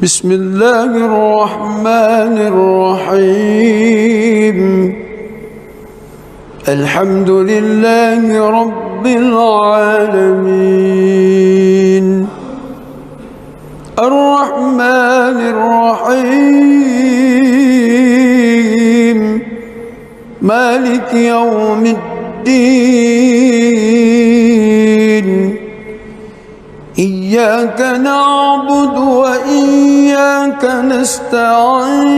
بسم الله الرحمن الرحيم. الحمد لله رب العالمين، الرحمن الرحيم، مالك يوم الدين. إياك نعبد وإياك نستعين.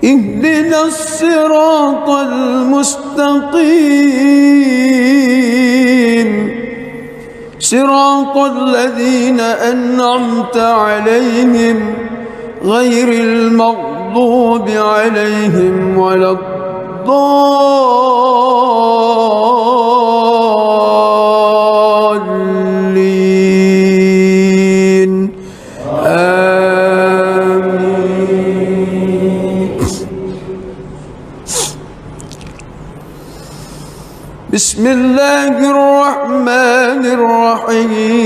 اهدنا الصراط المستقيم، صراط الذين أنعمت عليهم غير المغضوب عليهم ولا الضالين. آمين. بسم الله الرحمن الرحيم.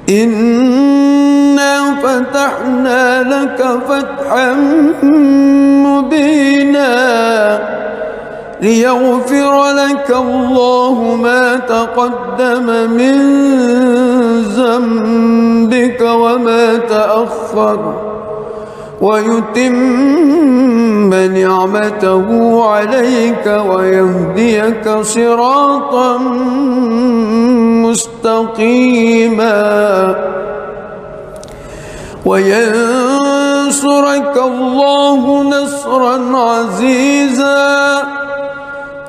إنا فتحنا لك فتحا مبينا ليغفر لك الله ما تقدم من ذنبك وما تأخر ويتم نعمته عليك ويهديك صراطا مستقيما وينصرك الله نصرا عزيزا.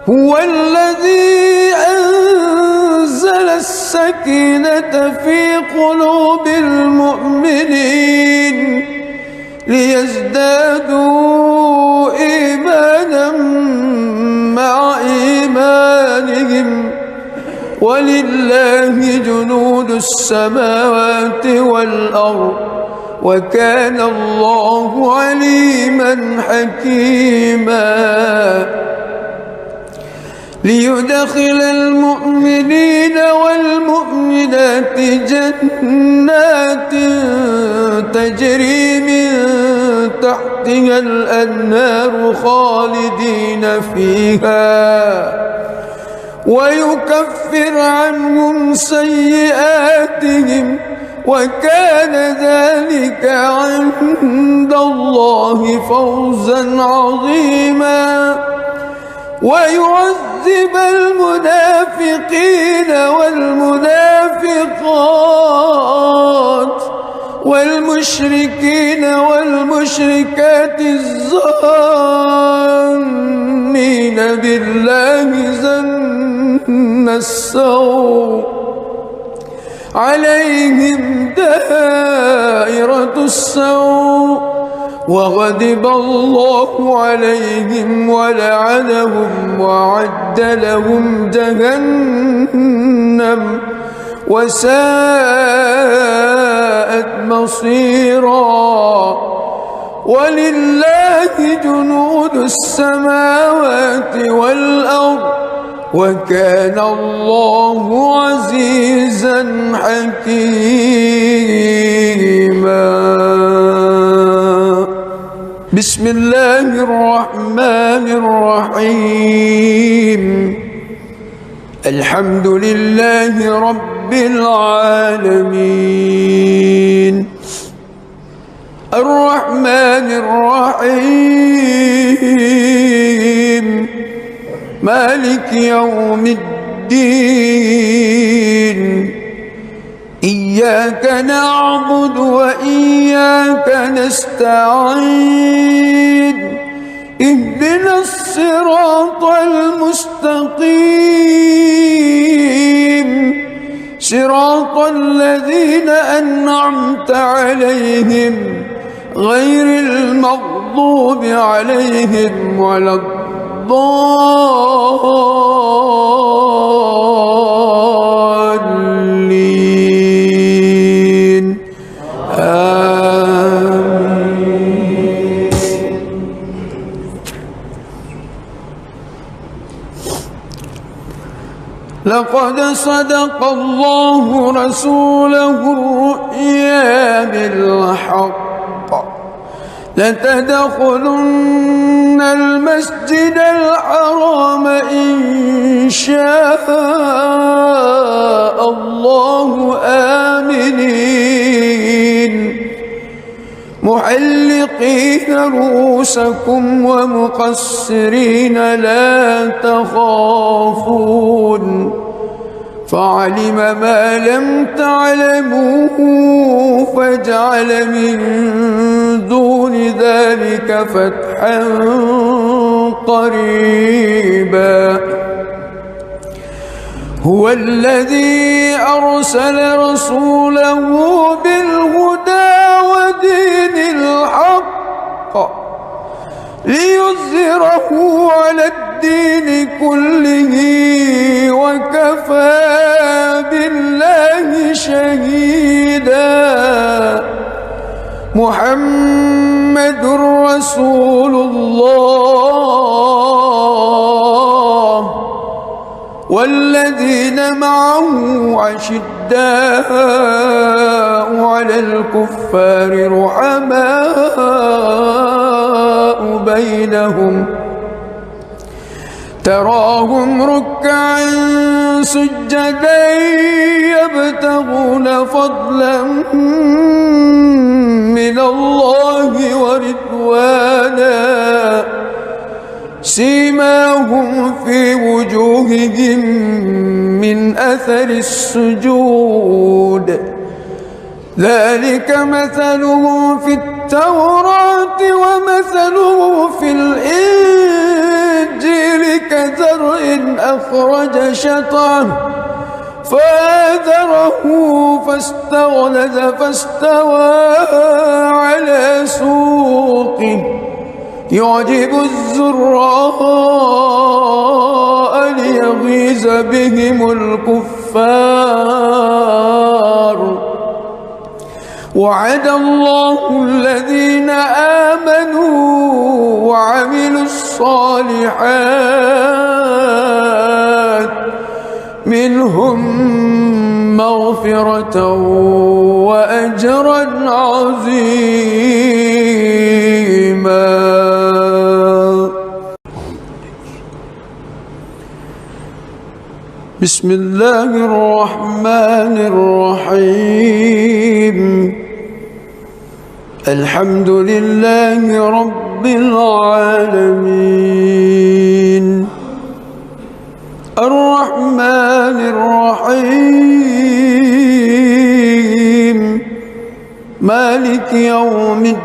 هو الذي أنزل السكينة في قلوب المؤمنين ليزدادوا إيمانا مع إيمانهم ولله جنود السماوات والأرض وكان الله عليما حكيما. ليدخل المؤمنين والمؤمنات جنات تجري من تحتها الأنهار خالدين فيها ويكفر عنهم سيئاتهم وكان ذلك عند الله فوزا عظيما. ويعذب المنافقين والمنافقات والمشركين والمشركات الظانين بالله ظن السوء عليهم دائرة السوء وغضب الله عليهم ولعنهم وأعد لهم جهنم وساءت مصيرا. ولله جنود السماوات والأرض وكان الله عزيزا حكيما. بسم الله الرحمن الرحيم. الحمد لله رب العالمين، الرحمن الرحيم، مالك يوم الدين. إياك نعبد وإياك نستعين. اهدنا الصراط المستقيم، صراط الذين أنعمت عليهم غير المغضوب عليهم ولا الضالين. آمين. لقد صدق الله رسوله الرؤيا بالحق لتدخلن المسجد الحرام إن شاء الله آمنين محلقين رؤوسكم ومقصرين لا تخافون فعلم ما لم تعلموا فجعل من دون ذلك فتحا قريبا هو الذي أرسل رسوله بالهدى ودين الحق ليظهره على الدين كله وكفى بالله شهيدا محمد رسول الله والذين معه أشداء على الكفار رحماء بينهم تراهم ركعا سجدا يبتغون فضلا من الله ورضوانا سيماهم في وجوههم من أثر السجود ذلك مثلهم في التوراة ومثله في الإنجيل كزرع أخرج شطأه فآزره فاستغلظ فاستوى على سوقه يعجب الزراء ليغيظ بهم الكفار وعد الله الذين آمنوا وعملوا الصالحات منهم مغفرة وأجرا عظيما. بسم الله الرحمن الرحيم الحمد لله رب العالمين الرحمن الرحيم مالك يوم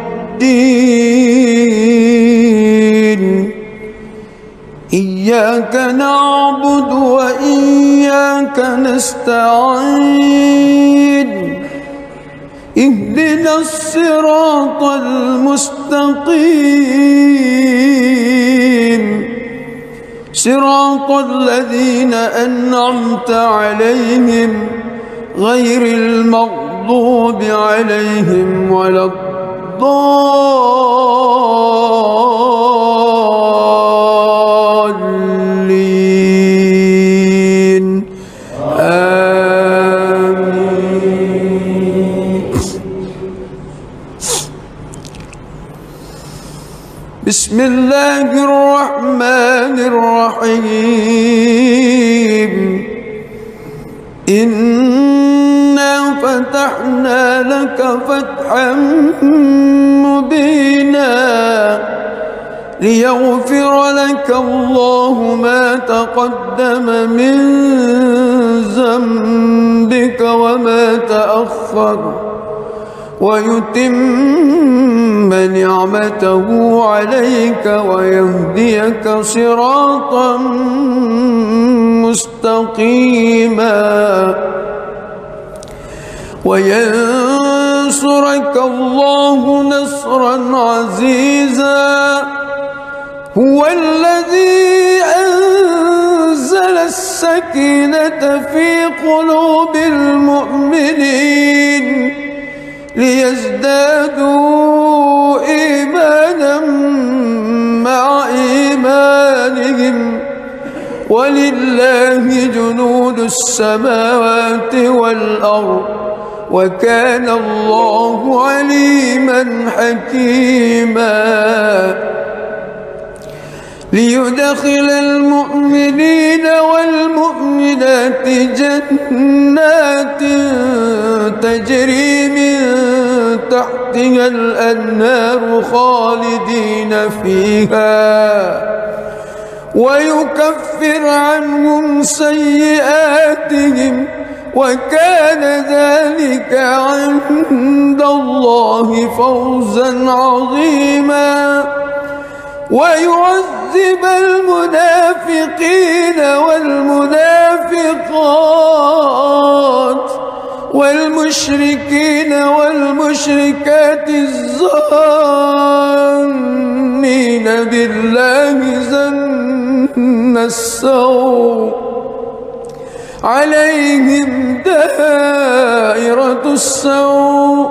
الدين إياك نعبد وإياك نستعين اهدنا الصراط المستقيم صراط الذين أنعمت عليهم غير المغضوب عليهم ولا الضالين آمين. بسم الله الرحمن الرحيم إنا فتحنا لك فتحا مبينا ليغفر لك الله ما تقدم من ذنبك وما تأخر ويتم نعمته عليك ويهديك صراطا مستقيما وينصرك الله نصرا عزيزا هو الذي أنزل السكينة في قلوب المؤمنين ليزدادوا إيمانا مع إيمانهم ولله جنود السماوات والأرض وكان الله عليما حكيما ليدخل المؤمنين والمؤمنات جنات تجري من تحتها الأنهار خالدين فيها ويكفر عنهم سيئاتهم وكان ذلك عند الله فوزا عظيما ويعذب المنافقين والمنافقات والمشركين والمشركات الظانين بالله ظن السوء عليهم دائرة السوء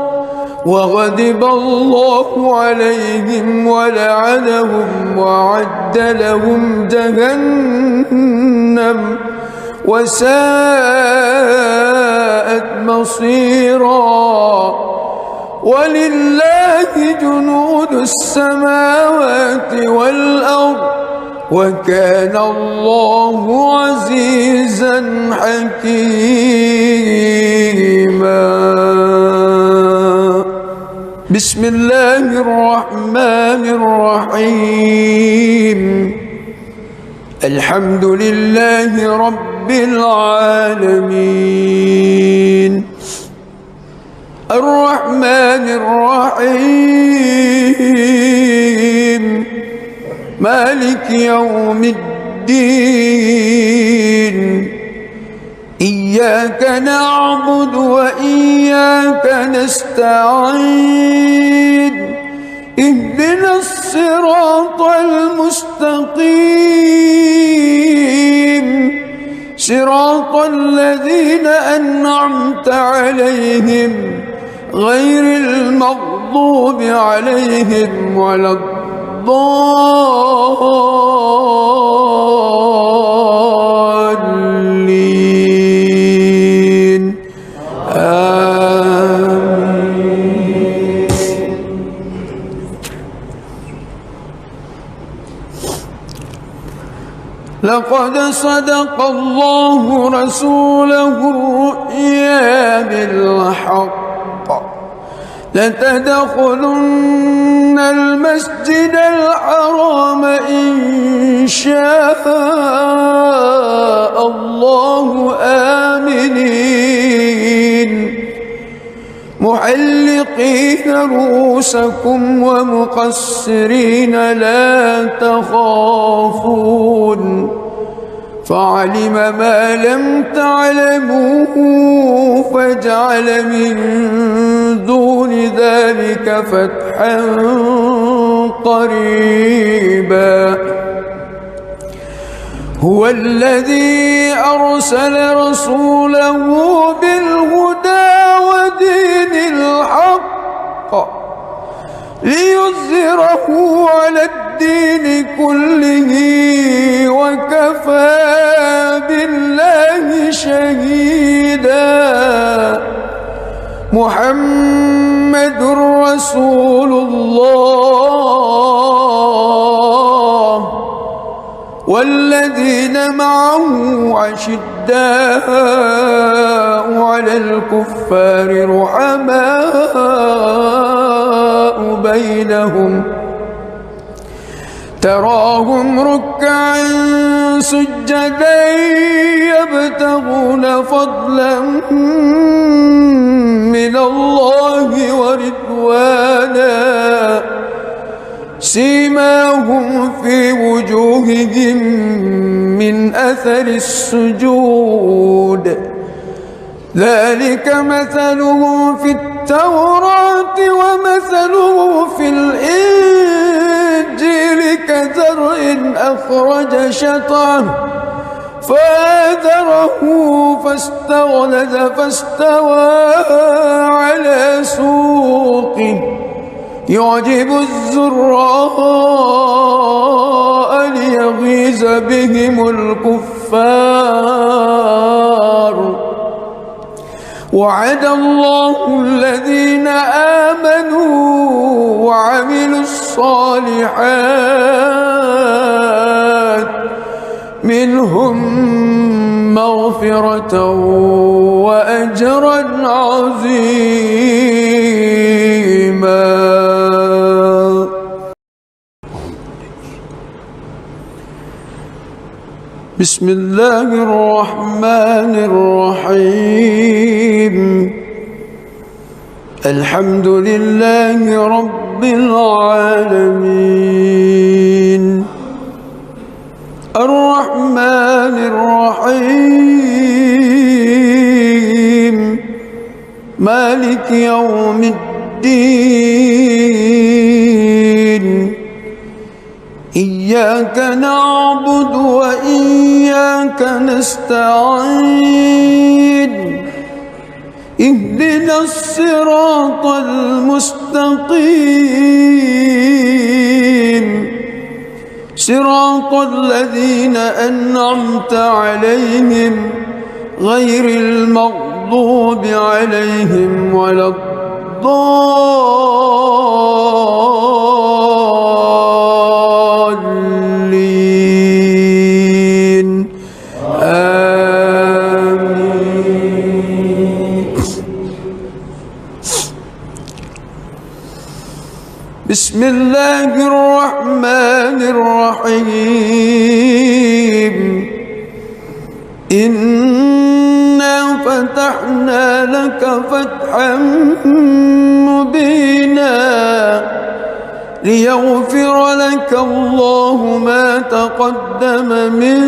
وغضب الله عليهم ولعنهم وأعد لهم جهنم وساءت مصيرا ولله جنود السماوات والأرض وكان الله عزيزا حكيما بسم الله الرحمن الرحيم الحمد لله رب العالمين الرحمن الرحيم مالك يوم الدين إياك نعبد وإياك نستعين اهدنا الصراط المستقيم صراط الذين أنعمت عليهم غير المغضوب عليهم ولا الضالين آمين. لقد صدق الله رسوله الرؤيا بالحق لتدخلن المسجد الحرام إن شاء الله آمنين محلقين رؤوسكم ومقصرين لا تخافون فعلم ما لم تعلموا فجعل من دون ذلك فتحا قريبا هو الذي أرسل رسوله بالهدى ودين الحق ليظهره على الدين كله وكفى بالله شهيدا محمد رسول الله والذين معه أشداء على الكفار رحماء بينهم تراهم ركعا سجدا يبتغون فضلا من الله ورضوانا سيماهم في وجوههم من أثر السجود ذلك مثله في التوراة ومثله في الإنجيل كزرع أخرج شطأه فآزره فاستغلظ فاستوى على سوقه يعجب الزراء ليغيظ بهم الكفار. وعد الله الذين آمنوا وعملوا الصالحات منهم مغفرة وأجرا عظيما. بسم الله الرحمن الرحيم. الحمد لله رب العالمين الرحمن الرحيم مالك يوم الدين. إياك نعبد وإياك نستعين. اهدنا الصراط المستقيم صراط الذين أنعمت عليهم غير المغضوب عليهم ولا الضالين. آمين. بسم الله الرحمن الرحيم. إنا فتحنا لك فتحا مبينا ليغفر لك الله ما تقدم من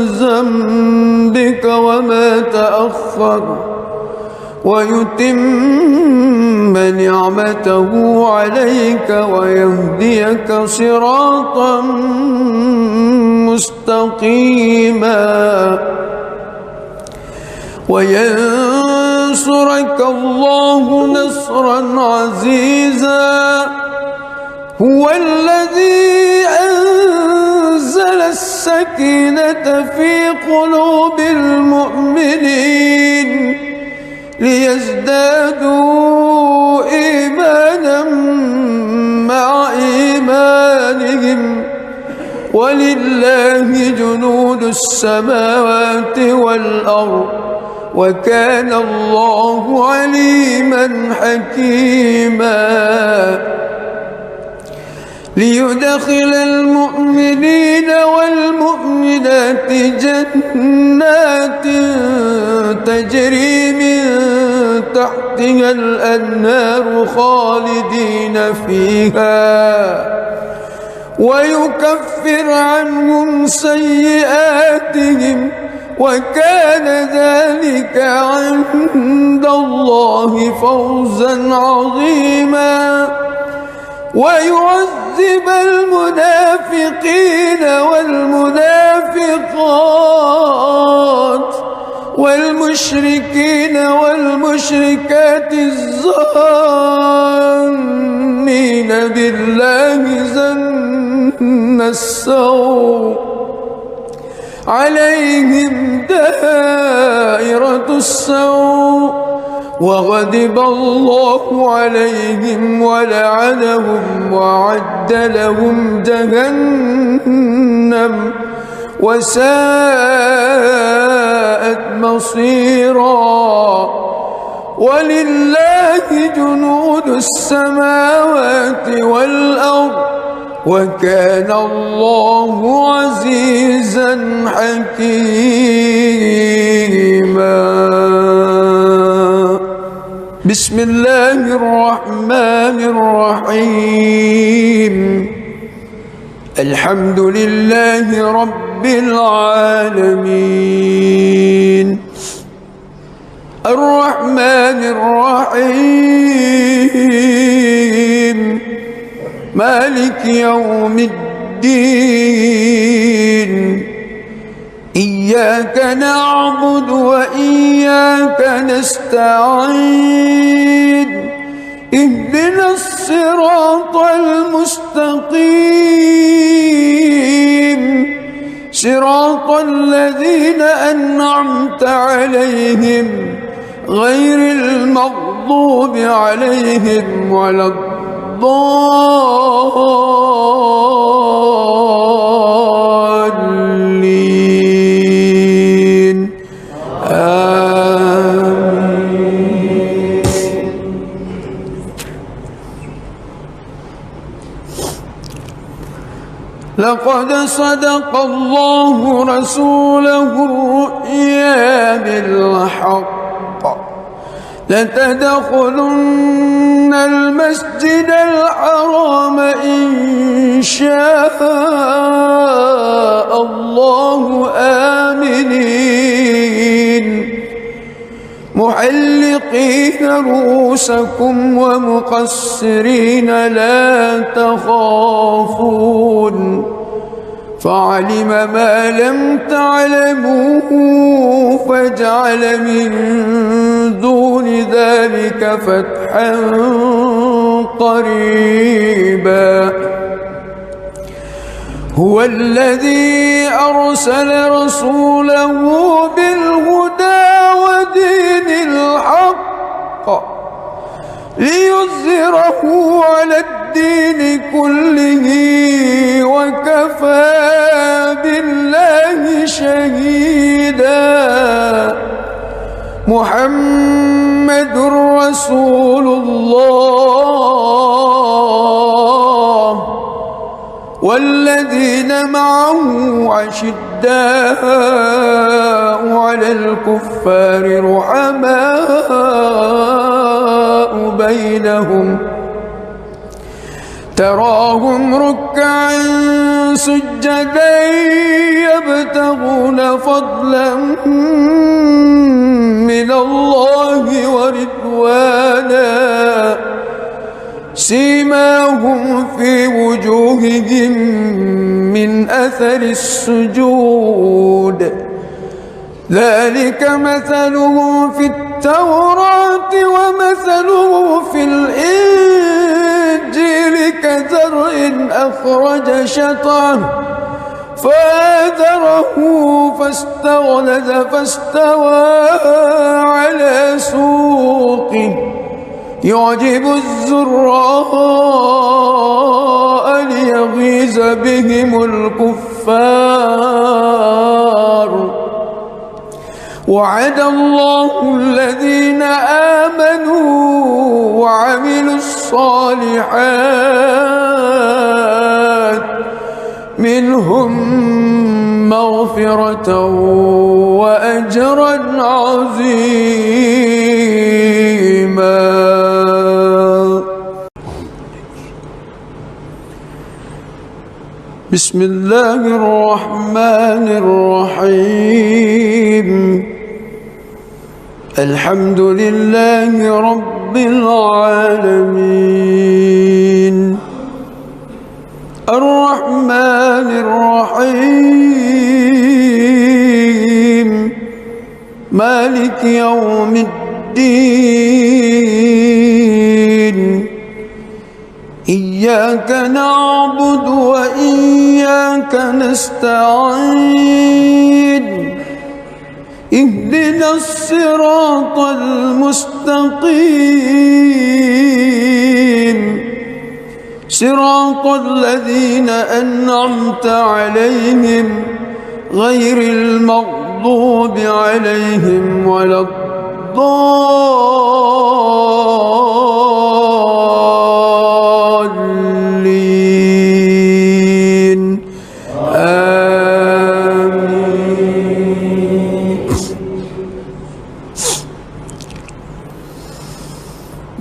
ذنبك وما تأخر ويتم نعمته عليك ويهديك صراطا مستقيما وينصرك الله نصرا عزيزا. هو الذي أنزل السكينة في قلوب المؤمنين ليزدادوا إيمانا مع إيمانهم ولله جنود السماوات والأرض وكان الله عليما حكيما. ليدخل المؤمنين والمؤمنات جنات تجري من تحتها الأنهار خالدين فيها ويكفر عنهم سيئاتهم وكان ذلك عند الله فوزا عظيما. ويعذب المنافقين والمنافقات والمشركين والمشركات الظانين بالله ظن السوء عليهم دائرة السوء وغضب الله عليهم ولعنهم وأعد لهم جهنم وساءت مصيرا. ولله جنود السماوات والأرض وكان الله عزيزا حكيما. بسم الله الرحمن الرحيم. الحمد لله رب العالمين الرحمن الرحيم مالك يوم الدين. إياك نعبد وإياك نستعين. اهدنا الصراط المستقيم صراط الذين أنعمت عليهم غير المغضوب عليهم ولا الضالين آمين. لقد صدق الله رسوله الرؤيا بالحق لتدخلن المسجد الحرام إن شاء الله آمنين محلقين رؤوسكم ومقصرين لا تخافون فعلم ما لم تعلموا فجعل من دون ذلك فتحا قريبا هو الذي أرسل رسوله بالهدى ودين الحق ليظهره على الدين كله وكفى بالله شهيدا محمد رسول الله والذين معه أشداء على الكفار رحماء بينهم تراهم ركعا سجدا يبتغون فضلا من الله ورضوانا سيماهم في وجوههم من أثر السجود ذلك مثلهم في التوراة ومثله في الإنجيل كزرع أخرج شطأه فآزره فاستغلظ فاستوى على سوقه يعجب الزراء ليغيظ بهم الكفار وعد الله الذين آمنوا وعملوا الصالحات منهم مغفرة وأجرا عظيما. بسم الله الرحمن الرحيم الحمد لله رب العالمين الرحمن الرحيم مالك يوم الدين إياك نعبد وإياك نستعين اهدنا الصراط المستقيم صراط الذين أنعمت عليهم غير المغضوب عليهم ولا الضالين آمين.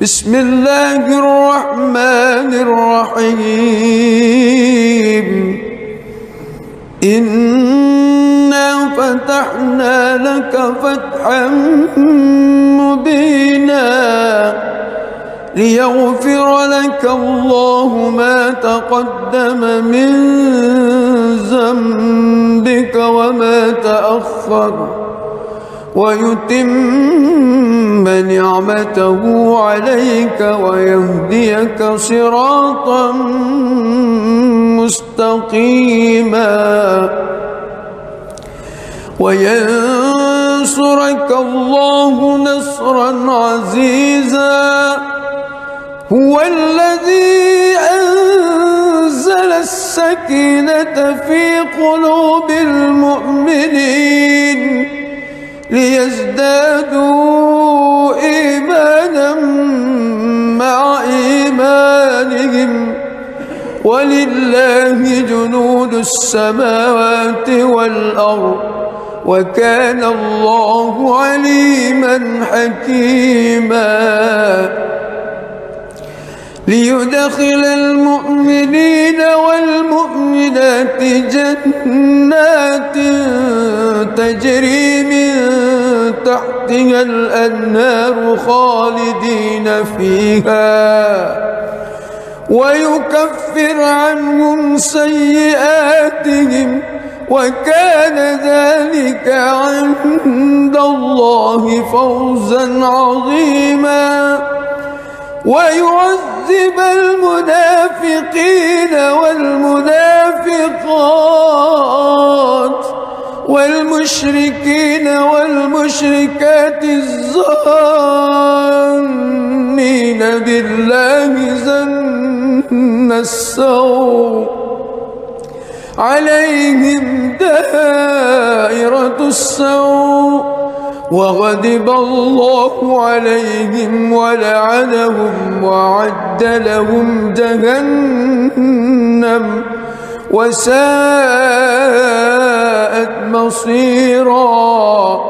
بسم الله الرحمن الرحيم إنا فتحنا لك فتحا مبينا ليغفر لك الله ما تقدم من ذنبك وما تأخر ويتم نعمته عليك ويهديك صراطا مستقيما وينصرك الله نصرا عزيزا. هو الذي أنزل السكينة في قلوب المؤمنين ليزدادوا إيمانا مع إيمانهم ولله جنود السماوات والأرض وكان الله عليما حكيما. ليدخل المؤمنين والمؤمنات جنات تجري من تحتها الأنهار خالدين فيها ويكفر عنهم سيئاتهم وكان ذلك عند الله فوزا عظيما. ويعذب المنافقين والمنافقات والمشركين والمشركات الظانين بالله ظن السوء عليهم دائرة السوء وغضب الله عليهم ولعنهم وأعد لهم جهنم وساءت مصيرا.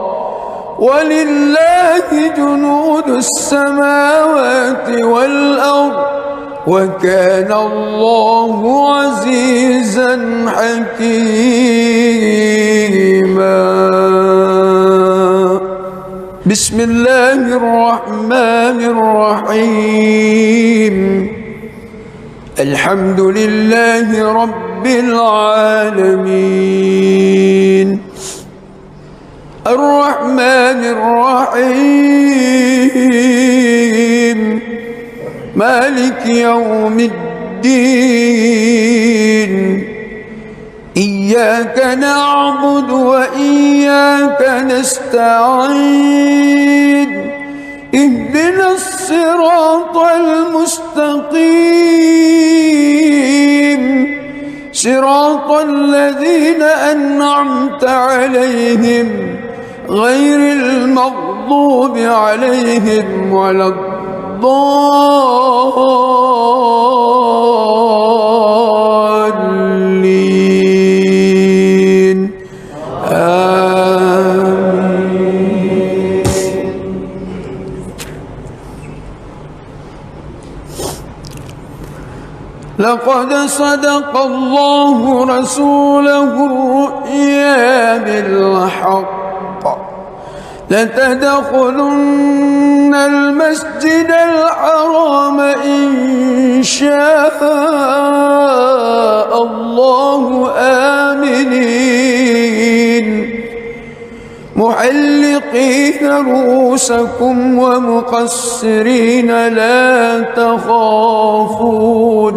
ولله جنود السماوات والأرض وكان الله عزيزا حكيما. بسم الله الرحمن الرحيم. الحمد لله رب العالمين الرحمن الرحيم مالك يوم الدين. إياك نعبد وإياك نستعين. اهدنا الصراط المستقيم صراط الذين أنعمت عليهم غير المغضوب عليهم ولا الضالين. آمين. لقد صدق الله رسوله الرؤيا بالحق لتدخلن المسجد الحرام إن شاء الله آمنين محلقين رؤوسكم ومقصرين لا تخافون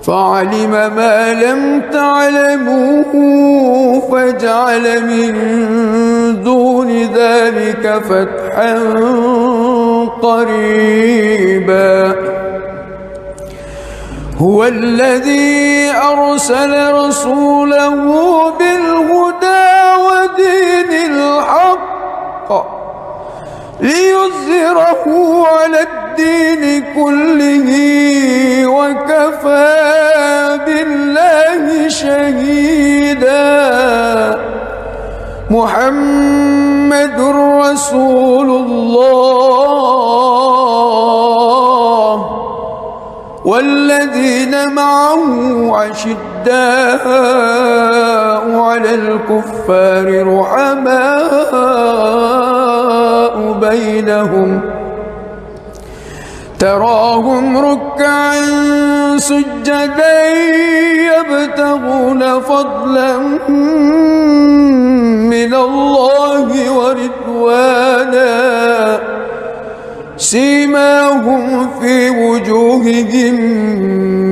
فعلم ما لم تعلموا فجعل من دون ذلك فتحا قريبا. هو الذي أرسل رسوله بالهدى ودين الحق ليظهره على الدين كله وكفى بالله شهيدا. محمد رسول الله والذين معه أشداء على الكفار رحماء بينهم تراهم ركعا سجدا يبتغون فضلا من الله ورضوانا سيماهم في وجوههم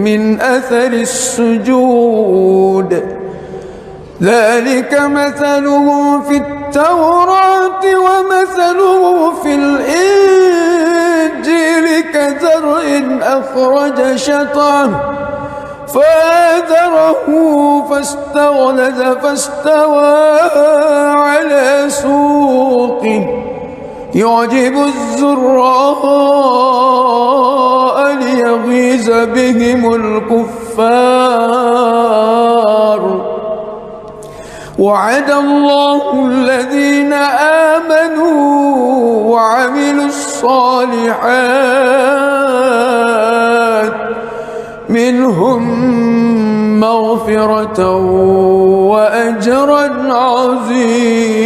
من أثر السجود ذلك مثله في التوراة ومثله في الإنجيل كزرع أخرج شطأه فآزره فاستغلظ فاستوى على سوقه يعجب الزراء ليغيظ بهم الكفار وعد الله الذين آمنوا وعملوا الصالحات منهم مغفرة وأجرا عظيما.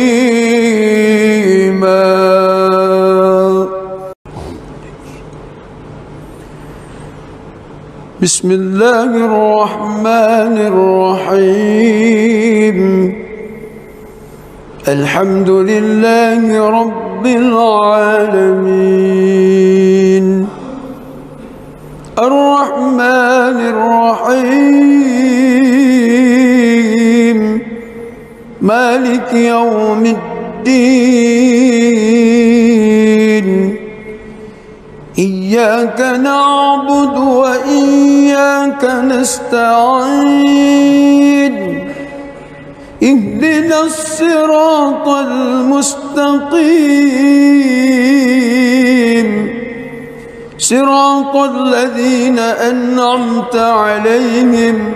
بسم الله الرحمن الرحيم الحمد لله رب العالمين الرحمن الرحيم مالك يوم الدين إياك نعبد وإياك نستعين اهدنا الصراط المستقيم صراط الذين أنعمت عليهم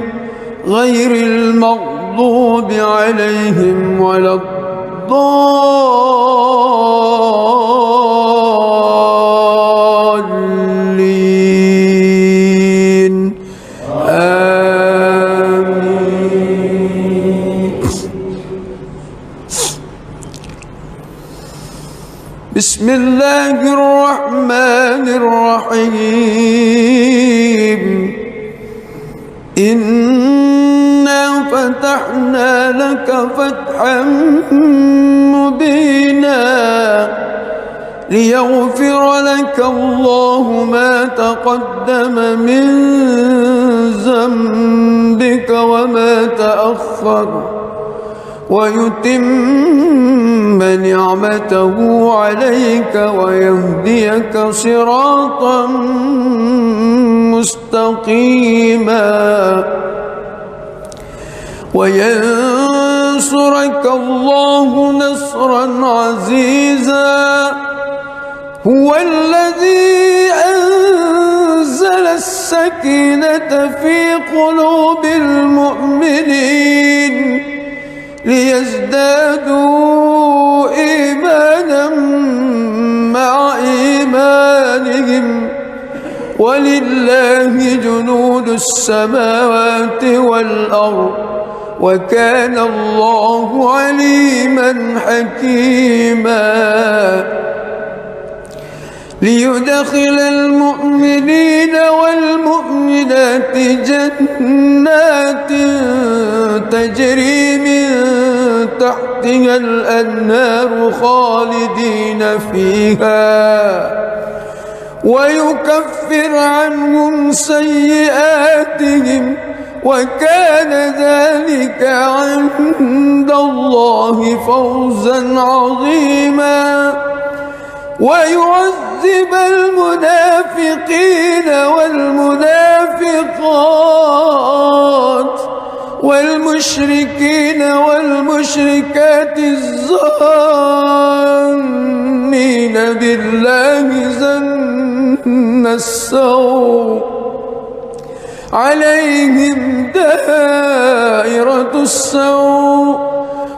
غير المغضوب عليهم ولا الضالين آمين. بسم الله الرحمن الرحيم إنا فتحنا لك فتحا مبينا ليغفر لك الله ما تقدم من ذنبك وما تأخر ويتم نعمته عليك ويهديك صراطا مستقيما وينصرك الله نصرا عزيزا هو الذي أنزل السكينة في قلوب المؤمنين ليزدادوا إيمانا مع إيمانهم ولله جنود السماوات والأرض وكان الله عليما حكيما ليدخل المؤمنين والمؤمنات جنات تجري من تحتها الأنهار خالدين فيها ويكفر عنهم سيئاتهم وكان ذلك عند الله فوزا عظيما ويعذب المنافقين والمنافقات والمشركين والمشركات الظانين بالله ظن السوء عليهم دائرة السوء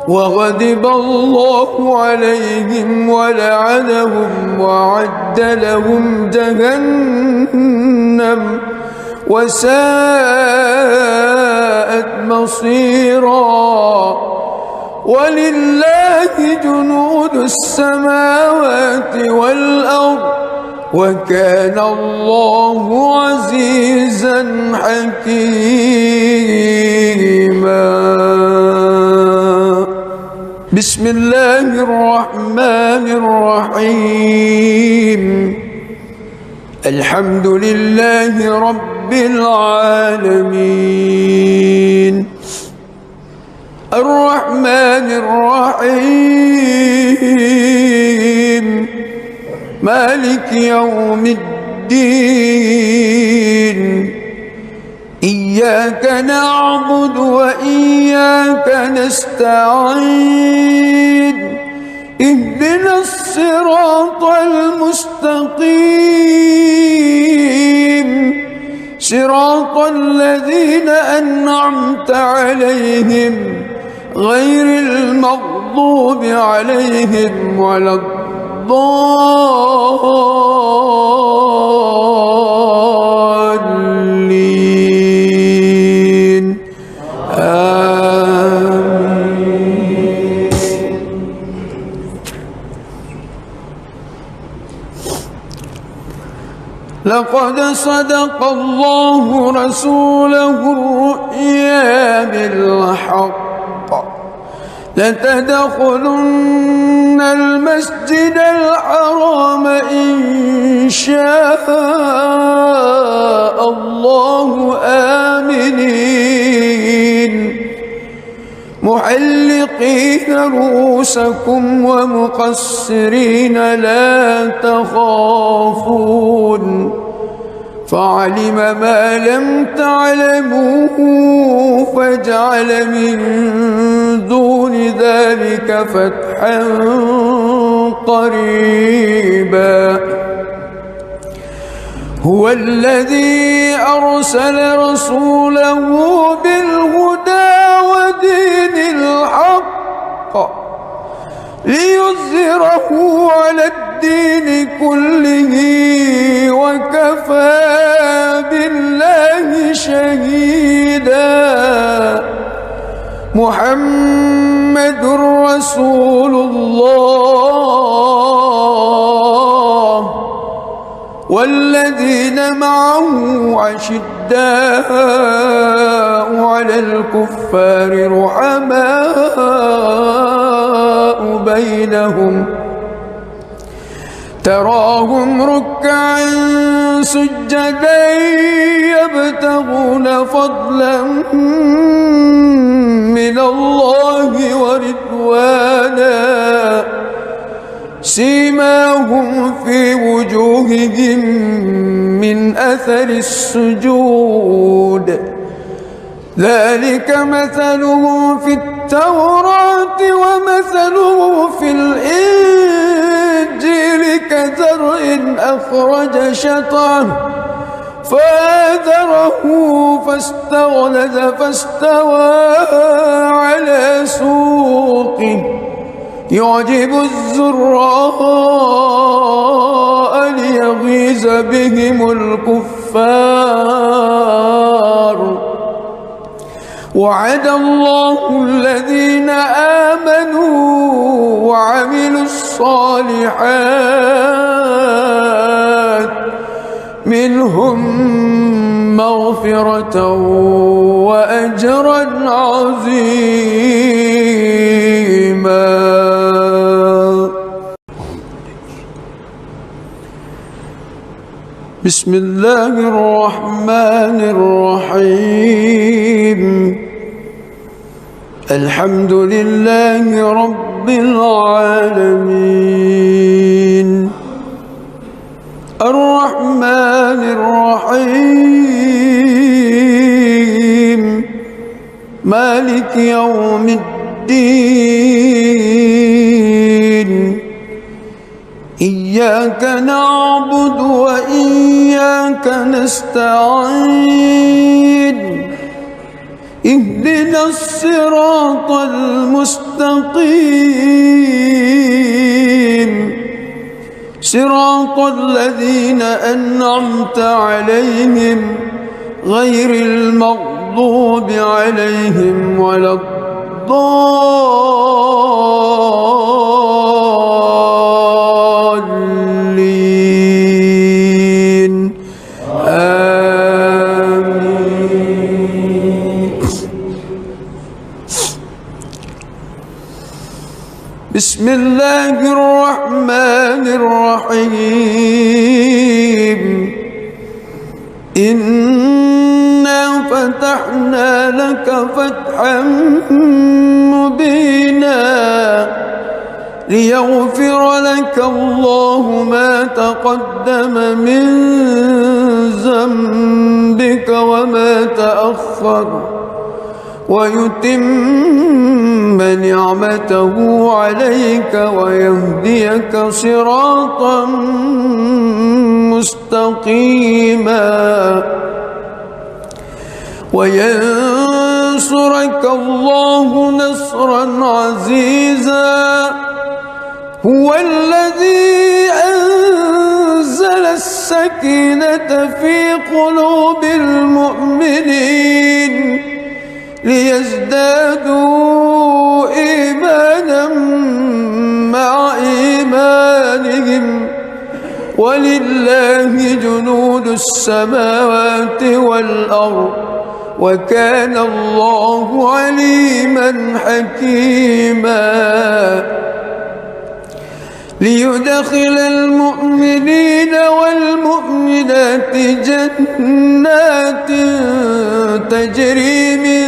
وغضب الله عليهم ولعنهم وأعد لهم جهنم وساءت مصيرا ولله جنود السماوات والأرض وكان الله عزيزا حكيما. بسم الله الرحمن الرحيم الحمد لله رب العالمين الرحيم مالك يوم الدين إياك نعبد وإياك نستعين اهدنا الصراط المستقيم صراط الذين أنعمت عليهم غير المغضوب عليهم ولا الضالين آمين. لقد صدق الله رسوله الرؤيا بالحق لتدخلن المسجد الحرام إن شاء الله آمنين محلقين رؤوسكم ومقصرين لا تخافون فعلم ما لم تعلموا فجعل من دون ذلك فتحا قريبا هو الذي أرسل رسوله بالهدى ودين الحق ليظهره على الدين كله وكفى بالله شهيدا محمد رسول الله والذين معه أشداء على الكفار رحماء بينهم تراهم ركعا سجدا يبتغون فضلا من الله ورضوانا سيماهم في وجوههم من أثر السجود ذلك مثله في التوراة ومثله في الإنجيل كزرع أخرج شطأه فآزره فاستغلظ فاستوى على سوقه يعجب الزراء ليغيظ بهم الكفار وعد الله الذين آمنوا وعملوا الصالحات منهم مغفرة وأجرا عظيما. بسم الله الرحمن الرحيم الحمد لله رب العالمين الرحمن الرحيم مالك يوم الدين إياك نعبد وإياك نستعين اهدنا الصراط المستقيم صراط الذين أنعمت عليهم غير المغضوب عليهم ولا الضالين آمين. بسم الله الرحمن الرحيم إنا فتحنا لك فتحا مبينا ليغفر لك الله ما تقدم من ذنبك وما تأخر ويتم نعمته عليك ويهديك صراطا مستقيما وينصرك الله نصرا عزيزا هو الذي أنزل السكينة في قلوب المؤمنين ليزدادوا إيمانا مع إيمانهم ولله جنود السماوات والأرض وكان الله عليما حكيما ليدخل المؤمنين والمؤمنات جنات تجري من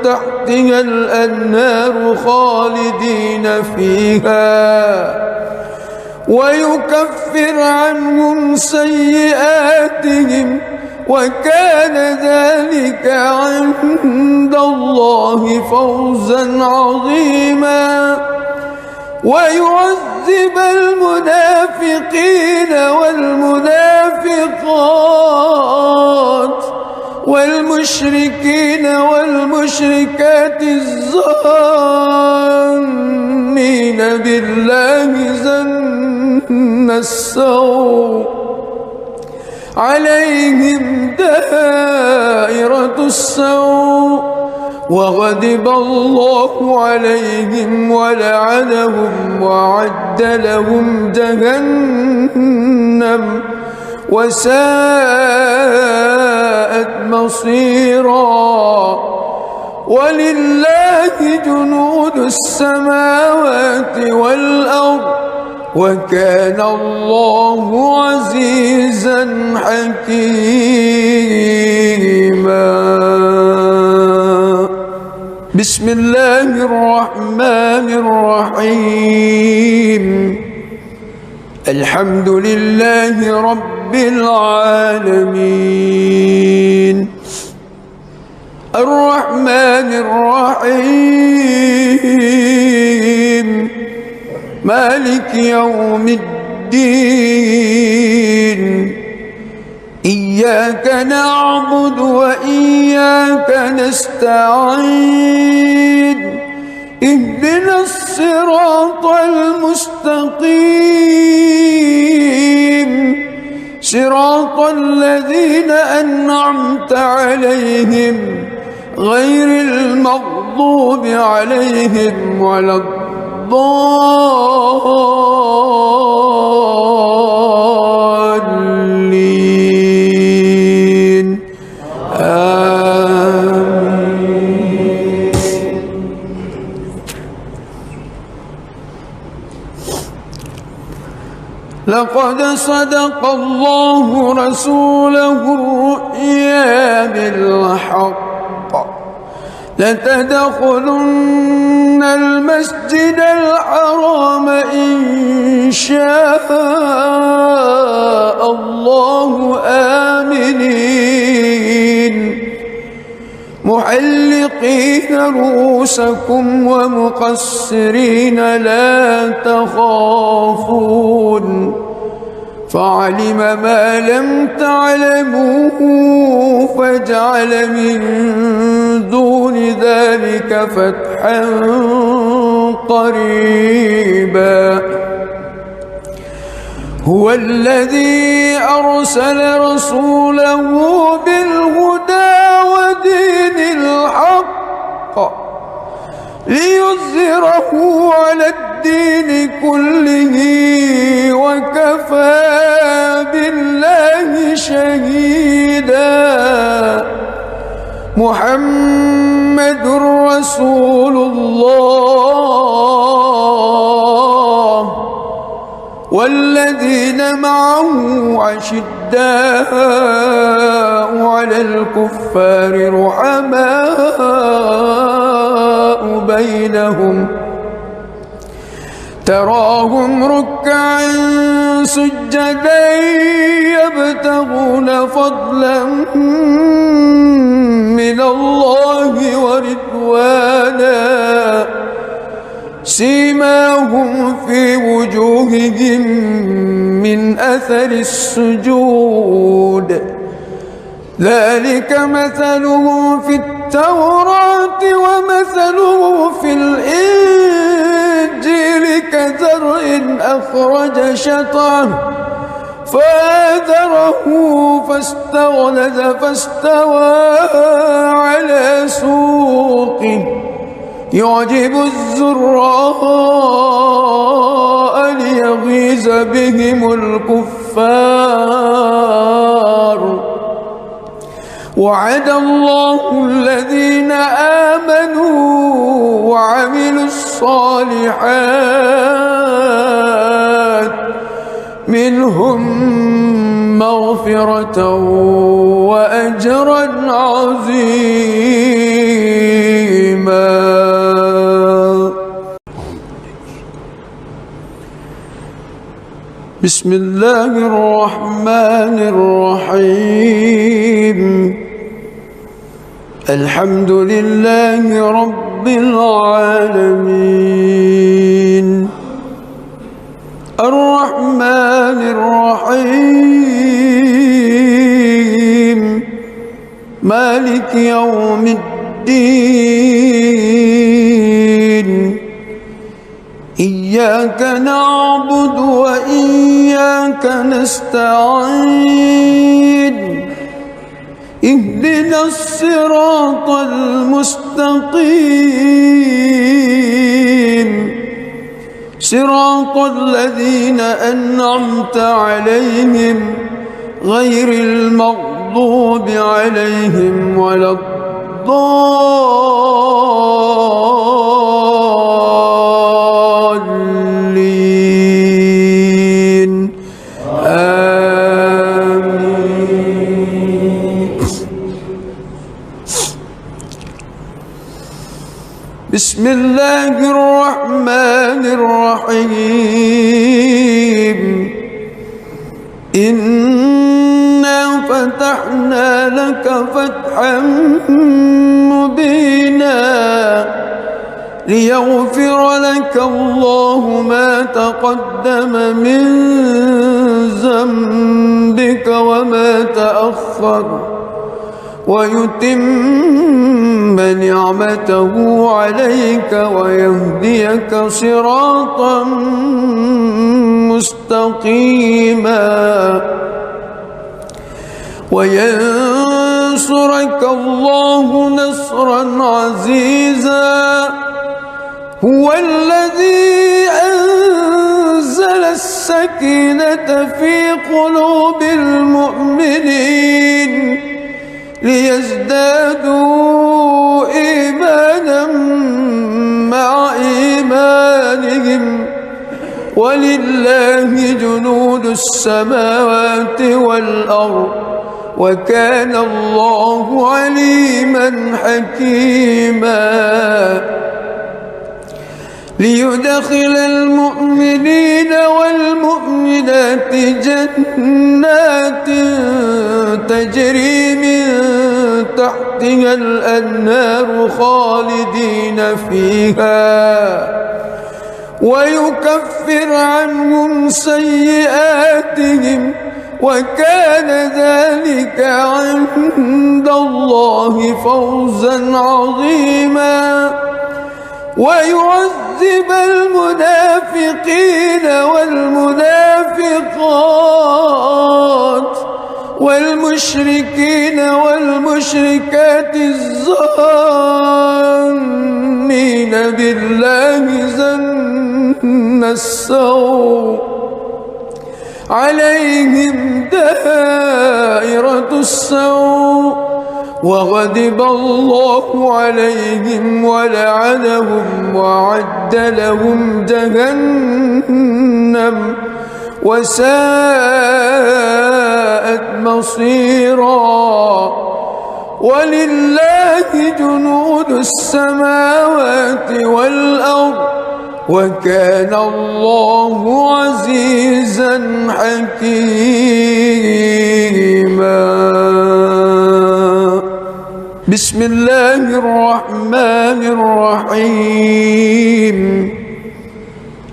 تحتها الأنهار خالدين فيها ويكفر عنهم سيئاتهم وكان ذلك عند الله فوزا عظيما ويعذب المنافقين والمنافقات والمشركين والمشركات الظانين بالله ظن السوء عليهم دائرة السوء وغضب الله عليهم ولعنهم وأعد لهم جهنم وساءت مصيرا ولله جنود السماوات والأرض وكان الله عزيزا حكيما بسم الله الرحمن الرحيم الحمد لله رب العالمين الرحمن الرحيم مالك يوم الدين إياك نعبد وإياك نستعين اهدنا الصراط المستقيم صراط الذين أنعمت عليهم غير المغضوب عليهم ولا الضالين آمين. لقد صدق الله رسوله الرؤيا بالحق لتدخلن المسجد الحرام إن شاء الله آمنين محلقين رؤوسكم ومقصرين لا تخافون فعلم ما لم تعلموا فجعل من دون ذلك فتحا قريبا هو الذي أرسل رسوله بالهدى ودين الحق ليظهره على الدين كله وكفى بالله شهيدا محمد رسول الله والذين معه أشداء أشداء على الكفار رحماء بينهم تراهم ركعا سجدا يبتغون فضلا من الله ورضوانا سيماهم في وجوههم من أثر السجود ذلك مثلهم في التوراة ومثلهم في الإنجيل كزرع أخرج شطأه فآزره فاستغلظ فاستوى على سوقه يعجب الزراء ليغيظ بهم الكفار وعد الله الذين آمنوا وعملوا الصالحات منهم مغفرة وأجرا عظيما. بسم الله الرحمن الرحيم الحمد لله رب العالمين الرحمن الرحيم مالك يوم الدين إياك نعبد وإياك نستعين اهدنا الصراط المستقيم صراط الذين أنعمت عليهم غير المغضوب عليهم ولا الضالين آمين. بسم الله الرحمن الرحيم إنا فتحنا لك فتحا مبينا ليغفر لك الله ما تقدم من ذنبك وما تأخر ويتم نعمته عليك ويهديك صراطا مستقيما وينصرك الله نصرا عزيزا هو الذي أنزل السكينة في قلوب المؤمنين ليزدادوا إيمانا مع إيمانهم ولله جنود السماوات والأرض وكان الله عليما حكيما ليدخل المؤمنين والمؤمنات جنات تجري من تحتها الأنهار خالدين فيها ويكفر عنهم سيئاتهم وكان ذلك عند الله فوزا عظيما ويعذب المنافقين والمنافقات والمشركين والمشركات الظانين بالله ظن السوء عليهم دائرة السوء وغضب الله عليهم ولعنهم وأعد لهم جهنم وساءت مصيرا. ولله جنود السماوات والأرض وكان الله عزيزا حكيما. بسم الله الرحمن الرحيم.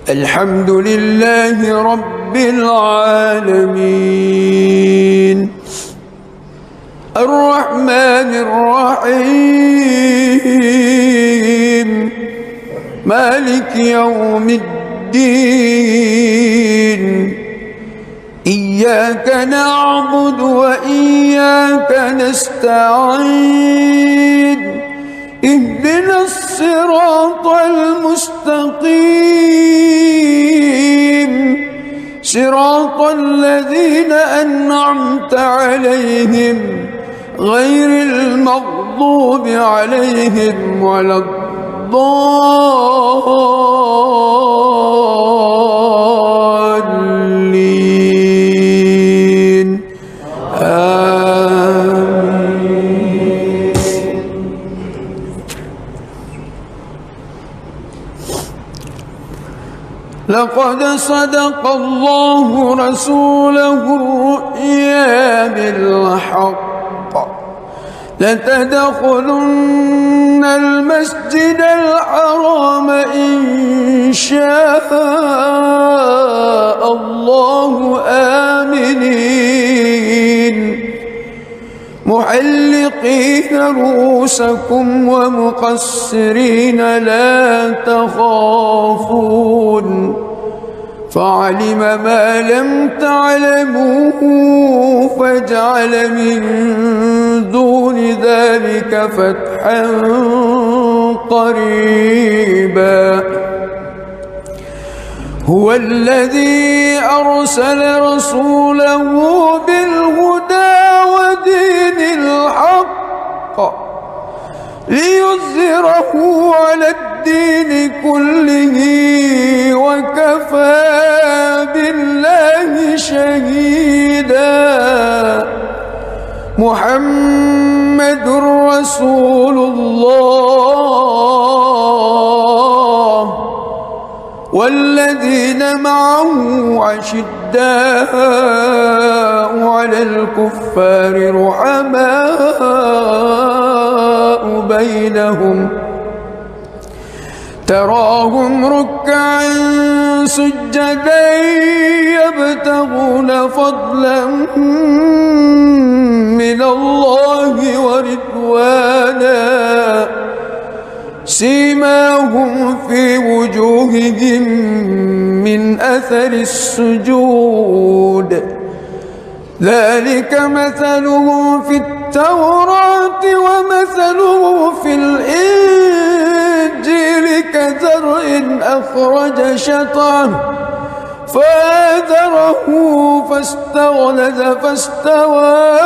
الحمد لله رب العالمين الرحمن الرحيم مالك يوم الدين. إياك نعبد وإياك نستعين. اهدنا الصراط المستقيم صراط الذين أنعمت عليهم غير المغضوب عليهم ولا الضالين. آمين. لقد صدق الله رسوله الرؤيا بالحق لتدخلن المسجد الحرام إن شاء الله آمنين محلقين رؤوسكم ومقصرين لا تخافون فعلم ما لم تعلموا فجعل من دون ذلك فتحا قريبا. هو الذي أرسل رسوله بالهدى ودين الحق ليظهره على الدين كله وكفى بالله شهيدا. محمد رسول الله والذين معه أشداء على الكفار رحماء بينهم تراهم ركعا سجدا يبتغون فضلا من الله ورضوانا سيماهم في وجوههم من أثر السجود ذلك مثلهم في التوراة ومثله في الإنجيل كزرع أخرج شطأه فآزره فاستغلظ فاستوى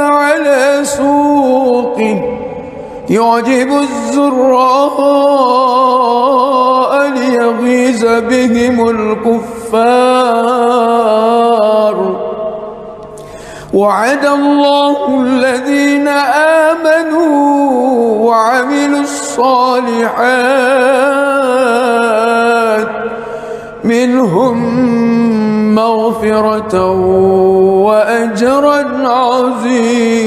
على سوقه يعجب الزراء ليغيظ بهم الكفار. وعد الله الذين آمنوا وعملوا الصالحات منهم مغفرة وأجرا عظيما.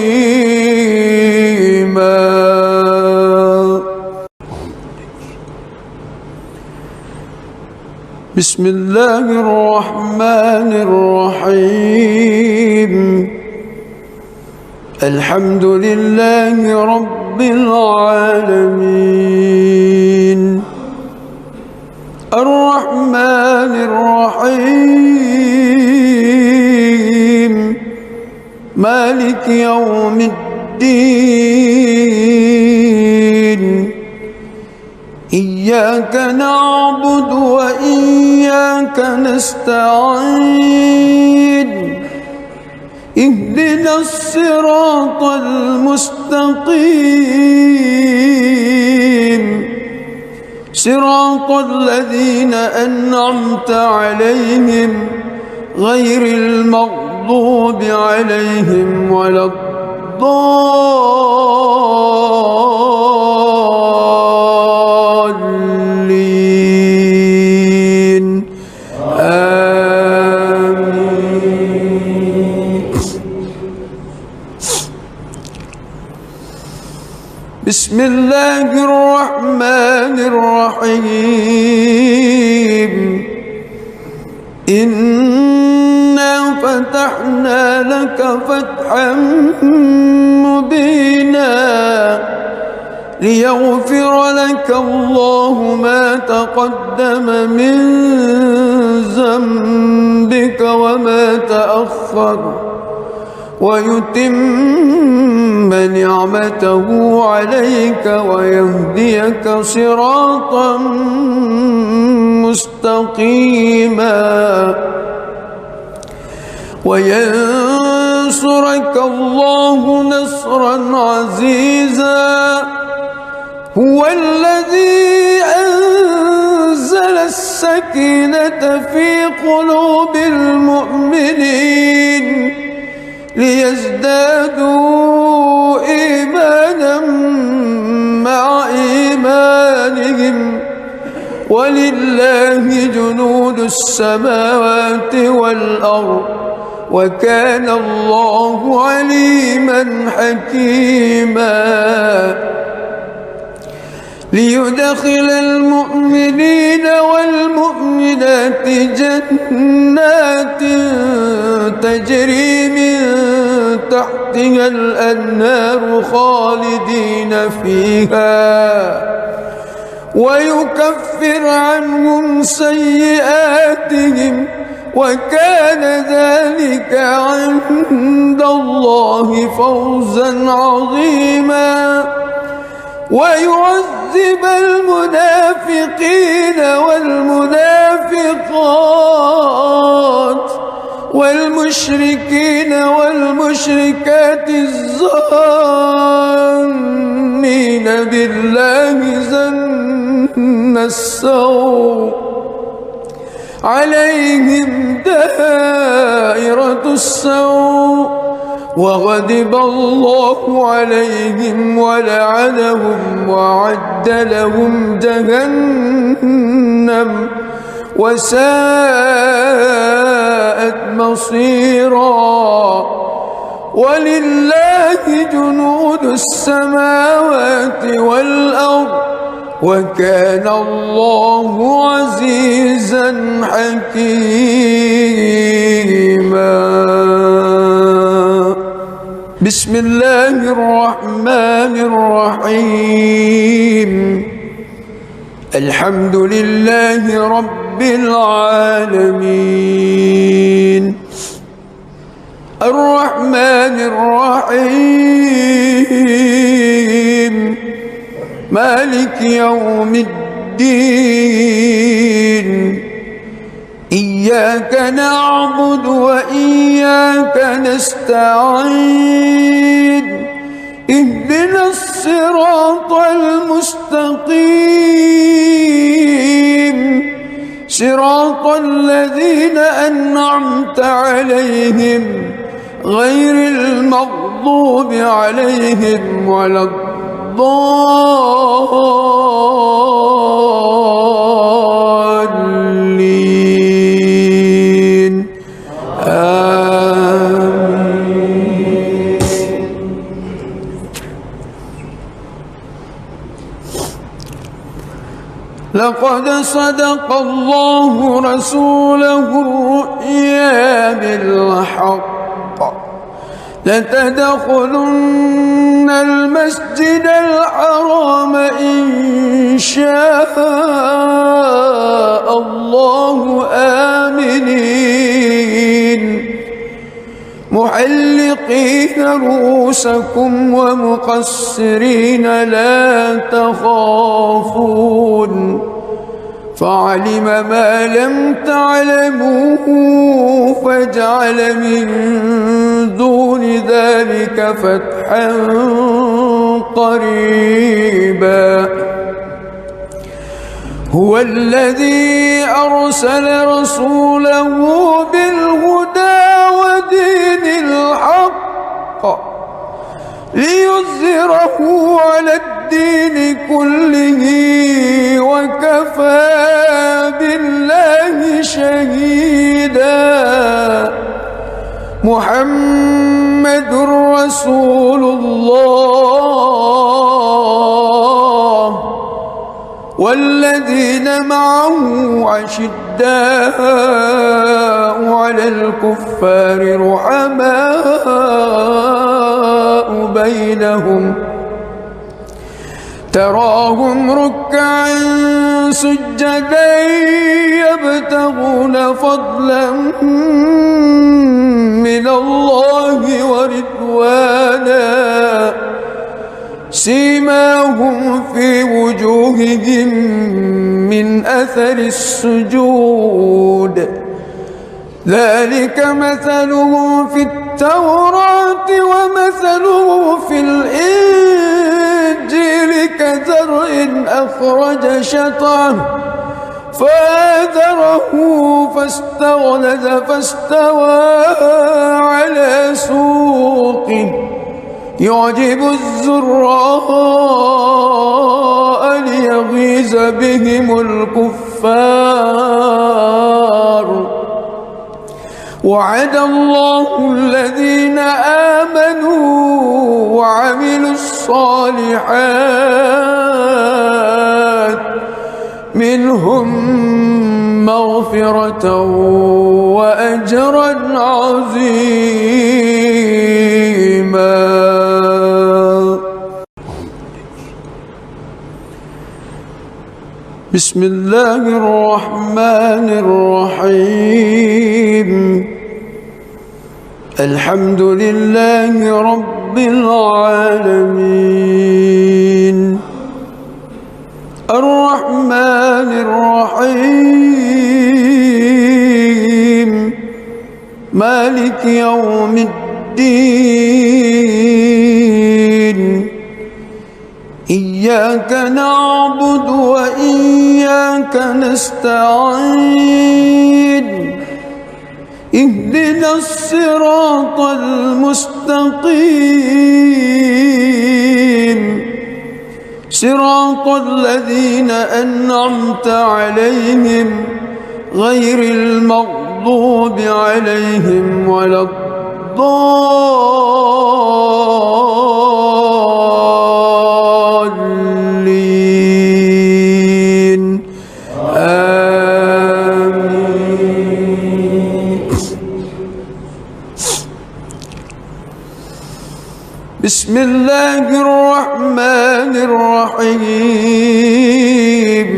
بسم الله الرحمن الرحيم. الحمد لله رب العالمين الرحمن الرحيم مالك يوم الدين. إياك نعبد وإياك نستعين. اهدنا الصراط المستقيم صراط الذين أنعمت عليهم غير المغضوب عليهم ولا الضالين آمين. بسم الله الرحمن الرحيم. إنا فتحنا لك فتحا مبينا ليغفر لك الله ما تقدم من ذنبك وما تأخر ويتم نعمته عليك ويهديك صراطا مستقيما وينصرك الله نصرا عزيزا. هو الذي أنزل السكينة في قلوب المؤمنين ليزدادوا إيمانا مع إيمانهم ولله جنود السماوات والأرض وكان الله عليما حكيما. ليدخل المؤمنين والمؤمنات جنات تجري من تحتها الأنهار خالدين فيها ويكفر عنهم سيئاتهم وكان ذلك عند الله فوزا عظيما. ويعذب المنافقين والمنافقات والمشركين والمشركات الظانين بالله ظن السوء عليهم دائرة السوء وغضب الله عليهم ولعنهم وأعد لهم جهنم وساءت مصيرا. ولله جنود السماوات والأرض وكان الله عزيزا حكيما. بسم الله الرحمن الرحيم. الحمد لله رب العالمين الرحمن الرحيم مالك يوم الدين. إياك نعبد وإياك نستعين. اهدنا الصراط المستقيم صراط الذين أنعمت عليهم غير المغضوب عليهم ولا الضالين آمين. لقد صدق الله رسوله الرؤيا بالحق لتدخلن المسجد الحرام إن شاء الله آمنين محلقين رؤوسكم ومقصرين لا تخافون فعلم ما لم تعلموا فجعل من دون ذلك فتحا قريبا. هو الذي أرسل رسوله بالهدى ودين الحق ليظهره على الدين كله وكفى بالله شهيدا. محمد رسول الله والذين معه أشداء على الكفار رحماء بينهم تراهم ركعا سجدا يبتغون فضلا من الله ورضوانا سيماهم في وجوههم من أثر السجود ذلك مثلهم في التوراة ومثلهم في الإنجيل كزرع أخرج شطأه فآزره فاستغلظ فاستوى على سوقه يعجب الزراء ليغيظ بهم الكفار. وعد الله الذين آمنوا وعملوا الصالحات منهم مغفرة وأجرا عظيما. بسم الله الرحمن الرحيم. الحمد لله رب العالمين الرحمن الرحيم مالك يوم الدين إياك نعبد وإياك نستعين اهدنا الصراط المستقيم صراط الذين أنعمت عليهم غير المغضوب عليهم ولا الضالين آمين. بسم الله الرحمن الرحيم.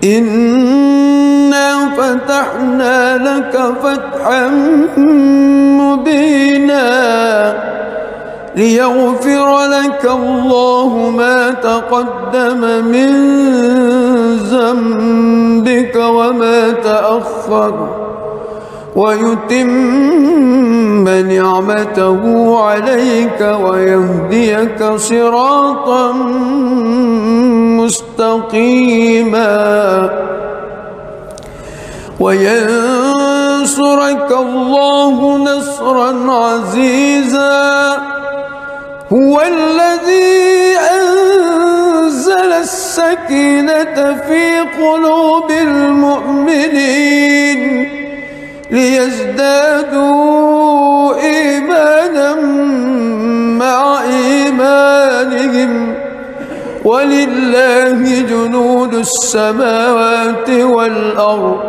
إنا فتحنا لك فتحا مبينا ليغفر لك الله ما تقدم من ذنبك وما تأخر ويتم نعمته عليك ويهديك صراطا مستقيما وينصرك الله نصرا عزيزا. هو الذي أنزل السكينة في قلوب المؤمنين ليزدادوا إيمانا مع إيمانهم ولله جنود السماوات والأرض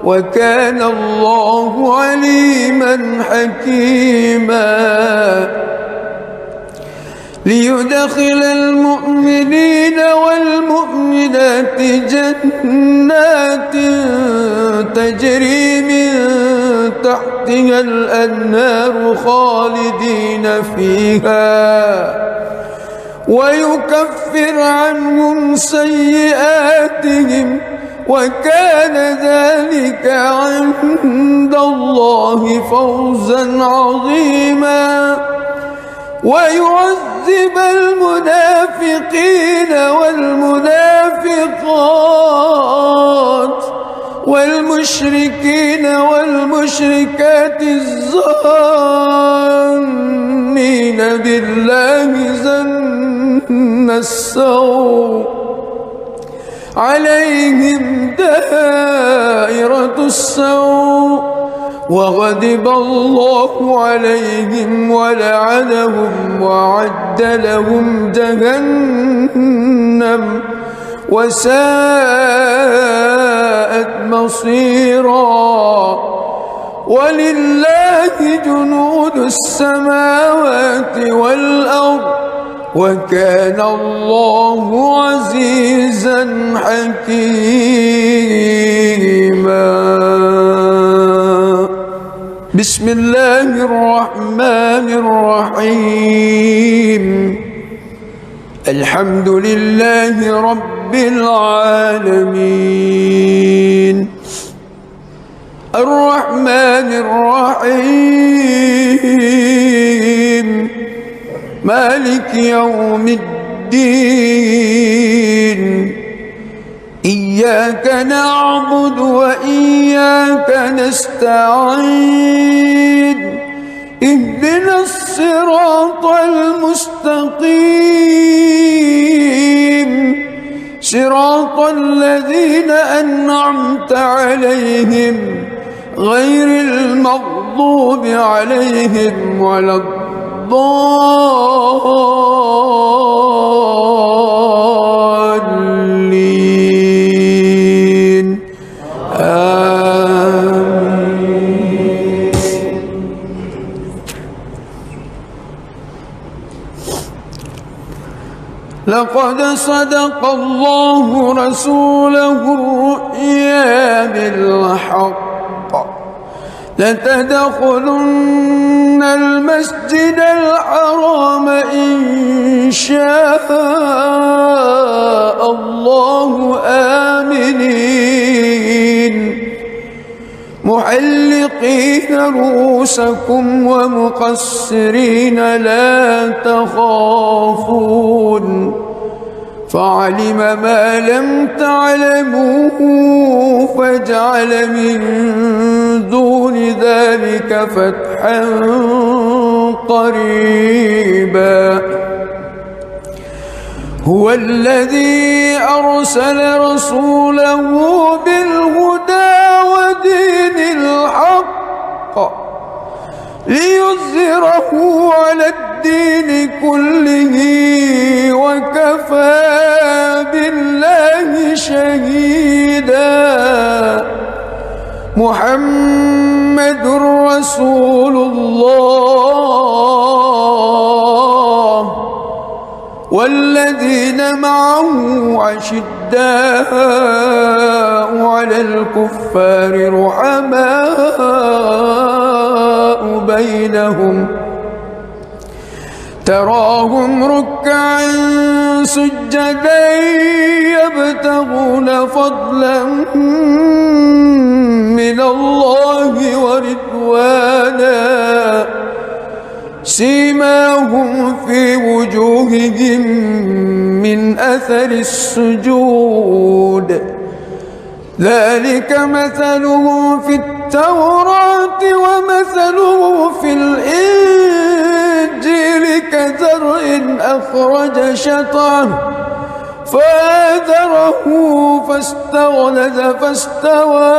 وكان الله عليما حكيما. ليدخل المؤمنين والمؤمنات جنات تجري من تحتها الأنهار خالدين فيها ويكفر عنهم سيئاتهم وكان ذلك عند الله فوزا عظيما. ويعذب المنافقين والمنافقات المشركين والمشركات الظانين بالله ظن السوء عليهم دائرة السوء وغضب الله عليهم ولعنهم وأعد لهم جهنم وساءت مصيرا ولله جنود السماوات والأرض وكان الله عزيزا حكيما. بسم الله الرحمن الرحيم. الحمد لله رب العالمين الرحمن الرحيم مالك يوم الدين إياك نعبد وإياك نستعين اهدنا الصراط المستقيم صراط الذين أنعمت عليهم غير المغضوب عليهم ولا الضالين آمين. لقد صدق الله رسوله الرؤيا بالحق لتدخلن المسجد الحرام إن شاء الله آمنين محلقين رؤوسكم ومقصرين لا تخافون فعلم ما لم تعلموا فجعل من دون ذلك فتحا قريبا. هو الذي أرسل رسوله بالهدى ودين الحق ليظهره على الدين كله وكفى بالله شهيدا. محمد رسول الله والذين معه أشداء على الكفار رحماء بينهم تراهم ركعا سجدا يبتغون فضلا من الله ورضوانا سيماهم في وجوههم من أثر السجود ذلك مثلهم في التوراة ومثله في الإنجيل كزرع أخرج شطأه فآزره فاستغلظ فاستوى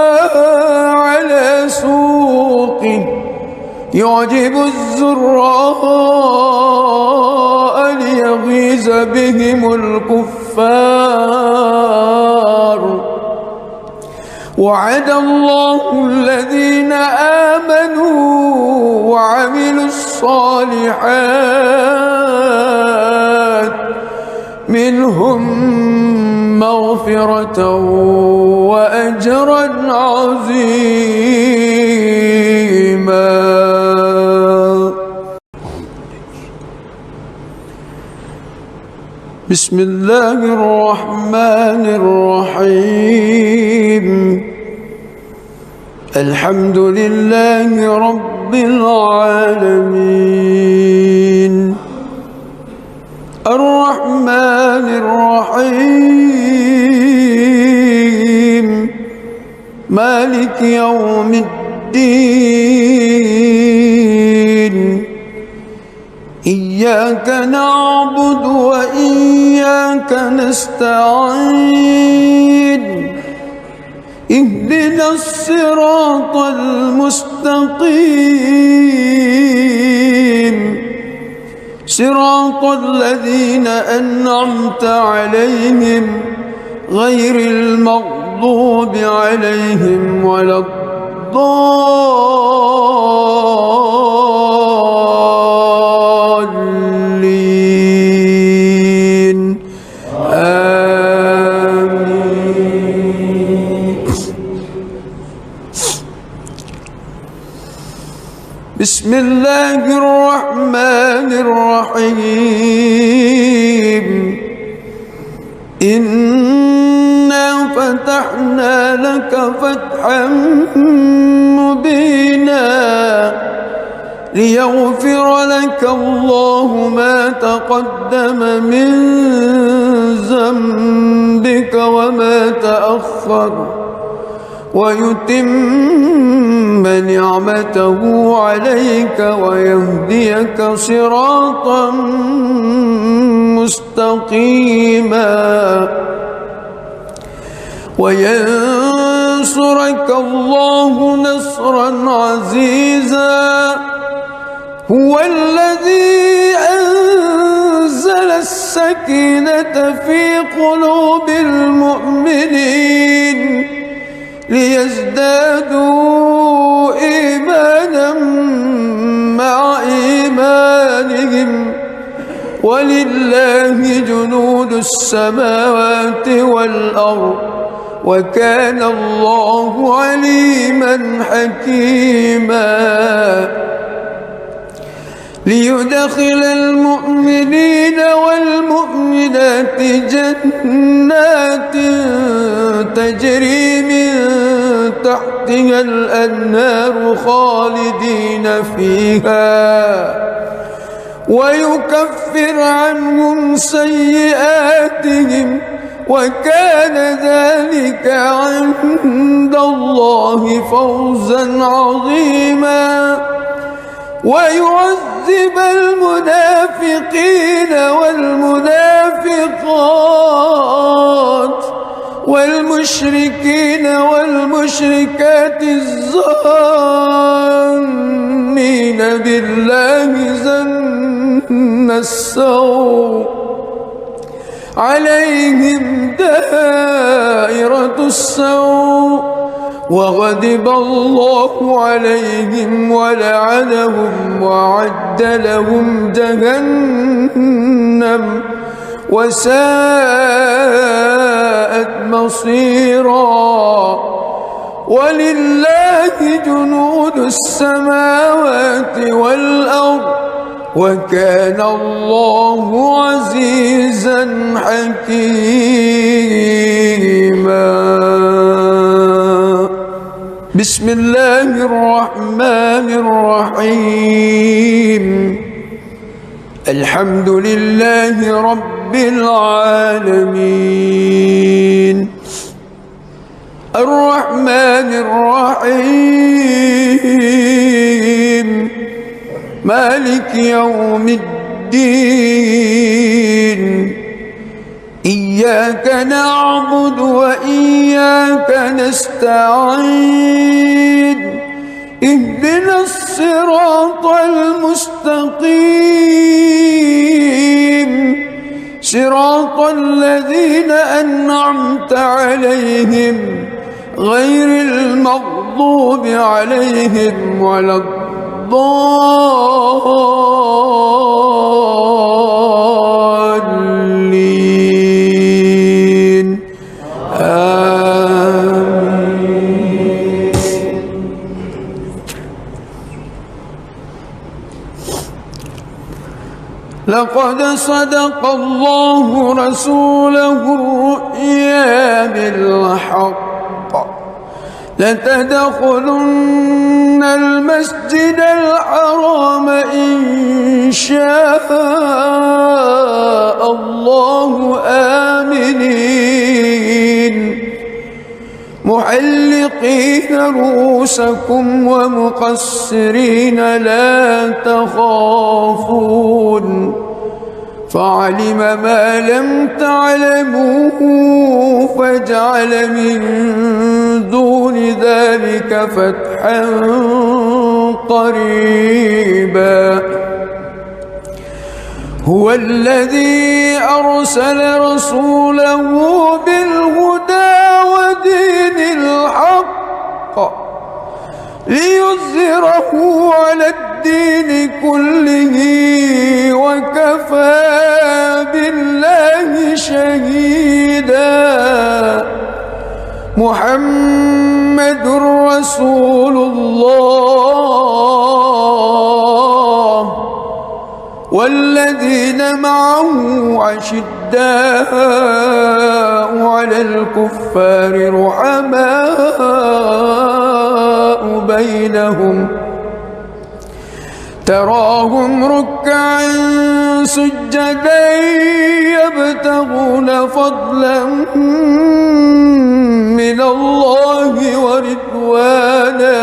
على سوقه يعجب الزراء ليغيظ بهم الكفار. وعد الله الذين آمنوا وعملوا الصالحات منهم مغفرة وأجرا عظيما. بسم الله الرحمن الرحيم الحمد لله رب العالمين الرحمن الرحيم مالك يوم الدين إياك نعبد وإياك نستعين اهدنا الصراط المستقيم صراط الذين أنعمت عليهم غير المغضوب عليهم ولا الضالين آمين. بسم الله الرحمن الرحيم إنا فتحنا لك فتحا مبينا ليغفر لك الله ما تقدم من ذنبك وما تأخر ويتم نعمته عليك ويهديك صراطا مستقيما وينصرك الله نصرا عزيزا هو الذي أنزل السكينة في قلوب المؤمنين ليزدادوا إيمانا مع إيمانهم ولله جنود السماوات والأرض وكان الله عليما حكيما ليدخل المؤمنين والمؤمنات جنات تجري من تحتها الأنهار خالدين فيها ويكفر عنهم سيئاتهم وكان ذلك عند الله فوزا عظيما ويعذب المنافقين والمنافقات والمشركين والمشركات الظانين بالله ظن السوء عليهم دائرة السوء وغضب الله عليهم ولعنهم وأعد لهم جهنم وساءت مصيرا ولله جنود السماوات والأرض وكان الله عزيزا حكيما بسم الله الرحمن الرحيم الحمد لله رب العالمين الرحمن الرحيم مالك يوم الدين إياك نعبد وإياك نستعين اهدنا الصراط المستقيم صراط الذين أنعمت عليهم غير المغضوب عليهم ولا الضالين آمين. لقد صدق الله رسوله الرؤيا بالحق لتدخلن المسجد الحرام إن شاء الله آمنين محلقين رؤوسكم ومقصرين لا تخافون فعلم ما لم تعلموا فجعل من دون ذلك فتحا قريبا هو الذي أرسل رسوله بالهدى ودين الحق ليظهره على الدين كله وكفى بالله شهيدا محمد رسول الله والذين معه أشداء على الكفار رحماء بينهم تراهم ركعا سجدا يبتغون فضلا من الله ورضوانا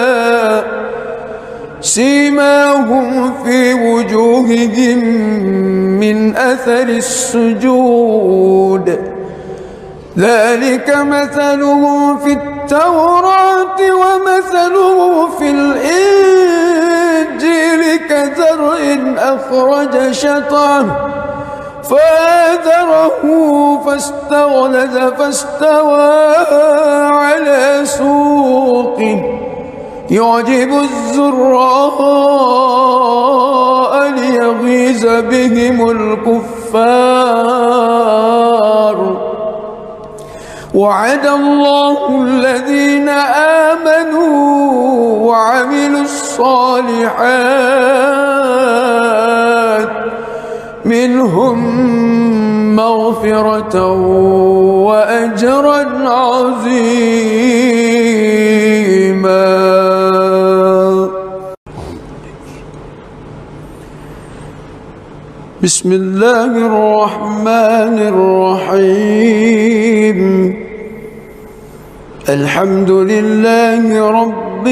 سيماهم في وجوههم من أثر السجود ذلك مثلهم في التوراة ومثلهم في الإنجيل كزرع أخرج شطأه فآزره فاستغلظ فاستوى على سوقه يعجب الزراء ليغيظ بهم الكفار وعد الله الذين آمنوا وعملوا الصالحات منهم مغفرة وأجرا عظيما. بسم الله الرحمن الرحيم الحمد لله رب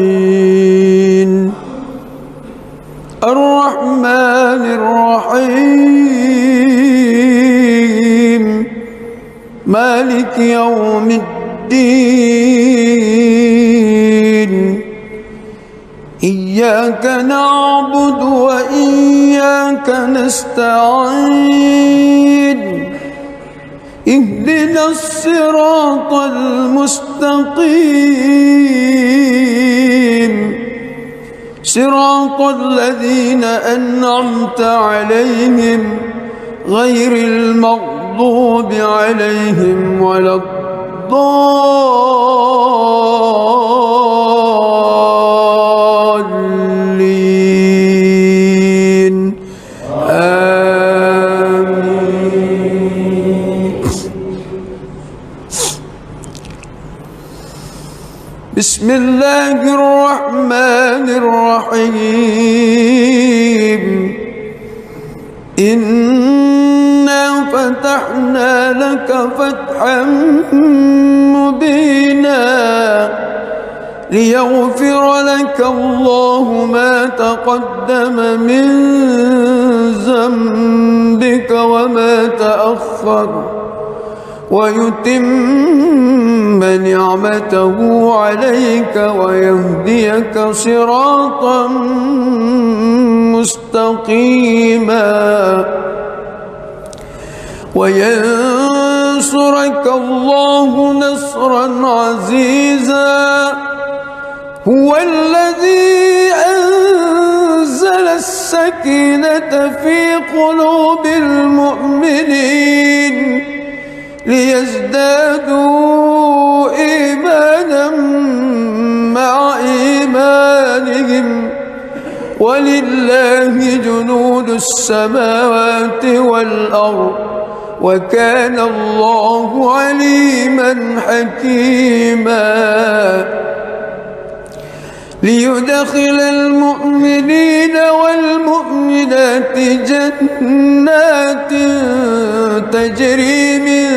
العالمين الرحمن الرحيم مالك يوم الدين إياك نعبد وإياك نستعين اهدنا الصراط المستقيم صراط الذين أنعمت عليهم غير المغضوب عليهم ولا الضالين آمين. بسم الله الرحمن الرحيم إنا فتحنا لك فتحا مبينا ليغفر لك الله ما تقدم من ذنبك وما تأخر ويتم نعمته عليك ويهديك صراطا مستقيما وينصرك الله نصرا عزيزا هو الذي أنزل السكينة في قلوب المؤمنين ليزدادوا إيمانا مع إيمانهم ولله جنود السماوات والأرض وكان الله عليما حكيما ليدخل المؤمنين والمؤمنات جنات تجري من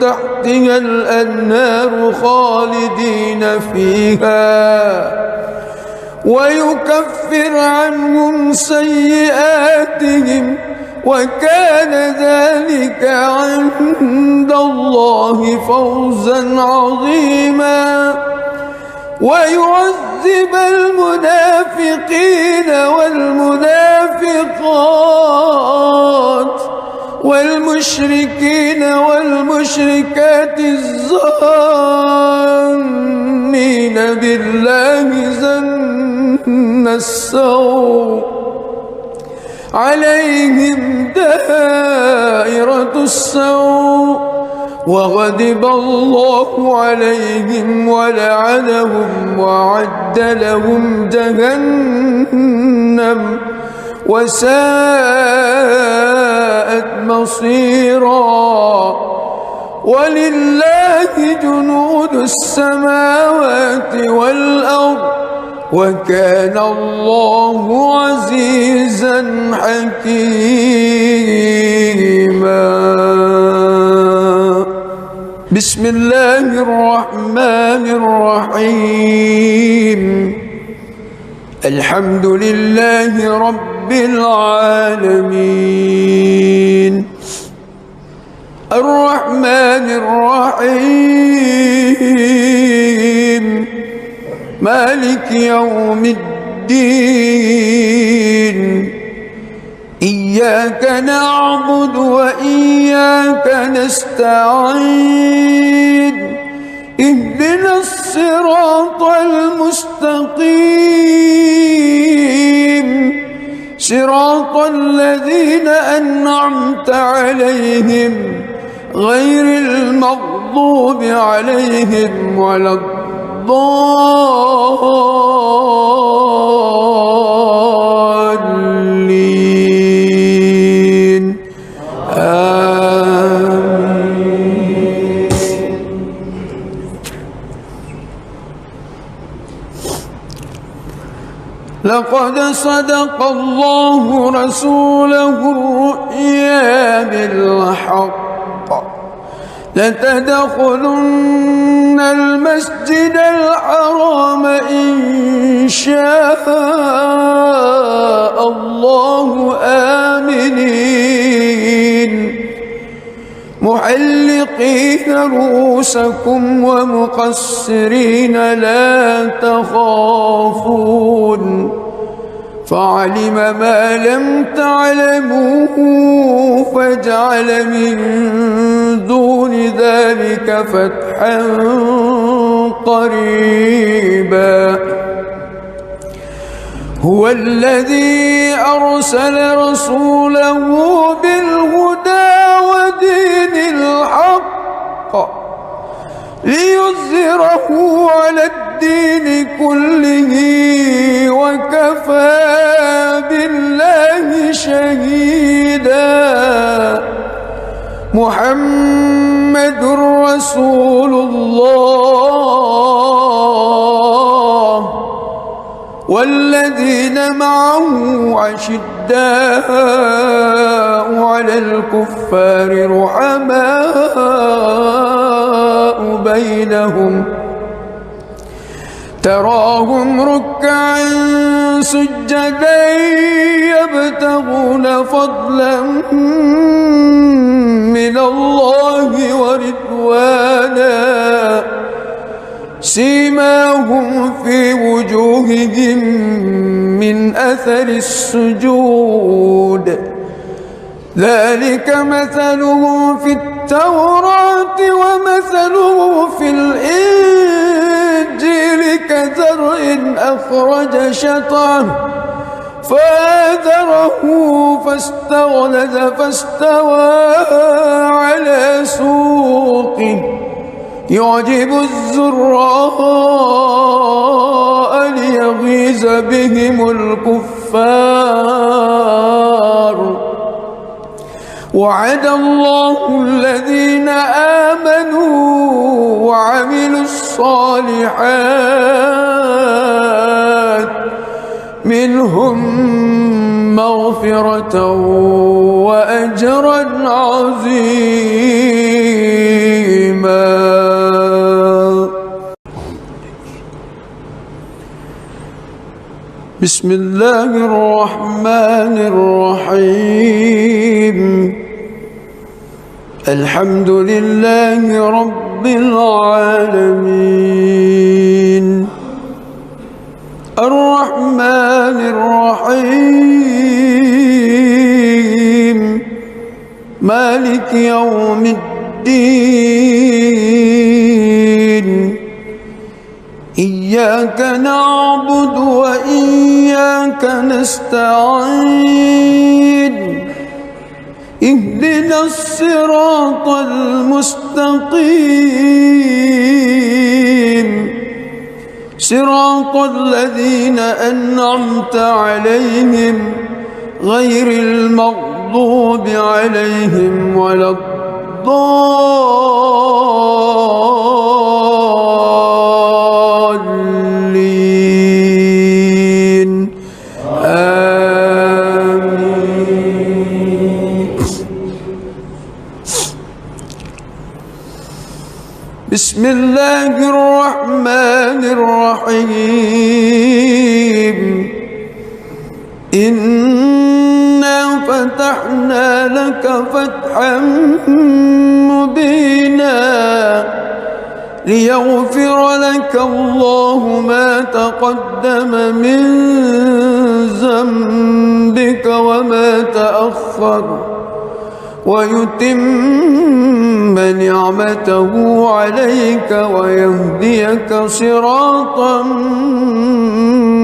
تحتها الأنهار خالدين فيها ويكفر عنهم سيئاتهم وكان ذلك عند الله فوزا عظيما ويعذب المنافقين والمنافقات والمشركين والمشركات الظانين بالله ظن السوء عليهم دائرة السوء وغضب الله عليهم ولعنهم وأعد لهم جهنم وساءت مصيرا ولله جنود السماوات والأرض وكان الله عزيزا حكيما. بسم الله الرحمن الرحيم. الحمد لله رب العالمين الرحمن الرحيم مالك يوم الدين إياك نعبد وإياك نستعين اهدنا الصراط المستقيم صراط الذين أنعمت عليهم غير المغضوب عليهم ولا الضالين آمين. لقد صدق الله رسوله الرؤيا بالحق لتدخلن المسجد الحرام إن شاء الله آمنين محلقين رؤوسكم ومقصرين لا تخافون فعلم ما لم تعلموا فجعل من دون ذلك فتحا قريبا. هو الذي أرسل رسوله بالهدى ودين الحق ليظهره على الدين كله وكفى بالله شهيدا. محمد رسول الله والذين معه أشداء على الكفار رحماء بينهم تراهم ركعا سجدا يبتغون فضلا من الله ورضوانا سيماهم في وجوههم من أثر السجود ذلك مثلهم في التوراة ومثله في الإنجيل كزرع أخرج شطأه فآزره فاستغلظ فاستوى على سوقه يعجب الزراء ليغيظ بهم الكفار. وعد الله الذين آمنوا وعملوا الصالحات منهم مغفرة وأجرا عظيما. بسم الله الرحمن الرحيم. الحمد لله رب العالمين الرحمن الرحيم مالك يوم الدين إياك نعبد وإياك نستعين اهدنا الصراط المستقيم صراط الذين أنعمت عليهم غير المغضوب عليهم ولا الضالين آمين. بسم الله الرحمن الرحيم. إنا فتحنا لك فتحا مبينا ليغفر لك الله ما تقدم من ذنبك وما تأخر ويتم نعمته عليك ويهديك صراطا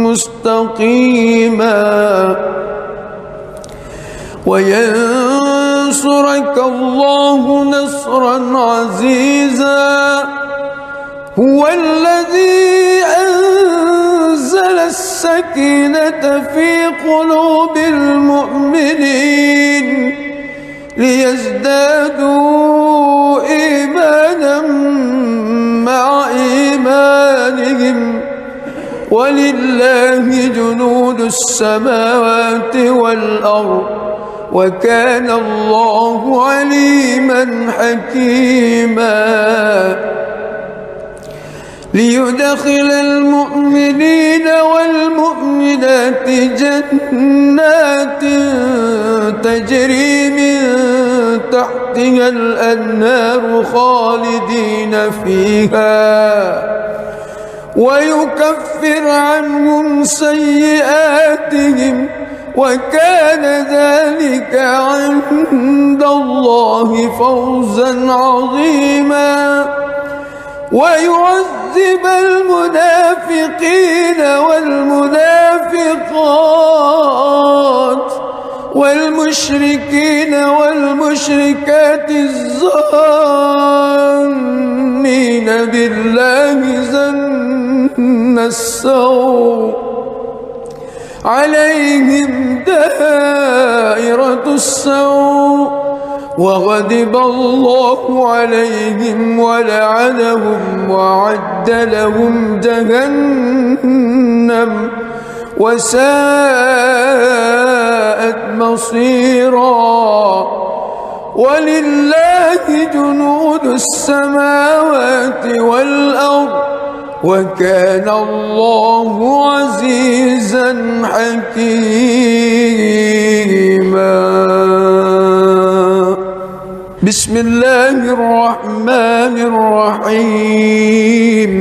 مستقيما وينصرك الله نصرا عزيزا. هو الذي أنزل السكينة في قلوب المؤمنين ليزدادوا إيمانا مع إيمانهم ولله جنود السماوات والأرض وكان الله عليما حكيما. ليدخل المؤمنين والمؤمنات جنات تجري من تحتها الأنهار خالدين فيها ويكفر عنهم سيئاتهم وكان ذلك عند الله فوزا عظيما. ويعذب المنافقين والمنافقات والمشركين والمشركات الظانين بالله ظن السوء عليهم دائرة السوء وغضب الله عليهم ولعنهم وأعد لهم جهنم وساءت مصيرا. ولله جنود السماوات والأرض وكان الله عزيزا حكيما. بسم الله الرحمن الرحيم.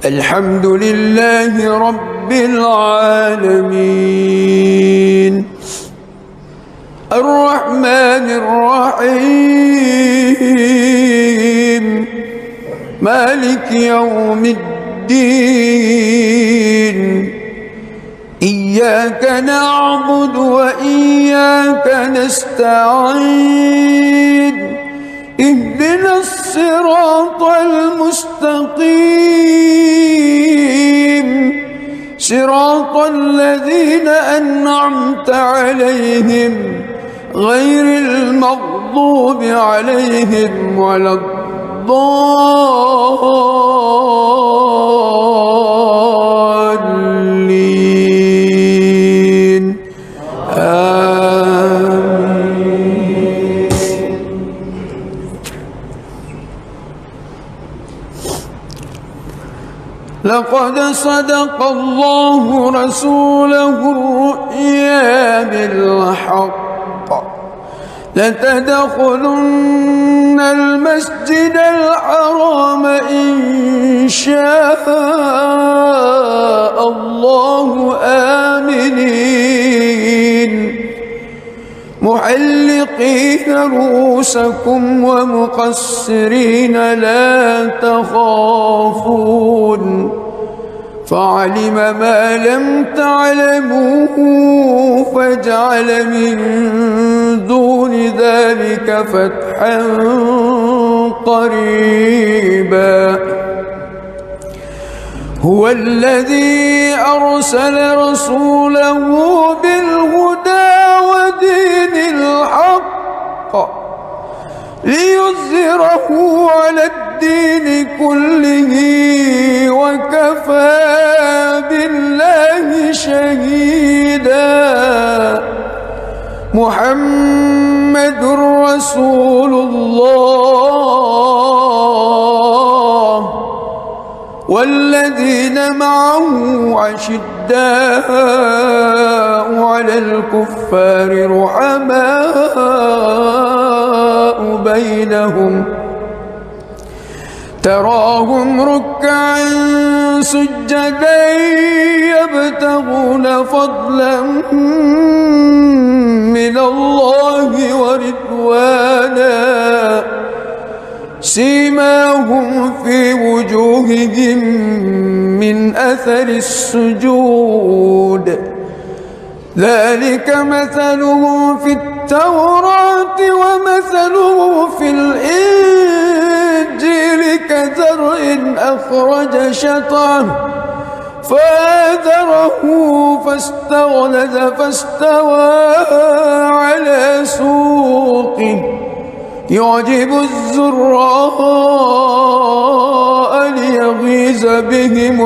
الحمد لله رب العالمين الرحمن الرحيم مالك يوم الدين إياك نعبد وإياك نستعين اهدنا الصراط المستقيم صراط الذين أنعمت عليهم غير المغضوب عليهم ولا الضالين لقد صدق الله رسوله الرؤيا بالحق لتدخلن المسجد الحرام إن شاء الله آمنين محلقين رؤوسكم ومقصرين لا تخافون فعلم ما لم تعلموا فجعل من دون ذلك فتحا قريبا هو الذي أرسل رسوله بالهدى ودين الحق ليظهره على الدين كله وكفى بالله شهيدا محمد رسول الله والذين معه أشداء على الكفار رحماء بينهم تراهم ركعا سجدا يبتغون فضلا من الله ورضوانا سيماهم في وجوههم من أثر السجود ذلك مثلهم في التوراة ومثله في الإنجيل كزرع أخرج شطأه فآزره فاستغلظ فاستوى على سوقه يعجب الزراء ليغيظ بهم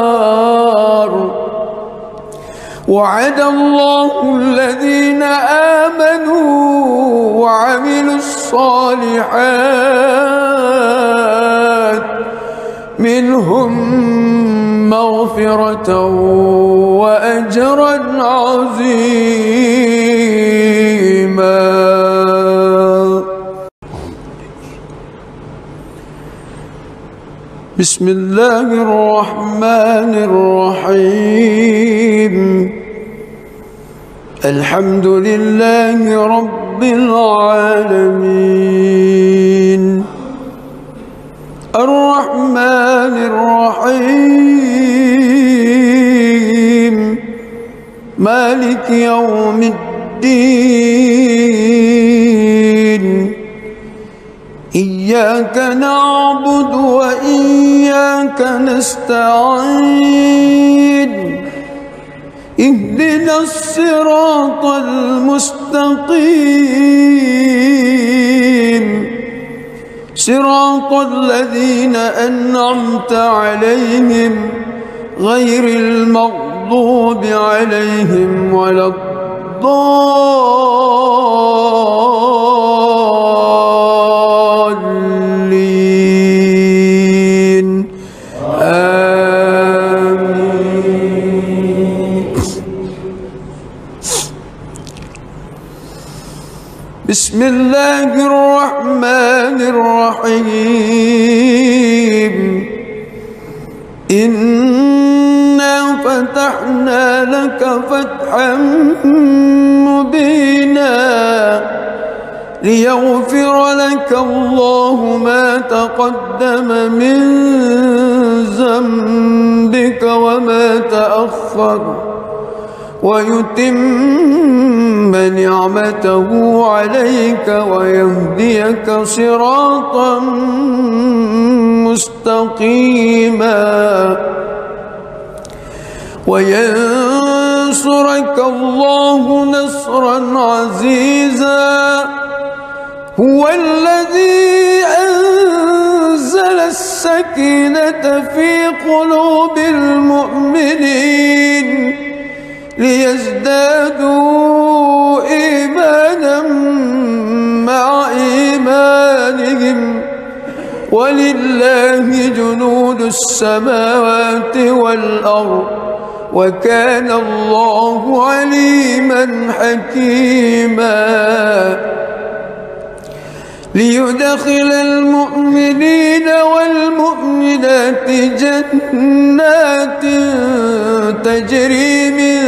الكفار وعد الله الذين آمنوا وعملوا الصالحات منهم مغفرة وأجرا عظيما. بسم الله الرحمن الرحيم الحمد لله رب العالمين الرحمن الرحيم مالك يوم الدين إياك نعبد وإياك نستعين اهدنا الصراط المستقيم صراط الذين أنعمت عليهم غير المغضوب عليهم ولا الضالين آمين. بسم الله الرحمن الرحيم إنا فتحنا لك فتحا مبينا ليغفر لك الله ما تقدم من ذنبك وما تأخر ويتم نعمته عليك ويهديك صراطا مستقيما وينصرك الله نصرا عزيزا هو الذي أنزل السكينة في قلوب المؤمنين ليزدادوا إيمانا مع إيمانهم ولله جنود السماوات والأرض وكان الله عليما حكيما ليدخل المؤمنين والمؤمنات جنات تجري من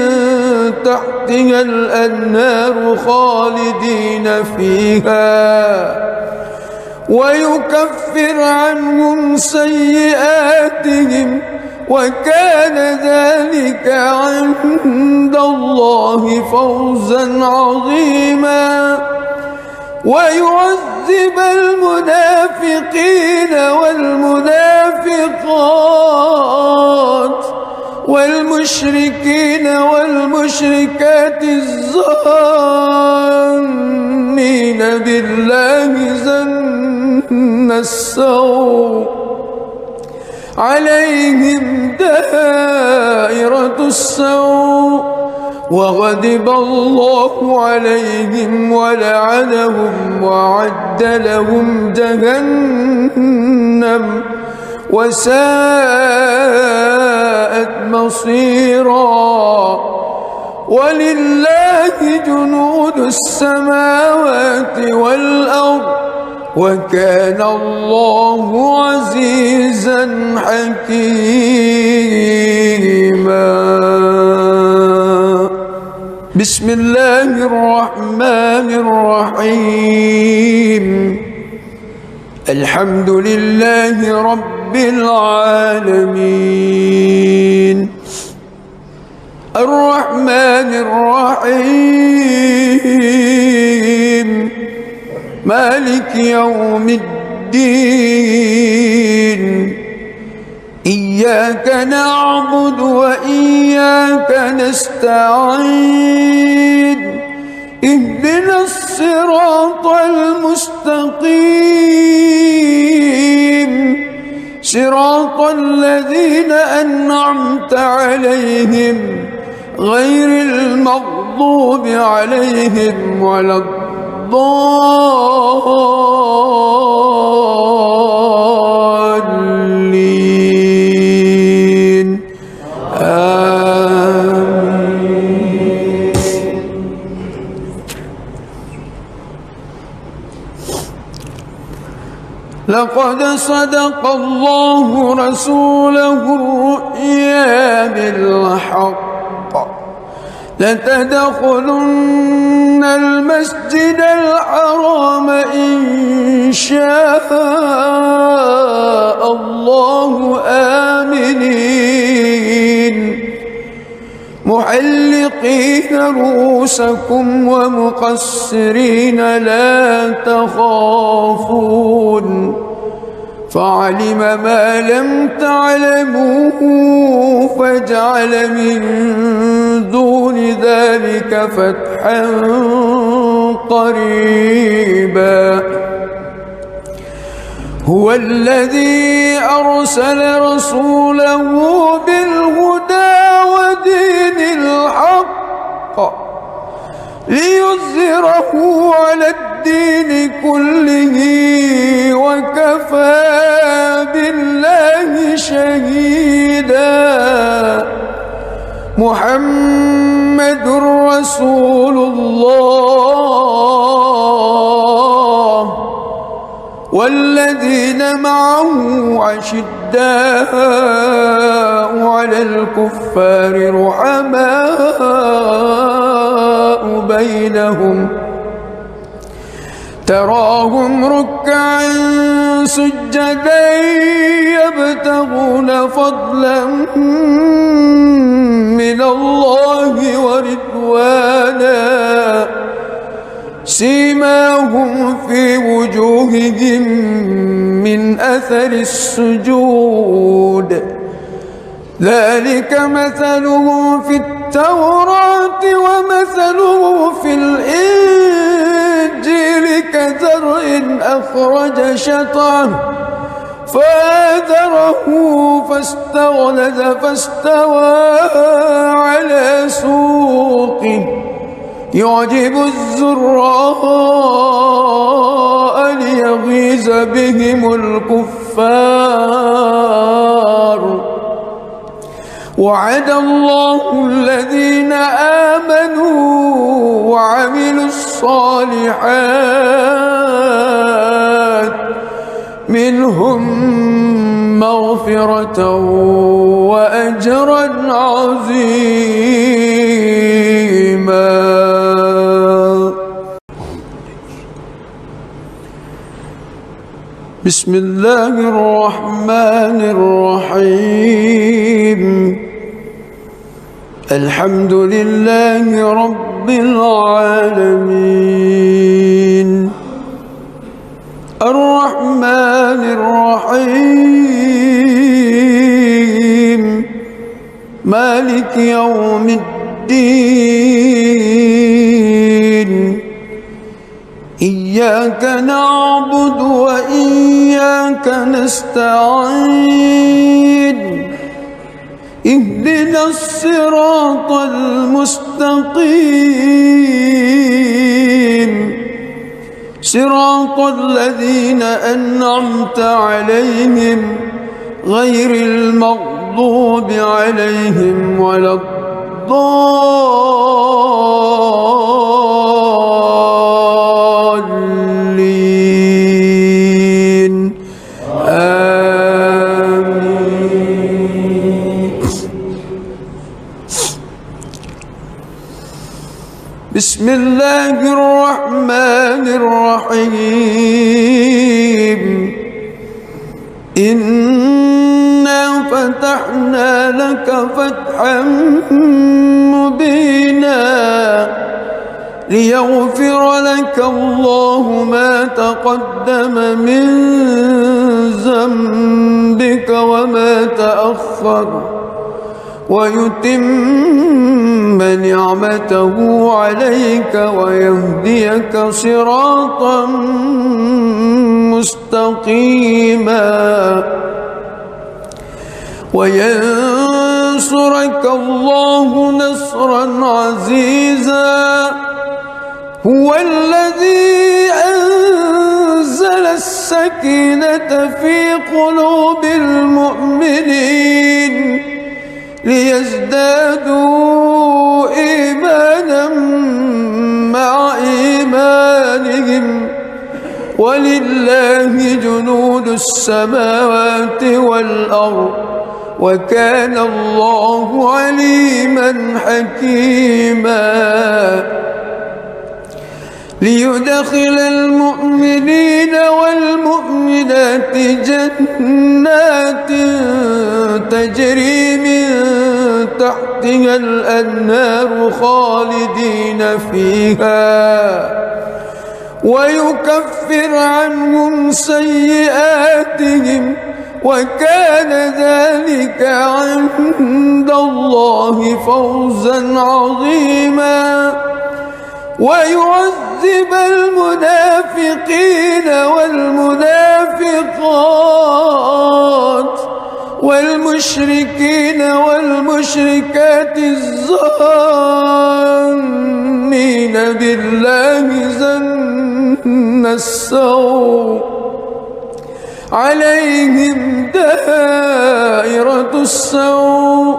تحتها الأنهار خالدين فيها ويكفر عنهم سيئاتهم وكان ذلك عند الله فوزا عظيما ويعذب المنافقين والمنافقات والمشركين والمشركات الظانين بالله ظن السوء عليهم دائرة السوء وغضب الله عليهم ولعنهم وأعد لهم جهنم وساءت مصيرا ولله جنود السماوات والأرض وكان الله عزيزا حكيما بسم الله الرحمن الرحيم الحمد لله رب العالمين الرحمن الرحيم مالك يوم الدين إياك نعبد وإياك نستعين اهدنا الصراط المستقيم صراط الذين أنعمت عليهم غير المغضوب عليهم ولا الضالين آمين. لقد صدق الله رسوله الرؤيا بالحق لتدخلن المسجد الحرام إن شاء الله آمنين محلقين رؤوسكم ومقصرين لا تخافون فعلم ما لم تعلموا فجعل من دون ذلك فتحا قريبا هو الذي أرسل رسوله بالهدى ودين الحق ليظهره على الدين كله وكفى بالله شهيدا محمد رسول الله والذين معه أشداء على الكفار رحماء بينهم تراهم ركعا سجدا يبتغون فضلا من الله ورضوانا سيماهم في وجوههم من أثر السجود ذلك مثلهم في التوراة ومثله في الإنجيل كزرع أخرج شطأه فآزره فاستغلظ فاستوى على سوقه يعجب الزراء ليغيظ بهم الكفار وعد الله الذين آمنوا وعملوا الصالحات منهم مغفرة وأجرا عظيما. بسم الله الرحمن الرحيم. الحمد لله رب العالمين الرحمن الرحيم مالك يوم الدين إياك نعبد وإياك نستعين اهدنا الصراط المستقيم صراط الذين أنعمت عليهم غير المغضوب عليهم ولا الضالين آمين. بسم الله الرحمن الرحيم. إنا فتحنا لك فتحا مبينا ليغفر لك الله ما تقدم من ذنبك وما تأخر ويتم نعمته عليك ويهديك صراطا مستقيما وينصرك الله نصرا عزيزا. هو الذي أنزل السكينة في قلوب المؤمنين ليزدادوا إيمانا مع إيمانهم ولله جنود السماوات والأرض وكان الله عليما حكيما. ليدخل المؤمنين والمؤمنات جنات تجري من تحتها الأنهار خالدين فيها ويكفر عنهم سيئاتهم وكان ذلك عند الله فوزا عظيما. ويعذب المنافقين والمنافقات والمشركين والمشركات الظانين بالله ظن السوء عليهم دائرة السوء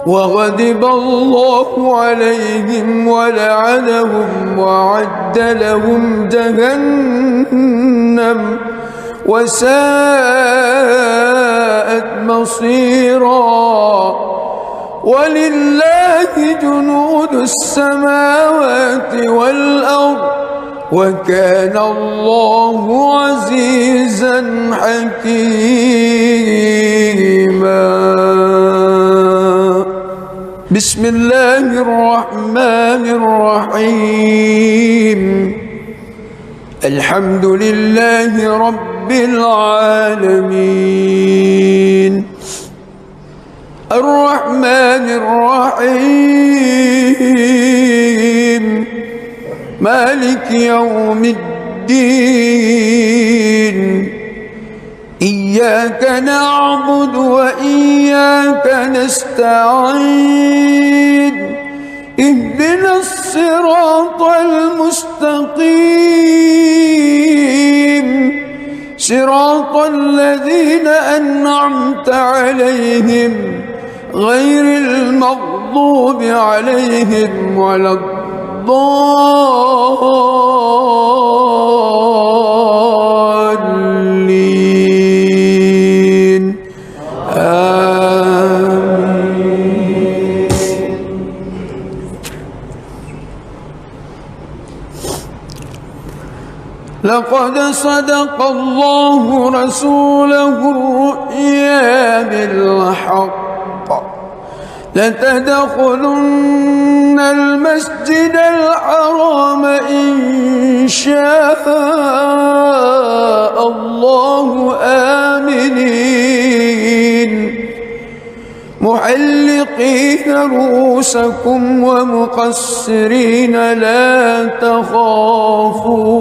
وغضب الله عليهم ولعنهم وأعد لهم جهنم وساءت مصيرا. ولله جنود السماوات والأرض وكان الله عزيزا حكيما. بسم الله الرحمن الرحيم. الحمد لله رب العالمين الرحمن الرحيم مالك يوم الدين إياك نعبد وإياك نستعين اهدنا الصراط المستقيم صراط الذين أنعمت عليهم غير المغضوب عليهم ولا الضالين آمين. لقد صدق الله رسوله الرؤيا بالحق لتدخلن المسجد الحرام إن شاء الله آمنين محلقين رؤوسكم ومقصرين لا تخافون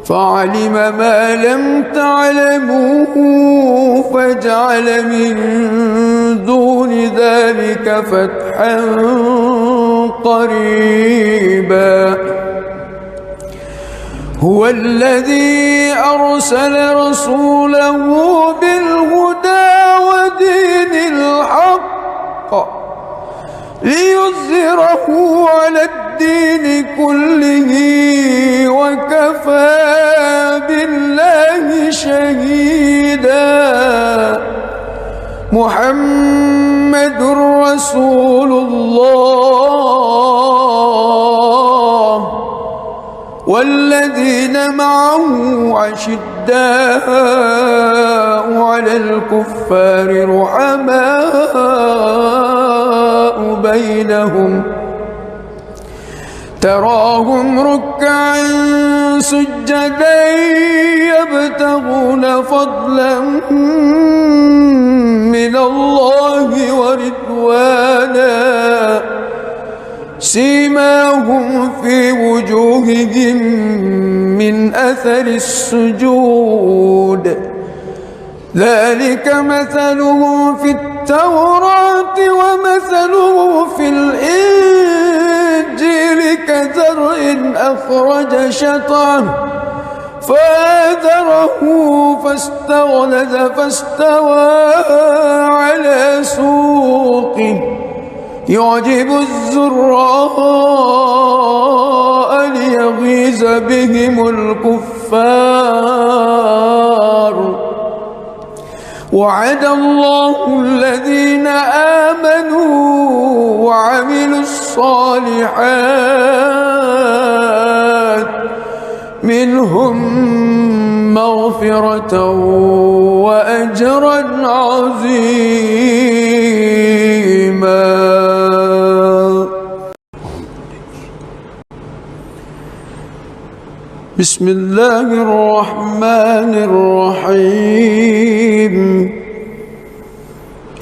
فعلم ما لم تعلموا فجعل من دون ذلك فتحا قريبا هو الذي أرسل رسوله بالهدى ودين الحق ليظهره على الدين كله وكفى بالله شهيدا محمد رسول الله والذين معه أشداء على الكفار رحماء بينهم تراهم ركعا سجدا يبتغون فضلا من الله ورضوانا سيماهم في وجوههم من أثر السجود ذلك مثله في التوراة ومثله في الإنجيل كزرع أخرج شطأه فآزره فاستغلظ فاستوى على سوقه يعجب الزراء ليغيظ بهم الكفار وعد الله الذين آمنوا وعملوا الصالحات منهم مغفرة وأجرا عظيما. بسم الله الرحمن الرحيم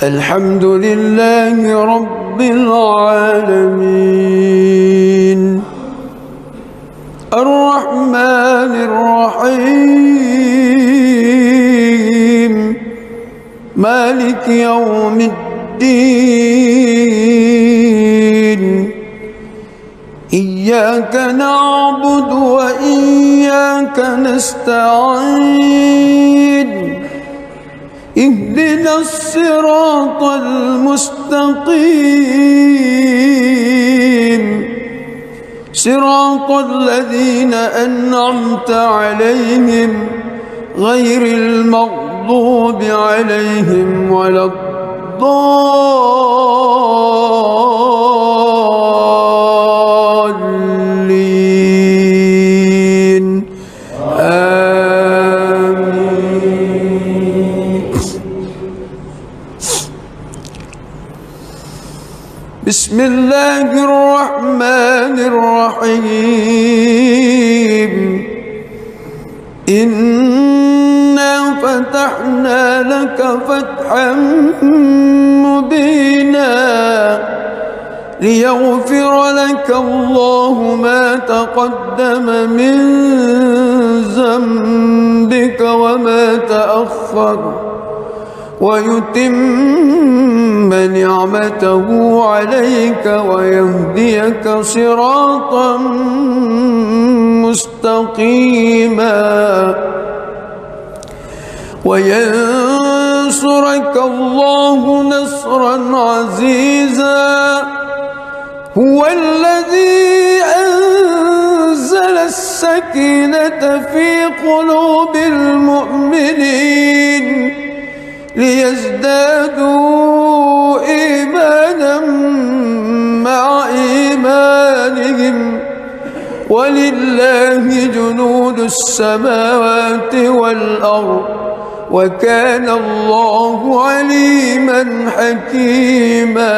الحمد لله رب العالمين الرحمن الرحيم مالك يوم الدين إياك نعبد وإياك نستعين اهدنا الصراط المستقيم صراط الذين أنعمت عليهم غير المغضوب عليهم ولا الضالين آمين. بسم الله الرحمن الرحيم إنا فتحنا لك فتحا مبينا ليغفر لك الله ما تقدم من ذنبك وما تأخر ويتم نعمته عليك ويهديك صراطا مستقيما وينصرك ينصرك الله نصرا عزيزا هو الذي أنزل السكينة في قلوب المؤمنين ليزدادوا إيمانا مع إيمانهم ولله جنود السماوات والأرض وكان الله عليما حكيما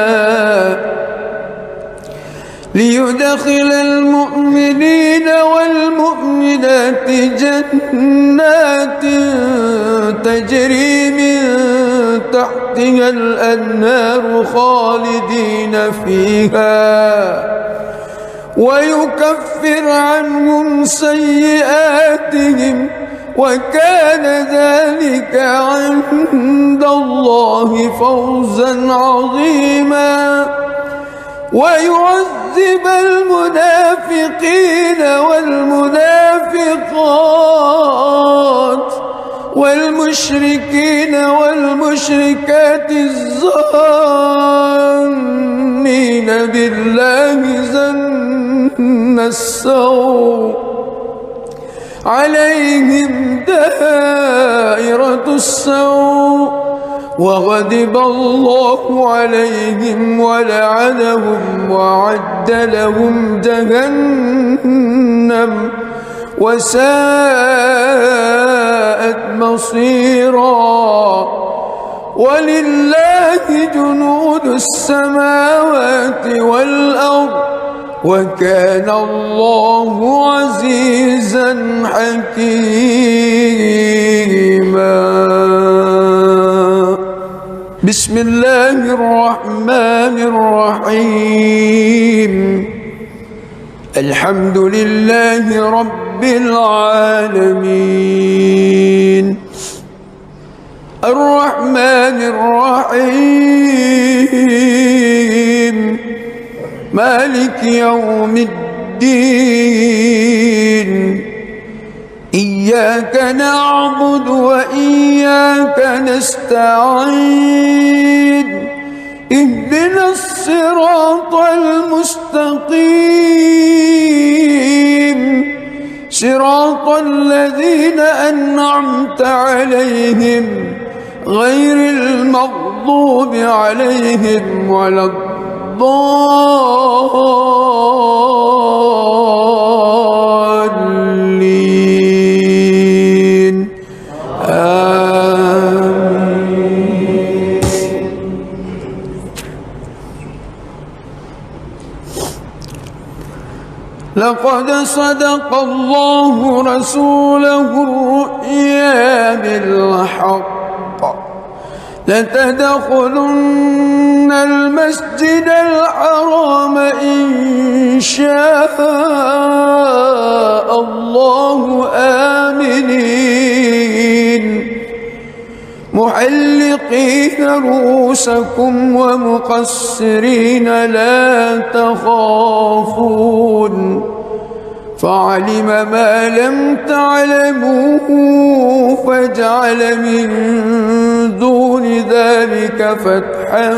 ليدخل المؤمنين والمؤمنات جنات تجري من تحتها الأنهار خالدين فيها ويكفر عنهم سيئاتهم وكان ذلك عند الله فوزا عظيما ويعذب المنافقين والمنافقات والمشركين والمشركات الظانين بالله ظن السوء عليهم دائرة السوء وغضب الله عليهم ولعنهم وأعد لهم جهنم وساءت مصيرا ولله جنود السماوات والأرض وكان الله عزيزا حكيما بسم الله الرحمن الرحيم الحمد لله رب العالمين الرحمن الرحيم مالك يوم الدين إياك نعبد وإياك نستعين اهدنا الصراط المستقيم صراط الذين أنعمت عليهم غير المغضوب عليهم ولا الضالين آمين. لقد صدق الله رسوله الرؤيا بالحق لتدخلن المسجد الحرام إن شاء الله آمنين محلقين رؤوسكم ومقصرين لا تخافون فعلم ما لم تعلموا فجعل من دون ذلك فتحا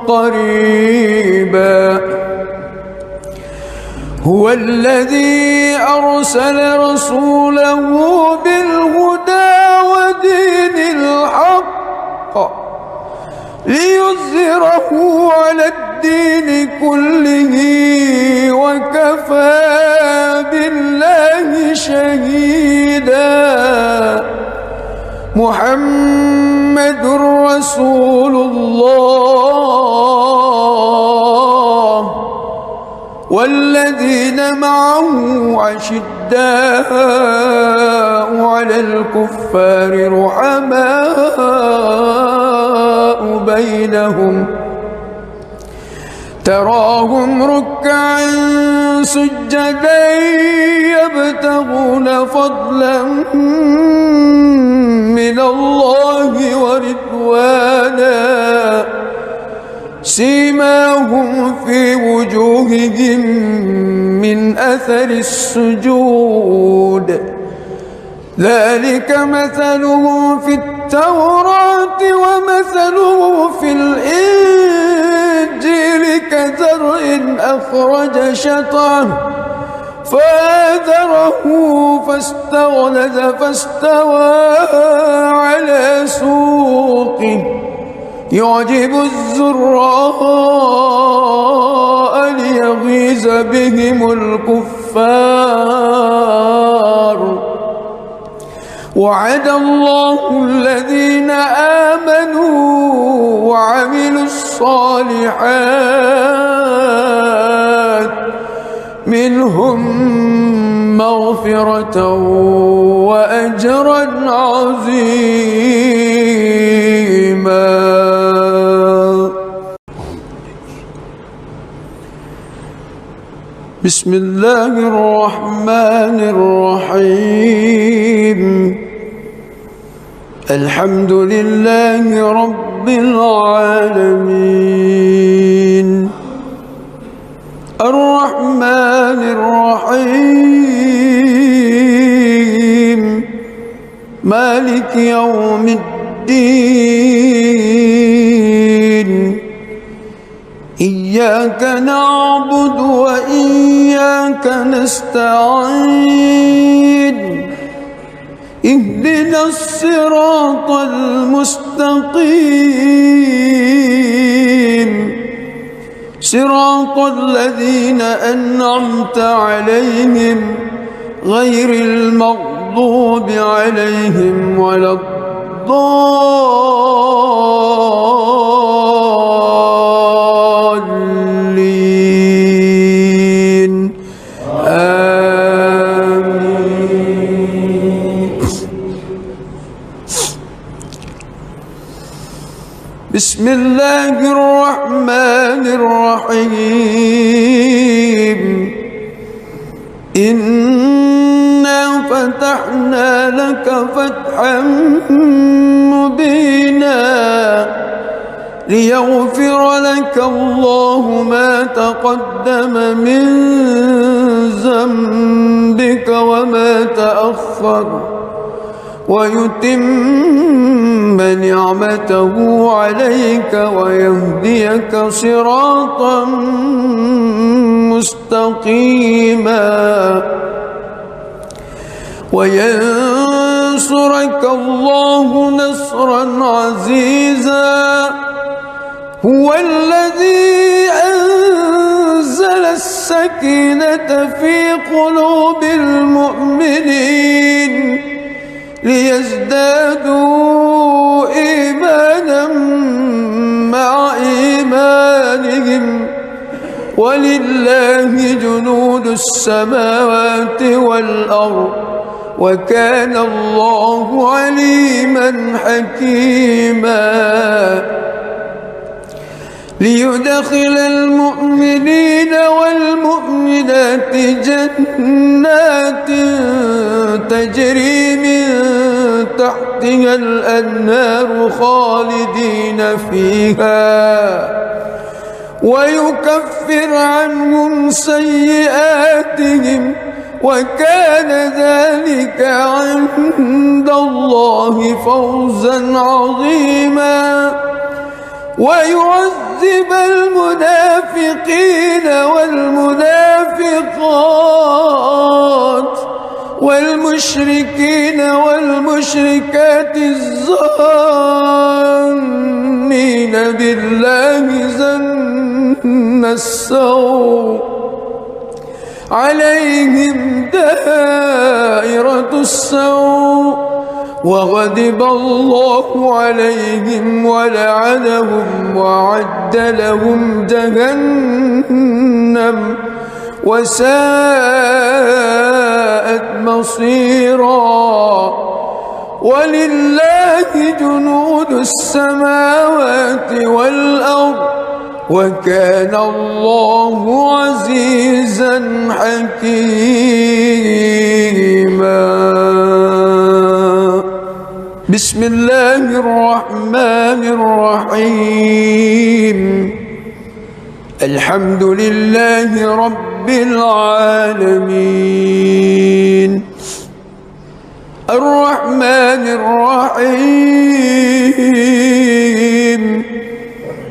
قريبا هو الذي أرسل رسوله بالهدى ودين الحق ليظهره على الدين كله وكفى بالله شهيدا محمد رسول الله والذين معه أشداء على الكفار رحماء بينهم تراهم ركعا سجدا يبتغون فضلا من الله ورضوانا سيماهم في وجوههم من أثر السجود ذلك مثله في التوراة ومثله في الإنجيل كزرع أخرج شطأه فآزره فاستغلظ فاستوى على سوقه يعجب الزراء ليغيظ بهم الكفار وعد الله الذين آمنوا وعملوا الصالحات منهم مغفرة وأجرا عظيما. بسم الله الرحمن الرحيم الحمد لله رب العالمين الرحمن الرحيم مالك يوم الدين إياك نعبد وإياك نستعين اهدنا الصراط المستقيم صراط الذين أنعمت عليهم غير المغضوب عليهم ولا الضالين آمين. بسم الله الرحمن الرحيم إنا فتحنا لك فتحا مبينا ليغفر لك الله ما تقدم من ذنبك وما تأخر ويتم نعمته عليك ويهديك صراطا مستقيما وينصرك الله نصرا عزيزا هو الذي أنزل السكينة في قلوب المؤمنين ليزدادوا إيمانا مع إيمانهم ولله جنود السماوات والأرض وكان الله عليما حكيما ليدخل المؤمنين والمؤمنات جنات تجري من تحتها الأنهار خالدين فيها ويكفر عنهم سيئاتهم وكان ذلك عند الله فوزا عظيما ويعذب المنافقين والمنافقات والمشركين والمشركات الظانين بالله ظن السوء عليهم دائرة السوء وغضب الله عليهم ولعنهم وأعد لهم جهنم وساءت مصيرا ولله جنود السماوات والأرض وكان الله عزيزا حكيما. بسم الله الرحمن الرحيم الحمد لله رب العالمين الرحمن الرحيم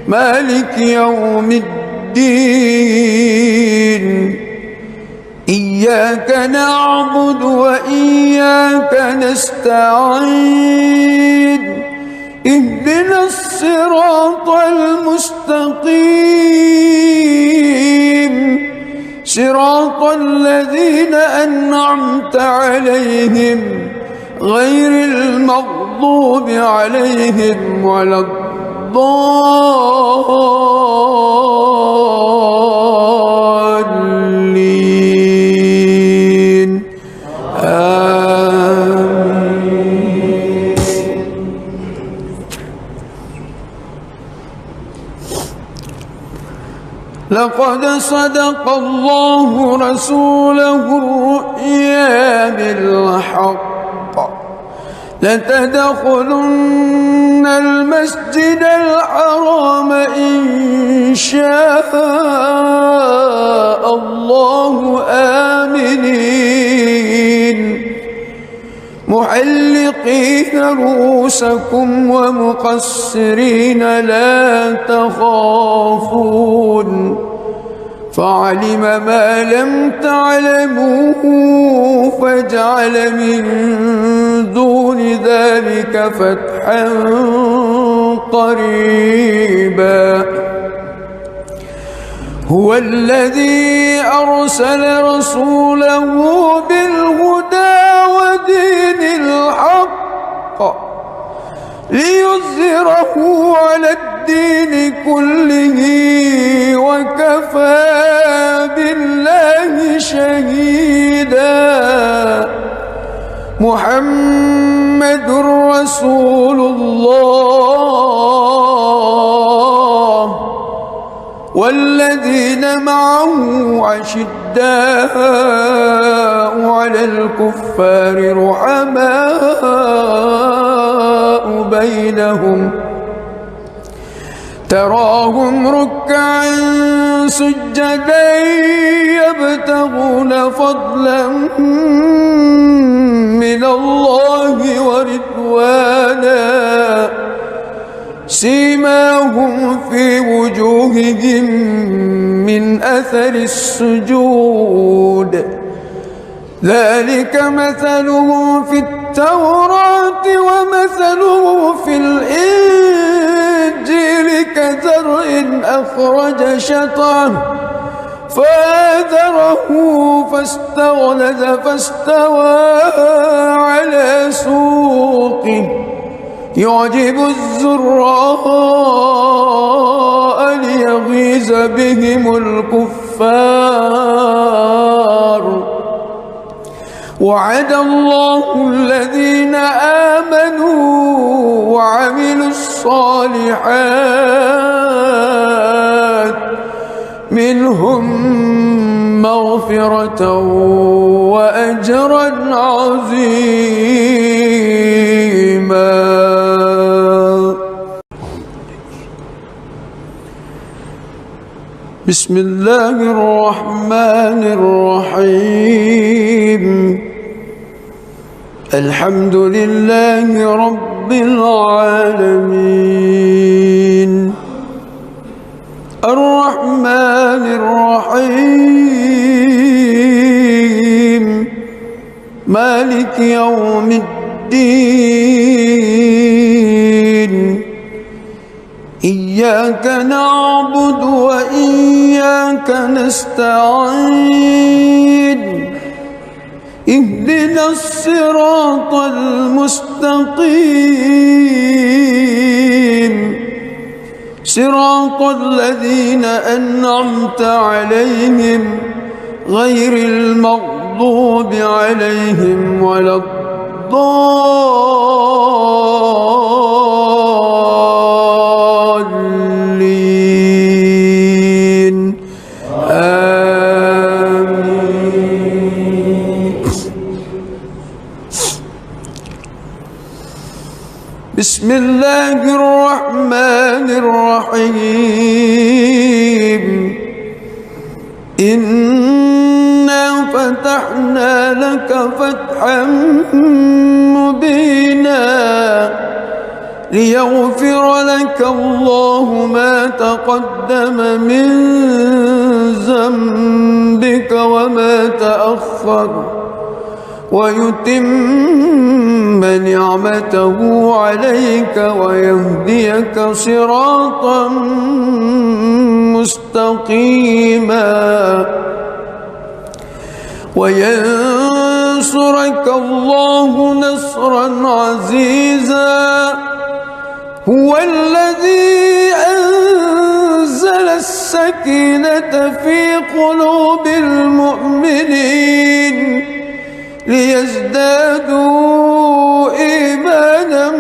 مالك يوم الدين إياك نعبد وإياك نستعين اهدنا الصراط المستقيم صراط الذين أنعمت عليهم غير المغضوب عليهم ولا الضالين آمين. لقد صدق الله رسوله الرؤيا بالحق لتدخلن المسجد الحرام إن شاء الله آمنين محلقين رؤوسكم ومقصرين لا تخافون فعلم ما لم تعلموا فجعل من دون ذلك فتحا قريبا هو الذي أرسل رسوله بالهدى ودين الحق ليظهره على الدين كله وكفى بالله شهيدا محمد رسول الله والذين معه عشداء على الكفار رحماء بينهم تراهم ركعا سجدا يبتغون فضلا من الله ورضوانا سيماهم في وجوههم من أثر السجود ذلك مثله في التوراة ومثله في الإنجيل كزرع أخرج شطأه فآزره فاستغلظ فاستوى على سوقه يعجب الزراء ليغيظ بهم الكفار وعد الله الذين آمنوا وعملوا الصالحات منهم مغفرة وأجرا عظيما. بسم الله الرحمن الرحيم الحمد لله رب العالمين الرحمن الرحيم مالك يوم الدين إياك نعبد وإياك نستعين اهدنا الصراط المستقيم صراط الذين أنعمت عليهم غير المغضوب عليهم ولا الضالين آمين. بسم الله الرحمن الرحيم إنا فتحنا لك فتحا مبينا ليغفر لك الله ما تقدم من ذنبك وما تأخر ويتم نعمته عليك ويهديك صراطا مستقيما وينصرك الله نصرا عزيزا هو الذي أنزل السكينة في قلوب المؤمنين ليزدادوا إيمانا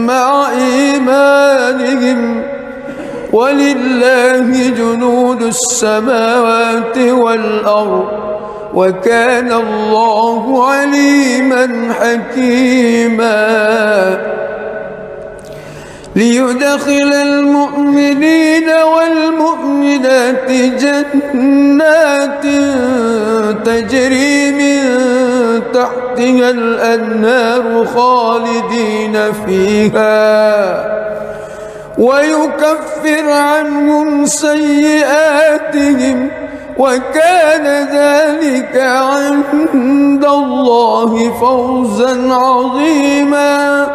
مع إيمانهم ولله جنود السماوات والأرض وكان الله عليما حكيما ليدخل المؤمنين والمؤمنات جنات تجري من تحتها الأنهار خالدين فيها ويكفر عنهم سيئاتهم وكان ذلك عند الله فوزا عظيما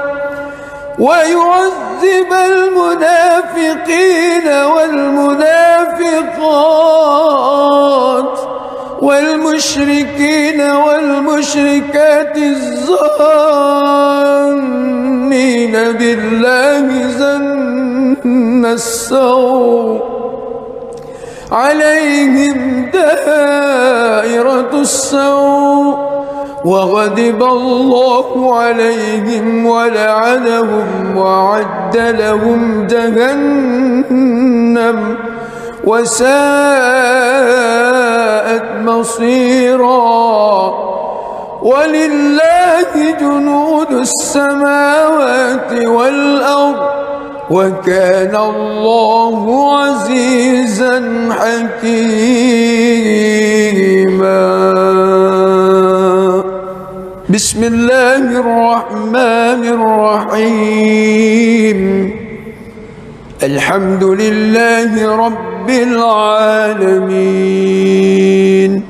ويعذب المنافقين والمنافقات والمشركين والمشركات الظانين بالله ظن السوء عليهم دائرة السوء وغضب الله عليهم ولعنهم وأعد لهم جهنم وساءت مصيرا ولله جنود السماوات والأرض وكان الله عزيزا حكيما بسم الله الرحمن الرحيم الحمد لله رب العالمين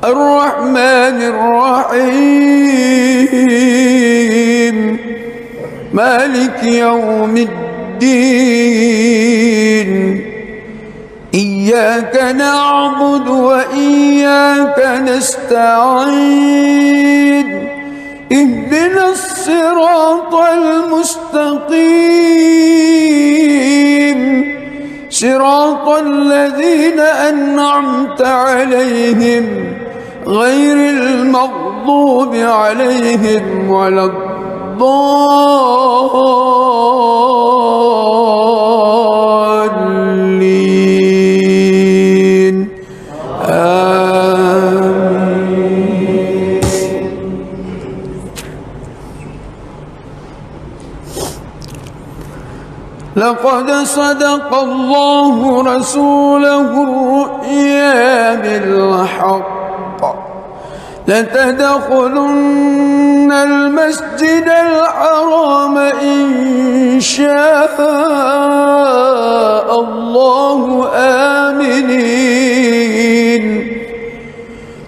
الرحمن الرحيم مالك يوم الدين إياك نعبد وإياك نستعين اهدنا الصراط المستقيم صراط الذين أنعمت عليهم غير المغضوب عليهم ولا الضالين آمين لقد صدق الله رسوله الرؤيا بالحق لتدخلن المسجد الحرام إن شاء الله آمنين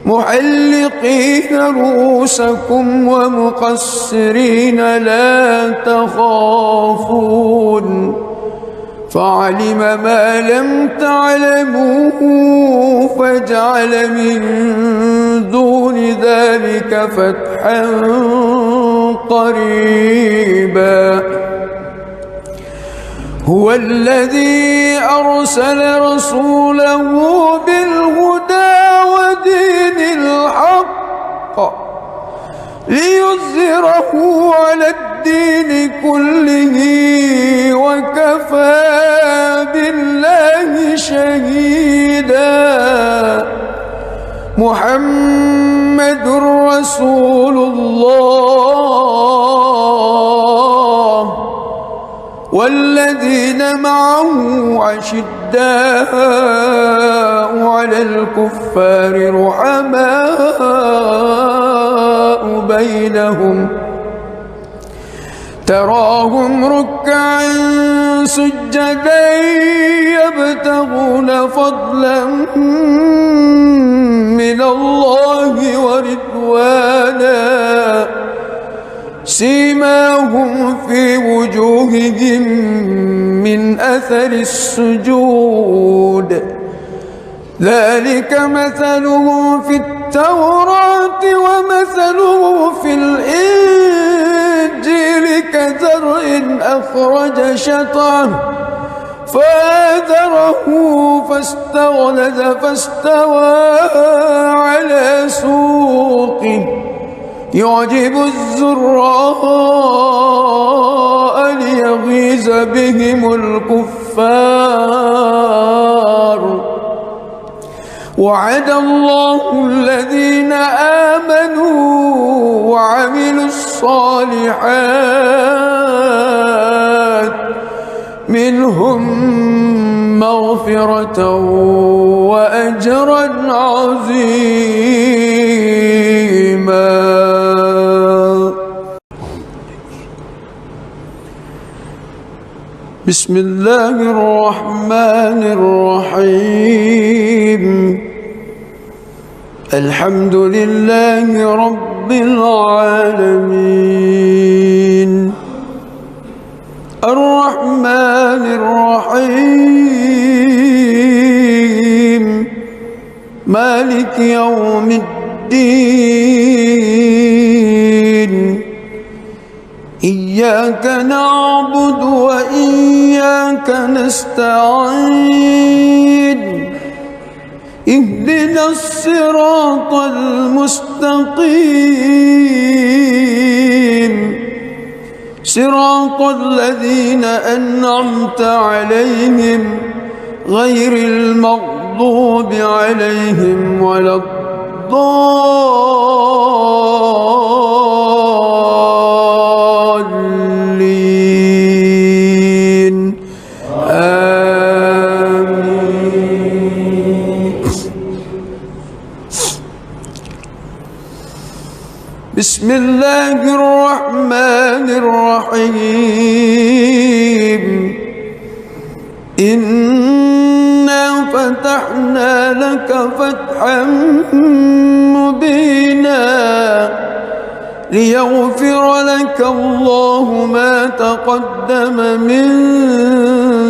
محلقين رؤوسكم ومقصرين لا تخافون فعلم ما لم تعلموا فجعل من دون ذلك فتحا قريبا هو الذي أرسل رسوله بالهدى ودين الحق ليظهره على الدين كله وكفى بالله شهيدا محمد رسول الله والذين معه عشداء على الكفار رحماء بينهم تراهم ركعا سجدا يبتغون فضلا من الله ورضوانا سيماهم في وجوههم من أثر السجود ذلك مثله في التوراة ومثله في الإنجيل كزرع أخرج شطأه فآزره فاستغلظ فاستوى على سوقه يعجب الزراء ليغيظ بهم الكفار وعد الله الذين آمنوا وعملوا الصالحات منهم مغفرة وأجرا عظيما. بسم الله الرحمن الرحيم الحمد لله رب العالمين الرحمن الرحيم مالك يوم الدين إياك نعبد وإياك نستعين اهدنا الصراط المستقيم صراط الذين أنعمت عليهم غير المغضوب عليهم ولا الضالين آمين. بسم الله الرحمن الرحيم إنا فتحنا لك فتحا مبينا ليغفر لك الله ما تقدم من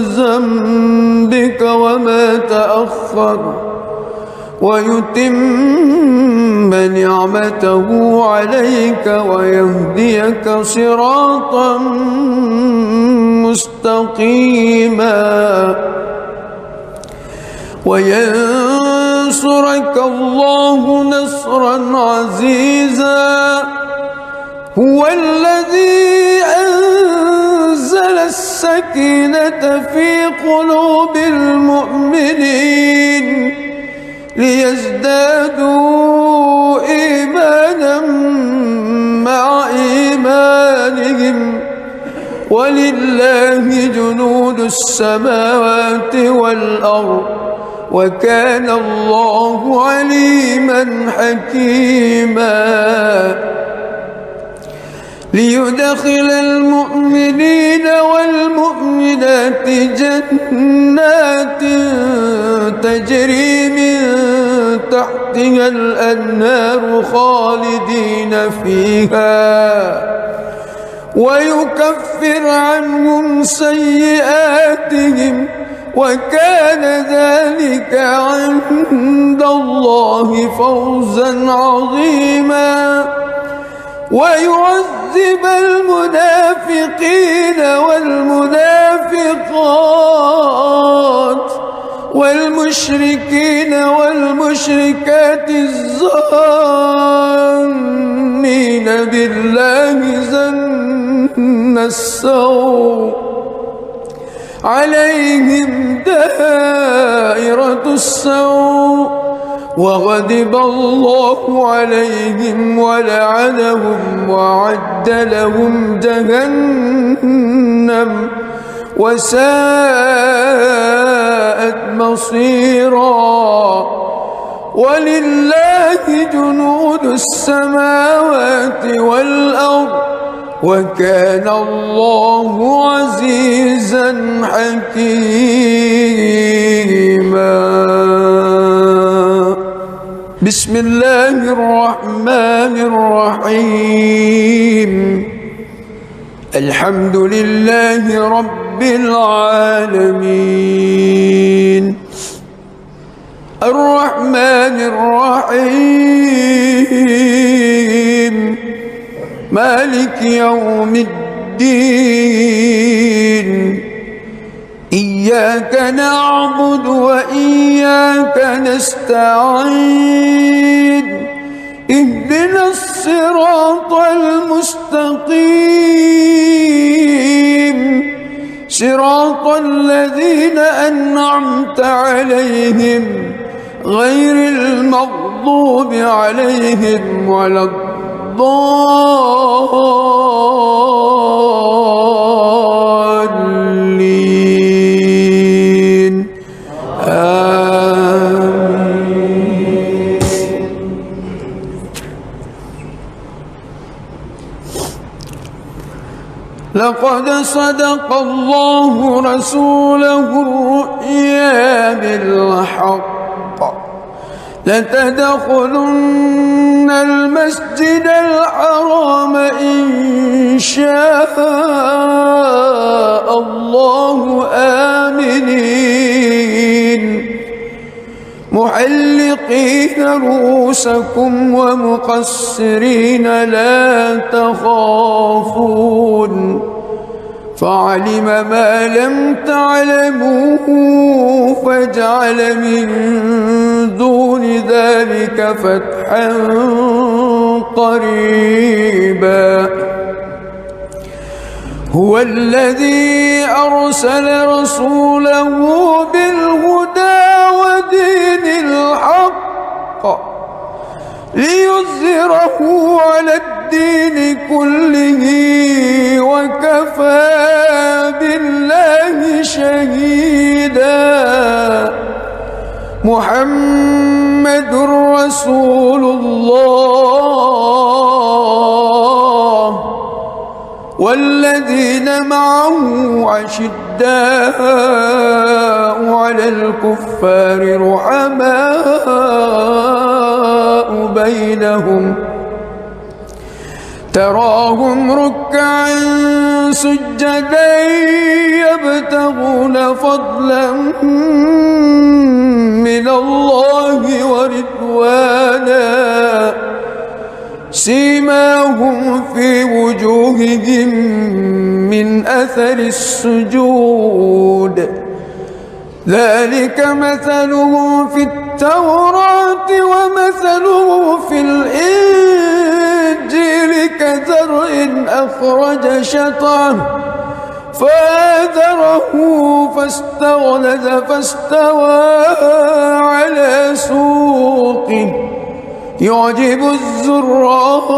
ذنبك وما تأخر ويتم نعمته عليك ويهديك صراطا مستقيما وينصرك الله نصرا عزيزا هو الذي أنزل السكينة في قلوب المؤمنين ليزدادوا إيمانا مع إيمانهم ولله جنود السماوات والأرض وكان الله عليما حكيما ليدخل المؤمنين والمؤمنات جنات تجري من تحتها الأنهار خالدين فيها ويكفر عنهم سيئاتهم وكان ذلك عند الله فوزا عظيما ويعذب المنافقين والمنافقات والمشركين والمشركات الظانين بالله ظن السوء عليهم دائرة السوء وغضب الله عليهم ولعنهم وأعد لهم جهنم وساءت مصيرا ولله جنود السماوات السماوات والأرض وكان الله عزيزا حكيما. بسم الله الرحمن الرحيم. الحمد لله رب العالمين الرحمن الرحيم مالك يوم الدين إياك نعبد وإياك نستعين اهدنا الصراط المستقيم صراط الذين أنعمت عليهم غير المغضوب عليهم ولا الضالين آمين. لقد صدق الله رسوله الرؤيا بالحق لتدخلن المسجد الحرام إن شاء الله آمنين محلقين رؤوسكم ومقصرين لا تخافون فعلم ما لم تعلموا فجعل من دون ذلك فتحا قريبا. هو الذي أرسل رسوله بالهدى ودين الحق ليظهره على الدين كله وكفى بالله شهيدا. محمد رسول الله والذين معه أشداء على الكفار رحماء بينهم تراهم ركعا سجدا يبتغون فضلا من الله ورضوانا سيماهم في وجوههم من أثر السجود ذلك مثله في التوراة ومثله في الإنجيل كزرع أخرج شطأه فآزره فاستغلظ فاستوى على سوقه يعجب الزراء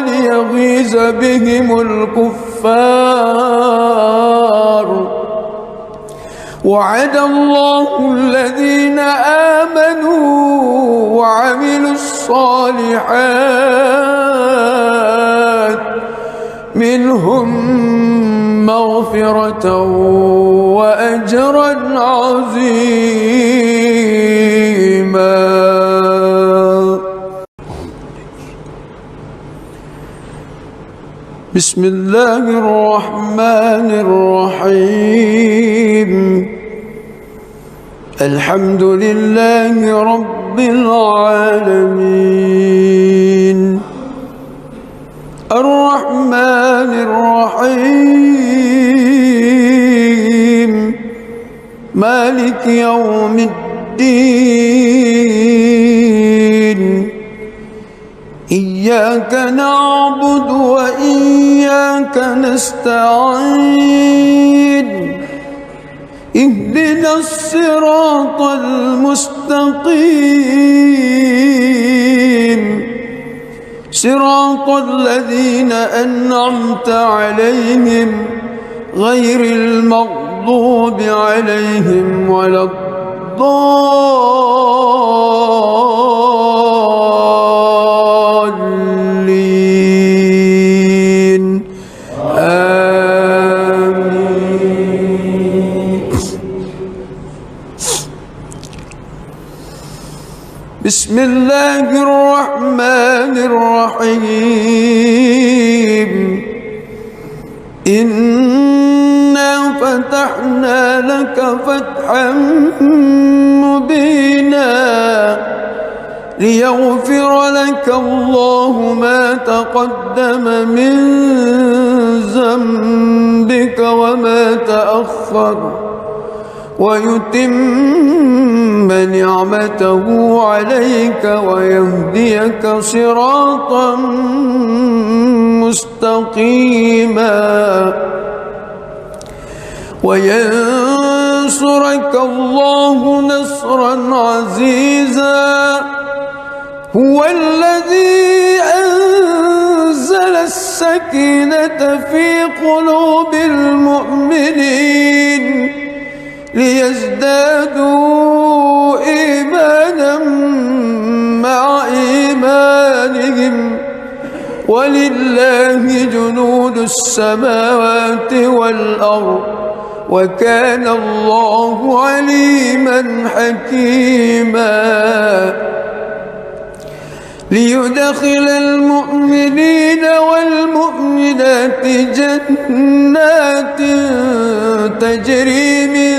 ليغيظ بهم الكفار. وعد الله الذين آمنوا وعملوا الصالحات منهم مغفرة وأجرا عظيما. بسم الله الرحمن الرحيم. الحمد لله رب العالمين الرحمن الرحيم مالك يوم الدين إياك نعبد وإياك نستعين اهدنا الصراط المستقيم صراط الذين أنعمت عليهم غير المغضوب عليهم ولا الضالين بسم الله الرحمن الرحيم إنا فتحنا لك فتحا مبينا ليغفر لك الله ما تقدم من ذنبك وما تأخر ويتم نعمته عليك ويهديك صراطا مستقيما وينصرك الله نصرا عزيزا هو الذي أنزل السكينة في قلوب المؤمنين ليزدادوا إيمانا مع إيمانهم ولله جنود السماوات والأرض وكان الله عليما حكيما ليدخل المؤمنين والمؤمنات جنات تجري من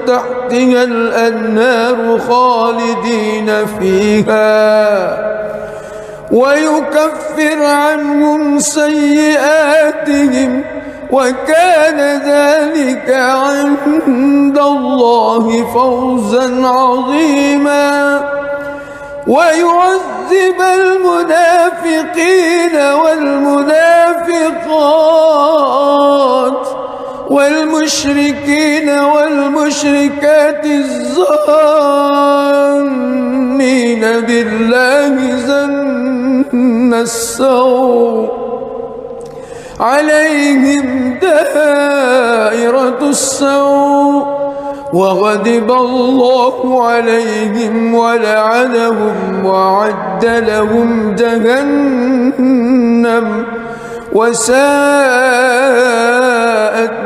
تحتها الأنهار خالدين فيها ويكفر عنهم سيئاتهم وكان ذلك عند الله فوزا عظيما ويعذب المنافقين والمنافقات والمشركين والمشركات الظانين بالله ظن السوء عليهم دائرة السوء وغضب الله عليهم ولعنهم وأعد لهم جهنم وساءت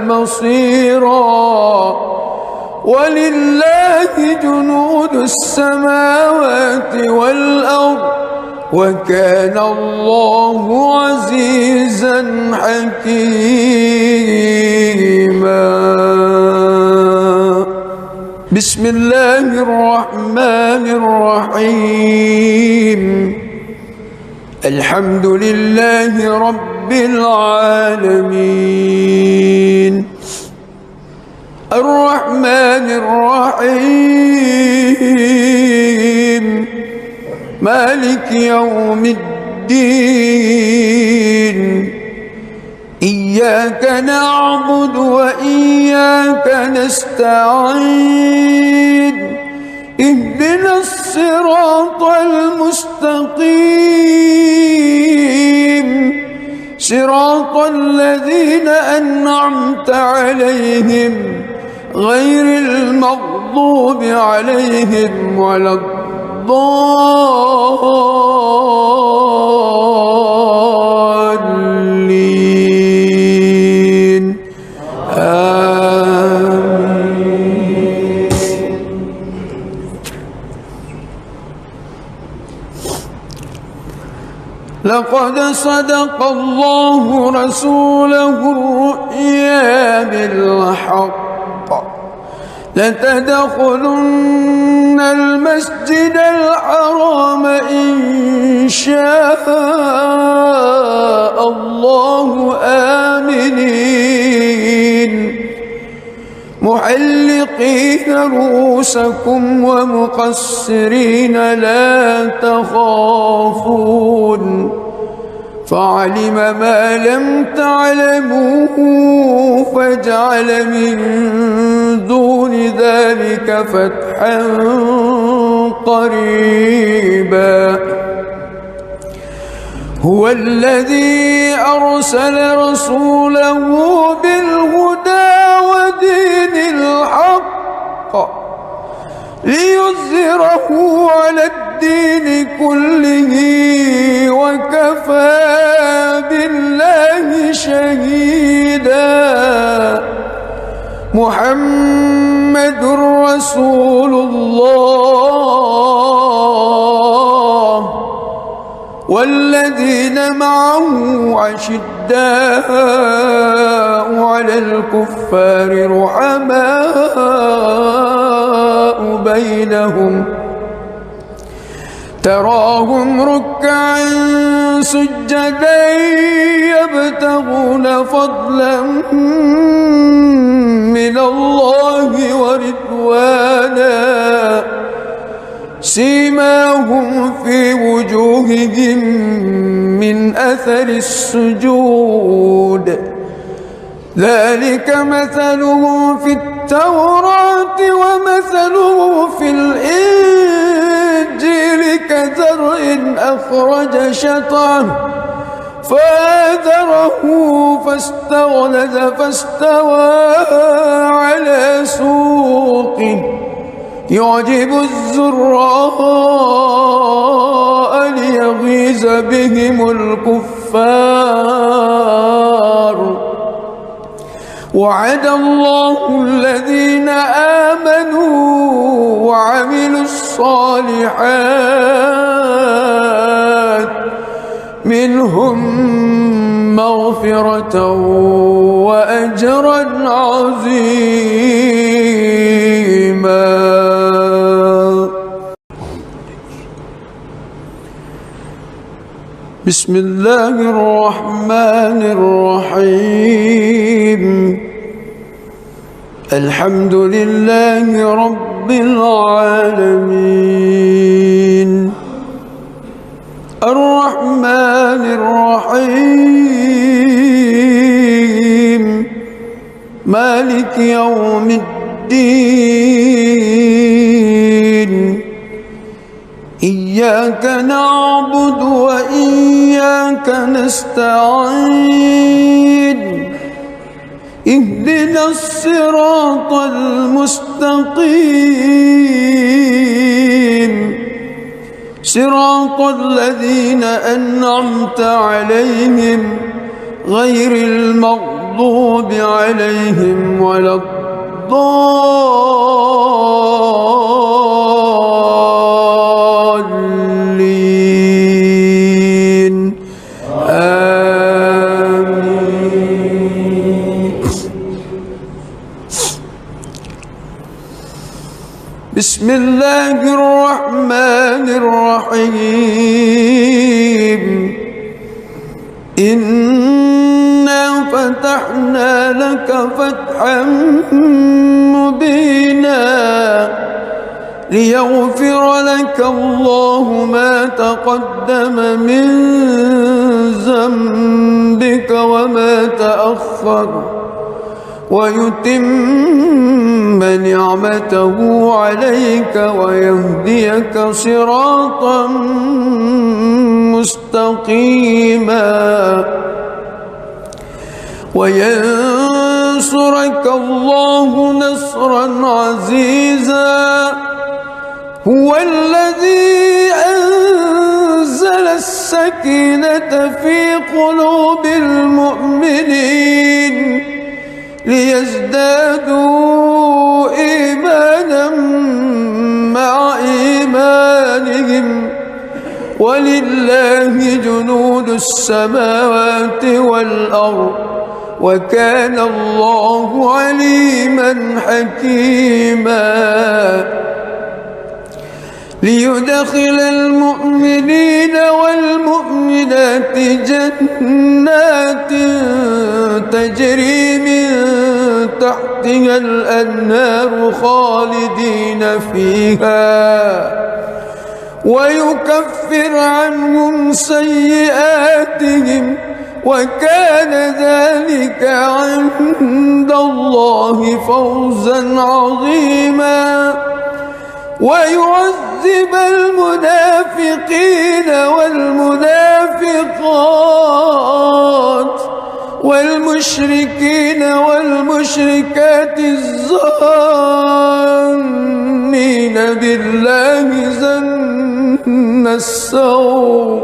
مصيرا ولله جنود السماوات والأرض وكان الله عزيزا حكيما بسم الله الرحمن الرحيم الحمد لله رب العالمين الرحمن الرحيم مالك يوم الدين إياك نعبد وإياك نستعين اهدنا الصراط المستقيم صراط الذين أنعمت عليهم غير المغضوب عليهم ولا الضالين آمين لقد صدق الله رسوله الرؤيا بالحق لتدخلن المسجد الحرام إن شاء الله آمنين محلقين رؤوسكم ومقصرين لا تخافون فعلم ما لم تعلموا فجعل من دون ذلك فتحا قريبا هو الذي أرسل رسوله بالهدى ودين الحق ليظهره على الدين كله وكفى بالله شهيدا محمد رسول الله والذين معه أشداء على الكفار رحماء بينهم تراهم ركعا سجدا يبتغون فضلا من الله ورضوانا سيماهم في وجوههم من أثر السجود ذلك مثلهم في التوراة ومثله في الإنجيل كزرع أخرج شطأه فآزره فاستغلظ فاستوى على سوقه يعجب الزراء ليغيظ بهم الكفار وعد الله الذين آمنوا وعملوا الصالحات منهم مغفرة وأجرا عظيما. بسم الله الرحمن الرحيم الحمد لله رب العالمين الرحمن الرحيم مالك يوم الدين إياك نعبد وإياك نستعين اهدنا الصراط المستقيم صراط الذين أنعمت عليهم غير المغضوب عليهم ولا الضالين آمين. بسم الله الرحمن الرحيم إنا فتحنا لك فتحا مبينا ليغفر لك الله ما تقدم من ذنبك وما تأخر ويتم نعمته عليك ويهديك صراطا مستقيما وينصرك الله نصرا عزيزا هو الذي أنزل السكينة في قلوب المؤمنين ليزدادوا إيمانا مع إيمانهم ولله جنود السماوات والأرض وكان الله عليما حكيما ليدخل المؤمنين والمؤمنات جنات تجري من تحتها الأنهار خالدين فيها ويكفر عنهم سيئاتهم وكان ذلك عند الله فوزا عظيما ويعذب المنافقين والمنافقات والمشركين والمشركات الظانين بالله ظن السوء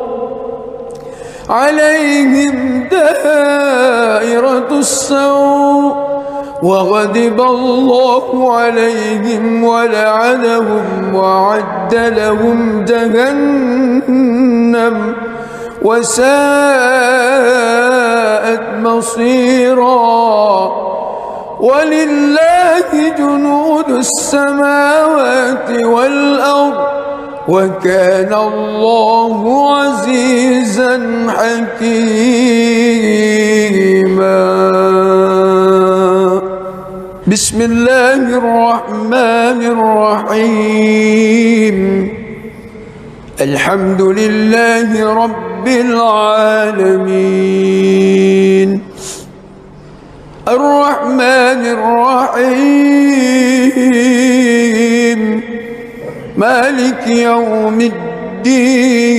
عليهم دائرة السوء وغضب الله عليهم ولعنهم وأعد لهم جهنم وساءت مصيرا. ولله جنود السماوات والأرض وكان الله عزيزا حكيما. بسم الله الرحمن الرحيم. الحمد لله رب العالمين الرحمن الرحيم مالك يوم الدين.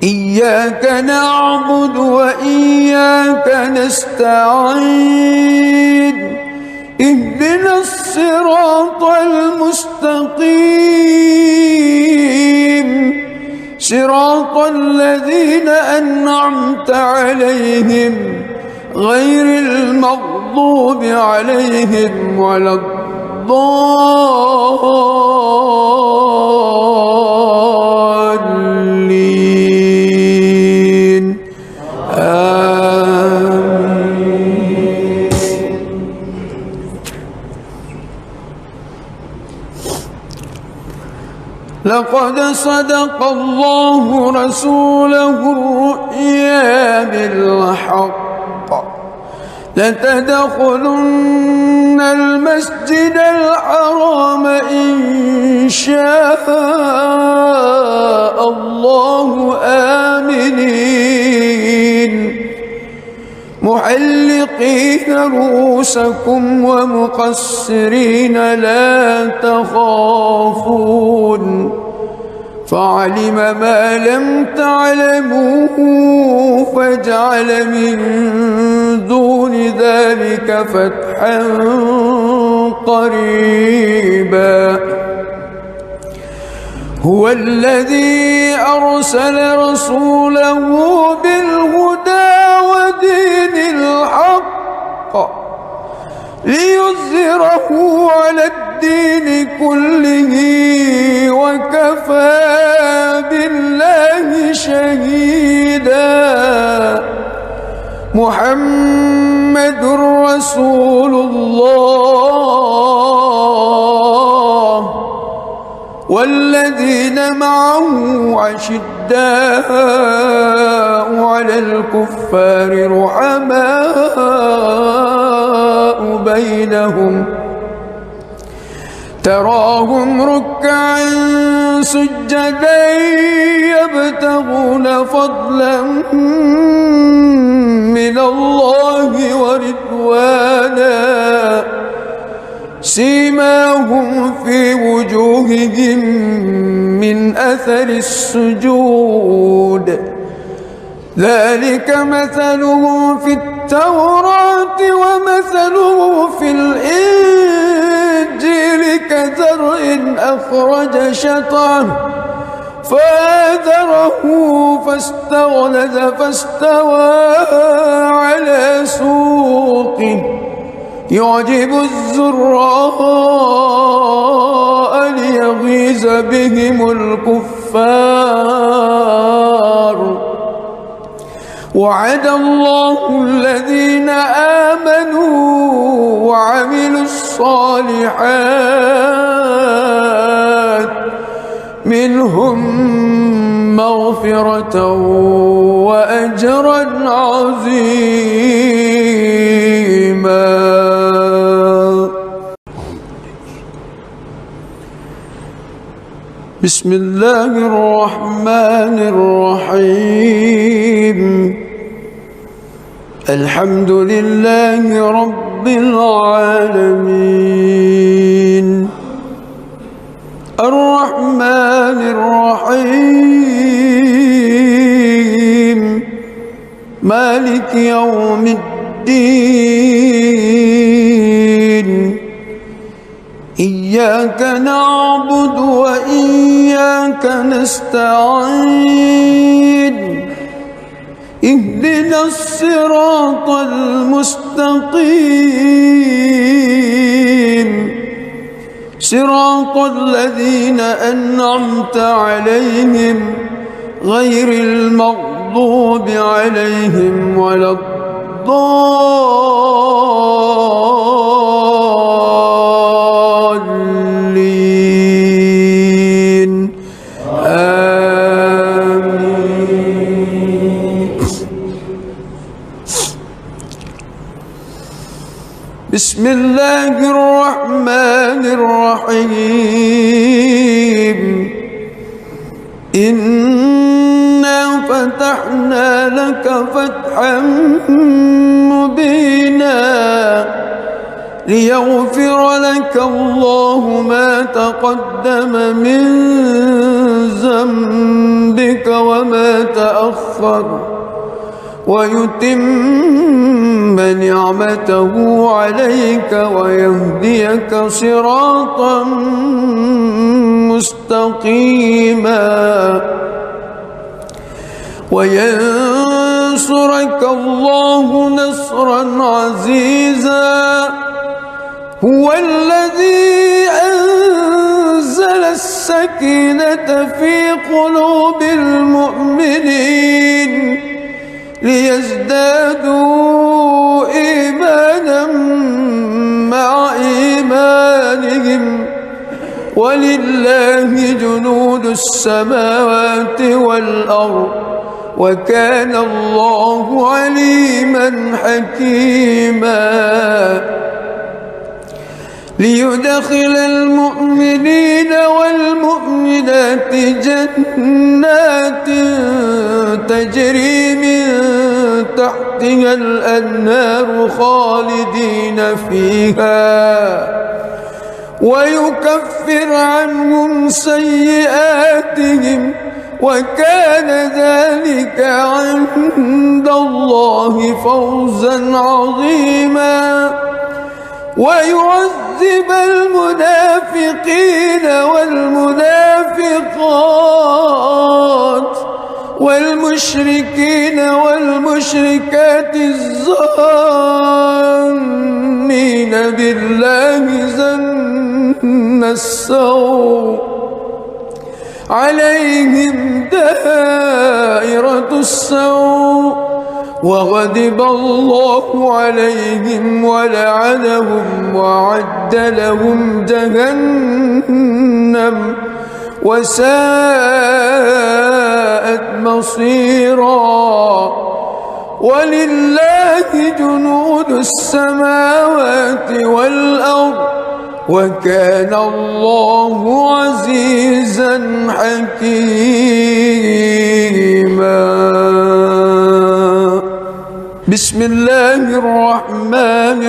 إياك نعبد وإياك نستعين. اهدنا الصراط المستقيم صراط الذين أنعمت عليهم غير المغضوب عليهم ولا الضالين. آمين. لقد صدق الله رسوله الرؤيا بالحق لتدخلن المسجد الحرام إن شاء الله آمنين محلقين رؤوسكم ومقصرين لا تخافون فعلم ما لم تعلموا فجعل من دون ذلك فتحا قريبا. هو الذي أرسل رسوله بالهدى ودين الحق ليظهره على الدين كله وكفى بالله شهيدا. محمد رسول الله والذين معه أشداء على الكفار رحماء بينهم تراهم ركعا سجدا يبتغون فضلا من الله ورضوانا سيماهم في وجوههم من أثر السجود ذلك مثلهم في التوراة ومثله في الإنجيل كزرع أخرج شطأه فآزره فاستغلظ فاستوى على سوقه يعجب الزراء ليغيظ بهم الكفار. وعد الله الذين آمنوا وعملوا الصالحات منهم مغفرة وأجرا عظيما. بسم الله الرحمن الرحيم. الحمد لله رب العالمين الرحمن الرحيم مالك يوم الدين. إياك نعبد وإياك نستعين. اهدنا الصراط المستقيم صراط الذين أنعمت عليهم غير المغضوب عليهم ولا الضالين آمين. بسم الله الرحمن الرحيم. إنا فتحنا لك فتحا مبينا ليغفر لك الله ما تقدم من ذنبك وما تأخر ويتم نعمته عليك ويهديك صراطا مستقيما وينصرك الله نصرا عزيزا. هو الذي أنزل السكينة في قلوب المؤمنين ليزدادوا إيمانا مع إيمانهم ولله جنود السماوات والأرض وكان الله عليما حكيما. ليدخل المؤمنين والمؤمنات جنات تجري من تحتها الأنهار خالدين فيها ويكفر عنهم سيئاتهم وكان ذلك عند الله فوزا عظيما. ويعذب المنافقين والمنافقات والمشركين والمشركات الظانين بالله ظن السوء عليهم دائرة السوء وغضب الله عليهم ولعنهم وأعد لهم جهنم وساءت مصيرا. ولله جنود السماوات والأرض وكان الله عزيزا حكيما. بسم الله الرحمن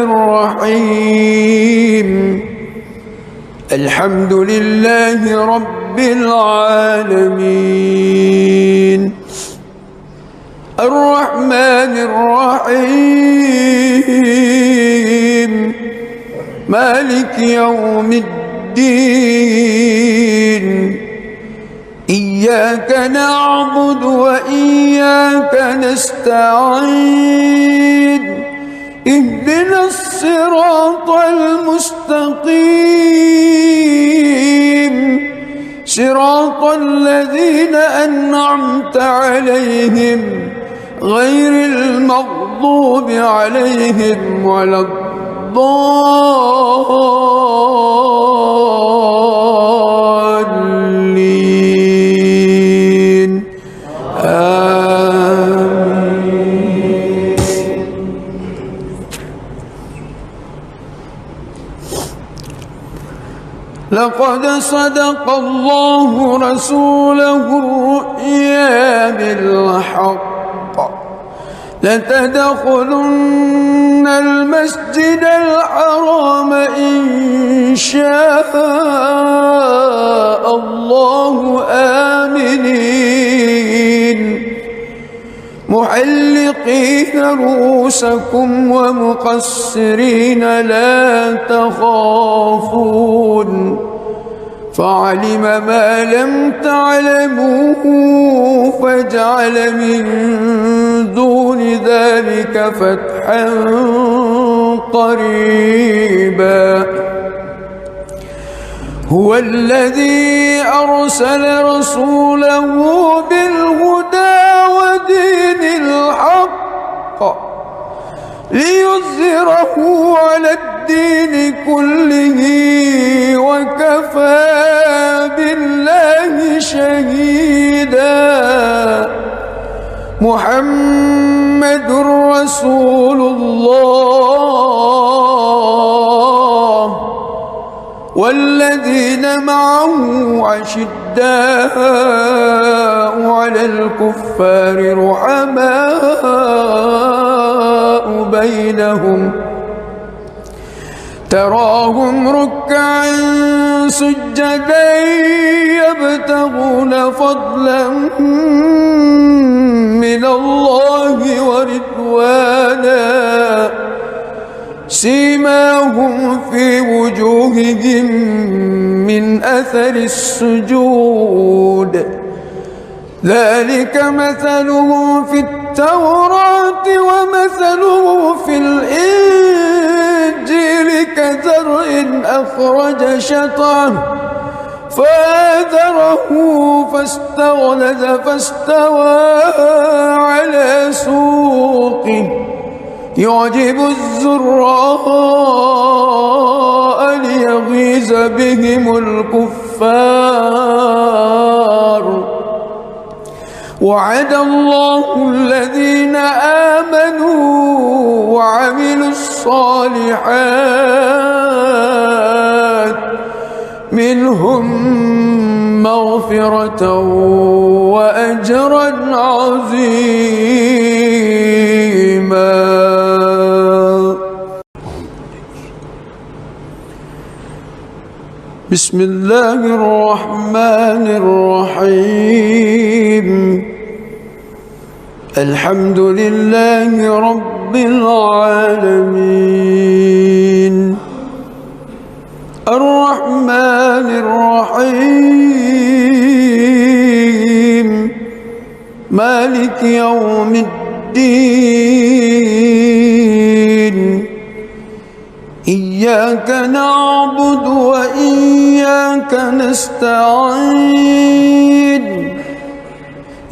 الرحيم. الحمد لله رب العالمين الرحمن الرحيم مالك يوم الدين. إياك نعبد وإياك نستعين. اهدنا الصراط المستقيم صراط الذين أنعمت عليهم غير المغضوب عليهم ولا الضالين آمين. لقد صدق الله رسوله الرؤيا بالحق لتدخلن المسجد الحرام إن شاء الله آمنين محلقين رؤوسكم ومقصرين لا تخافون فعلم ما لم تعلموا فجعل من دون ذلك فتحا قريبا. هو الذي أرسل رسوله بالهدى ودين الحق ليظهره على الدين كله وكفى بالله شهيدا. محمد رسول الله والذين معه أشداء على الكفار رحماء بينهم تراهم ركعا سجدا يبتغون فضلا من الله ورضوانا سيماهم في وجوههم من أثر السجود ذلك مثلهم في التوراة ومثله في الإنجيل كزرع أخرج شطأه فآزره فاستغلظ فاستوى على سوقه يعجب الزراء ليغيظ بهم الكفار. وعد الله الذين آمنوا وعملوا الصالحات منهم مغفرة وأجرا عظيما. بسم الله الرحمن الرحيم. الحمد لله رب العالمين الرحمن الرحيم مالك يوم الدين إياك نعبد وإياك نستعين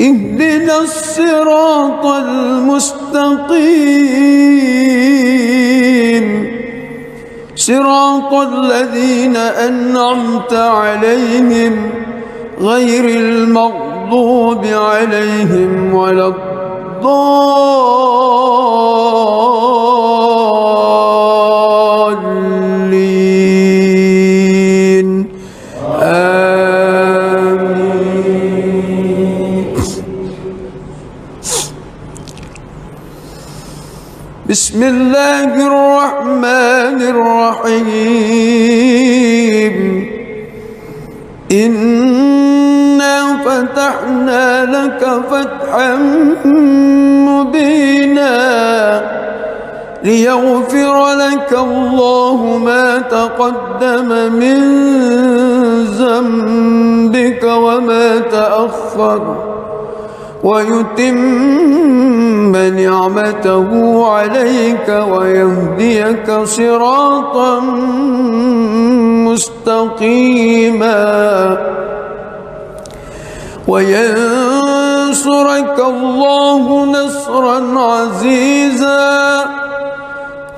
اهدنا الصراط المستقيم صراط الذين أنعمت عليهم غير المغضوب عليهم ولا الضالين آمين. بسم الله الرحمن الرحيم. إنا فتحنا لك فتحا مبينا ليغفر لك الله ما تقدم من ذنبك وما تأخر ويتم نعمته عليك ويهديك صراطا مستقيما وينصرك الله نصرا عزيزا.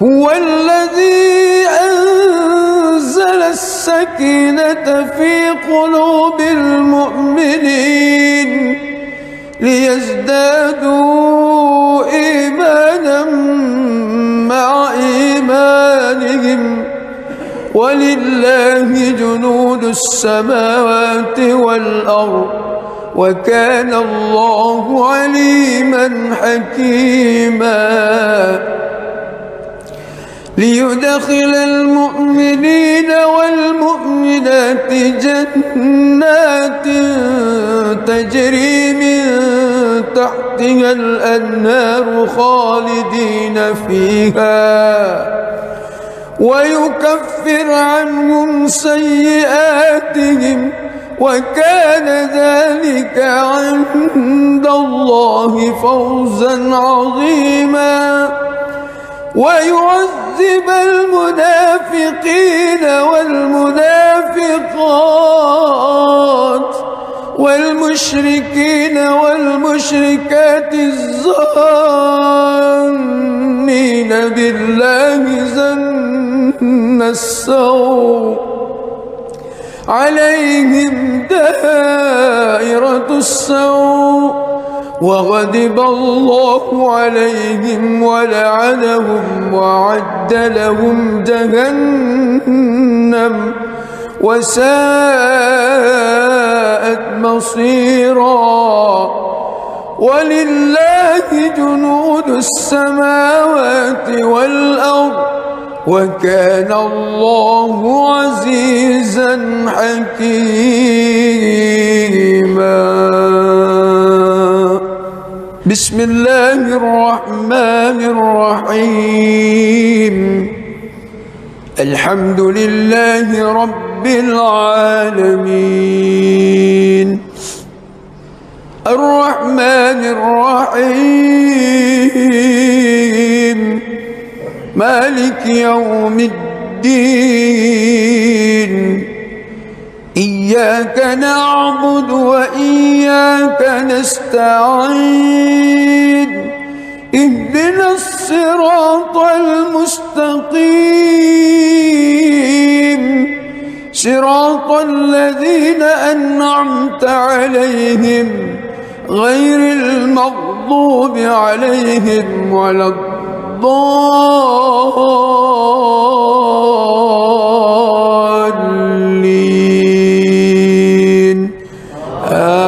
هو الذي أنزل السكينة في قلوب المؤمنين ليزدادوا إيمانا مع إيمانهم ولله جنود السماوات والأرض وكان الله عليما حكيما. ليدخل المؤمنين والمؤمنات جنات تجري من تحتها الأنهار خالدين فيها ويكفر عنهم سيئاتهم وكان ذلك عند الله فوزا عظيما. ويعذب المنافقين والمنافقات والمشركين والمشركات الظانين بالله ظن السوء عليهم دائرة السوء وغضب الله عليهم ولعنهم وأعد لهم جهنم وساءت مصيرا. ولله جنود السماوات والأرض وكان الله عزيزا حكيما. بسم الله الرحمن الرحيم. الحمد لله رب العالمين الرحمن الرحيم مالك يوم الدين. إياك نعبد وإياك نستعين. اهدنا الصراط المستقيم صراط الذين أنعمت عليهم غير المغضوب عليهم ولا الضالين. آمين.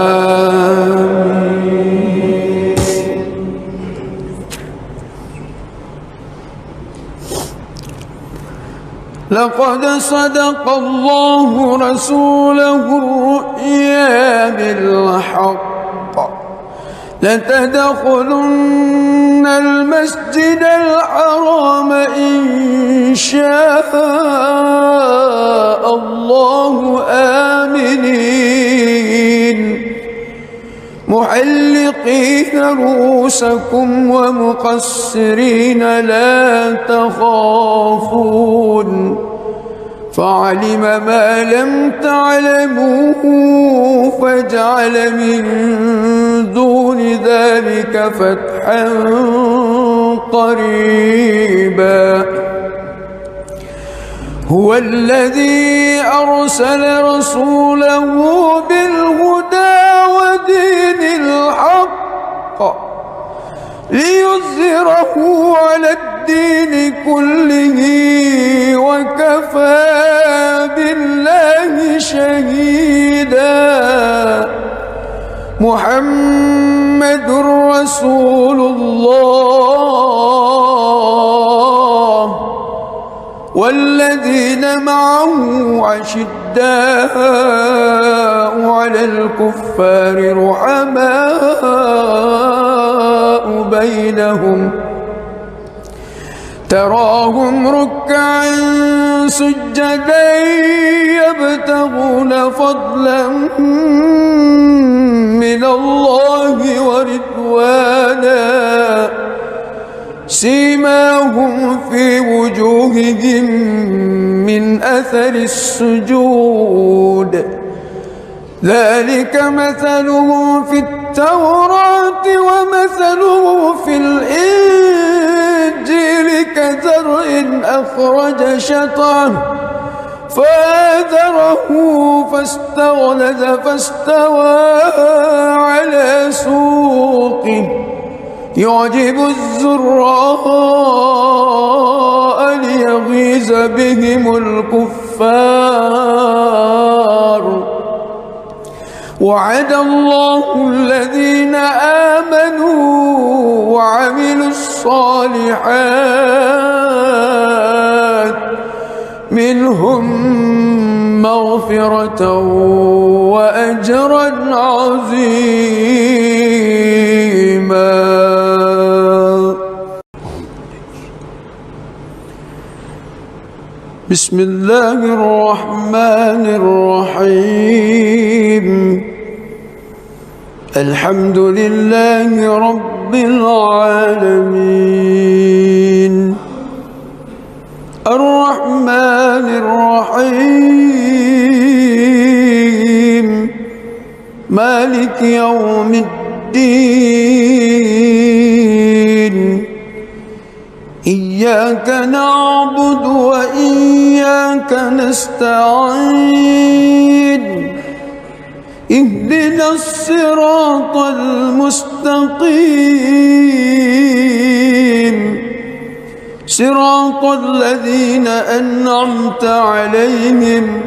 لقد صدق الله رسوله الرؤيا بالحق لتدخلن المسجد الحرام إن شاء الله آمنين محلقين رؤوسكم ومقصرين لا تخافون فعلم ما لم تعلموا فجعل من دون ذلك فتحا قريبا. هو الذي أرسل رسوله بالهدى ودين الحق ليظهره على الدين كله وكفى بالله شهيدا. محمد رسول الله والذين معه أشداء على الكفار رحماء بينهم تراهم ركعا سجدا يبتغون فضلا من الله ورضوانا سيماهم في وجوههم من أثر السجود ذلك مثله في التوراة ومثله في الإنجيل كزرع أخرج شطأه فآزره فاستغلظ فاستوى على سوقه يعجب الزراء ليغيظ بهم الكفار. وعد الله الذين آمنوا وعملوا الصالحات منهم مغفرة وأجرا عظيما. بسم الله الرحمن الرحيم. الحمد لله رب العالمين الرحمن الرحيم مالك يوم الدين إياك نعبد وإياك نستعين اهدنا الصراط المستقيم صراط الذين أنعمت عليهم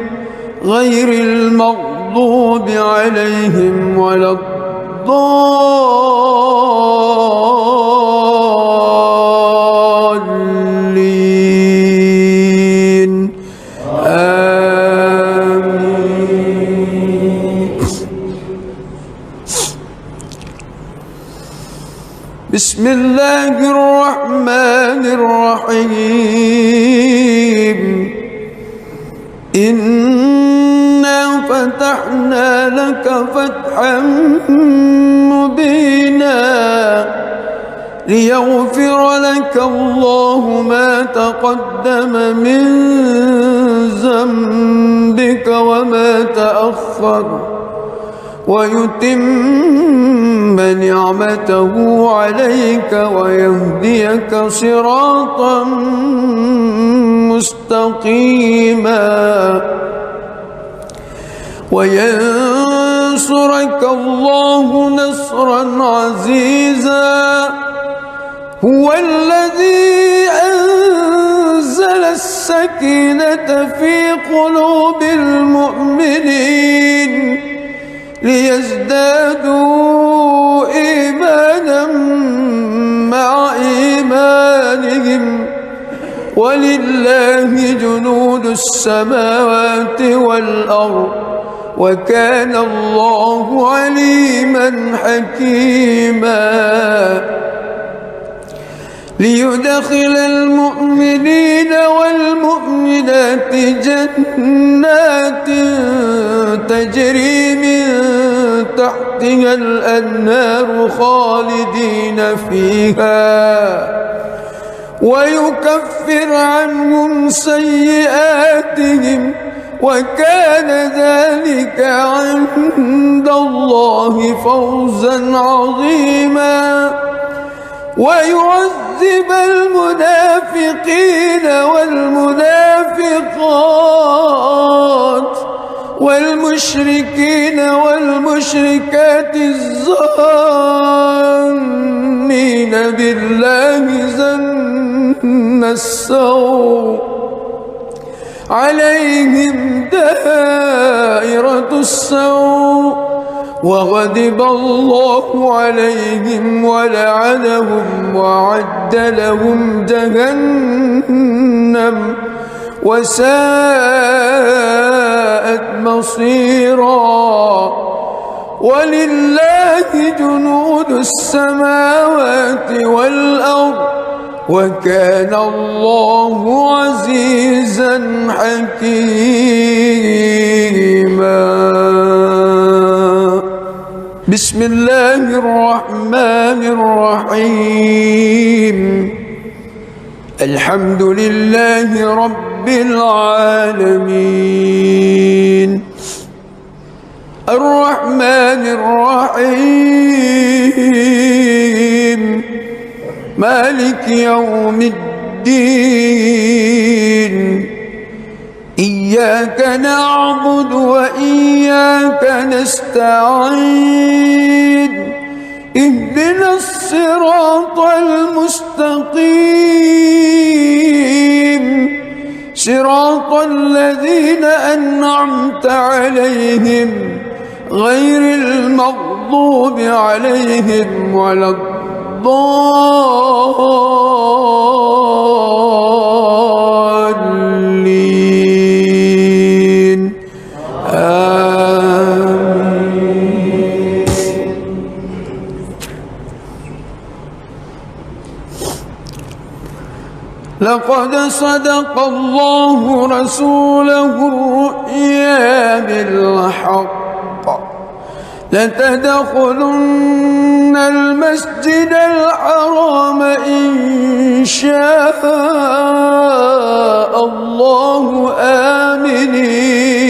غير المغضوب عليهم ولا الضالين آمين. بسم الله الرحمن الرحيم إنا فتحنا لك فتحا مبينا ليغفر لك الله ما تقدم من ذنبك وما تأخر ويتم نعمته عليك ويهديك صراطا مستقيما وينصرك الله نصرا عزيزا هو الذي أنزل السكينة في قلوب المؤمنين ليزدادوا إيمانا مع إيمانهم ولله جنود السماوات والأرض وكان الله عليما حكيما ليدخل المؤمنين والمؤمنات جنات تجري من تحتها الأنهار خالدين فيها ويكفر عنهم سيئاتهم وكان ذلك عند الله فوزا عظيما ويعذب المنافقين والمنافقات والمشركين والمشركات الظانين بالله ظن السوء عليهم دائرة السوء وغضب الله عليهم ولعنهم وأعد لهم جهنم وساءت مصيرا ولله جنود السماوات والأرض وكان الله عزيزا حكيما بسم الله الرحمن الرحيم الحمد لله رب العالمين الرحمن الرحيم مالك يوم الدين إياك نعبد وإياك نستعين اهدنا الصراط المستقيم صراط الذين أنعمت عليهم غير المغضوب عليهم ولا الضالين آمين. لقد صدق الله رسوله الرؤيا بالحق لتدخلن المسجد الحرام إن شاء الله آمنين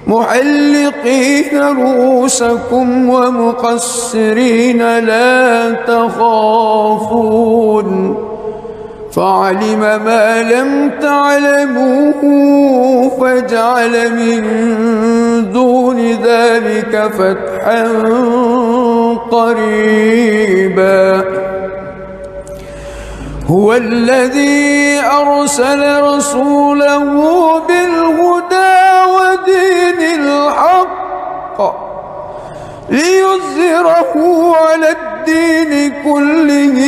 محلقين رؤوسكم ومقصرين لا تخافون فعلم ما لم تعلموا فجعل من دون ذلك فتحا قريبا هو الذي أرسل رسوله بالهدى ودين الحق ليظهره على الدين كله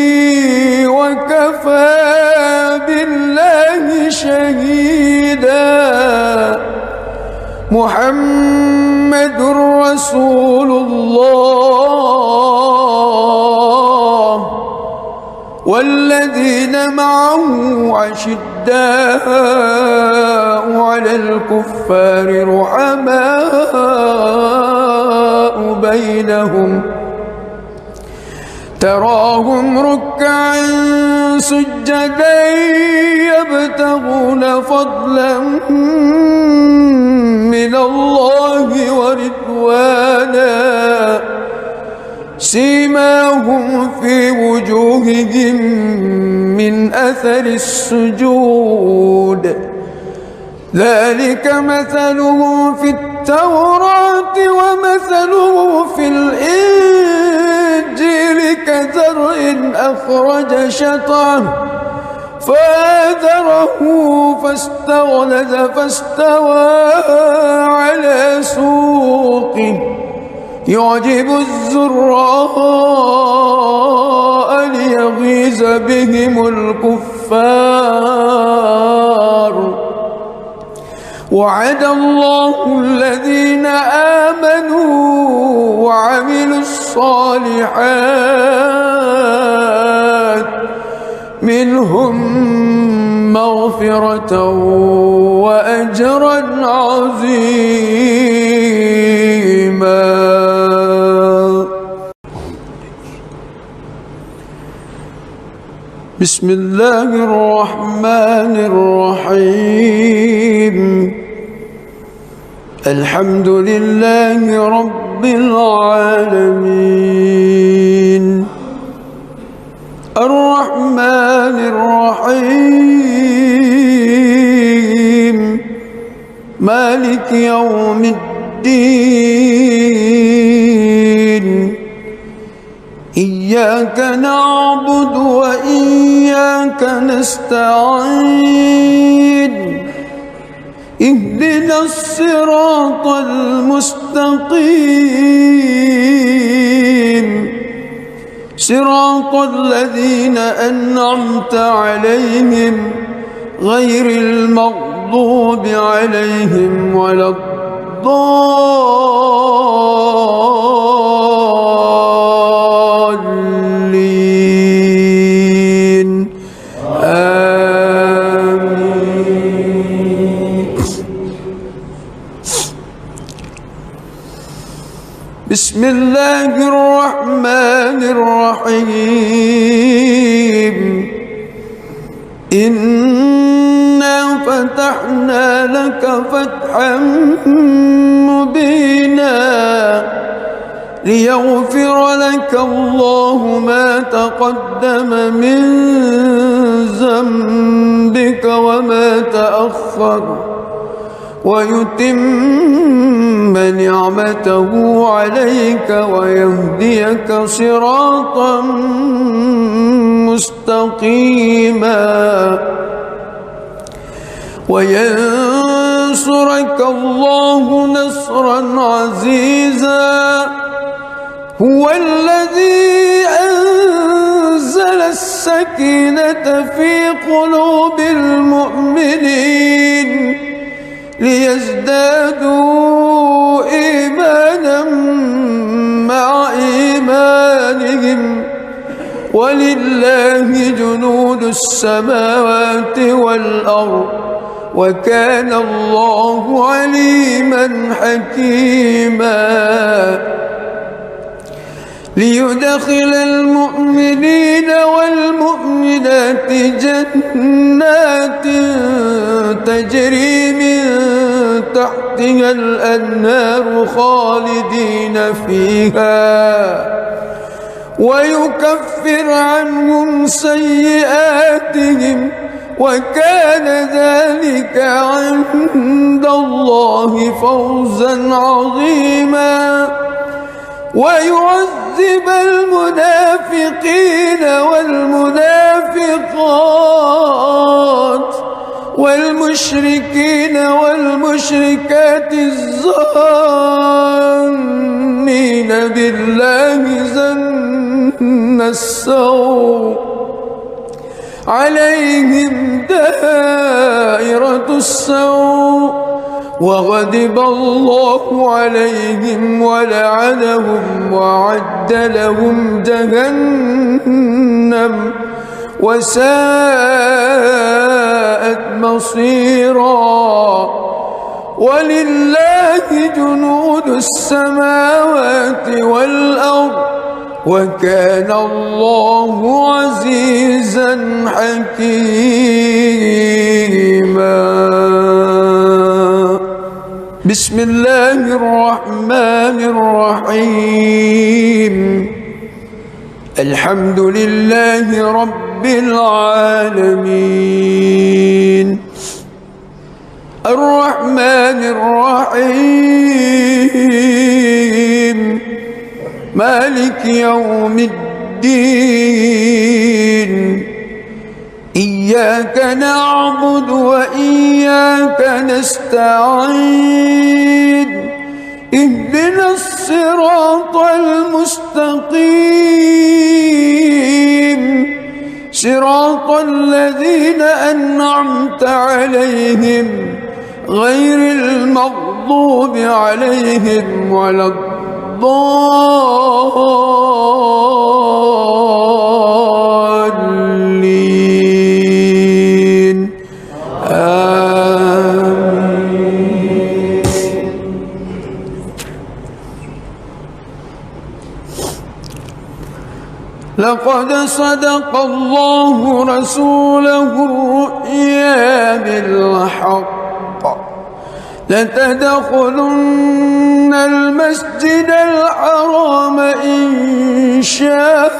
وكفى بالله شهيدا محمد رسول الله والذين معه أشداء على الكفار رحماء بينهم تراهم ركعا سجدا يبتغون فضلا من الله ورضوانا سيماهم في وجوههم من أثر السجود ذلك مثلهم في التوراة ومثله في الإنجيل كزرع أخرج شطأه فآزره فاستغلظ فاستوى على سوقه يعجب الزراء ليغيظ بهم الكفار وعد الله الذين آمنوا وعملوا الصالحات منهم مغفرة وأجرا عظيما. بسم الله الرحمن الرحيم الحمد لله رب العالمين الرحمن الرحيم مالك يوم الدين إياك نعبد وإياك نستعين اهدنا الصراط المستقيم صراط الذين أنعمت عليهم غير المغضوب عليهم ولا الضالين آمين. بسم الله الرحمن الرحيم إنا فتحنا لك فتحا مبينا ليغفر لك الله ما تقدم من ذنبك وما تأخر ويتم نعمته عليك ويهديك صراطا مستقيما وينصرك الله نصرا عزيزا هو الذي أنزل السكينة في قلوب المؤمنين ليزدادوا إيمانا مع إيمانهم ولله جنود السماوات والأرض وكان الله عليما حكيما ليدخل المؤمنين والمؤمنات جنات تجري من تحتها الأنهار خالدين فيها ويكفر عنهم سيئاتهم وكان ذلك عند الله فوزا عظيما ويعذب المنافقين والمنافقات والمشركين والمشركات الظانين بالله ظن السوء عليهم دائرة السوء وغضب الله عليهم ولعنهم وأعد لهم جهنم وساءت مصيرا ولله جنود السماوات والأرض وكان الله عزيزا حكيما. بسم الله الرحمن الرحيم. الحمد لله رب العالمين الرحمن الرحيم مالك يوم الدين إياك نعبد وإياك نستعين اهدنا الصراط المستقيم صراط الذين أنعمت عليهم غير المغضوب عليهم ولا الضالين آمين. لقد صدق الله رسوله الرؤيا بالحق لتدخلن المسجد الحرام إن شاء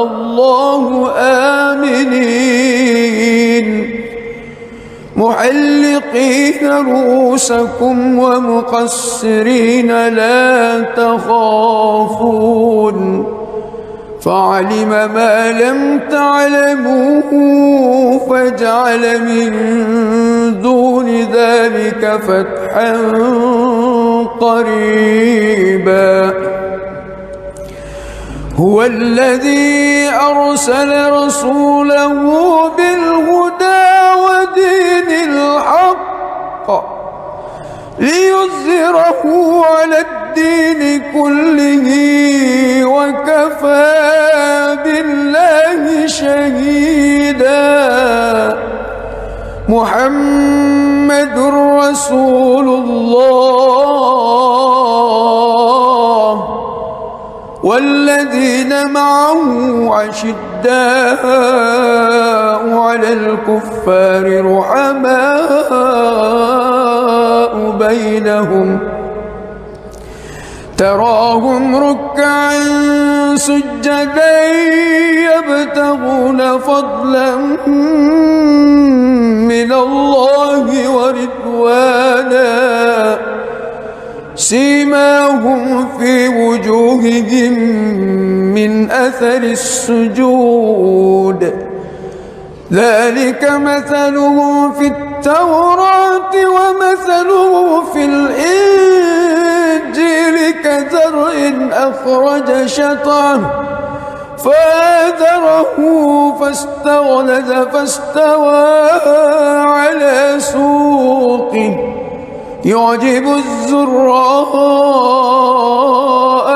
الله آمنين محلقين رؤوسكم ومقصرين لا تخافون فعلم ما لم تعلموا فجعل من دون ذلك فتحا قريبا. هو الذي أرسل رسوله بالهدى ودين الحق ليظهره على الدين كله وكفى بالله شهيدا. محمد رسول الله والذين معه أشداء على الكفار رحماء بينهم تراهم ركعا سجدا يبتغون فضلا من الله ورضوانا سيماهم في وجوههم من أثر السجود ذلك مثله في التوراة ومثله في الإنجيل كزرع أخرج شطأه فآزره فاستغلظ فاستوى على سوقه يعجب الزراء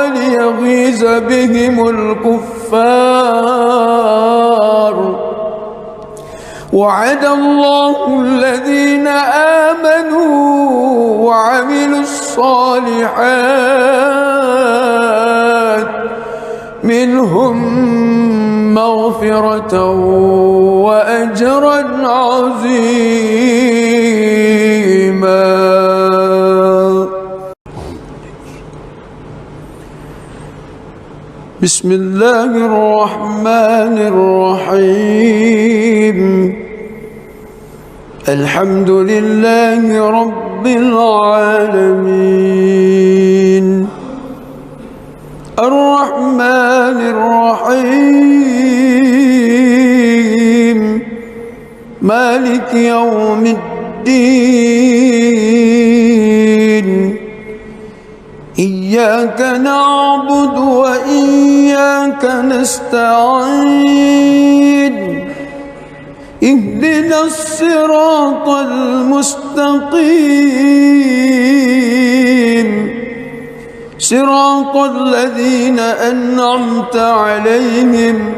ليغيظ بهم الكفار. وعد الله الذين آمنوا وعملوا الصالحات منهم مغفرة وأجرا عظيما. بسم الله الرحمن الرحيم. الحمد لله رب العالمين الرحمن الرحيم مالك يوم الدين إياك نعبد وإياك نستعين اهدنا الصراط المستقيم صراط الذين أنعمت عليهم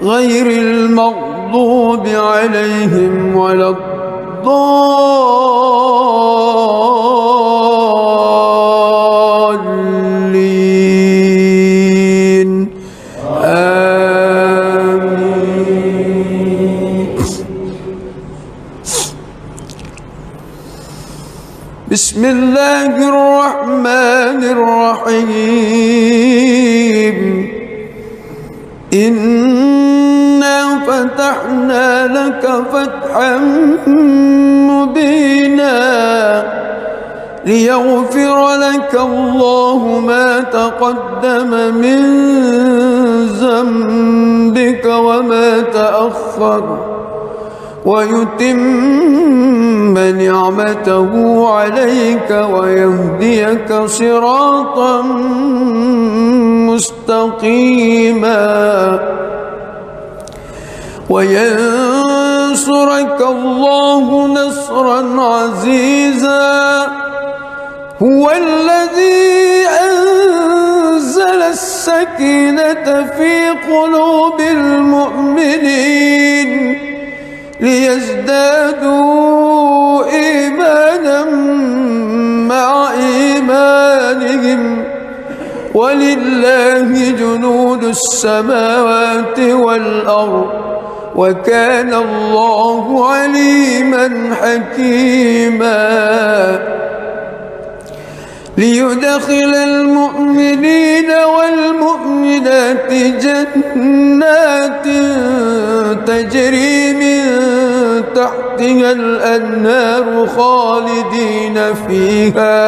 غير المغضوب عليهم ولا الضالين آمين. بسم الله الرحمن الرحيم. إنا فتحنا لك فتحا مبينا ليغفر لك الله ما تقدم من ذنبك وما تأخر ويتم نعمته عليك ويهديك صراطا مستقيما وينصرك الله نصرا عزيزا. هو الذي أنزل السكينة في قلوب المؤمنين ليزدادوا إيمانا مع إيمانهم ولله جنود السماوات والأرض وكان الله عليما حكيما. ليدخل المؤمنين والمؤمنات جنات تجري من تحتها الأنهار خالدين فيها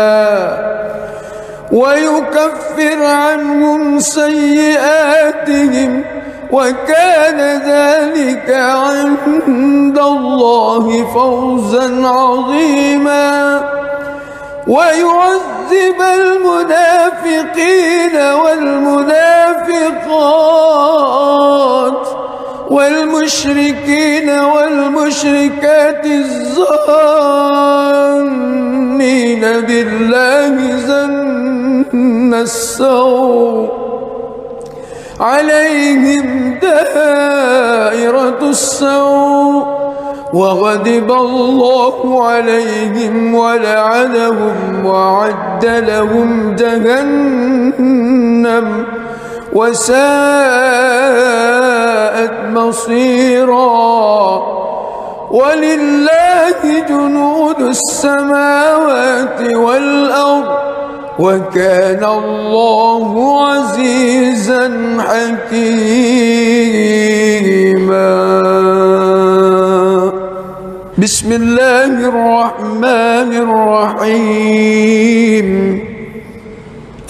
ويكفر عنهم سيئاتهم وكان ذلك عند الله فوزا عظيما. ويعذب المنافقين والمنافقات والمشركين والمشركات الظانين بالله ظن السوء عليهم دائرة السوء وغضب الله عليهم ولعنهم وأعد لهم جهنم وساءت مصيرا. ولله جنود السماوات والأرض وكان الله عزيزا حكيما. بسم الله الرحمن الرحيم.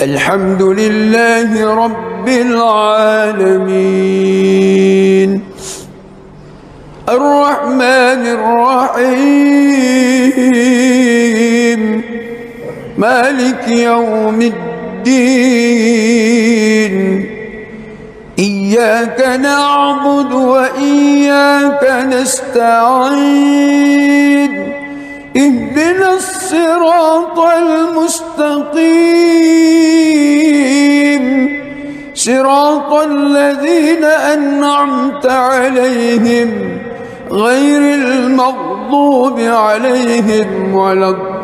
الحمد لله رب العالمين الرحمن الرحيم مالك يوم الدين إياك نعبد وإياك نستعين اهدنا الصراط المستقيم صراط الذين أنعمت عليهم غير المغضوب عليهم ولا الضالين.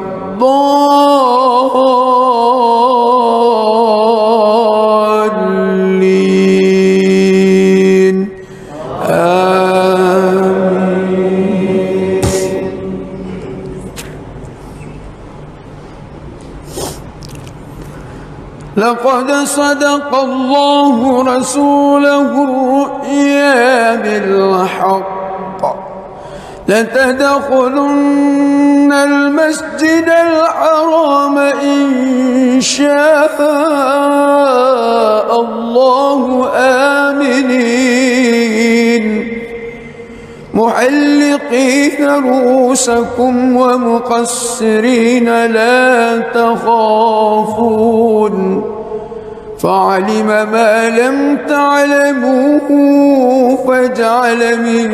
لقد صدق الله رسوله الرؤيا بالحق لتدخلن المسجد الحرام إن شاء الله آمنين محلقين رؤوسكم ومقصرين لا تخافون فعلم ما لم تعلموا فجعل من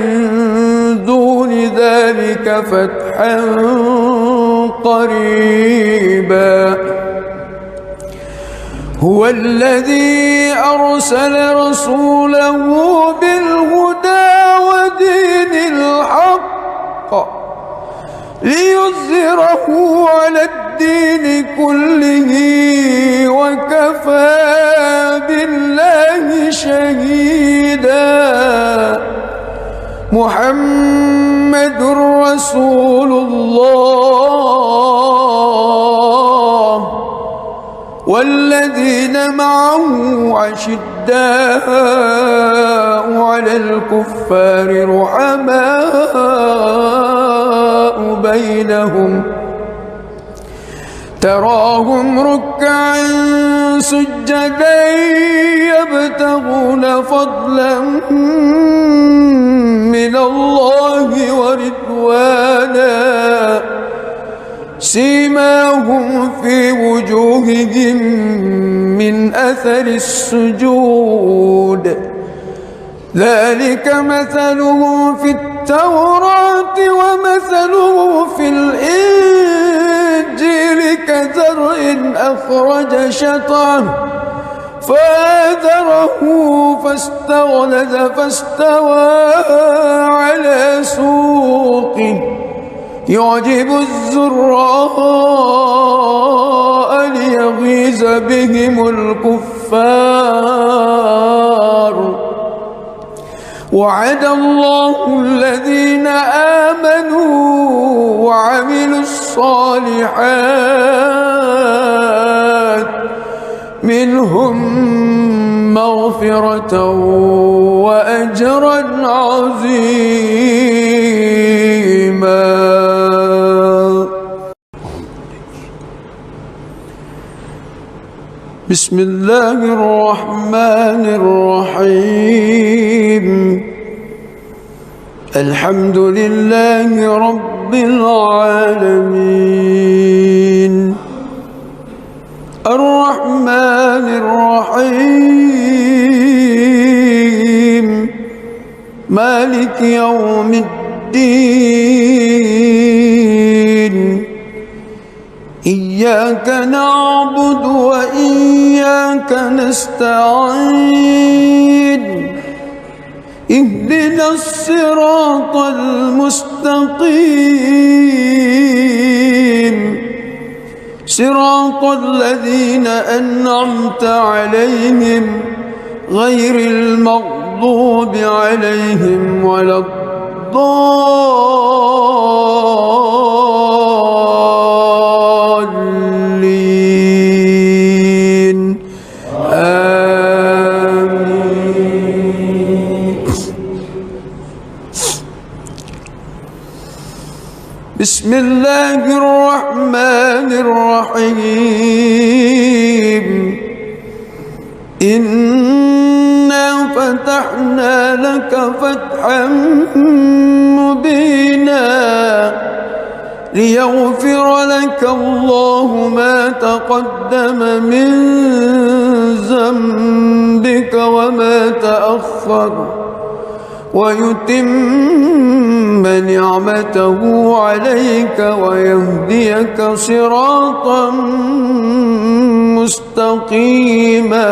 دون ذلك فتحا قريبا هو الذي أرسل رسوله بالهدى ودين الحق ليظهره على الدين كله وكفى بالله شهيدا محمد رسول الله والذين معه عشداء على الكفار رحماء بينهم تراهم ركعا سجدا يبتغون فضلا من الله ورضوانا سيماهم في وجوههم من أثر السجود ذلك مثله في التوراة ومثله في الإنجيل كزرع أخرج شطأه فآزره فاستغلظ فاستوى على سوقه يعجب الزراء ليغيظ بهم الكفار وعد الله الذين آمنوا وعملوا الصالحات منهم مغفرة وأجرا عظيما. بسم الله الرحمن الرحيم الحمد لله رب العالمين الرحمن الرحيم مالك يوم الدين إياك نعبد وإياك نستعين اهدنا الصراط المستقيم صراط الذين أنعمت عليهم غير المغضوب عليهم ولا الضالين آمين. بسم الله الرحمن الرحيم إنا فتحنا لك فتحا مبينا ليغفر لك الله ما تقدم من ذنبك وما تأخر ويتم نعمته عليك ويهديك صراطا مستقيما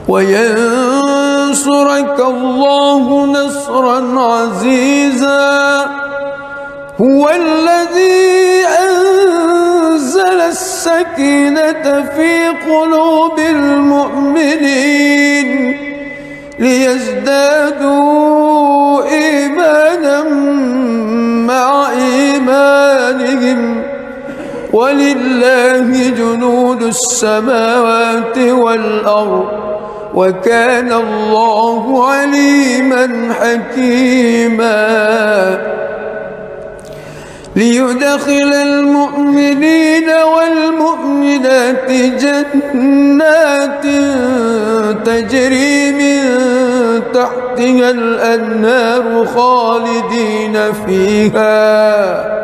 وينصرك الله نصرا عزيزا هو الذي أنزل السكينة في قلوب المؤمنين ليزدادوا إيمانا مع إيمانهم ولله جنود السماوات والأرض وكان الله عليما حكيما ليدخل المؤمنين والمؤمنات جنات تجري من تحتها الأنهار خالدين فيها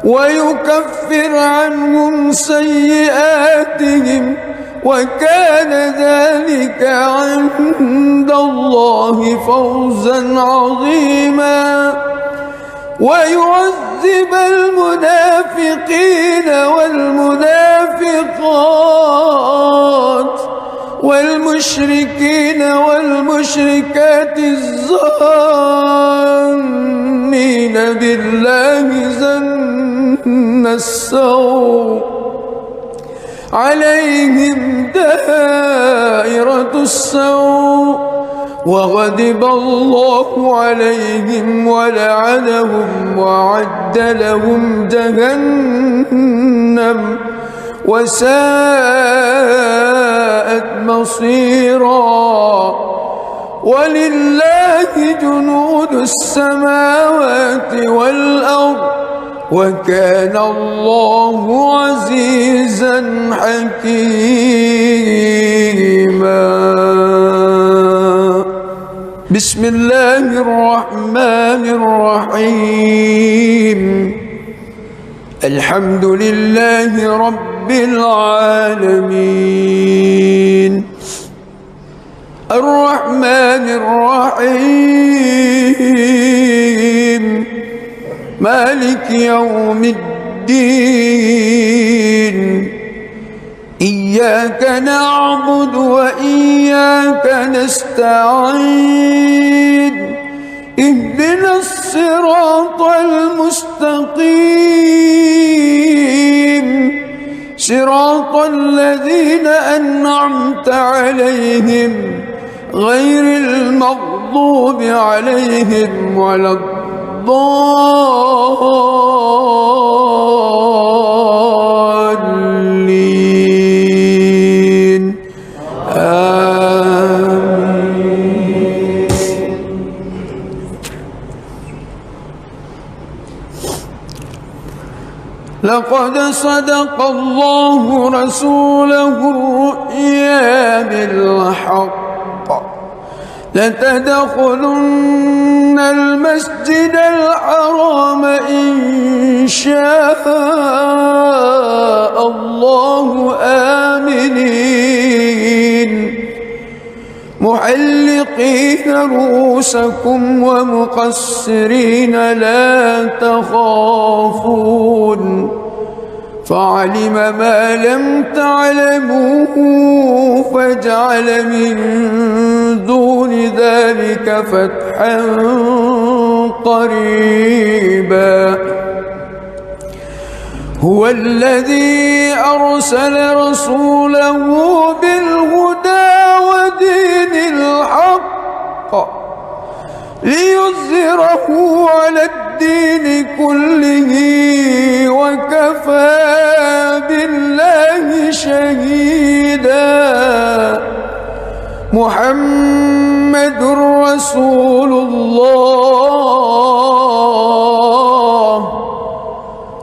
ويكفر عنهم سيئاتهم وكان ذلك عند الله فوزا عظيما ويعذب المنافقين والمنافقات والمشركين والمشركات الظانين بالله ظن السوء عليهم دائرة السوء وغضب الله عليهم ولعنهم وأعد لهم جهنم وساءت مصيرا ولله جنود السماوات والأرض وكان الله عزيزا حكيما بسم الله الرحمن الرحيم الحمد لله رب العالمين الرحمن الرحيم مالك يوم الدين إياك نعبد وإياك نستعين اهدنا الصراط المستقيم صراط الذين أنعمت عليهم غير المغضوب عليهم ولا الضالين آمين. لقد صدق الله رسوله الرؤيا بالحق لتدخلن المسجد الحرام إن شاء الله آمنين محلقين رؤوسكم ومقصرين لا تخافون فعلم ما لم تعلموا فجعل من دون ذلك فتحا قريبا هو الذي أرسل رسوله بالهدى ودين الحق ليظهره على الدين كله وكفى بالله شهيدا محمد رسول الله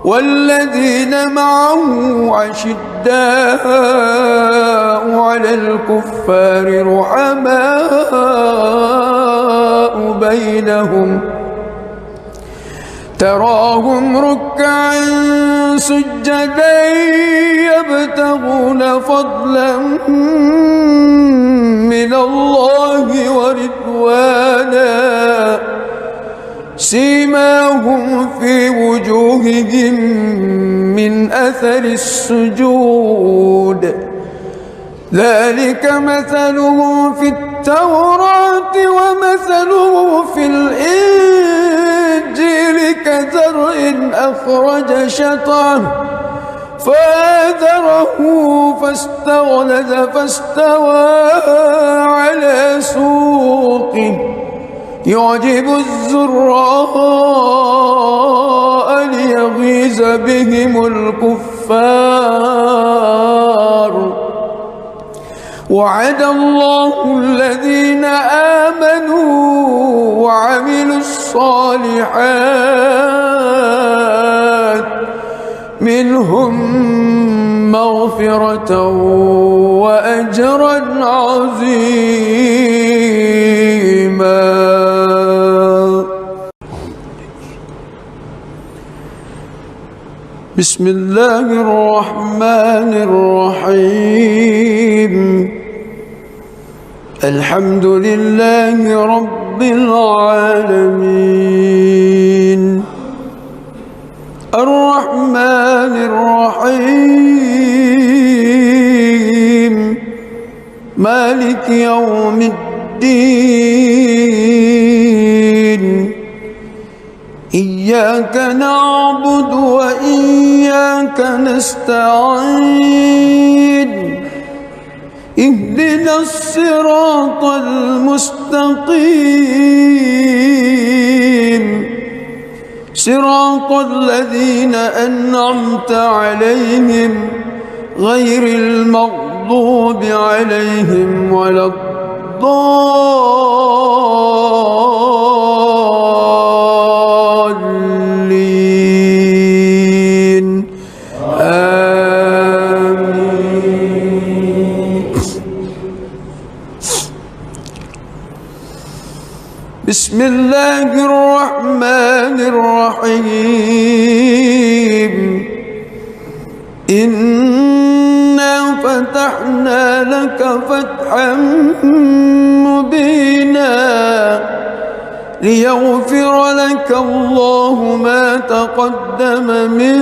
والذين معه أشداء على الكفار رحماء بينهم تراهم ركعا سجدا يبتغون فضلا من الله ورضوانا سيماهم في وجوههم من أثر السجود ذلك مثلهم في التوراة ومثلهم في الإنجيل كزرع أخرج شطأه فآزره فاستغلظ فاستوى على سوقه يعجب الزراء ليغيظ ويغيظ بهم الكفار. وعد الله الذين آمنوا وعملوا الصالحات منهم مغفرة وأجرا عظيما. بسم الله الرحمن الرحيم. الحمد لله رب العالمين الرحمن الرحيم مالك يوم الدين. إياك نعبد وإياك نستعين. اهدنا الصراط المستقيم صراط الذين أنعمت عليهم غير المغضوب عليهم ولا الضالين. آمين. بسم الله الرحمن الرحيم. إنا فتحنا لك فتحا مبينا ليغفر لك الله ما تقدم من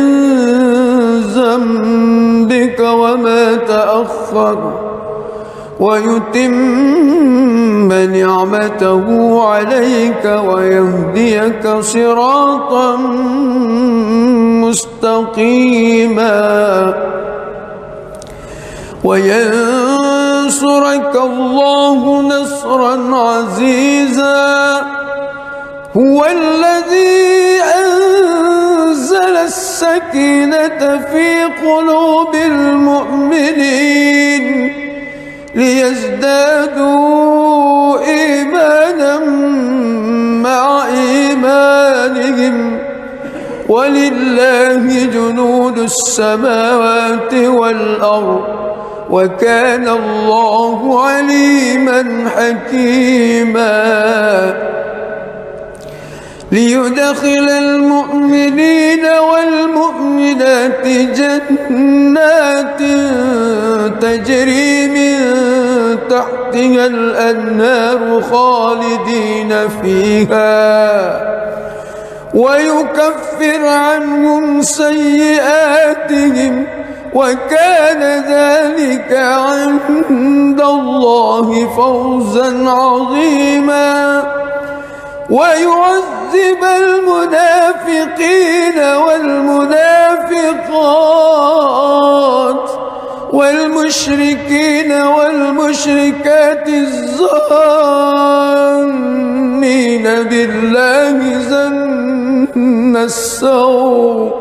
ذنبك وما تأخر ويتم نعمته عليك ويهديك صراطا مستقيما وينصرك الله نصرا عزيزا. هو الذي أنزل السكينة في قلوب المؤمنين ليزدادوا إيمانا مع إيمانهم ولله جنود السماوات والأرض وكان الله عليما حكيما. ليدخل المؤمنين والمؤمنات جنات تجري من تحتها الأنهار خالدين فيها ويكفر عنهم سيئاتهم وكان ذلك عند الله فوزا عظيما. ويعذب المنافقين والمنافقات والمشركين والمشركات الظانين بالله ظن السوء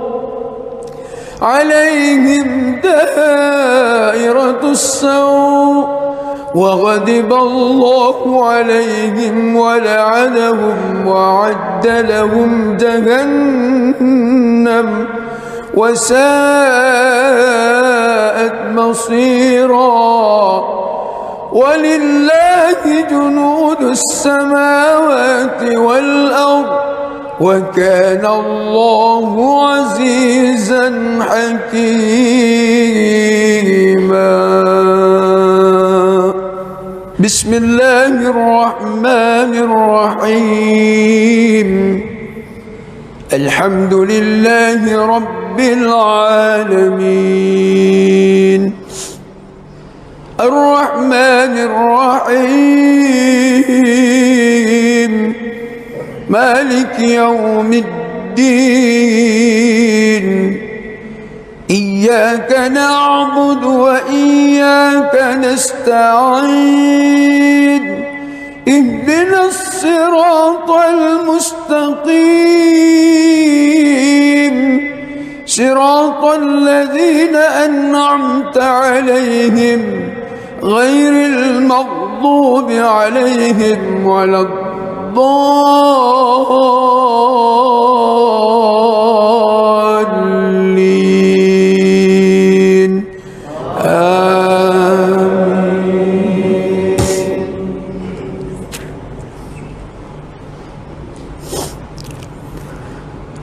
عليهم دائرة السوء وغضب الله عليهم ولعنهم وأعد لهم جهنم وساءت مصيرا. ولله جنود السماوات والأرض وكان الله عزيزا حكيما. بسم الله الرحمن الرحيم. الحمد لله رب العالمين الرحمن الرحيم مالك يوم الدين. إياك نعبد وإياك نستعين. اهدنا الصراط المستقيم صراط الذين أنعمت عليهم غير المغضوب عليهم ولا الضالين آمين.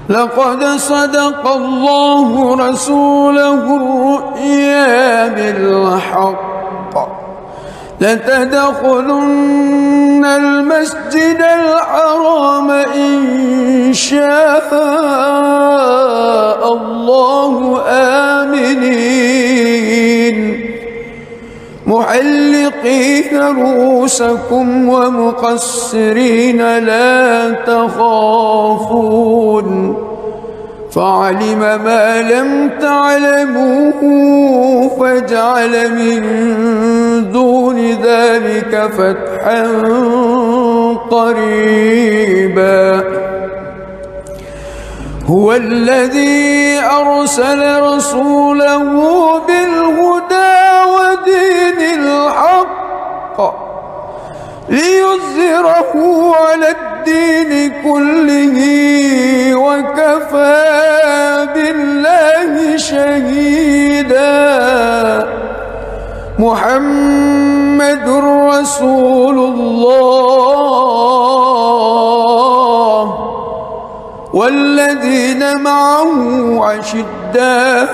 لقد صدق الله رسوله الرؤيا بالحق لتدخلن المسجد الحرام إن شاء الله آمنين محلقين رؤوسكم ومقصرين لا تخافون فعلم ما لم تعلموا فجعل من دون ذلك فتحا قريبا هو الذي أرسل رسوله بالهدى ودين الحق ليظهره على الدين كله وكفى بالله شهيدا محمد رسول الله والذين معه أشداء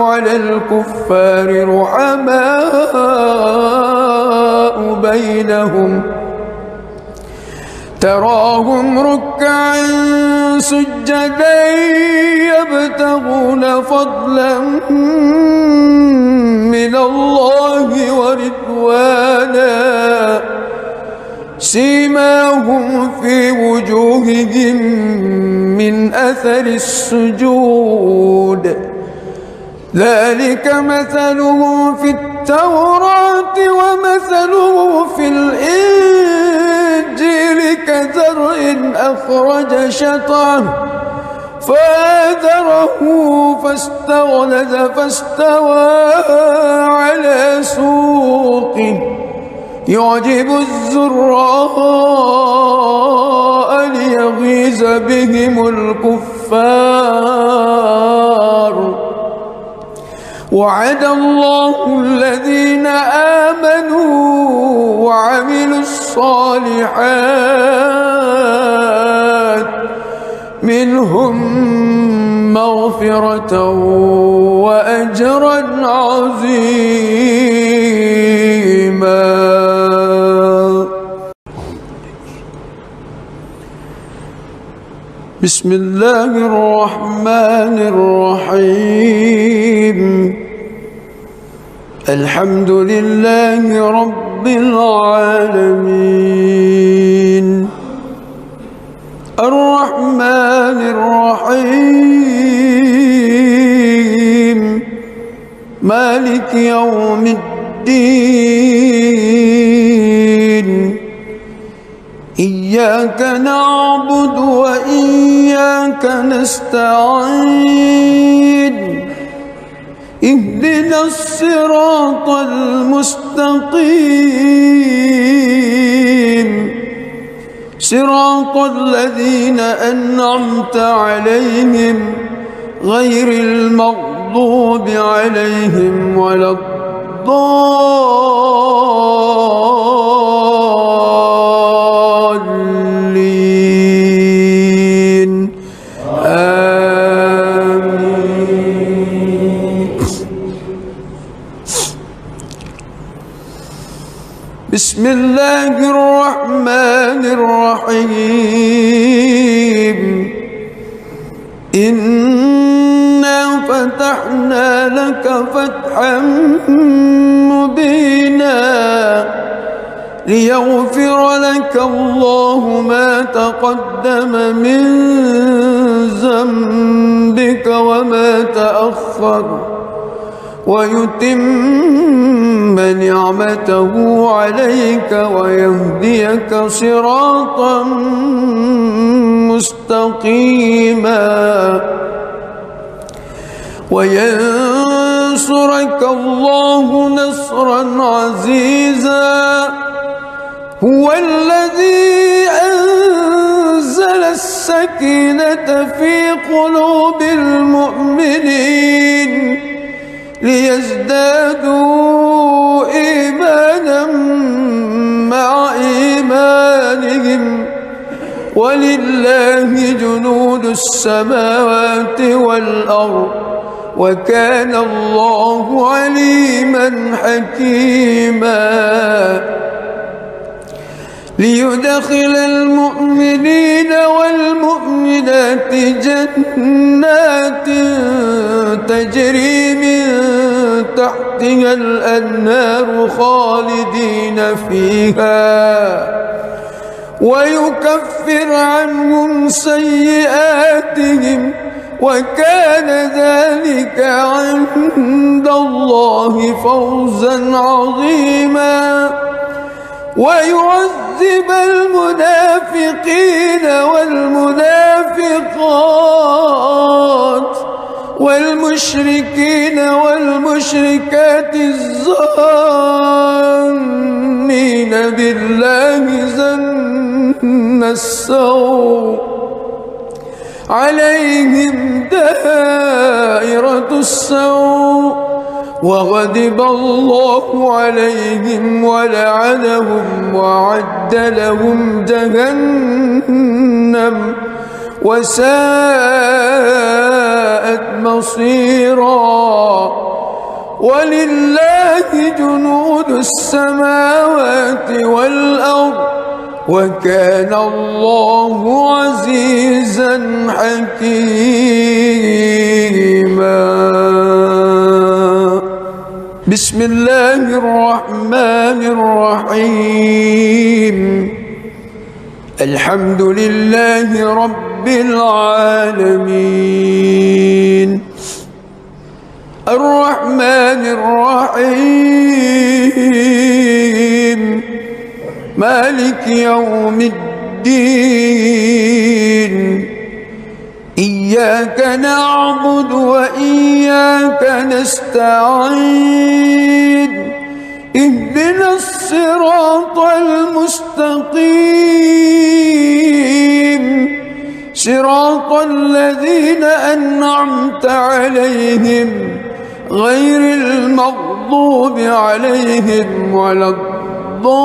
على الكفار رحماء بينهم تراهم ركعا سجدا يبتغون فضلا من الله ورضوانا سيماهم في وجوههم من أثر السجود ذلك مثله في التوراة ومثله في الإنجيل كزرع أخرج شطأه فآزره فاستغلظ فاستوى على سوقه يعجب الزراء ليغيظ بهم الكفار وعد الله الذين آمنوا وعملوا الصالحات منهم مغفرة وأجرا عظيما. بسم الله الرحمن الرحيم الحمد لله رب العالمين الرحمن الرحيم مالك يوم الدين إياك نعبد وإياك نستعين اهدنا الصراط المستقيم صراط الذين أنعمت عليهم غير المغضوب عليهم ولا الضالين آمين. بسم الله الرحمن الرحيم إنا فتحنا لك فتحا مبينا ليغفر لك الله ما تقدم من ذنبك وما تأخر ويتم نعمته عليك ويهديك صراطا مستقيما وينصرك الله نصرا عزيزا. هو الذي أنزل السكينة في قلوب المؤمنين ليزدادوا إيمانا مع إيمانهم ولله جنود السماوات والأرض وكان الله عليما حكيما. ليدخل المؤمنين والمؤمنات جنات تجري من تحتها الأنهار خالدين فيها ويكفر عنهم سيئاتهم وكان ذلك عند الله فوزا عظيما. ويعذب المنافقين والمنافقات والمشركين والمشركات الظانين بالله ظن السوء عليهم دائرة السوء وغضب الله عليهم ولعنهم وأعد لهم جهنم وساءت مصيرا. ولله جنود السماوات والأرض وكان الله عزيزا حكيما. بسم الله الرحمن الرحيم. الحمد لله رب العالمين الرحمن الرحيم مالك يوم الدين. إياك نعبد وإياك نستعين. اهدنا الصراط المستقيم صراط الذين أنعمت عليهم غير المغضوب عليهم ولا الضالين.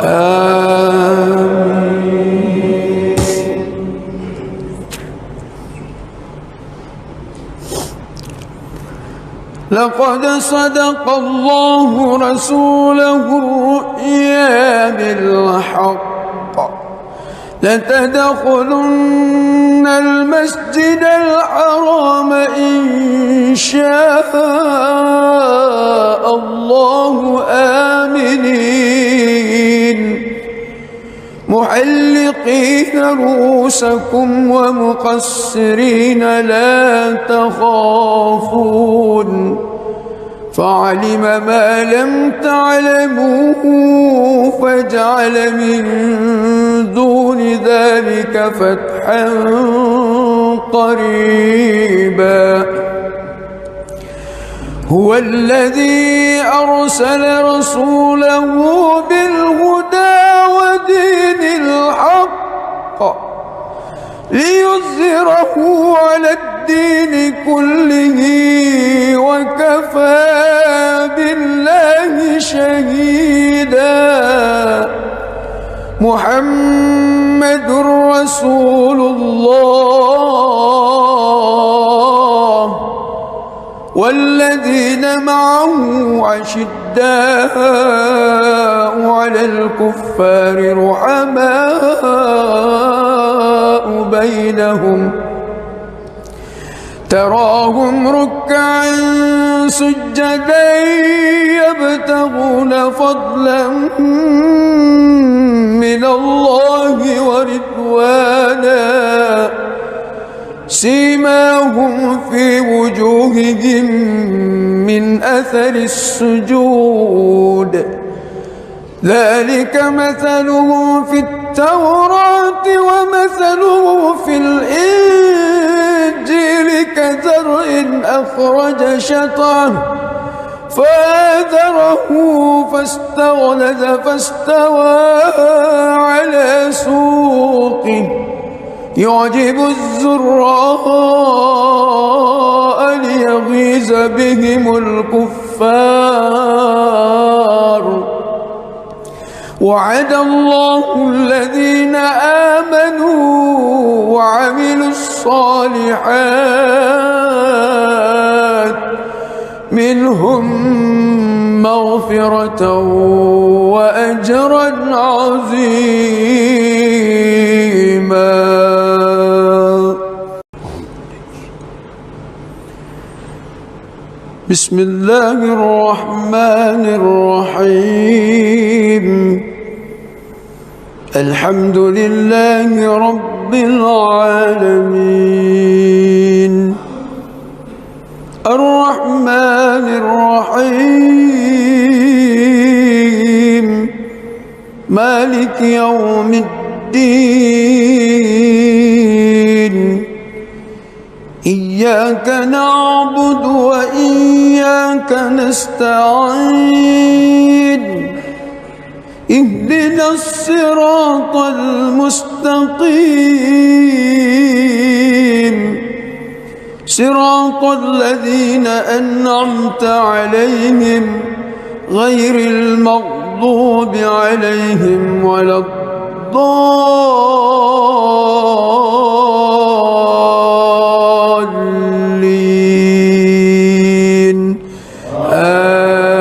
آمين. لقد صدق الله رسوله الرؤيا بالحق لتدخلن المسجد الحرام إن شاء الله آمنين محلقين رؤوسكم ومقصرين لا تخافون فعلم ما لم تعلموا فجعل من دون ذلك فتحا قريبا. هو الذي أرسل رسوله بالهدى ودين الحق ليظهره على الدين كله وكفى بالله شهيدا. محمد رسول الله والذين معه أشداء على الكفار رحماء بينهم تراهم ركعا سجدا يبتغون فضلا من الله ورضوانا سيماهم في وجوههم من أثر السجود ذلك مثله في التوراة ومثله في الإنجيل كزرع أخرج شطأه فآزره فاستغلظ فاستوى على سوقه يعجب الزراء ليغيظ بهم الكفار وعد الله الذين آمنوا وعملوا الصالحات منهم مغفرة وأجرا عظيما. بسم الله الرحمن الرحيم الحمد لله رب العالمين الرحمن الرحيم مالك يوم الدين إياك نعبد وإياك نستعين اهدنا الصراط المستقيم صراط الذين أنعمت عليهم غير المغضوب عليهم ولا الضالين آمين.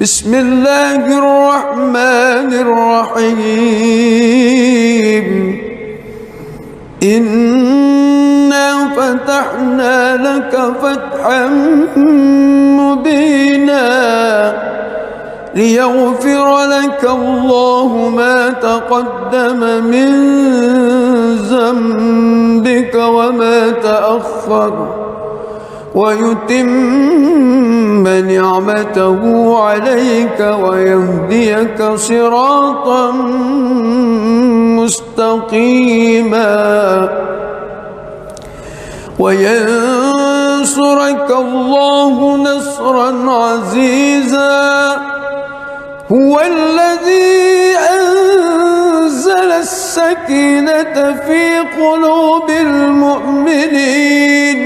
بسم الله الرحمن الرحيم إنا فتحنا لك فتحا مبينا ليغفر لك الله ما تقدم من ذنبك وما تأخر ويتم نعمته عليك ويهديك صراطا مستقيما وينصرك الله نصرا عزيزا هو الذي أنزل السكينة في قلوب المؤمنين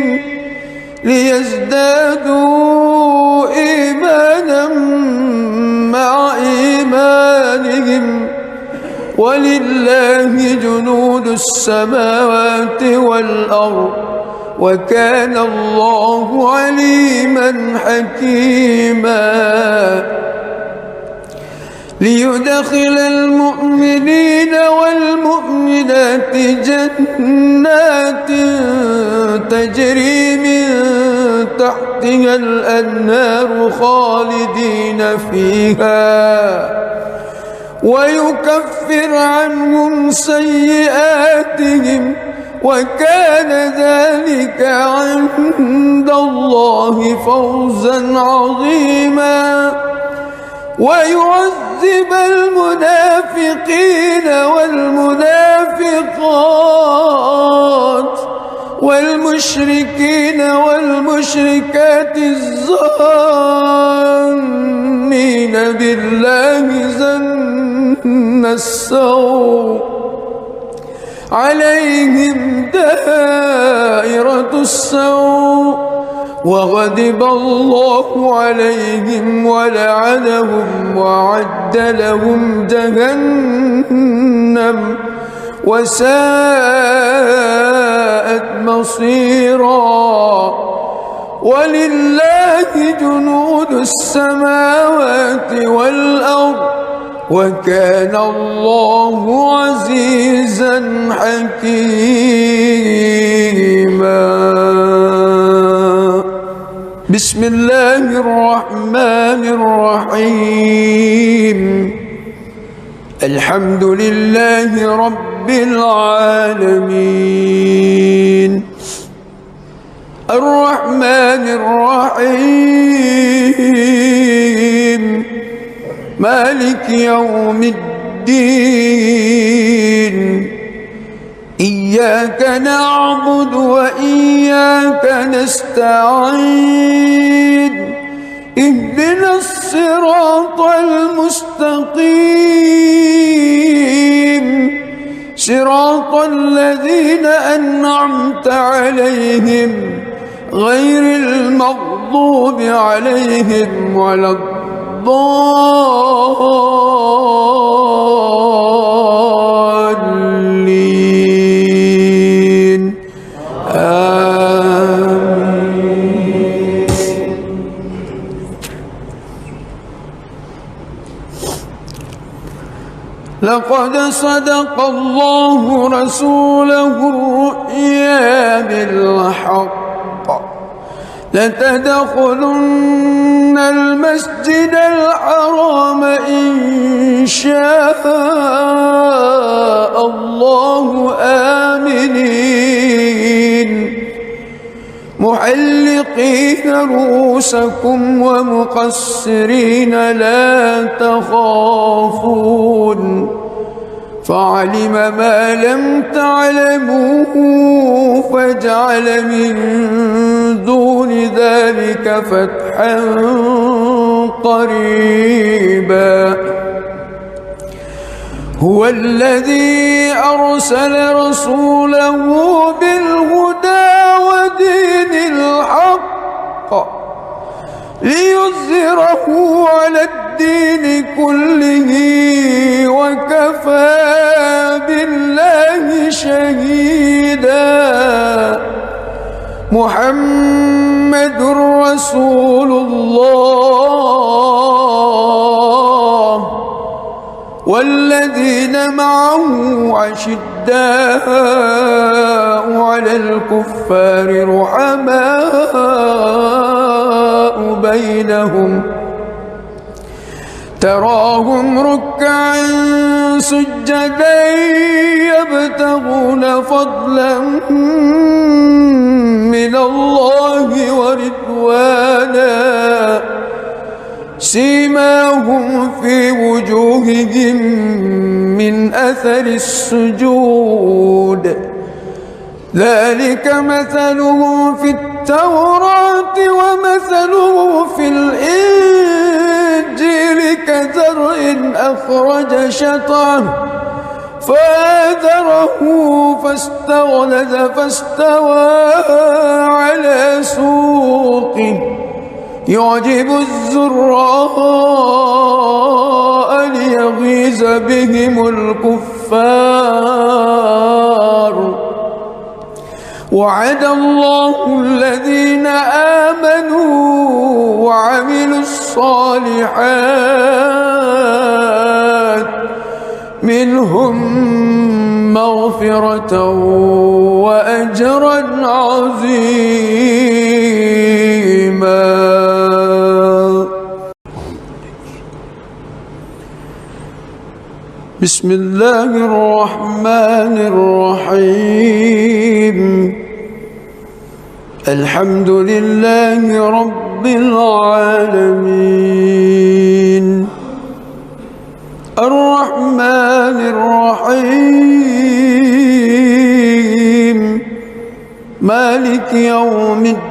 ليزدادوا إيمانا مع إيمانهم ولله جنود السماوات والأرض وكان الله عليما حكيما ليدخل المؤمنين والمؤمنات جنات تجري من تحتها الأنهار خالدين فيها ويكفر عنهم سيئاتهم وكان ذلك عند الله فوزا عظيما ويعذب المنافقين والمنافقات والمشركين والمشركات الظانين بالله ظن السوء عليهم دائرة السوء وغضب الله عليهم ولعنهم وأعد لهم جهنم وساءت مصيرا ولله جنود السماوات والأرض وكان الله عزيزا حكيما. بسم الله الرحمن الرحيم الحمد لله رب العالمين الرحمن الرحيم مالك يوم الدين إياك نعبد وإياك نستعين اهدنا الصراط المستقيم صراط الذين أنعمت عليهم غير المغضوب عليهم ولا الضالين آمين. لقد صدق الله رسوله الرؤيا بالحق لتدخلن المسجد الحرام إن شاء الله آمنين محلقين رؤوسكم ومقصرين لا تخافون فعلم ما لم تعلموا فجعل من دون ذلك فتحا قريبا هو الذي أرسل رسوله بالهدى ودين الحق ليظهره على الدين كله وكفى بالله شهيدا محمد رسول الله والذين معه أشداء على الكفار رحماء بينهم تراهم ركعا سجدا يبتغون فضلا من الله ورضوانا سيماهم في وجوههم من أثر السجود ذلك مثلهم في التوراة ومثله في الإنجيل كزرع أخرج شطأه فآزره فاستغلظ فاستوى على سوقه يعجب الزراء ليغيظ بهم الكفار وعد الله الذين آمنوا وعملوا الصالحات منهم مغفرة وأجرا عظيما. بسم الله الرحمن الرحيم الحمد لله رب العالمين الرحمن الرحيم مالك يوم الدين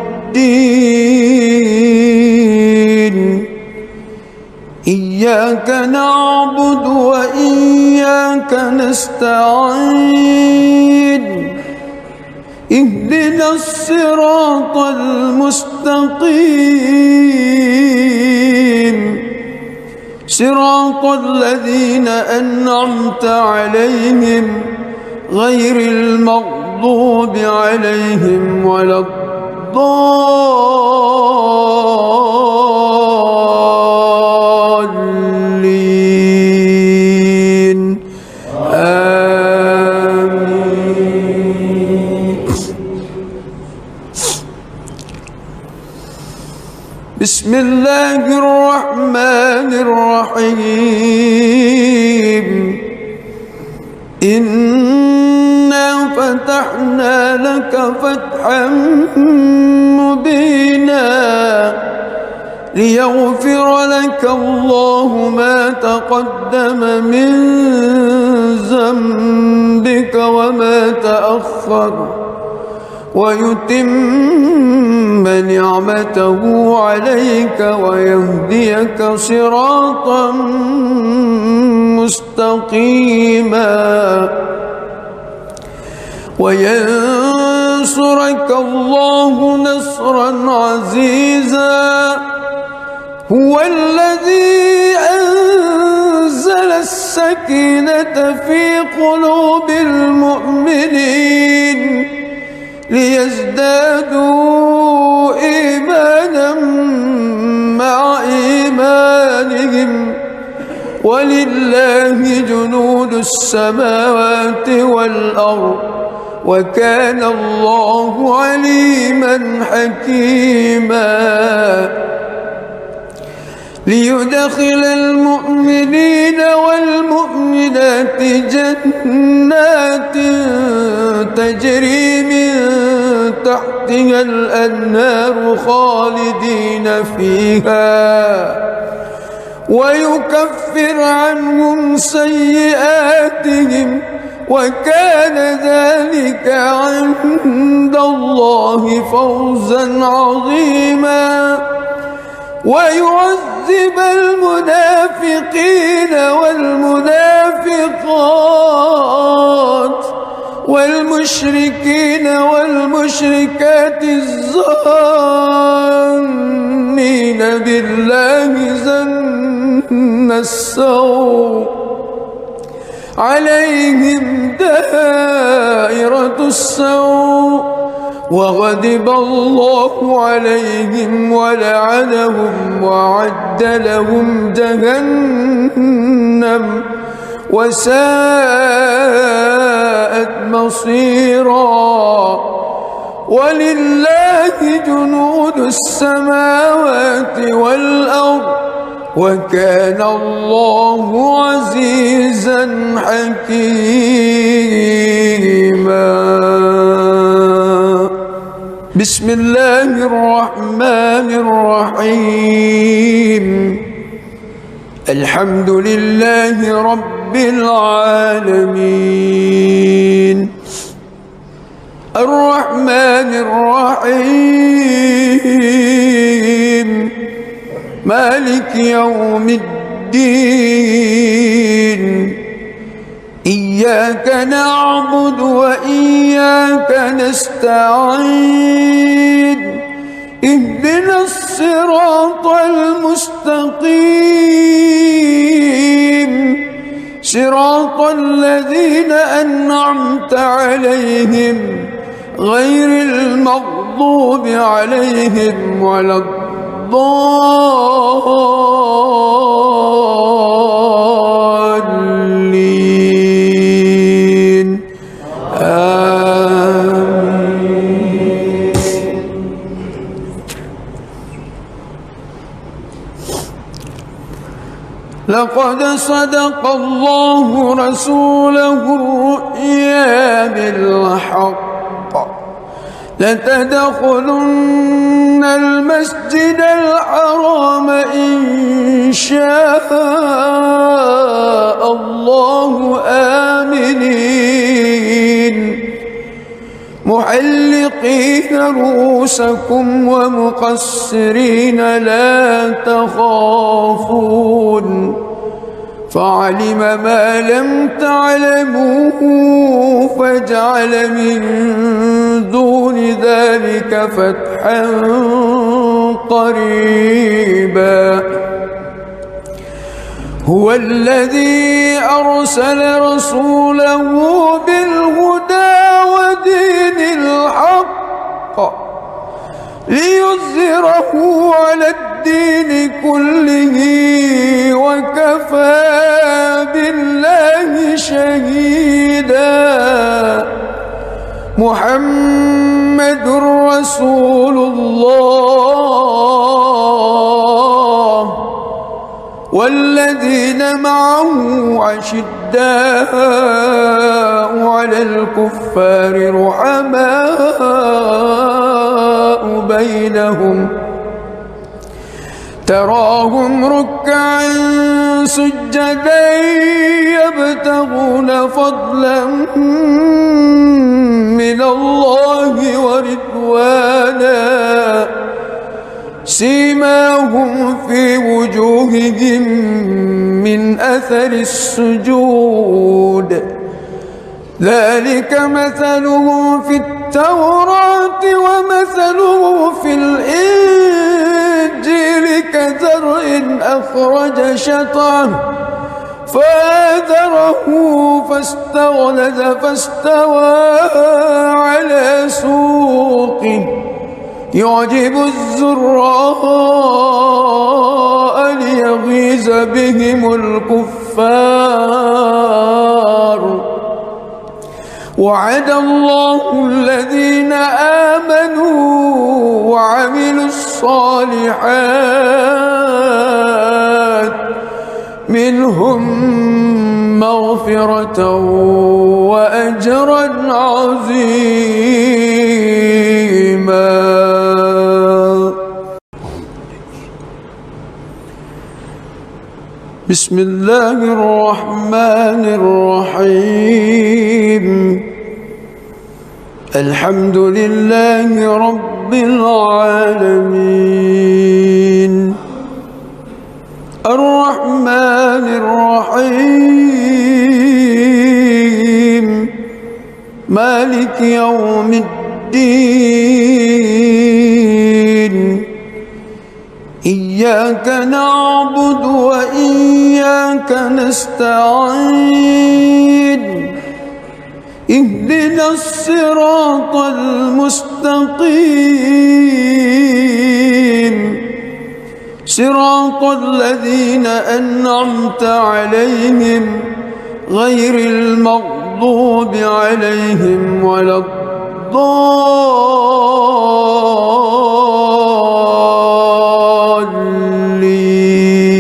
إياك نعبد وإياك نستعين اهدنا الصراط المستقيم صراط الذين أنعمت عليهم غير المغضوب عليهم ولا الضالين آمين. بسم الله الرحمن الرحيم إنا فتحنا لك فتحا مبينا ليغفر لك الله ما تقدم من ذنبك وما تأخر ويتم نعمته عليك ويهديك صراطا مستقيما وينصرك الله نصرا عزيزا هو الذي أنزل السكينة في قلوب المؤمنين ليزدادوا إيمانا مع إيمانهم ولله جنود السماوات والأرض وكان الله عليما حكيما ليدخل المؤمنين والمؤمنات جنات تجري من تحتها الأنهار خالدين فيها ويكفر عنهم سيئاتهم وكان ذلك عند الله فوزا عظيما ويعذب المنافقين والمنافقات والمشركين والمشركات الظانين بالله ظن السوء عليهم دائرة السوء وغضب الله عليهم ولعنهم وأعد لهم جهنم وساءت مصيرا ولله جنود السماوات والأرض وكان الله عزيزا حكيما بسم الله الرحمن الرحيم الحمد لله رب العالمين الرحمن الرحيم مالك يوم الدين إياك نعبد وإياك نستعين اهدنا الصراط المستقيم صراط الذين أنعمت عليهم غير المغضوب عليهم ولا الضالين آمين. لقد صدق الله رسوله الرؤيا بالحق لتدخلن المسجد الحرام إن شاء الله آمنين محلقين رؤوسكم ومقصرين لا تخافون فعلم ما لم تعلموا فجعل من دون ذلك فتحا قريبا هو الذي أرسل رسوله بالهدى ودين الحق ليظهره على الدين كله وكفى بالله شهيدا محمد رسول الله والذين والذين معه أشداء على الكفار رحماء بينهم تراهم ركعا سجدا يبتغون فضلا من الله ورضوانا سيماهم في وجوههم من أثر السجود ذلك مثلهم في التوراة ومثلهم في الإنجيل كزرع أخرج شطأه فآزره فاستغلظ فاستوى على سوقه يعجب الزراء ليغيظ بهم الكفار وعد الله الذين آمنوا وعملوا الصالحات منهم مغفرة وأجرا عظيما. بسم الله الرحمن الرحيم الحمد لله رب العالمين الرحمن الرحيم مالك يوم الدين إياك نعبد وإياك نستعين اهدنا الصراط المستقيم صراط الذين أنعمت عليهم غير المغضوب عليهم ولا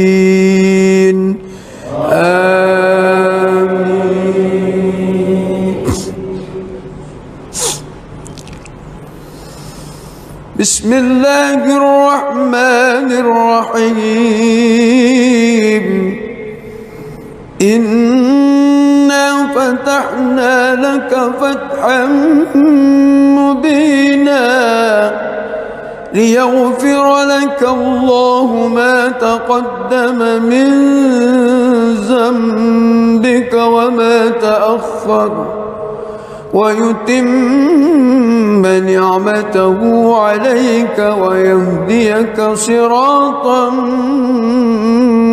الضالين آمين. بسم الله الرحمن الرحيم إنا فتحنا لك فتحا مبينا ليغفر لك الله ما تقدم من ذنبك وما تأخر ويتم نعمته عليك ويهديك صراطا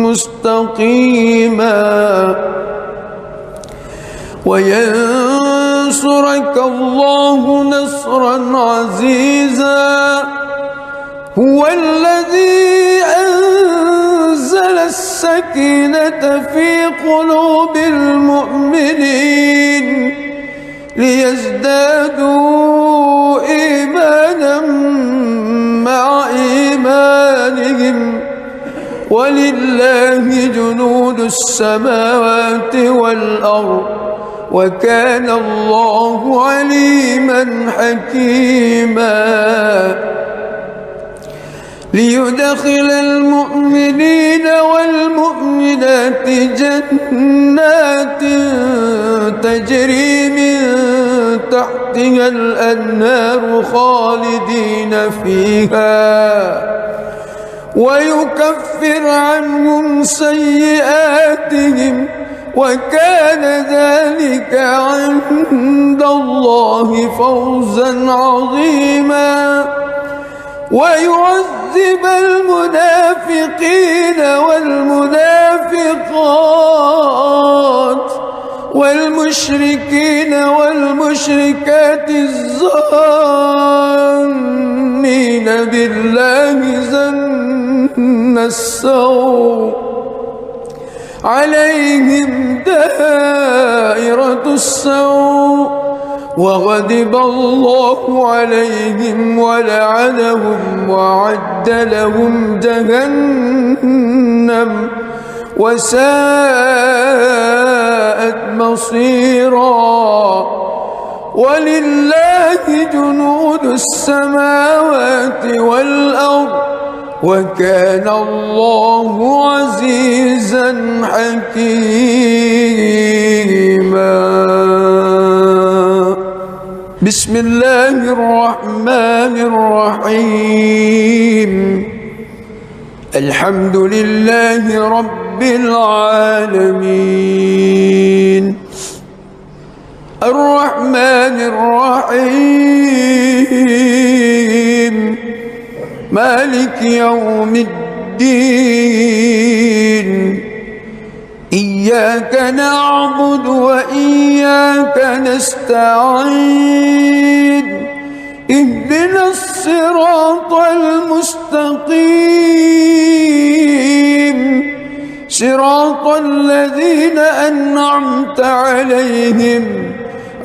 مستقيما وينصرك الله نصرا عزيزا هو الذي أنزل السكينة في قلوب المؤمنين ليزدادوا إيمانا مع إيمانهم ولله جنود السماوات والأرض وكان الله عليما حكيما ليدخل المؤمنين والمؤمنات جنات تجري من تحتها الأنهار خالدين فيها ويكفر عنهم سيئاتهم وكان ذلك عند الله فوزا عظيما ويعذب المنافقين والمنافقات والمشركين والمشركات الظانين بالله ظن السوء عليهم دائرة السوء وغضب الله عليهم ولعنهم وأعد لهم جهنم وساءت مصيرا. ولله جنود السماوات والأرض وكان الله عزيزا حكيما. بسم الله الرحمن الرحيم. الحمد لله رب العالمين الرحمن الرحيم مالك يوم الدين. إياك نعبد وإياك نستعين. اهدنا الصراط المستقيم صراط الذين أنعمت عليهم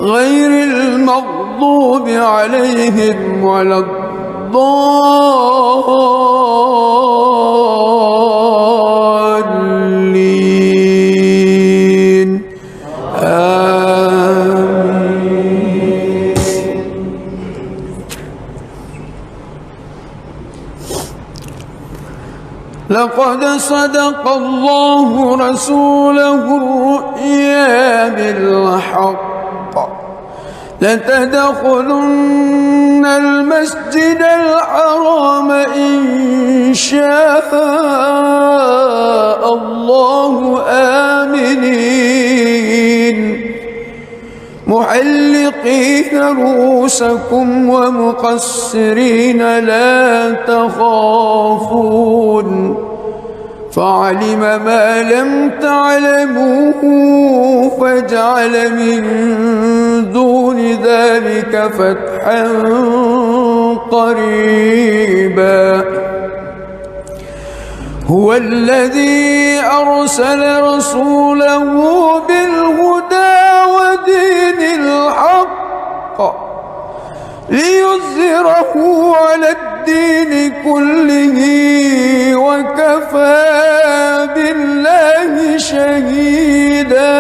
غير المغضوب عليهم ولا الضالين. آمين. لقد صدق الله رسوله الرؤيا بالحق لتدخلن المسجد الحرام إن شاء الله آمنين محلقين رؤوسكم ومقصرين لا تخافون فعلم ما لم تعلموا فجعل من دون ذلك فتحا قريبا. هو الذي أرسل رسوله بالهدى ودين الحق ليظهره على الدين كله وكفى بالله شهيدا.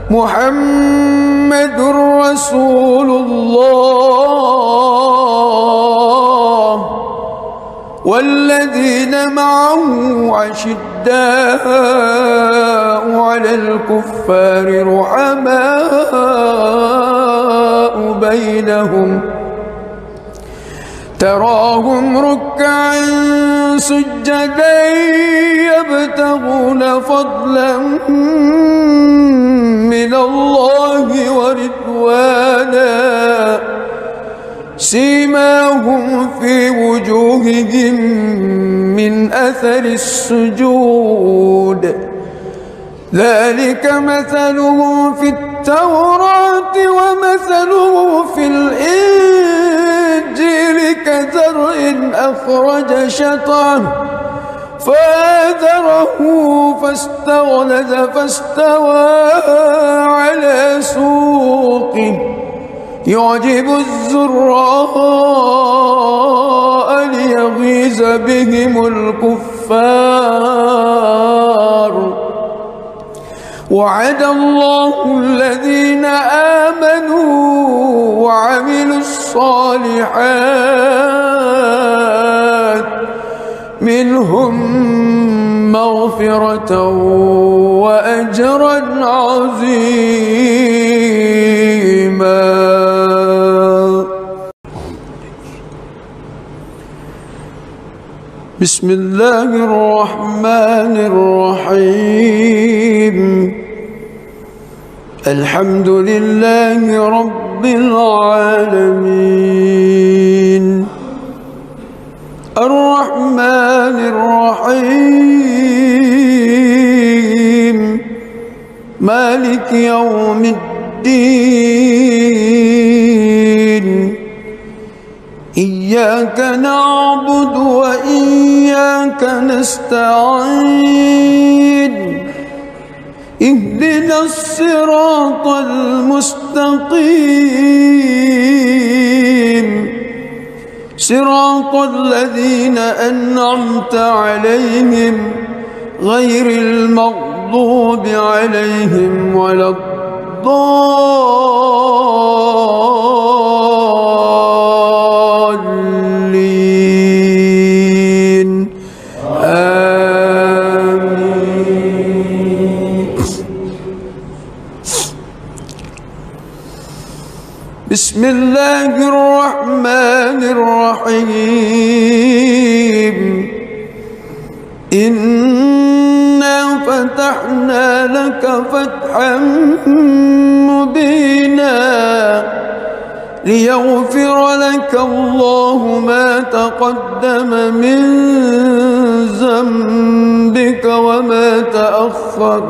محمد رسول الله والذين معه عشداء على الكفار رحماء بينهم تراهم ركعا سجدا يبتغون فضلا من الله ورضوانا سيماهم في وجوههم من أثر السجود ذلك مثلهم في التوراة ومثلهم في الإنجيل كزرع أخرج شطأه فآزره فاستغلظ فاستوى على سوقه يعجب الزراء ليغيظ بهم الكفار. وعد الله الذين آمنوا وعملوا الصالحات منهم مغفرة وأجرا عظيما. بسم الله الرحمن الرحيم. الحمد لله رب العالمين الرحمن الرحيم مالك يوم الدين. إياك نعبد وإياك نستعين. اهدنا الصراط المستقيم صراط الذين أنعمت عليهم غير المغضوب عليهم ولا الضالين آمين. بسم الله الرحمن الرحيم. إنا فتحنا لك فتحا مبينا ليغفر لك الله ما تقدم من ذنبك وما تأخر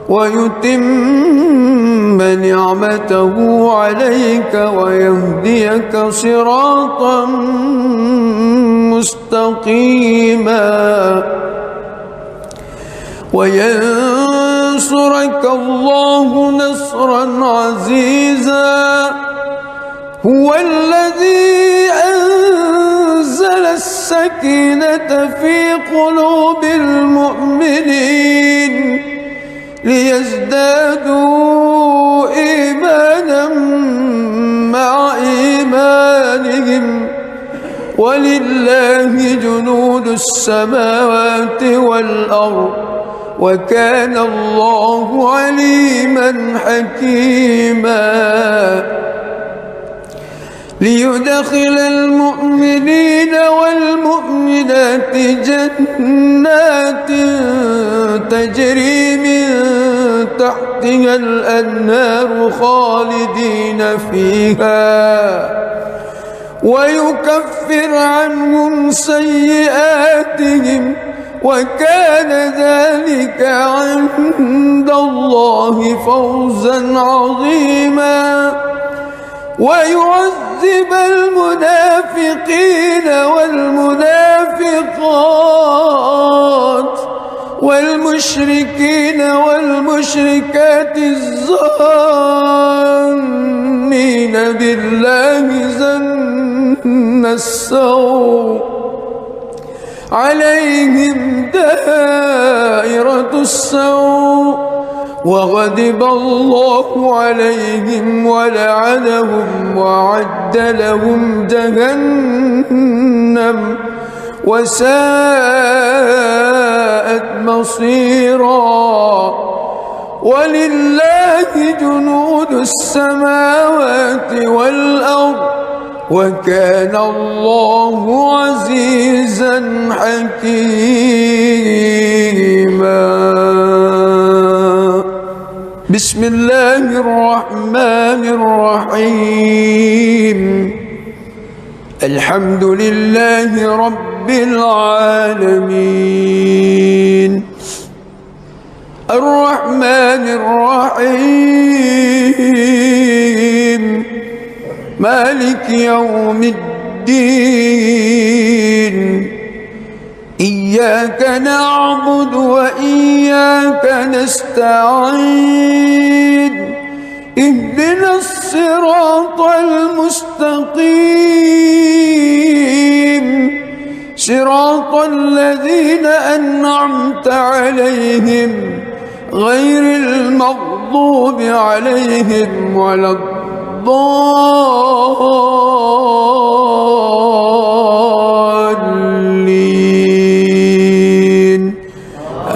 ويتم نعمته عليك ويهديك صراطا مستقيما وينصرك الله نصرا عزيزا. هو الذي أنزل السكينة في قلوب المؤمنين ليزدادوا إيمانا مع إيمانهم ولله جنود السماوات والأرض وكان الله عليما حكيما. ليدخل المؤمنين والمؤمنات جنات تجري من تحتها الأنهار خالدين فيها ويكفر عنهم سيئاتهم وكان ذلك عند الله فوزا عظيما. ويعذب المنافقين والمنافقات والمشركين والمشركات الظانين بالله ظن السوء عليهم دائرة السوء وغضب الله عليهم ولعنهم وأعد لهم جهنم وساءت مصيرا. ولله جنود السماوات والأرض وكان الله عزيزا حكيما. بسم الله الرحمن الرحيم. الحمد لله رب العالمين الرحمن الرحيم مالك يوم الدين. إياك نعبد وإياك نستعين. اهدنا الصراط المستقيم صراط الذين أنعمت عليهم غير المغضوب عليهم ولا الضالين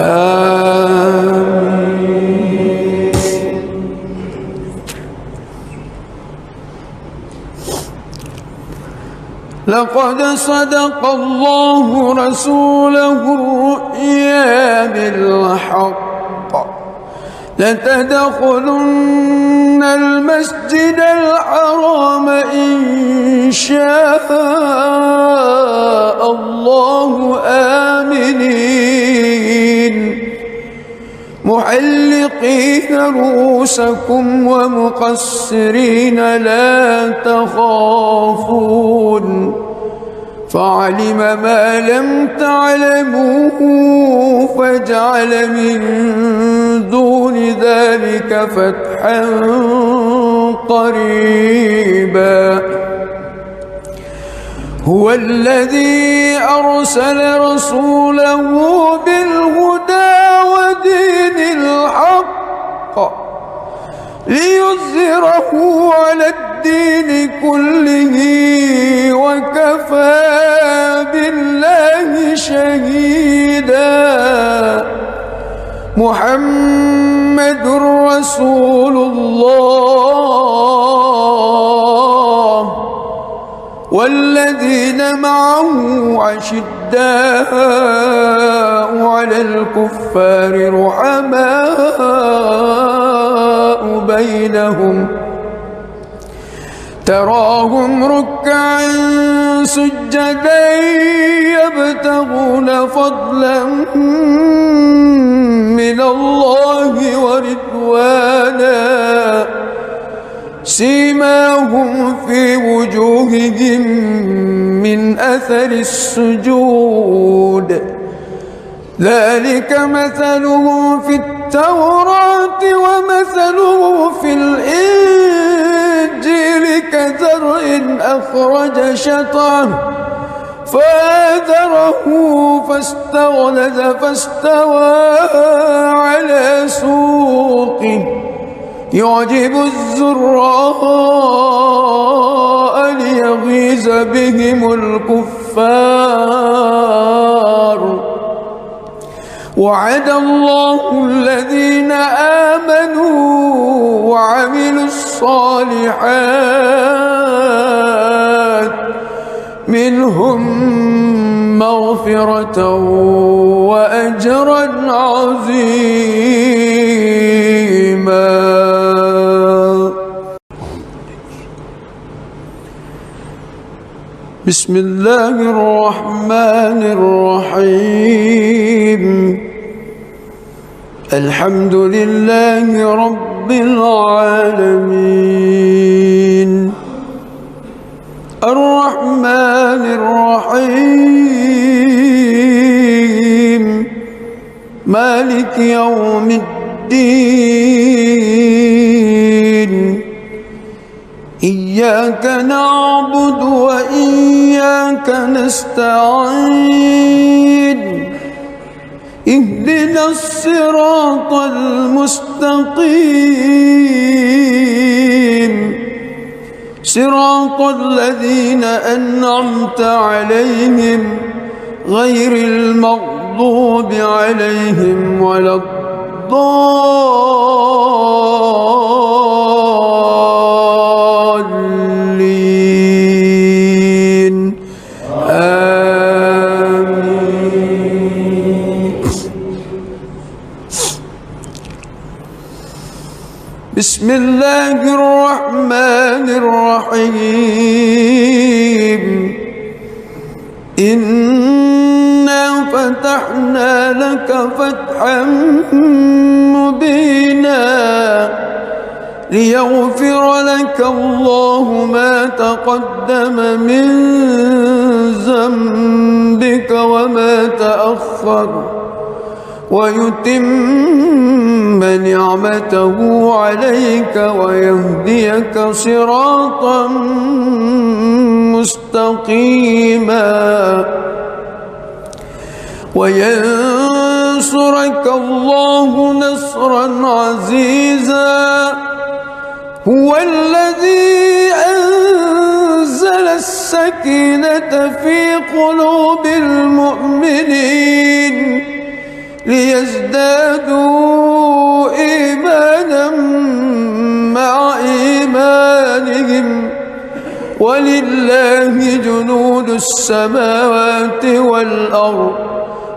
آمين. لقد صدق الله رسوله الرؤيا بالحق لتدخلن المسجد الحرام إن شاء الله آمنين محلقين رؤوسكم ومقصرين لا تخافون فعلم ما لم تعلموا فجعل من دون ذلك فتحا قريبا هو الذي أرسل رسوله بالهدى ودين الحق ليظهره على الدين كله وكفى بالله شهيدا. محمد رسول الله والذين معه أشداء على الكفار رحماء بينهم تراهم ركعا سجدا يبتغون فضلا من الله ورضوانا سيماهم في وجوههم من أثر السجود ذلك مثلهم في التوراة ومثله في الإنجيل كزرع أخرج شطأه فآزره فاستغلظ فاستوى على سوقه يعجب الزراء ليغيظ بهم الكفار. وعد الله الذين آمنوا وعملوا الصالحات منهم مغفرة وأجرا عظيما. بسم الله الرحمن الرحيم. الحمد لله رب العالمين الرحمن الرحيم مالك يوم الدين إياك نعبد وإياك نستعين اهدنا الصراط المستقيم صراط الذين أنعمت عليهم غير المغضوب عليهم ولا الضالين آمين. بسم الله الرحمن الرحيم. إنا فتحنا لك فتحا مبينا ليغفر لك الله ما تقدم من ذنبك وما تأخر ويتم نعمته عليك ويهديك صراطا مستقيما وينصرك الله نصرا عزيزا. هو الذي أنزل السكينة في قلوب المؤمنين ليزدادوا إيمانا مع إيمانهم ولله جنود السماوات والأرض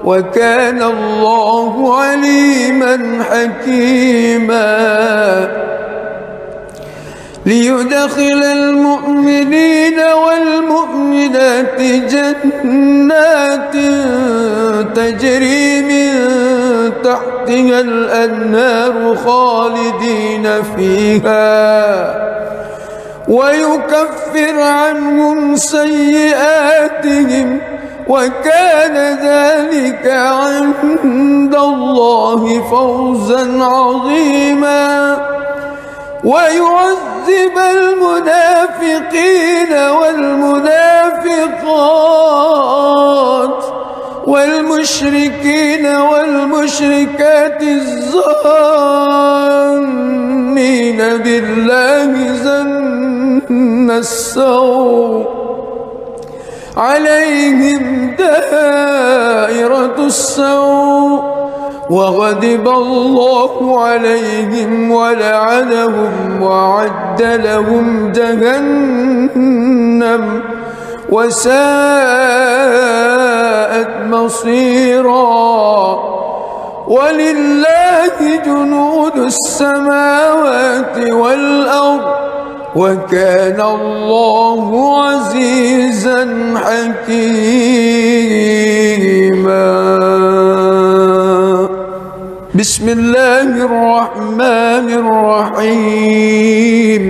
وكان الله عليما حكيما. ليدخل المؤمنين والمؤمنات جنات تجري من تحتها الأنهار خالدين فيها ويكفر عنهم سيئاتهم وكان ذلك عند الله فوزا عظيما. ويعذب المنافقين والمنافقات والمشركين والمشركات الظانين بالله ظن السوء عليهم دائرة السوء وغضب الله عليهم ولعنهم وأعد لهم جهنم وساءت مصيرا. ولله جنود السماوات والأرض وكان الله عزيزا حكيما. بسم الله الرحمن الرحيم.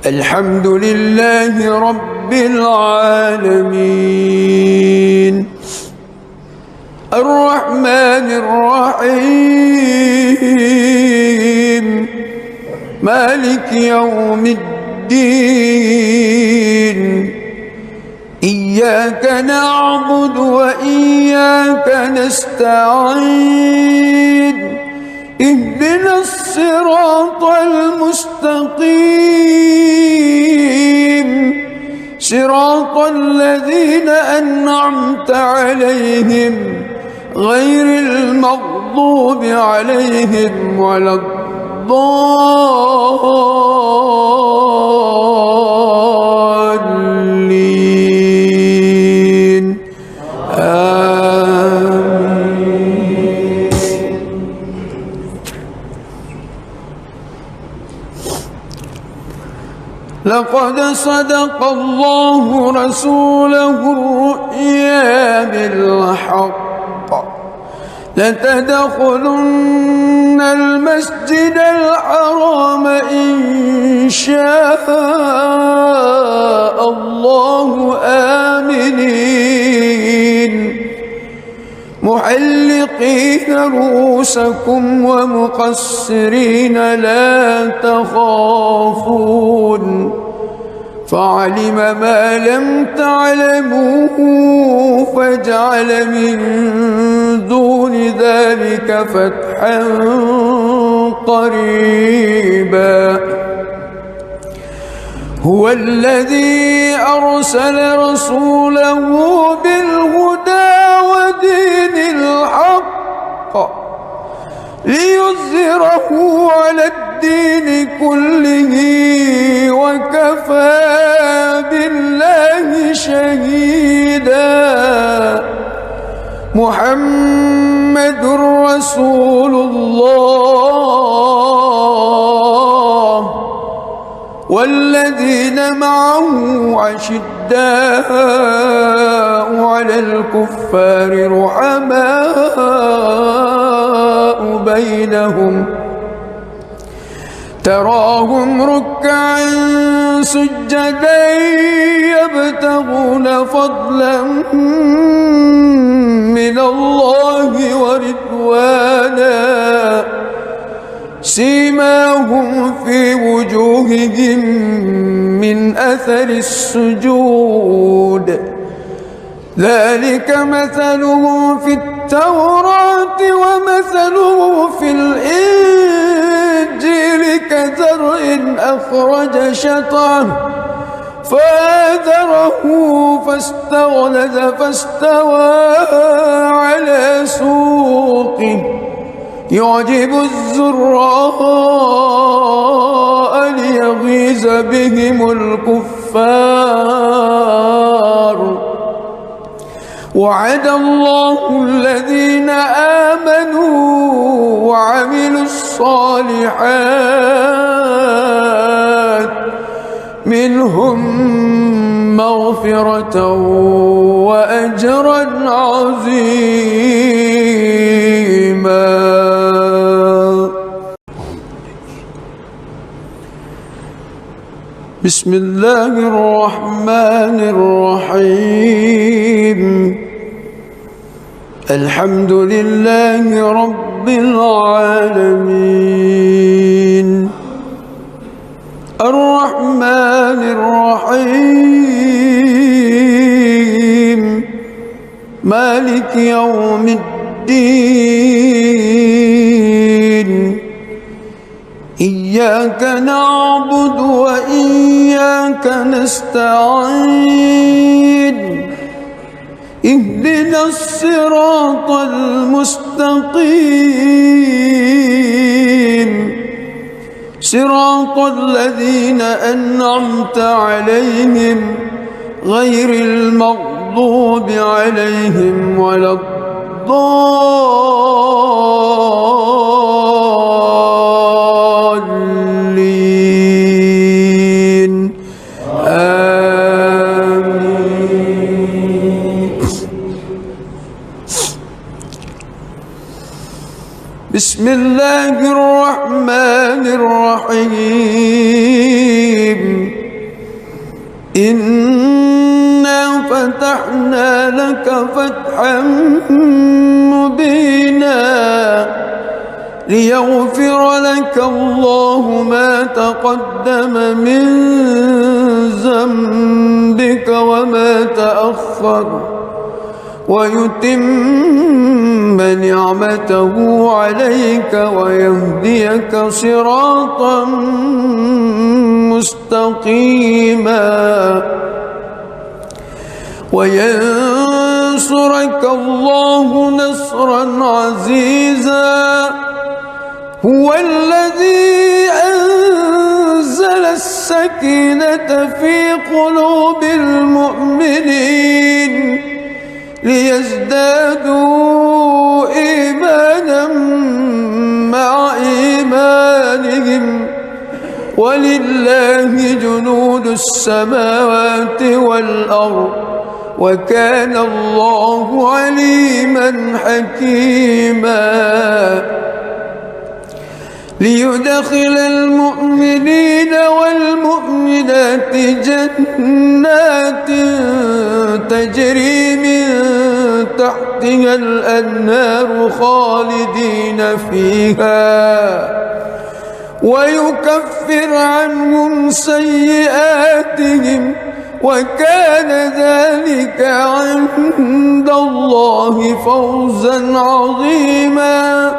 الحمد لله رب العالمين الرحمن الرحيم مالك يوم الدين. إياك نعبد وإياك نستعين. اهدنا الصراط المستقيم صراط الذين أنعمت عليهم غير المغضوب عليهم ولا الضالين. آمين. لقد صدق الله رسوله الرؤيا بالحق لتدخلن المسجد الحرام إن شاء الله آمنين محلقين رؤوسكم ومقصرين لا تخافون فعلم ما لم تعلموا فجعل من دون ذلك فتحا قريبا. هو الذي أرسل رسوله بالهدى ودين الحق ليظهره على الدين كله وكفى بالله شهيدا. محمد رسول الله والذين معه أشداء على الكفار رحماء بينهم تراهم ركعا سجدا يبتغون فضلا من الله ورضوانا سيماهم في وجوههم من أثر السجود ذلك مثلهم في التوراة ومثله في الإنجيل كزرع أخرج شطأه فآزره فاستغلظ فاستوى على سوقه يعجب الزراء ليغيظ بهم الكفار. وعد الله الذين آمنوا وعملوا الصالحات منهم مغفرة وأجرا عظيما. بسم الله الرحمن الرحيم. الحمد لله رب العالمين الرحمن الرحيم مالك يوم الدين إياك نعبد وإياك نستعين اهدنا الصراط المستقيم صراط الذين أنعمت عليهم غير المغضوب عليهم ولا الضالين آمين. بسم الله الرحمن الرحيم إنا فتحنا لك فتحا مبينا ليغفر لك الله ما تقدم من ذنبك وما تأخر ويتم نعمته عليك ويهديك صراطا مستقيما وينصرك الله نصرا عزيزا هو الذي أنزل السكينة في قلوب المؤمنين ليزدادوا إيمانا مع إيمانهم ولله جنود السماوات والأرض وكان الله عليما حكيما ليدخل المؤمنين والمؤمنات جنات تجري من تحتها الأنهار خالدين فيها ويكفر عنهم سيئاتهم وكان ذلك عند الله فوزا عظيما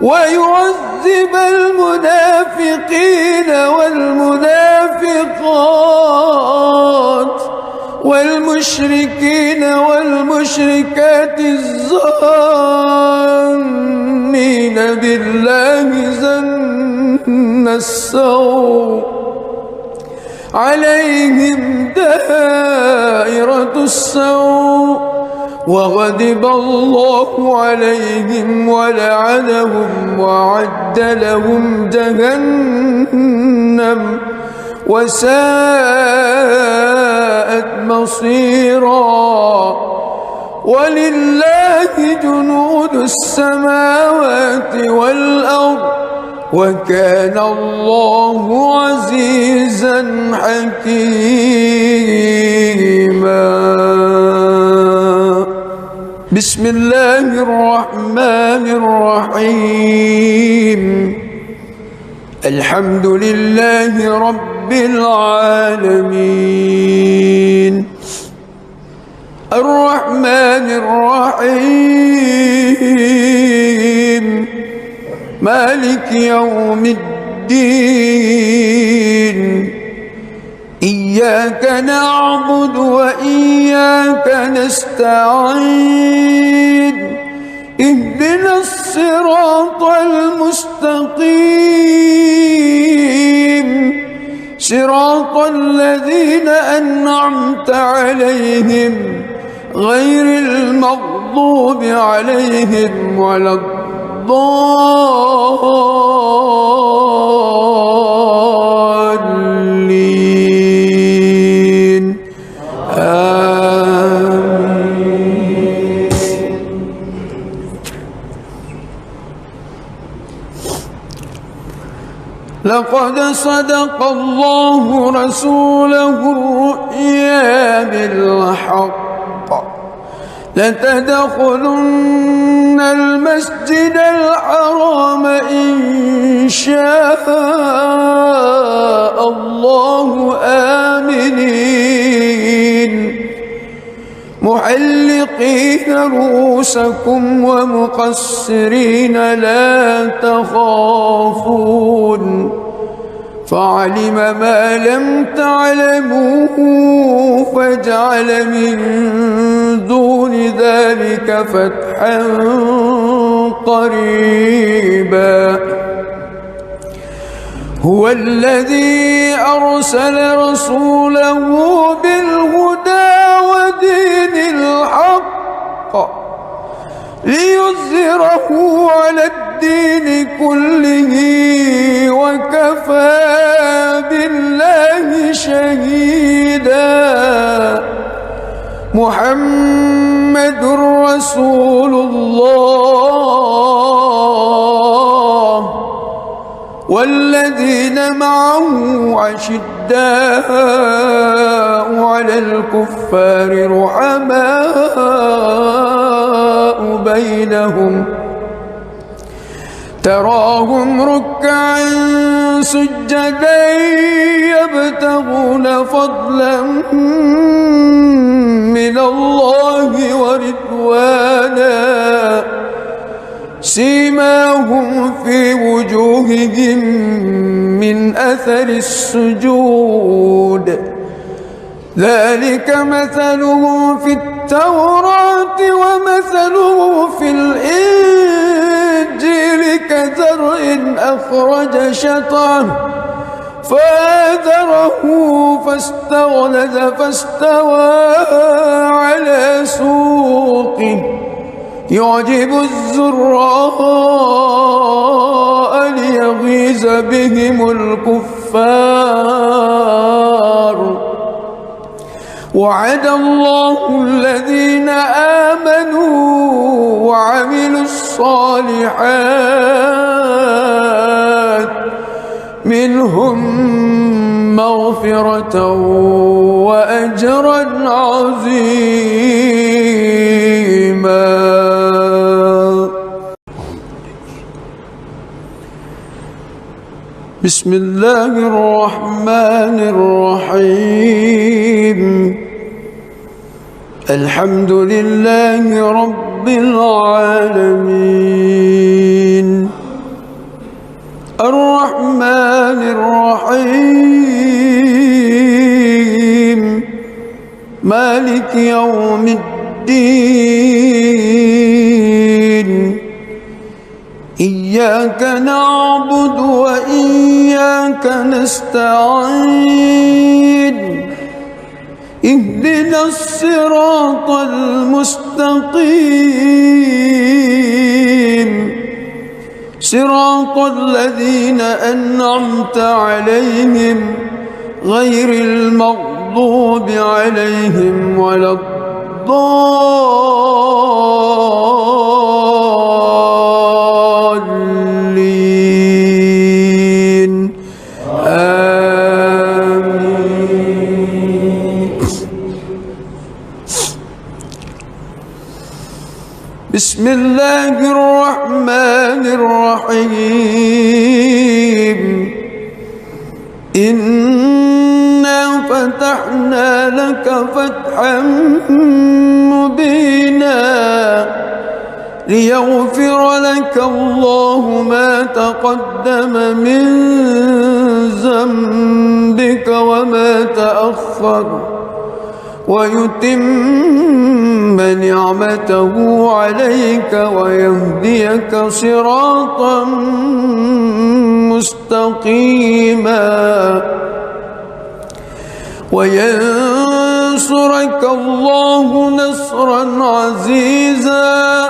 ويعذب المنافقين والمنافقات والمشركين والمشركات الظانين بالله ظن السوء عليهم دائرة السوء وغضب الله عليهم ولعنهم وأعد لهم جهنم وساءت مصيرا ولله جنود السماوات والأرض وكان الله عزيزا حكيما بسم الله الرحمن الرحيم الحمد لله رب العالمين الرحمن الرحيم مالك يوم الدين إياك نعبد وإياك نستعين اهدنا الصراط المستقيم صراط الذين أنعمت عليهم غير المغضوب عليهم ولا الضالين آمين. لقد صدق الله رسوله الرؤيا بالحق لتدخلن المسجد الحرام إن شاء الله آمنين محلقين رؤوسكم ومقصرين لا تخافون فعلم ما لم تعلموا فجعل من دون ذلك فتحا قريبا هو الذي أرسل رسوله بالهدى ودين الحق ليظهره على الدين كله وكفى بالله شهيدا محمد رسول الله والذين معه أشداء على الكفار رحماء بينهم تراهم ركعا سجدا يبتغون فضلا من الله ورضوانا سيماهم في وجوههم من أثر السجود ذلك مثله في التوراة ومثله في الإنجيل كزرع أخرج شطأه فآزره فاستغلظ فاستوى على سوقه يعجب الزراء ليغيظ بهم الكفار وعد الله الذين آمنوا وعملوا الصالحات منهم مغفرة وأجرا عظيما. بسم الله الرحمن الرحيم الحمد لله رب العالمين الرحمن الرحيم مالك يوم الدين إياك نعبد وإياك نستعين اهدنا الصراط المستقيم صراط الذين أنعمت عليهم غير المغضوب عليهم ولا الضالين آمين. بسم الله الرحمن الرحيم إنا فتحنا لك فتحا مبينا ليغفر لك الله ما تقدم من ذنبك وما تأخر ويتم نعمته عليك ويهديك صراطا مستقيما وينصرك الله نصرا عزيزا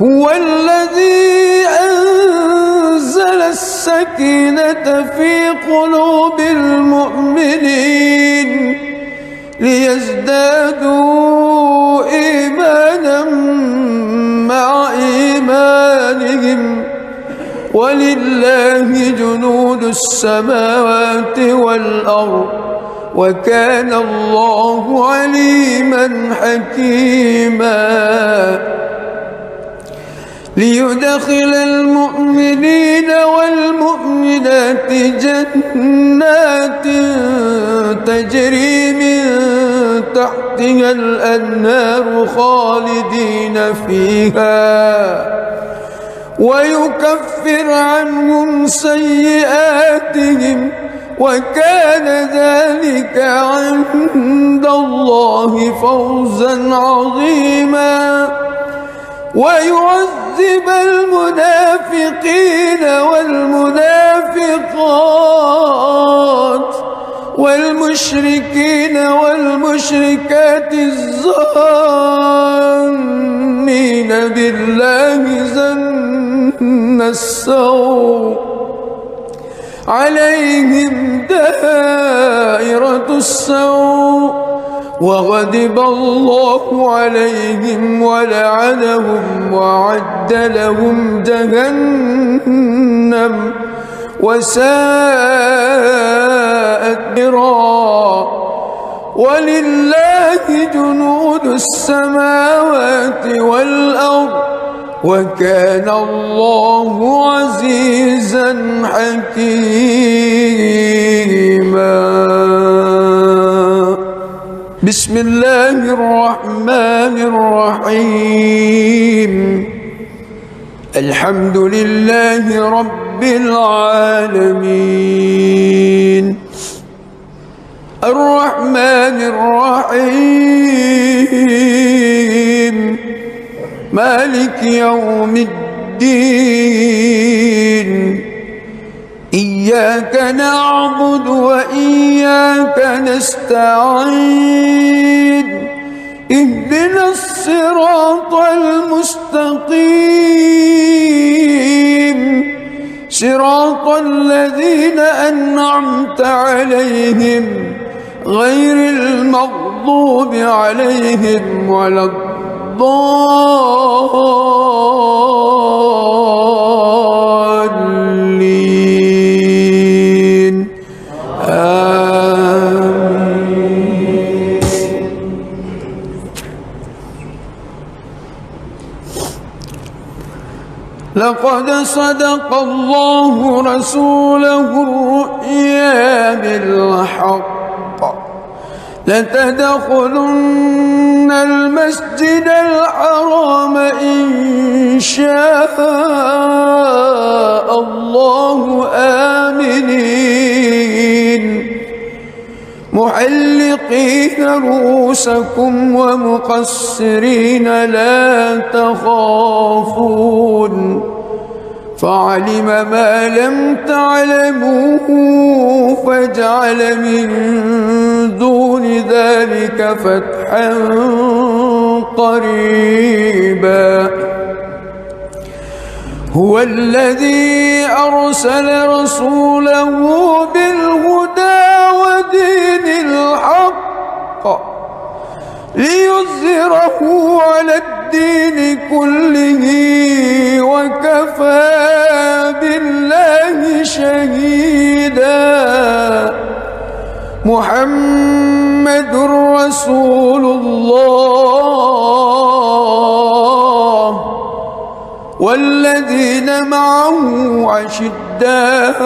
هو الذي أنزل السكينة في قلوب المؤمنين ليزدادوا إيمانا مع إيمانهم ولله جنود السماوات والأرض وكان الله عليما حكيما ليدخل المؤمنين والمؤمنات جنات تجري من تحتها الأنهار خالدين فيها ويكفر عنهم سيئاتهم وكان ذلك عند الله فوزا عظيما ويعذب المنافقين والمنافقات والمشركين والمشركات الظانين بالله ظن السوء عليهم دائرة السوء وغضب الله عليهم ولعنهم وأعد لهم جهنم وساءت مصيرا ولله جنود السماوات والأرض وكان الله عزيزا حكيما. بسم الله الرحمن الرحيم. الحمد لله رب العالمين الرحمن الرحيم مالك يوم الدين إياك نعبد وإياك نستعين اهدنا الصراط المستقيم صراط الذين أنعمت عليهم غير المغضوب عليهم ولا الضالين آمين. لقد صدق الله رسوله الرؤيا بالحق لتدخلن المسجد الحرام إن شاء الله آمنين محلقين رؤوسكم ومقصرين لا تخافون فعلم ما لم تعلموا فجعل من دون ذلك فتحا قريبا. هو الذي أرسل رسوله بالهدى ودين الحق ليظهره على الدين كله وكفى بالله شهيدا. محمد رسول الله والذين معه أشداء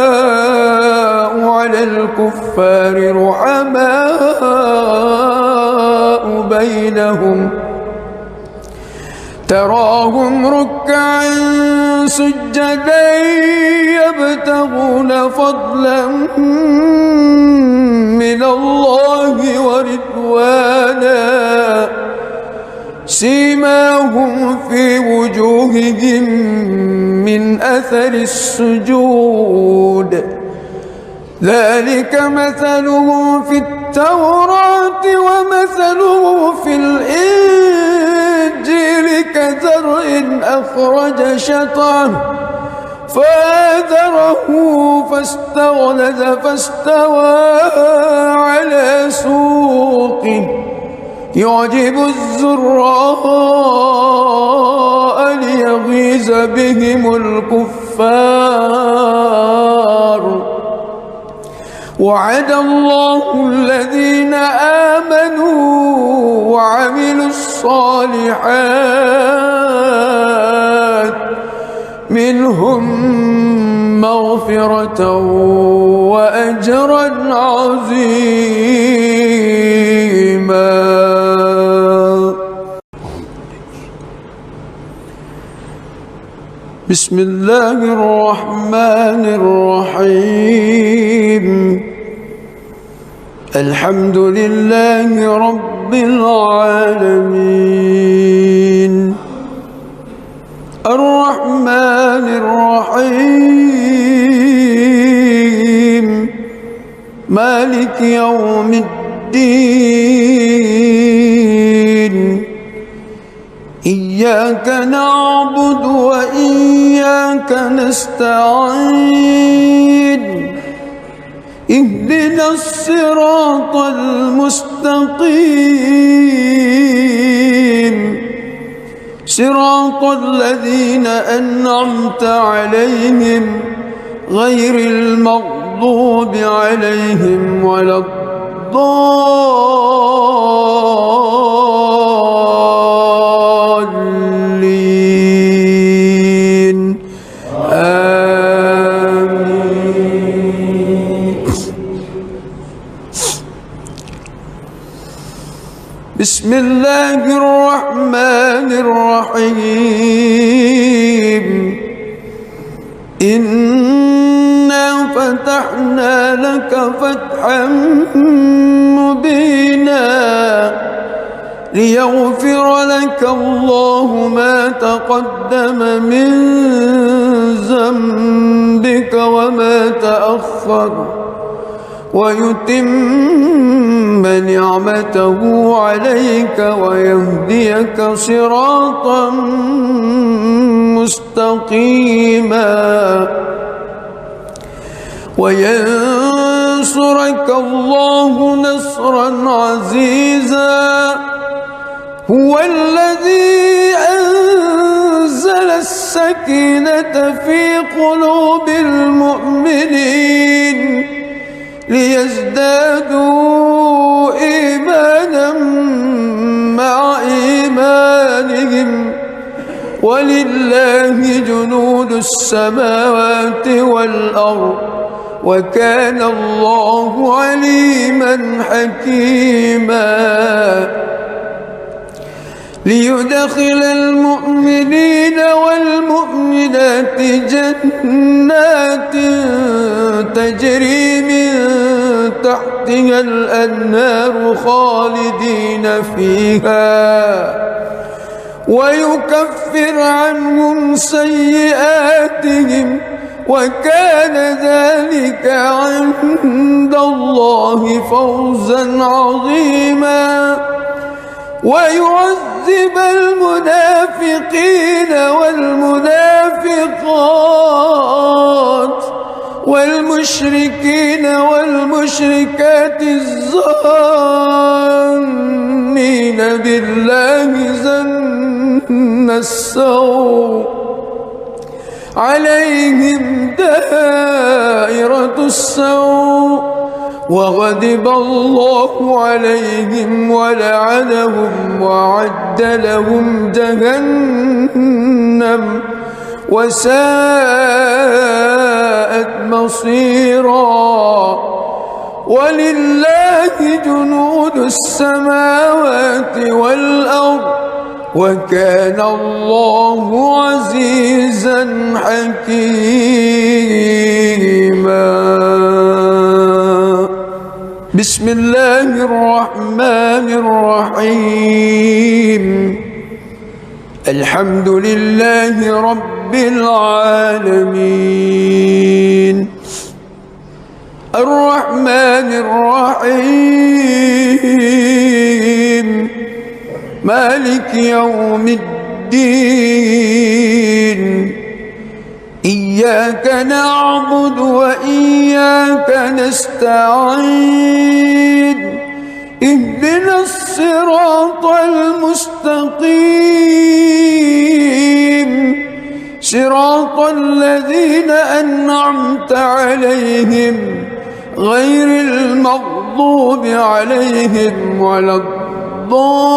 على الكفار رحماء بينهم تراهم ركعا سجدا يبتغون فضلا من الله ورضوانا سيماهم في وجوههم من أثر السجود ذلك مثلهم في التوراة ومثله في الإنجيل كزرع أخرج شطأه فآزره فاستغلظ فاستوى على سوقه يعجب الزراء ليغيظ بهم الكفار. وعد الله الذين آمنوا وعملوا الصالحات منهم مغفرة وأجرا عظيما. بسم الله الرحمن الرحيم. الحمد لله رب العالمين الرحمن الرحيم مالك يوم الدين. إياك نعبد وإياك نستعين. اهدنا الصراط المستقيم صراط الذين أنعمت عليهم غير المغضوب عليهم ولا الضالين. آمين. بسم الله الرحمن الرحيم. إنا فتحنا لك فتحا مبينا ليغفر لك الله ما تقدم من ذنبك وما تأخر ويتم نعمته عليك ويهديك صراطا مستقيما وينصرك الله نصرا عزيزا. هو الذي أنزل السكينة في قلوب المؤمنين ليزدادوا إيمانا مع إيمانهم ولله جنود السماوات والأرض وكان الله عليما حكيما. ليدخل المؤمنين والمؤمنات جنات تجري من تحتها الأنهار خالدين فيها ويكفر عنهم سيئاتهم وكان ذلك عند الله فوزا عظيما. ويعذب المنافقين والمنافقات والمشركين والمشركات الظانين بالله ظن السوء عليهم دائرة السوء وغضب الله عليهم ولعنهم وأعد لهم جهنم وساءت مصيرا. ولله جنود السماوات والأرض وكان الله عزيزا حكيما. بسم الله الرحمن الرحيم. الحمد لله رب العالمين الرحمن الرحيم مالك يوم الدين. إياك نعبد وإياك نستعين. اهدنا الصراط المستقيم صراط الذين أنعمت عليهم غير المغضوب عليهم ولا الضالين.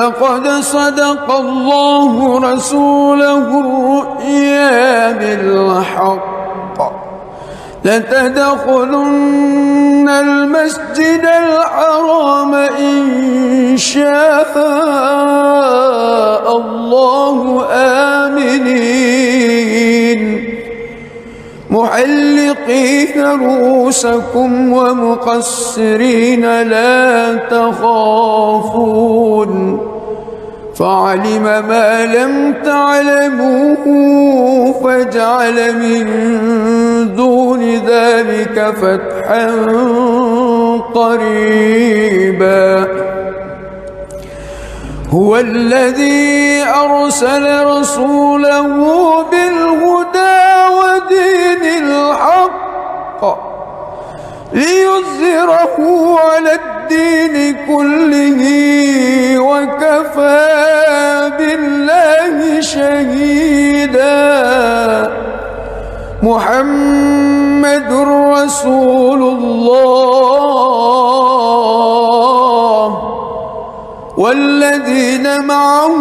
لقد صدق الله رسوله الرؤيا بالحق لتدخلن المسجد الحرام إن شاء الله آمنين محلقين رؤوسكم ومقصرين لا تخافون فعلم ما لم تعلموا فجعل من دون ذلك فتحا قريبا هو الذي أرسل رسوله بالهدى ودين الحق ليظهره على الدين كله وكفى بالله شهيدا محمد رسول الله والذين معه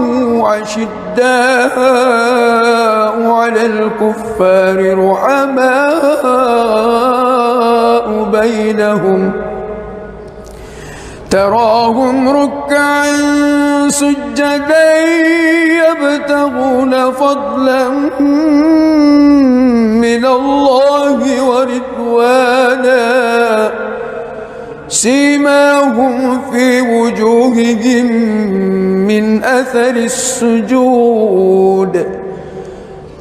أشداء على الكفار رحماء بينهم تراهم ركعا سجدا يبتغون فضلا من الله ورضوانا سيماهم في وجوههم من أثر السجود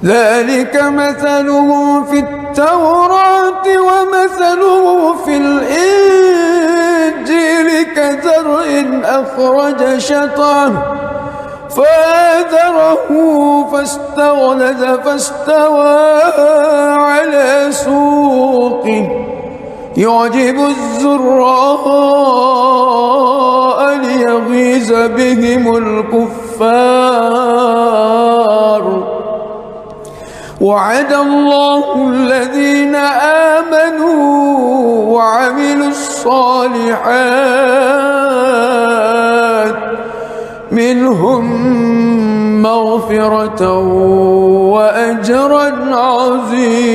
ذلك مثلهم في التوراة ومثلهم في الإنجيل كزرع أخرج شطأه فآزره فاستغلظ فاستوى على سوقه يعجب الزراء ليغيظ بهم الكفار وعد الله الذين آمنوا وعملوا الصالحات منهم مغفرة وأجرا عظيما.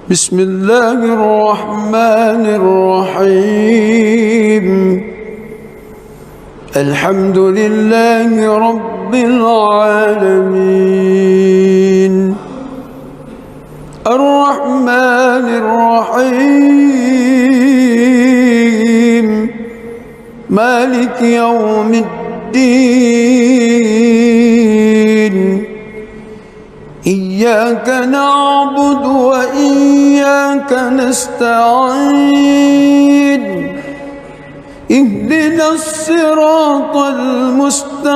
بسم الله الرحمن الرحيم الحمد لله رب العالمين الرحمن الرحيم مالك يوم الدين إياك نعبد وإياك نستعين اهدنا الصراط المستقيم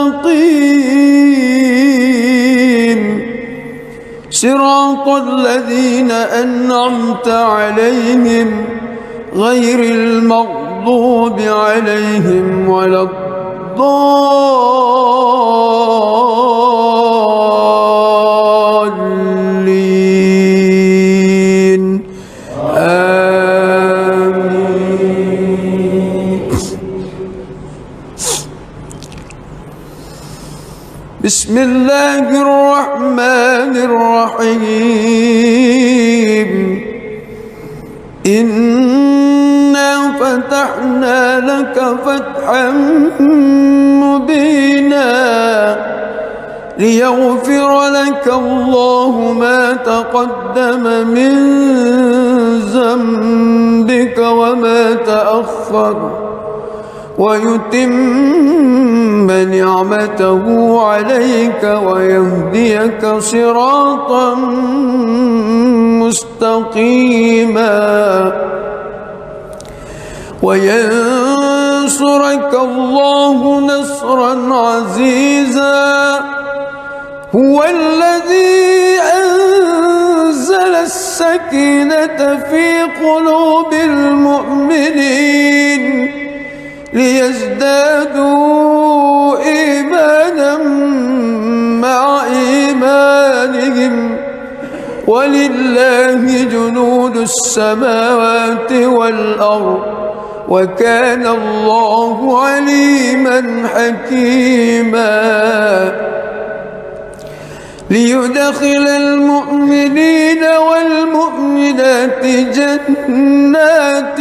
صراط الذين أنعمت عليهم غير المغضوب عليهم ولا الضالين آمين. بسم الله الرحمن الرحيم إنا فتحنا لك فتحا مبينا ليغفر لك الله ما تقدم من ذنبك وما تأخر ويتم نعمته عليك ويهديك صراطا مستقيما وينصرك الله نصرا عزيزا هو الذي أنزل السكينة في قلوب المؤمنين ليزدادوا إيمانا مع إيمانهم ولله جنود السماوات والأرض وكان الله عليما حكيما ليدخل المؤمنين والمؤمنات جنات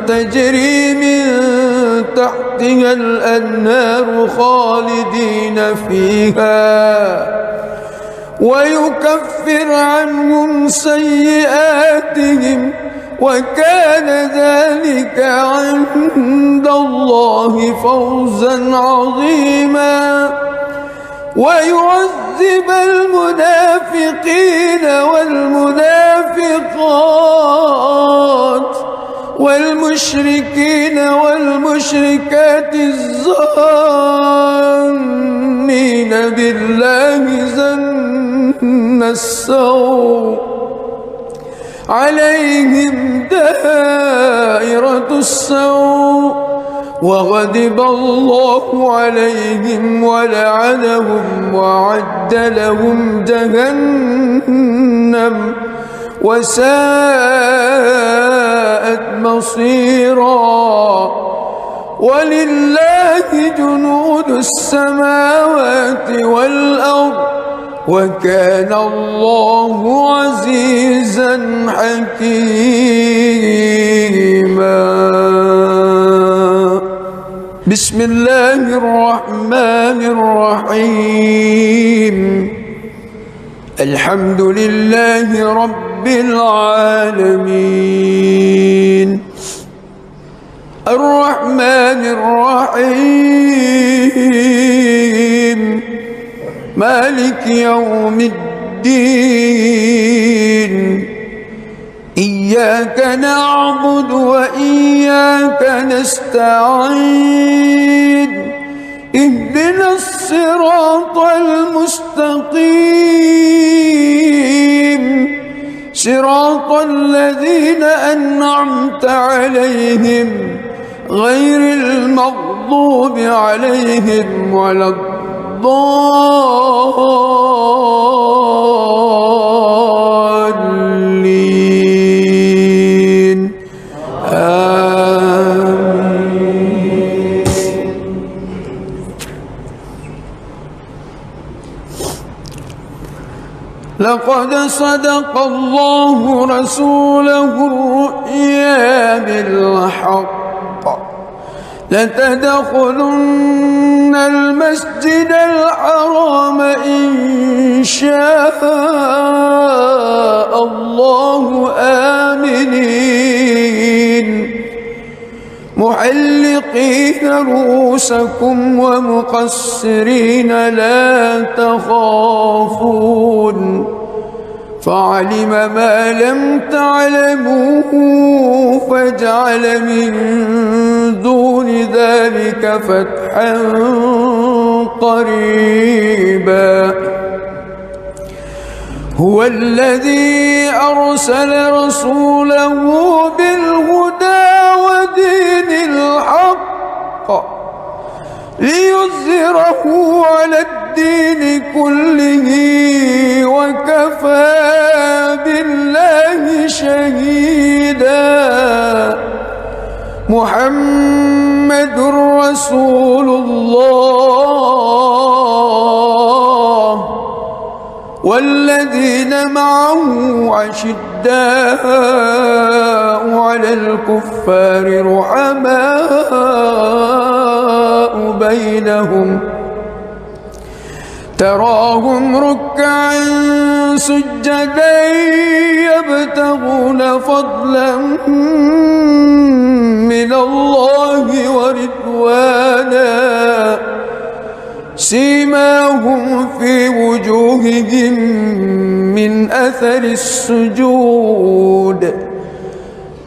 تجري من تحتها الأنهار خالدين فيها ويكفر عنهم سيئاتهم وكان ذلك عند الله فوزا عظيما ويعذب المنافقين والمنافقات والمشركين والمشركات الظانين بالله ظن السوء عليهم دائرة السوء وغضب الله عليهم ولعنهم وأعد لهم جهنم وساءت مصيرا ولله جنود السماوات والأرض وكان الله عزيزا حكيما بسم الله الرحمن الرحيم الحمد لله رب العالمين الرحمن الرحيم مالك يوم الدين إياك نعبد وإياك نستعين اهدنا الصراط المستقيم صراط الذين أنعمت عليهم غير المغضوب عليهم ولا الضالين آمين. لقد صدق الله رسوله الرؤيا بالحق لتدخلن المسجد الحرام إن شاء الله آمنين محلقين رؤوسكم ومقصرين لا تخافون فعلم ما لم تعلموا فجعل من دون ذلك فتحا قريبا هو الذي أرسل رسوله بالهدى ودين الحق ليظهره على الدين كله وكفى بالله شهيدا محمد رسول الله والذين معه أشداء على الكفار رحماء بينهم تراهم ركعا سجدا يبتغون فضلا من الله ورضوانا سيماهم في وجوههم من أثر السجود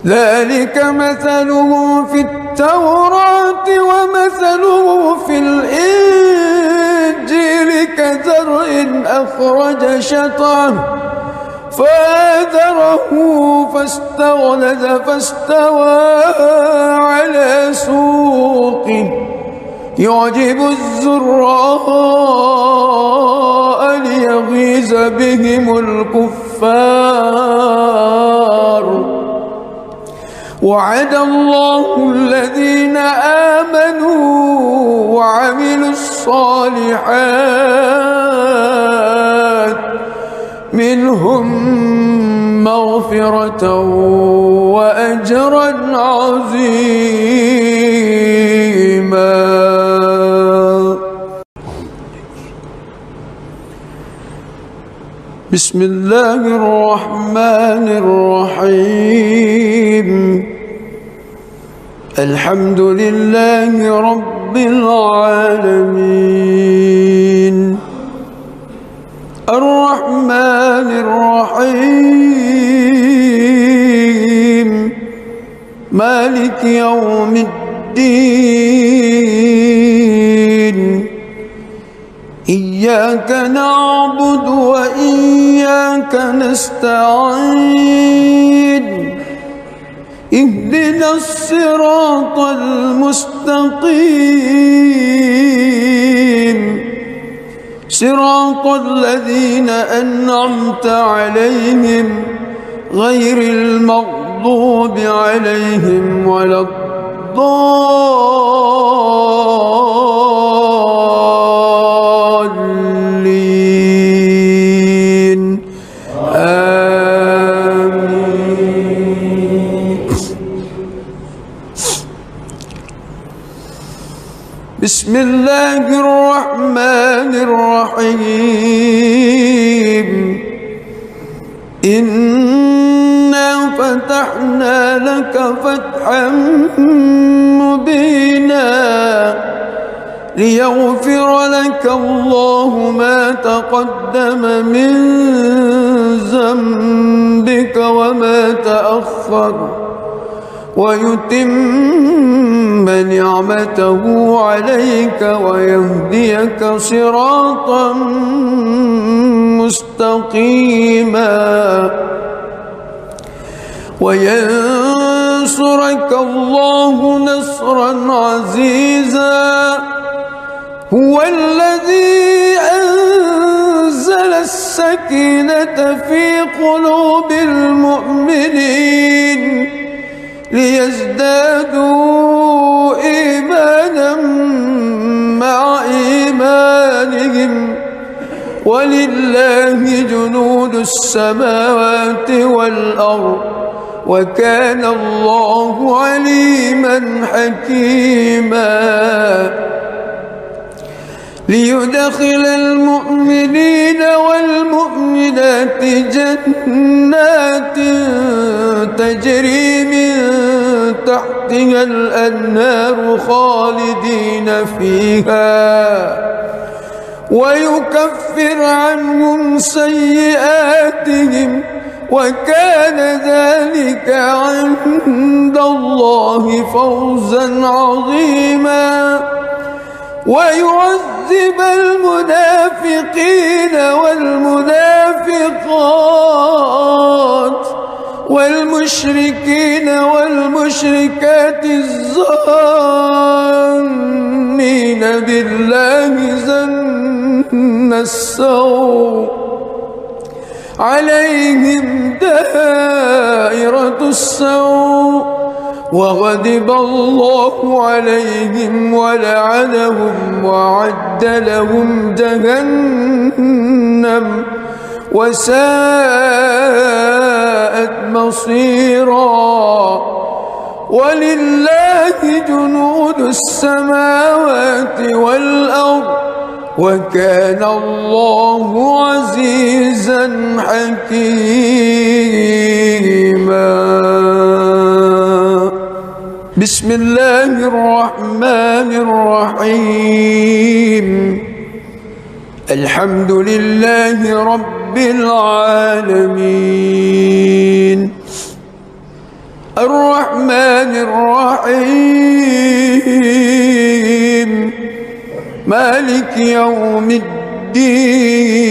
ذلك مثلهم في التوراة ومثله في الإنجيل كزرع أخرج شطأه فآزره فاستغلظ فاستوى على سوقه يعجب الزراء ليغيظ بهم الكفار الكفار. وعد الله الذين آمنوا وعملوا الصالحات منهم مغفرة وأجرا عظيما. بسم الله الرحمن الرحيم. الحمد لله رب العالمين الرحمن الرحيم مالك يوم الدين. إياك نعبد وإياك نستعين. اهدنا الصراط المستقيم صراط الذين أنعمت عليهم غير المغضوب عليهم ولا الضالين. آمين. بسم الله الرحمن الرحيم. إنا فتحنا لك فتحا مبينا ليغفر لك الله ما تقدم من ذنبك وما تأخر ويتم نعمته عليك ويهديك صراطا مستقيما وينصرك الله نصرا عزيزا. هو الذي أنزل السكينة في قلوب المؤمنين ليزدادوا إيمانا مع إيمانهم ولله جنود السماوات والأرض وكان الله عليما حكيما. ليدخل المؤمنين والمؤمنات جنات تجري من تحتها الأنهار خالدين فيها ويكفر عنهم سيئاتهم وكان ذلك عند الله فوزا عظيما. ويعذب المنافقين والمنافقات والمشركين والمشركات الظانين بالله ظن السوء عليهم دائرة السوء وغضب الله عليهم ولعنهم وأعد لهم جهنم وساءت مصيرا. ولله جنود السماوات والأرض وكان الله عزيزا حكيما. بسم الله الرحمن الرحيم. الحمد لله رب العالمين الرحمن الرحيم مالك يوم الدين.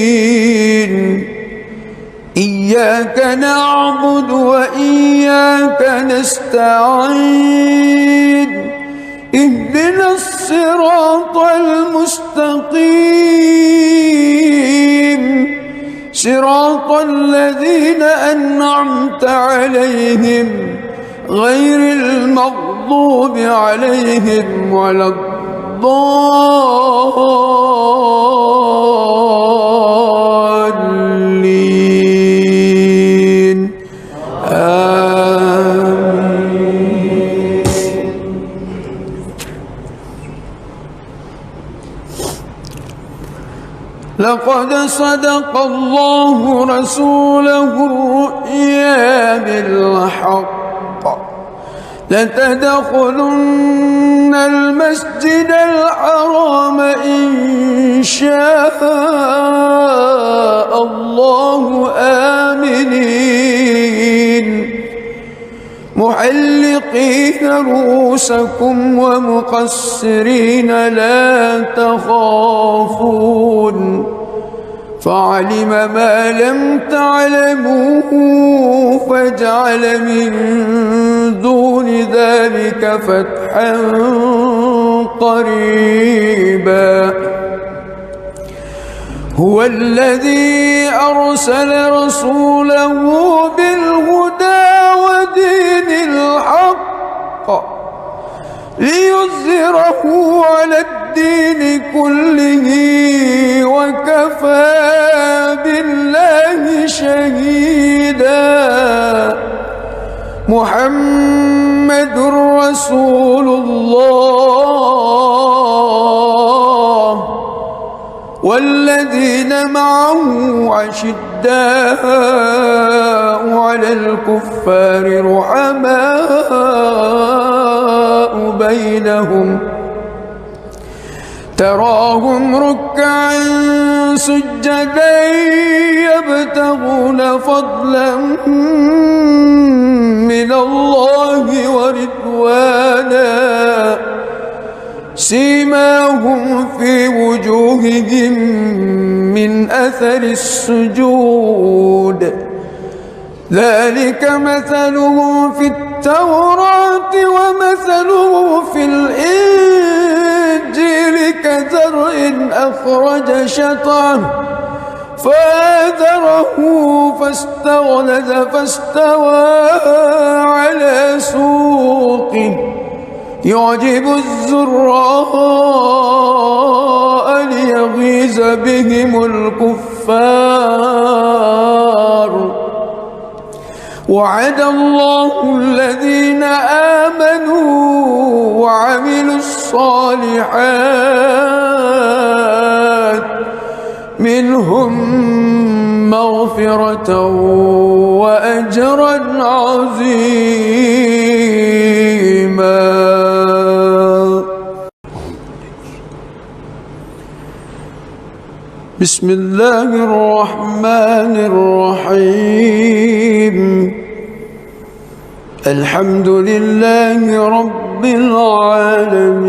إياك نعبد وإياك نستعين. اهدنا الصراط المستقيم صراط الصراط الذين أنعمت عليهم غير المغضوب عليهم ولا الضالين آمين. لقد صدق الله رسوله الرؤيا بالحق لتدخلن المسجد الحرام إن شاء الله آمنين محلقين رؤوسكم ومقصرين لا تخافون فعلم ما لم تعلموا فجعل من دون ذلك فتحا قريبا هو الذي أرسل رسوله بالهدى ودين الحق ليظهره على الدين كله وكفى بالله شهيدا محمد رسول الله والذين معه أشداء على الكفار رحماء بينهم تراهم ركعا سجدا يبتغون فضلا من الله ورضوانا سيماهم في وجوههم من أثر السجود ذلك مثلهم في التوراة ومثلهم في الإنجيل كزرع أخرج شطأه فآزره فاستغلظ فاستوى على سوقه يعجب الزراء ليغيظ بهم الكفار وعد الله الذين آمنوا وعملوا الصالحات منهم مغفرة وأجرا عظيما. بسم الله الرحمن الرحيم الحمد لله رب العالمين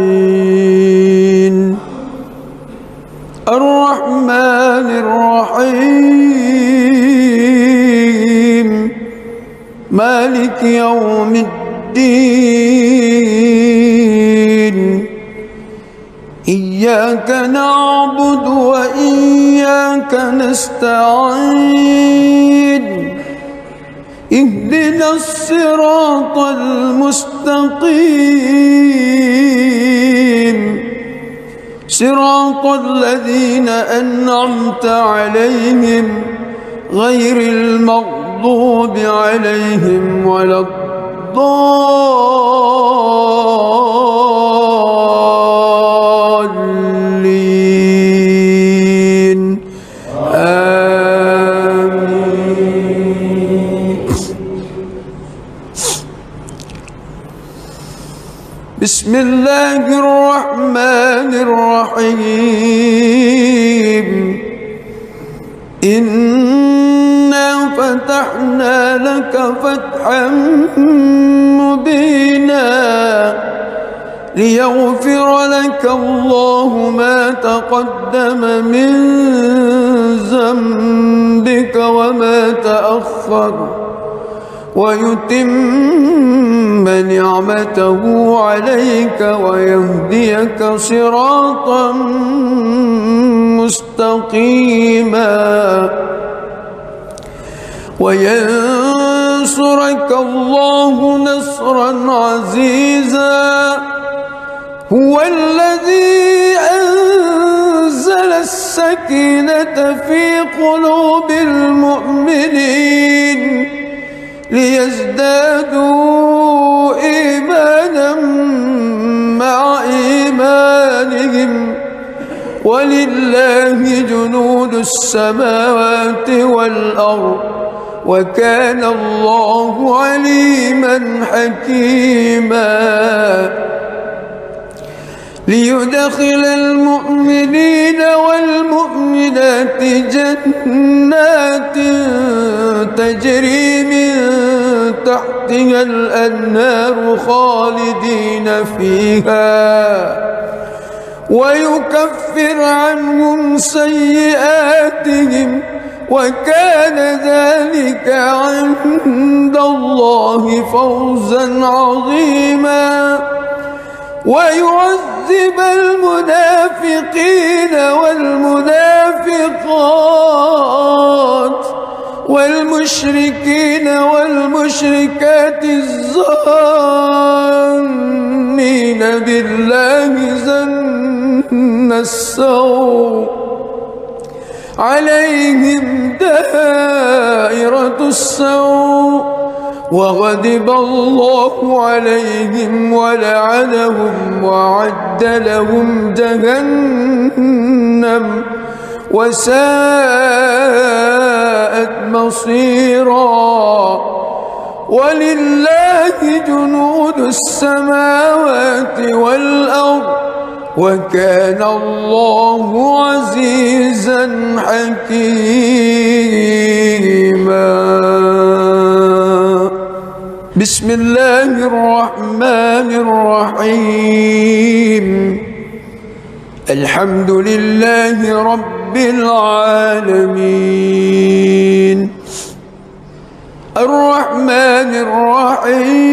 الرحمن الرحيم مالك يوم الدين إياك نعبد وإياك نستعين اهدنا الصراط المستقيم صراط الذين أنعمت عليهم غير المغضوب عليهم ولا الضالين آمين. بسم الله الرحمن الرحيم إنا فتحنا لك فتحا مبينا ليغفر لك الله ما تقدم من ذنبك وما تأخر ويتم نعمته عليك ويهديك صراطا مستقيما وينصرك الله نصرا عزيزا. هو الذي أنزل السكينة في قلوب المؤمنين ليزدادوا إيمانا مع إيمانهم، ولله جنود السماوات والأرض، وكان الله عليما حكيما. ليدخل المؤمنين والمؤمنات جنات تجري من تحتها الأنهار خالدين فيها، ويكفر عنهم سيئاتهم، وكان ذلك عند الله فوزا عظيما. ويعذب المنافقين والمنافقات والمشركين والمشركات الظانين بالله ظن السوء عليهم دائرة السوء، وغضب الله عليهم ولعنهم وأعد لهم جهنم وساءت مصيرا. ولله جنود السماوات والأرض، وكان الله عزيزا حكيما. بسم الله الرحمن الرحيم. الحمد لله رب العالمين، الرحمن الرحيم،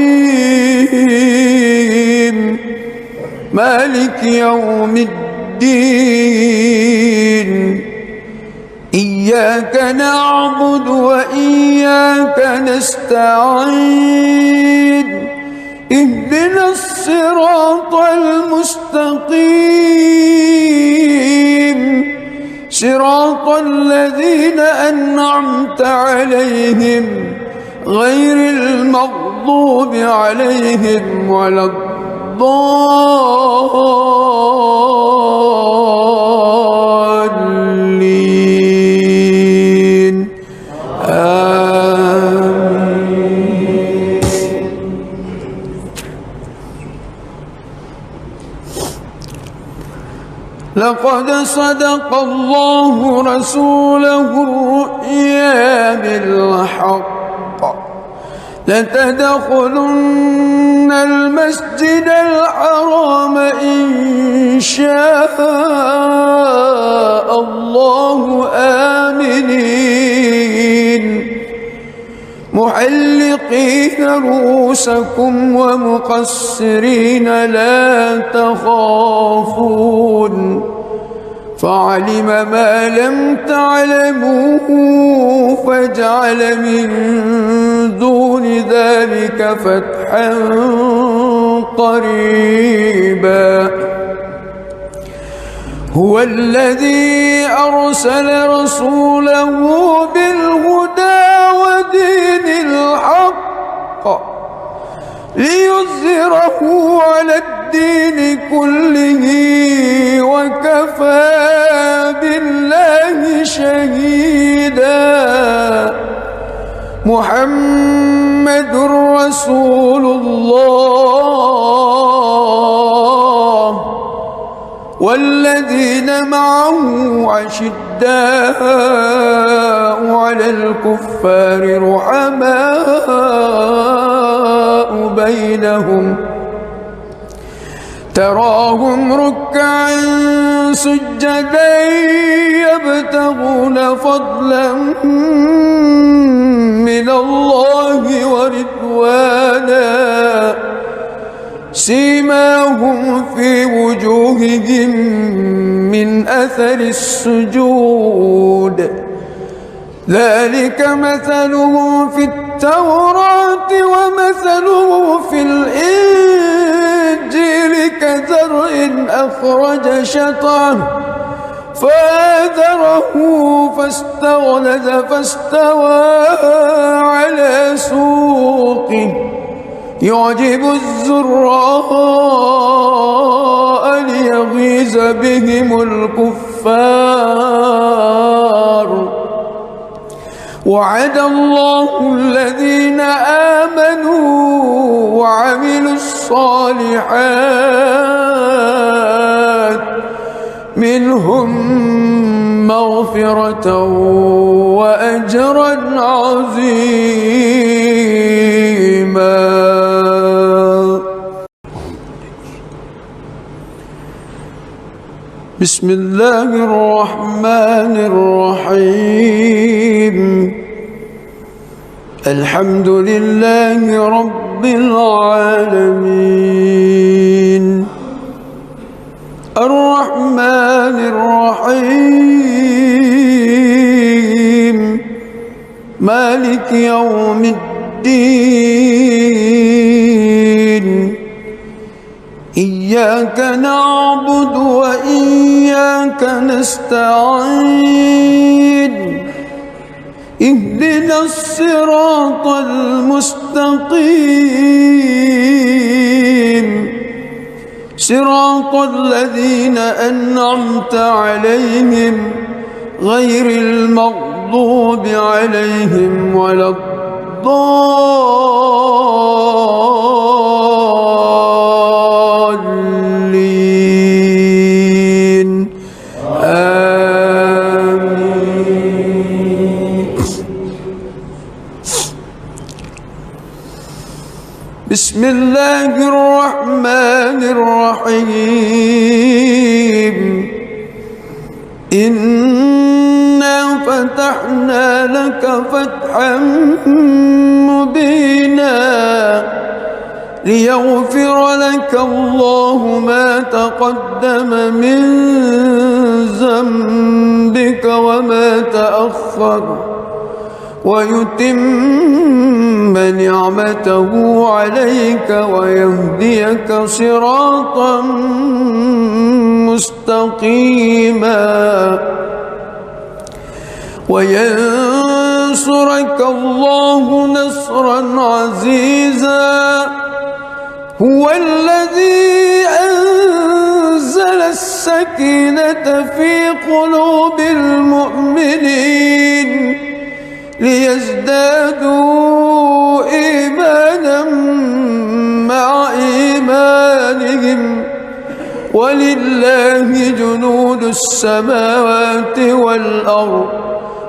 مالك يوم الدين. إياك نعبد وإياك نستعين، اهدنا الصراط المستقيم، صراط الذين أنعمت عليهم غير المغضوب عليهم ولا الضالين. آمين. لقد صدق الله رسوله الرؤيا بالحق، لتدخلن المسجد الحرام إن شاء الله آمنين، محلقين رؤوسكم ومقصرين لا تخافون، فعلم ما لم تعلموا فجعل من دون ذلك فتحا قريبا. هو الذي أرسل رسوله بالهدى ودين الحق ليظهره على الدين كله، وكفى بالله شهيدا. محمد رسول الله، والذين معه أشداء على الكفار رحماء بينهم، تراهم ركعا سجدا يبتغون فضلا من الله ورضوانا، سيماهم في وجوههم من أثر السجود، ذلك مثله في التوراة ومثله في الإنجيل كزرع أخرج شطأه فآزره فاستغلظ فاستوى على سوقه يعجب الزراء ليغيظ بهم الكفار وعد الله الذين آمنوا وعملوا الصالحات منهم مغفرة وأجرا عظيما. بسم الله الرحمن الرحيم. الحمد لله رب العالمين الرحمن الرحيم مالك يوم الدين إياك نعبد وإياك نستعين اهدنا الصراط المستقيم صراط الذين أنعمت عليهم غير المغضوب عليهم ولا الضالين آمين. بسم الله الرحمن الرحيم إنا فتحنا لك فتحا مبينا ليغفر لك الله ما تقدم من ذنبك وما تأخر ويتم نعمته عليك ويهديك صراطا مستقيما وينصرك الله نصرا عزيزا هو الذي أنزل السكينة في قلوب المؤمنين ليزدادوا إيمانا مع إيمانهم ولله جنود السماوات والأرض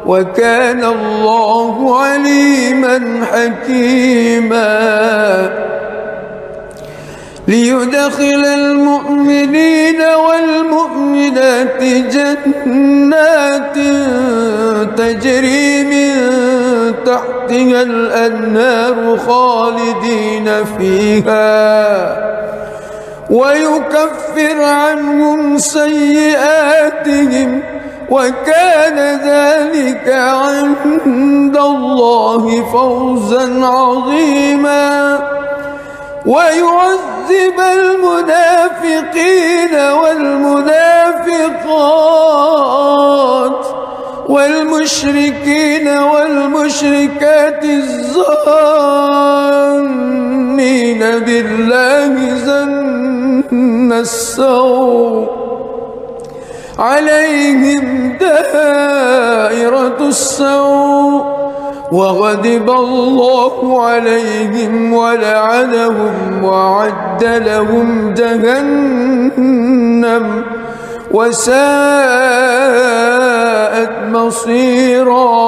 وكان الله عليما حكيما ليدخل المؤمنين والمؤمنات جنات تجري من تحتها الأنهار خالدين فيها ويكفر عنهم سيئاتهم وكان ذلك عند الله فوزا عظيما ويعذب المنافقين والمنافقات والمشركين والمشركات الظانين بالله ظن السوء عليهم دائرة السوء وغضب الله عليهم ولعنهم وأعد لهم جهنم وساءت مصيرا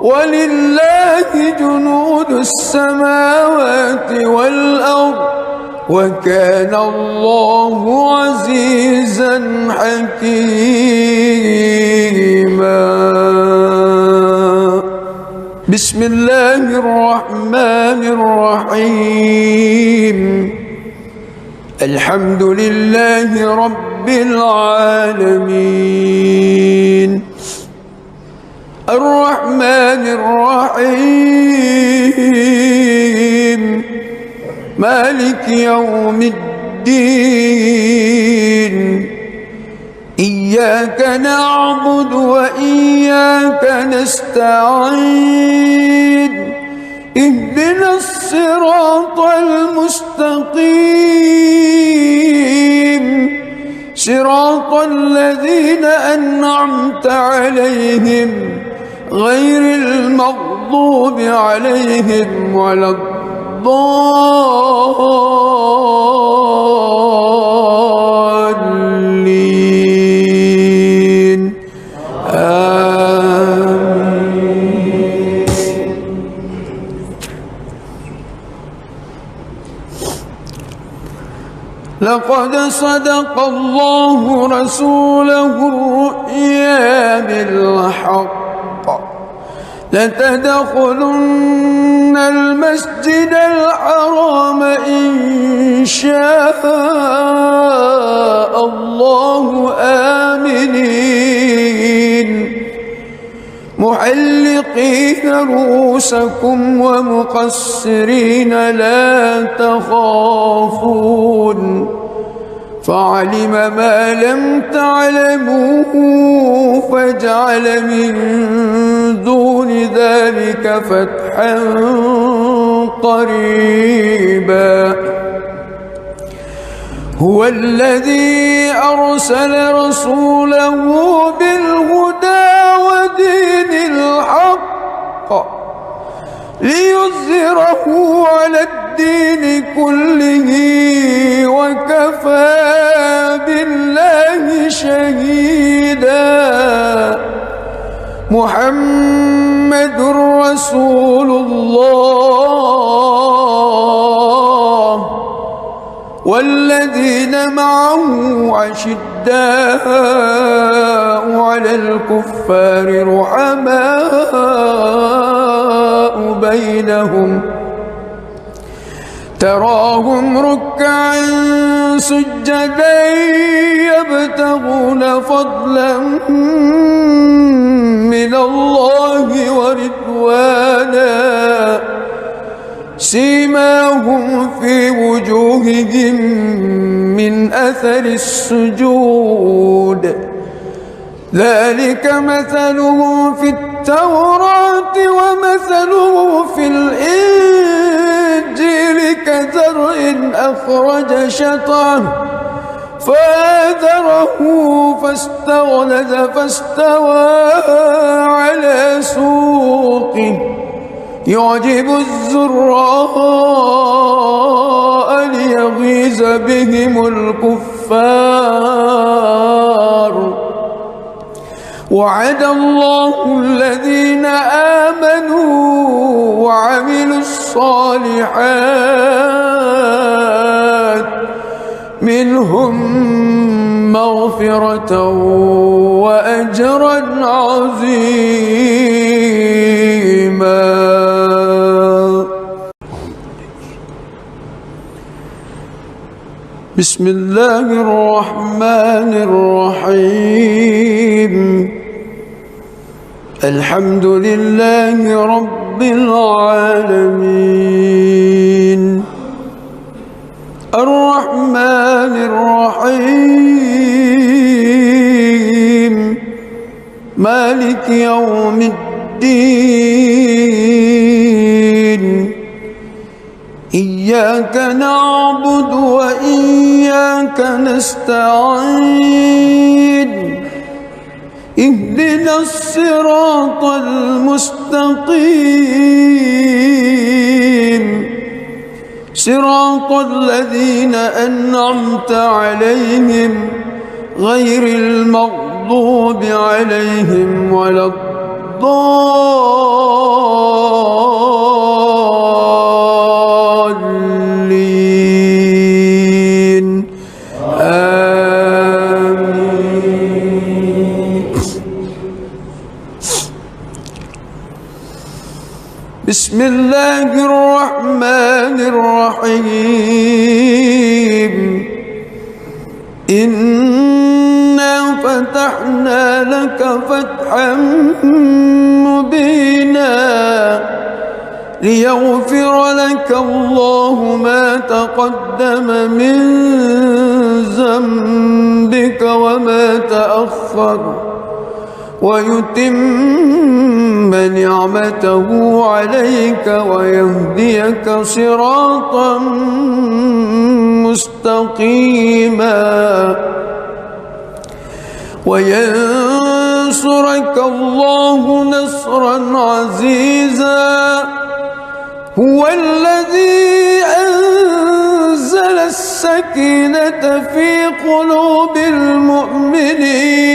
ولله جنود السماوات والأرض وكان الله عزيزا حكيما. بسم الله الرحمن الرحيم الحمد لله رب العالمين الرحمن الرحيم مالك يوم الدين إياك نعبد وإياك نستعين اهدنا الصراط المستقيم صراط الذين أنعمت عليهم غير المغضوب عليهم ولا الضالين آمين. لقد صدق الله رسوله الرؤيا بالحق لتدخلن المسجد الحرام إن شاء الله آمنين محلقين رؤوسكم ومقصرين لا تخافون فعلم ما لم تعلموا فجعل من دون ذلك فتحا قريبا هو الذي أرسل رسوله بالهدى ودين الحق ليظهره على الدين كله وكفى بالله شهيدا محمد رسول الله والذين معه أشداء على الكفار رحماء بينهم تراهم ركعا سجدا يبتغون فضلا من الله ورضوانا سيماهم في وجوههم من أثر السجود ذلك مثلهم في التوراة ومثله في الإنجيل كزرع أخرج شطأه فآزره فاستغلظ فاستوى على سوقه يعجب الزراء ليغيظ بهم الكفار وعد الله الذين آمنوا وعملوا الصالحات منهم مغفرة وأجرا عظيما. بسم الله الرحمن الرحيم الحمد لله رب العالمين الرحمن الرحيم مالك يوم الدين إياك نعبد وإياك نستعين اهدنا الصراط المستقيم صراط الذين أنعمت عليهم غير المغضوب عليهم ولا الضالين آمين. بسم الله الرحمن الرحيم إنا فتحنا لك فتحا ليغفر لك الله ما تقدم من ذنبك وما تأخر ويتم نعمته عليك ويهديك صراطا مستقيما وينصرك الله نصرا عزيزا هو الذي أنزل السكينة في قلوب المؤمنين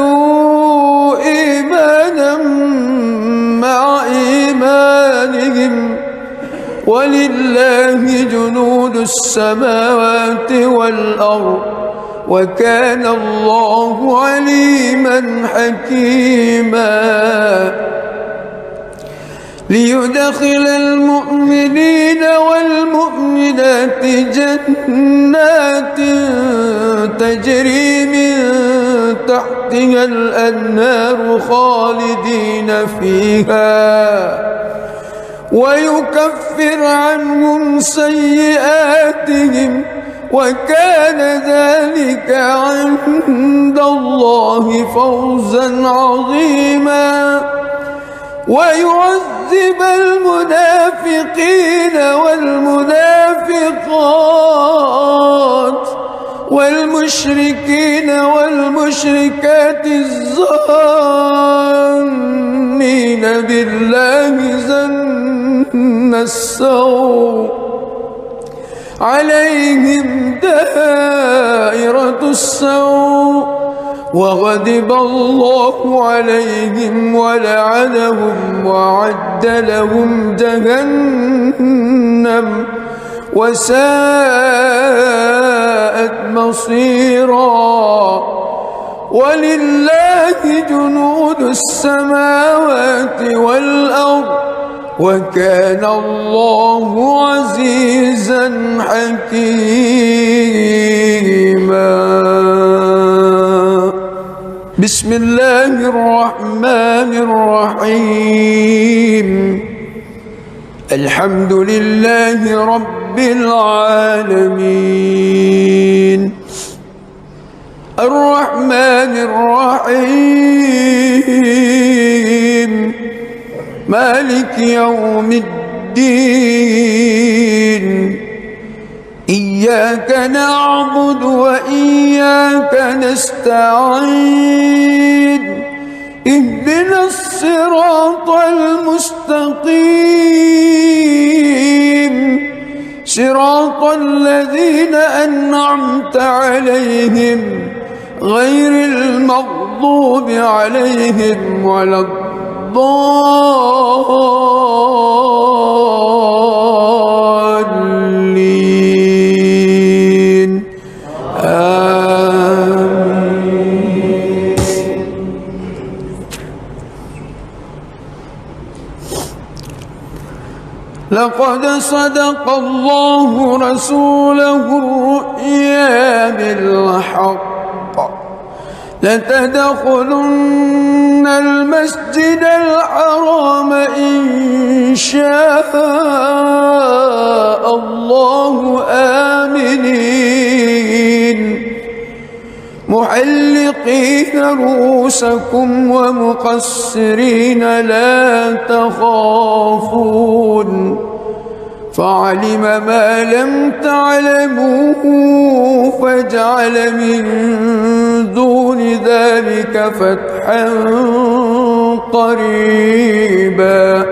ليزدادوا إيمانا مع إيمانهم ولله جنود السماوات والأرض وكان الله عليما حكيما ليدخل المؤمنين والمؤمنات جنات تجري من تحتها الأنهار خالدين فيها ويكفر عنهم سيئاتهم وكان ذلك عند الله فوزا عظيما ويعذب المنافقين والمنافقات والمشركين والمشركات الظانين بالله ظن السوء عليهم دائرة السوء وغضب الله عليهم ولعنهم وأعد لهم جهنم وساءت مصيرا ولله جنود السماوات والأرض وكان الله عزيزا حكيما بسم الله الرحمن الرحيم الحمد لله رب العالمين الرحمن الرحيم مالك يوم الدين إياك نعبد وإياك نستعين اهدنا الصراط المستقيم صراط الذين أنعمت عليهم غير المغضوب عليهم ولا الضالين آمين. لقد صدق الله رسوله الرؤيا بالحق لتدخلن المسجد الحرام إن شاء الله آمنين محلقين رؤوسكم ومقصرين لا تخافون فعلم ما لم تعلموا فجعل من دون ذلك فتحا قريبا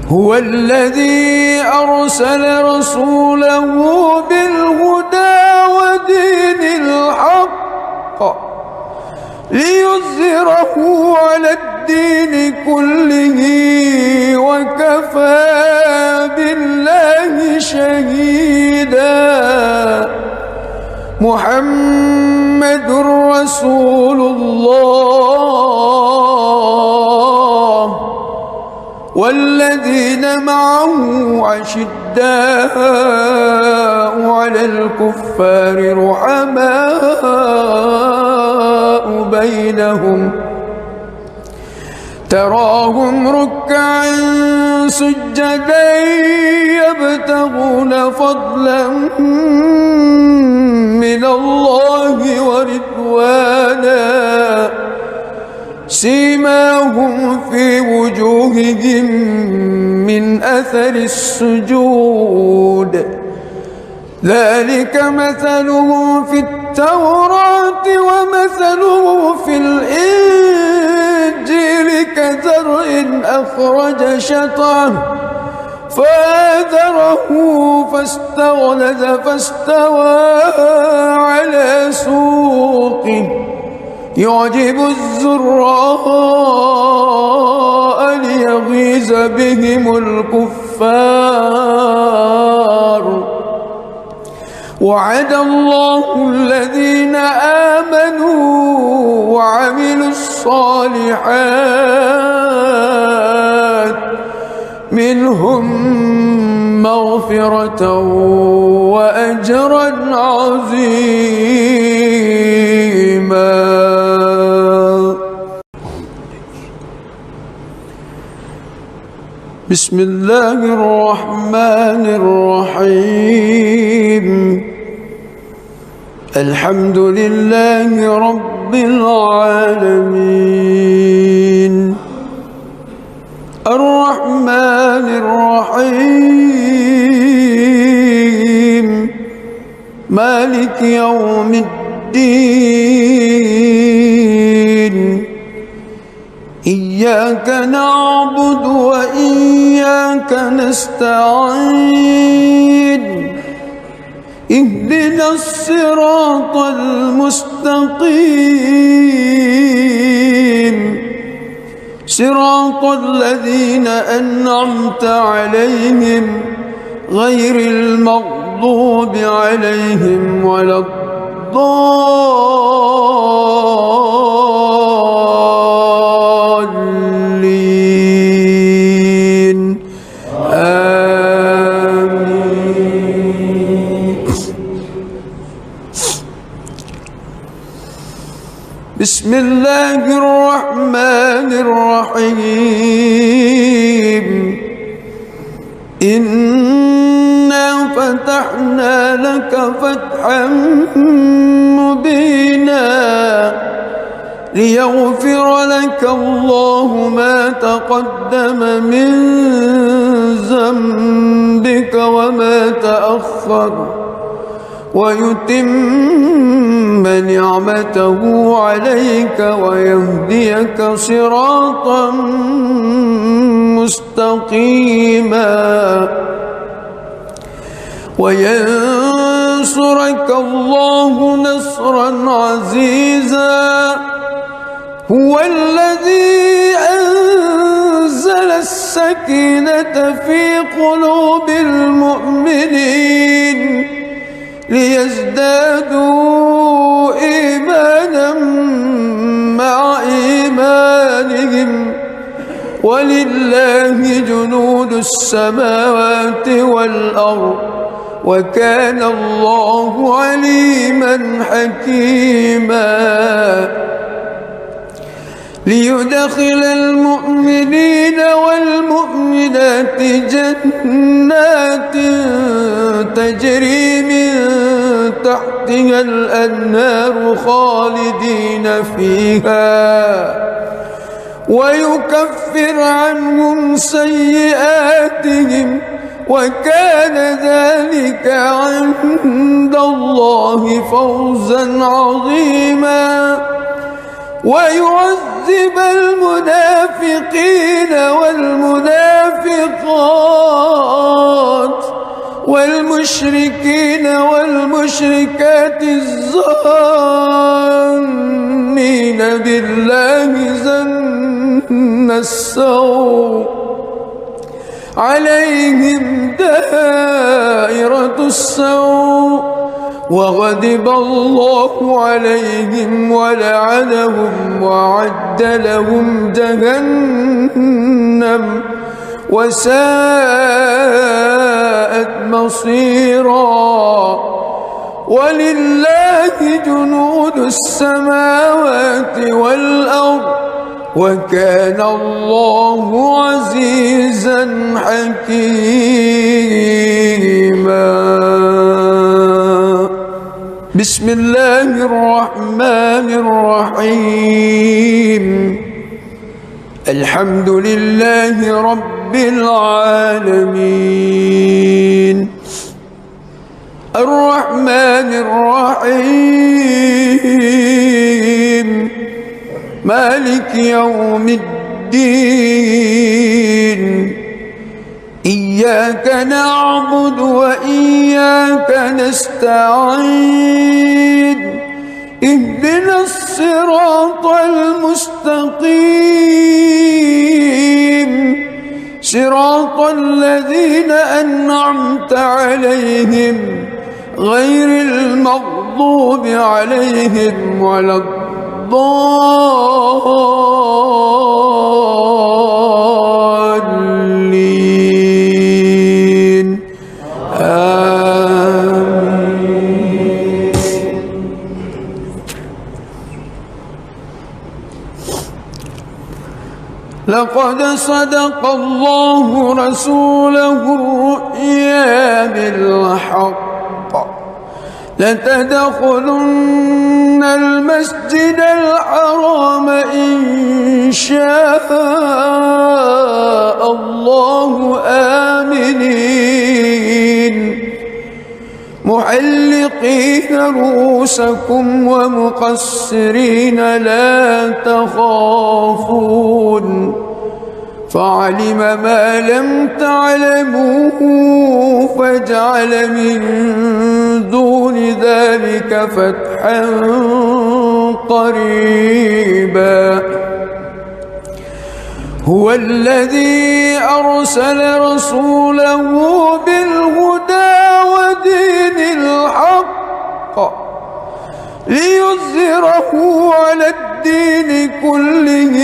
هو الذي أرسل رسوله بالهدى ودين الحق ليظهره على الدين كله وكفى بالله شهيدا محمد رسول الله والذين معه أشداء على الكفار رحماء بينهم تراهم ركعا سجدا يبتغون فضلا من الله ورضوانا سيماهم في وجوههم من أثر السجود ذلك مثلهم في التوراة ومثلهم في الإنجيل كزرع أخرج شطأه فآزره فاستغلظ فاستوى على سوقه يعجب الزراء ليغيظ بهم الكفار وعد الله الذين آمنوا وعملوا الصالحات منهم مغفرة وأجرا عظيما. بسم الله الرحمن الرحيم الحمد لله رب العالمين الرحمن الرحيم مالك يوم الدين إياك نعبد وإياك نستعين اهدنا الصراط المستقيم صراط الذين أنعمت عليهم غير المغضوب عليهم ولا الضالين آمين. بسم الله الرحمن الرحيم إنا فتحنا لك فتحا مبينا ليغفر لك الله ما تقدم من ذنبك وما تأخر ويتم نعمته عليك ويهديك صراطا مستقيما وينصرك الله نصرا عزيزا هو الذي أنزل السكينة في قلوب المؤمنين ليزدادوا إيمانا مع إيمانهم ولله جنود السماوات والأرض وكان الله عليما حكيما ليدخل المؤمنين والمؤمنات جنات تجري من تحتها الأنهار خالدين فيها ويكفر عنهم سيئاتهم وكان ذلك عند الله فوزا عظيما ويعذب المنافقين والمنافقات والمشركين والمشركات الظانين بالله ظن السوء عليهم دائرة السوء وغضب الله عليهم ولعنهم وأعد لهم جهنم وساءت مصيرا ولله جنود السماوات والأرض وكان الله عزيزا حكيما. بسم الله الرحمن الرحيم. الحمد لله رب العالمين الرحمن الرحيم مالك يوم الدين إياك نعبد وإياك نستعين اهدنا الصراط المستقيم صراط الذين أنعمت عليهم غير المغضوب عليهم ولا الضالين آمين. لقد صدق الله رسوله الرؤيا بالحق لتدخلن المسجد الحرام إن شاء الله آمنين محلقين رؤوسكم ومقصرين لا تخافون فعلم ما لم تعلموا فجعل من دون ذلك فتحا قريبا. هو الذي أرسل رسوله بالهدى ودين الحق ليظهره على الدين كله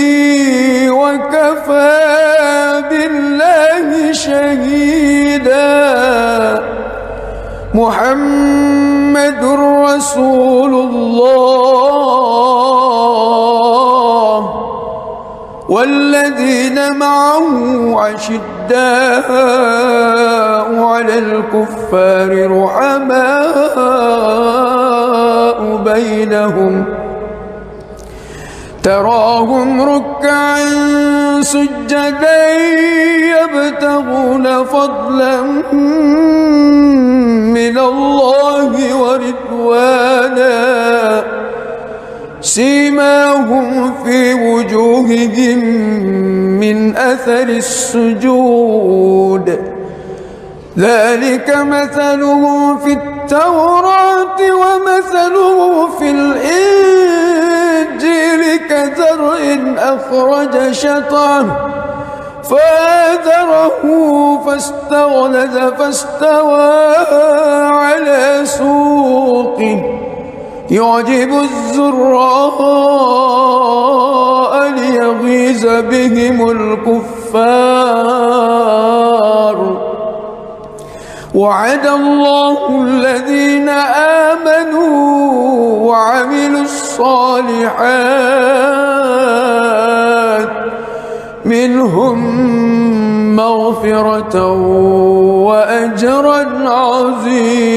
وكفى بالله شهيدا. محمد رسول الله والذين معه أشداء على الكفار رحماء بينهم تراهم ركعا سجدا يبتغون فضلا من الله ورضوانا سيماهم في وجوههم من أثر السجود ذلك مثلهم في التوراة ومثله في الإنجيل كزرع أخرج شطأه فآزره فاستغلظ فاستوى على سوقه يعجب الزراء ليغيظ بهم الكفار. وعد الله الذين آمنوا وعملوا الصالحات منهم مغفرة وأجرا عظيما.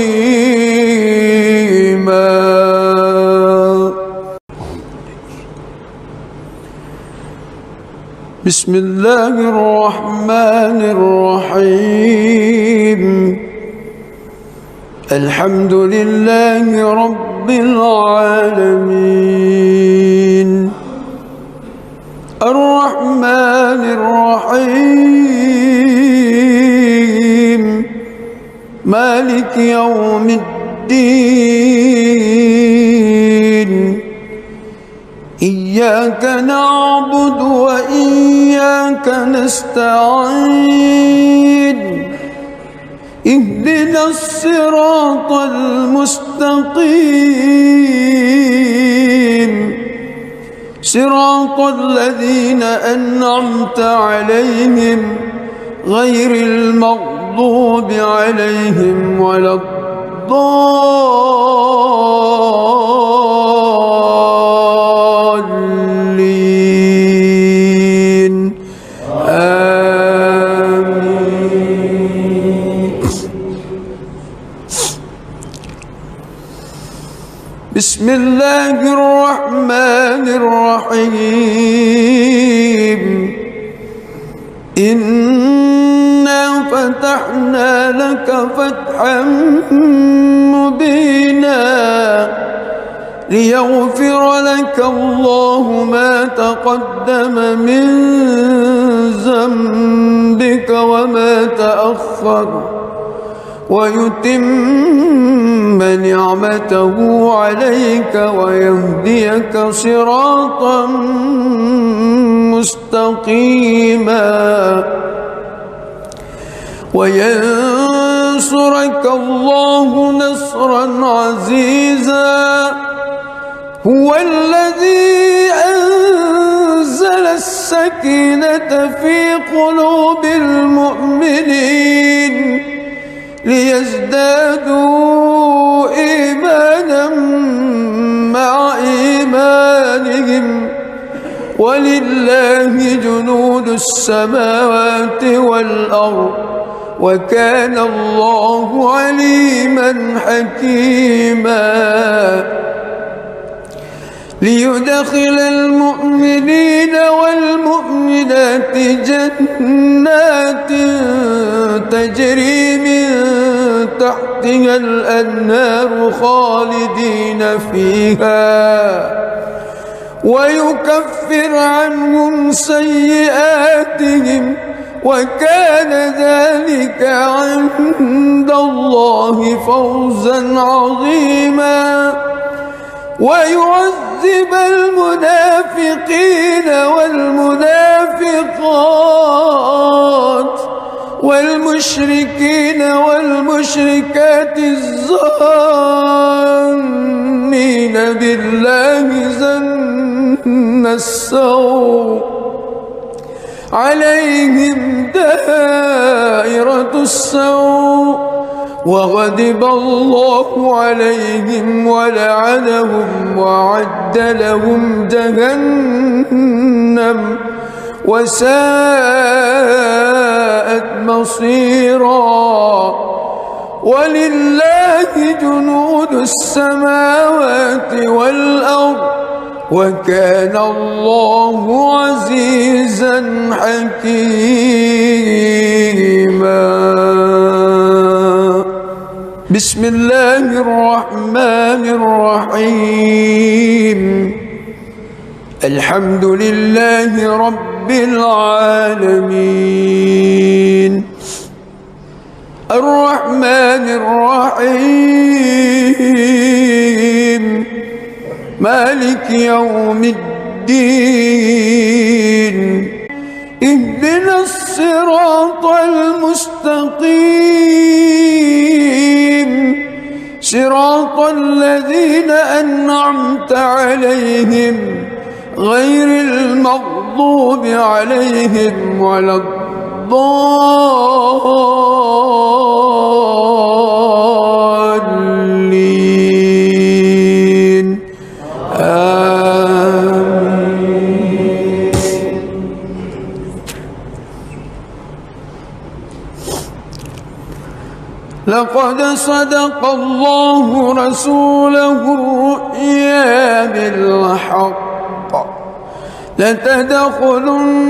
بسم الله الرحمن الرحيم. الحمد لله رب العالمين الرحمن الرحيم مالك يوم الدين إياك نعبد وإياك نستعين اهدنا الصراط المستقيم صراط الذين أنعمت عليهم غير المغضوب عليهم ولا الضالين بسم الله الرحمن الرحيم إنا فتحنا لك فتحا مبينا ليغفر لك الله ما تقدم من ذنبك وما تأخر ويتم نعمته عليك ويهديك صراطا مستقيما وينصرك الله نصرا عزيزا هو الذي أنزل السكينة في قلوب المؤمنين ليزدادوا إيمانا مع إيمانهم ولله جنود السماوات والأرض وكان الله عليما حكيما ليدخل المؤمنين والمؤمنات جنات تجري من تحتها الأنهار خالدين فيها ويكفر عنهم سيئاتهم وكان ذلك عند الله فوزا عظيما ويعذب المنافقين والمنافقات والمشركين والمشركات الظانين بالله ظن السوء عليهم دائرة السوء وغضب الله عليهم ولعنهم وأعد لهم جهنم وساءت مصيرا ولله جنود السماوات والأرض وكان الله عزيزا حكيما بسم الله الرحمن الرحيم الحمد لله رب العالمين الرحمن الرحيم مالك يوم الدين اهدنا الصراط المستقيم صراط الذين أنعمت عليهم غير المغضوب عليهم ولا الضالين آمين. لقد صدق الله رسوله الرؤيا بالحق لتدخلن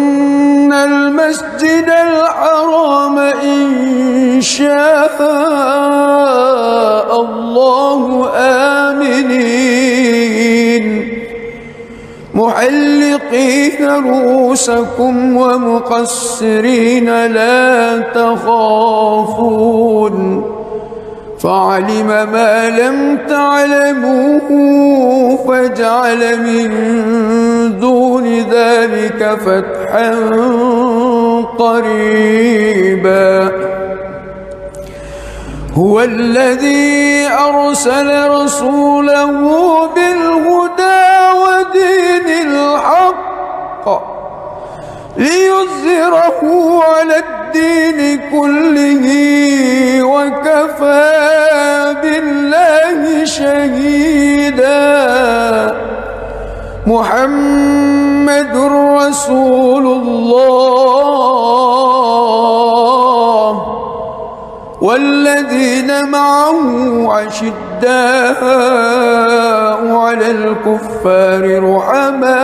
المسجد الحرام إن شاء الله آمنين محلقين رؤوسكم ومقصرين لا تخافون فعلم ما لم تعلموا فجعل من دون ذلك فتحا قريبا هو الذي أرسل رسوله بالهدى ودين الحق ليظهره على الدين كله وكفى بالله شهيدا محمد رسول الله والذين معه أشداء على الكفار رحماء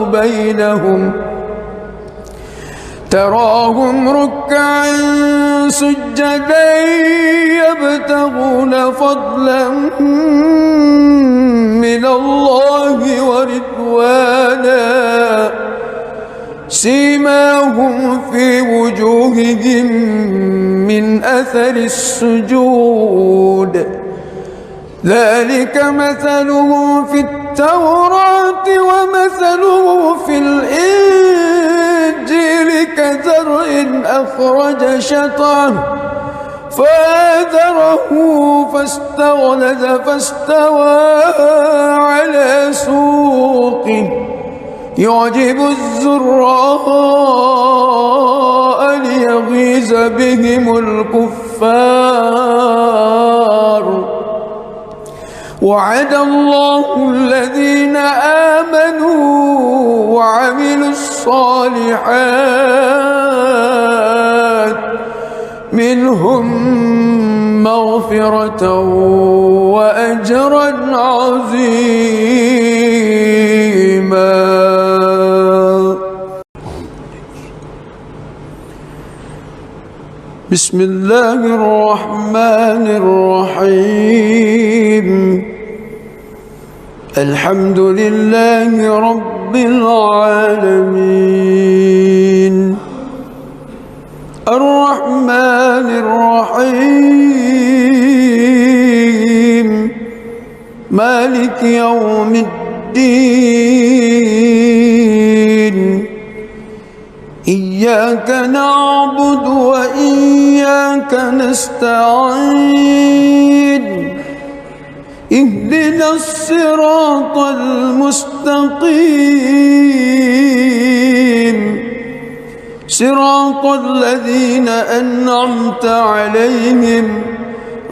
بينهم تراهم ركعا سجدا يبتغون فضلا من الله ورضوانا سيماهم في وجوههم من أثر السجود ذلك مثلهم في التوراة ومثله في الإنجيل كزرع أخرج شطأه فآزره فاستغلظ فاستوى على سوقه يعجب الزراء ليغيظ بهم الكفار وعد الله الذين آمنوا وعملوا الصالحات منهم مغفرة وأجرا عظيما. بسم الله الرحمن الرحيم الحمد لله رب العالمين الرحمن الرحيم مالك يوم الدين إياك نعبد وإياك نستعين اهدنا الصراط المستقيم صراط الذين أنعمت عليهم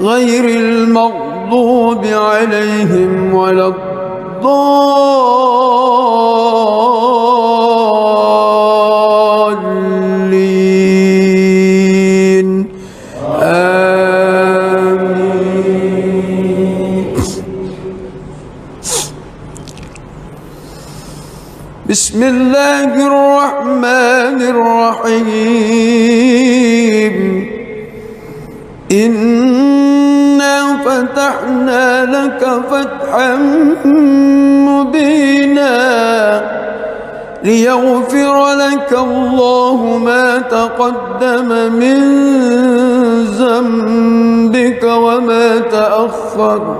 غير المغضوب عليهم ولا الضالين آمين. بسم الله الرحمن الرحيم إنا فتحنا لك فتحا مبينا ليغفر لك الله ما تقدم من ذنبك وما تأخر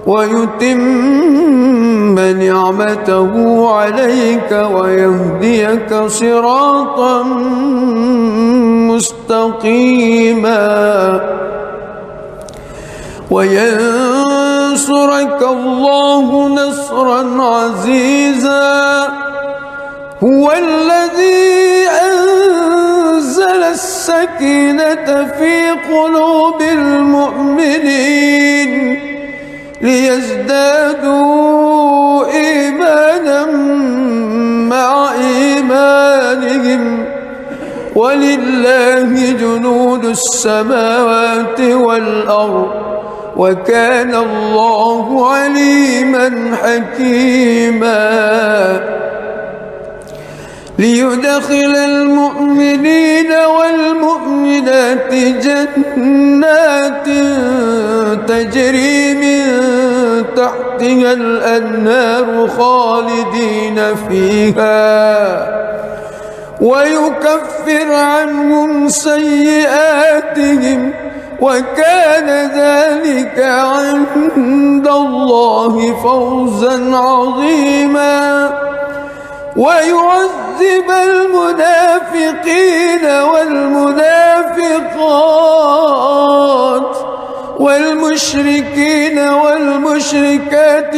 ويتم نعمته عليك ويهديك صراطا مستقيما وينصرك الله نصرا عزيزا هو الذي أنزل السكينة في قلوب المؤمنين ليزدادوا إيمانا مع إيمانهم ولله جنود السماوات والأرض وكان الله عليما حكيما ليدخل المؤمنين والمؤمنات جنات تجري من تحتها الأنهار خالدين فيها ويكفر عنهم سيئاتهم وكان ذلك عند الله فوزا عظيما ويعذب المنافقين والمنافقات والمشركين والمشركات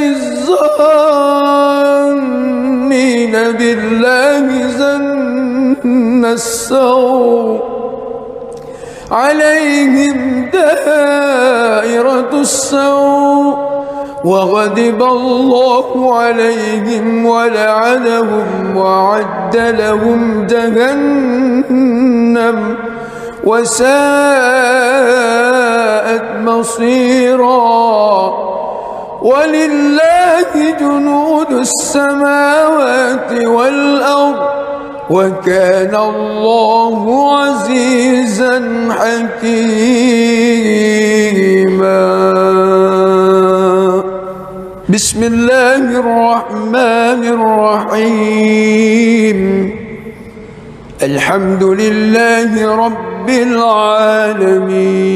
الظانين بالله ظن السوء عليهم دائرة السوء وغضب الله عليهم ولعنهم وأعد لهم جهنم وساءت مصيرا. ولله جنود السماوات والأرض وكان الله عزيزا حكيما. بسم الله الرحمن الرحيم. الحمد لله رب العالمين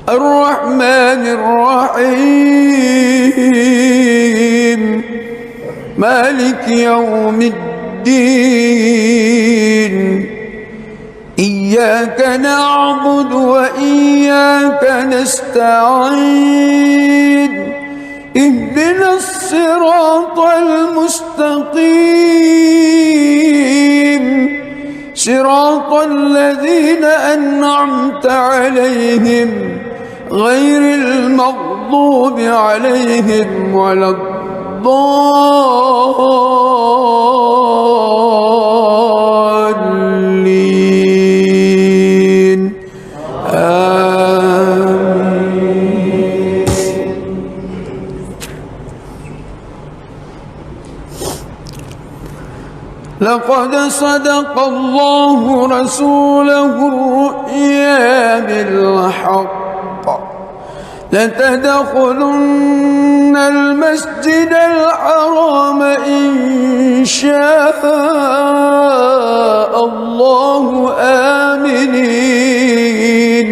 الرحمن الرحيم مالك يوم الدين. إياك نعبد وإياك نستعين. اهدنا الصراط المستقيم صراط الذين أنعمت عليهم غير المغضوب عليهم ولا الضالين. آمين. لقد صدق الله رسوله الرؤيا بالحق لتدخلن المسجد الحرام إن شاء الله آمنين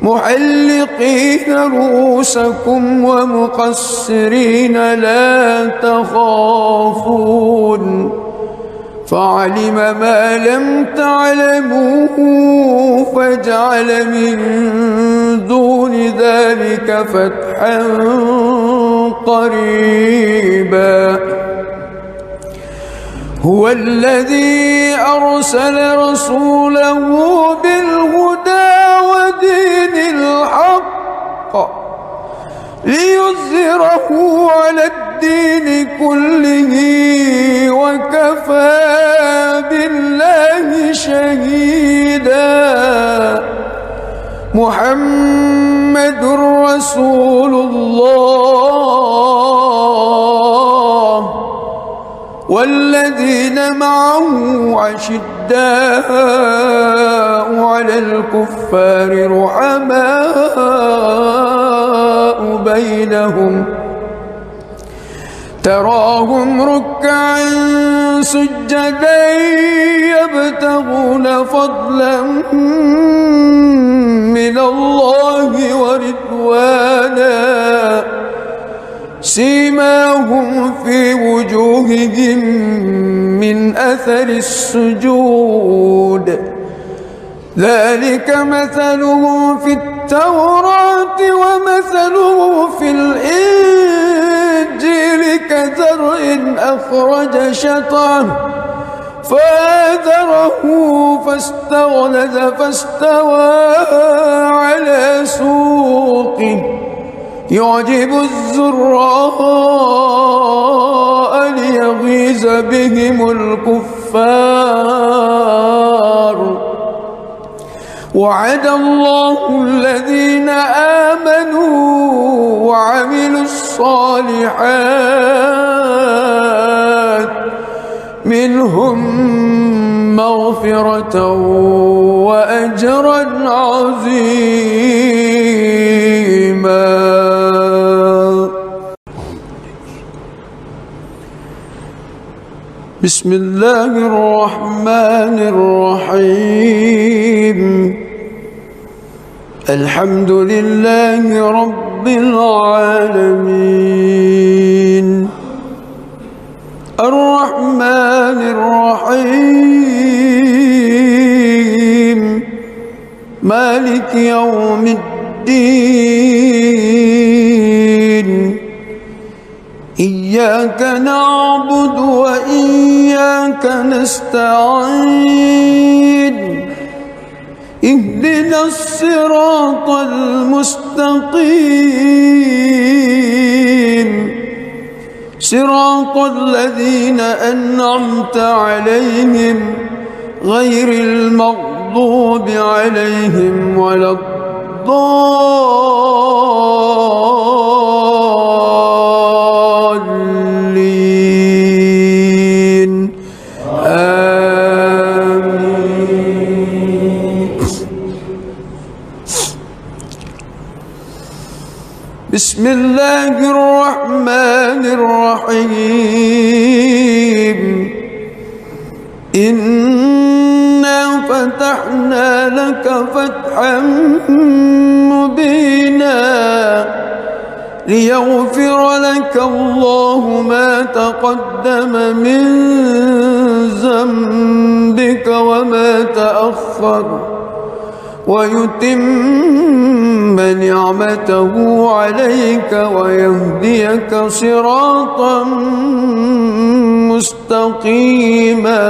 محلقين رؤوسكم ومقصرين لا تخافون فعلم ما لم تعلموا فجعل من دون ذلك فتحا قريبا. هو الذي أرسل رسوله بالهدى ودين الحق ليظهره على الدين كله وكفى بالله شهيدا. محمد رسول الله والذين معه عشداء على الكفار رحماء بينهم تراهم ركعا سجدا يبتغون فضلا من الله ورضوانا سيماهم في وجوههم من أثر السجود ذلك مثلهم في التوراة ومثله في الإنجيل كزرع أخرج شطأه فآزره فاستغلظ فاستوى على سوقه يعجب الزراء ليغيظ بهم الكفار. وعد الله الذين آمنوا وعملوا الصالحات منهم مغفرة وأجرا عظيما. بسم الله الرحمن الرحيم. الحمد لله رب العالمين الرحمن الرحيم مالك يوم الدين. إياك نعبد وإياك نستعين. اهدنا الصراط المستقيم صراط الذين أنعمت عليهم غير المغضوب عليهم ولا الضالين آمين. بسم الله الرحمن الرحيم. إنا فتحنا لك فتحا مبينا ليغفر لك الله ما تقدم من ذنبك وما تأخر ويتم نعمته عليك ويهديك صراطا مستقيما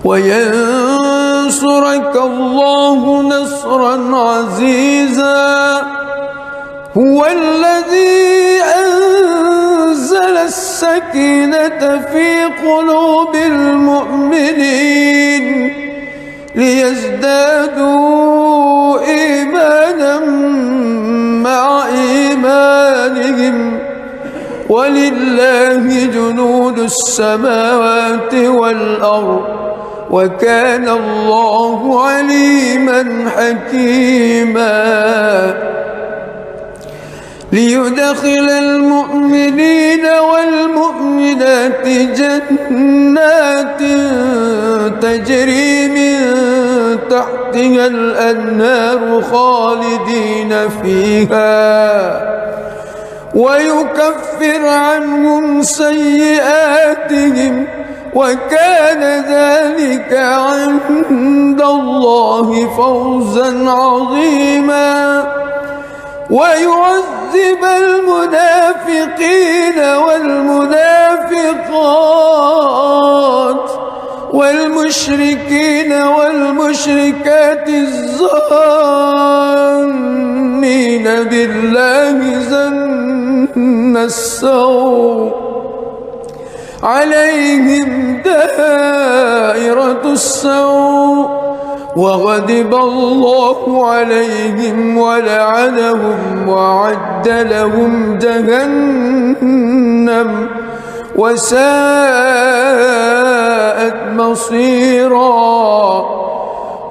وينصرك الله نصرا عزيزا. هو الذي أنزل السكينة في قلوب المؤمنين ليزدادوا إيمانا مع إيمانهم ولله جنود السماوات والأرض وكان الله عليما حكيما. ليدخل المؤمنين والمؤمنات جنات تجري من تحتها الأنهار خالدين فيها ويكفر عنهم سيئاتهم وكان ذلك عند الله فوزا عظيما. ويعذب المنافقين والمنافقات والمشركين والمشركات الظانين بالله ظن السوء عليهم دائرة السوء وغضب الله عليهم ولعنهم وأعد لهم جهنم وساءت مصيرا.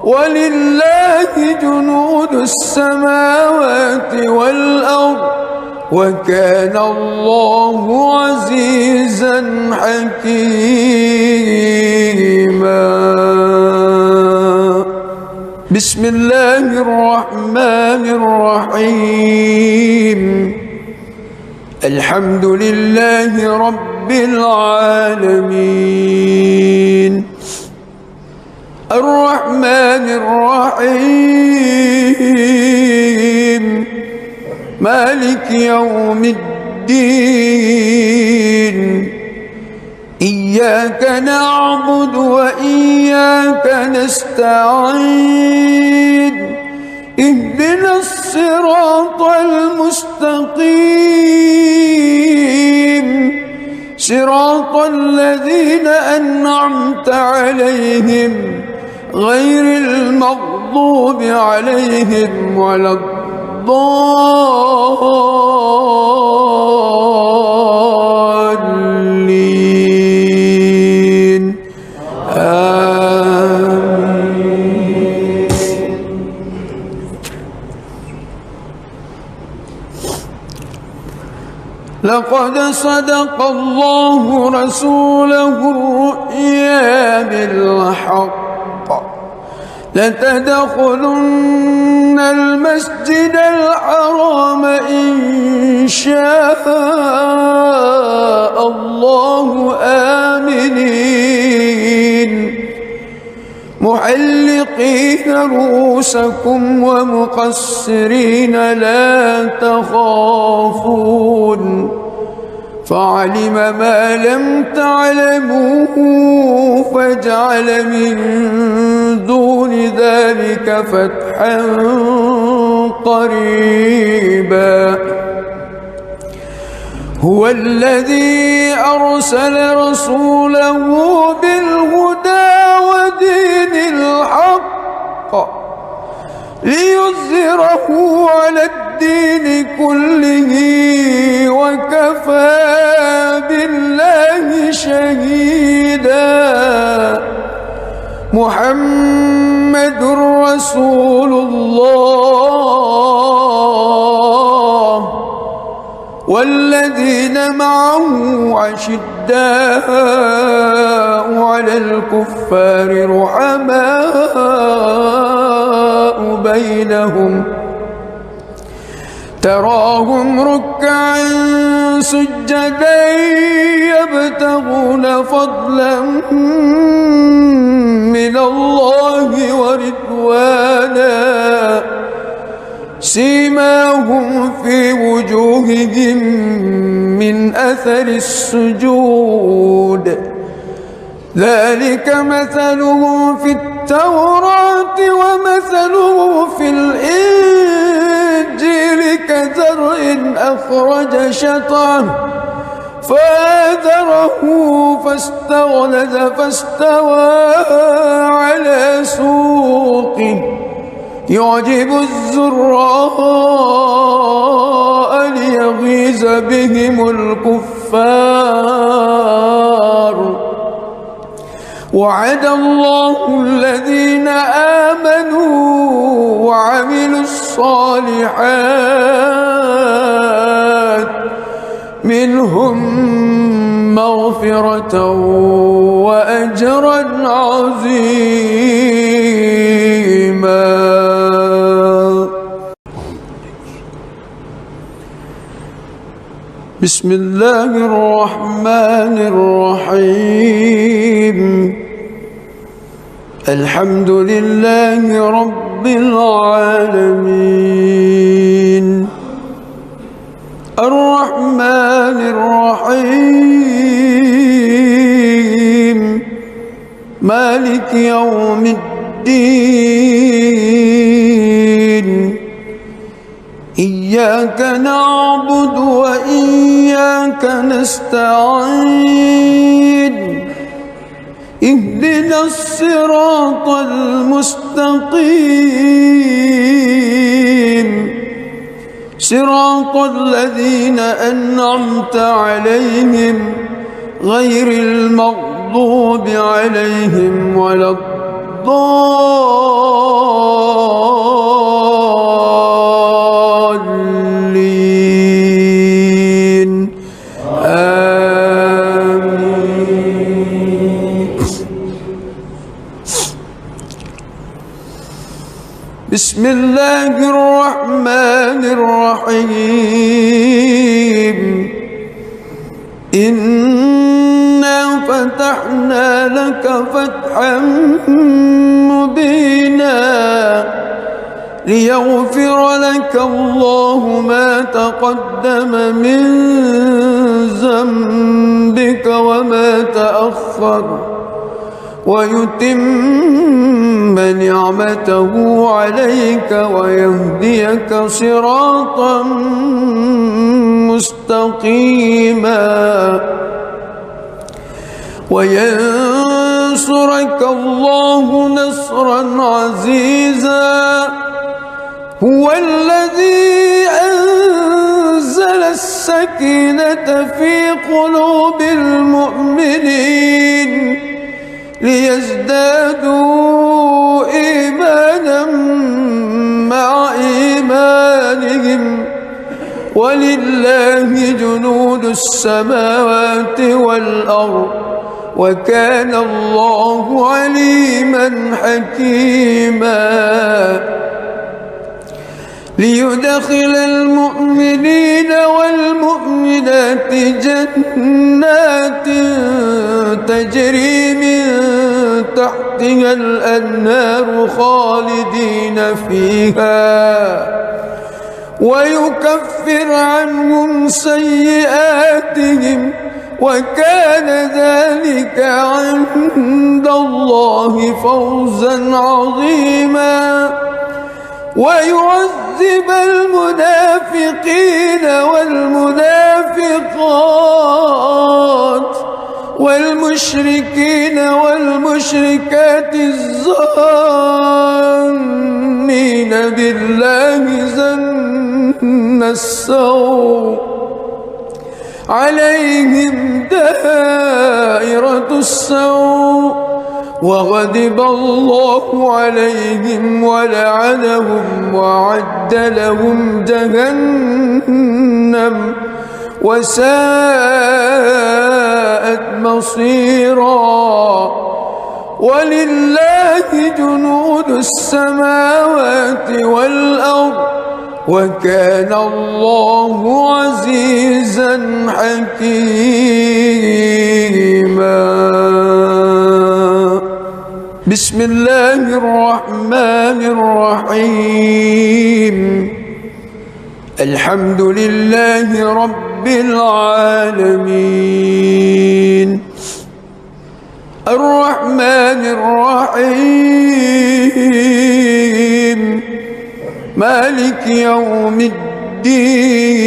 ولله جنود السماوات والأرض وكان الله عزيزا حكيما. بسم الله الرحمن الرحيم. الحمد لله رب العالمين الرحمن الرحيم مالك يوم الدين. إياك نعبد وإياك نستعين. اهدنا الصراط المستقيم صراط الذين أنعمت عليهم غير المغضوب عليهم ولا الضالين آمين. لقد صدق الله رسوله الرؤيا بالحق لتدخلن المسجد الحرام إن شاء الله آمنين محلقين رؤوسكم ومقصرين لا تخافون فعلم ما لم تعلموا فجعل من دون ذلك فتحا قريبا هو الذي أرسل رسوله بالهدى ودين الحق ليظهره على الدين كله وكفى بالله شهيدا. محمد رسول الله والذين معه أشداء على الكفار رحماء بينهم تراهم ركعا سجدا يبتغون فضلا من الله ورضوانا سيماهم في وجوههم من أثر السجود ذلك مثلهم في التوراة ومثلهم في الإنجيل كزرع أخرج شطأه فآزره فاستغلظ فاستوى على سوقه يعجب الزراء ليغيظ بهم الكفار. وعد الله الذين آمنوا وعملوا الصالحات منهم مغفرة وأجرا عظيما. بسم الله الرحمن الرحيم. الحمد لله رب العالمين الرحمن الرحيم مالك يوم الدين إياك نعبد وإياك نستعين اهدنا الصراط المستقيم صراط الذين أنعمت عليهم غير المغضوب عليهم ولا الضالين آمين. بسم الله الرحمن الرحيم. إنا فتحنا لك فتحا مبينا ليغفر لك الله ما تقدم من ذنبك وما تأخر ويتم نعمته عليك ويهديك صراطا مستقيما وينصرك الله نصرا عزيزا. هو الذي أنزل السكينة في قلوب المؤمنين ليزدادوا إيمانا مع إيمانهم ولله جنود السماوات والأرض وكان الله عليما حكيما. ليدخل المؤمنين والمؤمنات جنات تجري من تحتها الأنهار خالدين فيها ويكفر عنهم سيئاتهم وكان ذلك عند الله فوزا عظيما. ويعذب المنافقين والمنافقات والمشركين والمشركات الظانين بالله ظن السوء عليهم دائرة السوء وغضب الله عليهم ولعنهم وأعد لهم جهنم وساءت مصيرا. ولله جنود السماوات والأرض وكان الله عزيزا حكيما. بسم الله الرحمن الرحيم. الحمد لله رب العالمين الرحمن الرحيم مالك يوم الدين.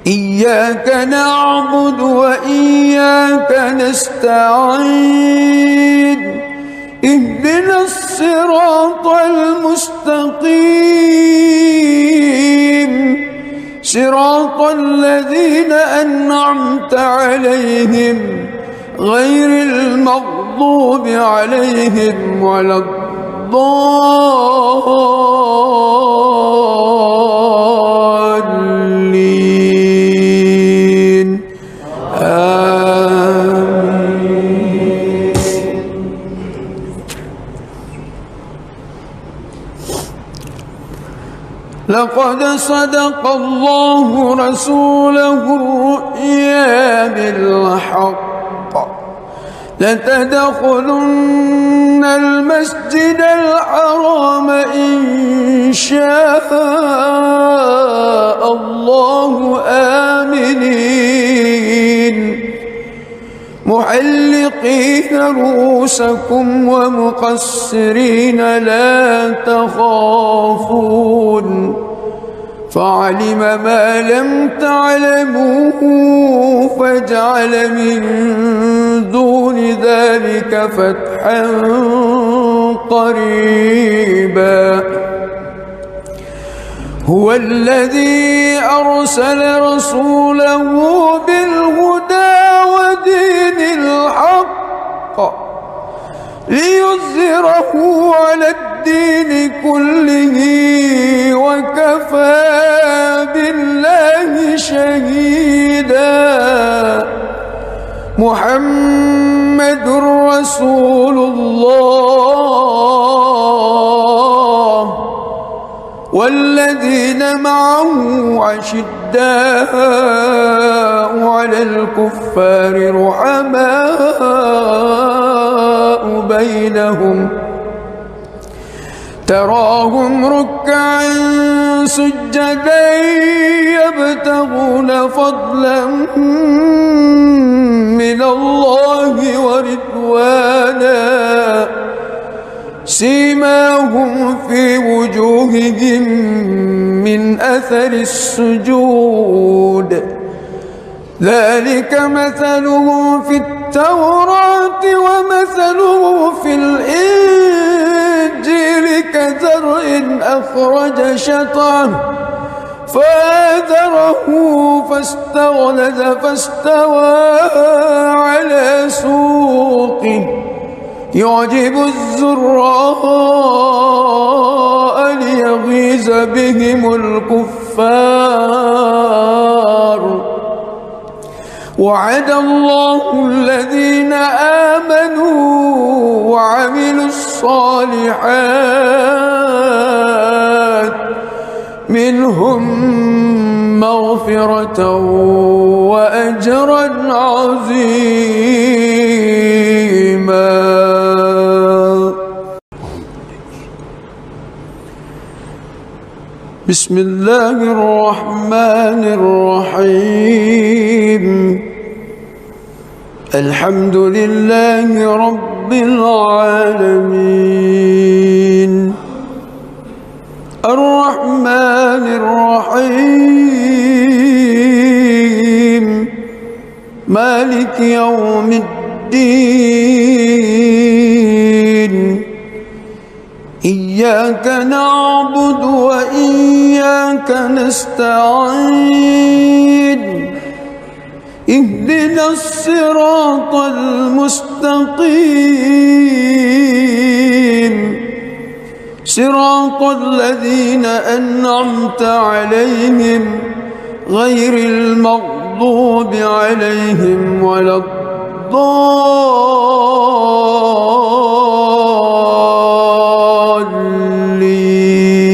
إياك نعبد وإياك نستعين. اهدنا الصراط المستقيم صراط الذين أنعمت عليهم غير المغضوب عليهم ولا الضالين. آمين. لقد صدق الله رسوله الرؤيا بالحق لتدخلن المسجد الحرام إن شاء الله آمنين محلقين رؤوسكم ومقصرين لا تخافون فعلم ما لم تعلموا فجعل من دون ذلك فتحا قريبا. هو الذي أرسل رسوله بالهدى ودين الحق ليظهره على الدين كله وكفى بالله شهيدا. محمد رسول الله والذين معه أشداء على الكفار رحماء بينهم تراهم ركعا سجدا يبتغون فضلا من الله ورضوانا سيماهم في وجوههم من أثر السجود ذلك مثلهم في التوراة ومثلهم في الإنجيل كزرع أخرج شطأه فآزره فاستغلظ فاستوى على سوقه يعجب الزراء ليغيظ بهم الكفار. وعد الله الذين آمنوا وعملوا الصالحات منهم مغفرة وأجرا عظيما. بسم الله الرحمن الرحيم الحمد لله رب العالمين مالك يوم الدين إياك نعبد وإياك نستعين اهدنا الصراط المستقيم صراط الذين أنعمت عليهم غير المغضوب عليهم ولا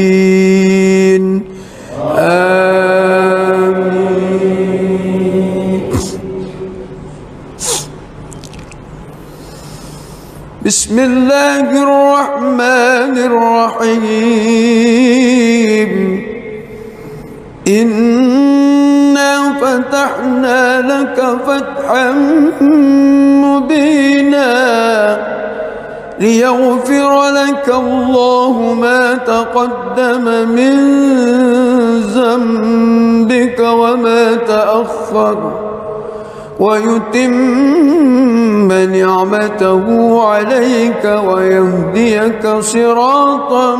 الضالين آمين. بسم الله الرحمن الرحيم إنا فتحنا لك فتحا مبينا ليغفر لك الله ما تقدم من ذنبك وما تأخر ويتم نعمته عليك ويهديك صراطا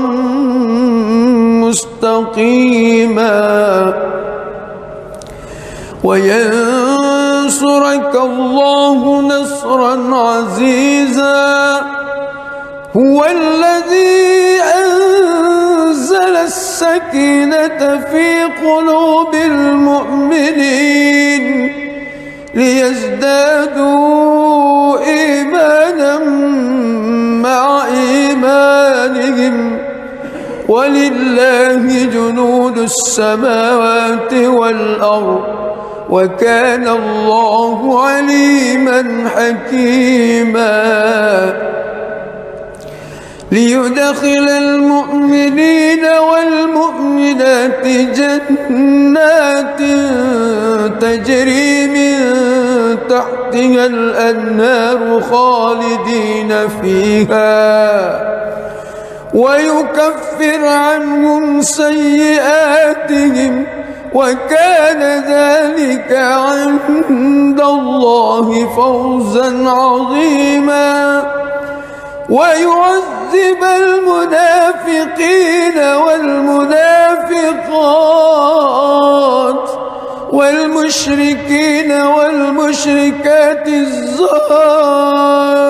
مستقيما وينصرك الله نصرا عزيزا هو الذي أنزل السكينة في قلوب المؤمنين ليزدادوا إيمانا مع إيمانهم ولله جنود السماوات والأرض وكان الله عليما حكيما ليدخل المؤمنين والمؤمنات جنات تجري من تحتها الأنهار خالدين فيها ويكفر عنهم سيئاتهم وكان ذلك عند الله فوزا عظيما ويعذب المنافقين والمنافقات والمشركين والمشركات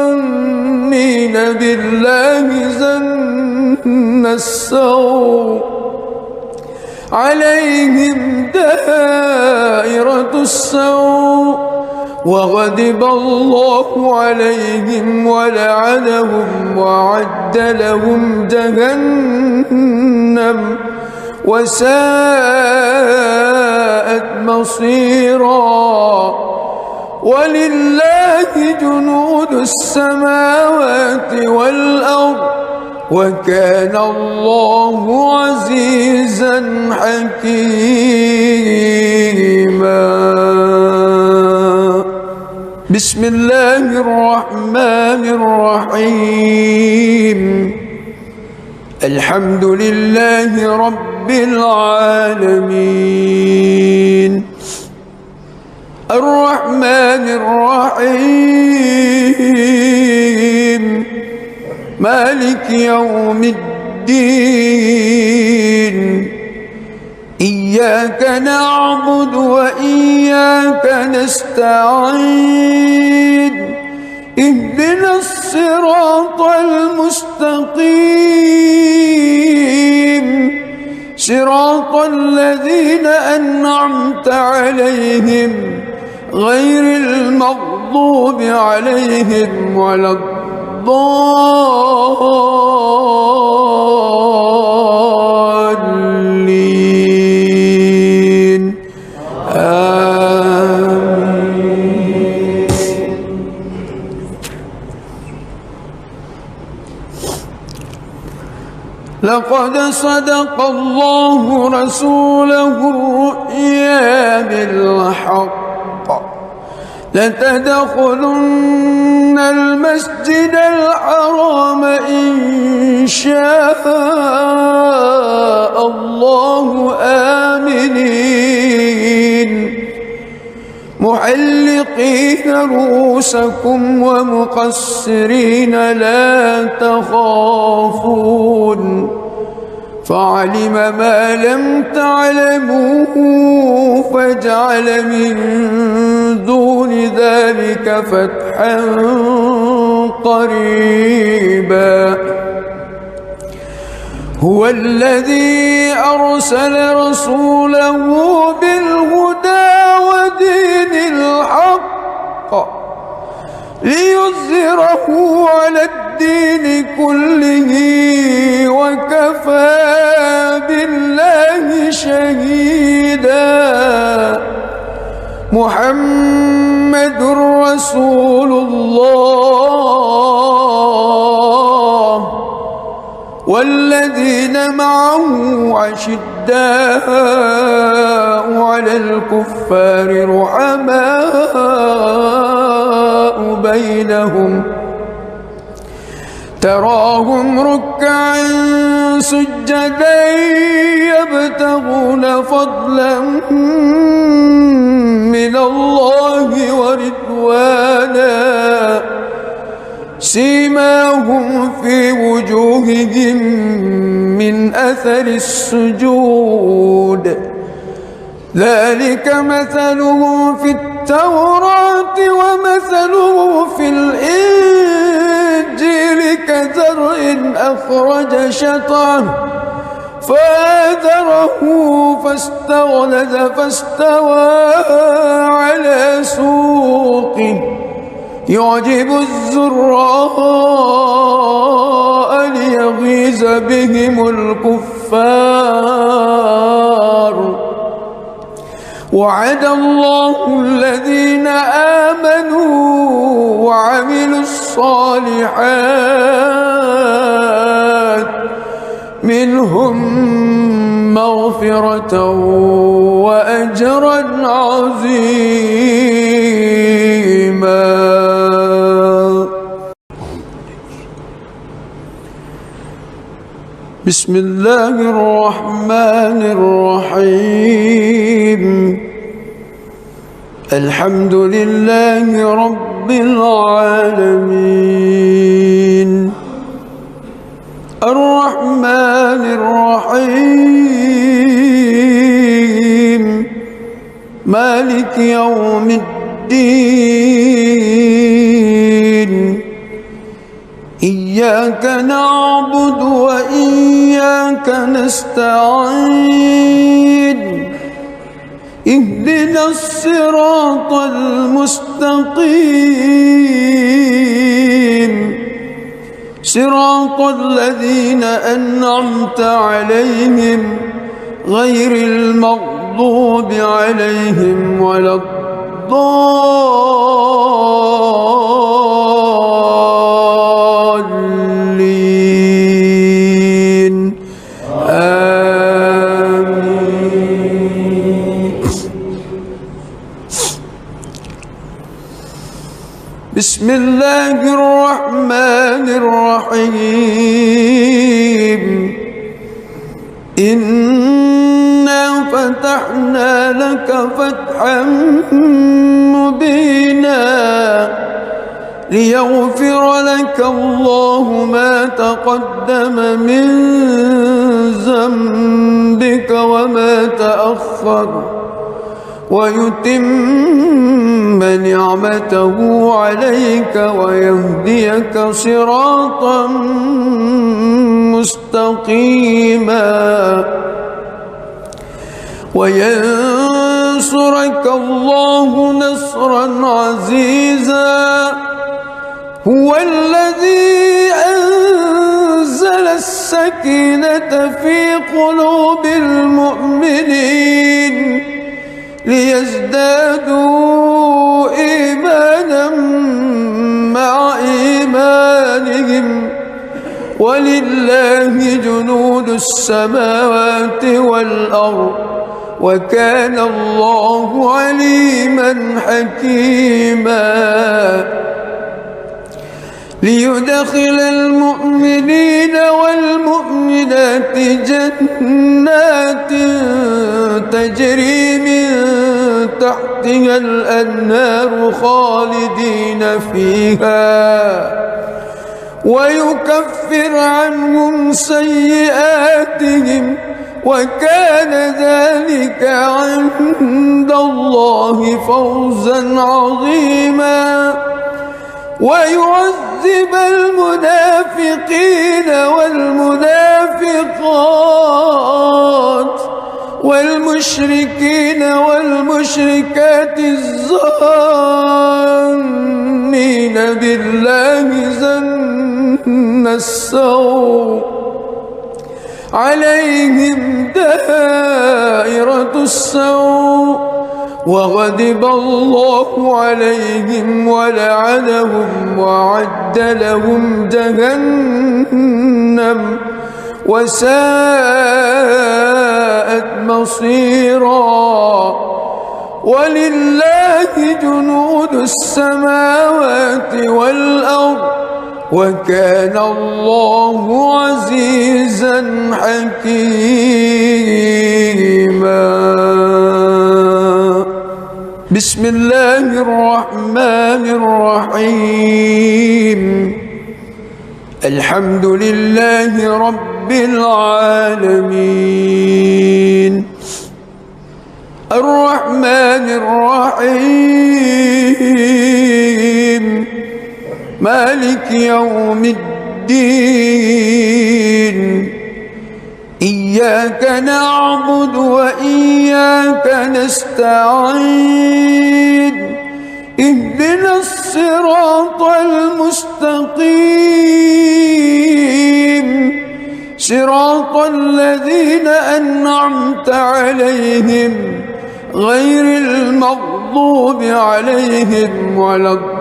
الظانين بالله ظن السوء عليهم دائرة السوء وغضب الله عليهم ولعنهم وأعد لهم جهنم وساءت مصيرا ولله جنود السماوات والأرض وكان الله عزيزا حكيما. بسم الله الرحمن الرحيم الحمد لله رب العالمين الرحمن الرحيم مالك يوم الدين إياك نعبد وإياك نستعين اهدنا الصراط المستقيم صراط الذين أنعمت عليهم غير المغضوب عليهم ولا الضالين آمين. لقد صدق الله رسوله الرؤيا بالحق لتدخلن المسجد الحرام إن شاء الله آمنين محلقين محلقين رؤوسكم ومقصرين لا تخافون فعلم ما لم تعلموا فجعل من دون ذلك فتحا قريبا هو الذي أرسل رسوله بالهدى ودين الحق ليظهره على الدين كله وكفى بالله شهيدا محمد رسول الله والذين معه أشداء على الكفار رحماء بينهم تراهم ركعا سجدا يبتغون فضلا من الله ورضوانا سيماهم في وجوههم من أثر السجود ذلك مثلهم في التوراة ومثله في الإنجيل كزرع أخرج شطأه فآزره فاستغلظ فاستوى على سوقه يعجب الزراء ليغيظ بهم الكفار وعد الله الذين آمنوا وعملوا الصالحات منهم مغفرة وأجرا عظيما. بسم الله الرحمن الرحيم الحمد لله رب العالمين الرحمن الرحيم مالك يوم الدين إياك نعبد وإياك نستعين اهدنا الصراط المستقيم صراط الذين أنعمت عليهم غير المغضوب عليهم ولا الضالين آمين. بسم الله الرحمن الرحيم إنا فتحنا لك فتحا مبينا ليغفر لك الله ما تقدم من ذنبك وما تأخر ويتم نعمته عليك ويهديك صراطا مستقيما وينصرك الله نصرا عزيزا هو الذي أنزل السكينة في قلوب المؤمنين ليزدادوا إيمانا مع إيمانهم ولله جنود السماوات والأرض وكان الله عليما حكيما ليدخل المؤمنين والمؤمنات جنات تجري من تحتها الأنهار خالدين فيها ويكفر عنهم سيئاتهم وكان ذلك عند الله فوزا عظيما ويعذب المنافقين والمنافقات والمشركين والمشركات الظانين بالله ظن السوء عليهم دائرة السوء وغضب الله عليهم ولعنهم وأعد لهم جهنم وساءت مصيرا ولله جنود السماوات والأرض وكان الله عزيزا حكيما. بسم الله الرحمن الرحيم. الحمد لله رب العالمين الرحمن الرحيم مالك يوم الدين إياك نعبد وإياك نستعين اهدنا الصراط المستقيم صراط الذين أنعمت عليهم غير المغضوب عليهم ولا الضالين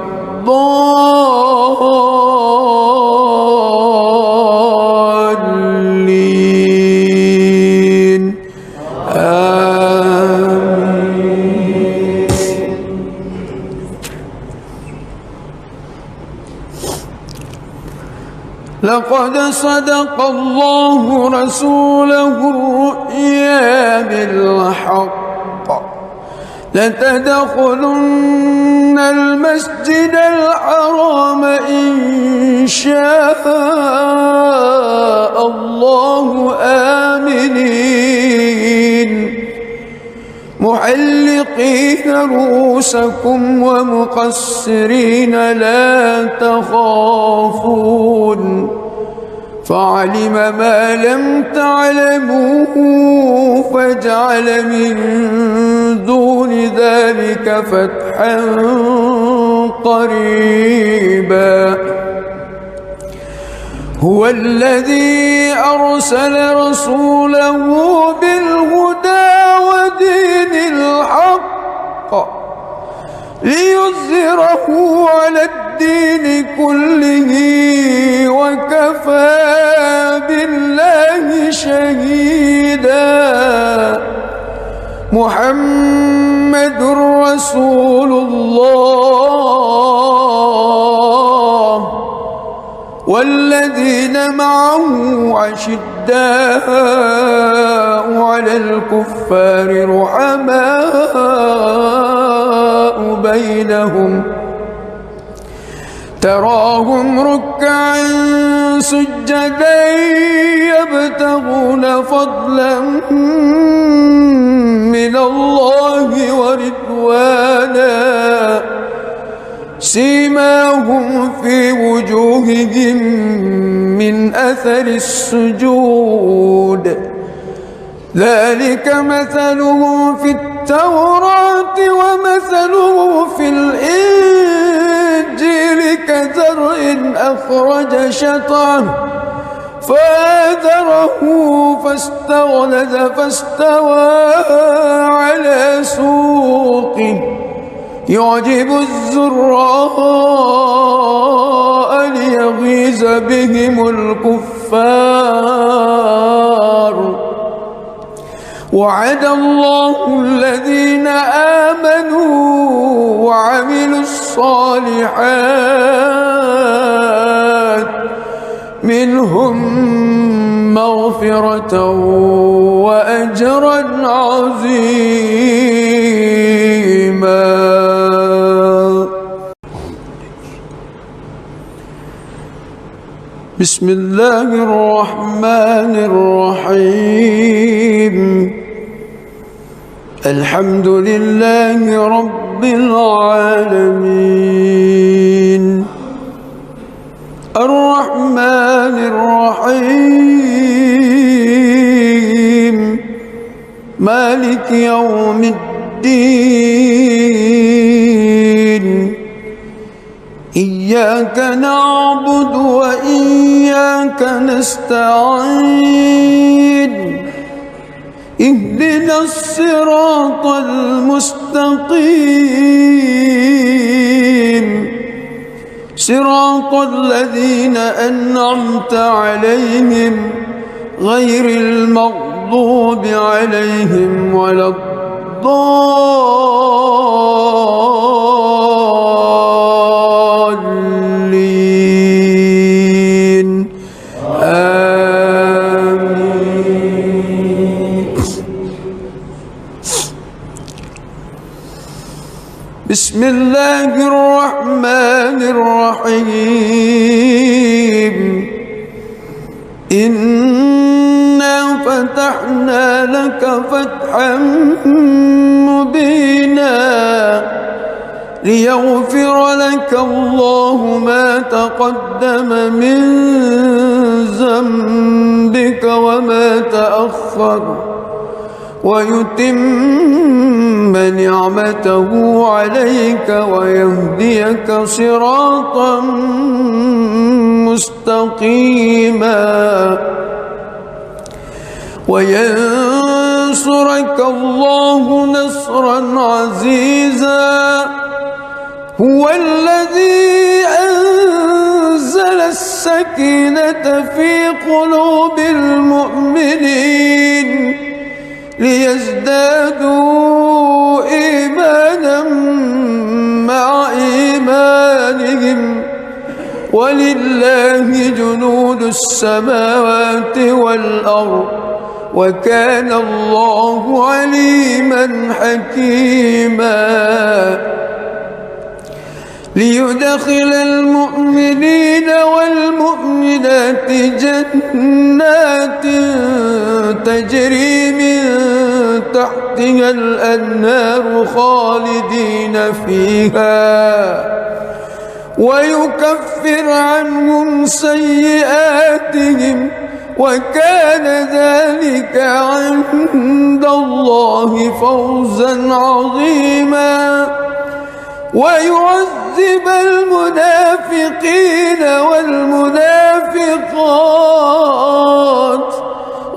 آمين. لقد صدق الله رسوله الرؤيا بالحق لتدخلن المسجد الحرام إن شاء الله آمنين محلقين رؤوسكم ومقصرين لا تخافون فعلم ما لم تعلموا فجعل من دون ذلك فتحا قريبا. هو الذي أرسل رسوله بالهدى ودين الحق ليظهره على الدين كله وكفى بالله شهيدا. محمد رسول الله والذين معه أشداء على الكفار رحماء بينهم تراهم ركعا سجدا يبتغون فضلا من الله ورضوانا سيماهم في وجوههم من أثر السجود ذلك مثلهم في التوراة ومثله في الإنجيل كزرع أخرج شطأه فآزره فاستغلظ فاستوى على سوقه يعجب الزراء ليغيظ بهم الكفار. وعد الله الذين آمنوا وعملوا الصالحات منهم مغفرة وأجرا عظيما. بسم الله الرحمن الرحيم الحمد لله رب العالمين الرحمن الرحيم مالك يوم الدين إياك نعبد وإياك نستعين اهدنا الصراط المستقيم صراط الذين أنعمت عليهم غير المغضوب عليهم ولا الضالين آمين. بسم الله الرحمن الرحيم إنا فتحنا لك فتحا مبينا ليغفر لك الله ما تقدم من ذنبك وما تأخر ويتم نعمته عليك ويهديك صراطا مستقيما وينصرك الله نصرا عزيزا هو الذي أنزل السكينة في قلوب المؤمنين ليزدادوا إيمانا مع إيمانهم ولله جنود السماوات والأرض وكان الله عليما حكيما ليدخل المؤمنين والمؤمنات جنات تجري من تحتها الأنهار خالدين فيها ويكفر عنهم سيئاتهم وكان ذلك عند الله فوزا عظيما ويعذب المنافقين والمنافقات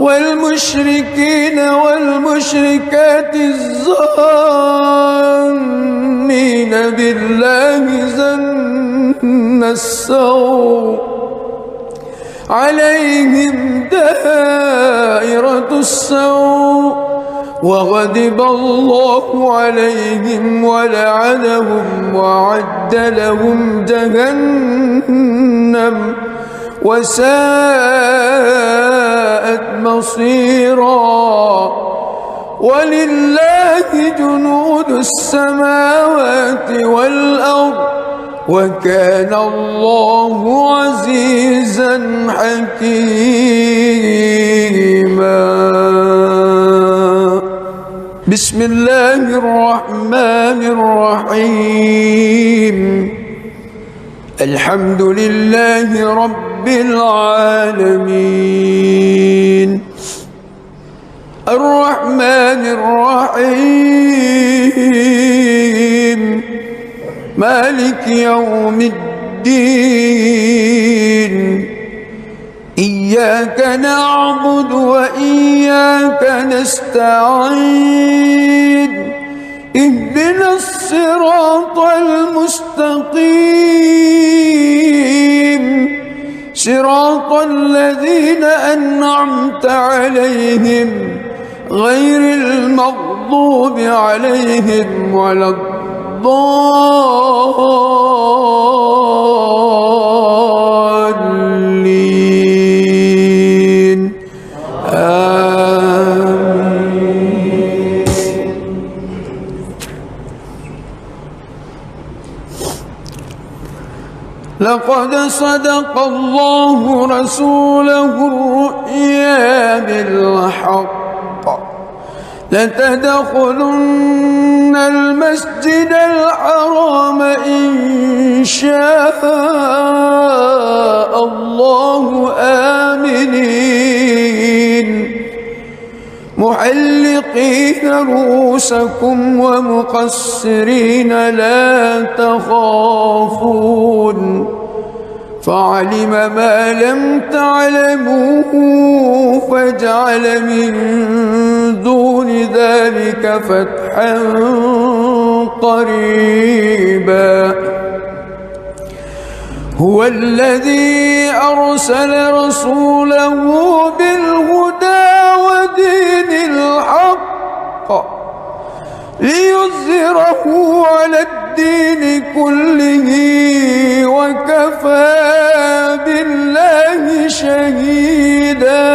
والمشركين والمشركات الظانين بالله ظن السوء عليهم دائرة السوء وغضب الله عليهم ولعنهم وأعد لهم جهنم وساءت مصيرا ولله جنود السماوات والأرض وكان الله عزيزا حكيما بسم الله الرحمن الرحيم الحمد لله رب العالمين الرحمن الرحيم مالك يوم الدين إياك نعبد وإياك نستعين اهدنا الصراط المستقيم صراط الذين أنعمت عليهم غير المغضوب عليهم ولا الضالين آمين. لقد صدق الله رسوله الرؤيا بالحق لتدخلن المسجد الحرام إن شاء الله آمنين محلقين رؤوسكم ومقصرين لا تخافون فعلم ما لم تعلموا فجعل من دون ذلك فتحا قريبا هو الذي أرسل رسوله بالهدى ودين الحق ليظهره على الدين كله وكفى بالله شهيدا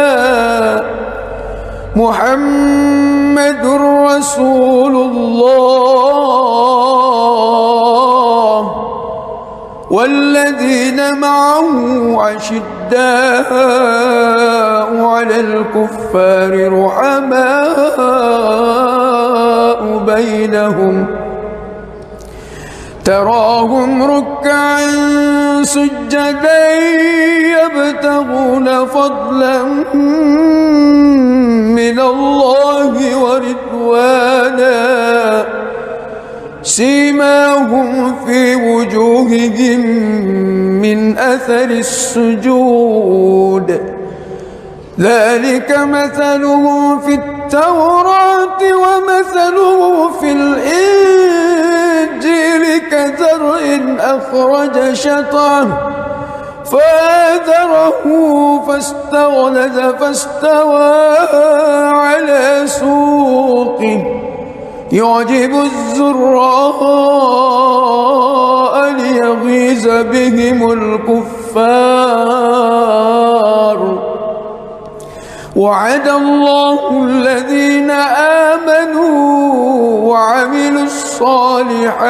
محمد رسول الله والذين معه أشداء على الكفار رحماء بينهم تراهم ركعا سجدا يبتغون فضلا من الله ورضوانا سيماهم في وجوههم من أثر السجود ذلك مثلهم في التوراة ومثله في الإنجيل كزرع أخرج شطأه فآزره فاستغلظ فاستوى على سوقه يعجب الزراء ليغيظ بهم الكفار وعد الله الذين آمنوا وعملوا الصالحات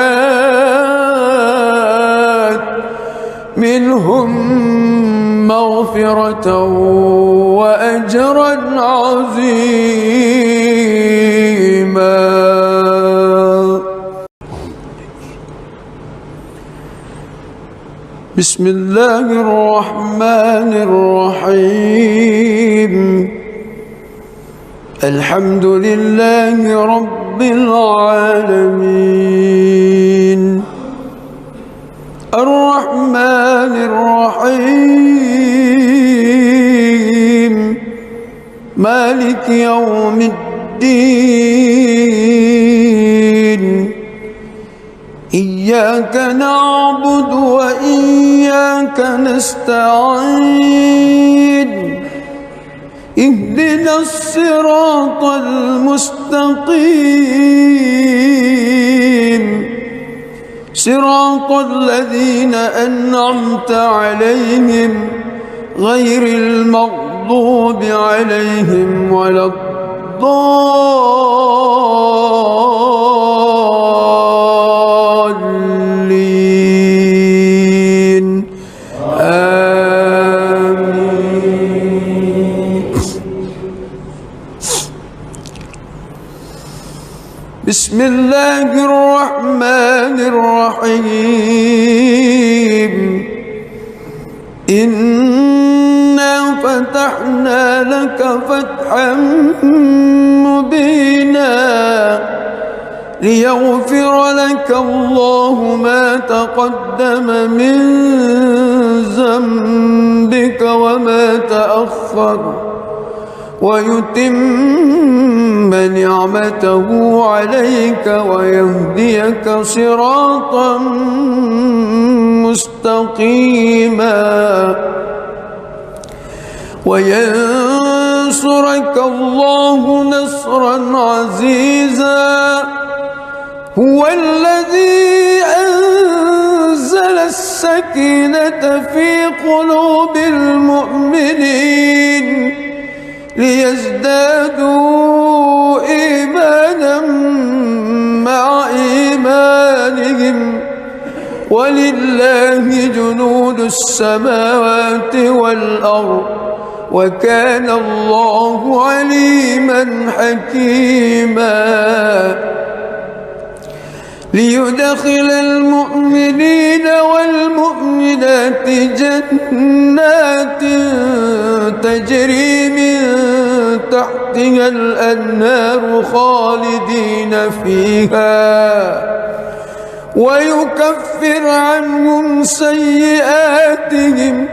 منهم مغفرة وأجرا عظيما. بسم الله الرحمن الرحيم الحمد لله رب العالمين الرحمن الرحيم مالك يوم الدين إياك نعبد وإياك نستعين اهدنا الصراط المستقيم صراط الذين أنعمت عليهم غير المغضوب عليهم ولا الضالين آمين. بسم الله الرحمن الرحيم إنا فتحنا لك فتحا مبينا ليغفر لك الله ما تقدم من ذنبك وما تأخر ويتم نعمته عليك ويهديك صراطا مستقيما وينصرك الله نصرا عزيزا هو الذي أنزل السكينة في قلوب المؤمنين ليزدادوا إيمانا مع إيمانهم ولله جنود السماوات والأرض وكان الله عليما حكيما ليدخل المؤمنين والمؤمنات جنات تجري من تحتها الأنهار خالدين فيها ويكفر عنهم سيئاتهم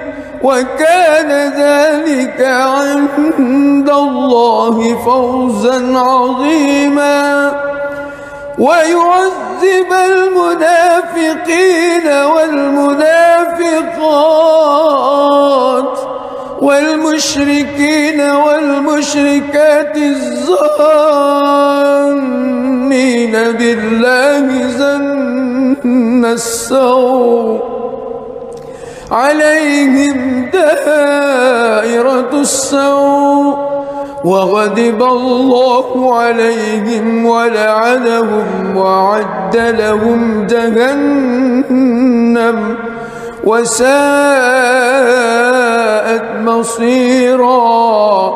وكان ذلك عند الله فوزا عظيما ويعذب المنافقين والمنافقات والمشركين والمشركات الظانين بالله ظن السوء عليهم دائرة السوء وغضب الله عليهم ولعنهم وأعد لهم جهنم وساءت مصيرا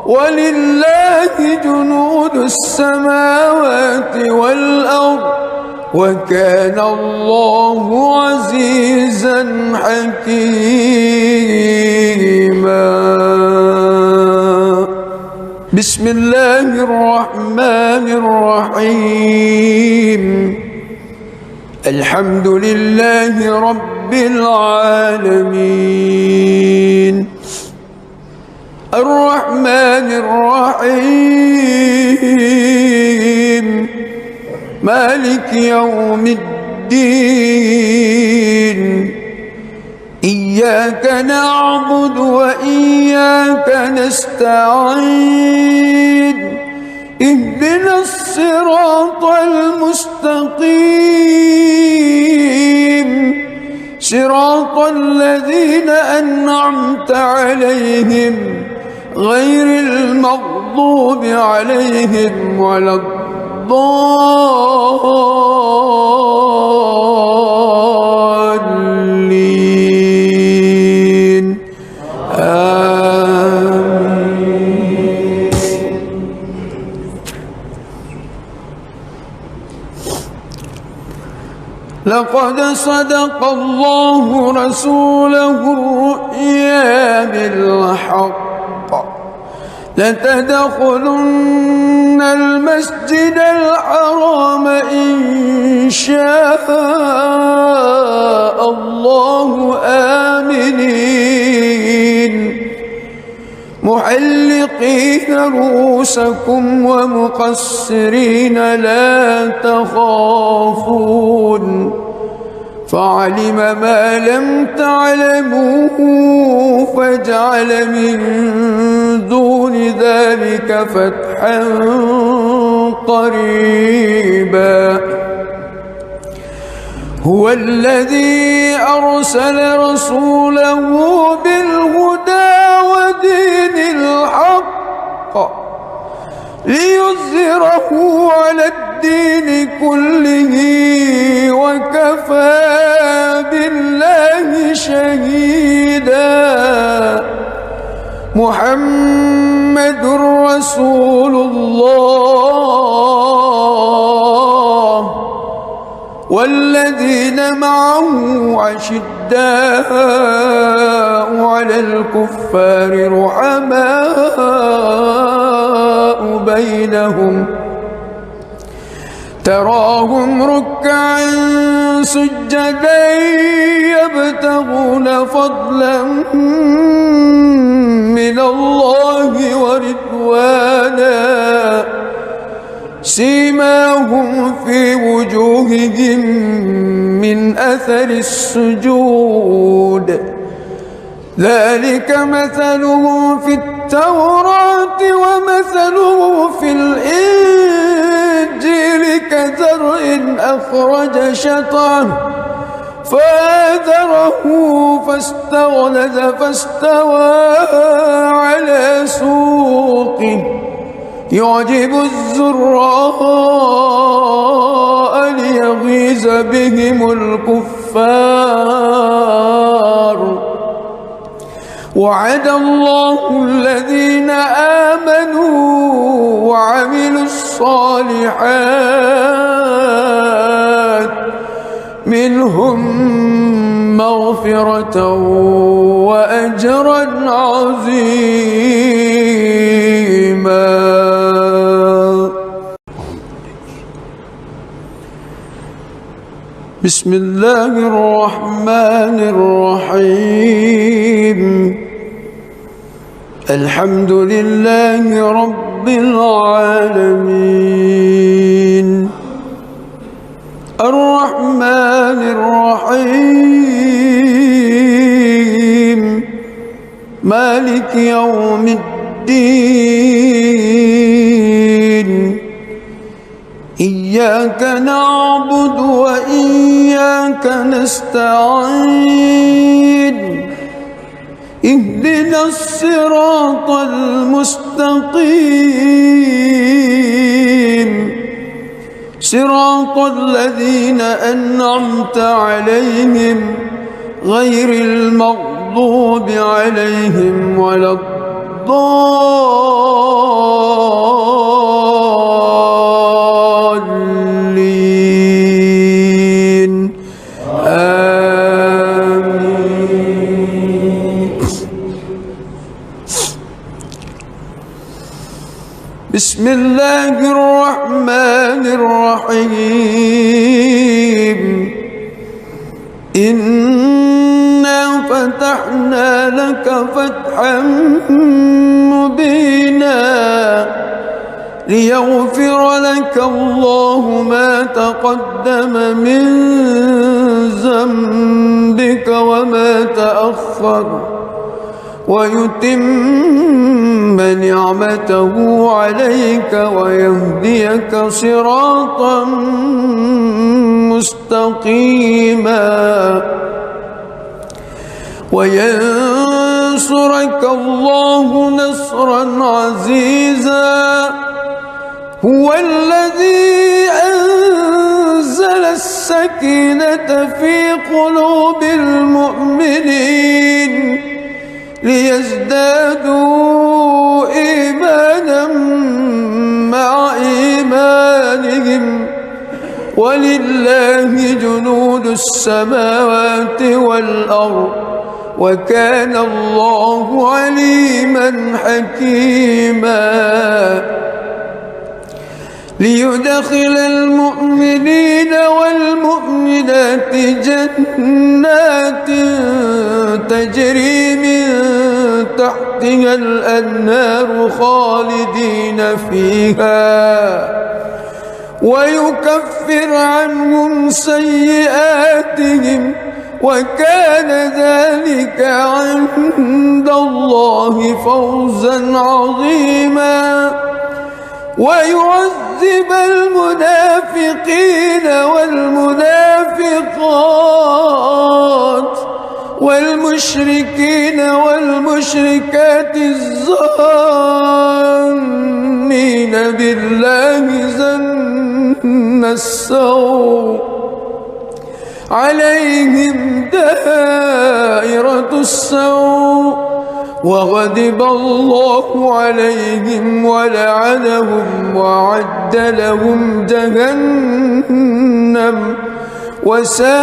ولله جنود السماوات والأرض وكان الله عزيزا حكيما بسم الله الرحمن الرحيم الحمد لله رب العالمين الرحمن الرحيم مالك يوم الدين إياك نعبد وإياك نستعين اهدنا الصراط المستقيم صراط الذين أنعمت عليهم غير المغضوب عليهم ولا الضالين آمين. لقد صدق الله رسوله الرؤيا بالحق لتدخلن المسجد الحرام إن شاء الله آمنين محلقين رؤوسكم ومقصرين لا تخافون فعلم ما لم تعلموا فجعل من دون ذلك فتحا قريبا هو الذي أرسل رسوله بالهدى ودين الحق ليظهره على الدين كله وكفى بالله شهيدا محمد رسول الله والذين معه عشداء على الكفار رحماء بينهم تراهم ركعا سجدا يبتغون فضلا من الله ورضوانا سيماهم في وجوههم من أثر السجود ذلك مثلهم في التوراة ومثله في الإنجيل كزرع أخرج شطأه فآزره فاستغلظ فاستوى على سوقه يعجب الزراء ليغيظ بهم الكفار الكفار. وعد الله الذين آمنوا وعملوا الصالحات منهم مغفرة وأجرا عظيما. بسم الله الرحمن الرحيم. الحمد لله رب العالمين الرحمن الرحيم مالك يوم الدين. إياك نعبد وإياك نستعين. اهدنا الصراط المستقيم صراط الذين أنعمت عليهم غير المغضوب عليهم ولا الضالين. آمين. بسم الله الرحمن الرحيم. إنا فتحنا لك فتحا مبينا ليغفر لك الله ما تقدم من ذنبك وما تأخر ويتم نعمته عليك ويهديك صراطا مستقيما وينصرك الله نصرا عزيزا. هو الذي أنزل السكينة في قلوب المؤمنين ليزدادوا إيمانا مع إيمانهم ولله جنود السماوات والأرض وكان الله عليما حكيما. ليدخل المؤمنين والمؤمنات جنات تجري من تحتها الأنهار خالدين فيها ويكفر عنهم سيئاتهم وكان ذلك عند الله فوزا عظيما. ويعذب المنافقين والمنافقات والمشركين والمشركات الظانين بالله ظن السوء عليهم دائرة السوء وغضب الله عليهم ولعنهم وأعد لهم جهنم وساءت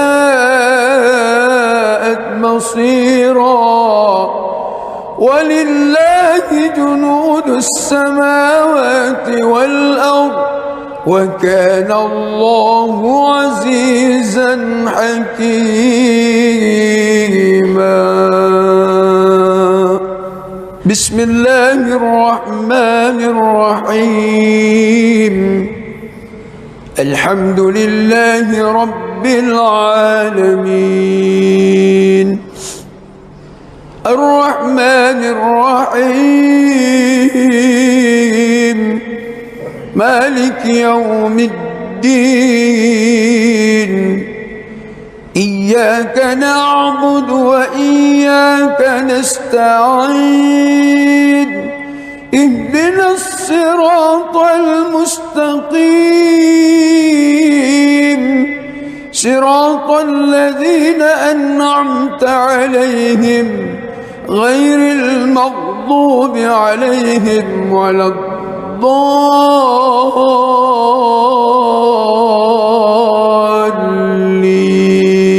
مصيرا. ولله جنود السماوات والأرض وكان الله عزيزا حكيما. بسم الله الرحمن الرحيم. الحمد لله رب العالمين الرحمن الرحيم مالك يوم الدين. إياك نعبد وإياك نستعين. اهدنا الصراط المستقيم صراط الذين أنعمت عليهم غير المغضوب عليهم ولا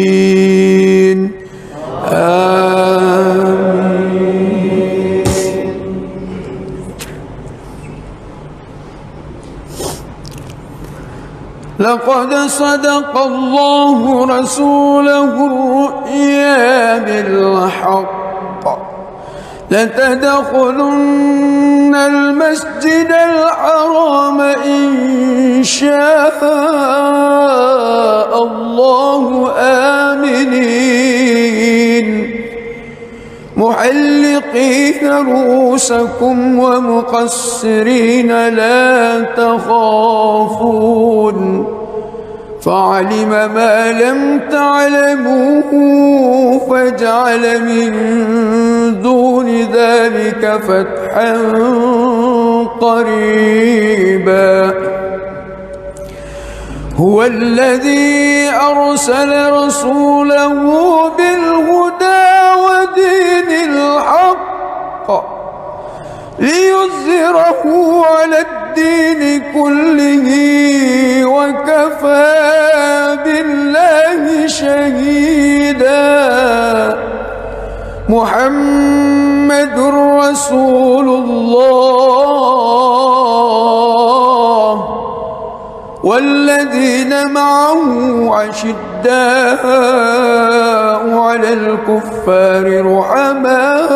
الضالين آمين. لقد صدق الله رسوله الرؤيا بالحق لتدخلن المسجد الحرام إن شاء الله آمنين محلقين رؤوسكم ومقصرين لا تخافون فعلم ما لم تعلموا فجعل من دون ذلك فتحا قريبا هو الذي أرسل رسوله بالهدى ودين الحق ليظهره على الدين كله وكفى بالله شهيدا محمد رسول الله والذين معه أشداء على الكفار رحماء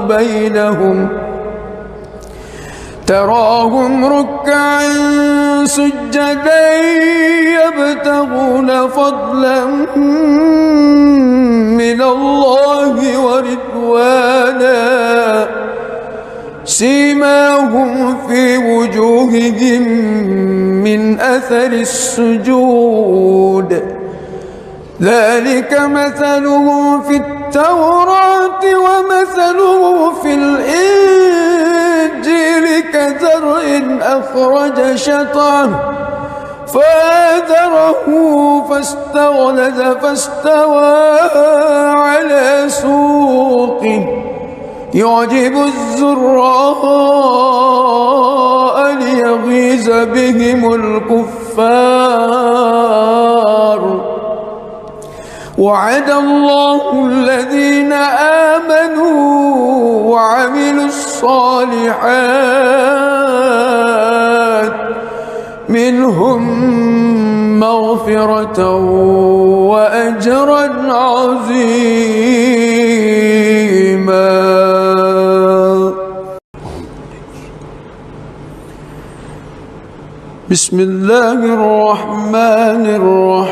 بينهم تراهم ركعا سجدا يبتغون فضلا من الله ورضوانا سيماهم في وجوههم من أثر السجود ذلك مثلهم في التوراة ومثلهم في الإنجيل كزرع أخرج شطأه فآزره فاستغلظ فاستوى على سوقه يعجب الزراء ليغيظ بهم الكفار وعد الله الذين آمنوا وعملوا الصالحات منهم مغفرة وأجرا عظيما. بسم الله الرحمن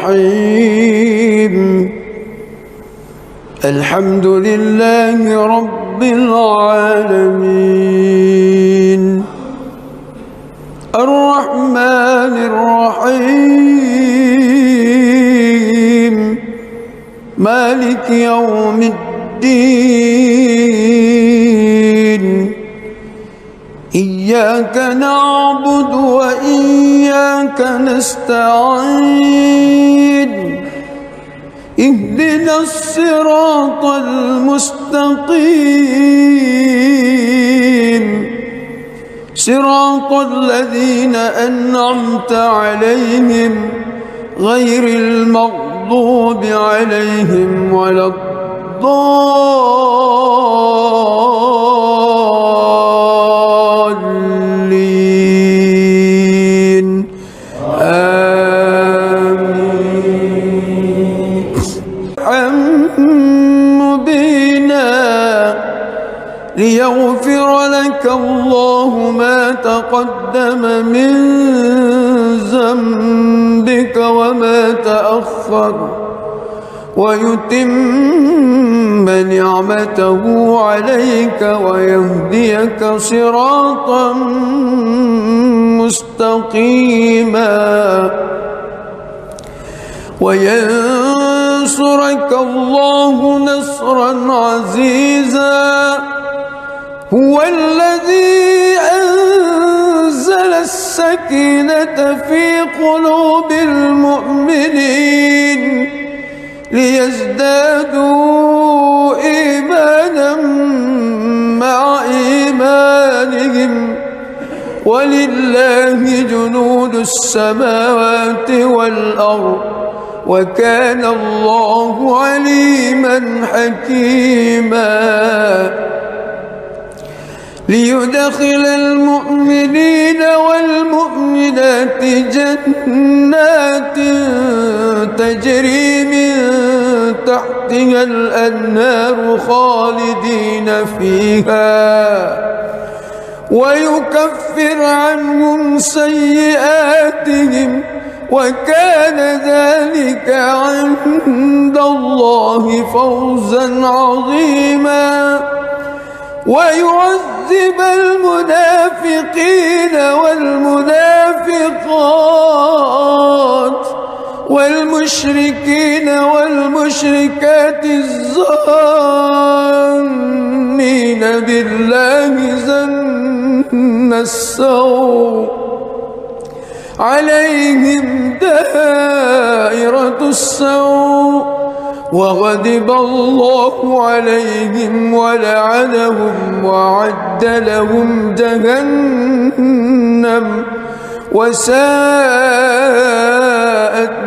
الرحيم الحمد لله رب العالمين الرحمن الرحيم مالك يوم الدين إياك نعبد وإياك نستعين اهدنا الصراط المستقيم صراط الذين أنعمت عليهم غير المغضوب عليهم ولا الضالين آمين. مبينا ليغفر لك الله ما تقدم من ذنبك وما تأخر ويتم نعمته عليك ويهديك صراطا مستقيما وينصرك الله نصرا عزيزا هو الذي أنزل السكينة في قلوب المؤمنين ليزدادوا إيمانا مع إيمانهم ولله جنود السماوات والأرض وكان الله عليما حكيما ليدخل المؤمنين والمؤمنات جنات تجري من تحتها الأنهار خالدين فيها ويكفر عنهم سيئاتهم وكان ذلك عند الله فوزا عظيما ويعذب المنافقين والمنافقات والمشركين والمشركات الظانين بالله ظن السوء عليهم دائرة السوء وغضب الله عليهم ولعنهم وأعد لهم جهنم وساءت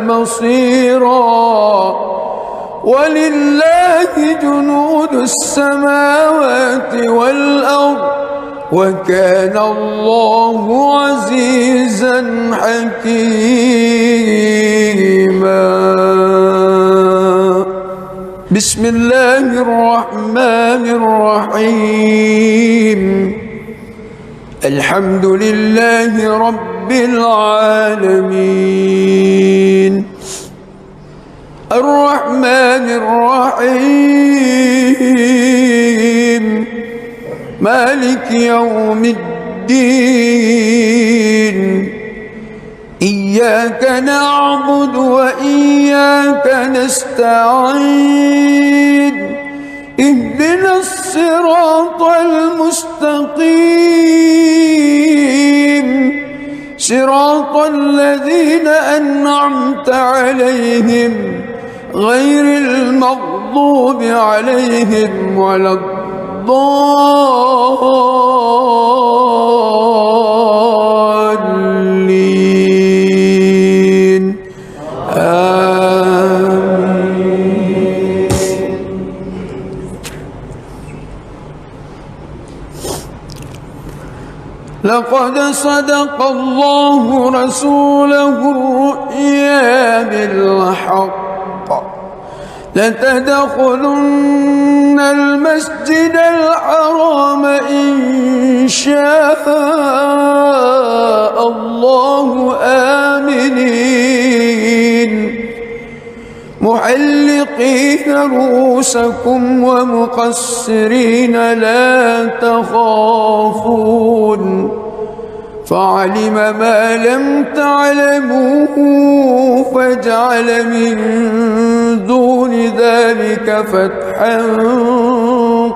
مصيرا ولله جنود السماوات والأرض وكان الله عزيزا حكيما بسم الله الرحمن الرحيم الحمد لله رب العالمين الرحمن الرحيم مالك يوم الدين إياك نعبد وإياك نستعين اهدنا الصراط المستقيم صراط الذين أنعمت عليهم غير المغضوب عليهم ولا الضالين آمين. لقد صدق الله رسوله الرؤيا بالحق لتدخلن المسجد الحرام إن شاء الله آمنين محلقين رؤوسكم ومقصرين لا تخافون فعلم ما لم تعلموا فجعل من دون ذلك فتحا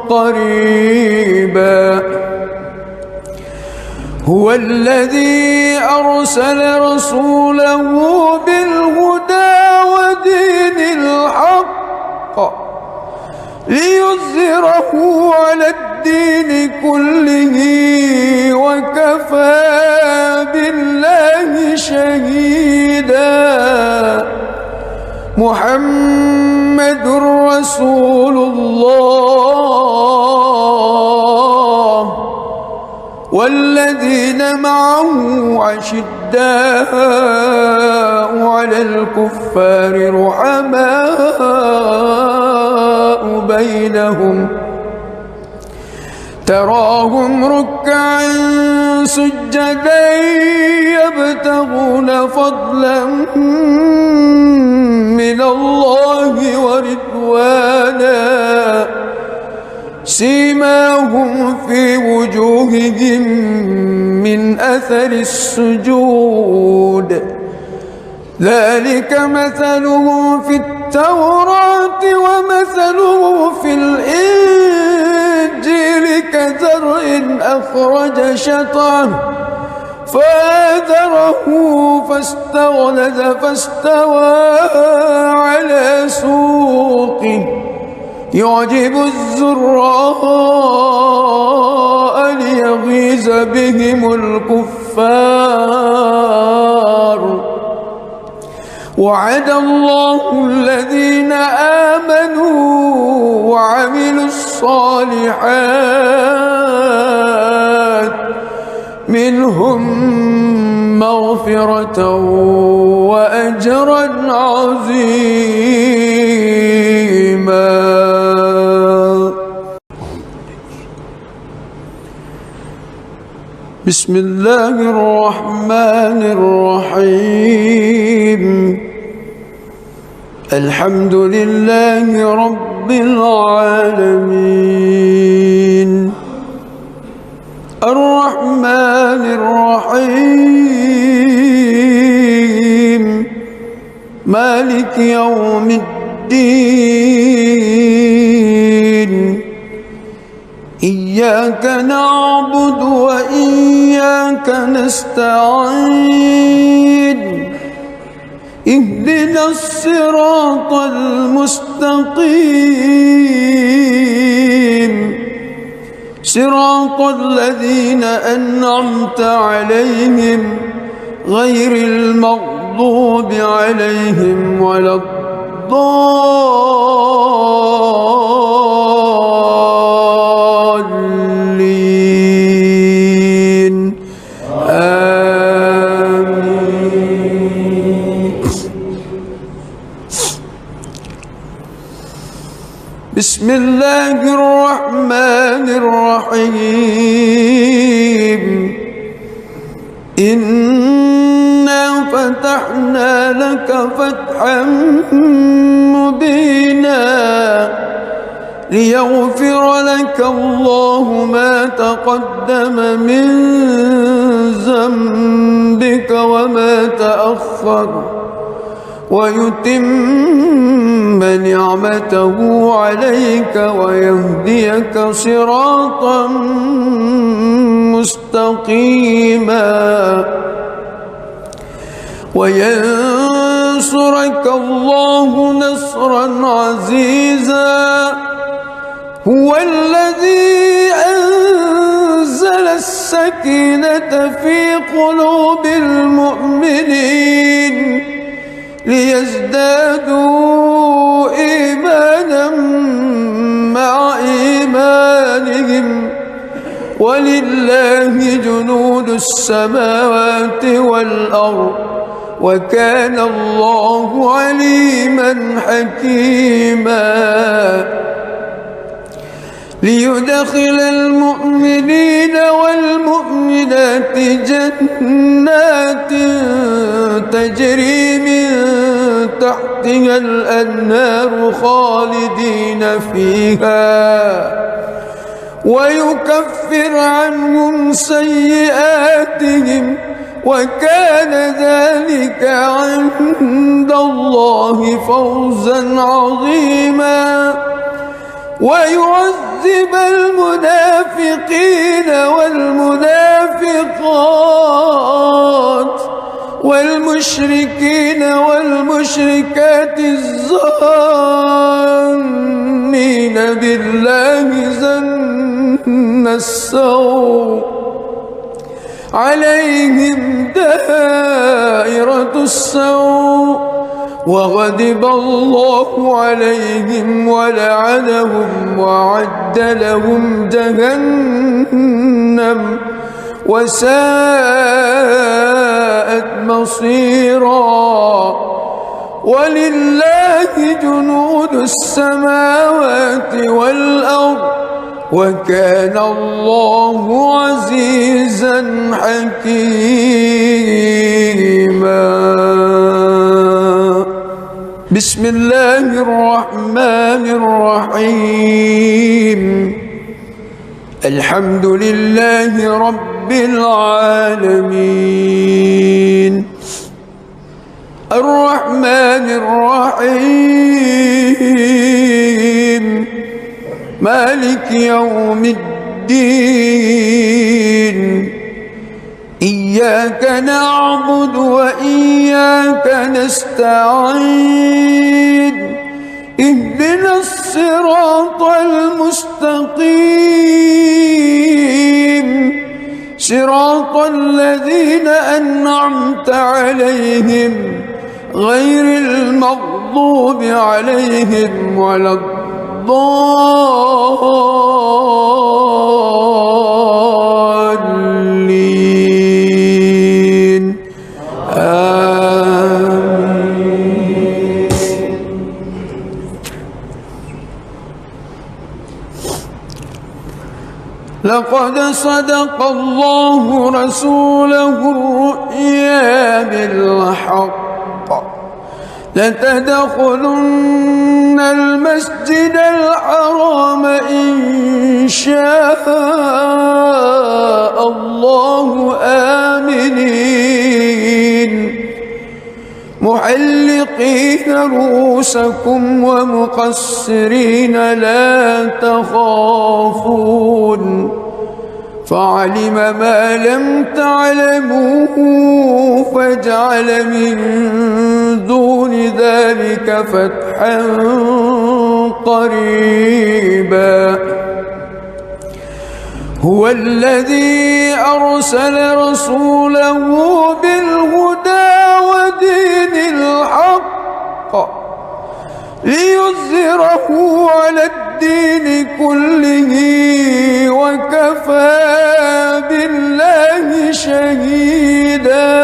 قريبا هو الذي أرسل رسوله بالهدى ودين الحق ليظهره على الدين كله وكفى بالله شهيدا محمد رسول الله والذين معه أشداء على الكفار رحماء بينهم تراهم ركعا سجدا يبتغون فضلا من الله ورضوانا سيماهم في وجوههم من أثر السجود ذلك مثلهم في التوراة ومثلهم في الإنجيل كزرع أخرج شطأه فآذره فاستغلظ فاستوى على سوقه يعجب الزراء ليغيظ بهم الكفار. وعد الله الذين آمنوا وعملوا الصالحات منهم مغفرة وأجرا عظيما. بسم الله الرحمن الرحيم. الحمد لله رب العالمين الرحمن الرحيم مالك يوم الدين. إياك نعبد وإياك نستعين. اهدنا الصراط المستقيم صراط الذين أنعمت عليهم غير المغضوب عليهم ولا الضالين. آمين. بسم الله الرحمن الرحيم. إنا فتحنا لك فتحا مبينا ليغفر لك الله ما تقدم من ذنبك وما تأخر ويتم نعمته عليك ويهديك صراطا مستقيما وينصرك الله نصرا عزيزا. هو الذي أنزل السكينة في قلوب المؤمنين ليزدادوا إيمانا مع إيمانهم ولله جنود السماوات والأرض وكان الله عليما حكيما. ليدخل المؤمنين والمؤمنات جنات تجري من تحتها الأنهار خالدين فيها ويكفر عنهم سيئاتهم وكان ذلك عند الله فوزا عظيما. ويعذب المنافقين والمنافقات والمشركين والمشركات الظانين بالله ظن السوء عليهم دائرة السوء وغضب الله عليهم ولعنهم وأعد لهم جهنم وساءت مصيرا. ولله جنود السماوات والأرض وكان الله عزيزا حكيما. بسم الله الرحمن الرحيم. الحمد لله رب العالمين الرحمن الرحيم مالك يوم الدين. إياك نعبد وإياك نستعين اهدنا الصراط المستقيم صراط الذين أنعمت عليهم غير المغضوب عليهم ولا الضالين آمين. لقد صدق الله رسوله الرؤيا بالحق لتدخلن المسجد الحرام إن شاء الله آمنين محلقين رؤوسكم ومقصرين لا تخافون فعلم ما لم تعلموا فجعل من دون ذلك فتحا قريبا هو الذي أرسل رسوله بالهدى ودين الحق ليظهره على الدين كله وكفى بالله شهيدا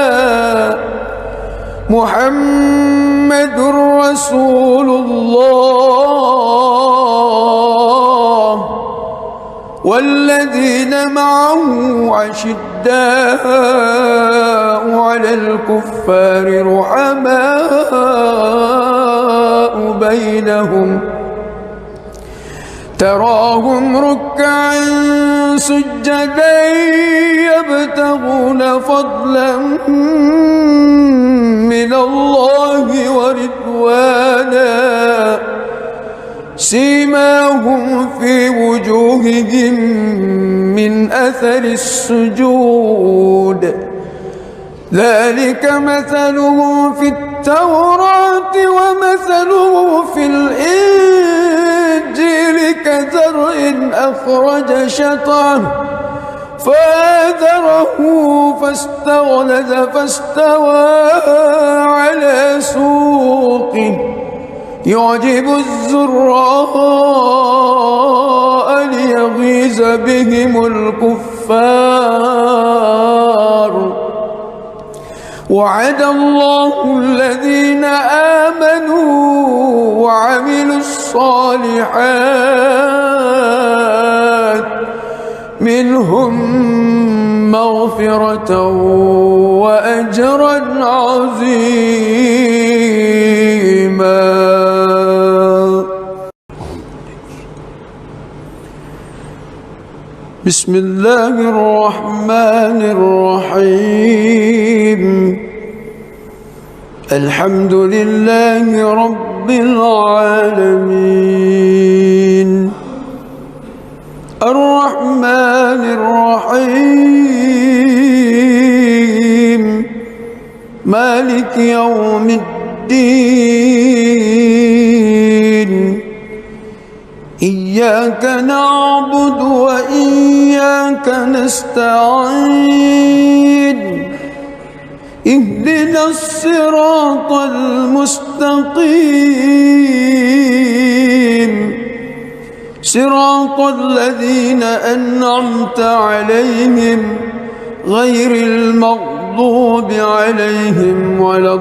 محمد رسول الله والذين معه أشداء على الكفار رحماء بينهم تراهم ركعا سجدا يبتغون فضلا من الله ورضوانا سيماهم في وجوههم من أثر السجود ذلك مثله في التوراة ومثله في الإنجيل كزرع أخرج شطأه فآزره فاستغلظ فاستوى على سوقه يعجب الزراء ليغيظ بهم الكفار وعد الله الذين آمنوا وعملوا الصالحات منهم مغفرة وأجرا عظيما. بسم الله الرحمن الرحيم الحمد لله رب العالمين الرحمن الرحيم مالك يوم الدين إياك نعبد وإياك نستعين اهدنا الصراط المستقيم صراط الذين أنعمت عليهم غير المغضوب عليهم ولا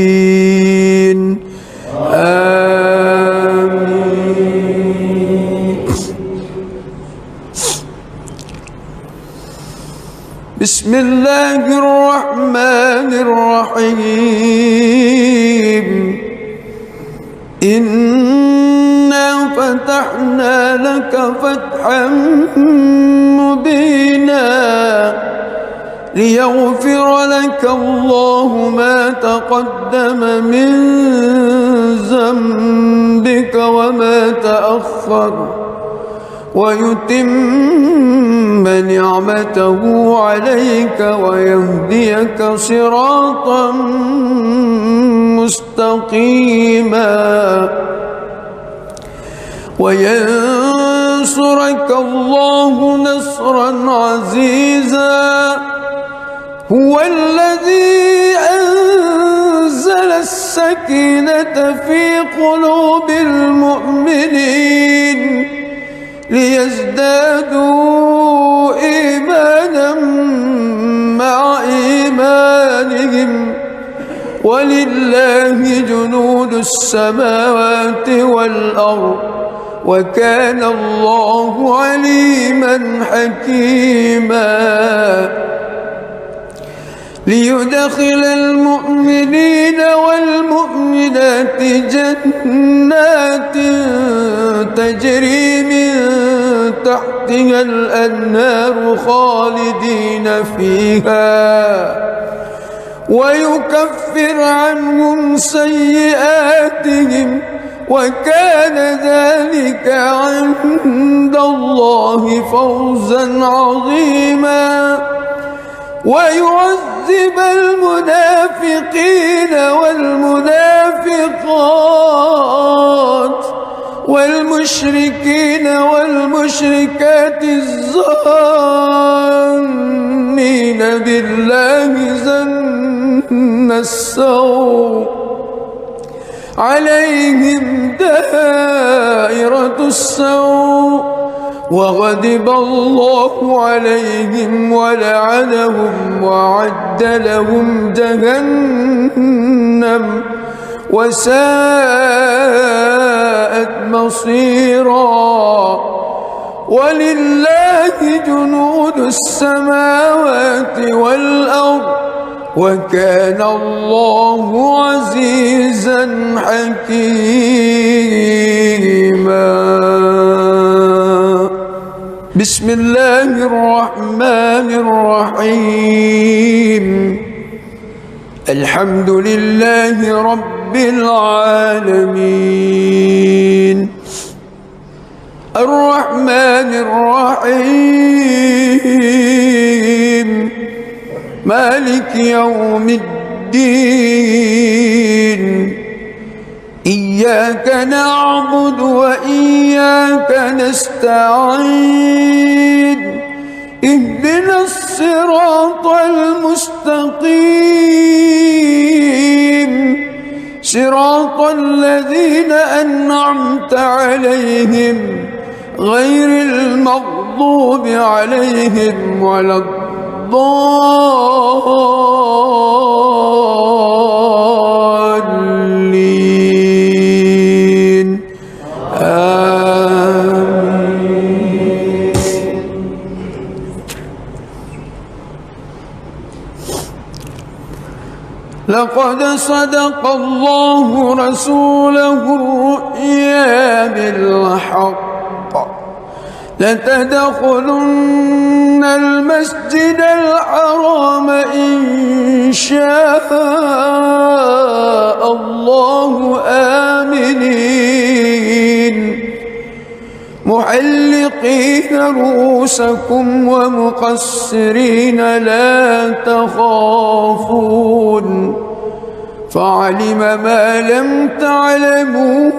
الضالين آمين. بسم الله الرحمن الرحيم إنا فتحنا لك فتحا مبينا ليغفر لك الله ما تقدم من ذنبك وما تأخر ويتم نعمته عليك ويهديك صراطا مستقيما وينصرك الله نصرا عزيزا هو الذي أنزل السكينة في قلوب المؤمنين ليزدادوا إيمانا مع إيمانهم ولله جنود السماوات والأرض وكان الله عليما حكيما ليدخل المؤمنين والمؤمنات جنات تجري من تحتها الأنهار خالدين فيها ويكفر عنهم سيئاتهم وكان ذلك عند الله فوزا عظيما ويعذب المنافقين والمنافقات والمشركين والمشركات الظانين بالله ظن السوء عليهم دائرة السوء وغضب الله عليهم ولعنهم وأعد لهم جهنم وساءت مصيرا ولله جنود السماوات والأرض وكان الله عزيزا حكيما بسم الله الرحمن الرحيم الحمد لله رب العالمين الرحمن الرحيم مالك يوم الدين إياك نعبد وإياك نستعين اهدنا الصراط المستقيم صراط الذين أنعمت عليهم غير المغضوب عليهم ولا الضالين آمين. لقد صدق الله رسوله الرؤيا بالحق لتدخلن المسجد الحرام إن شاء الله آمنين محلقين رؤوسكم ومقصرين لا تخافون فعلم ما لم تعلموا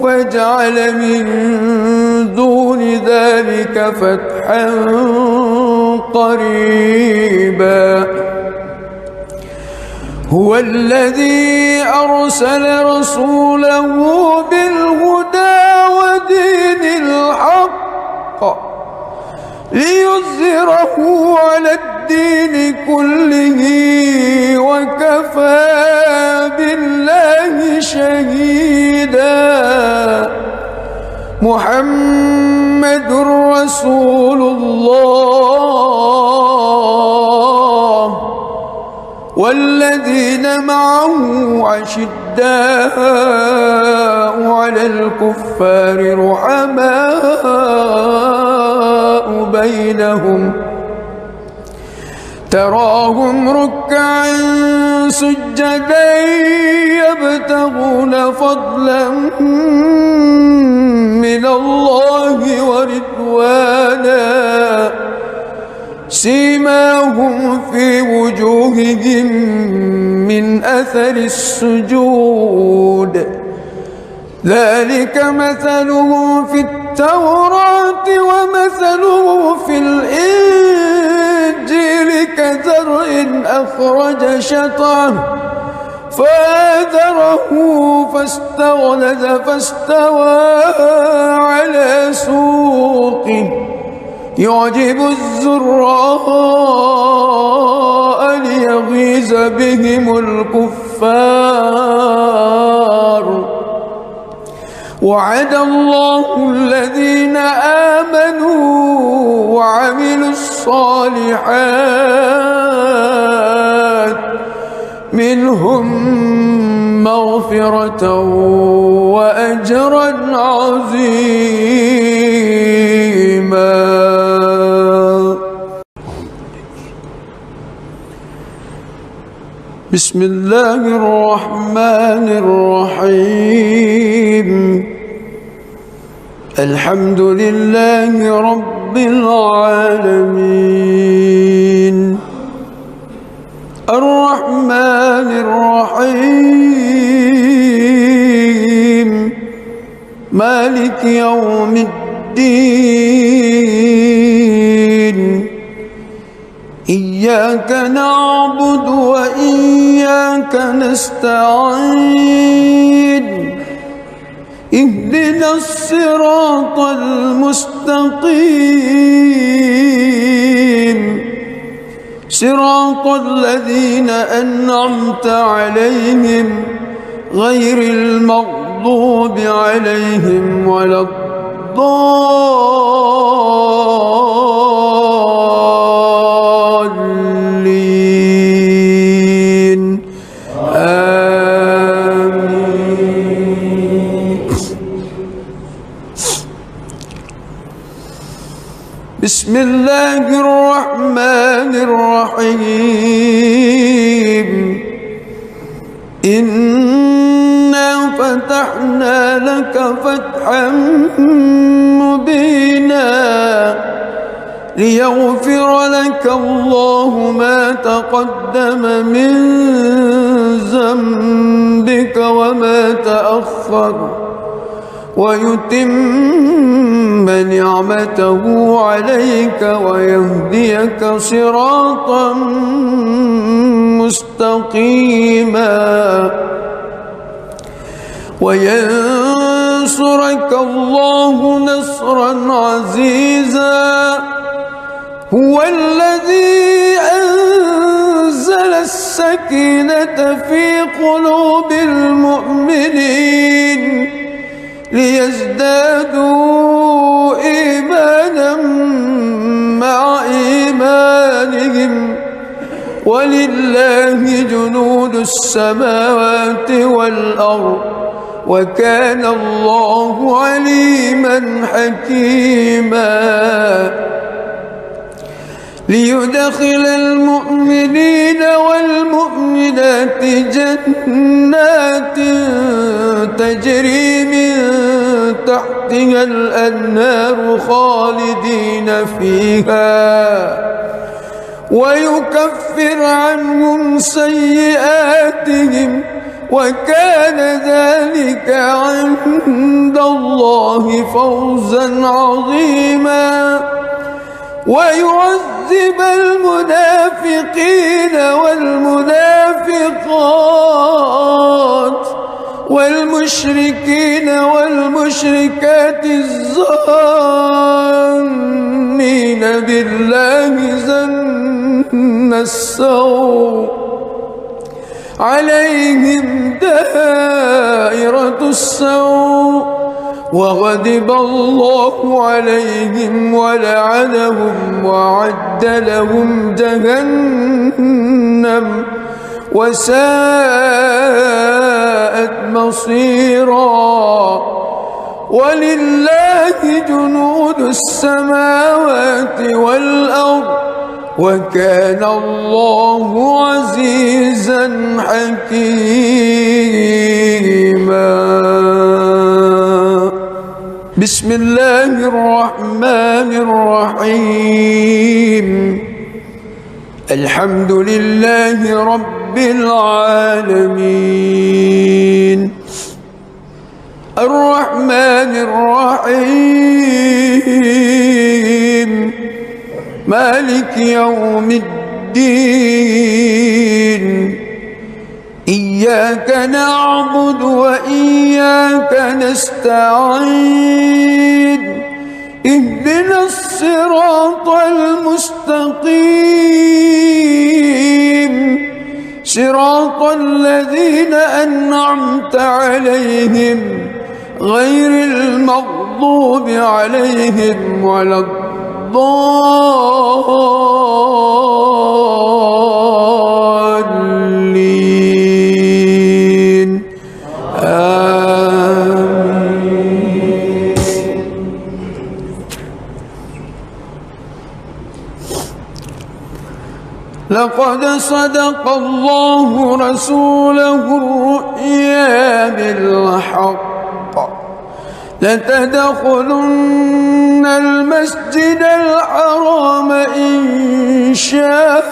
فجعل من دون ذلك فتحا قريبا هو الذي أرسل رسوله بالهدى ودين الحق ليظهره على الدين كله وكفى بالله شهيدا محمد رسول الله والذين معه أشداء على الكفار رحماء بينهم تراهم ركعا سجدا يبتغون فضلا من الله ورضوانا سيماهم في وجوههم من أثر السجود ذلك مثلهم في التوراة ومثله في الإنجيل كزرع أخرج شطأه فآزره فاستغلظ فاستوى على سوقه يعجب الزراء ليغيظ بهم الكفار وعد الله الذين آمنوا وعملوا الصالحات منهم مغفرة وأجرا عظيما. بسم الله الرحمن الرحيم الحمد لله رب العالمين الرحمن الرحيم مالك يوم الدين إياك نعبد وإياك نستعين اهدنا الصراط المستقيم صراط الذين أنعمت عليهم غير المغضوب عليهم ولا الضالين آمين. بسم الله الرحمن الرحيم إنا فتحنا لك فتحا مبينا ليغفر لك الله ما تقدم من ذنبك وما تأخر ويتم نعمته عليك ويهديك صراطا مستقيما وينصرك الله نصرا عزيزا هو الذي أنزل السكينة في قلوب المؤمنين ليزدادوا إيمانا مع إيمانهم ولله جنود السماوات والأرض وكان الله عليما حكيما ليدخل المؤمنين والمؤمنات جنات تجري من تحتها الأنهار خالدين فيها ويكفر عنهم سيئاتهم وكان ذلك عند الله فوزا عظيما ويعذب المنافقين والمنافقات والمشركين والمشركات الظانين بالله ظن السوء عليهم دائرة السوء وغضب الله عليهم ولعنهم وأعد لهم جهنم وساءت مصيرا ولله جنود السماوات والأرض وكان الله عزيزا حكيما. بسم الله الرحمن الرحيم. الحمد لله رب العالمين الرحمن الرحيم مالك يوم الدين إياك نعبد وإياك نستعين اهدنا الصراط المستقيم صراط الذين أنعمت عليهم غير المغضوب عليهم ولا الضالين آمين. لقد صدق الله رسوله الرؤيا بالحق لتدخلن المسجد الحرام إن شاء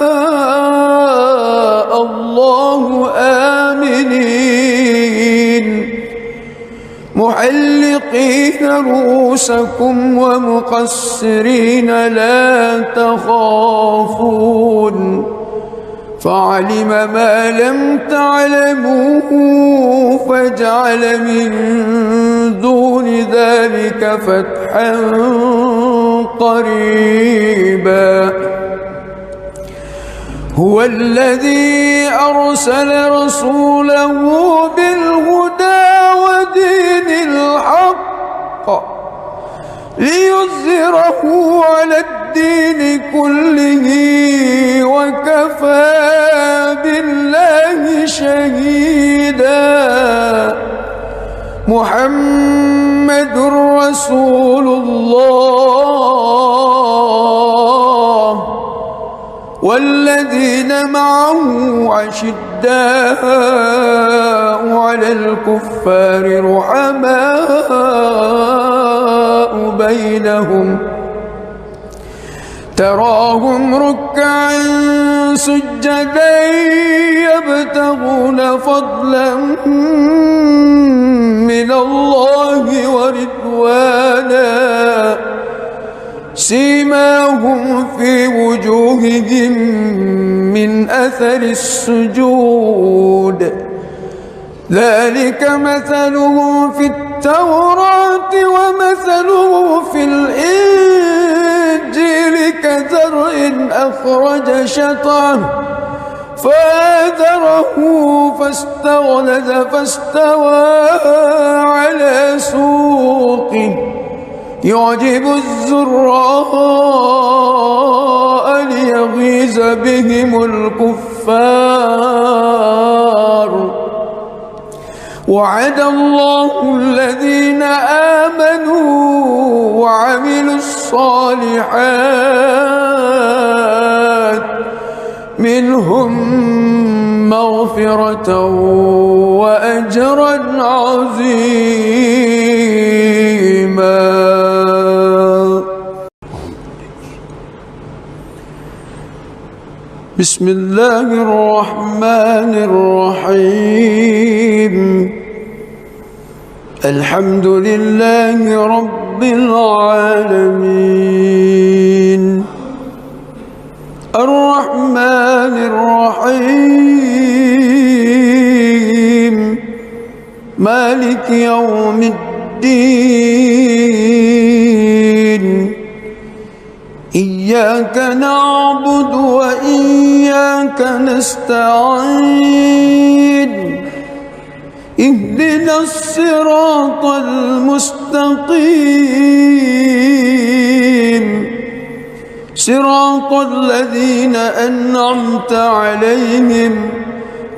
الله آمنين محلقين رؤوسكم ومقصرين لا تخافون فعلم ما لم تعلموا فجعل من دون ذلك فتحا قريبا. هو الذي أرسل رسوله بالهدى ودين الحق ليظهره على الدين كله وكفى بالله شهيدا. محمد رسول الله والذين معه أشداء على الكفار رحماء بينهم تراهم ركعا سجدا يبتغون فضلا من الله ورضوانا سيماهم في وجوههم من أثر السجود ذلك مثله في التوراة ومثله في الإنجيل كزرع أخرج شطأه فآزره فاستغلظ فاستوى على سوقه يعجب الزراء ليغيظ بهم الكفار. وعد الله الذين آمنوا وعملوا الصالحات منهم مغفرة وأجرا عظيما. بسم الله الرحمن الرحيم. الحمد لله رب العالمين الرحمن الرحيم مالك يوم الدين إياك نعبد وإياك نستعين اهدنا الصراط المستقيم صراط الذين أنعمت عليهم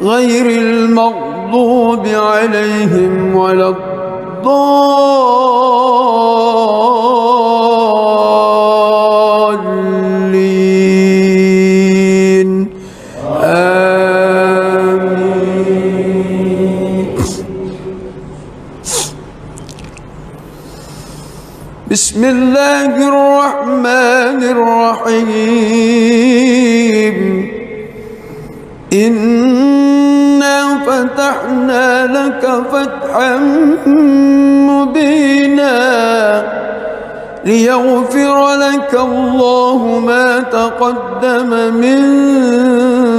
غير المغضوب عليهم ولا الضالين بسم الله الرحمن الرحيم إنا فتحنا لك فتحا مبينا ليغفر لك الله ما تقدم من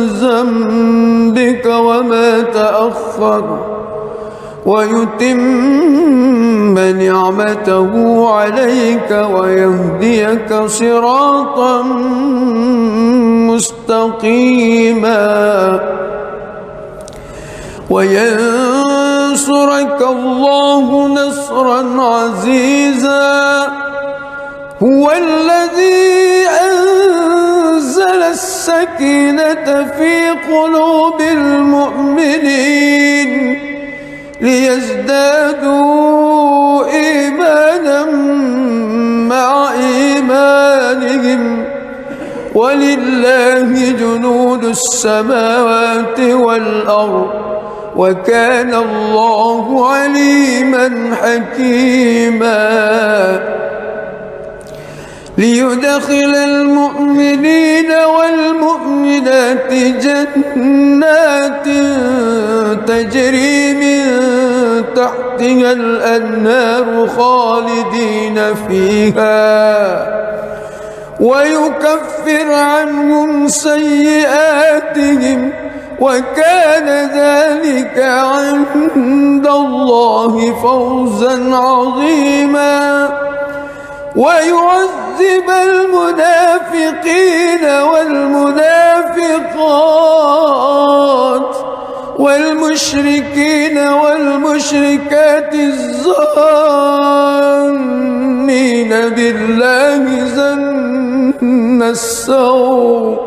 ذنبك وما تأخر ويتم نعمته عليك ويهديك صراطا مستقيما وينصرك الله نصرا عزيزا هو الذي أنزل السكينة في قلوب المؤمنين ليزدادوا إيمانا مع إيمانهم ولله جنود السماوات والأرض وكان الله عليما حكيما ليدخل المؤمنين والمؤمنات جنات تجري من تحتها الأنهار خالدين فيها ويكفر عنهم سيئاتهم وكان ذلك عند الله فوزا عظيما ويعذب المنافقين والمنافقات والمشركين والمشركات الظانين بالله ظن السوء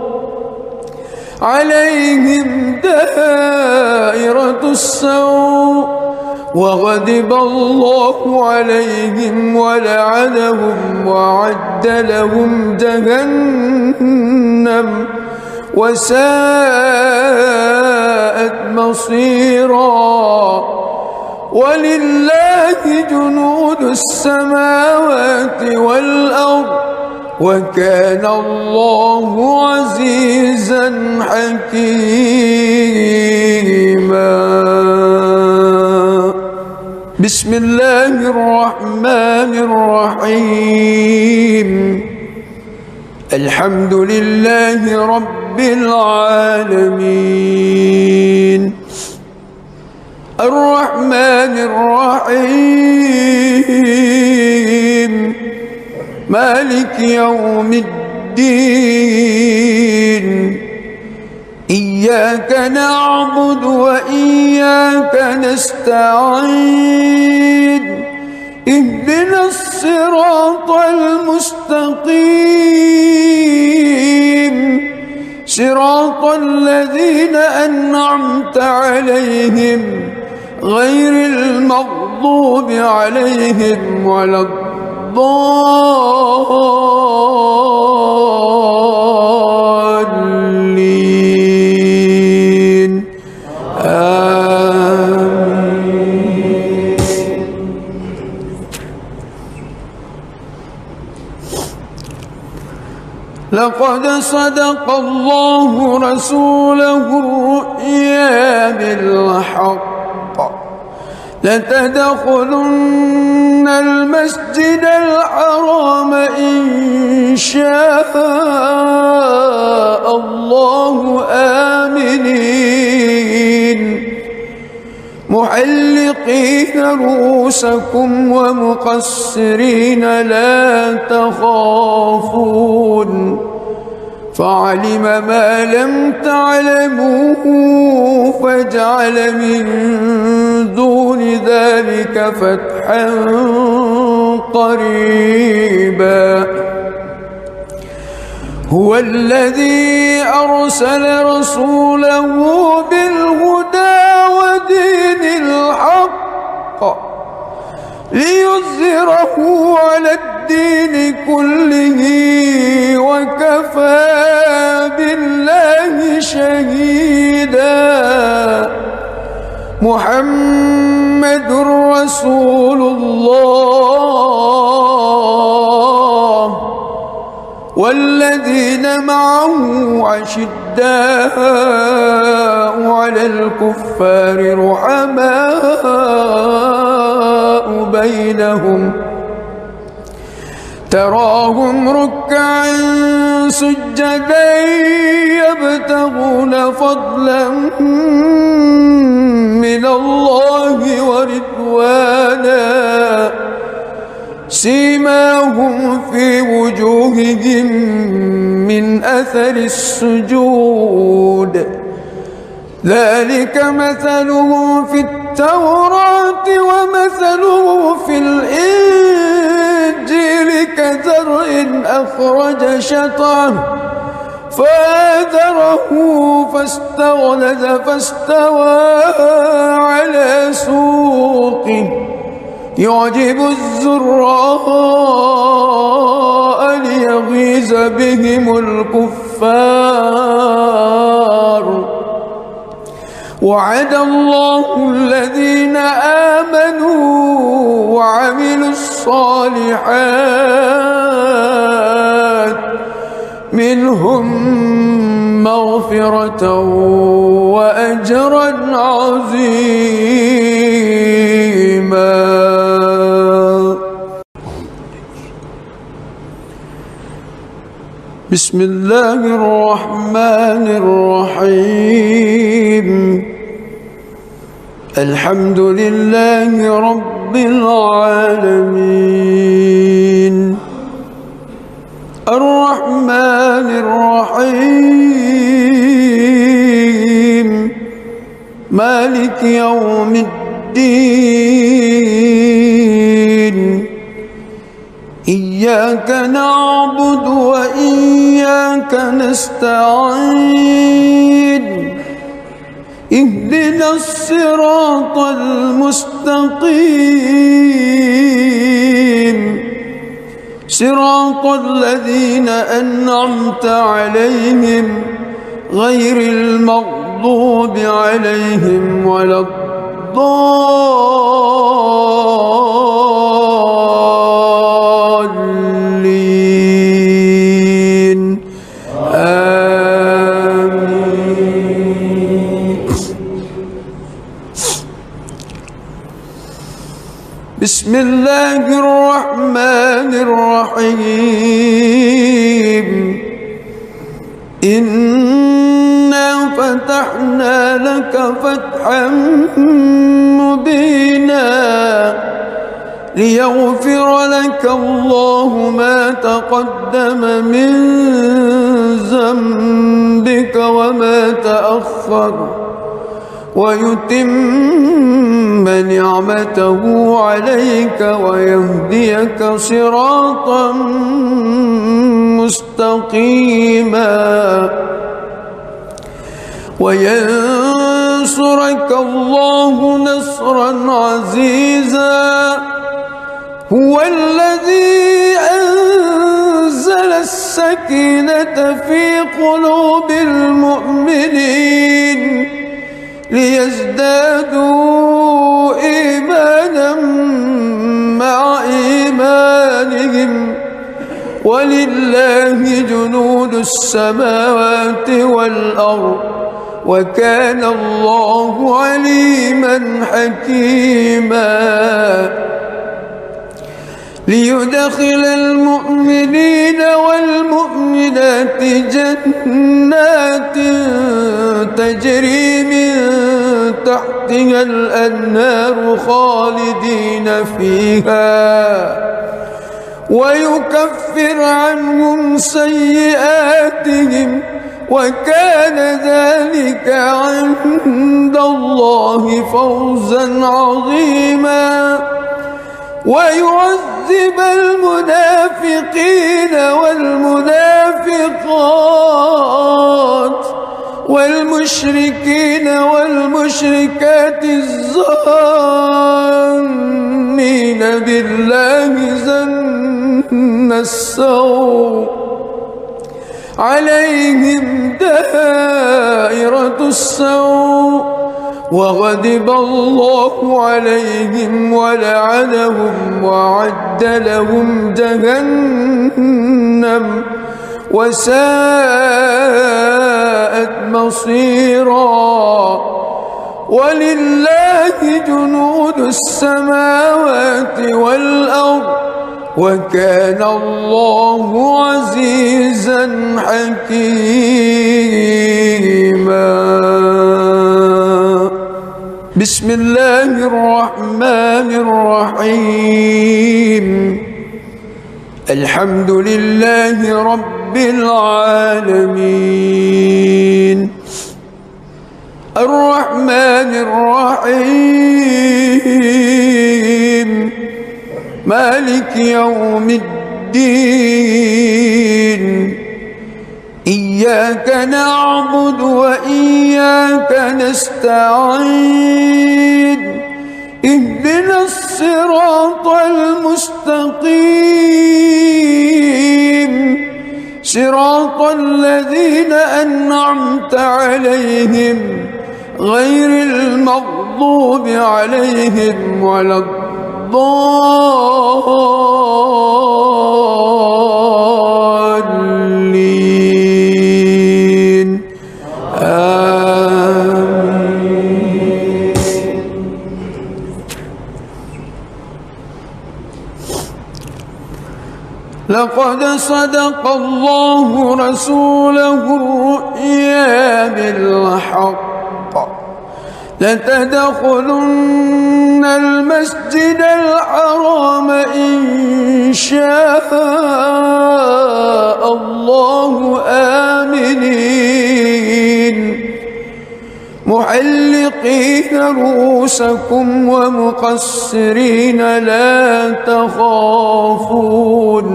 عليهم دائرة السوء وغضب الله عليهم ولعنهم وأعد لهم جهنم وساءت مصيرا ولله جنود السماوات والأرض وكان الله عزيزا حكيما بسم الله الرحمن الرحيم الحمد لله رب العالمين الرحمن الرحيم مالك يوم الدين إياك نعبد وإياك نستعين اهدنا الصراط المستقيم صراط الذين أنعمت عليهم غير المغضوب عليهم ولا الضالين آمين. لقد صدق الله رسوله الرؤيا بالحق لتدخلن المسجد الحرام إن شاء الله آمنين محلقين رؤوسكم ومقصرين لا تخافون فعلم ما لم تعلموا فجعل من دون ذلك فتحا قريبا هو الذي أرسل رسوله بالهدى ودين الحق ليظهره على الدين كله وكفى بالله شهيدا محمد رسول الله والذين معه أشداء على الكفار رحماء بينهم تراهم ركعا سجدا يبتغون فضلا من الله ورضوانا سيماهم في وجوههم من أثر السجود ذلك مثلهم في التوراة ومثله في الإنجيل كزرع أخرج شطأه فآزره فاستغلظ فاستوى على سوقه يعجب الزراء ليغيظ بهم الكفار وعد الله الذين آمنوا وعملوا الصالحات منهم مغفرة وأجرا عظيما. بسم الله الرحمن الرحيم الحمد لله رب العالمين الرحمن الرحيم مالك يوم الدين إياك نعبد وإياك نستعين اهدنا الصراط المستقيم صراط الذين أنعمت عليهم غير المغضوب عليهم ولا الضالين آمين. بسم الله الرحمن الرحيم إنا فتحنا لك فتحا مبينا ليغفر لك الله ما تقدم من ذنبك وما تأخر ويتم نعمته عليك ويهديك صراطا مستقيما وينصرك الله نصرا عزيزا هو الذي أنزل السكينة في قلوب المؤمنين ليزدادوا إيمانا مع إيمانهم ولله جنود السماوات والأرض وكان الله عليما حكيما ليدخل المؤمنين والمؤمنات جنات تجري من تحتها الأنهار خالدين فيها ويكفر عنهم سيئاتهم وكان ذلك عند الله فوزا عظيما ويعذب المنافقين والمنافقات والمشركين والمشركات الظانين بالله ظن السوء عليهم دائرة السوء وغضب الله عليهم ولعنهم وأعد لهم جهنم وساءت مصيرا. ولله جنود السماوات والأرض وكان الله عزيزا حكيما. بسم الله الرحمن الرحيم. الحمد لله رب العالمين الرحمن الرحيم مالك يوم الدين. إياك نعبد وإياك نستعين. اهدنا الصراط المستقيم صراط الذين أنعمت عليهم غير المغضوب عليهم ولا الضالين. آمين. لقد صدق الله رسوله الرؤيا بالحق لتدخلن المسجد الحرام إن شاء الله آمنين محلقين رؤوسكم ومقصرين لا تخافون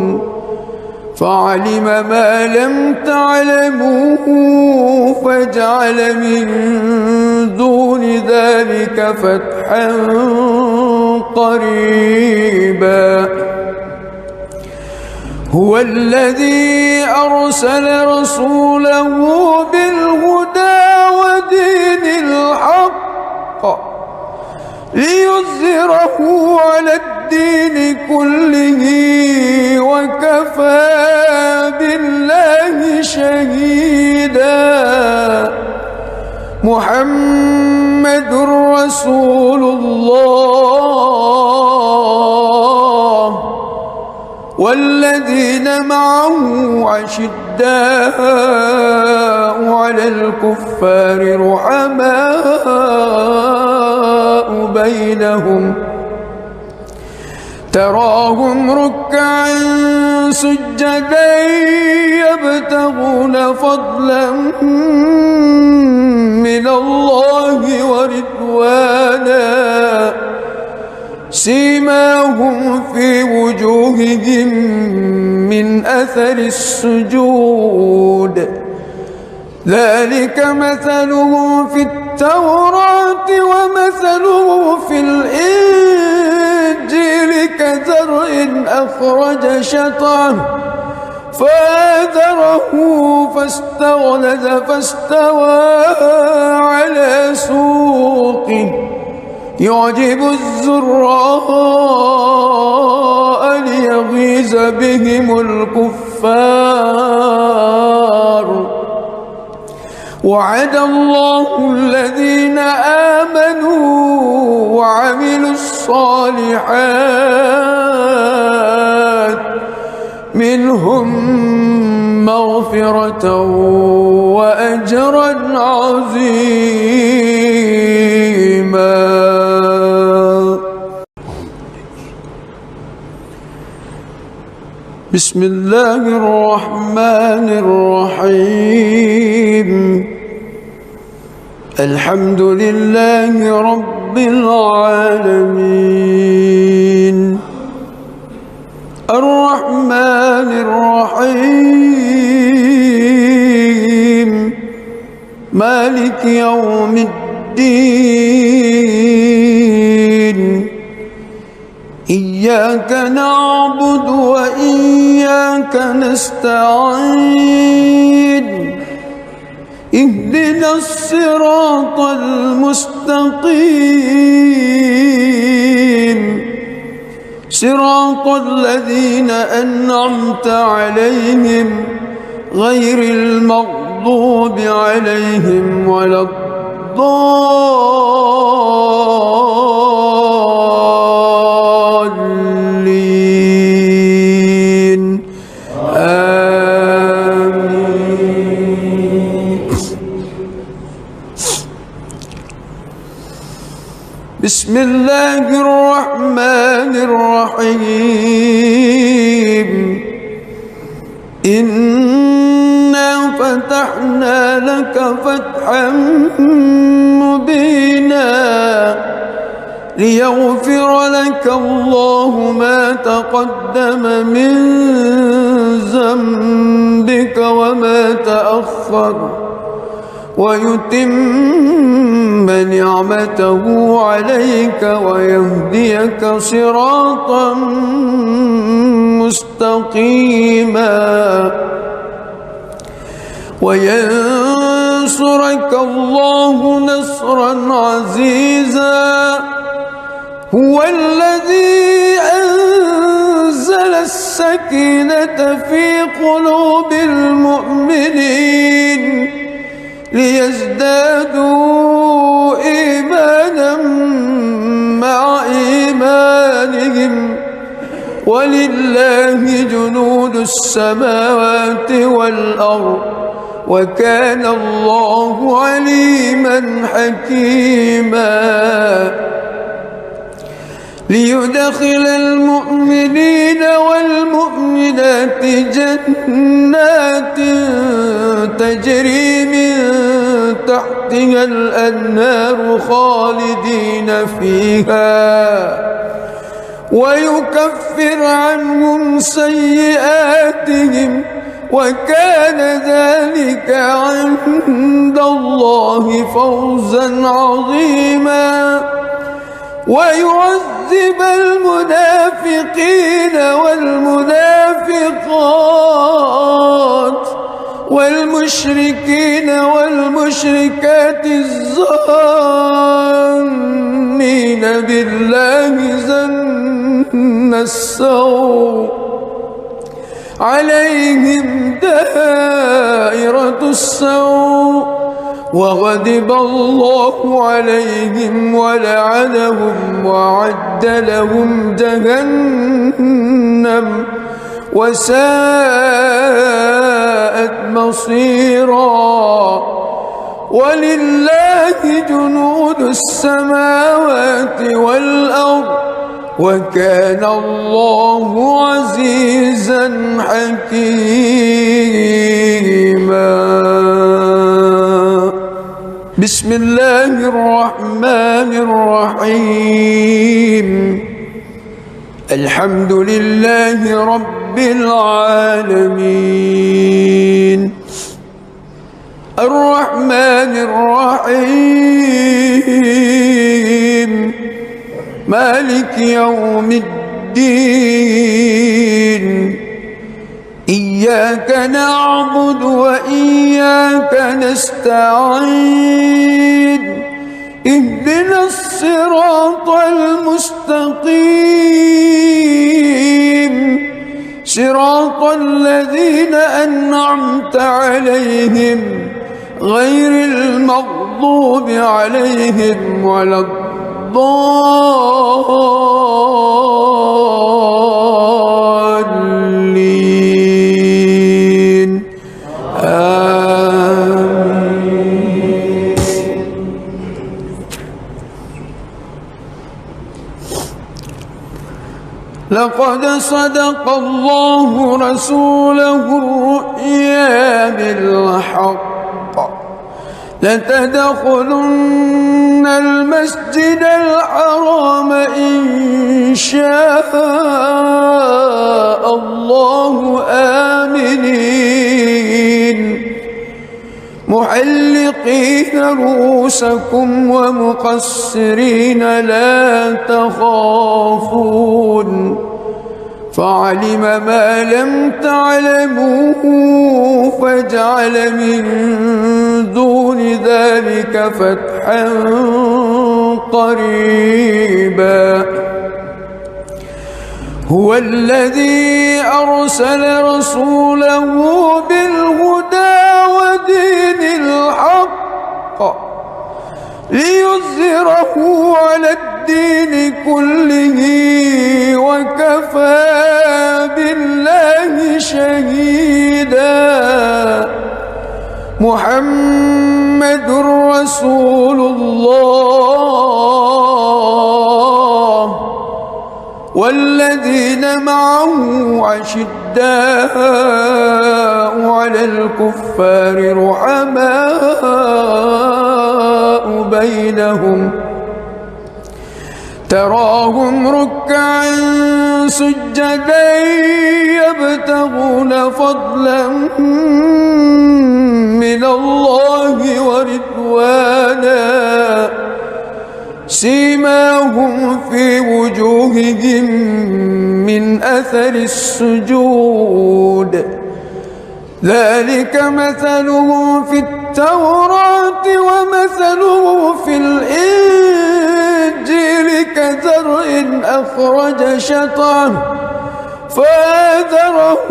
فعلم ما لم تعلموا فجعل من دون ذلك فتحا قريبا. هو الذي أرسل رسوله بالهدى ودين الحق ليظهره على الدين كله وكفى بالله شهيدا. محمد رسول الله والذين معه أشداء على الكفار رحماء بينهم تراهم ركعا سجدا يبتغون فضلا من الله ورضوانا سيماهم في وجوههم من أثر السجود ذلك مثلهم في التوراة ومثله في الإنجيل كزرع أخرج شطأه فآزره فاستغلظ فاستوى على سوقه يعجب الزراء ليغيظ بهم الكفار. وعد الله الذين آمنوا وعملوا الصالحات منهم مغفرة وأجرا عظيما. بسم الله الرحمن الرحيم. الحمد لله رب العالمين الرحمن الرحيم مالك يوم الدين. إياك نعبد وإياك نستعين. اهدنا الصراط المستقيم صراط الذين أنعمت عليهم غير المغضوب عليهم ولا الضالين آمين. بسم الله الرحمن الرحيم. إنا فتحنا لك فتحا مبينا ليغفر لك الله ما تقدم من ذنبك وما تأخر ويتم نعمته عليك ويهديك صراطا مستقيما وينصرك الله نصرا عزيزا. هو الذي أنزل السكينة في قلوب المؤمنين ليزدادوا إيمانا مع إيمانهم ولله جنود السماوات والأرض وكان الله عليما حكيما. ليدخل المؤمنين والمؤمنات جنات تجري من تحتها الأنهار خالدين فيها ويكفر عنهم سيئاتهم وكان ذلك عند الله فوزا عظيما. ويعذب المنافقين والمنافقات والمشركين والمشركات الظانين بالله ظن السوء عليهم دائرة السوء وغضب الله عليهم ولعنهم وأعد لهم جهنم وساءت مصيرا. ولله جنود السماوات والأرض وكان الله عزيزا حكيما. بسم الله الرحمن الرحيم. الحمد لله رب العالمين الرحمن الرحيم مالك يوم الدين. إياك نعبد وإياك نستعين. اهدنا الصراط المستقيم صراط الذين أنعمت عليهم غير المغضوب عليهم ولا الضالين آمين. لقد صدق الله رسوله الرؤيا بالحق لتدخلن المسجد الحرام إن شاء الله آمنين محلقين رؤوسكم ومقصرين لا تخافون فعلم ما لم تعلموا فجعل من دون ذلك فتحا قريبا. هو الذي أرسل رسوله بالهدى ودين الحق ليظهره على الدين كله وكفى بالله شهيدا. محمد رسول الله والذين معه أشداء على الكفار رحماء بينهم تراهم ركعا سجدا يبتغون فضلا من الله ورضوانا سيماهم في وجوههم من أثر السجود ذلك مثلهم في التوراة ومثله في الإنجيل كزرع أخرج شطأه فآزره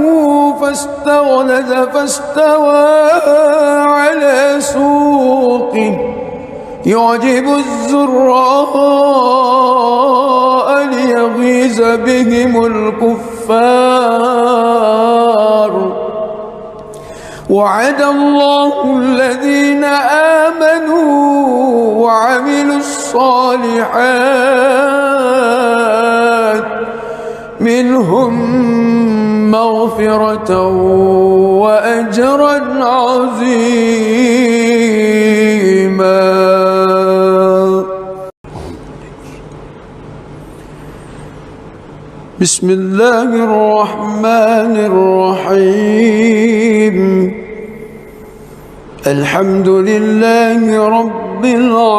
فاستغلظ فاستوى على سوقه يعجب الزراء ليغيظ بهم الكفار. وعد الله الذين آمنوا وعملوا الصالحات منهم مغفرة وأجرا عظيما. بسم الله الرحمن الرحيم. الحمد لله رب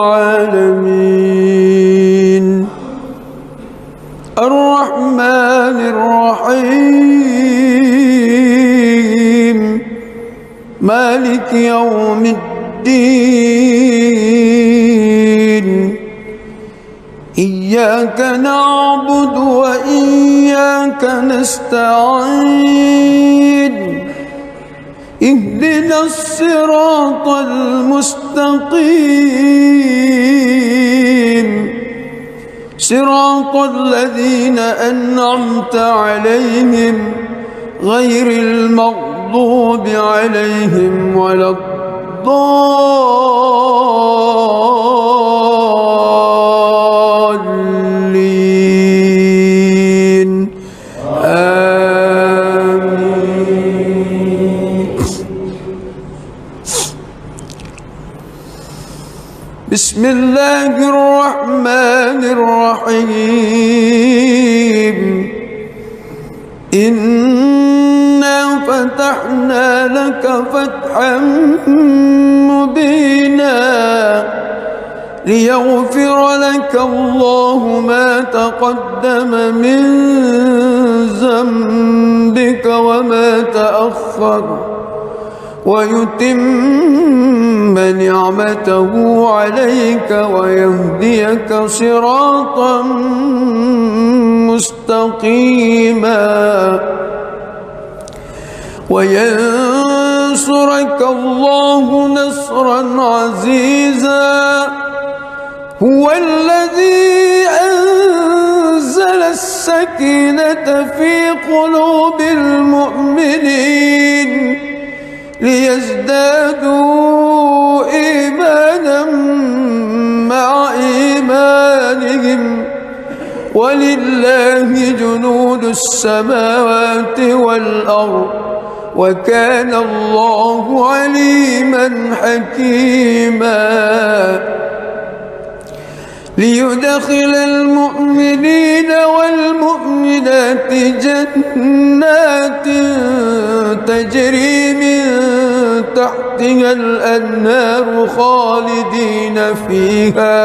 العالمين الرحمن الرحيم مالك يوم الدين إياك نعبد وإياك نستعين اهدنا الصراط المستقيم صراط الذين أنعمت عليهم غير المغضوب عليهم ولا الضالين آمين. بسم الله الرحمن الرحيم. إنا فتحنا لك فتحا مبينا ليغفر لك الله ما تقدم من ذنبك وما تأخر ويتم نعمته عليك ويهديك صراطا مستقيما وينصرك الله نصرا عزيزا. هو الذي أنزل السكينة في قلوب المؤمنين ليزدادوا إيمانا مع إيمانهم ولله جنود السماوات والأرض وكان الله عليما حكيما. ليدخل المؤمنين والمؤمنات جنات تجري من تحتها الأنهار خالدين فيها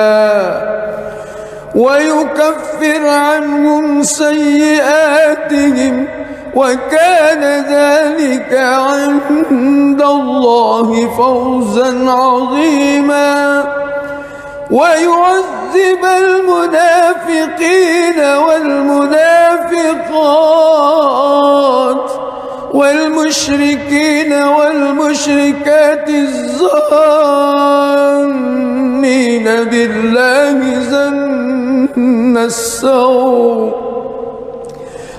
ويكفر عنهم سيئاتهم وكان ذلك عند الله فوزا عظيما. ويعذب المنافقين والمنافقات المشركين والمشركات الظانين بالله ظن السوء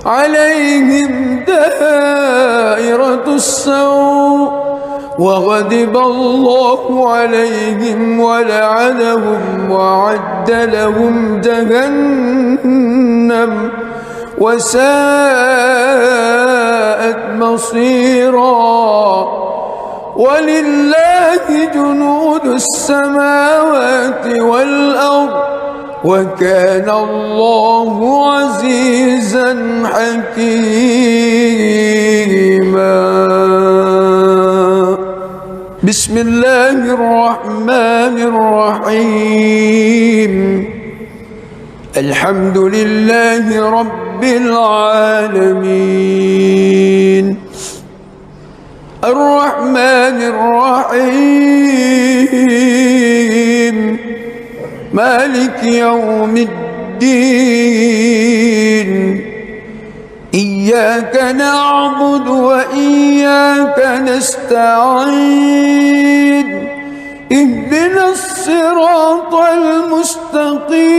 عليهم دائرة السوء وغضب الله عليهم ولعنهم وأعد لهم جهنم وساءت مصيرا. ولله جنود السماوات والأرض وكان الله عزيزا حكيما. بسم الله الرحمن الرحيم. الحمد لله رب العالمين الرحمن الرحيم مالك يوم الدين. إياك نعبد وإياك نستعين. اهدنا الصراط المستقيم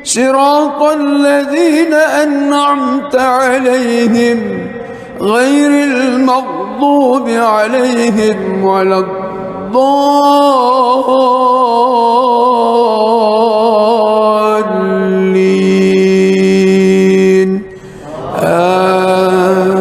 صراط الذين أنعمت عليهم غير المغضوب عليهم ولا الضالين. آمين.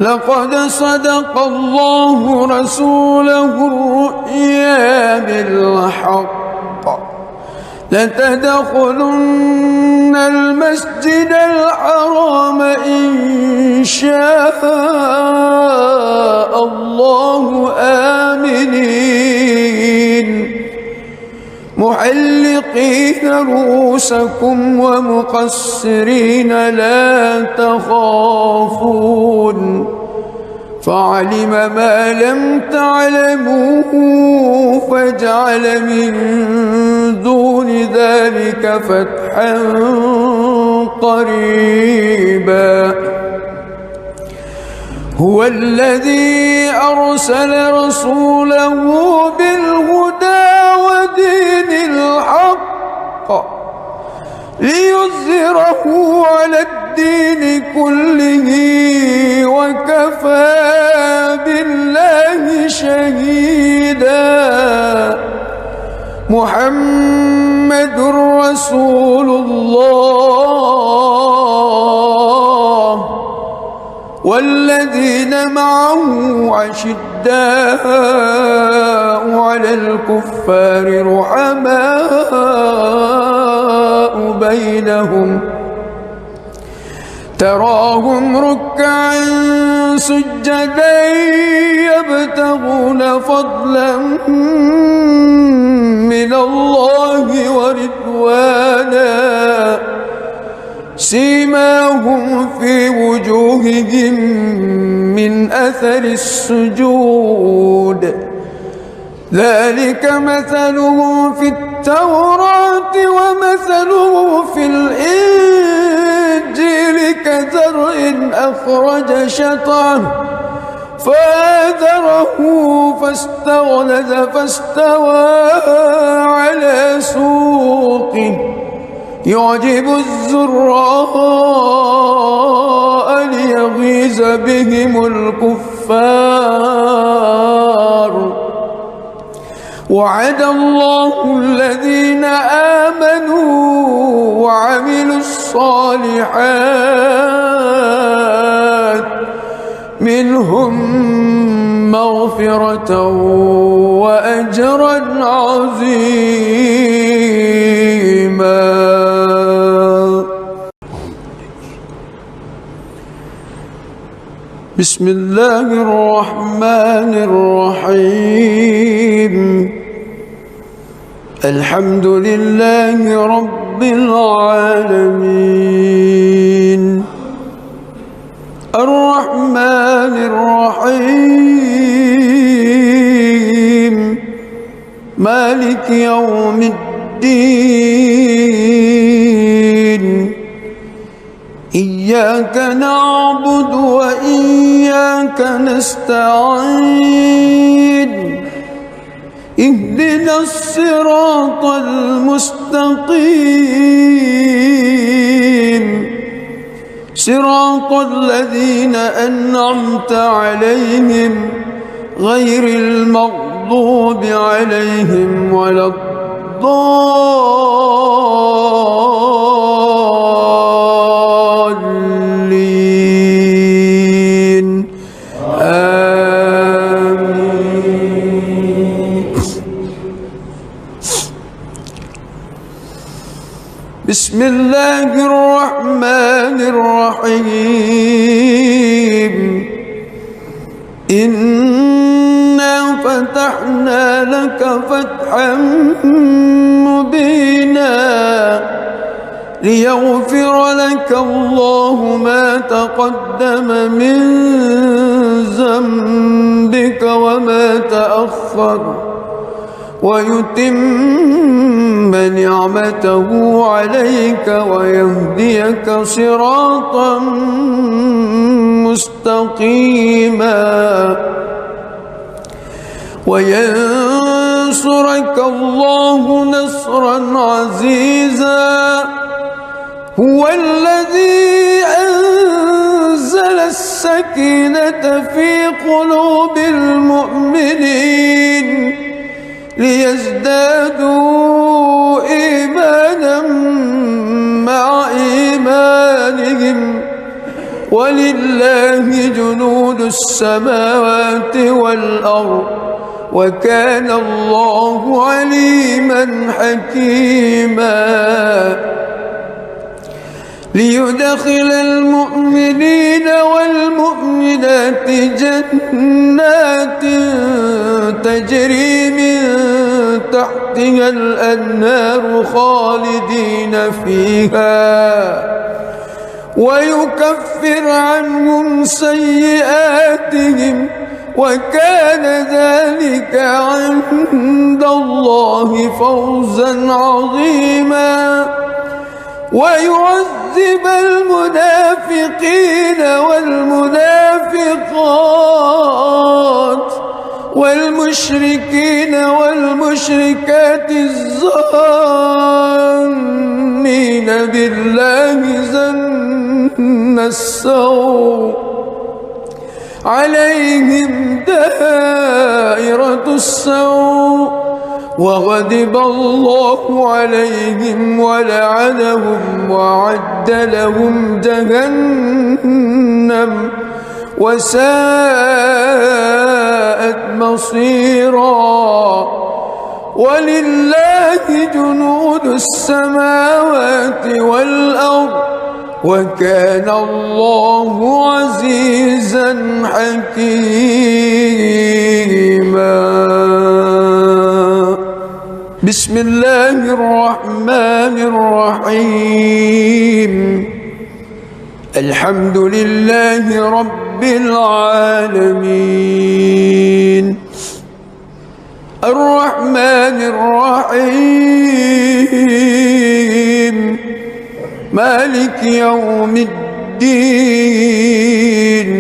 لقد صدق الله رسوله الرؤيا بالحق لتدخلن المسجد الحرام إن شاء الله آمنين محلقين رؤوسكم ومقصرين لا تخافون فعلم ما لم تعلموا فجعل من دون ذلك فتحا قريبا. هو الذي أرسل رسوله بالهدى ودين الحق ليظهره على الدين كله وكفى بالله شهيدا. محمد رسول الله والذين معه أشداء على الكفار رحماء بينهم تراهم ركعا سجدا يبتغون فضلا من الله ورضوانا سيماهم في وجوههم من أثر السجود ذلك مثلهم في التوراة ومثله في الإنجيل كزرع أخرج شطأه فآزره فاستغلظ فاستوى على سوقه يعجب الزراء ليغيظ بهم الكفار. وعد الله الذين آمنوا وعملوا الصالحات منهم مغفرة وأجرا عظيما. بسم الله الرحمن الرحيم. الحمد لله رب العالمين الرحمن الرحيم مالك يوم الدين إياك نعبد وإياك نستعين اهدنا الصراط المستقيم صراط الذين أنعمت عليهم غير المغضوب عليهم ولا الضالين آمين. بسم الله الرحمن الرحيم إنا فتحنا لك فتحا مبينا ليغفر لك الله ما تقدم من ذنبك وما تأخر ويتم نعمته عليك ويهديك صراطا مستقيما وينصرك الله نصرا عزيزا هو الذي أنزل السكينة في قلوب المؤمنين ليزدادوا إيمانا مع إيمانهم ولله جنود السماوات والأرض وكان الله عليما حكيما ليدخل المؤمنين والمؤمنات جنات تجري من تحتها الأنهار خالدين فيها ويكفر عنهم سيئاتهم وكان ذلك عند الله فوزا عظيما ويعذب المنافقين والمنافقات والمشركين والمشركات الظانين بالله ظن السوء عليهم دائرة السوء وغضب الله عليهم ولعنهم وأعد لهم جهنم وساءت مصيرا ولله جنود السماوات والأرض وكان الله عزيزا حكيما بسم الله الرحمن الرحيم الحمد لله رب العالمين الرحمن الرحيم مالك يوم الدين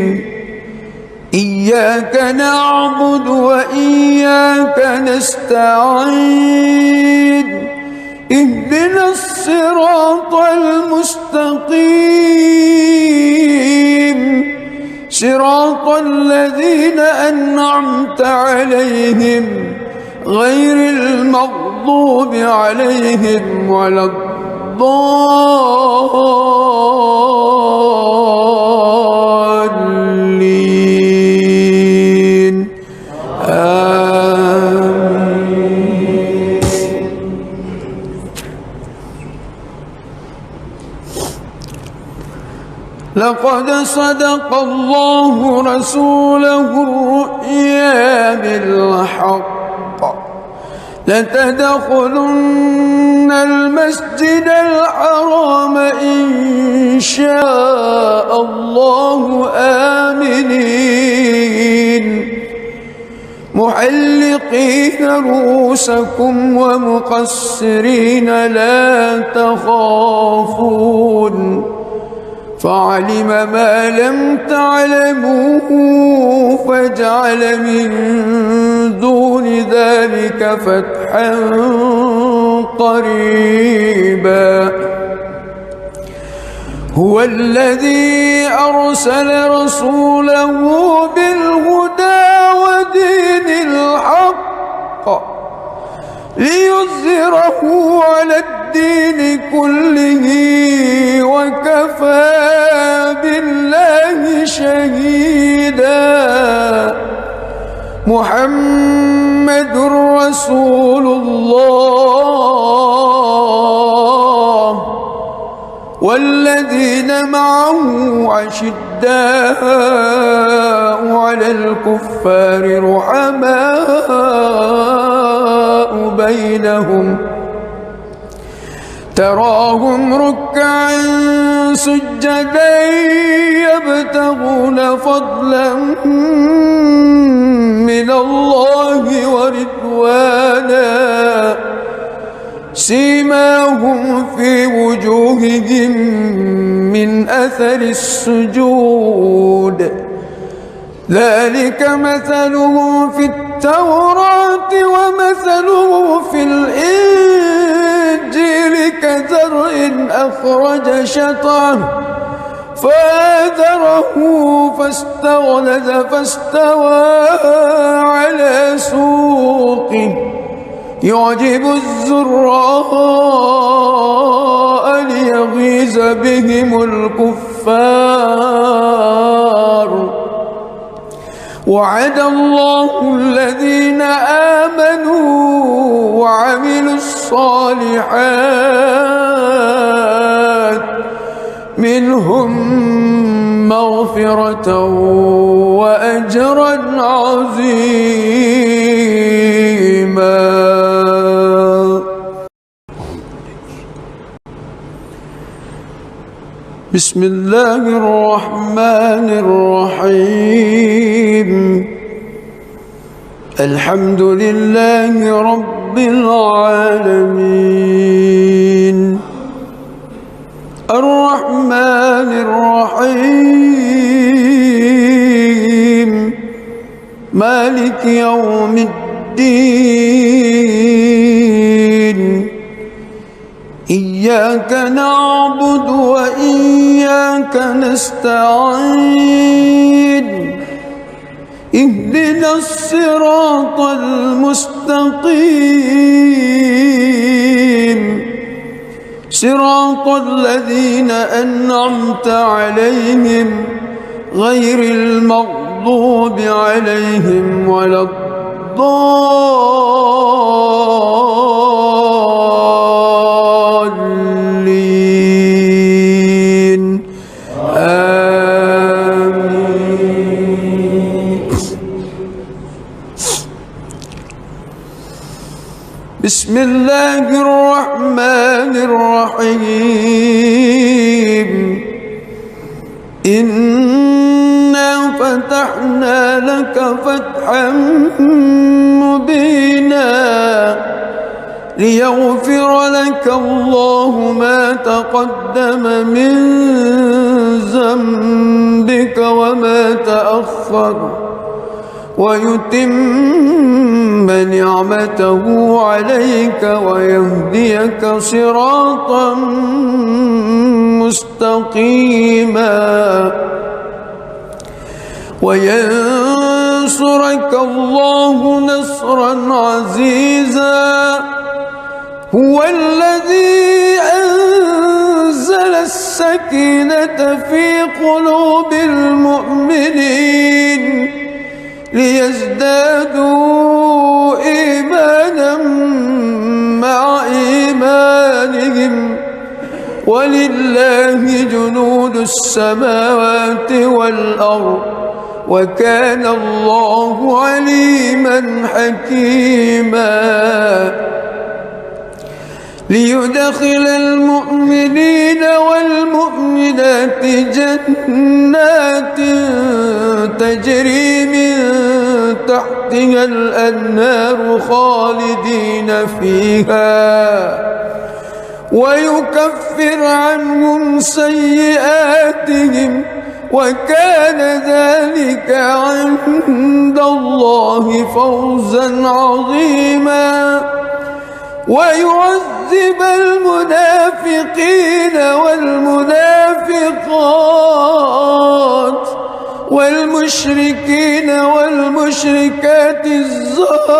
إياك نعبد وإياك نستعين اهدنا الصراط المستقيم صراط الذين أنعمت عليهم غير المغضوب عليهم ولا الضالين آمين. لقد صدق الله رسوله الرؤيا بالحق لتدخلن المسجد الحرام إن شاء الله آمنين محلقين رؤوسكم ومقصرين لا تخافون فعلم ما لم تعلموا فجعل من دون ذلك فتحا قريبا هو الذي أرسل رسوله بالهدى ودين الحق ليظهره على الدين كله وكفى بالله شهيدا محمد رسول الله والذين معه أشداء على الكفار رحماء بينهم تراهم ركعا سجدا يبتغون فضلا من الله ورضوانا سيماهم في وجوههم من أثر السجود ذلك مثلهم في التوراة ومثلهم في الإنجيل كزرع أخرج شطأه فآزره فاستغلظ فاستوى على سوقه يعجب الزراء ليغيظ بهم الكفار وعد الله الذين آمنوا وعملوا الصالحات منهم مغفرة وأجرا عظيما. بسم الله الرحمن الرحيم الحمد لله رب العالمين الرحمن الرحيم مالك يوم الدين إياك نعبد وإياك نستعين اهدنا الصراط المستقيم صراط الذين أنعمت عليهم غير المغضوب عليهم ولا الضالين آمين. بسم الله الرحمن الرحيم إنا فتحنا لك فتحا مبينا ليغفر لك الله ما تقدم من ذنبك وما تأخر ويتم نعمته عليك ويهديك صراطا مستقيما وينصرك الله نصرا عزيزا هو الذي أنزل السكينة في قلوب المؤمنين ليزدادوا إيمانا مع إيمانهم ولله جنود السماوات والأرض وكان الله عليما حكيما ليدخل المؤمنين والمؤمنات جنات تجري من تحتها الأنهار خالدين فيها ويكفر عنهم سيئاتهم وكان ذلك عند الله فوزا عظيما ويعذب المنافقين والمنافقات والمشركين والمشركات الظانين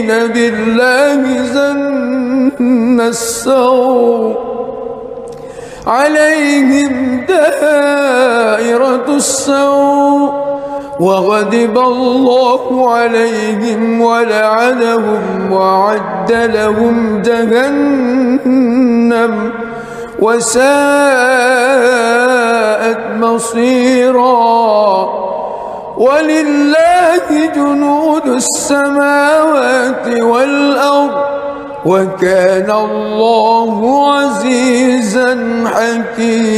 بالله ظن السوء عليهم دائرة السوء وغضب الله عليهم ولعنهم وأعد لهم جهنم وساءت مصيرا ولله جنود السماوات والأرض وكان الله عزيزا حكيما.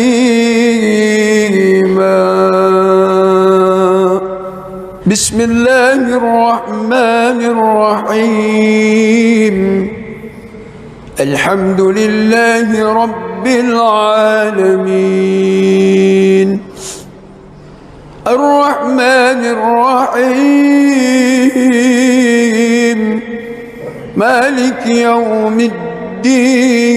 بسم الله الرحمن الرحيم. الحمد لله رب العالمين الرحمن الرحيم مالك يوم الدين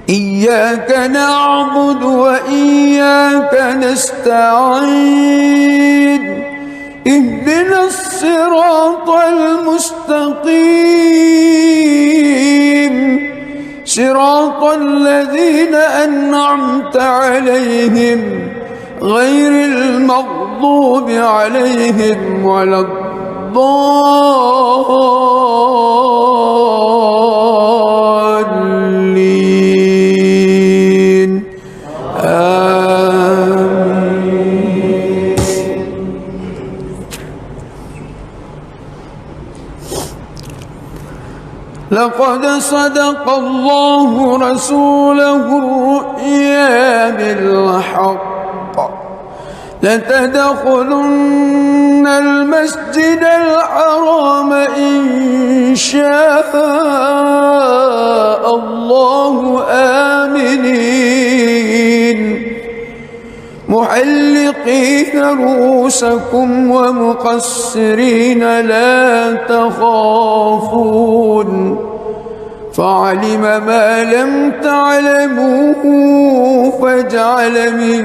إياك نعبد وإياك نستعين اهدنا الصراط المستقيم صراط الذين أنعمت عليهم غير المغضوب عليهم ولا الضالين آمين. لقد صدق الله رسوله الرؤيا بالحق لتدخلن المسجد الحرام إن شاء الله آمنين محلقين رؤوسكم ومقصرين لا تخافون فعلم ما لم تعلموا فجعل من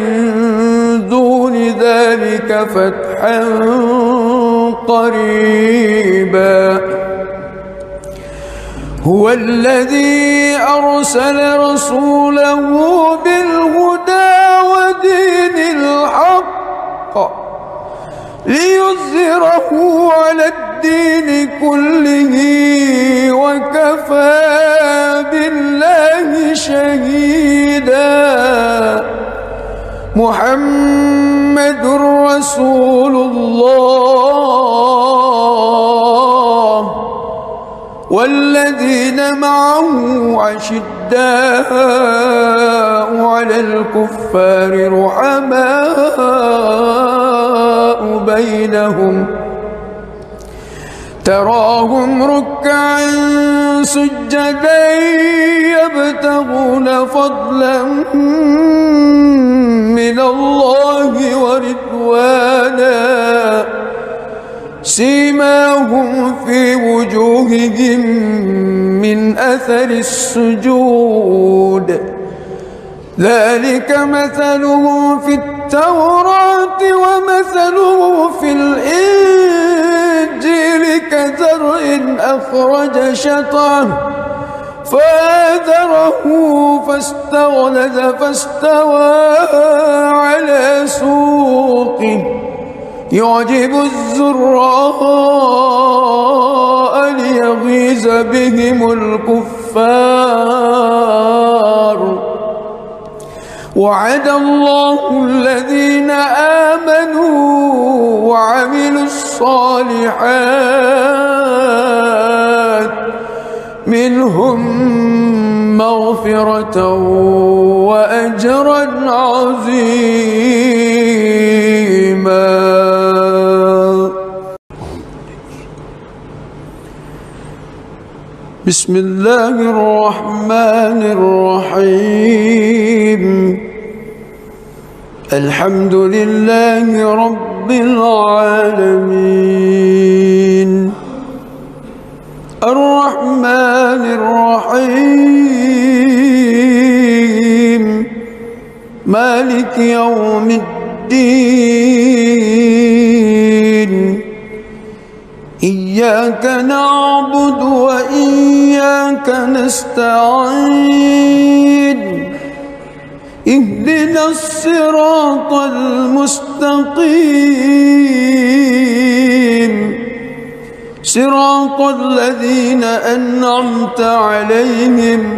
دون ذلك فتحا قريبا. هو الذي أرسل رسوله بالهدى ودين الحق ليظهره على الدين كله وكفى بالله شهيدا. محمد رسول الله والذين معه أشداء على الكفار رحماء بينهم تراهم ركعا سجدا يبتغون فضلا من الله ورضوانا سيماهم في وجوههم من أثر السجود ذلك مثله في التوراة ومثله في الإنجيل كزرع أخرج شطأه فآزره فاستغلظ فاستوى على سوقه يعجب الزراء ليغيظ بهم الكفار. وعد الله الذين آمنوا وعملوا الصالحات منهم مغفرة وأجرا عظيما. بسم الله الرحمن الرحيم الحمد لله رب العالمين الرحمن الرحيم مالك يوم الدين إياك نعبد وإياك نستعين اهدنا الصراط المستقيم صراط الذين أنعمت عليهم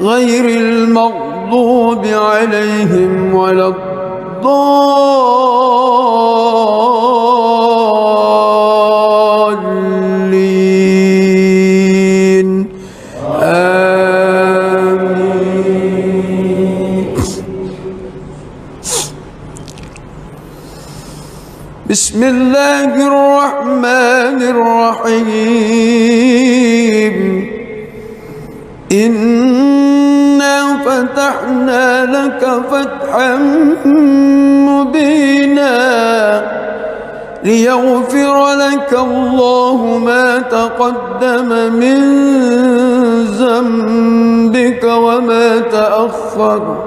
غير المغضوب عليهم ولا الضالين آمين. بسم الله الرحمن الرحيم إنا فتحنا لك فتحا مبينا ليغفر لك الله ما تقدم من ذنبك وما تأخر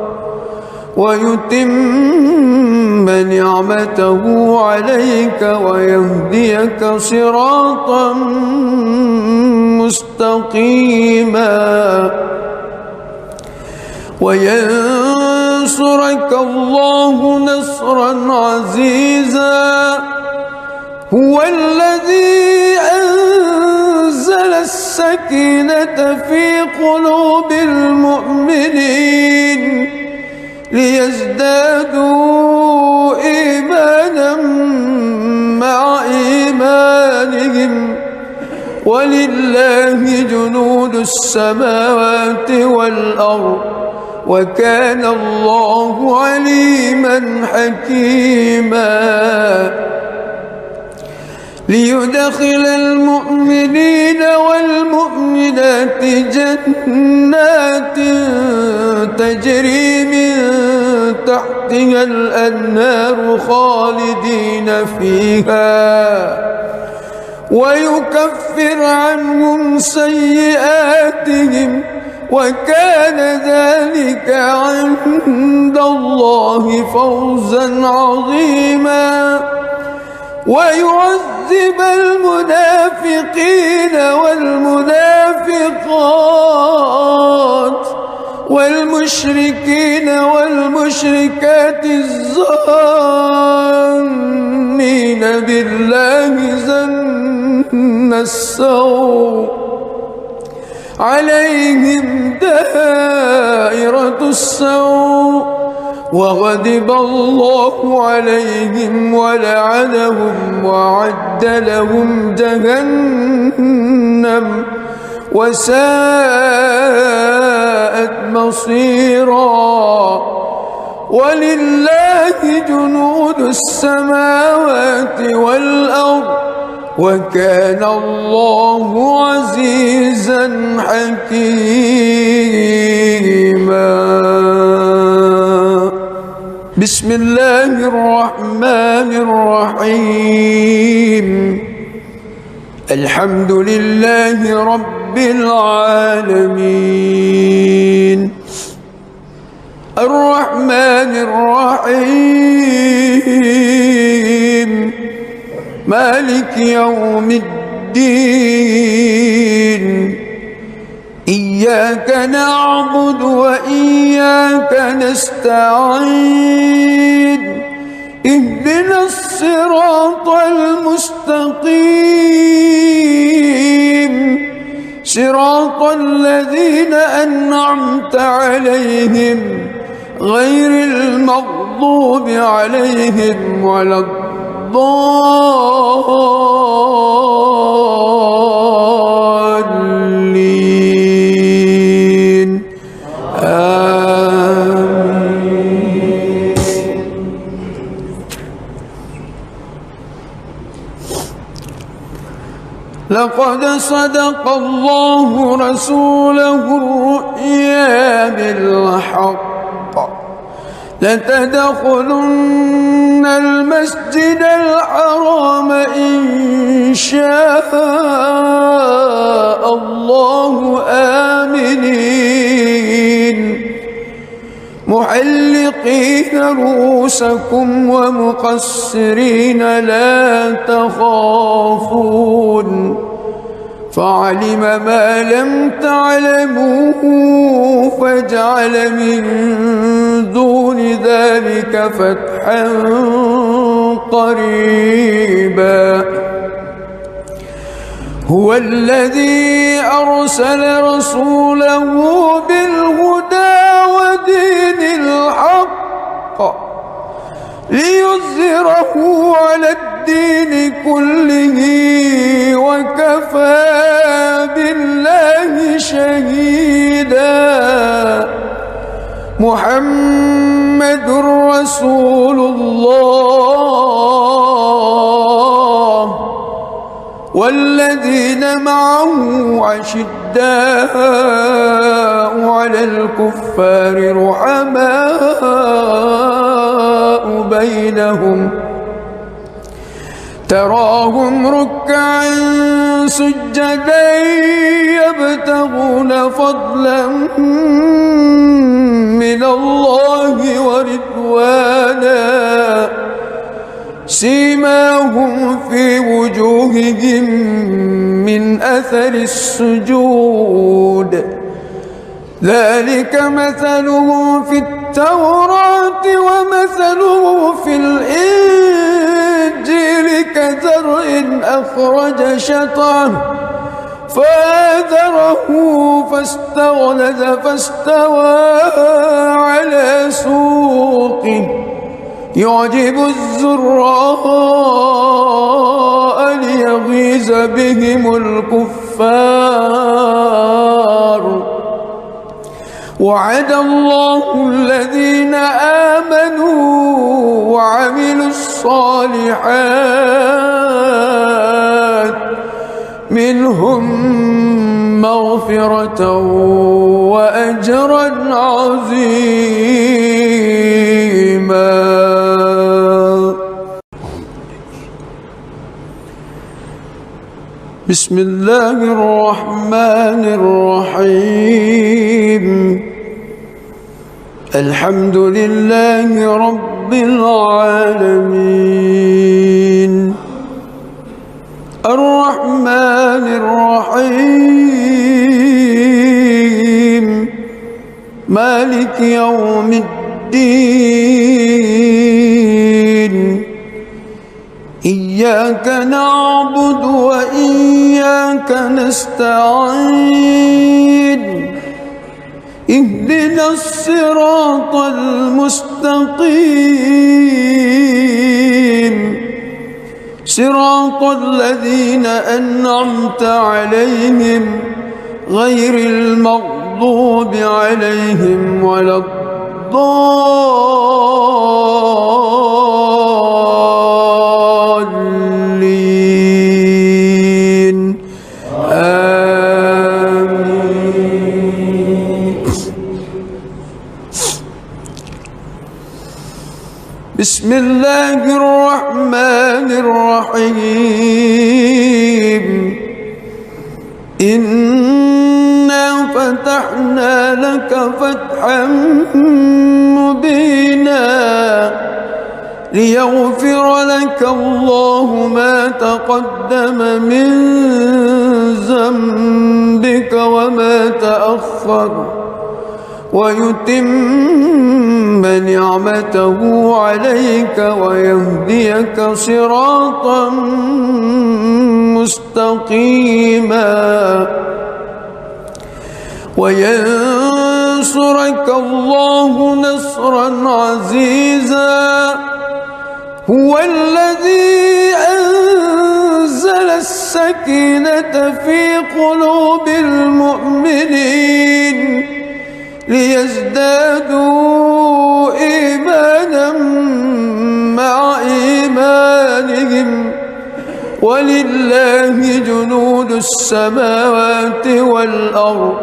ويتم نعمته عليك ويهديك صراطا مستقيما وينصرك الله نصرا عزيزا هو الذي أنزل السكينة في قلوب المؤمنين ليزدادوا إيمانا مع إيمانهم ولله جنود السماوات والأرض وكان الله عليما حكيما ليدخل المؤمنين والمؤمنات جنات تجري من تحتها الأنهار خالدين فيها ويكفر عنهم سيئاتهم وكان ذلك عند الله فوزا عظيما ويعذب المنافقين والمنافقات والمشركين والمشركات الظانين بالله ظن السوء عليهم دائرة السوء وغضب الله عليهم ولعنهم وأعد لهم جهنم وساءت مصيرا ولله جنود السماوات والأرض وكان الله عزيزا حكيما بسم الله الرحمن الرحيم الحمد لله رب العالمين الرحمن الرحيم مالك يوم الدين إياك نعبد وإياك نستعين اهدنا الصراط المستقيم صراط الذين أنعمت عليهم غير المغضوب عليهم ولا الضالين آمين. لقد صدق الله رسوله الرؤيا بالحق لتدخلن المسجد الحرام إن شاء الله آمنين محلقين رؤوسكم ومقصرين لا تخافون فعلم ما لم تعلموا فجعل من دون ذلك فتحا قريبا هو الذي أرسل رسوله بالهدى ودين الحق ليظهره على الدين كله وكفى بالله شهيدا محمد رسول الله والذين معه أشداء على الكفار رحماء بينهم تراهم ركعا سجدا يبتغون فضلا من الله ورضوانا سيماهم في وجوههم من أثر السجود ذلك مثله في التوراة ومثله في الإنجيل كزرع أخرج شطأه فآزره فاستغلظ فاستوى على سوقه يعجب الزراء ليغيظ بهم الكفار وعد الله الذين آمنوا وعملوا الصالحات منهم مغفرة وأجرا عظيما. بسم الله الرحمن الرحيم الحمد لله رب العالمين الرحمن الرحيم مالك يوم الدين إياك نعبد وإياك نستعين اهدنا الصراط المستقيم صراط الذين أنعمت عليهم غير المغضوب عليهم ولا الضالين آمين. بسم الله الرحمن الرحيم إنا فتحنا لك فتحا مبينا ليغفر لك الله ما تقدم من ذنبك وما تأخر ويتم نعمته عليك ويهديك صراطا مستقيما وينصرك الله نصرا عزيزا هو الذي أنزل السكينة في قلوب المؤمنين ليزدادوا إيمانا مع إيمانهم ولله جنود السماوات والأرض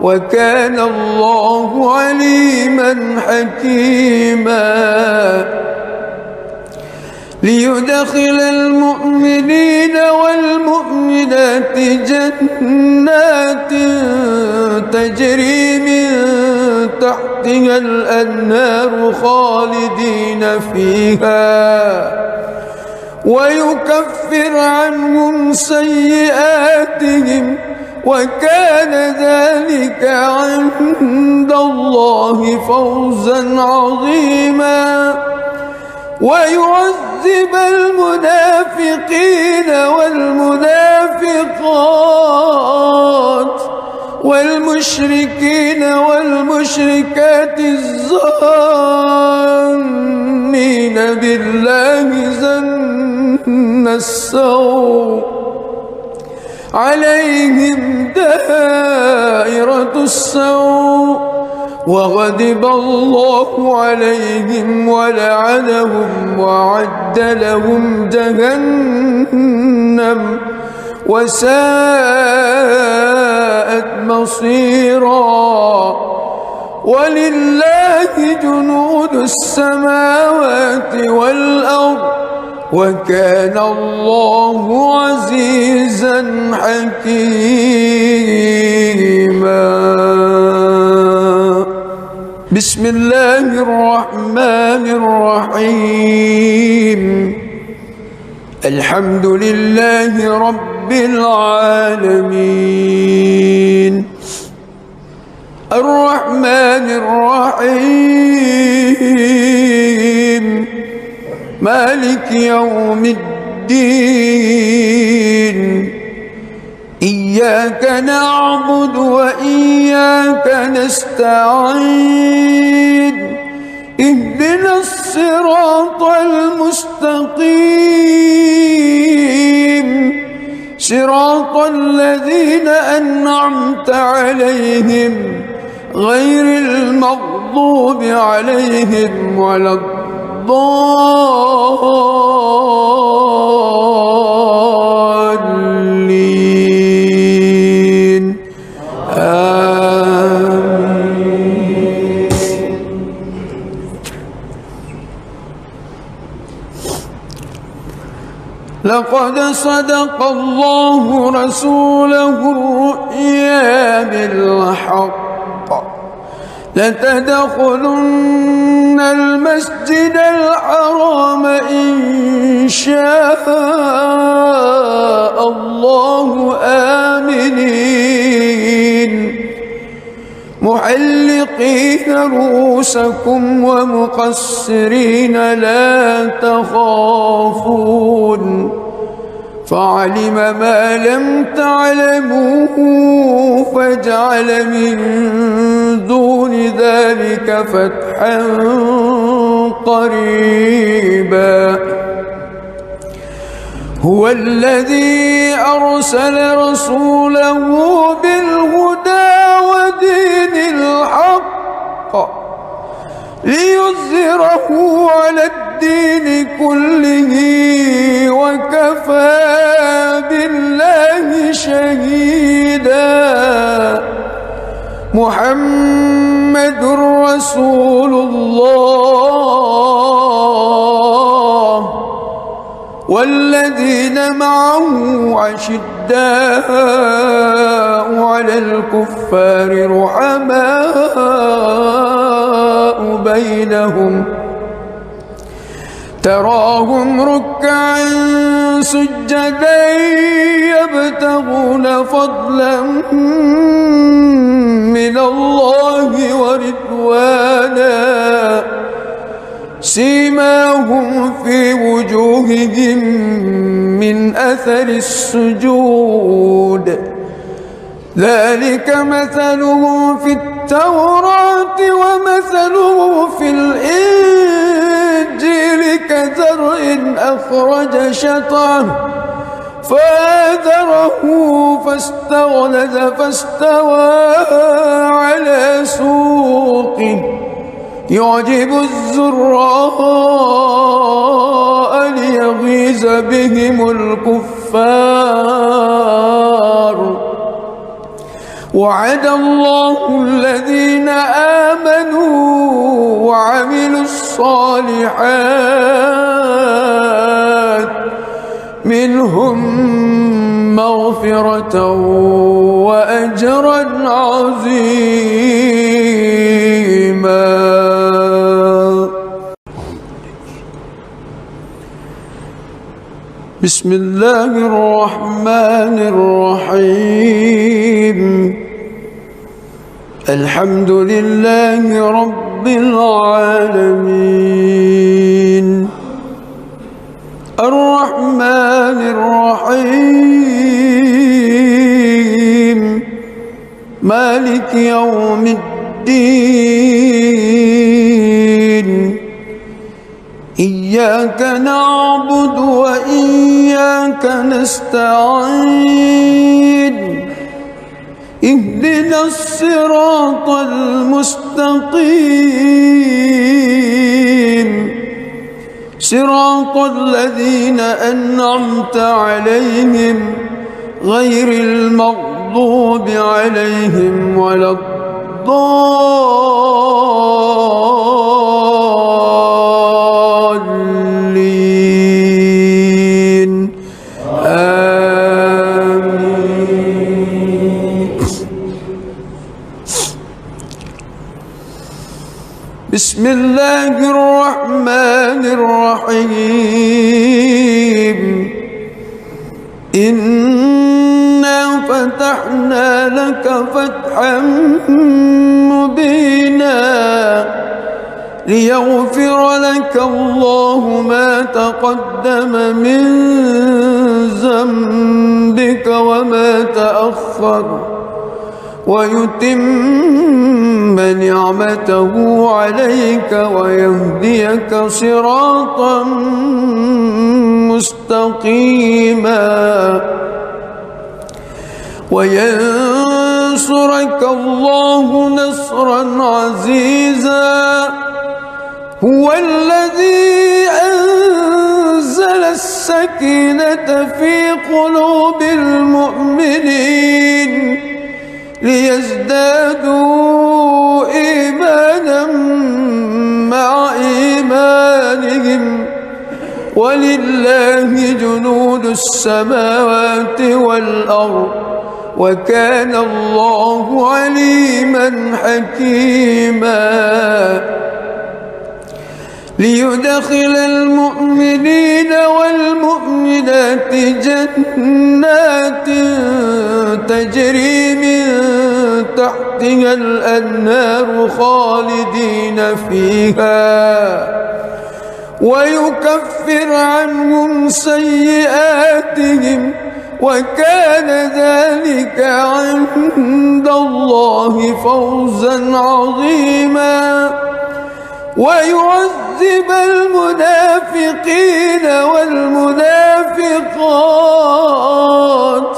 وكان الله عليما حكيما ليدخل المؤمنين والمؤمنات جنات تجري من تحتها الأنهار خالدين فيها ويكفر عنهم سيئاتهم وكان ذلك عند الله فوزا عظيما ويعذب المنافقين والمنافقات والمشركين والمشركات الظانين بالله ظن السوء عليهم دائرة السوء وغضب الله عليهم ولعنهم وأعد لهم جهنم وساءت مصيرا ولله جنود السماوات والأرض وكان الله عزيزا حكيما بسم الله الرحمن الرحيم الحمد لله رب العالمين الرحمن الرحيم مالك يوم الدين إياك نعبد وإياك نستعين اهدنا الصراط المستقيم صراط الذين أنعمت عليهم غير المغضوب عليهم ولا الضالين آمين. لقد صدق الله رسوله الرؤيا بالحق لتدخلن المسجد الحرام إن شاء الله آمنين محلقين رؤوسكم ومقصرين لا تخافون فعلم ما لم تعلموا فجعل من دون ذلك فتحا قريبا هو الذي أرسل رسوله بالهدى ودين الحق ليظهره على الدين كله وكفى بالله شهيدا محمد رسول الله والذين معه أشداء على الكفار رحماء بينهم تراهم ركعا سجدا يبتغون فضلا من الله ورضوانا سيماهم في وجوههم من أثر السجود ذلك مثلهم في التوراة ومثله في الإنجيل كزرع أخرج شطأه فآزره فاستغلظ فاستوى على سوقه يعجب الزراء ليغيظ ليغيظ بهم الكفار. وعد الله الذين آمنوا وعملوا الصالحات منهم مغفرة وأجرا عظيما. بسم الله الرحمن الرحيم. الحمد لله رب العالمين الرحمن الرحيم مالك يوم الدين. إياك نعبد وإياك نستعين. اهدنا الصراط المستقيم صراط الذين أنعمت عليهم غير المغضوب عليهم ولا الضالين. آمين. بسم الله الرحمن الرحيم. إنا فتحنا لك فتحا مبينا ليغفر لك الله ما تقدم من ذنبك وما تأخر ويتم نعمته عليك ويهديك صراطا مستقيما وينصرك الله نصرا عزيزا. هو الذي أنزل السكينة في قلوب المؤمنين ليزدادوا إيمانا مع إيمانهم ولله جنود السماوات والأرض وكان الله عليما حكيما. ليدخل المؤمنين والمؤمنات جنات تجري من تحتها الأنهار خالدين فيها ويكفر عنهم سيئاتهم وكان ذلك عند الله فوزا عظيما. ويعذب المنافقين والمنافقات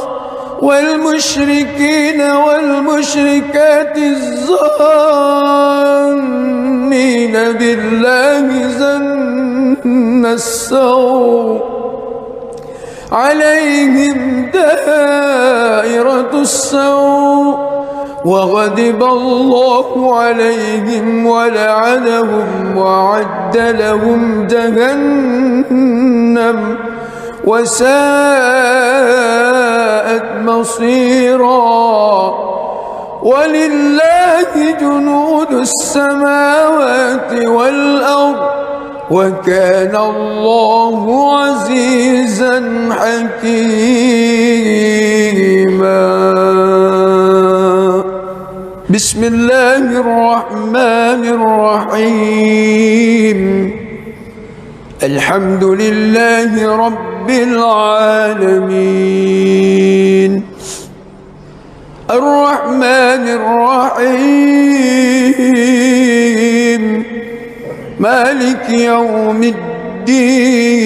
والمشركين والمشركات الظانين بالله ظن السوء عليهم دائرة السوء وغضب الله عليهم ولعنهم وأعد لهم جهنم وساءت مصيرا. ولله جنود السماوات والأرض وكان الله عزيزا حكيما. بسم الله الرحمن الرحيم. الحمد لله رب العالمين الرحمن الرحيم مالك يوم الدين.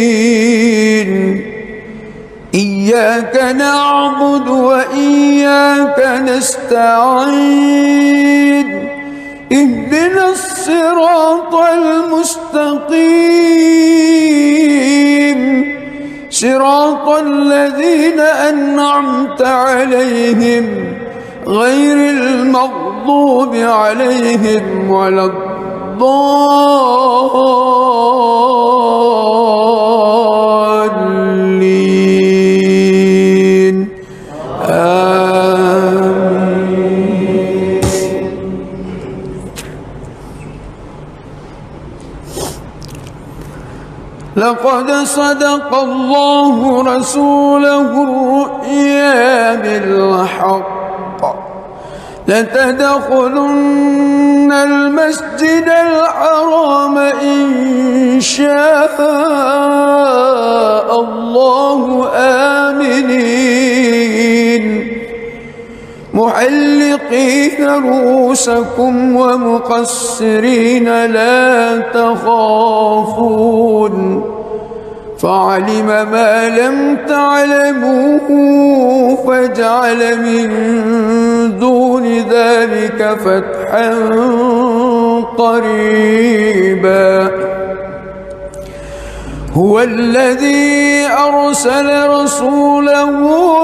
إياك نعبد وإياك نستعين. اهدنا الصراط المستقيم صراط الذين أنعمت عليهم غير المغضوب عليهم ولا الضالين آمين. لقد صدق الله رسوله الرؤيا بالحق لتدخلن المسجد الحرام إن شاء الله آمنين محلقين رؤوسكم ومقصرين لا تخافون فعلم ما لم تعلموا فجعل من دون ذلك فتحا قريبا هو الذي أرسل رسوله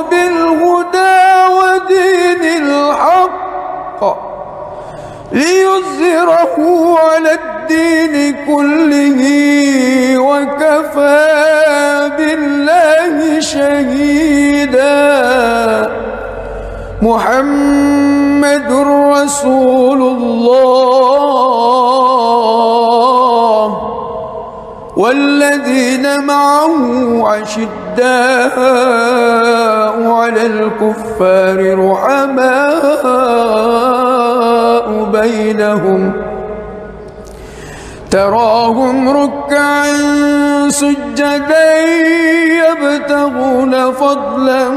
بالهدى ودين الحق ليظهره على الدين كله وكفى بالله شهيدا محمد رسول الله والذين معه أشداء على الكفار رحماء بينهم تراهم ركعا سجدا يبتغون فضلا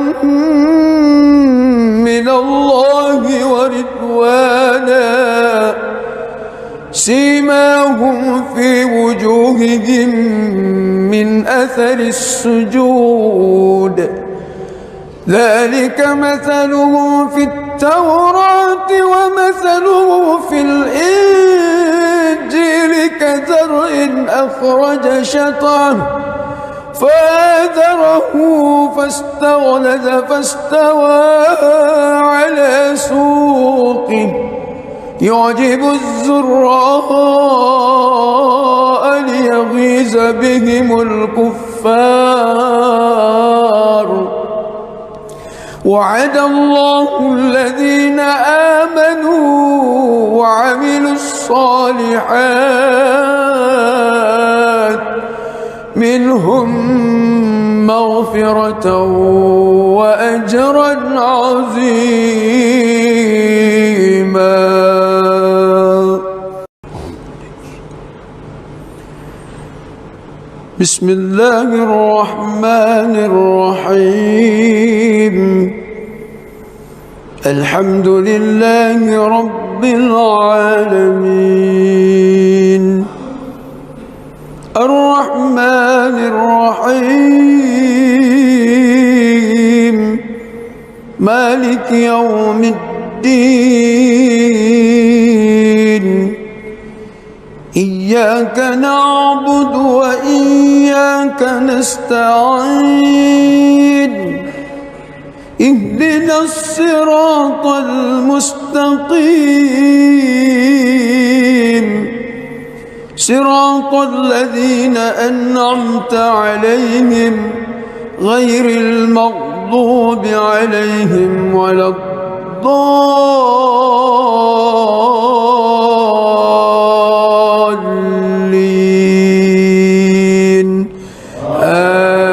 من الله ورضوانا سيماهم في وجوههم من أثر السجود ذلك مثلهم في التوراة ومثله في الإنجيل كزرع أخرج شطأه فآزره فاستغلظ فاستوى على سوقه يعجب الزراء ليغيظ بهم الكفار وعد الله الذين آمنوا وعملوا الصالحات منهم مغفرة وأجرا عظيما. بسم الله الرحمن الرحيم الحمد لله رب العالمين الرحمن الرحيم مالك يوم الدين إياك نعبد وإياك نستعين اهدنا الصراط المستقيم صراط الذين أنعمت عليهم غير المغضوب عليهم ولا الضالين آمين.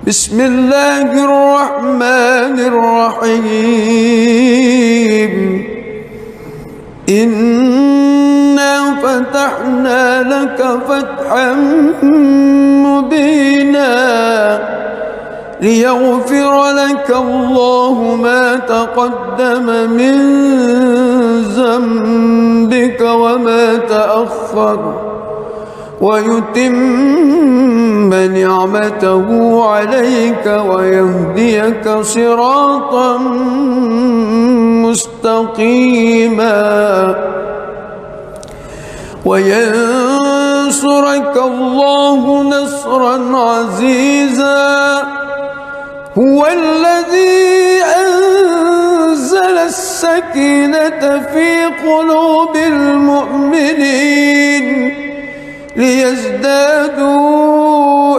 بسم الله الرحمن الرحيم إنا فتحنا لك فتحا مبينا ليغفر لك الله ما تقدم من ذنبك وما تأخر ويتم نعمته عليك ويهديك صراطا مستقيما وينصرك الله نصرا عزيزا. هو الذي أنزل السكينة في قلوب المؤمنين ليزدادوا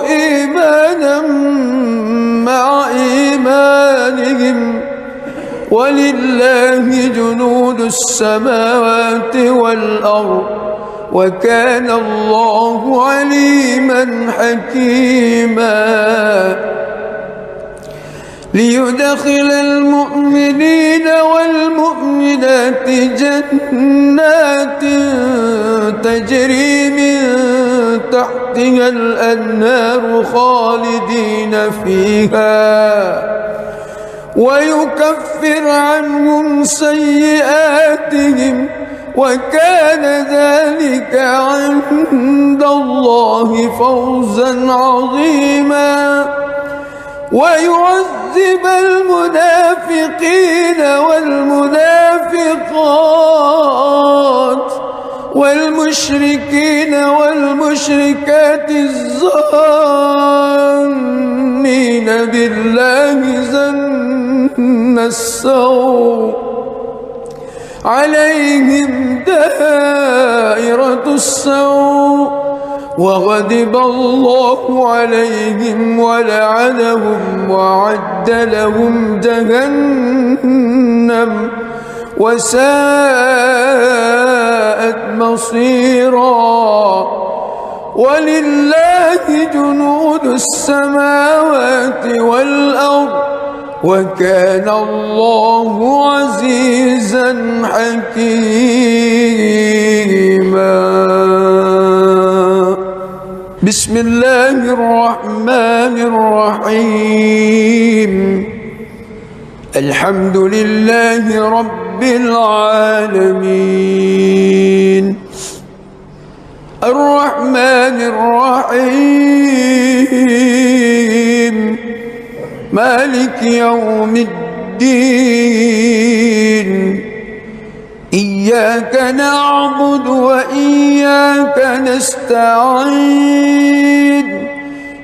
إيمانا مع إيمانهم ولله جنود السماوات والأرض وكان الله عليما حكيما. ليدخل المؤمنين والمؤمنات جنات تجري من تحتها الأنهار خالدين فيها ويكفر عنهم سيئاتهم وكان ذلك عند الله فوزا عظيما. ويعذب المنافقين والمنافقات والمشركين والمشركات الظانين بالله ظن السوء عليهم دائرة السوء وغضب الله عليهم ولعنهم وأعد لهم جهنم وساءت مصيرا. ولله جنود السماوات والأرض وكان الله عزيزا حكيما. بسم الله الرحمن الرحيم. الحمد لله رب العالمين الرحمن الرحيم مالك يوم الدين. إياك نعبد وإياك نستعين.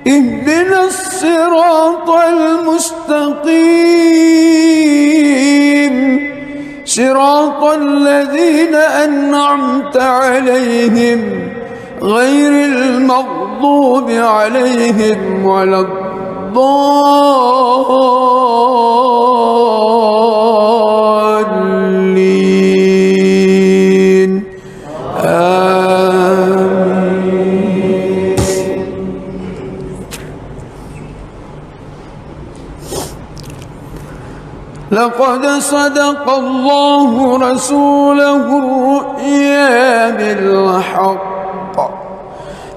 اهدنا الصراط المستقيم صراط الذين أنعمت عليهم غير المغضوب عليهم ولا الضالين. آمين. لقد صدق الله رسوله الرؤيا بالحق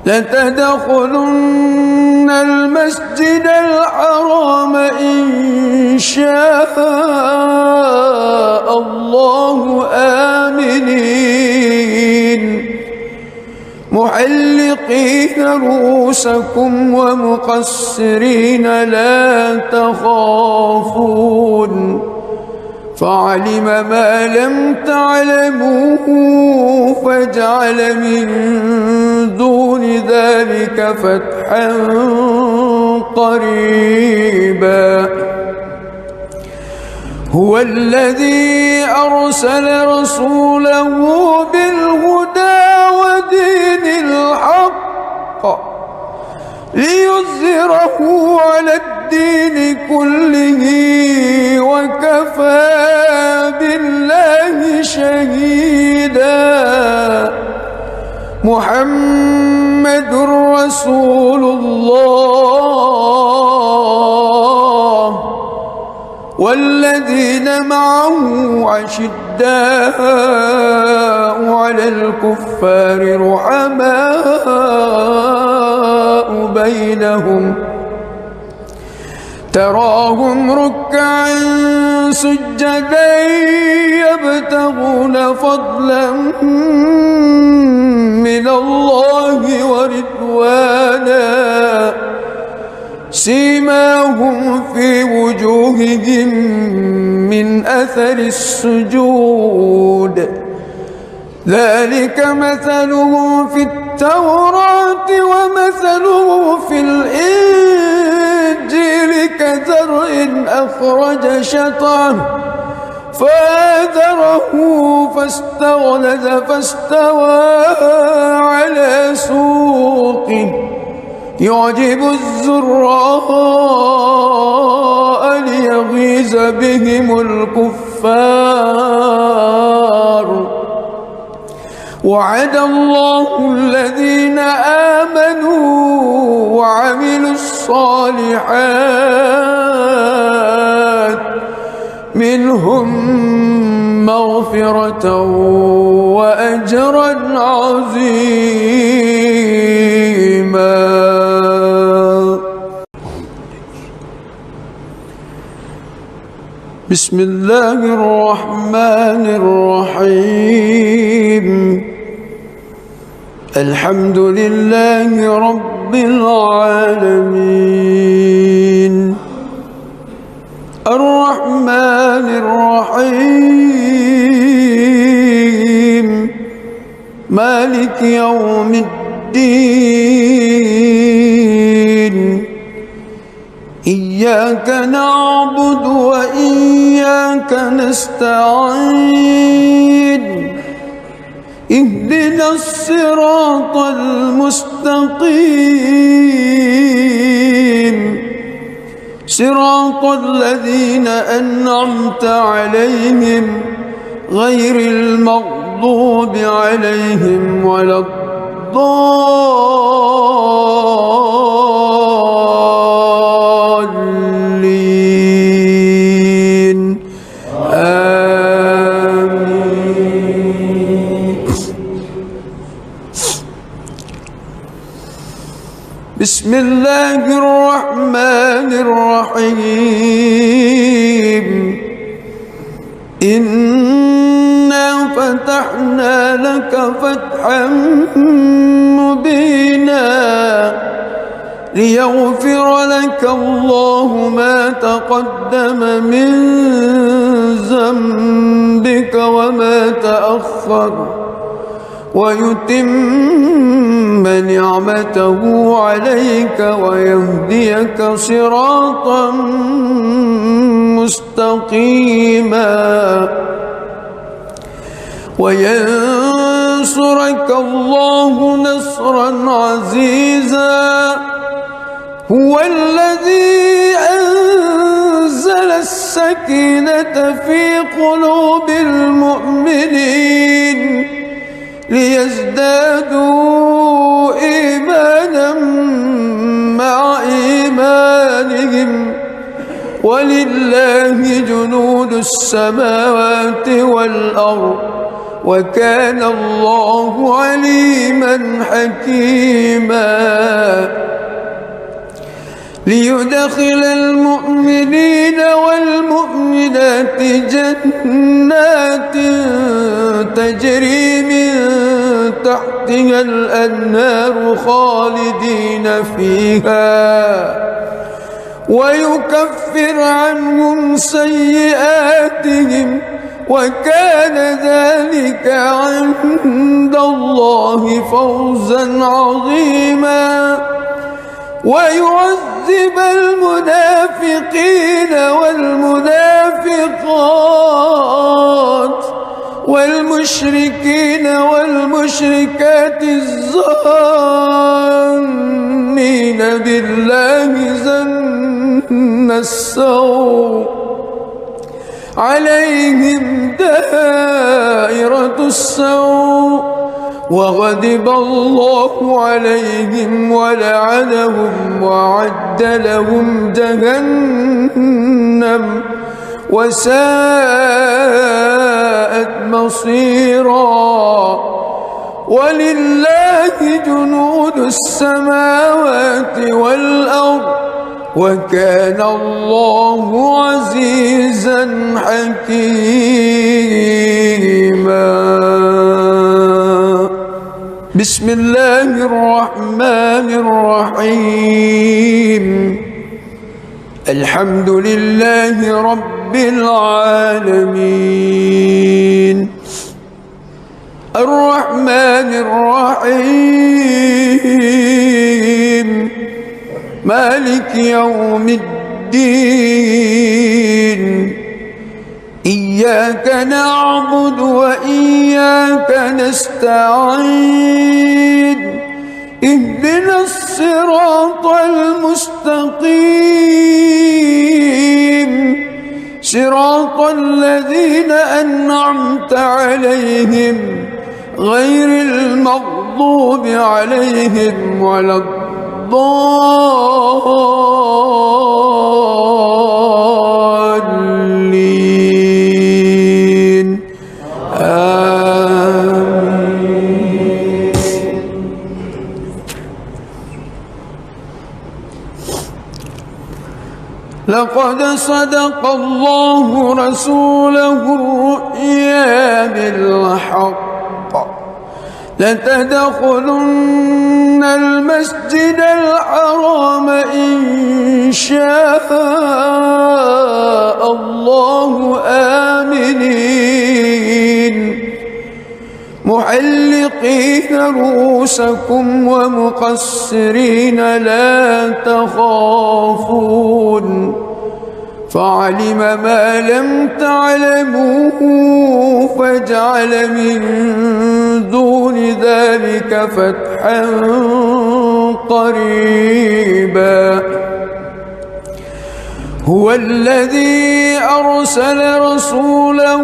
لتدخلن المسجد الحرام إن شاء الله آمنين محلقين رؤوسكم ومقصرين لا تخافون فعلم ما لم تعلموا فجعل من دون ذلك فتحا قريبا. هو الذي أرسل رسوله بالهدى ودين الحق ليظهره على الدين كله وكفى بالله شهيدا. محمد رسول الله والذين معه أشداء على الكفار رحماء بينهم تراهم ركعا سجدا يبتغون فضلا من الله ورضوانا سيماهم في وجوههم من أثر السجود ذلك مثله في التوراة ومثله في الإنجيل كزرع أخرج شطأه فآزره فاستغلظ فاستوى على سوقه يعجب الزراء ليغيظ بهم الكفار وعد الله الذين آمنوا وعملوا الصالحات منهم مغفرة وأجرا عظيما. بسم الله الرحمن الرحيم الحمد لله رب العالمين الرحمن الرحيم مالك يوم الدين إياك نعبد وإياك نستعين اهدنا الصراط المستقيم صراط الذين أنعمت عليهم غير المغضوب عليهم ولا الضالين آمين. بسم الله الرحمن الرحيم إنا فتحنا لك فتحا مبينا ليغفر لك الله ما تقدم من ذنبك وما تأخر ويتم نعمته عليك ويهديك صراطا مستقيما وينصرك الله نصرا عزيزا هو الذي أنزل السكينة في قلوب المؤمنين ليزدادوا إيمانا مع إيمانهم ولله جنود السماوات والأرض وكان الله عليما حكيما ليدخل المؤمنين والمؤمنات جنات تجري من تحتها الأنهار خالدين فيها ويكفر عنهم سيئاتهم وكان ذلك عند الله فوزا عظيما ويعذب المنافقين والمنافقات والمشركين والمشركات الظانين بالله ظن السوء عليهم دائرة السوء وغضب الله عليهم ولعنهم وأعد لهم جهنم وساءت مصيرا ولله جنود السماوات والأرض وكان الله عزيزا حكيما. بسم الله الرحمن الرحيم الحمد لله رب العالمين الرحمن الرحيم مالك يوم الدين إياك نعبد وإياك نستعين اهدنا الصراط المستقيم صراط الذين أنعمت عليهم غير المغضوب عليهم ولا الضالين آمين. لقد صدق الله رسوله الرؤيا بالحق لتدخلن المسجد الحرام إن شاء الله آمنين محلقين رؤوسكم ومقصرين لا تخافون فعلم ما لم تعلموا فجعل من دون ذلك فتحا قريبا هو الذي أرسل رسوله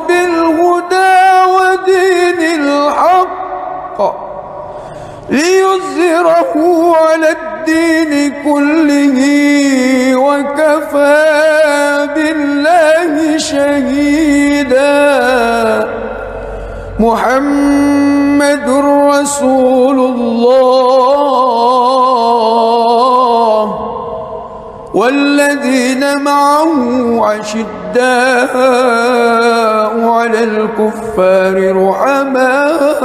بالهدى ودين الحق ليظهره على الدين كله وكفى بالله شهيدا محمد رسول الله والذين معه عشداء على الكفار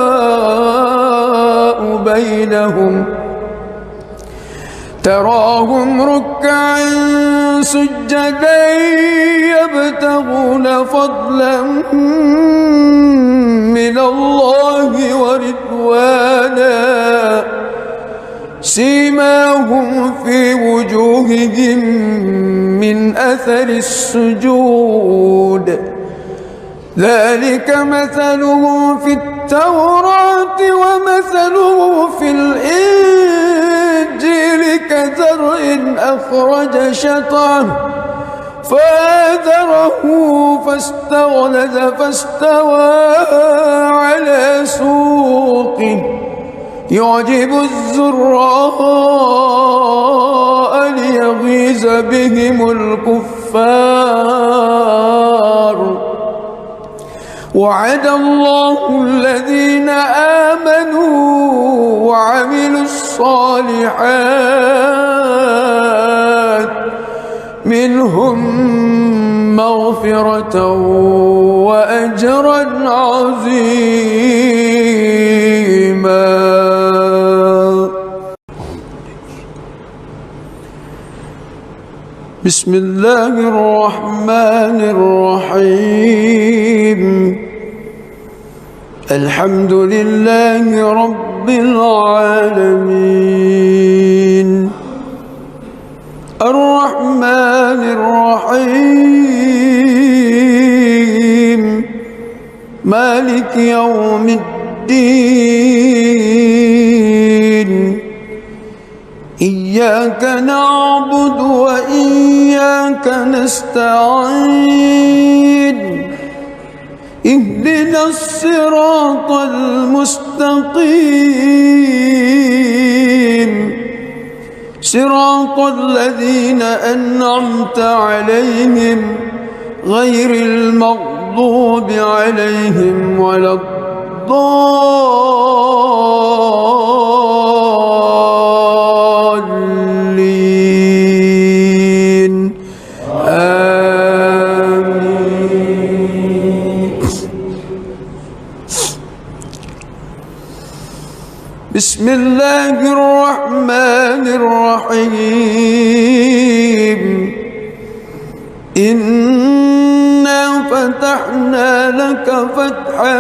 رحماء بينهم تراهم ركعا سجدا يبتغون فضلا من الله ورضوانا سيماهم في وجوههم من أثر السجود ذلك مثله في التوراة ومثله في الإنجيل كزرع أخرج شطأه فآزره فاستغلظ فاستوى على سوقه يعجب الزراء ليغيظ بهم الكفار وعد الله الذين آمنوا وعملوا الصالحات منهم مغفرة وأجرا عظيما. بسم الله الرحمن الرحيم الحمد لله رب العالمين الرحمن الرحيم مالك يوم الدين إياك نعبد وإياك نستعين اهدنا الصراط المستقيم صراط الذين أنعمت عليهم غير المغضوب عليهم ولا الضالين آمين. بسم الله الرحمن الرحيم إنا فتحنا لك فتحا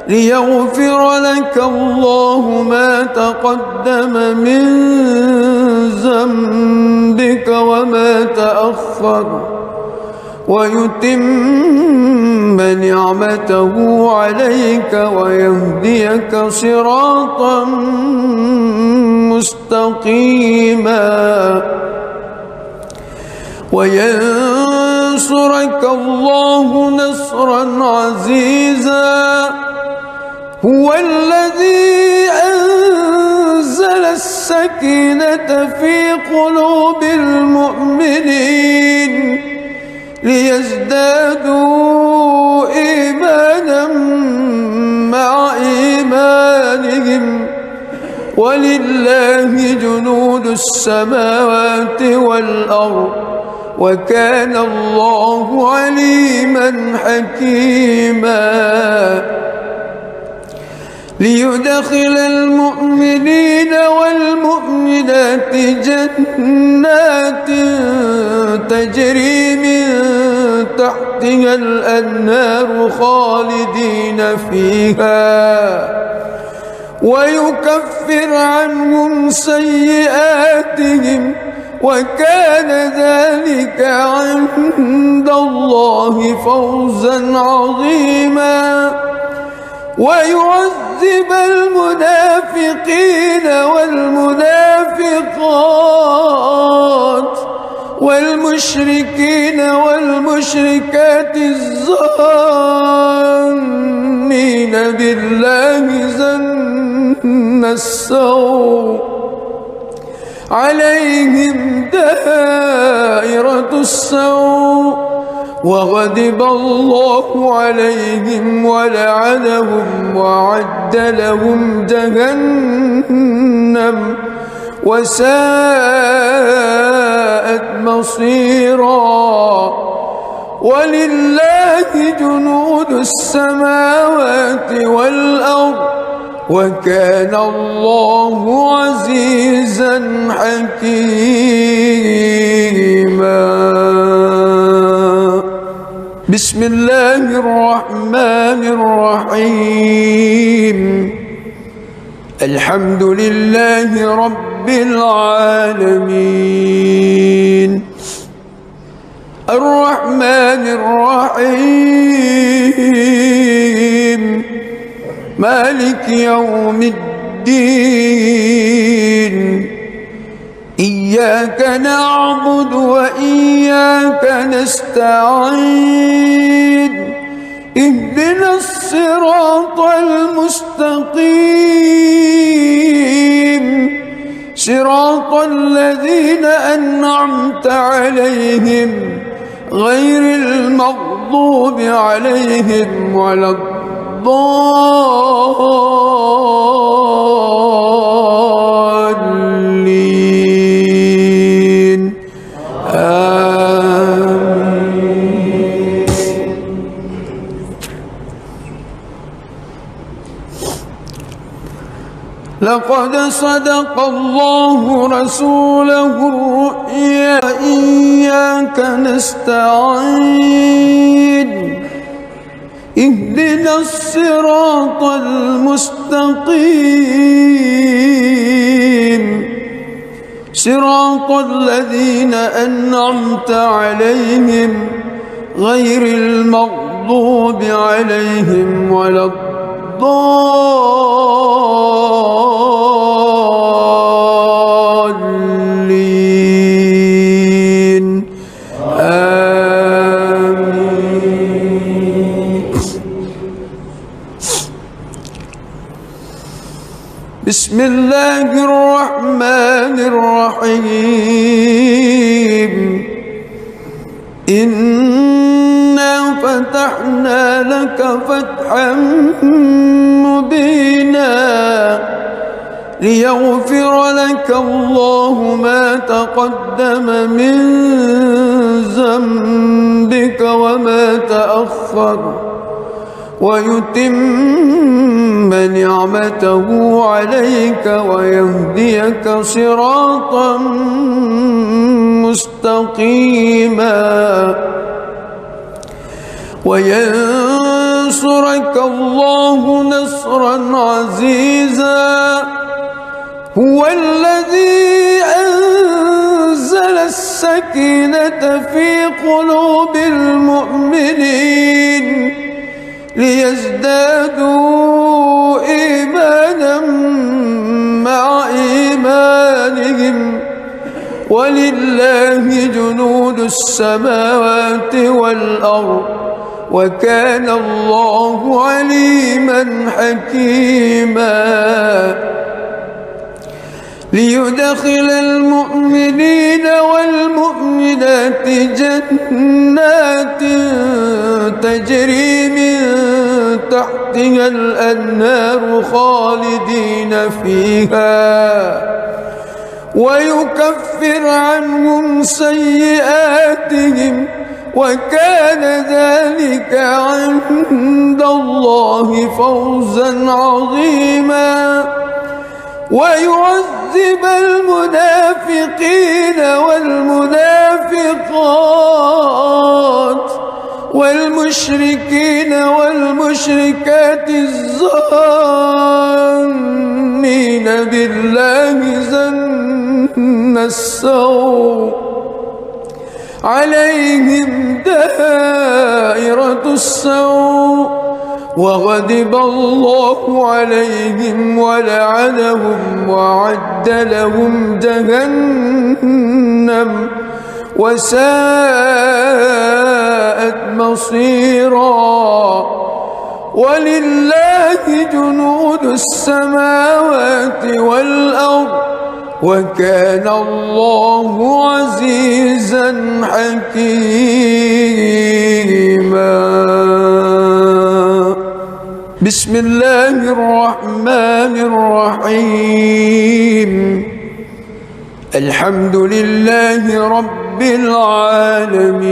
ليغفر لك الله ما تقدم من ذنبك وما تأخر ويتم نعمته عليك ويهديك صراطا مستقيما وينصرك الله نصرا عزيزا هو الذي أنزل السكينة في قلوب المؤمنين ليزدادوا إيمانا مع إيمانهم ولله جنود السماوات والأرض وكان الله عليما حكيما ليدخل المؤمنين والمؤمنات جنات تجري من تحتها الأنهار خالدين فيها ويكفر عنهم سيئاتهم وكان ذلك عند الله فوزا عظيما ويعذب المنافقين والمنافقات والمشركين والمشركات الظانين بالله ظن السوء عليهم دائرة السوء وغضب الله عليهم ولعنهم وأعد لهم جهنم وساءت مصيرا ولله جنود السماوات والأرض وكان الله عزيزا حكيما بسم الله الرحمن الرحيم الحمد لله رب العالمين الرحمن الرحيم مالك يوم الدين إياك نعبد وإياك نستعين اهدنا الصراط المستقيم صراط الذين أنعمت عليهم غير المغضوب عليهم ولا الضالين آمين لقد صدق الله رسوله الرؤيا إياك نستعين اهدنا الصراط المستقيم صراط الذين أنعمت عليهم غير المغضوب عليهم ولا الضالين آمين بسم الله الرحمن الرحيم إنا فتحنا لك فتحا مبينا ليغفر لك الله ما تقدم من ذنبك وما تأخر ويتم نعمته عليك ويهديك صراطا مستقيما وينصرك ينصرك الله نصرا عزيزا هو الذي أنزل السكينة في قلوب المؤمنين ليزدادوا إيمانا مع إيمانهم ولله جنود السماوات والأرض وكان الله عليما حكيما ليدخل المؤمنين والمؤمنات جنات تجري من تحتها الأنهار خالدين فيها ويكفر عنهم سيئاتهم وكان ذلك عند الله فوزا عظيما ويعذب المنافقين والمنافقات والمشركين والمشركات الظانين بالله ظن السوء عليهم دائرة السوء وغضب الله عليهم ولعنهم وأعد لهم جهنم وساءت مصيرا ولله جنود السماوات والأرض وكان الله عزيزا حكيما بسم الله الرحمن الرحيم الحمد لله رب العالمين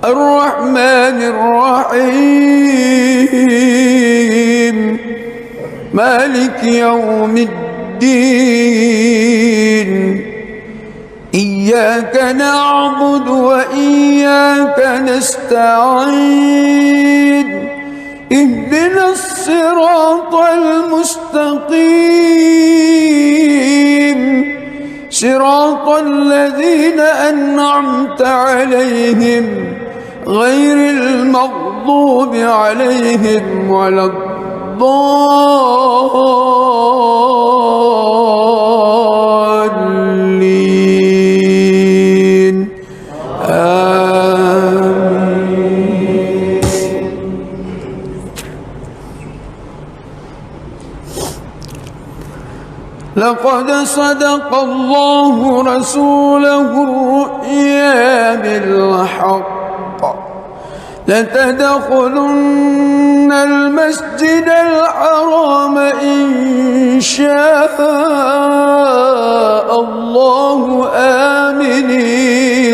الرحمن الرحيم مالك يوم الدين إياك نعبد وإياك نستعين اهدنا الصراط المستقيم صراط الذين أنعمت عليهم غير المغضوب عليهم ولا الضالين آمين. لقد صدق الله رسوله الرؤيا بالحق لتدخلن المسجد الحرام إن شاء الله آمنين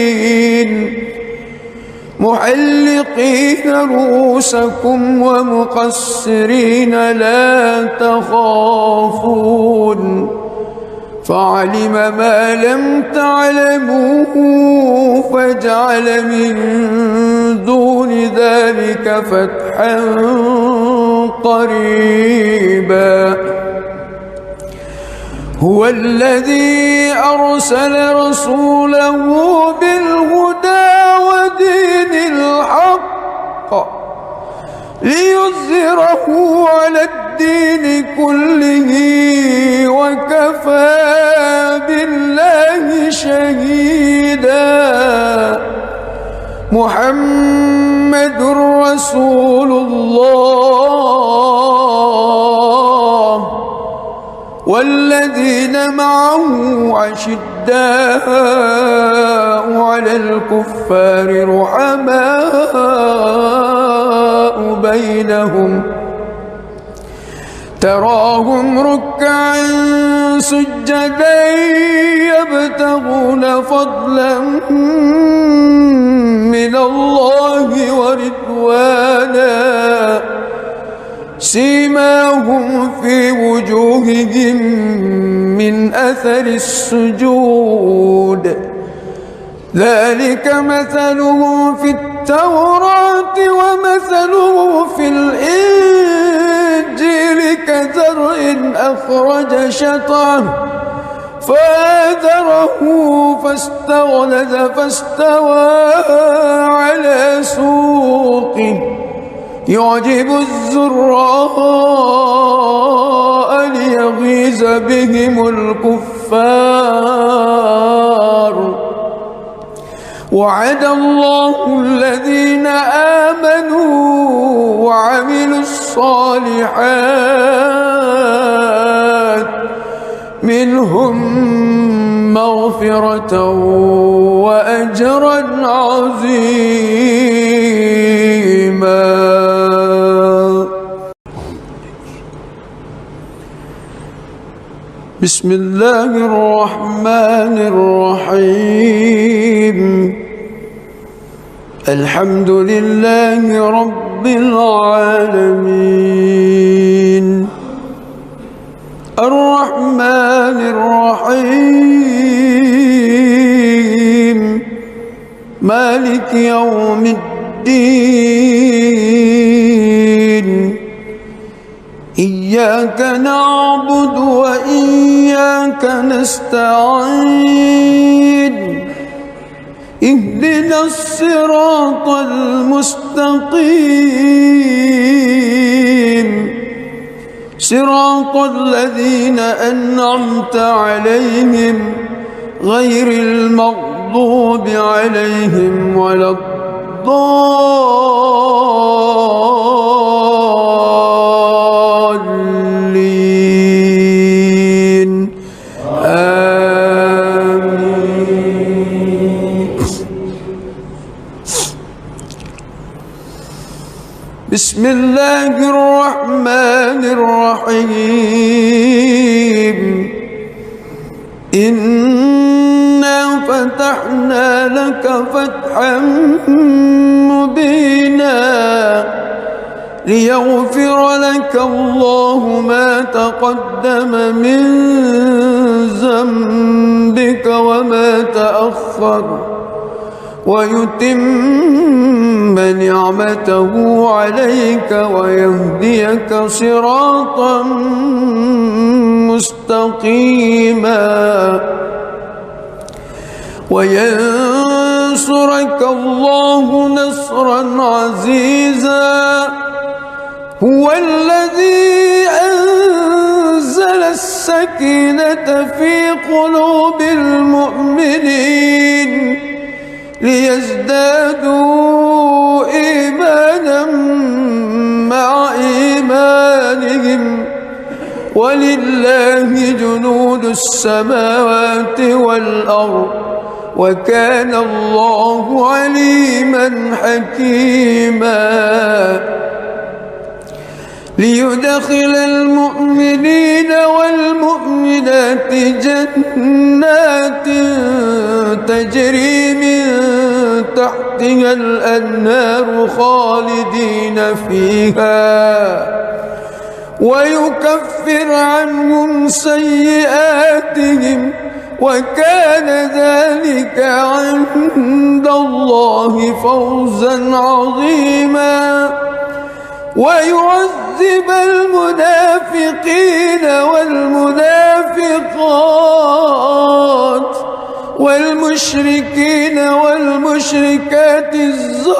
محلقين رؤوسكم ومقصرين لا تخافون فعلم ما لم تعلموا فجعل من دون ذلك فتحا قريبا هو الذي أرسل رسوله بالهدى ودين الحق ليظهره على الدين كله وكفى بالله شهيدا محمد رسول الله والذين معه أشداء على الكفار رحماء بينهم تراهم ركعا سجدا يبتغون فضلا من الله ورضوانا سيماهم في وجوههم من أثر السجود ذلك مثله في التوراة ومثله في الإنجيل كزرع أخرج شطأه فآزره فاستغلظ فاستوى على سوقه يعجب الزراء ليغيظ بهم الكفار وعد الله الذين آمنوا وعملوا الصالحات منهم مغفرة وأجرا عظيما. بسم الله الرحمن الرحيم الحمد لله رب العالمين الرحمن الرحيم مالك يوم الدين إياك نعبد وإياك نستعين اهدنا الصراط المستقيم صراط الذين أنعمت عليهم غير المغضوب عليهم ولا الضالين آمين. بسم الله الرحمن الرحيم إنا فتحنا لك فتحا مبينا ليغفر لك الله ما تقدم من ذنبك وما تأخر ويتم نعمته عليك ويهديك صراطا مستقيما وينصرك الله نصرا عزيزا هو الذي أنزل السكينة في قلوب المؤمنين ليزدادوا إيمانا مع إيمانهم ولله جنود السماوات والأرض وكان الله عليما حكيما ليدخل المؤمنين والمؤمنات جنات تجري من تحتها الأنهار خالدين فيها ويكفر عنهم سيئاتهم وكان ذلك عند الله فوزا عظيما ويعذب المنافقين والمنافقات والمشركين والمشركات الظانين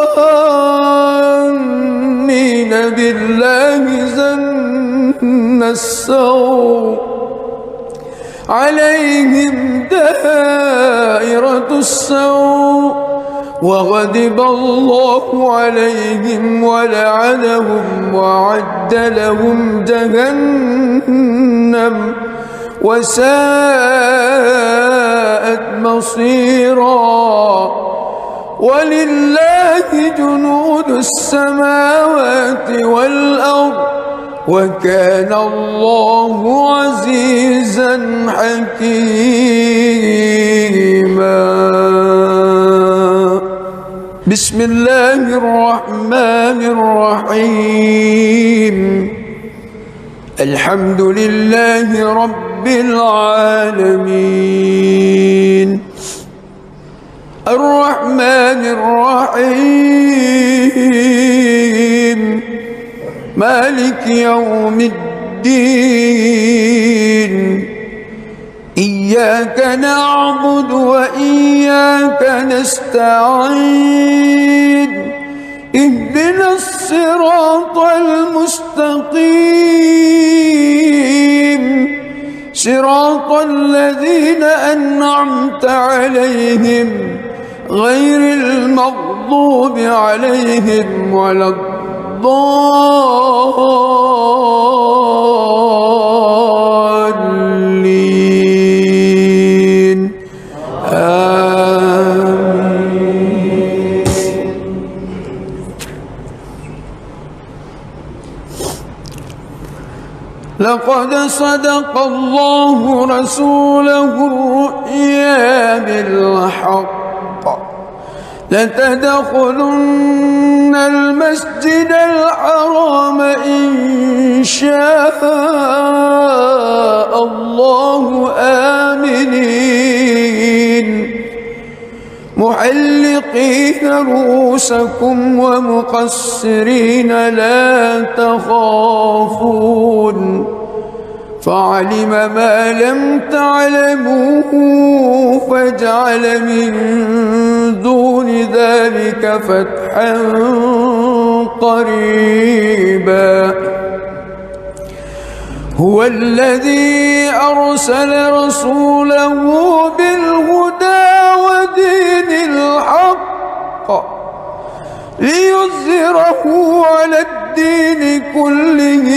بالله ظن السوء عليهم دائرة السوء وغضب الله عليهم ولعنهم وأعد لهم جهنم وساءت مصيرا ولله جنود السماوات والأرض وكان الله عزيزا حكيما. بسم الله الرحمن الرحيم الحمد لله رب العالمين الرحمن الرحيم مالك يوم الدين إياك نعبد وإياك نستعين اهدنا الصراط المستقيم صراط الذين أنعمت عليهم غير المغضوب عليهم ولا الضالين آمين. لقد صدق الله رسوله الرؤيا بالحق لتدخلن المسجد الحرام إن شاء الله آمنين محلقين رؤوسكم ومقصرين لا تخافون فعلم ما لم تعلموا فجعل من دون ذلك فتحا قريبا هو الذي أرسل رسوله بالهدى ودين الحق ليظهره على الدين كله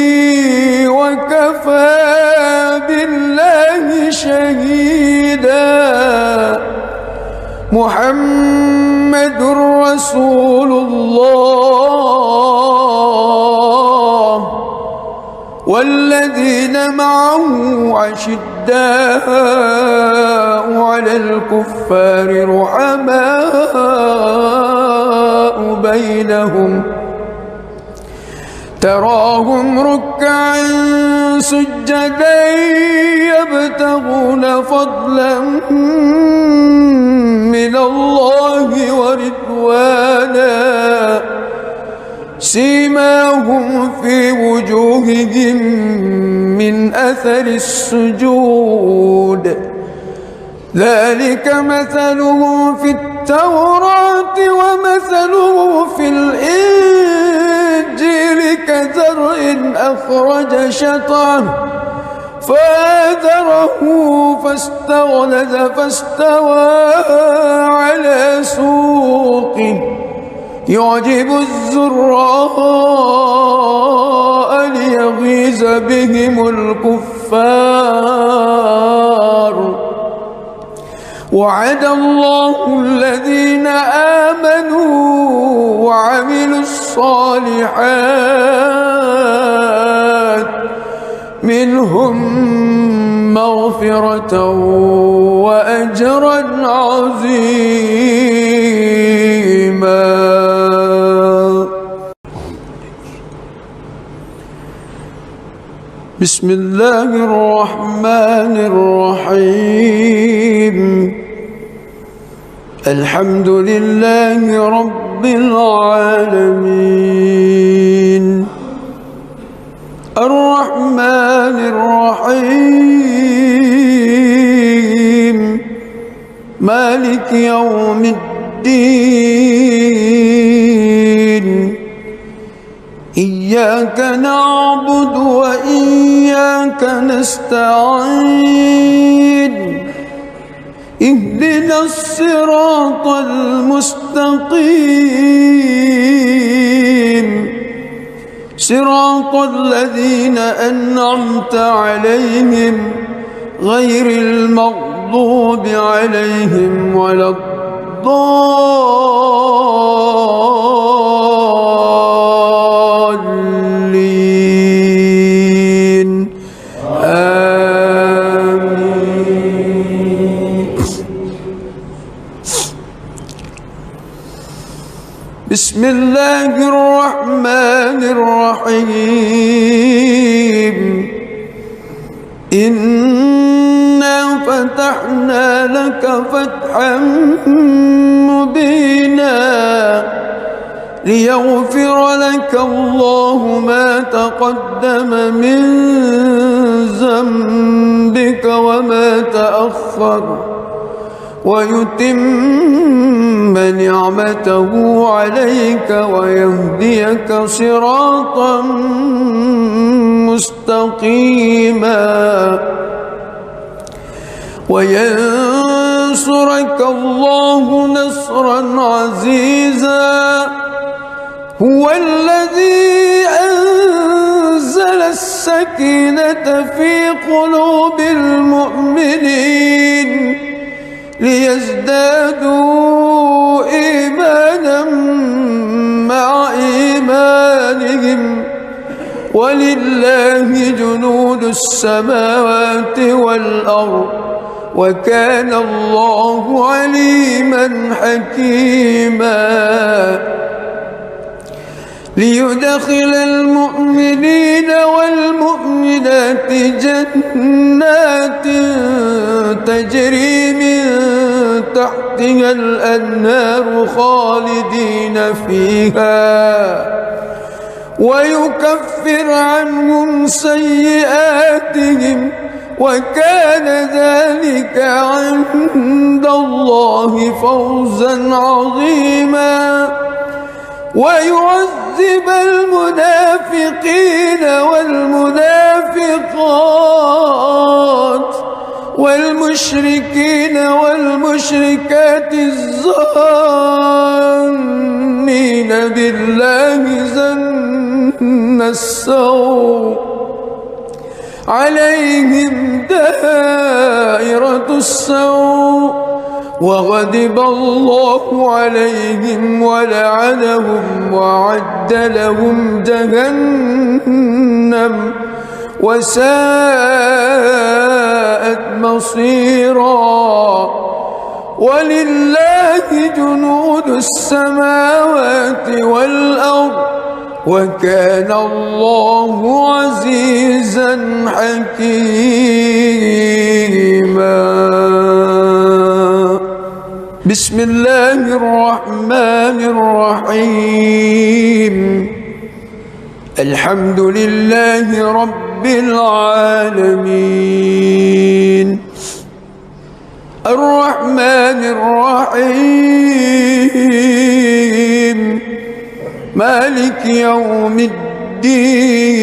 وكفى بالله شهيدا محمد رسول الله والذين معه أشداء على الكفار رحماء بينهم تراهم ركعا سجدا يبتغون فضلا من الله ورضوانا سيماهم في وجوههم من أثر السجود ذلك مثلهم في التوراة ومثله في الإنجيل كزرع أخرج شطأه فآزره فاستغلظ فاستوى على سوقه يعجب الزراء ليغيظ بهم الكفار وعد الله الذين آمنوا وعملوا الصالحات منهم مغفرة وأجرا عظيما. بسم الله الرحمن الرحيم الحمد لله رب العالمين الرحمن الرحيم مالك يوم الدين إياك نعبد وإياك نستعين اهدنا الصراط المستقيم صراط الذين أنعمت عليهم غير المغضوب عليهم ولا الضالين آمين. بسم الله الرحمن الرحيم إنا فتحنا لك فتحا مبينا ليغفر لك الله ما تقدم من ذنبك وما تأخر ويتم نعمته عليك ويهديك صراطا مستقيما وينصرك الله نصرا عزيزا هو الذي أنزل السكينة في قلوب المؤمنين ليزدادوا إيمانا مع إيمانهم ولله جنود السماوات والأرض وكان الله عليما حكيما ليدخل المؤمنين والمؤمنات جنات تجري من تحتها الأنهار خالدين فيها ويكفر عنهم سيئاتهم وكان ذلك عند الله فوزا عظيما ويعذب المنافقين والمنافقات والمشركين والمشركات الظانين بالله ظن السوء عليهم دائرة السوء وغضب الله عليهم ولعنهم وأعد لهم جهنم وساءت مصيرا ولله جنود السماوات والأرض وكان الله عزيزا حكيما بسم الله الرحمن الرحيم الحمد لله رب العالمين الرحمن الرحيم مالك يوم الدين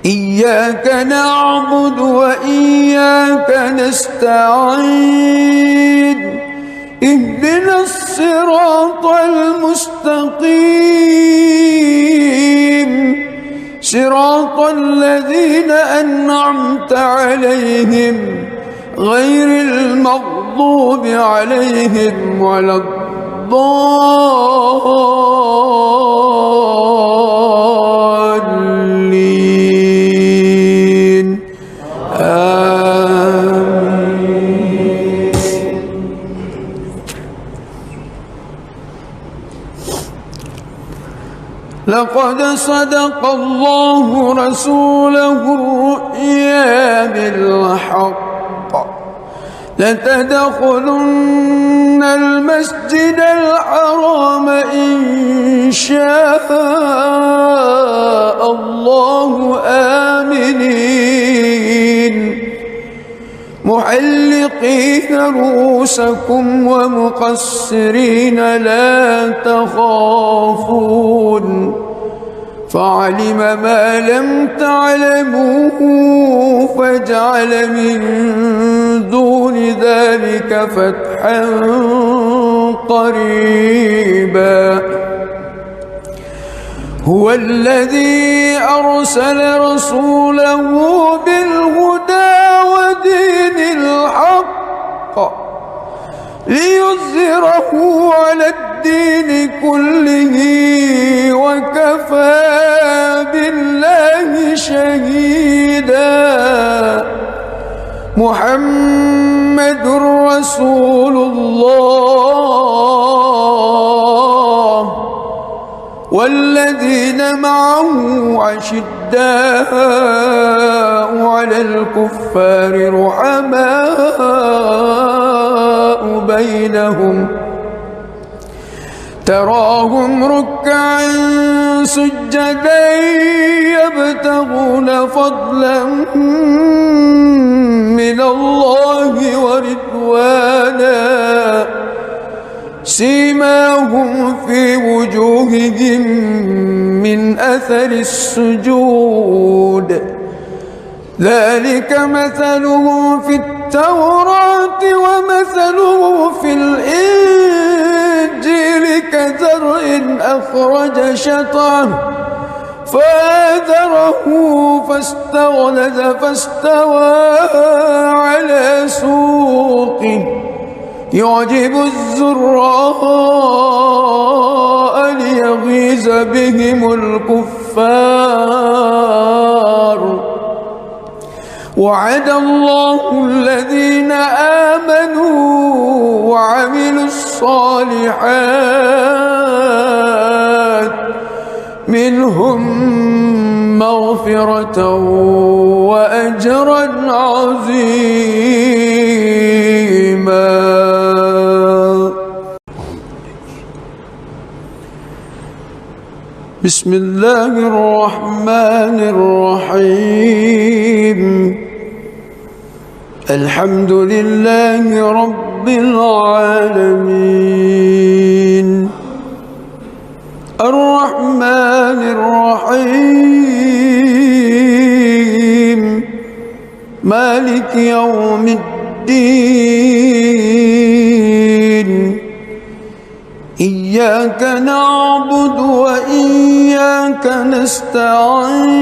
إياك نعبد وإياك نستعين اهدنا الصراط المستقيم صراط الذين أنعمت عليهم غير المغضوب عليهم ولا الضالين آمين. لقد صدق الله رسوله الرؤيا بالحق لتدخلن المسجد الحرام إن شاء الله آمنين محلقين رؤوسكم ومقصرين لا تخافون فعلم ما لم تعلموا فجعل من دون ذلك فتحا قريبا هو الذي أرسل رسوله بالهدى ودين الحق ليظهره على الدين كله وكفى بالله شهيدا محمد رسول الله والذين معه أشداء أشداء على الكفار رحماء بينهم تراهم ركعا سجدا يبتغون فضلا من الله ورضوانا سيماهم في وجوههم من أثر السجود ذلك مثلهم في التوراة ومثله في الإنجيل كزرع أخرج شطأه فآزره فاستغلظ فاستوى على سوقه يعجب الزراء ليغيظ بهم الكفار وعد الله الذين آمنوا وعملوا الصالحات منهم مغفرة وأجرا عظيما. بسم الله الرحمن الرحيم الحمد لله رب العالمين الرحمن الرحيم مالك يوم الدين إياك نعبد وإياك نستعين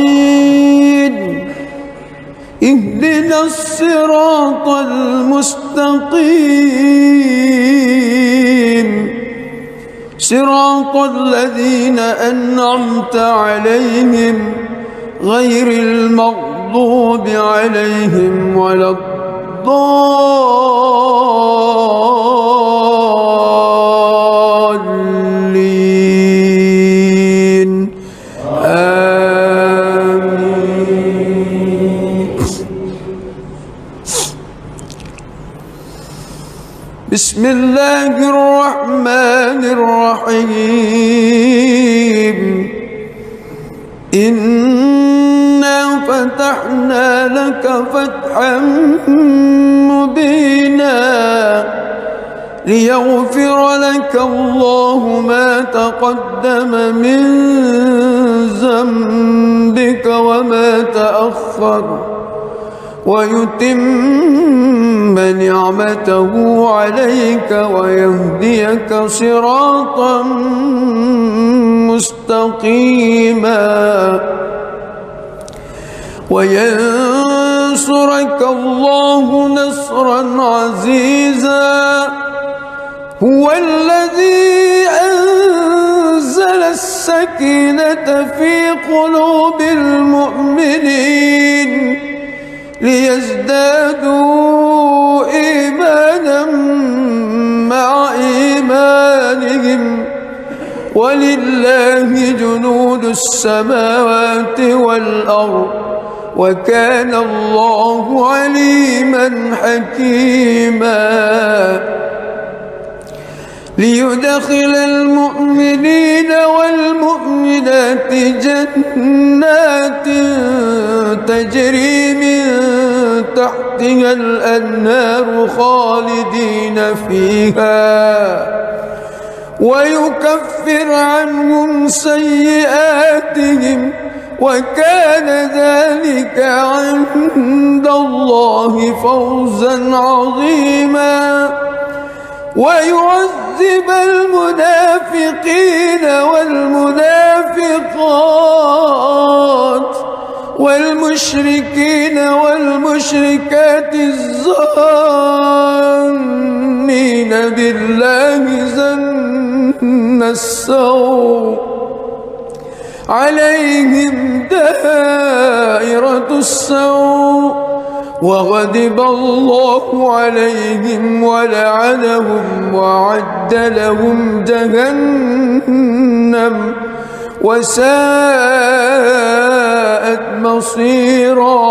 اهدنا الصراط المستقيم صراط الذين أنعمت عليهم غير المغضوب عليهم ولا الضالين آمين. بسم الله الرحمن الرحيم إنا فتحنا لك فتحا مبينا ليغفر لك الله ما تقدم من ذنبك وما تأخر ويتم نعمته عليك ويهديك صراطا مستقيما وينصرك الله نصرا عزيزا هو الذي أنزل السكينة في قلوب المؤمنين ليزدادوا إيمانا مع إيمانهم ولله جنود السماوات والأرض وكان الله عليما حكيما ليدخل المؤمنين والمؤمنات جنات تجري من تحتها الأنهار خالدين فيها ويكفر عنهم سيئاتهم وكان ذلك عند الله فوزا عظيما ويعذب المنافقين والمنافقات والمشركين والمشركات الظانين بالله ظن السوء عليهم دائرة السوء وغضب الله عليهم ولعنهم وأعد لهم جهنم وساءت مصيرا.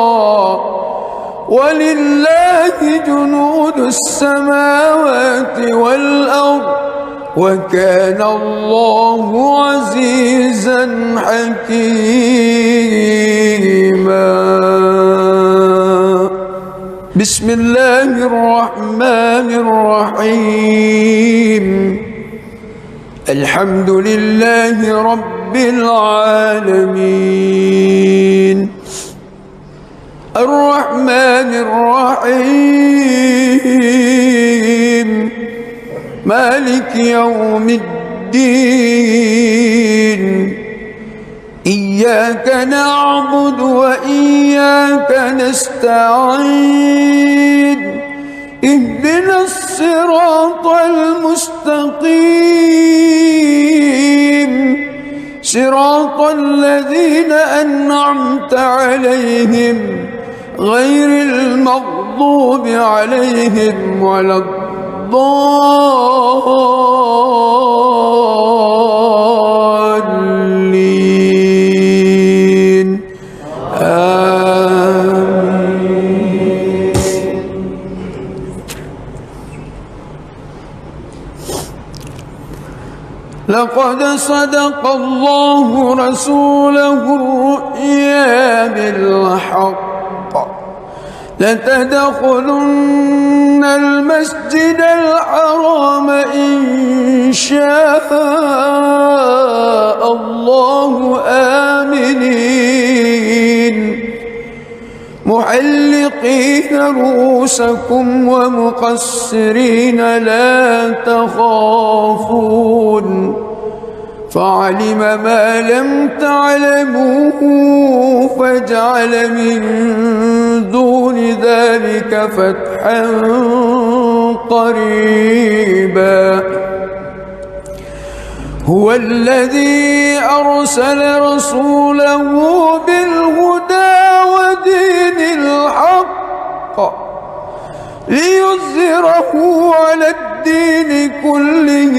ولله جنود السماوات والأرض وكان الله عزيزا حكيما. بسم الله الرحمن الرحيم. الحمد لله رب العالمين الرحمن الرحيم مالك يوم الدين. إياك نعبد وإياك نستعين. اهدنا الصراط المستقيم صراط الذين أنعمت عليهم غير المغضوب عليهم ولا الضالين. آمين. لقد صدق الله رسوله الرؤيا بالحق لتدخلن المسجد الحرام إن شاء الله آمنين محلقين رؤوسكم ومقصرين لا تخافون فعلم ما لم تعلموا فجعل من دون ذلك فتحا قريبا. هو الذي أرسل رسوله بالهدى ودين الحق ليظهره على الدين كله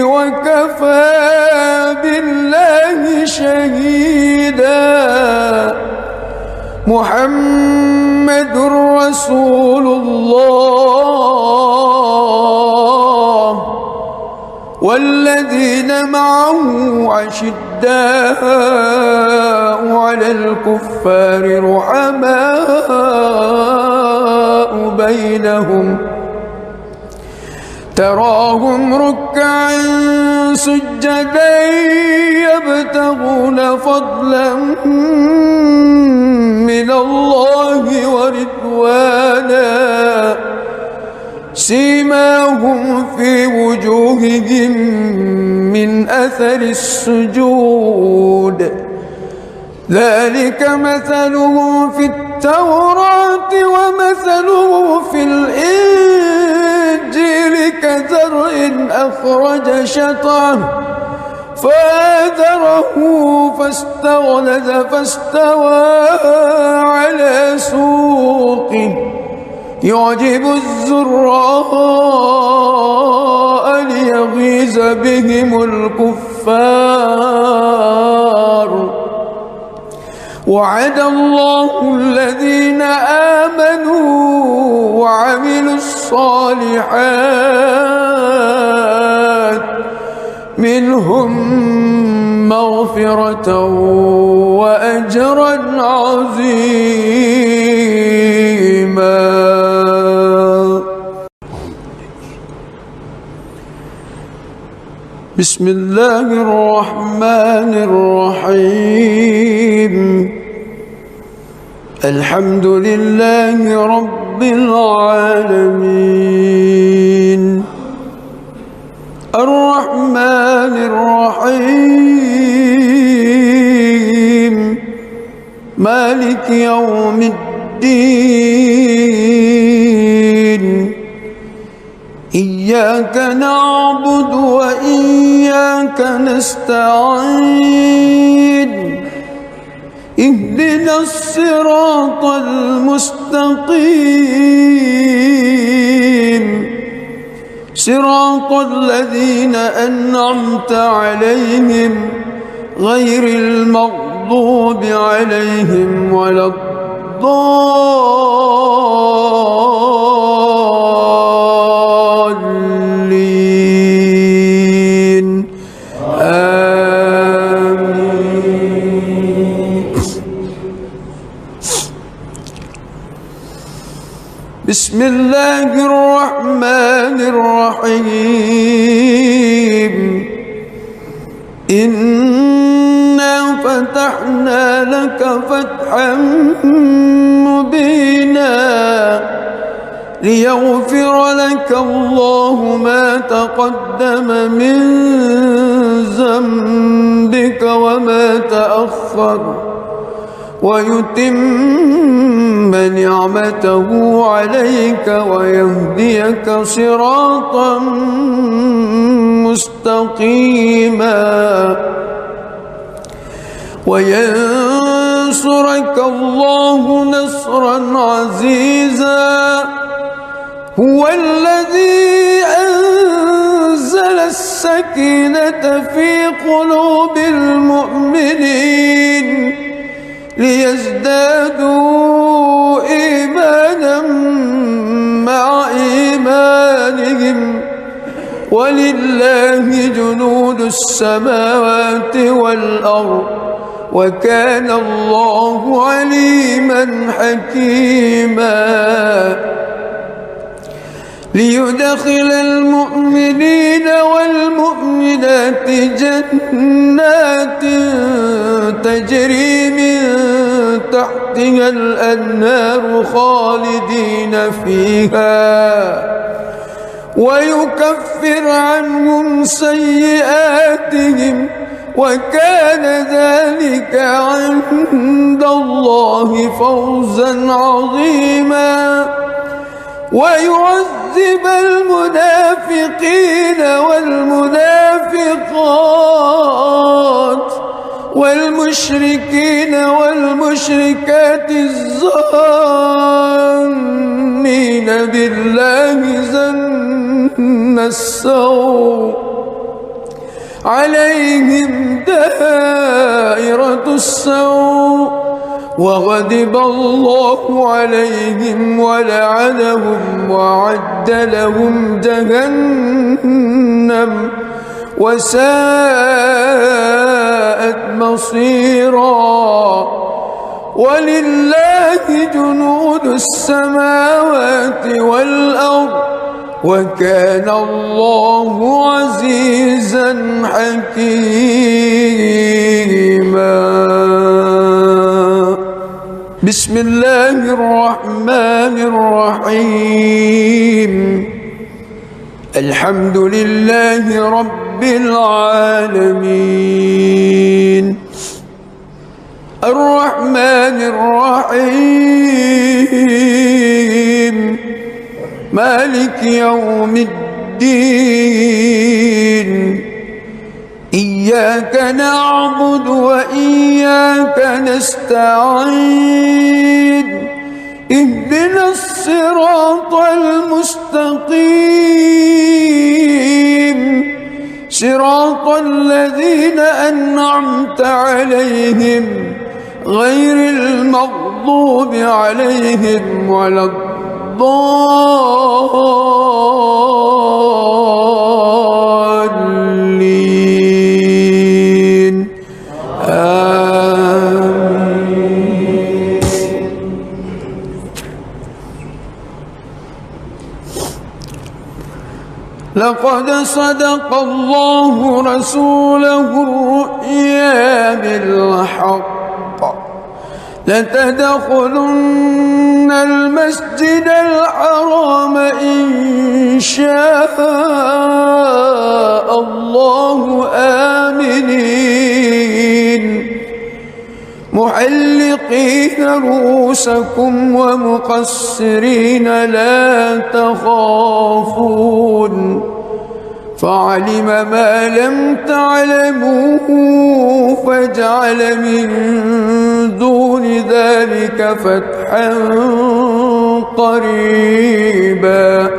وكفى بالله شهيدا. محمد رسول الله والذين معه أشداء على الكفار رحماء بينهم تراهم ركعا سجدا يبتغون فضلا من الله ورضوانا سيماهم في وجوههم من أثر السجود ذلك مثلهم في التوراة ومثله في الإنجيل كزرع أخرج شطأه فآزره فاستغلظ فاستوى على سوقه يعجب الزراء ليغيظ بهم الكفار. وعد الله الذين آمنوا وعملوا الصالحات منهم مغفرة وأجرا عظيما. بسم الله الرحمن الرحيم. الحمد لله رب العالمين الرحمن الرحيم مالك يوم الدين. إياك نعبد وإياك نستعين. اهدنا الصراط المستقيم صراط الذين أنعمت عليهم غير المغضوب عليهم ولا الضالين آمين. بسم الله الرحمن الرحيم. إنا فتحنا لك فتحا مبينا ليغفر لك الله ما تقدم من ذنبك وما تأخر ويتم نعمته عليك ويهديك صراطا مستقيما وينصرك الله نصرا عزيزا. هو الذي أنزل السكينة في قلوب المؤمنين ليزدادوا إيمانا مع إيمانهم ولله جنود السماوات والأرض وكان الله عليما حكيما. ليدخل المؤمنين والمؤمنات جنات تجري من تحتها الأنهار خالدين فيها ويكفر عنهم سيئاتهم وكان ذلك عند الله فوزا عظيما. ويعذب المنافقين والمنافقات والمشركين والمشركات الظانين بالله ظن السوء عليهم دائرة السوء وغضب الله عليهم ولعنهم وأعد لهم جهنم وساءت مصيرا. ولله جنود السماوات والأرض وكان الله عزيزا حكيما. بسم الله الرحمن الرحيم. الحمد لله رب العالمين الرحمن الرحيم مالك يوم الدين. إياك نعبد وإياك نستعين. اهدنا الصراط المستقيم صراط الذين أنعمت عليهم غير المغضوب عليهم ولا الضالين آمين. لقد صدق الله رسوله الرؤيا بالحق لتدخلن المسجد الحرام إن شاء الله آمنين محلقين رؤوسكم ومقصرين لا تخافون فعلم ما لم تعلموا فجعل من دون ذلك فتحا قريبا.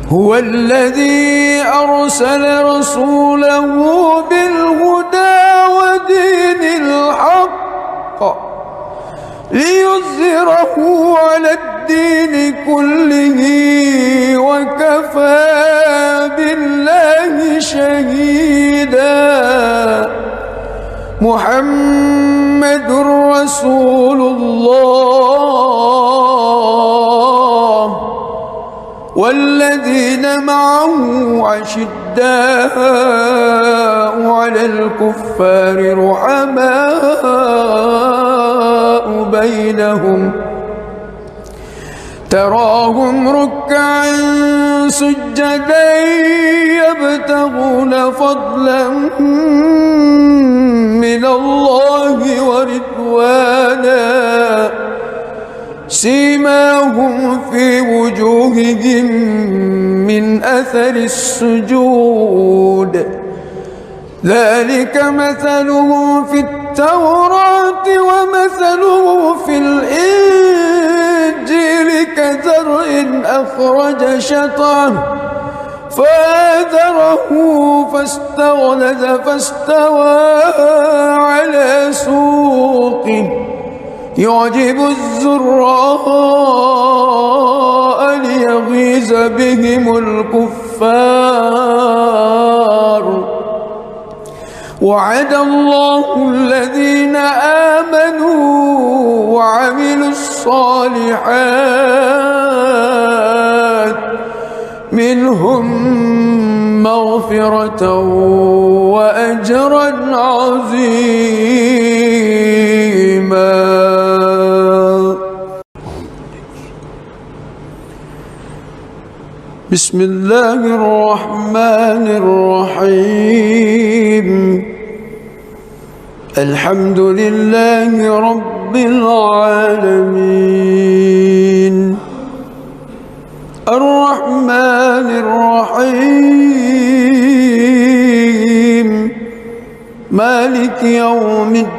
هو الذي أرسل رسوله بالهدى ليظهره على الدين كله وكفى بالله شهيدا. محمد رسول الله والذين معه أشداء على الكفار رحماء بينهم تراهم ركعا سجدا يبتغون فضلا من الله ورضوانا سيماهم في وجوههم من أثر السجود ذلك مثلهم في التوراة ومثلهم في الإنجيل كزرع أخرج شطأه فآزره فاستغلظ فاستوى على سوقه يعجب الزراء ليغيظ بهم الكفار. وعد الله الذين آمنوا وعملوا الصالحات منهم مغفرة وأجرا عظيما. بسم الله الرحمن الرحيم. الحمد لله رب العالمين الرحمن الرحيم مالك يوم الدين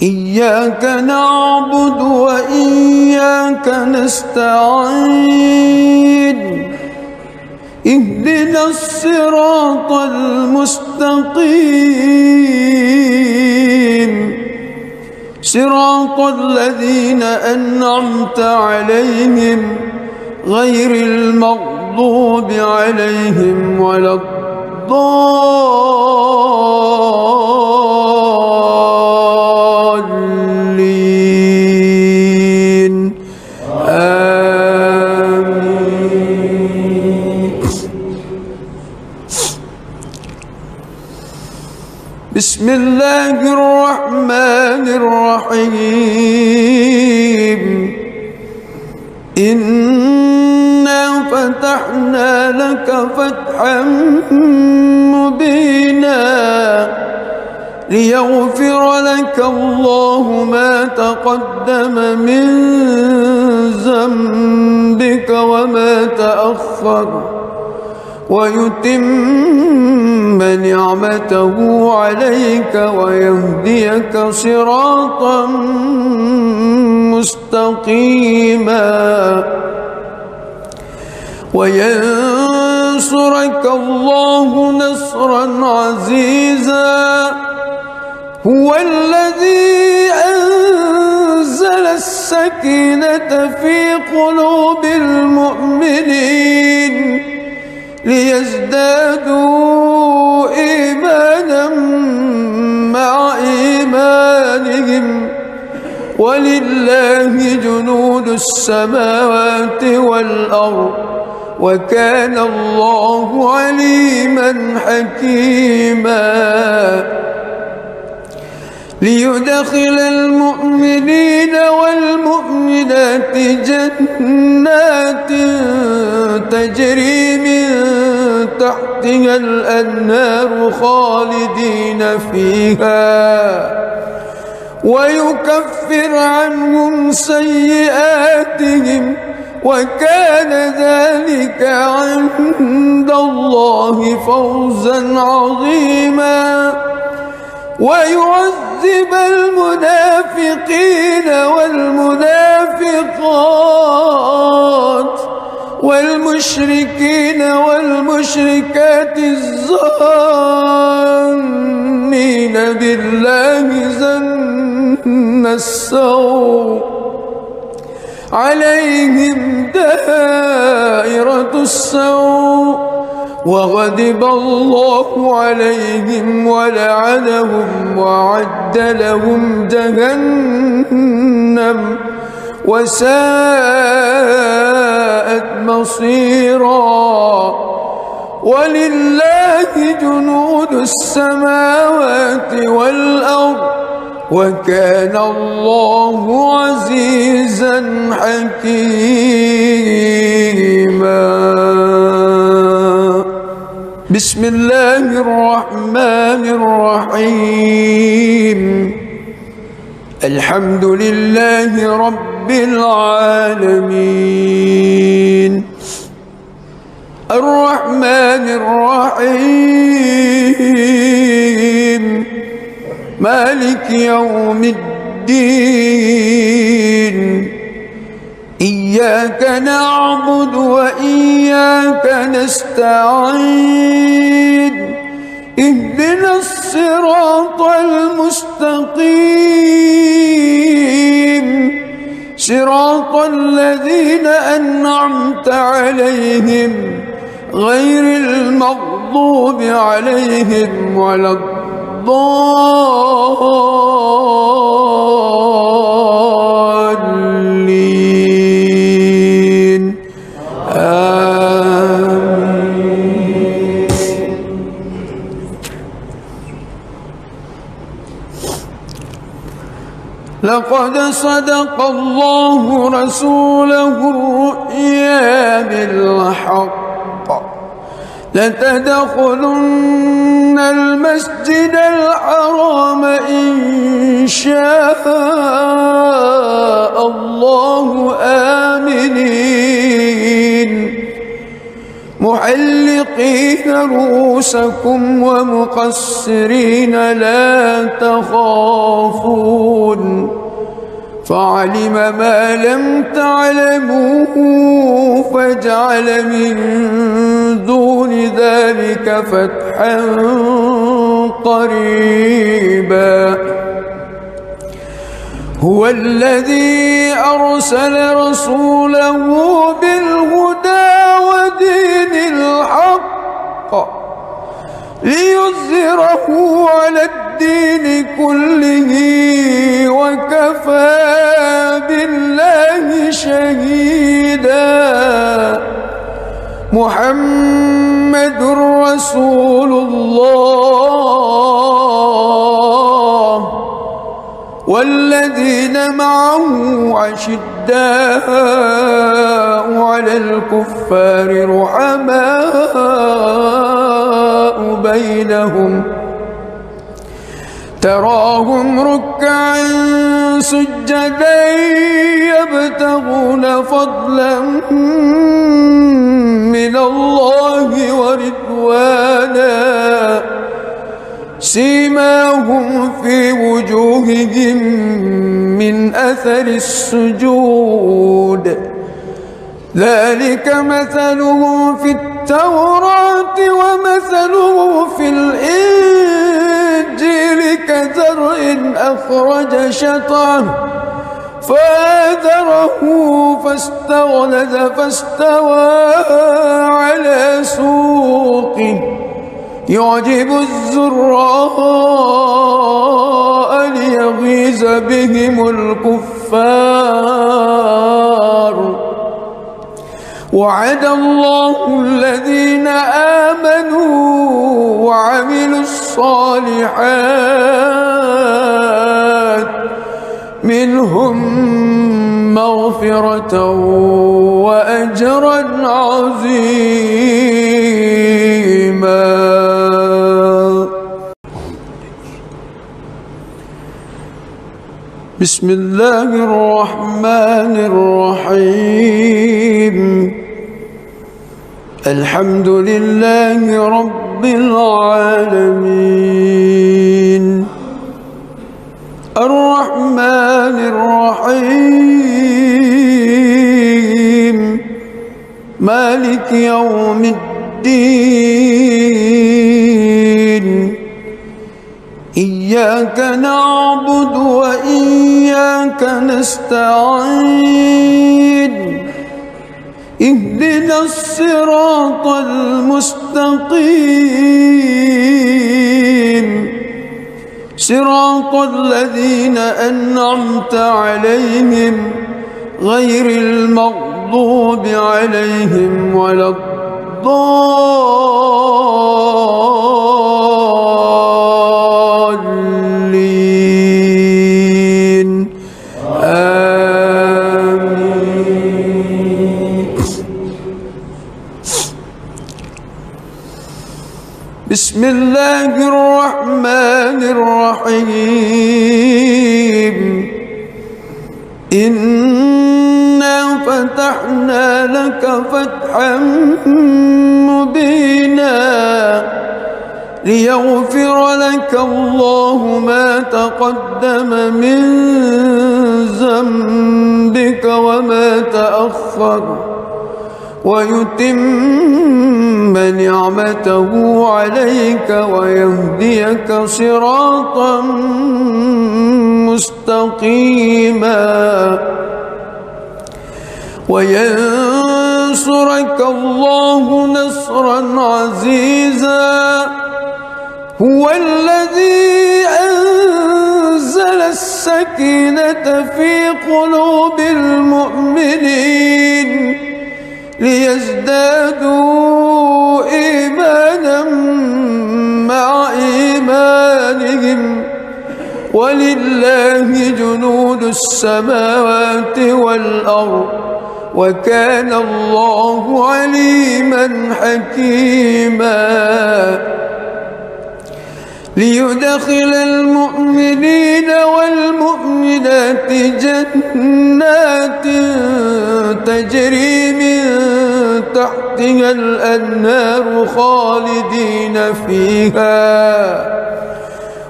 إياك نعبد وإياك نستعين اهدنا الصراط المستقيم صراط الذين أنعمت عليهم غير المغضوب عليهم ولا الضالين آمين. بسم الله الرحمن الرحيم. إنا فتحنا لك فتحا مبينا ليغفر لك الله ما تقدم من ذنبك وما تأخر ويتم نعمته عليك ويهديك صراطا مستقيما وينصرك الله نصرا عزيزا. هو الذي أنزل السكينة في قلوب المؤمنين ليزدادوا إيمانا مع إيمانهم ولله جنود السماوات والأرض وكان الله عليما حكيما. ليدخل المؤمنين والمؤمنات جنات تجري من تحتها الأنهار خالدين فيها ويكفر عنهم سيئاتهم وكان ذلك عند الله فوزا عظيما. ويعذب المنافقين والمنافقات والمشركين والمشركات الظانين بالله ظن السوء عليهم دائرة السوء وغضب الله عليهم ولعنهم وأعد لهم جهنم وساءت مصيرا. ولله جنود السماوات والأرض وكان الله عزيزا حكيما. بسم الله الرحمن الرحيم. الحمد لله رب العالمين الرحمن الرحيم مالك يوم الدين. إياك نعبد وإياك نستعين. اهدنا الصراط المستقيم صراط الذين أنعمت عليهم غير المغضوب عليهم ولا الضالين. آمين. لقد صدق الله رسوله الرؤيا بالحق لتدخلن المسجد الحرام إن شاء الله آمنين محلقين رؤوسكم ومقصرين لا تخافون فعلم ما لم تعلموا فجعل من دون ذلك فتحا قريبا. هو الذي أرسل رسوله بالهدى ودين الحق ليظهره على الدين كله وكفى بالله شهيدا. محمد رسول الله والذين معه أشداء على الكفار رحماء بينهم تراهم ركعا سجدا يبتغون فضلا من الله ورضوانا سيماهم في وجوههم من أثر السجود ذلك مثلهم في التوراة ومثله في الإنجيل كزرع أخرج شطأه فآزره فاستغلظ فاستوى على سوقه يعجب الزراء ليغيظ بهم الكفار. وعد الله الذين آمنوا وعملوا الصالحات منهم مغفرة وأجرا عظيما. بسم الله الرحمن الرحيم. الحمد لله رب العالمين الرحمن الرحيم مالك يوم الدين إياك نعبد وإياك نستعين اهدنا الصراط المستقيم صراط الذين أنعمت عليهم غير المغضوب عليهم ولا الضالين آمين. بسم الله الرحمن الرحيم إنا فتحنا لك فتحا مبينا ليغفر لك الله ما تقدم من ذنبك وما تأخر ويتم نعمته عليك ويهديك صراطا مستقيما وينصرك الله نصرا عزيزا هو الذي أنزل السكينة في قلوب المؤمنين ليزدادوا إيمانا مع إيمانهم ولله جنود السماوات والأرض وكان الله عليما حكيما ليدخل المؤمنين والمؤمنات جنات تجري من تحتها الأنهار خالدين فيها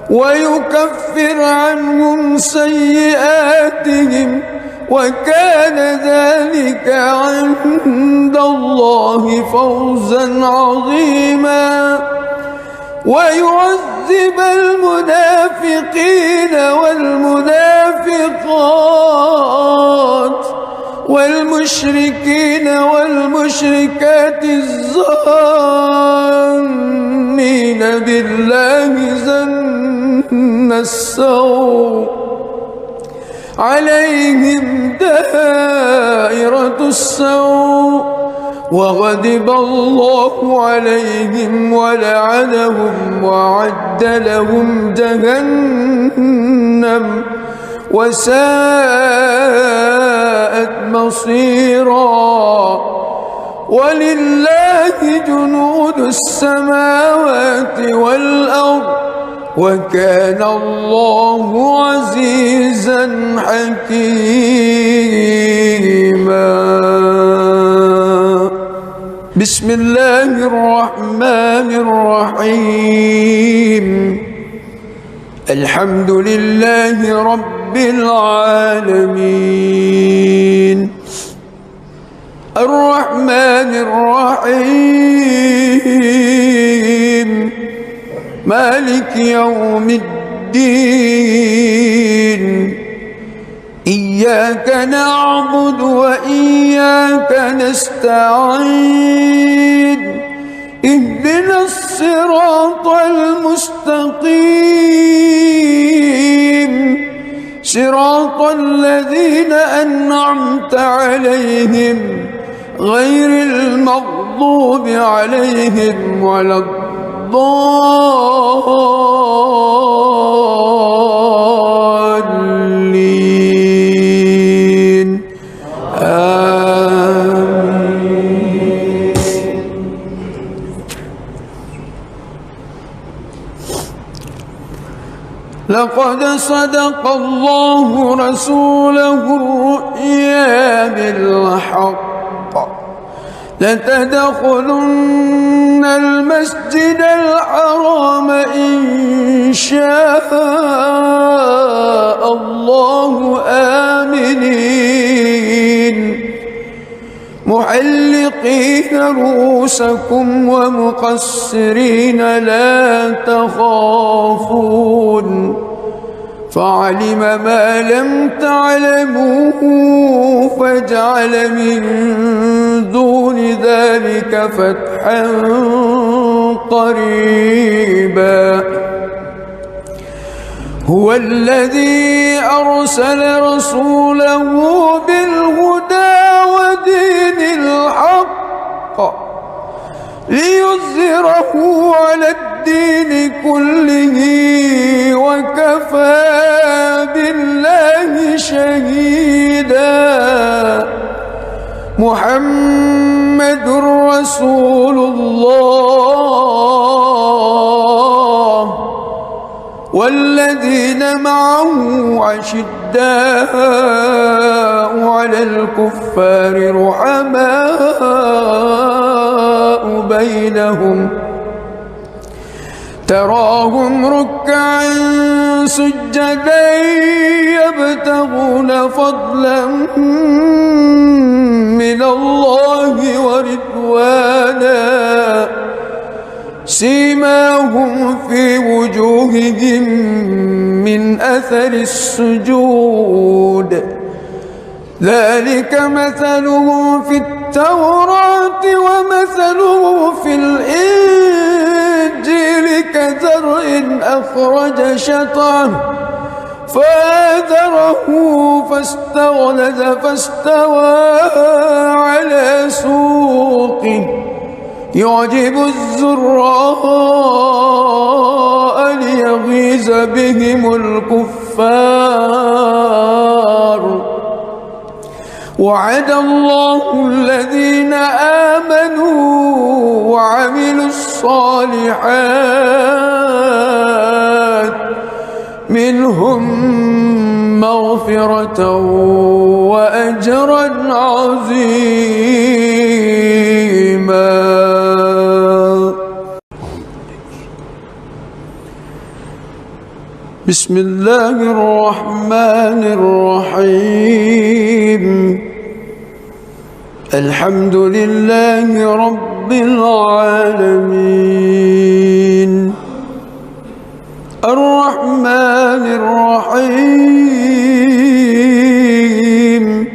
ويكفر عنهم سيئاتهم وكان ذلك عند الله فوزا عظيما ويعذب المنافقين والمنافقات والمشركين والمشركات الظانين بالله ظن السوء عليهم دائرة السوء وغضب الله عليهم ولعنهم وأعد لهم جهنم وساءت مصيرا ولله جنود السماوات والأرض وكان الله عزيزا حكيما بسم الله الرحمن الرحيم الحمد لله رب العالمين الرحمن الرحيم مالك يوم الدين إياك نعبد وإياك نستعين اهدنا الصراط المستقيم صراط الذين أنعمت عليهم غير المغضوب عليهم ولا الضالين آمين. لقد صدق الله رسوله الرؤيا بالحق لتدخلن المسجد الحرام إن شاء الله آمنين محلقين رؤوسكم ومقصرين لا تخافون فعلم ما لم تعلموا فجعل من دون ذلك فتحا قريبا هو الذي أرسل رسوله بالهدى ودين الحق ليظهره على الدين كله وكفى بالله شهيدا محمد رسول الله والذين معه أشداء على الكفار رحماء بينهم تراهم ركعا سجدا يبتغون فضلا من الله ورضوانا سيماهم في وجوههم من أثر السجود ذلك مثلهم في التوراة ومثله في الإنجيل كزرع أخرج شطأه فآزره فاستغلظ فاستوى على سوقه يعجب الزراء ليغيظ بهم الكفار وعد الله الذين آمنوا وعملوا الصالحات منهم مغفرة وأجرا عظيما. بسم الله الرحمن الرحيم الحمد لله رب العالمين الرحمن الرحيم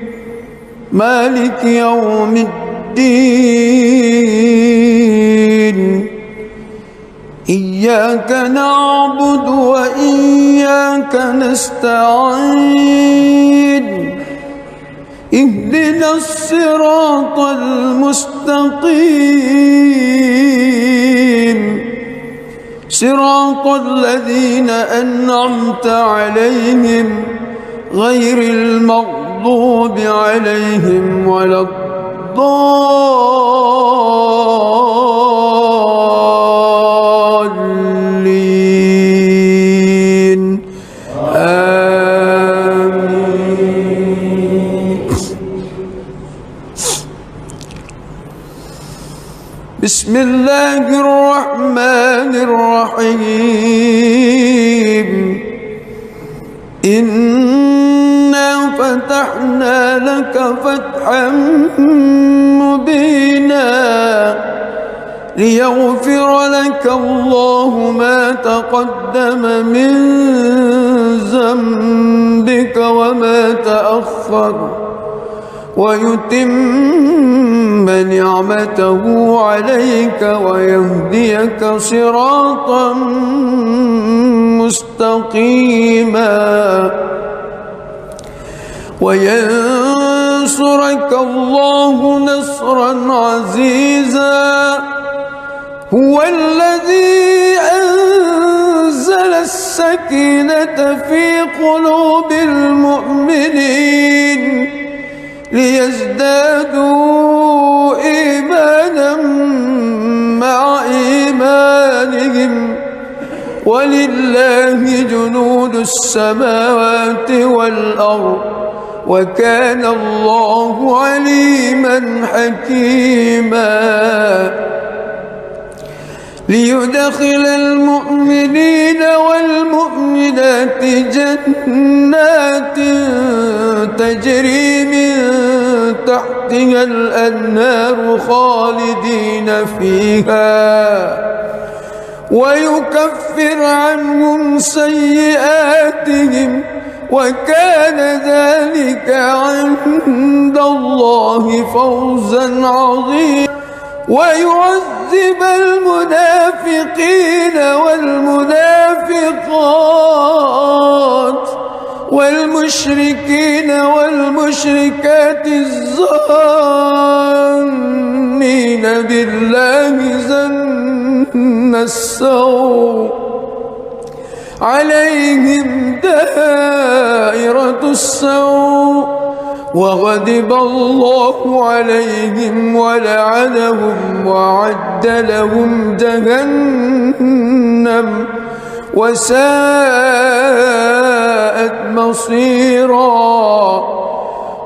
مالك يوم الدين إياك نعبد وإياك نستعين اهدنا الصراط المستقيم صراط الذين أنعمت عليهم غير المغضوب عليهم ولا الضالين آمين. بسم الله الرحمن الرحيم إنا فتحنا لك فتحا مبينا ليغفر لك الله ما تقدم من ذنبك وما تأخر ويتم نعمته عليك ويهديك صراطا مستقيما وينصرك الله نصرا عزيزا هو الذي أنزل السكينة في قلوب المؤمنين ليزدادوا إيمانا مع إيمانهم ولله جنود السماوات والأرض وكان الله عليما حكيما ليدخل المؤمنين والمؤمنات جنات تجري من تحتها الأنهار خالدين فيها ويكفر عنهم سيئاتهم وكان ذلك عند الله فوزا عظيما ويعذب المنافقين والمنافقات والمشركين والمشركات الظانين بالله ظن السوء عليهم دائرة السوء وغضب الله عليهم ولعنهم وأعد لهم جهنم وساءت مصيرا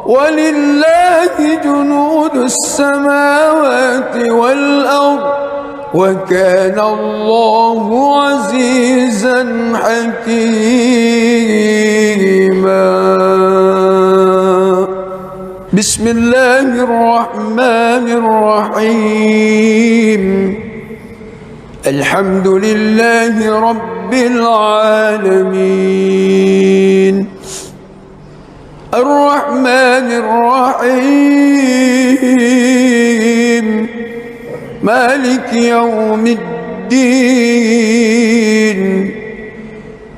ولله جنود السماوات والأرض وكان الله عزيزا حكيما. بسم الله الرحمن الرحيم. الحمد لله رب العالمين الرحمن الرحيم مالك يوم الدين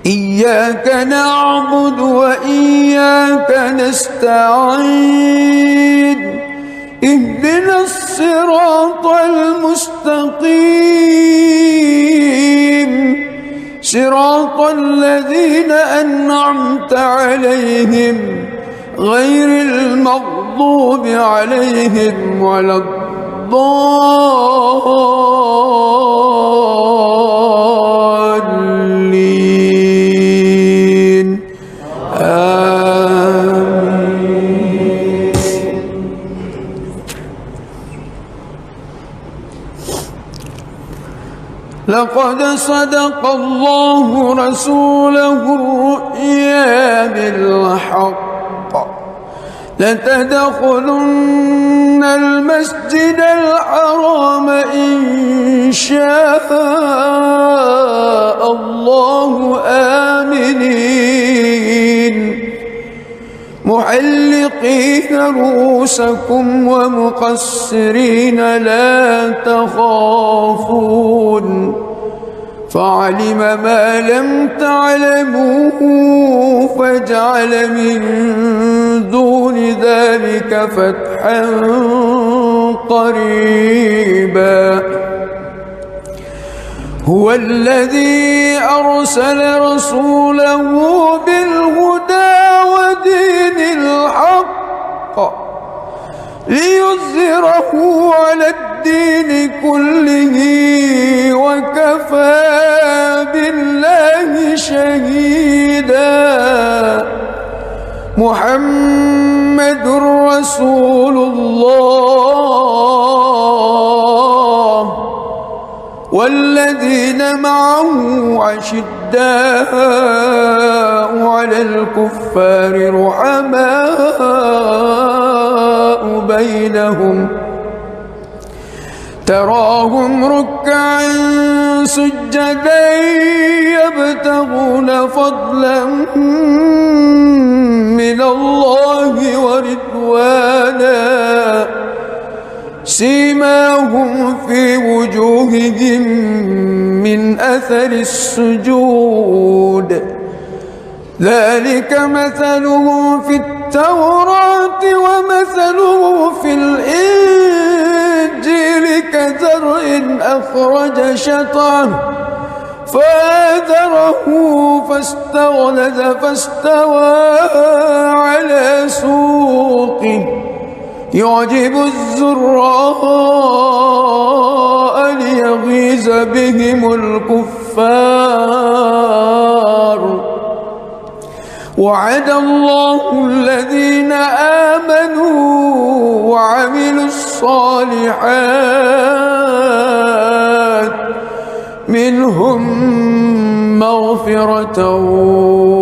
إياك نعبد وإياك نستعين اهدنا الصراط المستقيم صراط الذين أنعمت عليهم غير المغضوب عليهم ولا الضالين آمين. لقد صدق الله رسوله الرؤيا بالحق لتدخلن المسجد الحرام إن شاء الله آمنين محلقين رؤوسكم ومقصرين لا تخافون فعلم ما لم تعلموا فجعل من دون ذلك فتحا قريبا. هو الذي أرسل رسوله بالهدى ودين الحق ليظهره على الدين كله وكفى بالله شهيدا. محمد رسول الله والذين معه أشداء على الكفار رحماء بينهم تراهم ركعا سجدا يبتغون فضلا من الله ورضوانا سيماهم في وجوههم من أثر السجود ذلك مثلهم في التوراة ومثله في الإنجيل كزرع أخرج شطأه فآزره فاستغلظ فاستوى على سوقه يعجب الزراء ليغيظ بهم الكفار. وعد الله الذين آمنوا وعملوا الصالحات مغفرة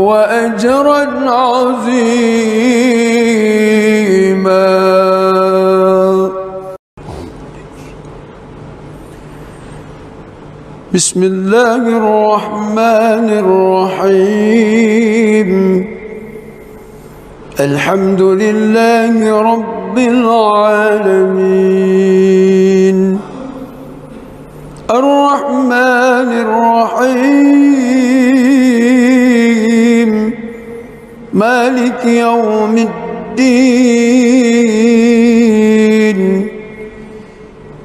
وأجرا عظيما. بسم الله الرحمن الرحيم. الحمد لله رب العالمين الرحمن الرحيم مالك يوم الدين.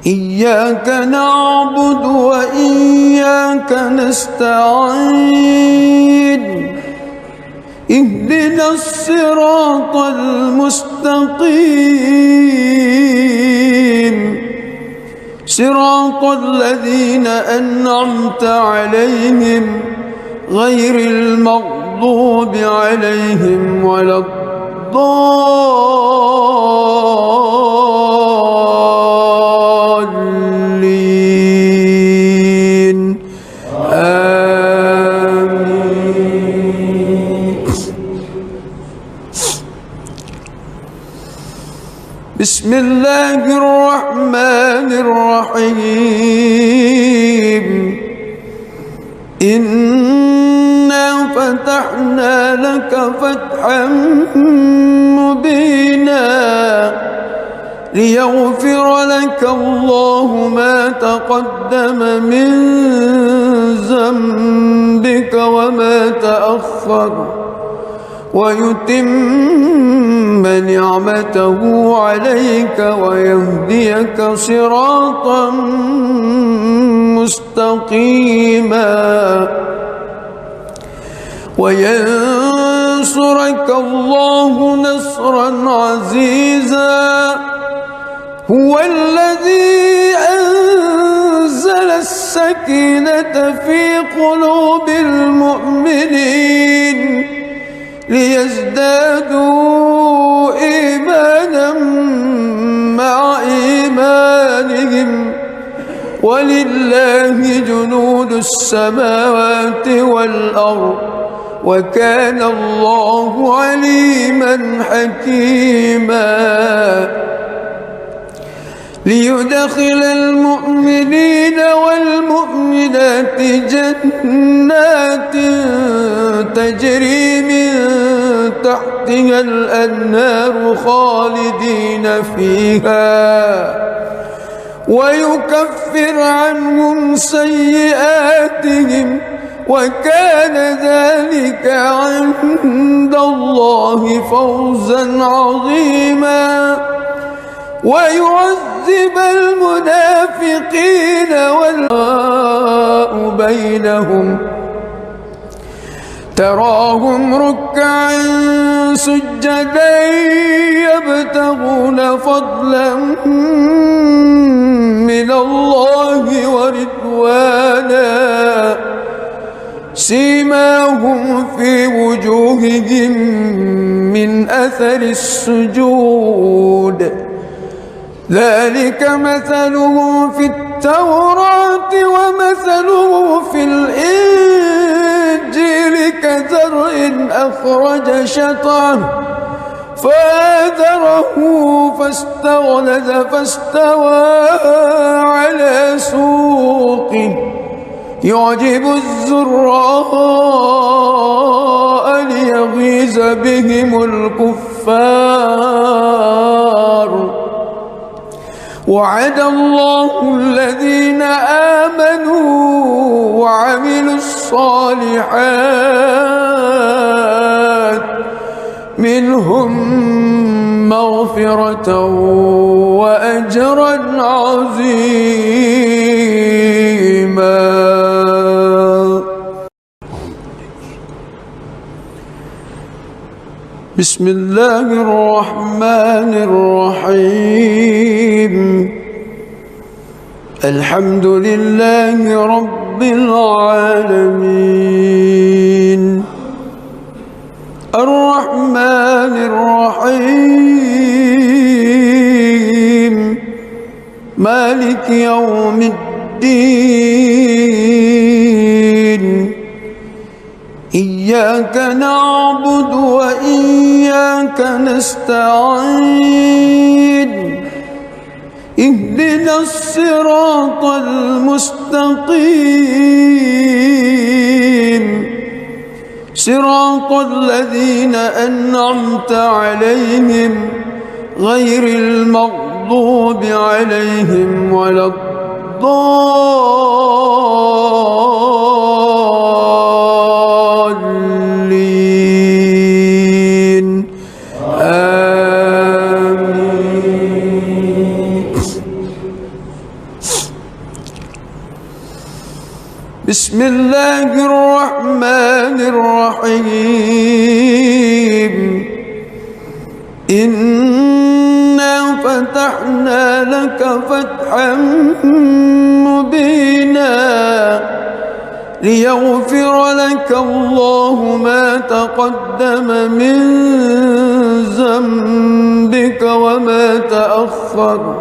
إياك نعبد وإياك نستعين. اهدنا الصراط المستقيم صراط الذين أنعمت عليهم غير المغضوب عليهم ولا الضالين. آمين. بسم الله الرحمن الرحيم. إنا فتحنا لك فتحا مبينا ليغفر لك الله ما تقدم من ذنبك وما تأخر ويتم نعمته عليك ويهديك صراطا مستقيما وينصرك الله نصرا عزيزا. هو الذي أنزل السكينة في قلوب المؤمنين ليزدادوا إيمانا مع إيمانهم ولله جنود السماوات والأرض وكان الله عليما حكيما. ليدخل المؤمنين والمؤمنات جنات تجري من تحتها الأنهار خالدين فيها ويكفر عنهم سيئاتهم وكان ذلك عند الله فوزا عظيما. ويعذب المنافقين والمراء بينهم تراهم ركعا سجدا يبتغون فضلا من الله ورضوانا سيماهم في وجوههم من أثر السجود ذلك مثله في التوراة ومثله في الإنجيل كزرع أخرج شطأه فآزره فاستغلظ فاستوى على سوقه يعجب الزراء ليغيظ بهم الكفار. وعد الله الذين آمنوا وعملوا الصالحات منهم مغفرة وأجرا عظيما. بسم الله الرحمن الرحيم. الحمد لله رب العالمين الرحمن الرحيم مالك يوم الدين. إياك نعبد وإياك نستعين اهدنا الصراط المستقيم صراط الذين أنعمت عليهم غير المغضوب عليهم ولا الضالين آمين. بسم الله الرحمن الرحيم إنا فتحنا لك فتحا مبينا ليغفر لك الله ما تقدم من ذنبك وما تأخر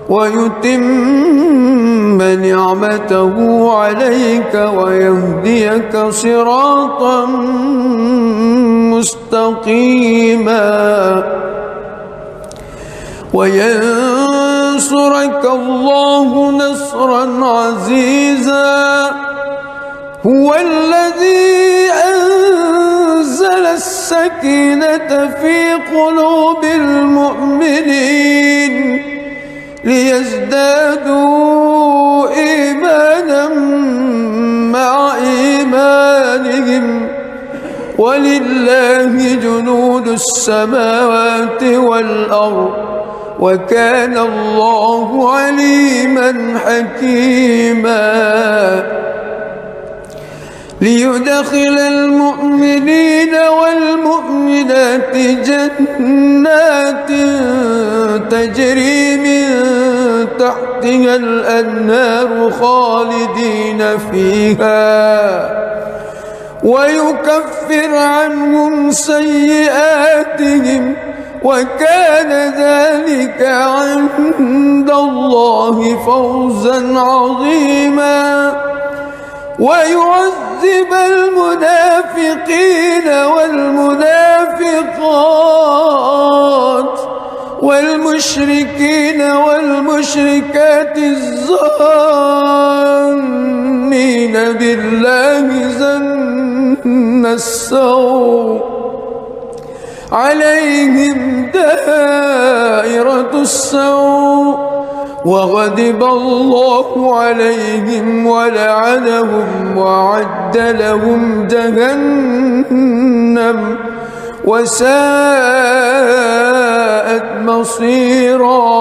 ويتم نعمته عليك ويهديك صراطا مستقيما وينصرك الله نصرا عزيزا هو الذي أنزل السكينة في قلوب المؤمنين ليزدادوا إيمانا مع إيمانهم ولله جنود السماوات والأرض وكان الله عليما حكيما ليدخل المؤمنين والمؤمنات جنات تجري من تحتها الأنهار خالدين فيها ويكفر عنهم سيئاتهم وكان ذلك عند الله فوزا عظيما ويعذب المنافقين والمنافقات والمشركين والمشركات الظانين بالله ظن السوء عليهم دائرة السوء وغضب الله عليهم ولعنهم وأعد لهم جهنم وساءت مصيرا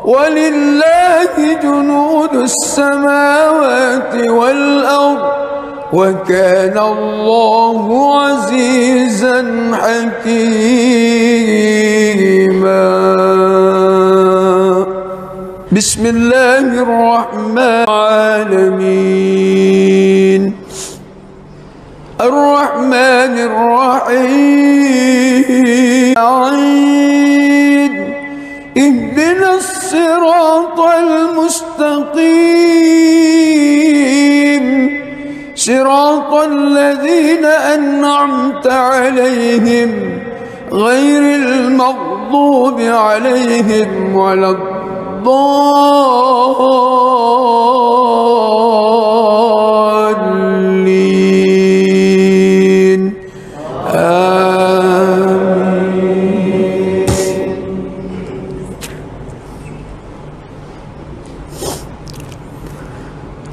ولله جنود السماوات والأرض وكان الله عزيزا حكيما بسم الله الرحمن الرحيم الرحمن الرحيم اهدنا الصراط المستقيم صراط الذين أنعمت عليهم غير المغضوب عليهم ولا الضالين آمين.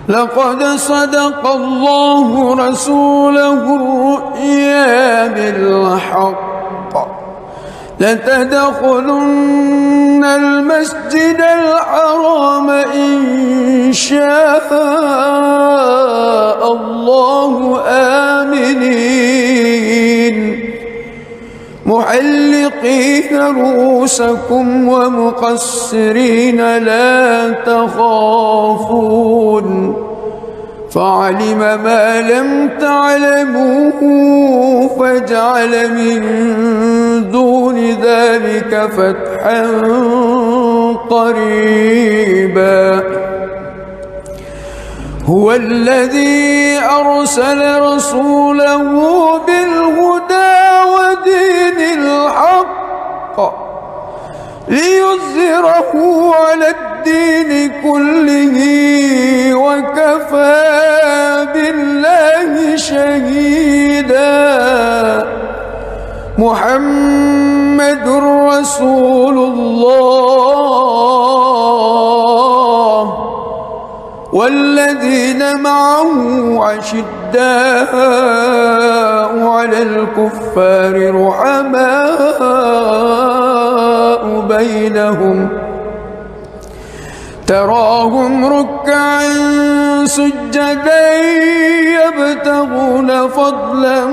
لقد صدق الله رسوله الرؤيا بالحق لتدخلن المسجد الحرام إن شاء الله آمنين محلقين رؤوسكم ومقصرين لا تخافون فعلم ما لم تعلموا فجعل من دون ذلك فتحا قريبا هو الذي أرسل رسوله بالهدى ودين الحق ليظهره على الدين كله وكفى بالله شهيدا. محمد رسول الله والذين معه أشداء على الكفار رحماء بينهم تراهم ركعا سجدا يبتغون فضلا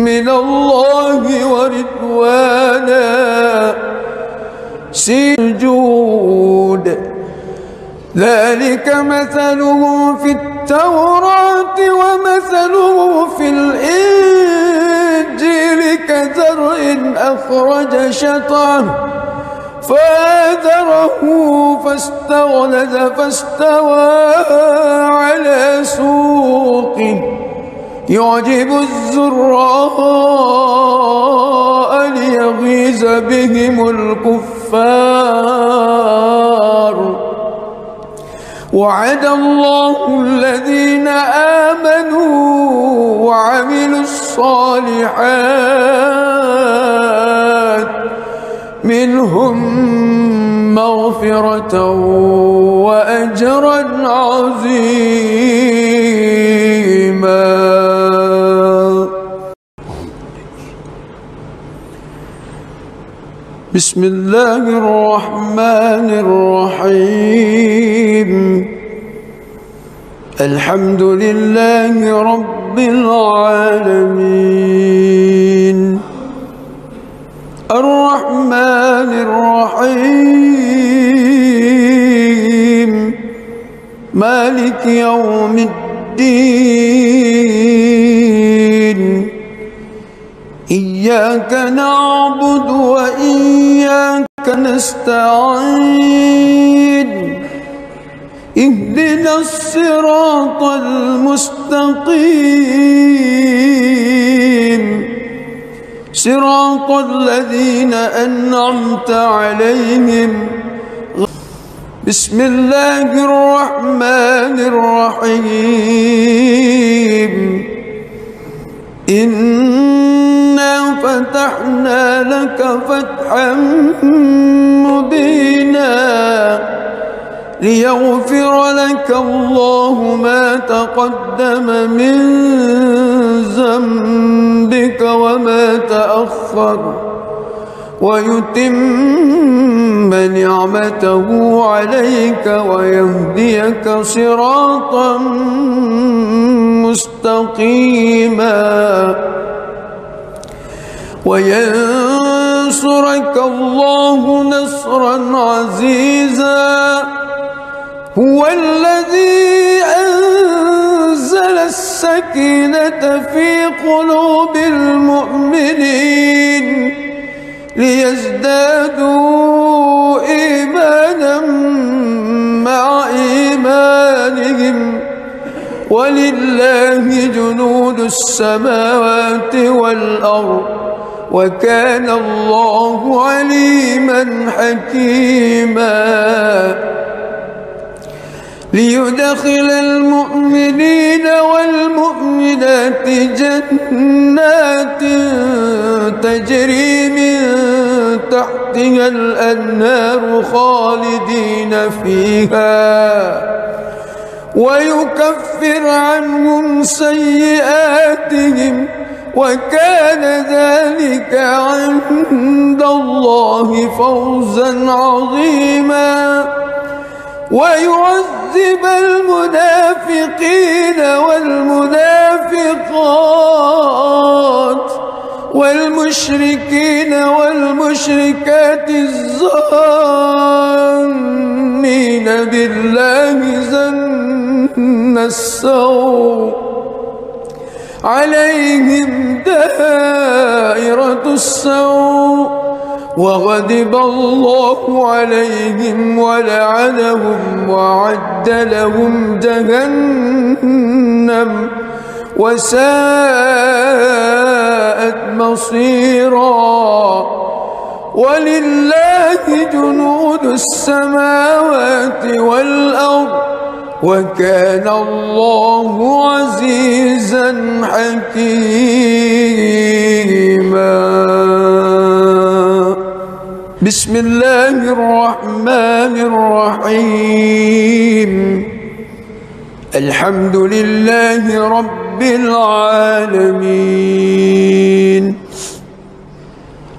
من الله ورضوانا سجود ذلك مثله في التوراة ومثله في الإنجيل كزرع أخرج شطأه فآزره فاستغلظ فاستوى على سوقه يعجب الزراء ليغيظ بهم الكفار. وعد الله الذين آمنوا وعملوا الصالحات منهم مغفرة وأجرا عظيما. بسم الله الرحمن الرحيم. الحمد لله رب العالمين الرحمن الرحيم مالك يوم الدين. إياك نعبد وإياك نستعين. اهدنا الصراط المستقيم صراط الذين أنعمت عليهم. بسم الله الرحمن الرحيم. إنا فتحنا لك فتحا مبينا ليغفر لك الله ما تقدم من ذنبك وما تأخر ويتم نعمته عليك ويهديك صراطا مستقيما وينصرك الله نصرا عزيزا. هو الذي أنزل السكينة في قلوب المؤمنين ليزدادوا إيمانا مع إيمانهم ولله جنود السماوات والأرض وكان الله عليما حكيما. ليدخل المؤمنين والمؤمنات جنات تجري من تحتها الأنهار خالدين فيها ويكفر عنهم سيئاتهم وكان ذلك عند الله فوزا عظيما. ويعذب المنافقين والمنافقات والمشركين والمشركات الظانين بالله ظن السوء عليهم دائرة السوء وغضب الله عليهم ولعنهم وأعد لهم جهنم وساءت مصيرا. ولله جنود السماوات والأرض وكان الله عزيزا حكيما. بسم الله الرحمن الرحيم. الحمد لله رب العالمين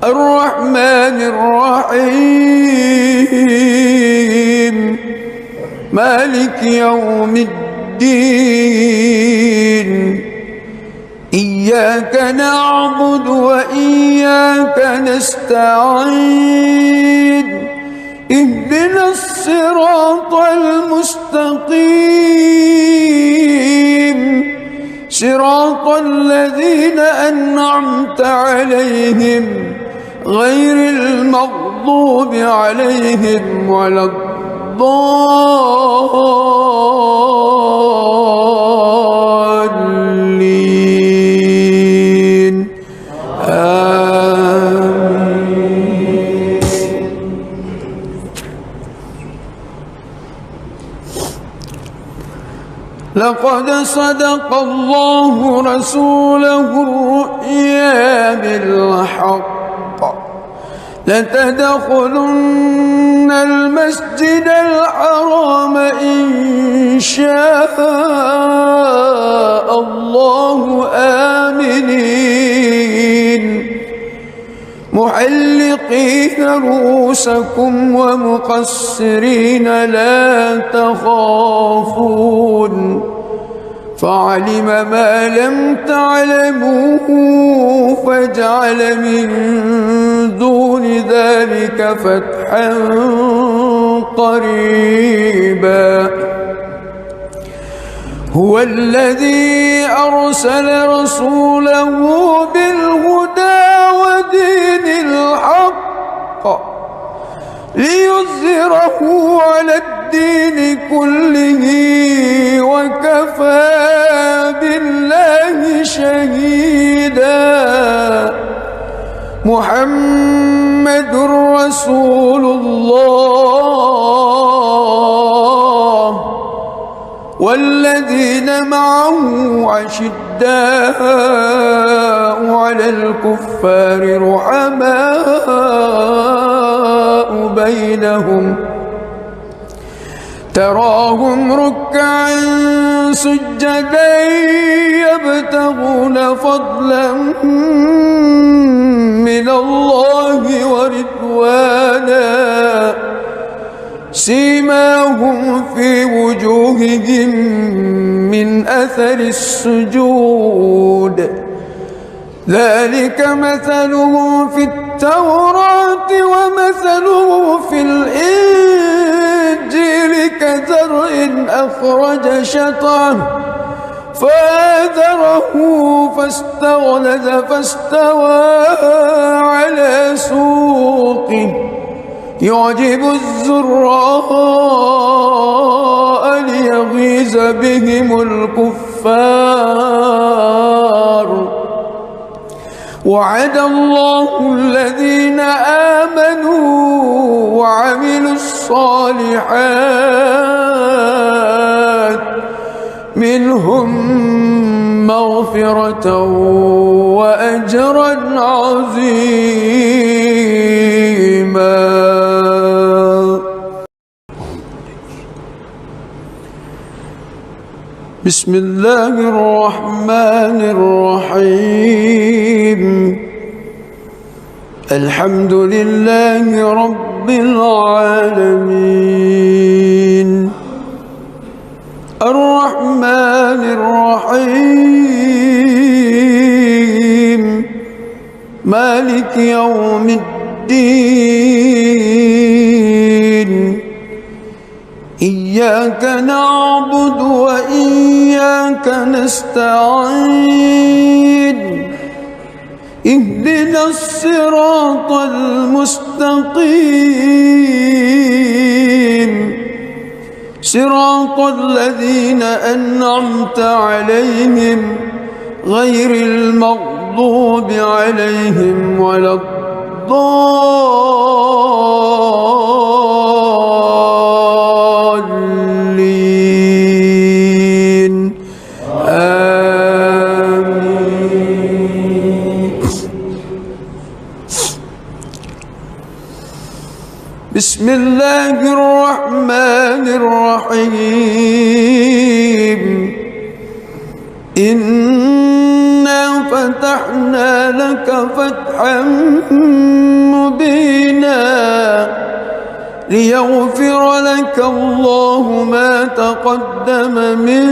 الرحمن الرحيم مالك يوم الدين. إياك نعبد وإياك نستعين. اهدنا الصراط المستقيم صراط الذين أنعمت عليهم غير المغضوب عليهم ولا الضالين. آمين. لقد صدق الله رسوله الرؤيا بالحق لتدخلن المسجد الحرام إن شاء الله آمنين محلقين رؤوسكم ومقصرين لا تخافون فعلم ما لم تعلموا فجعل من دون ذلك فتحا قريبا. هو الذي أرسل رسوله بالهدى ودين الحق ليظهره على الدين كله وكفى بالله شهيدا. محمد رسول الله والذين معه أشداء على الكفار رحماء بينهم تراهم ركعا سجدا يبتغون فضلا من الله ورضوانا سيماهم في وجوههم من أثر السجود ذلك مثلهم في التوراة ومثلهم في الإنجيل كزرع أخرج شطأه فآزره فاستغلظ فاستوى على سوقه يعجب الزراء ليغيظ بهم الكفار. وعد الله الذين آمنوا وعملوا الصالحات منهم مغفرة وأجرا عظيما. بسم الله الرحمن الرحيم. الحمد لله رب العالمين الرحمن الرحيم مالك يوم الدين. إياك نعبد وإياك نستعين. اهدنا الصراط المستقيم صراط الذين أنعمت عليهم غير المغضوب عليهم ولا الضالين آمين. بسم الله الرحمن الرحيم إنا فتحنا لك فتحا مبينا ليغفر لك الله ما تقدم من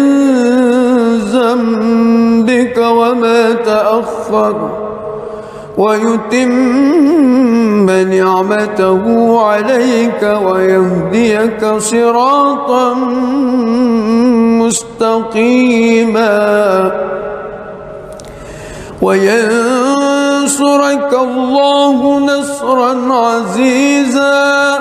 ذنبك وما تأخر ويتم نعمته عليك ويهديك صراطا مستقيما وينصرك الله نصرا عزيزا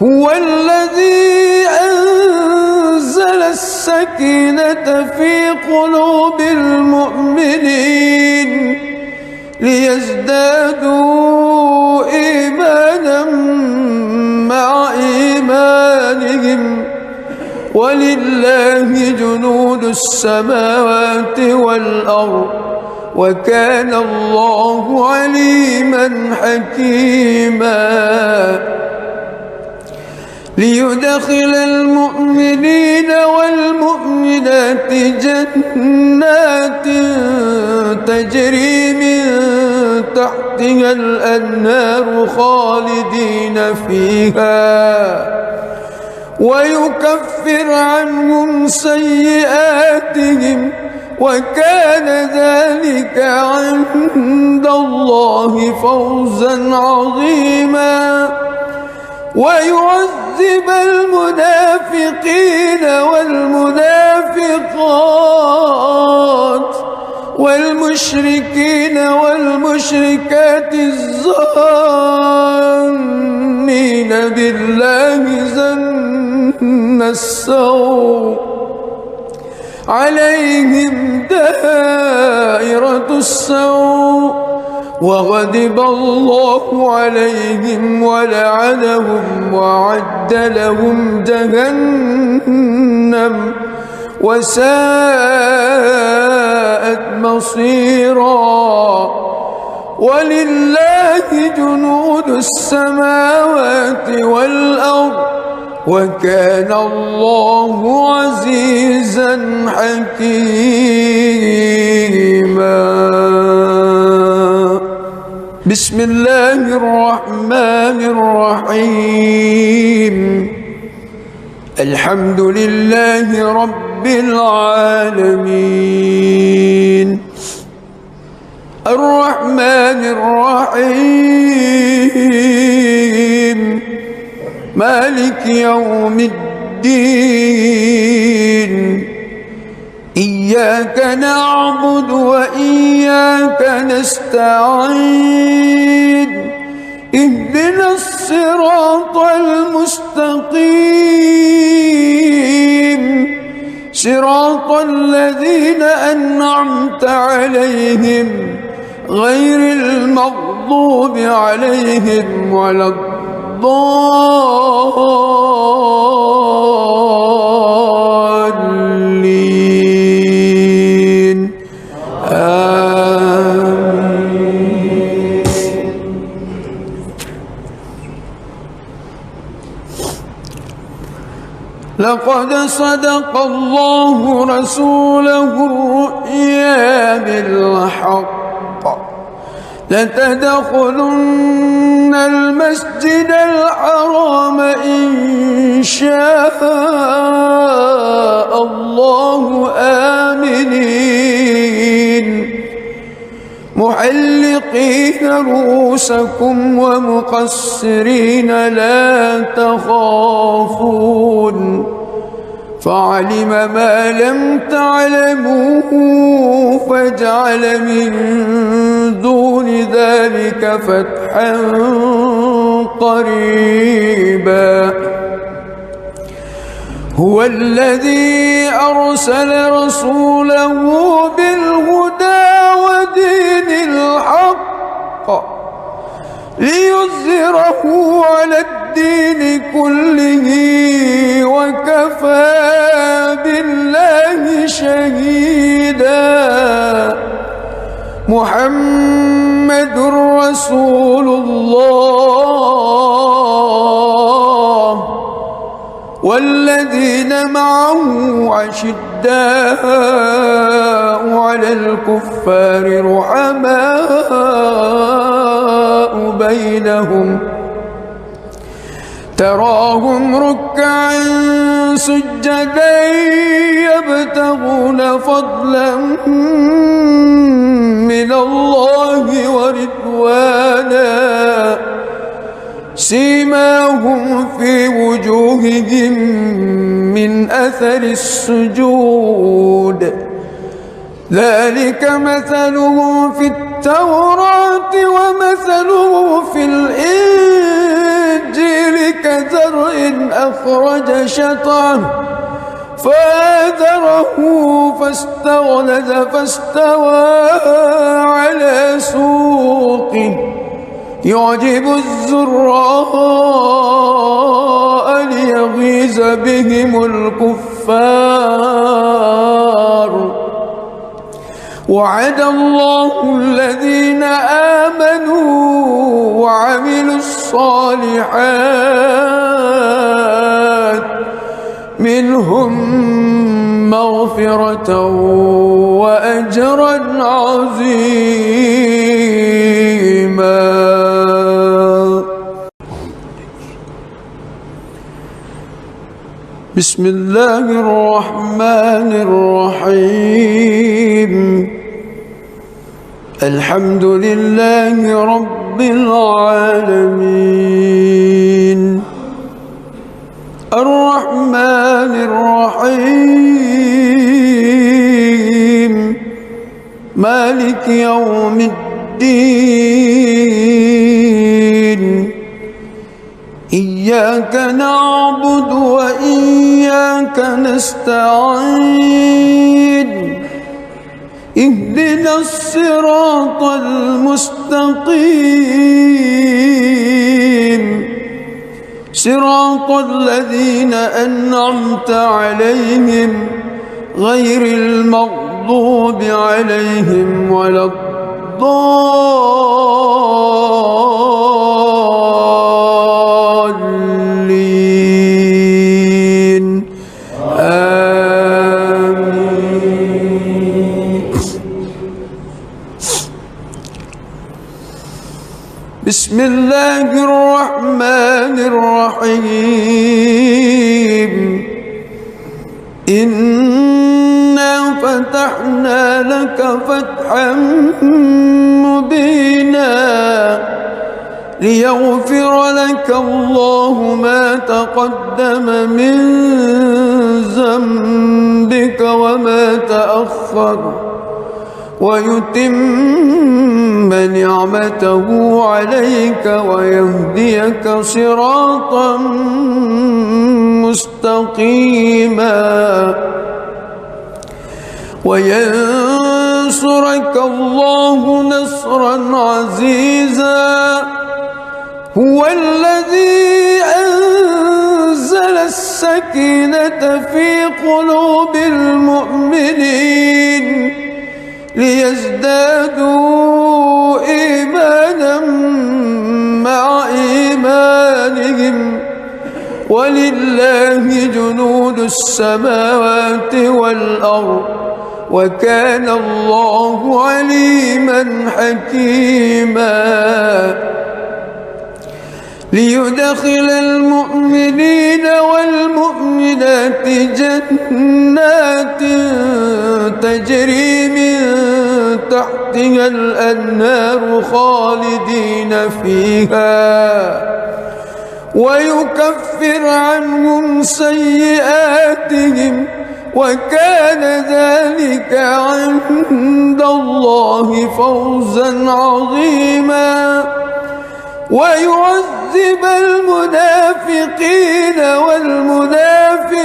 هو الذي أنزل السكينة في قلوب المؤمنين ليزدادوا إيمانا مع إيمانهم ولله جنود السماوات والأرض وكان الله عليما حكيما ليدخل المؤمنين والمؤمنات جنات تجري من تحتها الأنهار خالدين فيها ويكفر عنهم سيئاتهم وكان ذلك عند الله فوزا عظيما ويعذب المنافقين والمنافقات والمشركين والمشركات الظانين بالله ظن السوء عليهم دائرة السوء وغضب الله عليهم ولعنهم وأعد لهم جهنم وساءت مصيرا ولله جنود السماوات والأرض وكان الله عزيزا حكيما. بسم الله الرحمن الرحيم الحمد لله رب العالمين الرحمن الرحيم مالك يوم الدين إياك نعبد وإياك نستعين اهدنا الصراط المستقيم صراط الذين أنعمت عليهم غير المغضوب عليهم ولا الضالين آمين. لقد صدق الله رسوله الرؤيا بالحق لتدخلن المسجد الحرام إن شاء الله آمنين محلقين رؤوسكم ومقصرين لا تخافون فعلم ما لم تعلموا فجعل من دون ذلك فتحا قريبا هو الذي أرسل رسوله بالهدى ودين الحق ليظهره على الدين كله وكفى بالله شهيدا محمد رسول الله والذين معه أشداء على الكفار رحماء بينهم تراهم ركعا سجدا يبتغون فضلا من الله ورضوانا سيماهم في وجوههم من أثر السجود ذلك مثلهم في التوراة ومثله في الإنجيل كزرع أخرج شطأه فآزره فاستغلظ فاستوى على سوقه يعجب الزراء ليغيظ بهم الكفار وعد الله الذين آمنوا وعملوا الصالحات منهم مغفرة وأجرا عظيما. بسم الله الرحمن الرحيم الحمد لله رب العالمين الرحمن الرحيم مالك يوم الدين إياك نعبد وإياك نستعين اهدنا الصراط المستقيم صراط الذين أنعمت عليهم غير المغضوب عليهم ولا الضالين آمين. بسم الله الرحمن الرحيم إنا فتحنا لك فتحا مبينا ليغفر لك الله ما تقدم من ذنبك وما تأخر ويتم نعمته عليك ويهديك صراطا مستقيما وينصرك الله نصرا عزيزا هو الذي أنزل السكينة في قلوب المؤمنين ليزدادوا إيمانا مع إيمانهم ولله جنود السماوات والأرض وكان الله عليما حكيما ليدخل المؤمنين والمؤمنات جنات تجري من تحتها الأنهار خالدين فيها ويكفر عنهم سيئاتهم سيئاتهم وكان ذلك عند الله فوزا عظيما ويعذب المنافقين والمنافقات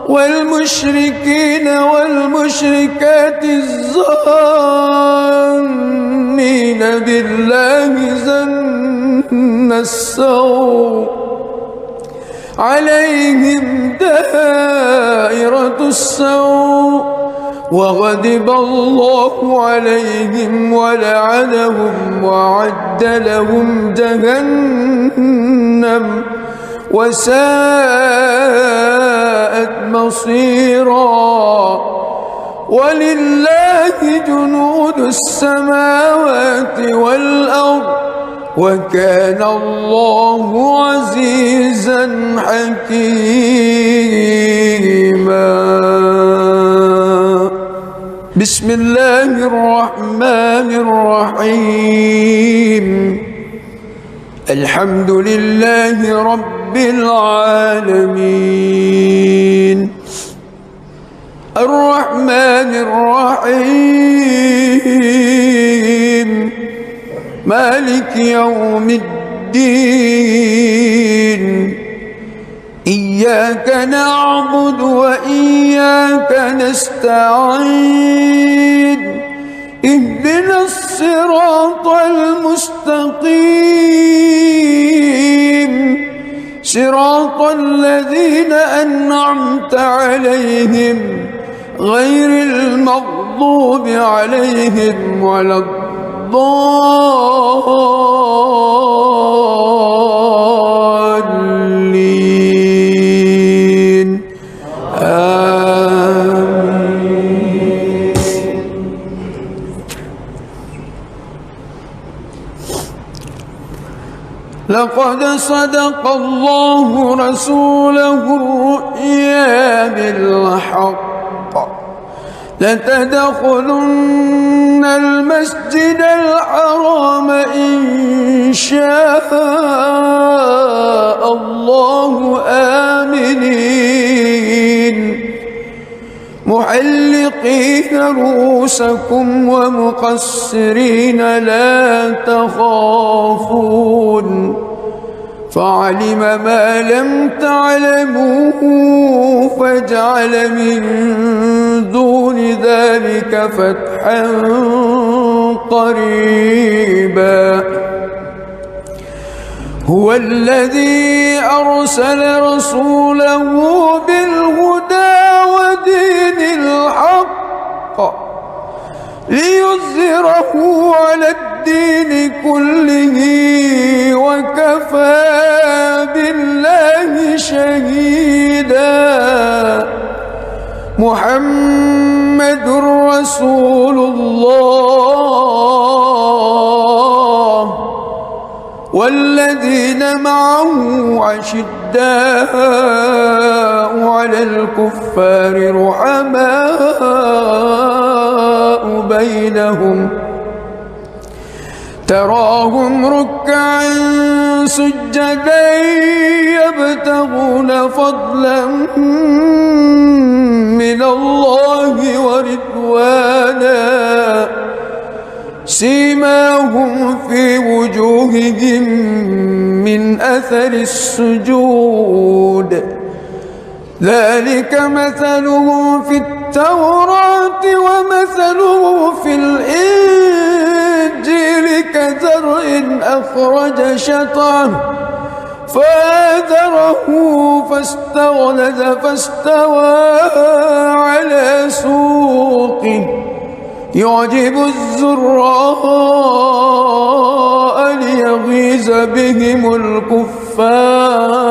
والمشركين والمشركات الظانين بالله ظن السوء عليهم دائرة السوء وغضب الله عليهم ولعنهم وأعد لهم جهنم وساءت مصيرا ولله جنود السماوات والأرض وكان الله عزيزا حكيما. بسم الله الرحمن الرحيم. الحمد لله رب العالمين الرحمن الرحيم مالك يوم الدين إياك نعبد وإياك نستعين اهدنا الصراط المستقيم صراط الذين أنعمت عليهم غير المغضوب عليهم ولا الضالين آمين. لقد صدق الله رسوله الرؤيا بالحق لتدخلن المسجد الحرام إن شاء الله آمنين محلقين رؤوسكم ومقصرين لا تخافون فعلم ما لم تعلموا فجعل من دون ذلك فتحا قريبا. هو الذي أرسل رسوله بالهدى ودين الحق ليظهره على الدين كله وكفى بالله شهيدا. محمد رسول الله والذين معه أشداء على الكفار رحماء بينهم تراهم ركعا سجدا يبتغون فضلا من الله ورضوانا سيماهم في وجوههم من أثر السجود ذلك مثلهم في التوراة ومثله في الإنجيل كزرع أخرج شطأه فآزره فاستغلظ فاستوى على سوقه يعجب الزراء ليغيظ بهم الكفار.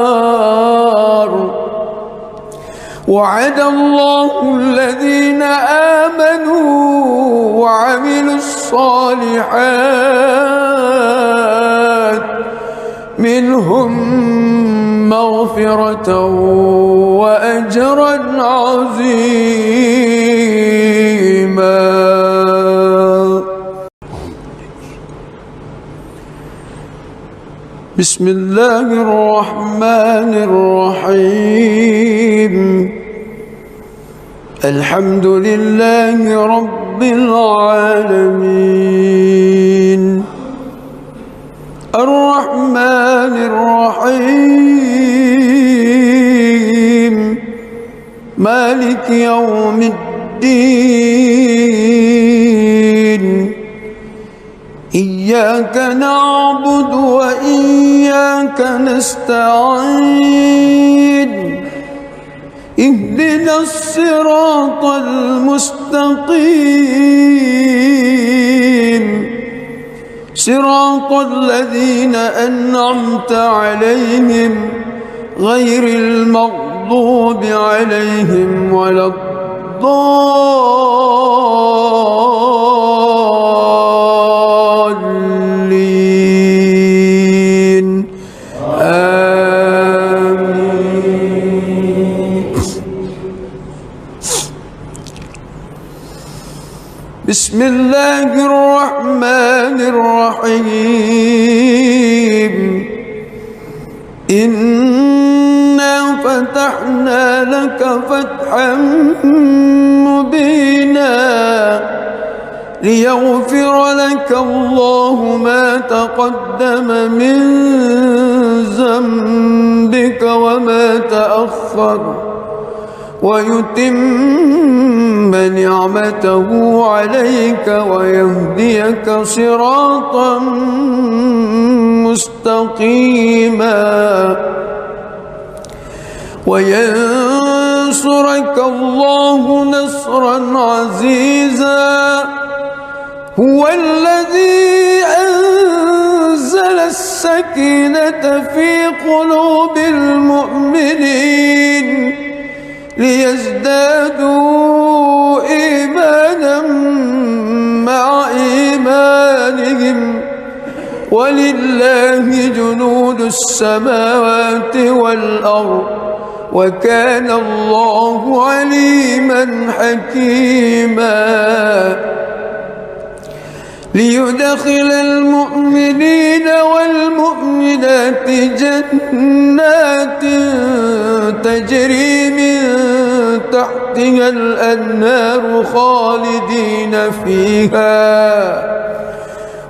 وعد الله الذين آمنوا وعملوا الصالحات منهم مغفرة وأجرا عظيما. بسم الله الرحمن الرحيم الحمد لله رب العالمين الرحمن الرحيم مالك يوم الدين إياك نعبد وإياك نستعين اهدنا الصراط المستقيم صراط الذين أنعمت عليهم غير المغضوب عليهم ولا الضالين آمين. بسم الله الرحمن الرحيم إنا فتحنا لك فتحا مبينا ليغفر لك الله ما تقدم من ذنبك وما تأخر ويتم نعمته عليك ويهديك صراطا مستقيما وينصرك الله نصرا عزيزا هو الذي أنزل السكينة في قلوب المؤمنين ليزدادوا إيمانا مع إيمانهم ولله جنود السماوات والأرض وكان الله عليما حكيما ليدخل المؤمنين والمؤمنات جنات تجري من تحتها الأنهار خالدين فيها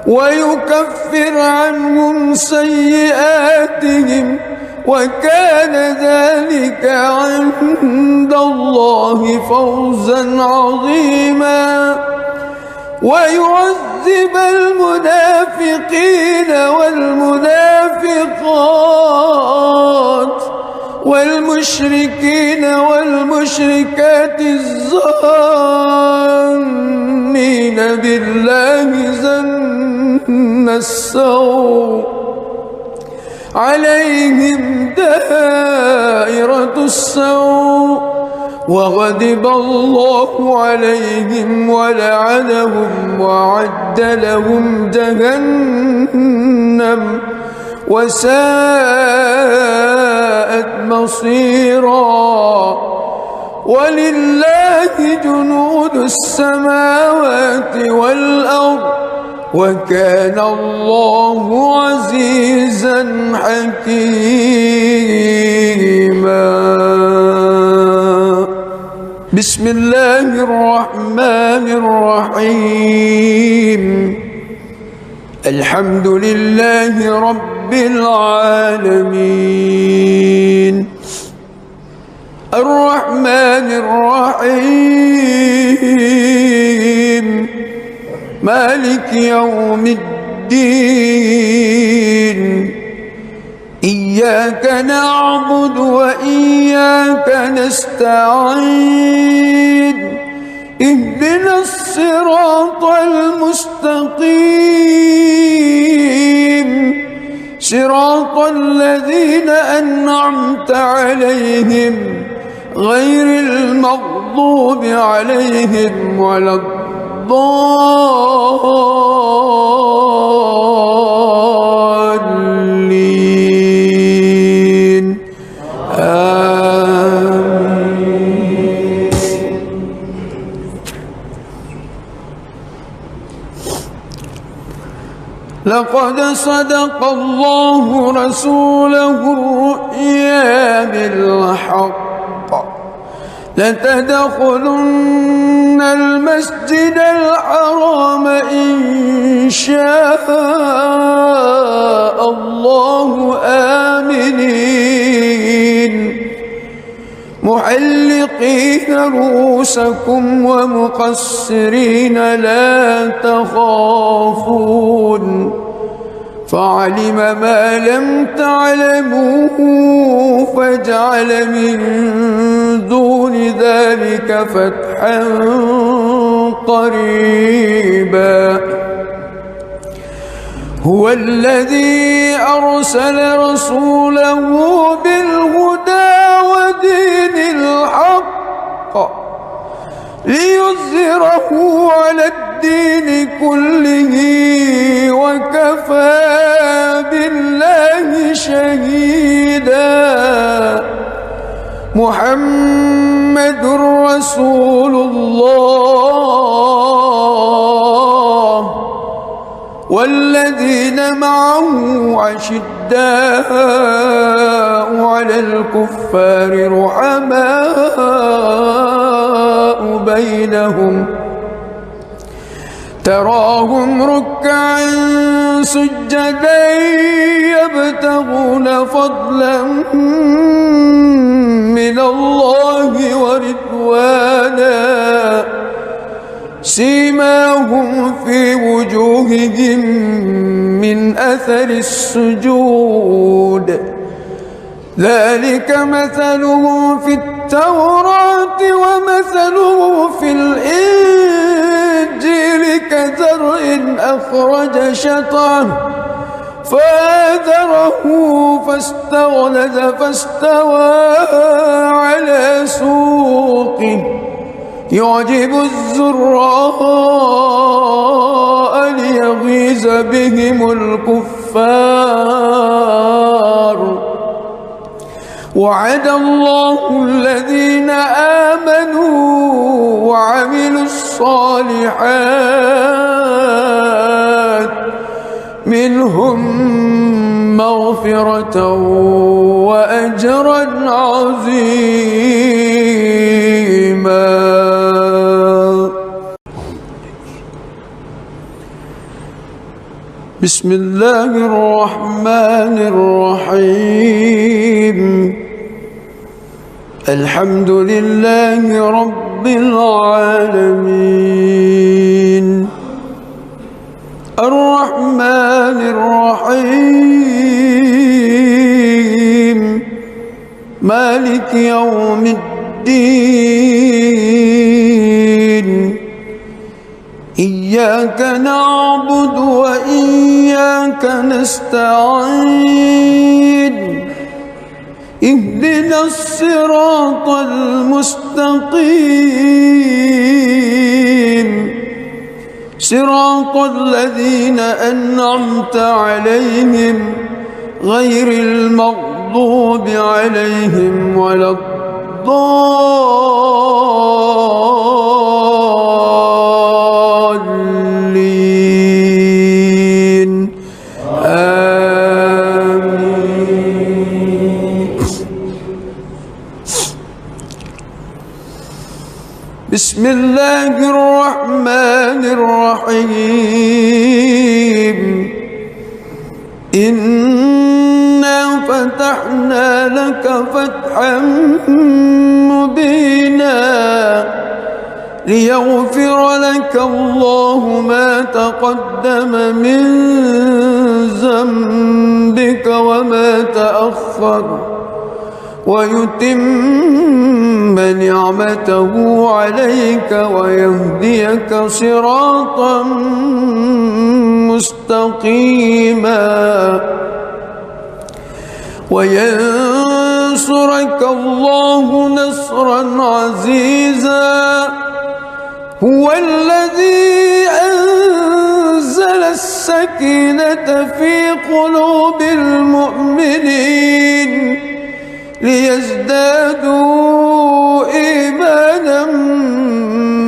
ويكفر عنهم سيئاتهم وكان ذلك عند الله فوزا عظيما ويعذب المنافقين والمنافقات والمشركين والمشركات الظانين بالله ظن السوء عليهم دائرة السوء وغضب الله عليهم ولعنهم وأعد لهم جهنم وساءت مصيرا ولله جنود السماوات والأرض وكان الله عزيزا حكيما. بسم الله الرحمن الرحيم الحمد لله رب العالمين الرحمن الرحيم مالك يوم الدين إياك نعبد وإياك نستعين اهدنا الصراط المستقيم صراط الذين أنعمت عليهم غير المغضوب عليهم ولا الضالين آمين. لقد صدق الله رسوله الرؤيا بالحق لتدخلن المسجد الحرام إن شاء الله آمنين محلقين رؤوسكم ومقصرين لا تخافون فعلم ما لم تعلموا فجعل من دون ذلك فتحا قريبا هو الذي أرسل رسوله بالهدى ودين الحق ليظهره على الدين كله وكفى بالله شهيدا محمد رسول الله والذين معه أشداء على الكفار رحماء بينهم تراهم ركعا سجدا يبتغون فضلا من الله ورضوانا سيماهم في وجوههم من أثر السجود ذلك مثلهم في التوراة ومثلهم في الإنجيل كزرع أخرج شطأه فآزره فاستغلظ فاستوى على سوقه يعجب الزراء ليغيظ بهم الكفار وعد الله الذين آمنوا وعملوا الصالحات منهم مغفرة وأجرا عظيما. بسم الله الرحمن الرحيم الحمد لله رب العالمين الرحمن الرحيم مالك يوم الدين إياك نعبد وإياك نستعين اهدنا الصراط المستقيم صراط الذين أنعمت عليهم غير المغضوب عليهم ولا الضالين آمين. بسم الله الرحمن الرحيم إنا فتحنا لك فتحا مبينا ليغفر لك الله ما تقدم من ذنبك وما تأخر ويتم نعمته عليك ويهديك صراطا مستقيما وينصرك الله نصرا عزيزا هو الذي أنزل السكينة في قلوب المؤمنين ليزدادوا إيمانا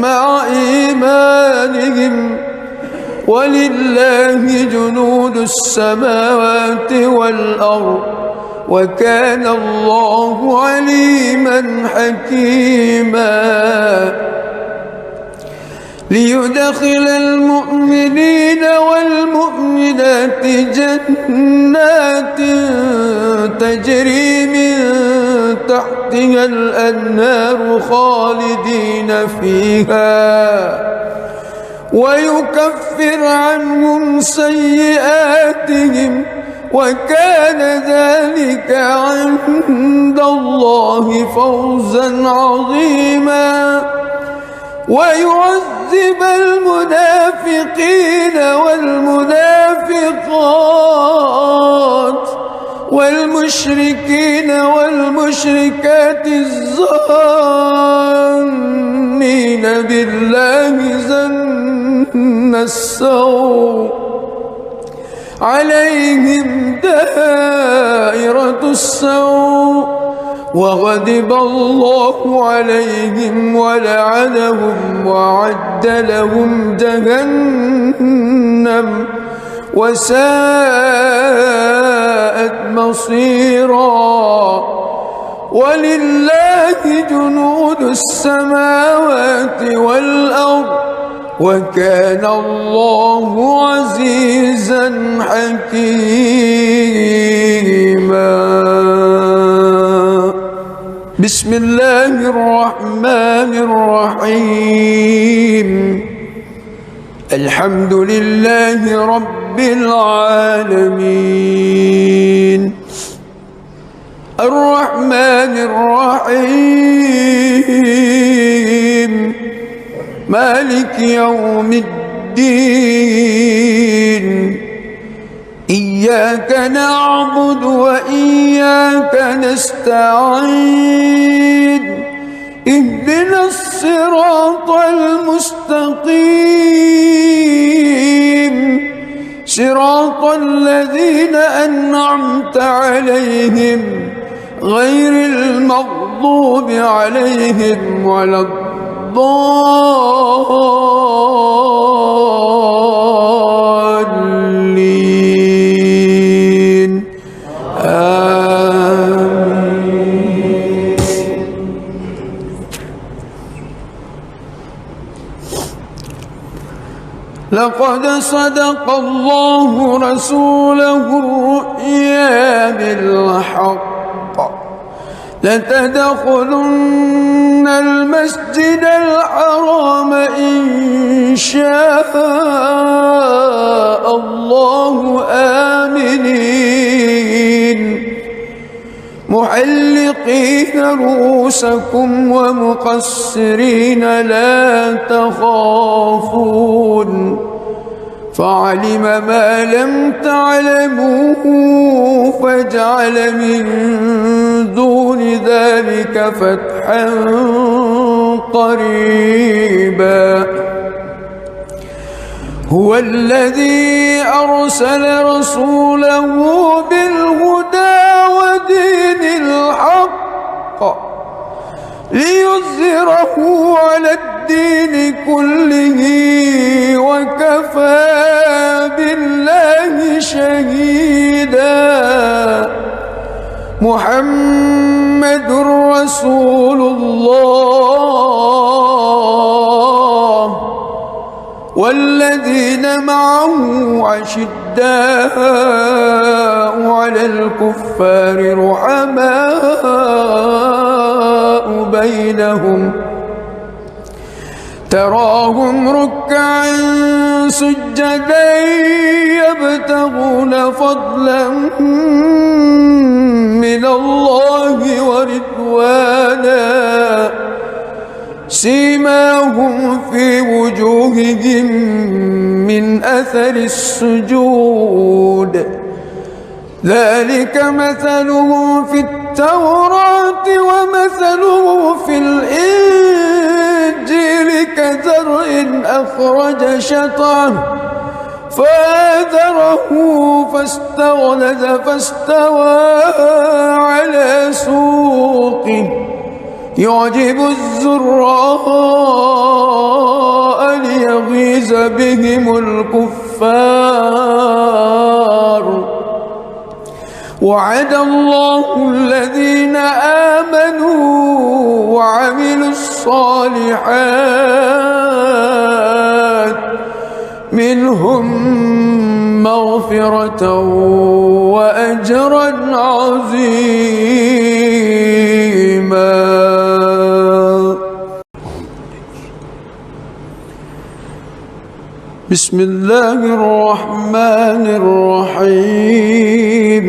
مع إيمانهم ولله جنود السماوات والأرض وكان الله عليما حكيما ليدخل المؤمنين والمؤمنات جنات تجري من تحتها الأنهار خالدين فيها ويكفر عنهم سيئاتهم وكان ذلك عند الله فوزا عظيما ويعذب المنافقين والمنافقات والمشركين والمشركات الظانين بالله ظن السوء عليهم دائرة السوء وغضب الله عليهم ولعنهم وأعد لهم جهنم وساءت مصيرا ولله جنود السماوات والأرض وكان الله عزيزا حكيما بسم الله الرحمن الرحيم الحمد لله رب العالمين الرحمن الرحيم مالك يوم الدين إياك نعبد وإياك نستعين اهدنا الصراط المستقيم صراط الذين أنعمت عليهم غير المغضوب عليهم ولا الضالين آمين. لقد صدق الله رسوله الرؤيا بالحق لتدخلن المسجد الحرام إن شاء الله آمنين محلقين رؤوسكم ومقصرين لا تخافون فعلم ما لم تعلموا فجعل من دون ذلك فتحا قريبا هو الذي أرسل رسوله بالهدى ودين الحق ليظهره على الدين كله وكفى بالله شهيدا محمد رسول الله والذين معه عشداء على الكفار رحماء بينهم تراهم ركعا سجدا يبتغون فضلا من الله ورضوانا سيماهم في وجوههم من أثر السجود ذلك مثله في التوراة ومثله في الإنجيل كزرع أخرج شطأه فآزره فاستغلظ فاستوى على سوقه يعجب الزراء ليغيظ بهم الكفار. وعد الله الذين آمنوا وعملوا الصالحات منهم مغفرة وأجرا عظيما. بسم الله الرحمن الرحيم.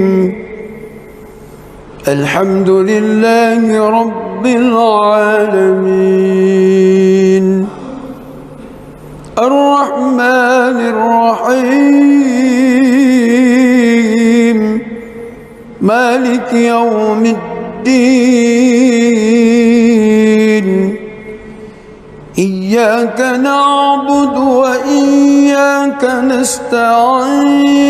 الحمد لله رب العالمين الرحمن الرحيم مالك يوم الدين. إياك نعبد وإياك نستعين.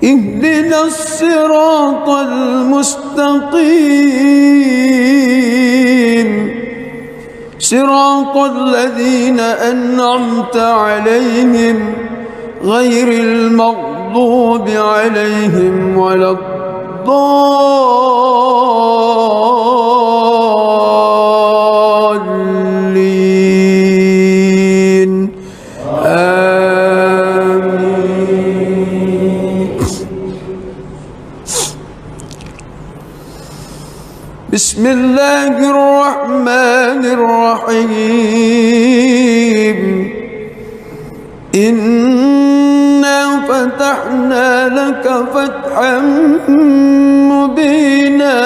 اهدنا الصراط المستقيم صراط الذين أنعمت عليهم غير المغضوب عليهم ولا الضالين. آمين. بسم الله الرحمن الرحيم. إنا فتحنا لك فتحا مبينا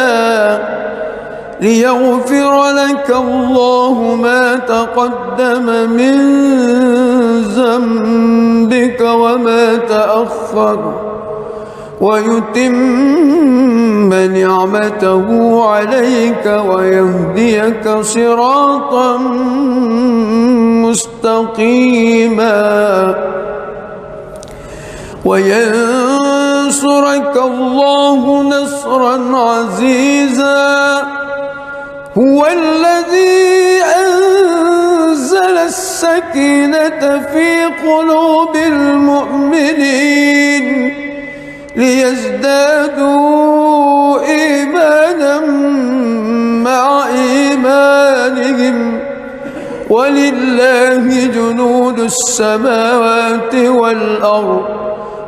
ليغفر لك الله ما تقدم من ذنبك وما تأخر ويتم نعمته عليك ويهديك صراطا مستقيما وينصرك الله نصرا عزيزا. هو الذي أنزل السكينة في قلوب المؤمنين ليزدادوا إيمانا مع إيمانهم ولله جنود السماوات والأرض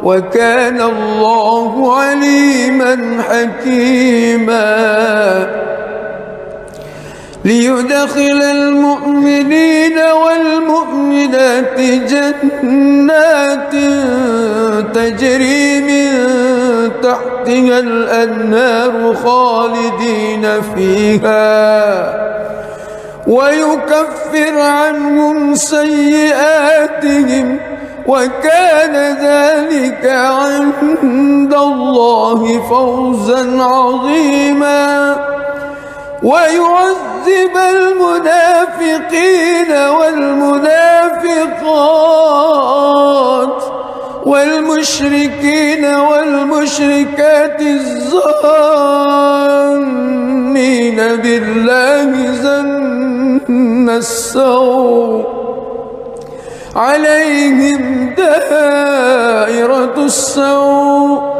وكان الله عليما حكيما. ليدخل المؤمنين والمؤمنات جنات تجري من تحتها الأنهار خالدين فيها ويكفر عنهم سيئاتهم وكان ذلك عند الله فوزا عظيما. ويعذب المنافقين والمنافقات والمشركين والمشركات الظانين بالله ظن السوء عليهم دائرة السوء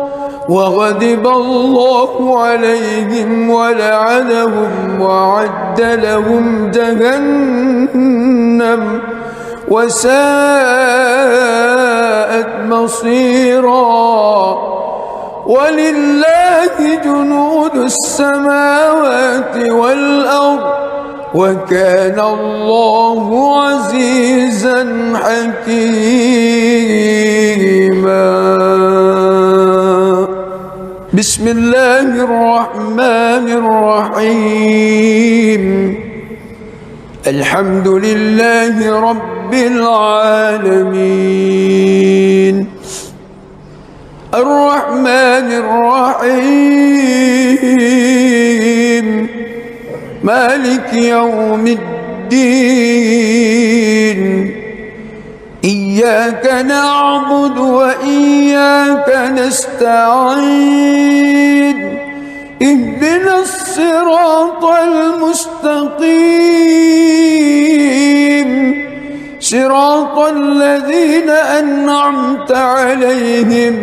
وغضب الله عليهم ولعنهم وأعد لهم جهنم وساءت مصيرا. ولله جنود السماوات والأرض وكان الله عزيزا حكيما. بسم الله الرحمن الرحيم. الحمد لله رب العالمين الرحمن الرحيم مالك يوم الدين. إياك نعبد وإياك نستعين. اهدنا الصراط المستقيم صراط الذين أنعمت عليهم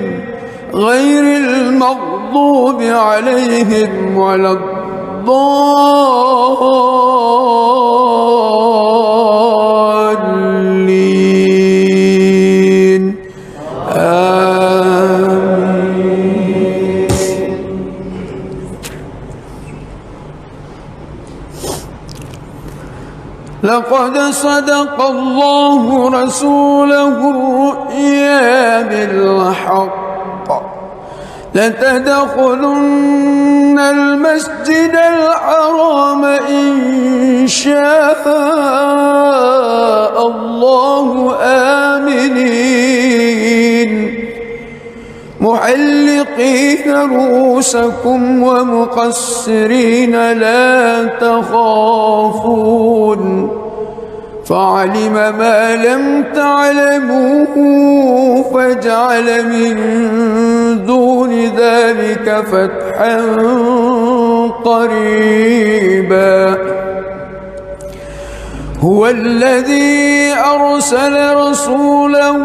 غير المغضوب عليهم ولا الضالين آمين. لقد صدق الله رسوله الرؤيا بالحق لتدخلن المسجد الحرام إن شاء الله آمنين محلقين رؤوسكم ومقصرين لا تخافون فعلم ما لم تعلموا فجعل من دون ذلك فتحا قريبا هو الذي أرسل رسوله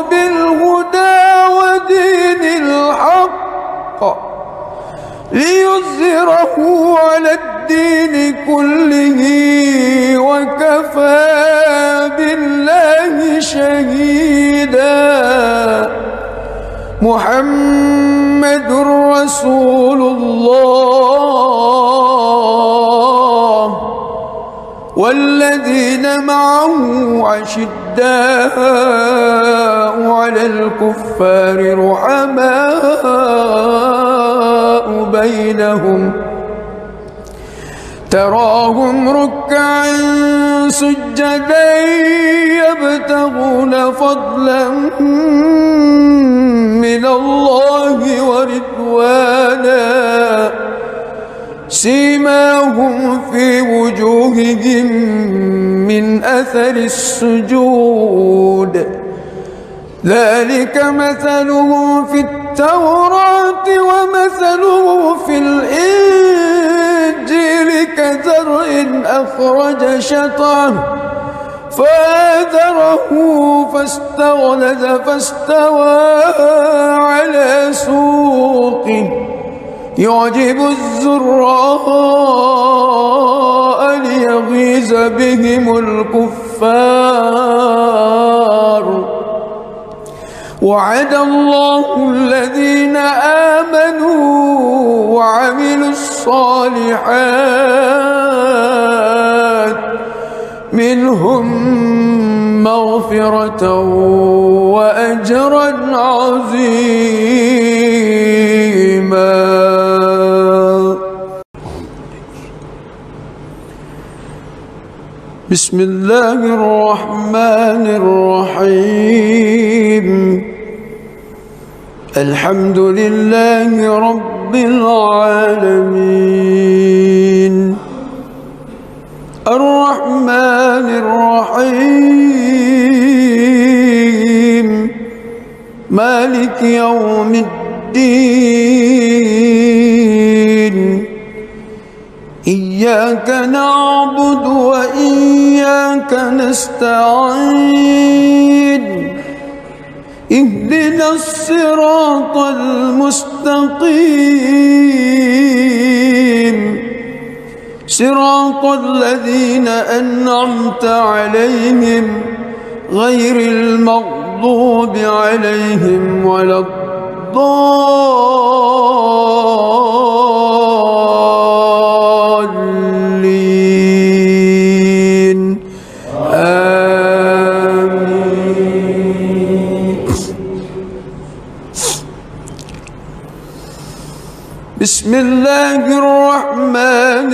بالهدى ودين الحق ليظهره على الدين كله وكفى بالله شهيدا محمد رسول الله والذين معه أشداء على الكفار رحماء بينهم تراهم ركعا سجدا يبتغون فضلا من الله ورضوانا سيماهم في وجوههم من أثر السجود ذلك مثلهم في التوراة ومثلهم في الإنجيل كزرع أخرج شطأه فآزره فاستغلظ فاستوى على سوقه يعجب الزراء ليغيظ بهم الكفار وعد الله الذين آمنوا وعملوا الصالحات منهم مغفرة وأجرا عظيما. بسم الله الرحمن الرحيم الحمد لله رب العالمين الرحمن الرحيم مالك يوم الدين إياك نعبد وإياك نستعين اهدنا الصراط المستقيم صراط الذين أنعمت عليهم غير المغضوب عليهم ولا الضالين آمين. بسم الله الرحمن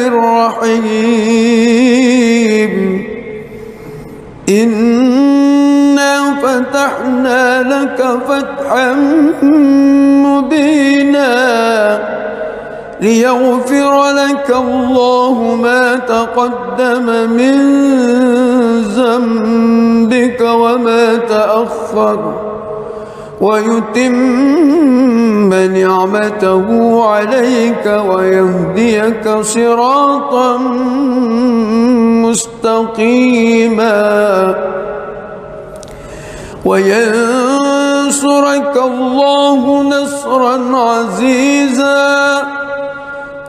الرحيم إنا فتحنا لك فتحا مبينا ليغفر لك الله ما تقدم من ذنبك وما تأخر ويتم نعمته عليك ويهديك صراطا مستقيما وينصرك الله نصرا عزيزا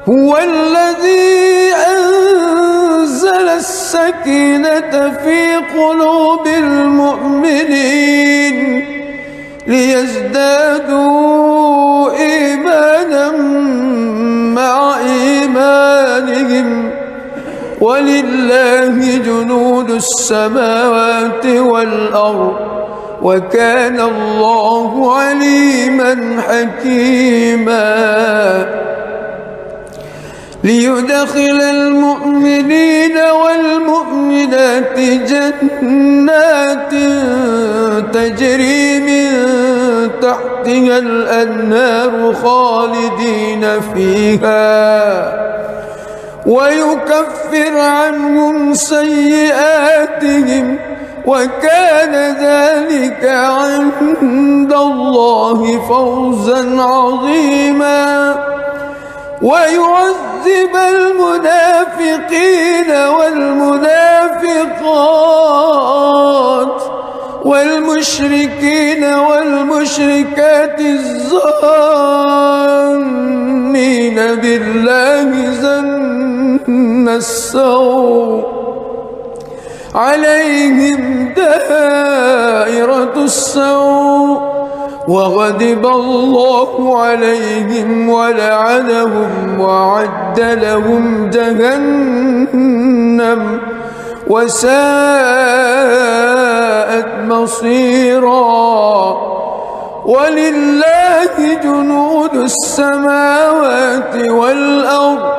هو الذي أنزل السكينة في قلوب المؤمنين ليزدادوا إيمانا مع إيمانهم ولله جنود السماوات والأرض وكان الله عليما حكيما ليدخل المؤمنين والمؤمنات جنات تجري من تحتها الأنهار خالدين فيها ويكفر عنهم سيئاتهم وكان ذلك عند الله فوزا عظيما ويعذب المنافقين والمنافقات والمشركين والمشركات الظانين بالله ظن السوء عليهم دائرة السوء وغضب الله عليهم ولعنهم وأعد لهم جهنم وساءت مصيرا ولله جنود السماوات والأرض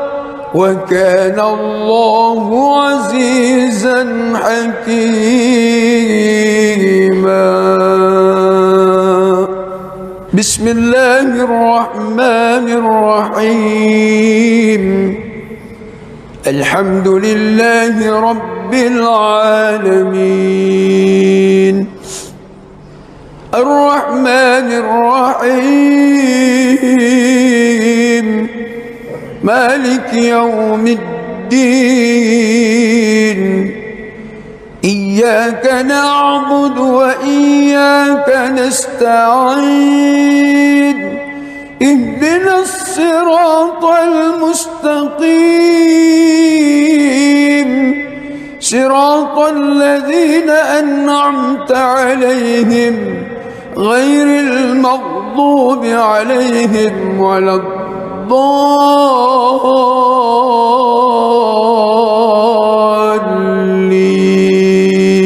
وكان الله عزيزا حكيما بسم الله الرحمن الرحيم الحمد لله رب العالمين الرحمن الرحيم مالك يوم الدين إياك نعبد وإياك نستعين اهدنا الصراط المستقيم صراط الذين أنعمت عليهم غير المغضوب عليهم ولا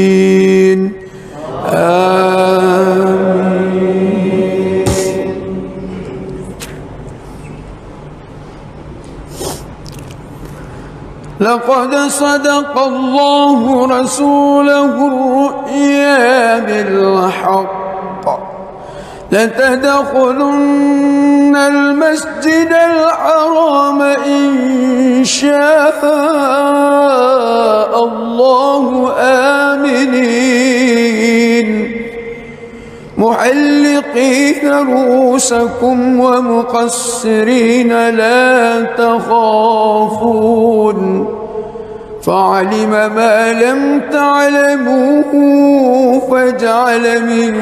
الضالين آمين. لقد صدق الله رسوله الرؤيا بالحق لتدخلن المسجد الحرام إن شاء الله آمنين محلقين رؤوسكم ومقصرين لا تخافون فعلم ما لم تعلموا فجعل من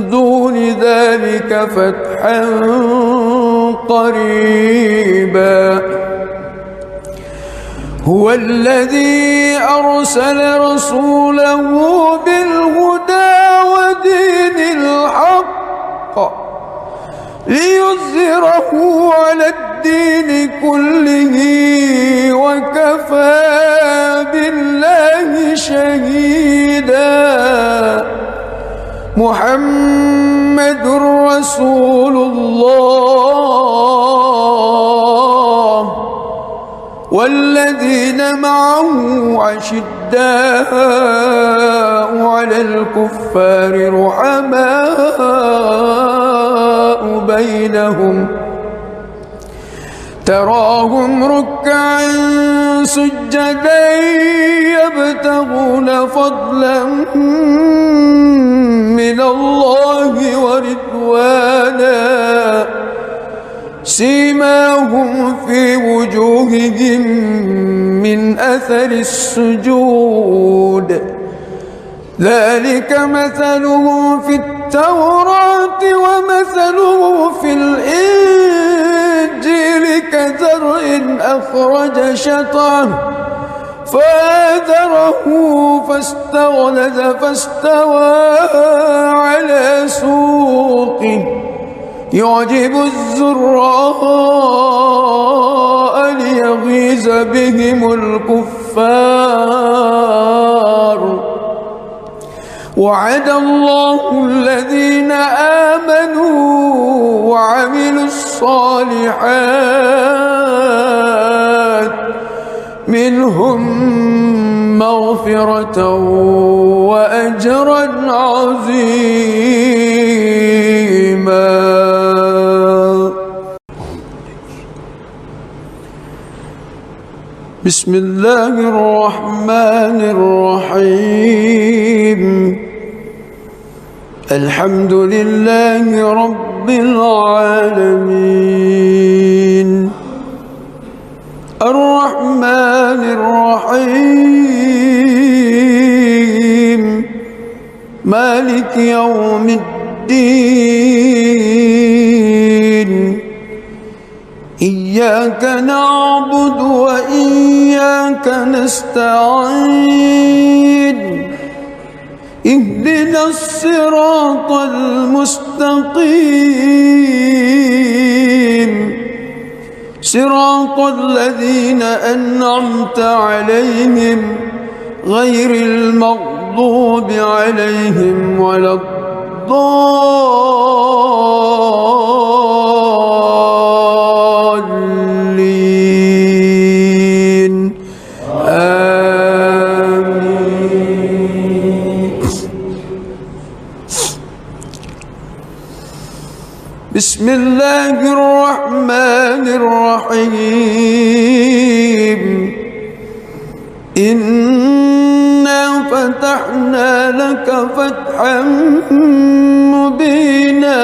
دون ذلك فتحا قريبا هو الذي أرسل رسوله بالهدى ودين الحق ليظهره على الدين كله وكفى بالله شهيدا محمد رسول الله والذين معه أشداء على الكفار رحماء بينهم تراهم ركعا سجدا يبتغون فضلا من الله ورضوانا سيماهم في وجوههم من أثر السجود ذلك مثله في التوراة ومثله في الإنجيل كزرع أخرج شطأه فآزره فاستغلظ فاستوى على سوقه يعجب الزراء ليغيظ بهم الكفار وعد الله الذين آمنوا وعملوا الصالحات منهم مغفرة وأجرا عظيما. بسم الله الرحمن الرحيم. الحمد لله رب العالمين الرحمن الرحيم مالك يوم الدين إياك نعبد وإياك نستعين اهدنا الصراط المستقيم صراط الذين أنعمت عليهم غير المغضوب عليهم ولا الضالين آمين. بسم الله الرحمن الرحيم إنا فتحنا لك فتحا مبينا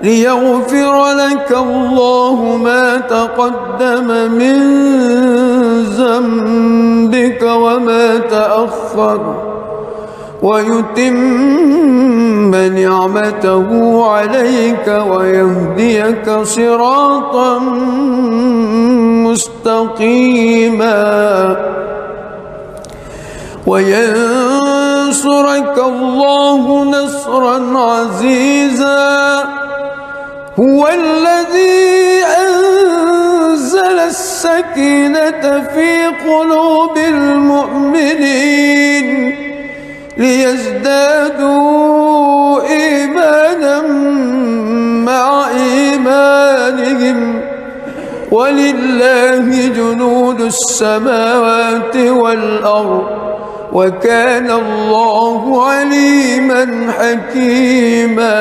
ليغفر لك الله ما تقدم من ذنبك وما تأخر ويتم نعمته عليك ويهديك صراطا مستقيما وينصرك الله نصرا عزيزا هو الذي أنزل السكينة في قلوب المؤمنين ليزدادوا إيمانا مع إيمانهم ولله جنود السماوات والأرض وكان الله عليما حكيما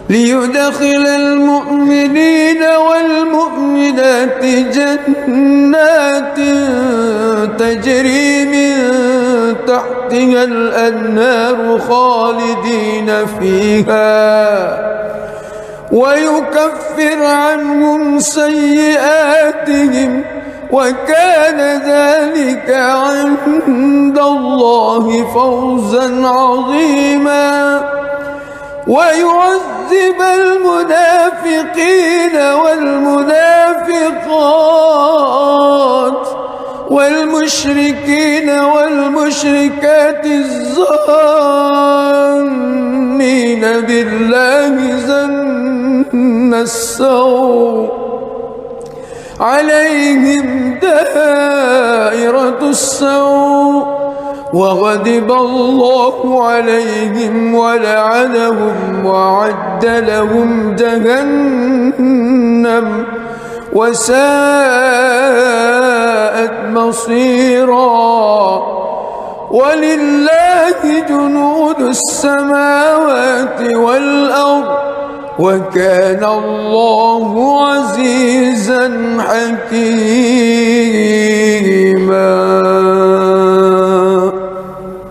ليدخل المؤمنين والمؤمنات جنات تجري من تحتها الأنهار خالدين فيها ويكفر عنهم سيئاتهم وكان ذلك عند الله فوزا عظيما ويعذب المنافقين والمنافقات والمشركين والمشركات الظانين بالله ظن السوء عليهم دائرة السوء وغضب الله عليهم ولعنهم وأعد لهم جهنم وساءت مصيرا ولله جنود السماوات والأرض وكان الله عزيزا حكيما.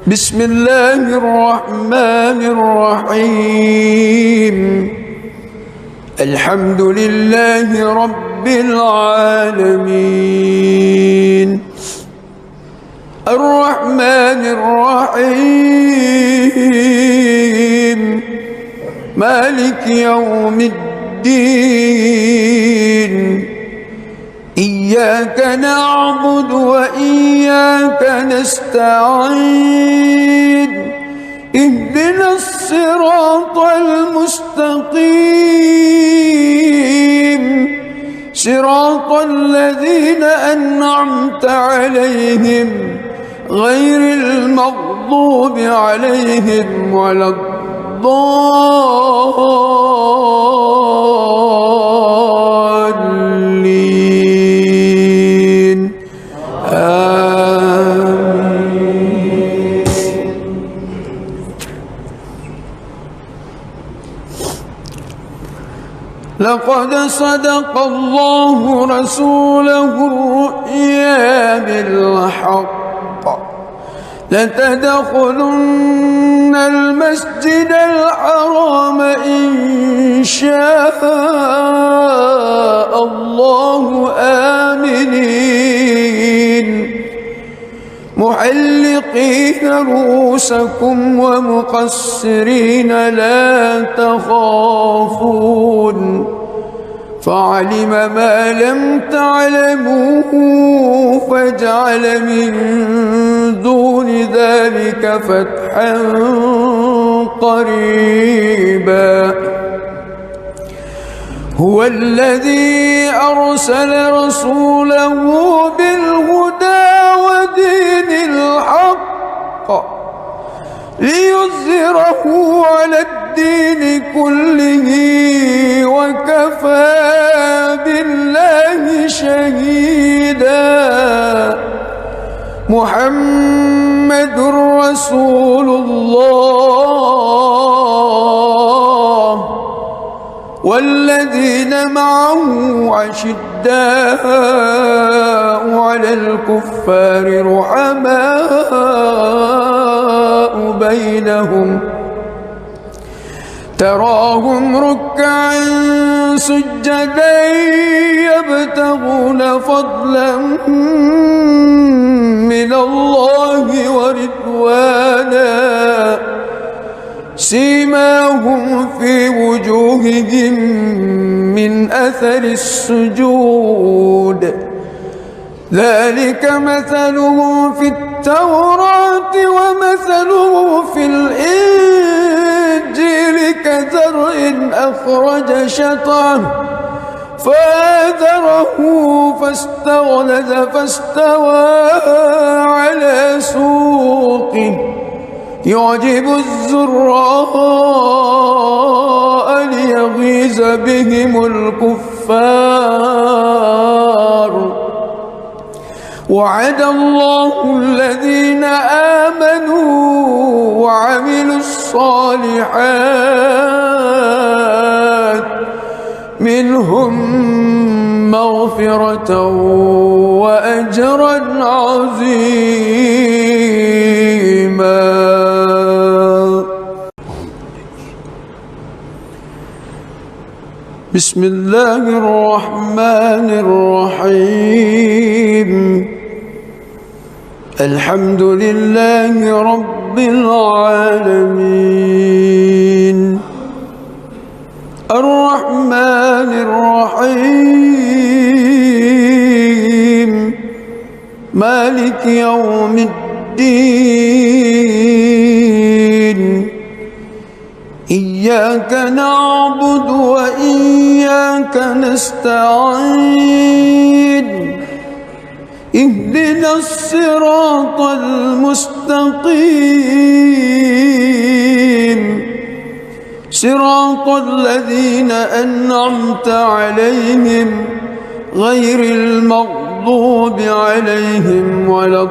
بسم الله الرحمن الرحيم الحمد لله رب العالمين الرحمن الرحيم مالك يوم الدين إياك نعبد وإياك نستعين اهدنا الصراط المستقيم صراط الذين أنعمت عليهم غير المغضوب عليهم ولا الضالين آمين. لقد صدق الله رسوله الرؤيا بالحق لتدخلن المسجد الحرام إن شاء الله آمنين محلقين رؤوسكم ومقصرين لا تخافون فعلم ما لم تعلموا فجعل من دون ذلك فتحا قريبا هو الذي أرسل رسوله بالهدى ودين الحق ليظهره على الدين كله وكفى بالله شهيدا محمد رسول الله والذين معه عشداء على الكفار رحماء بينهم تراهم ركعا سجدا يبتغون فضلا من الله ورضوانا سيماهم في وجوههم من أثر السجود ذلك مثلهم في التوراة ومثله في الإنجيل كزرع أخرج شطأه فآزره فاستغلظ فاستوى على سوقه يعجب الزراء ليغيظ بهم الكفار وعد الله الذين آمنوا وعملوا الصالحات منهم مغفرة وأجرا عظيما. بسم الله الرحمن الرحيم الحمد لله رب العالمين الرحمن الرحيم مالك يوم الدين إياك نعبد وإياك نستعين اهدنا الصراط المستقيم صراط الذين أنعمت عليهم غير المغضوب عليهم ولا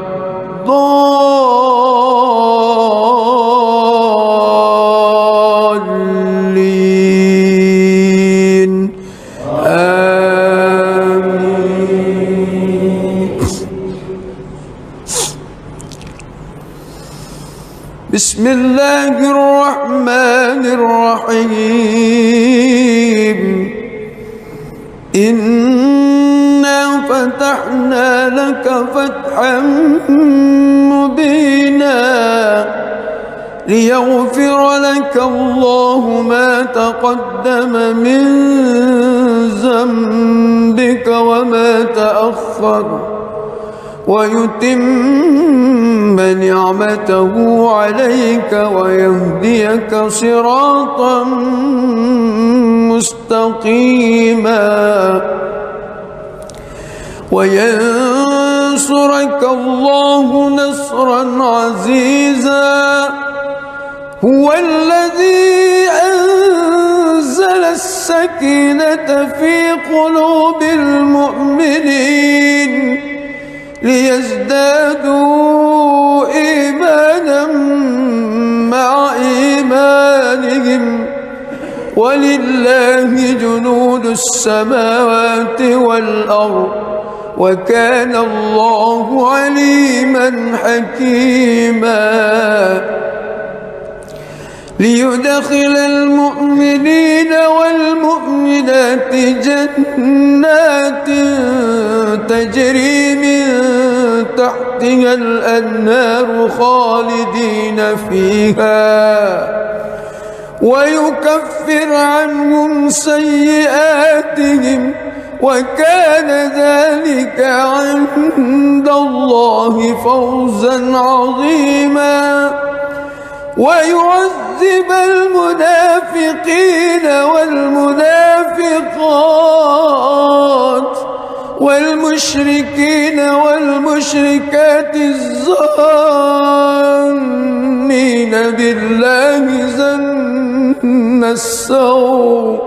الضالين آمين. بسم الله الرحمن الرحيم إنا فتحنا لك فتحا مبينا ليغفر لك الله ما تقدم من ذنبك وما تأخر ويتم نعمته عليك ويهديك صراطا مستقيما وينصرك الله نصرا عزيزا هو الذي أنزل السكينة في قلوب المؤمنين ليزدادوا إيمانا مع إيمانهم ولله جنود السماوات والأرض وكان الله عليما حكيما ليدخل المؤمنين والمؤمنات جنات تجري من تحتها الأنهار خالدين فيها ويكفر عنهم سيئاتهم وكان ذلك عند الله فوزا عظيما ويعذب المنافقين والمنافقات والمشركين والمشركات الظانين بالله ظن السوء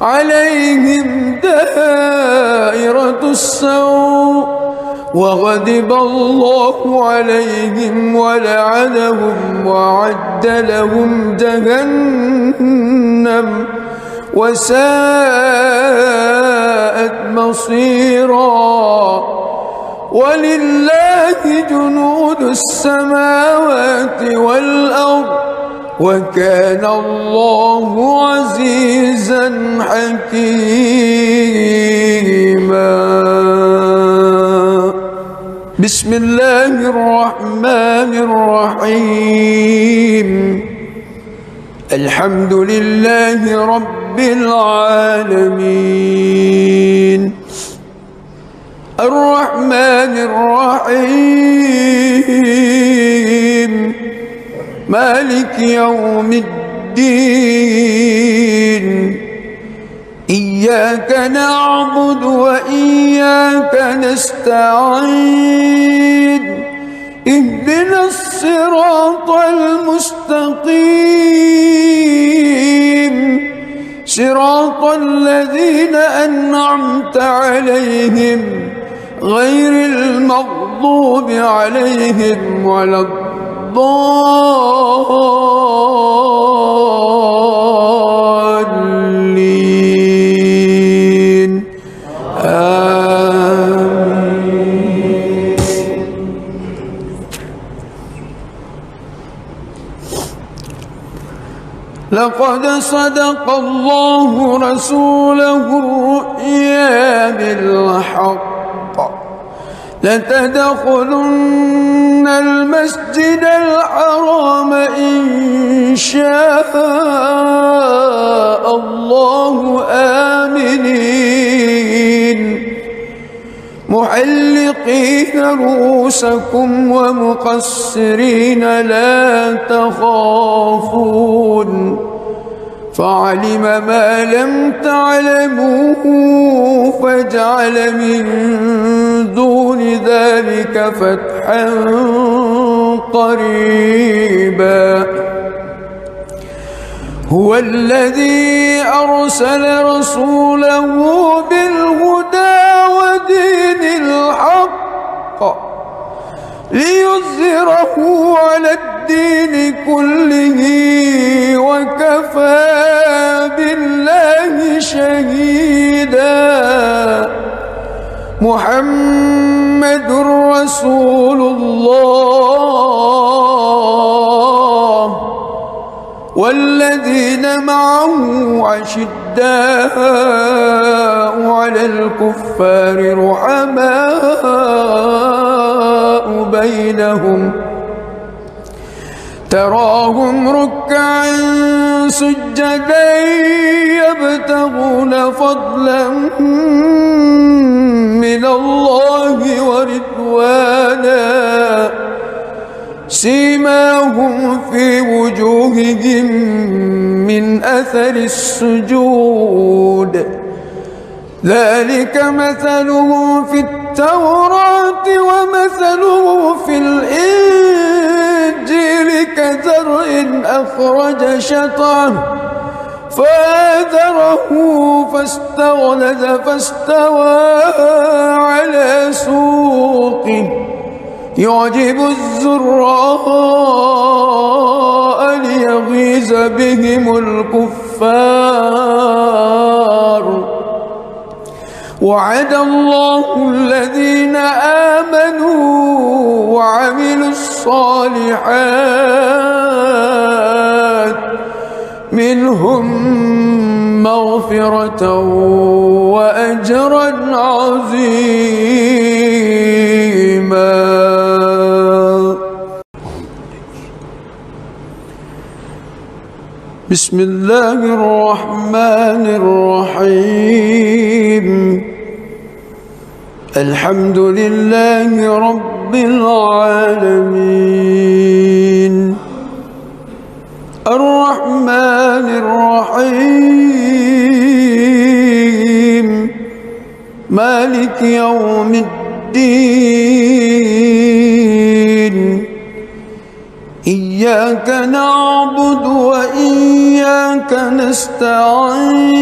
عليهم دائرة السوء وغضب الله عليهم ولعنهم وأعد لهم جهنم وساءت مصيرا ولله جنود السماوات والأرض وكان الله عزيزا حكيما بسم الله الرحمن الرحيم الحمد لله رب العالمين الرحمن الرحيم مالك يوم الدين إياك نعبد وإياك نستعين اهدنا الصراط المستقيم صراط الذين أنعمت عليهم غير المغضوب عليهم ولا الضالين آمين. لقد صدق الله رسوله الرؤيا بالحق لتدخلن المسجد الحرام إن شاء الله آمنين محلقين رؤوسكم ومقصرين لا تخافون فعلم ما لم تعلموا فجعل من دون ذلك فتحا قريبا هو الذي أرسل رسوله بالهدى ودين الحق ليظهره على الدين كله وكفى بالله شهيدا محمد رسول الله والذين معه أشداء على الكفار رحماء بينهم تراهم ركعا سجدا يبتغون فضلا من الله ورضوانا سيماهم في وجوههم من أثر السجود ذلك مثلهم في التوراة ومثلهم في الإنجيل كزرع أخرج شطأه فآزره فاستغلظ فاستوى على سوقه يعجب الزراء ليغيظ بهم الكفار وعد الله الذين آمنوا وعملوا الصالحات منهم مغفرة وأجرا عظيما. بسم الله الرحمن الرحيم الحمد لله رب العالمين الرحمن الرحيم مالك يوم الدين إياك نعبد وإياك نستعين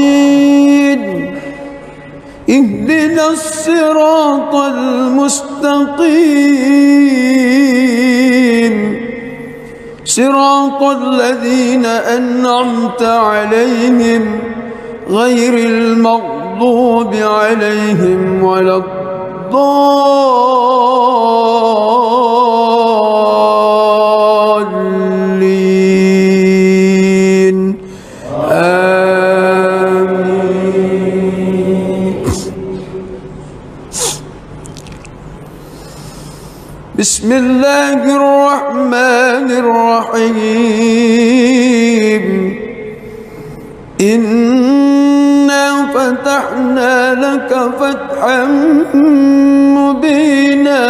اهدنا الصراط المستقيم صراط الذين أنعمت عليهم غير المغضوب عليهم ولا الضالين آمين. بسم الله الرحمن الرحيم إنا فتحنا لك فتحا مبينا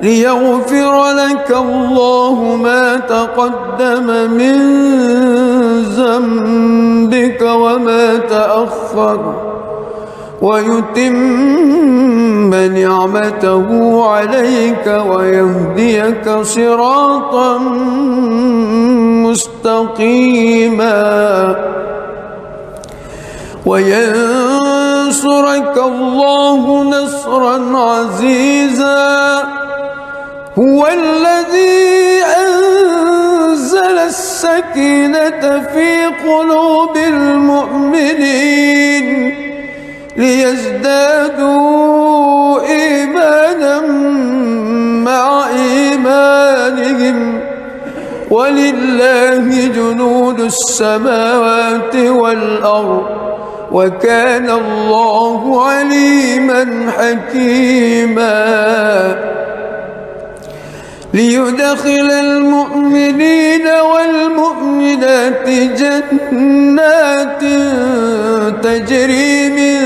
ليغفر لك الله ما تقدم من ذنبك وما تأخر ويتم نعمته عليك ويهديك صراطا مستقيما وينصرك الله نصرا عزيزا هو الذي أنزل السكينة في قلوب المؤمنين ليزدادوا إيمانا مع إيمانهم ولله جنود السماوات والأرض وكان الله عليما حكيما ليدخل المؤمنين والمؤمنات جنات تجري من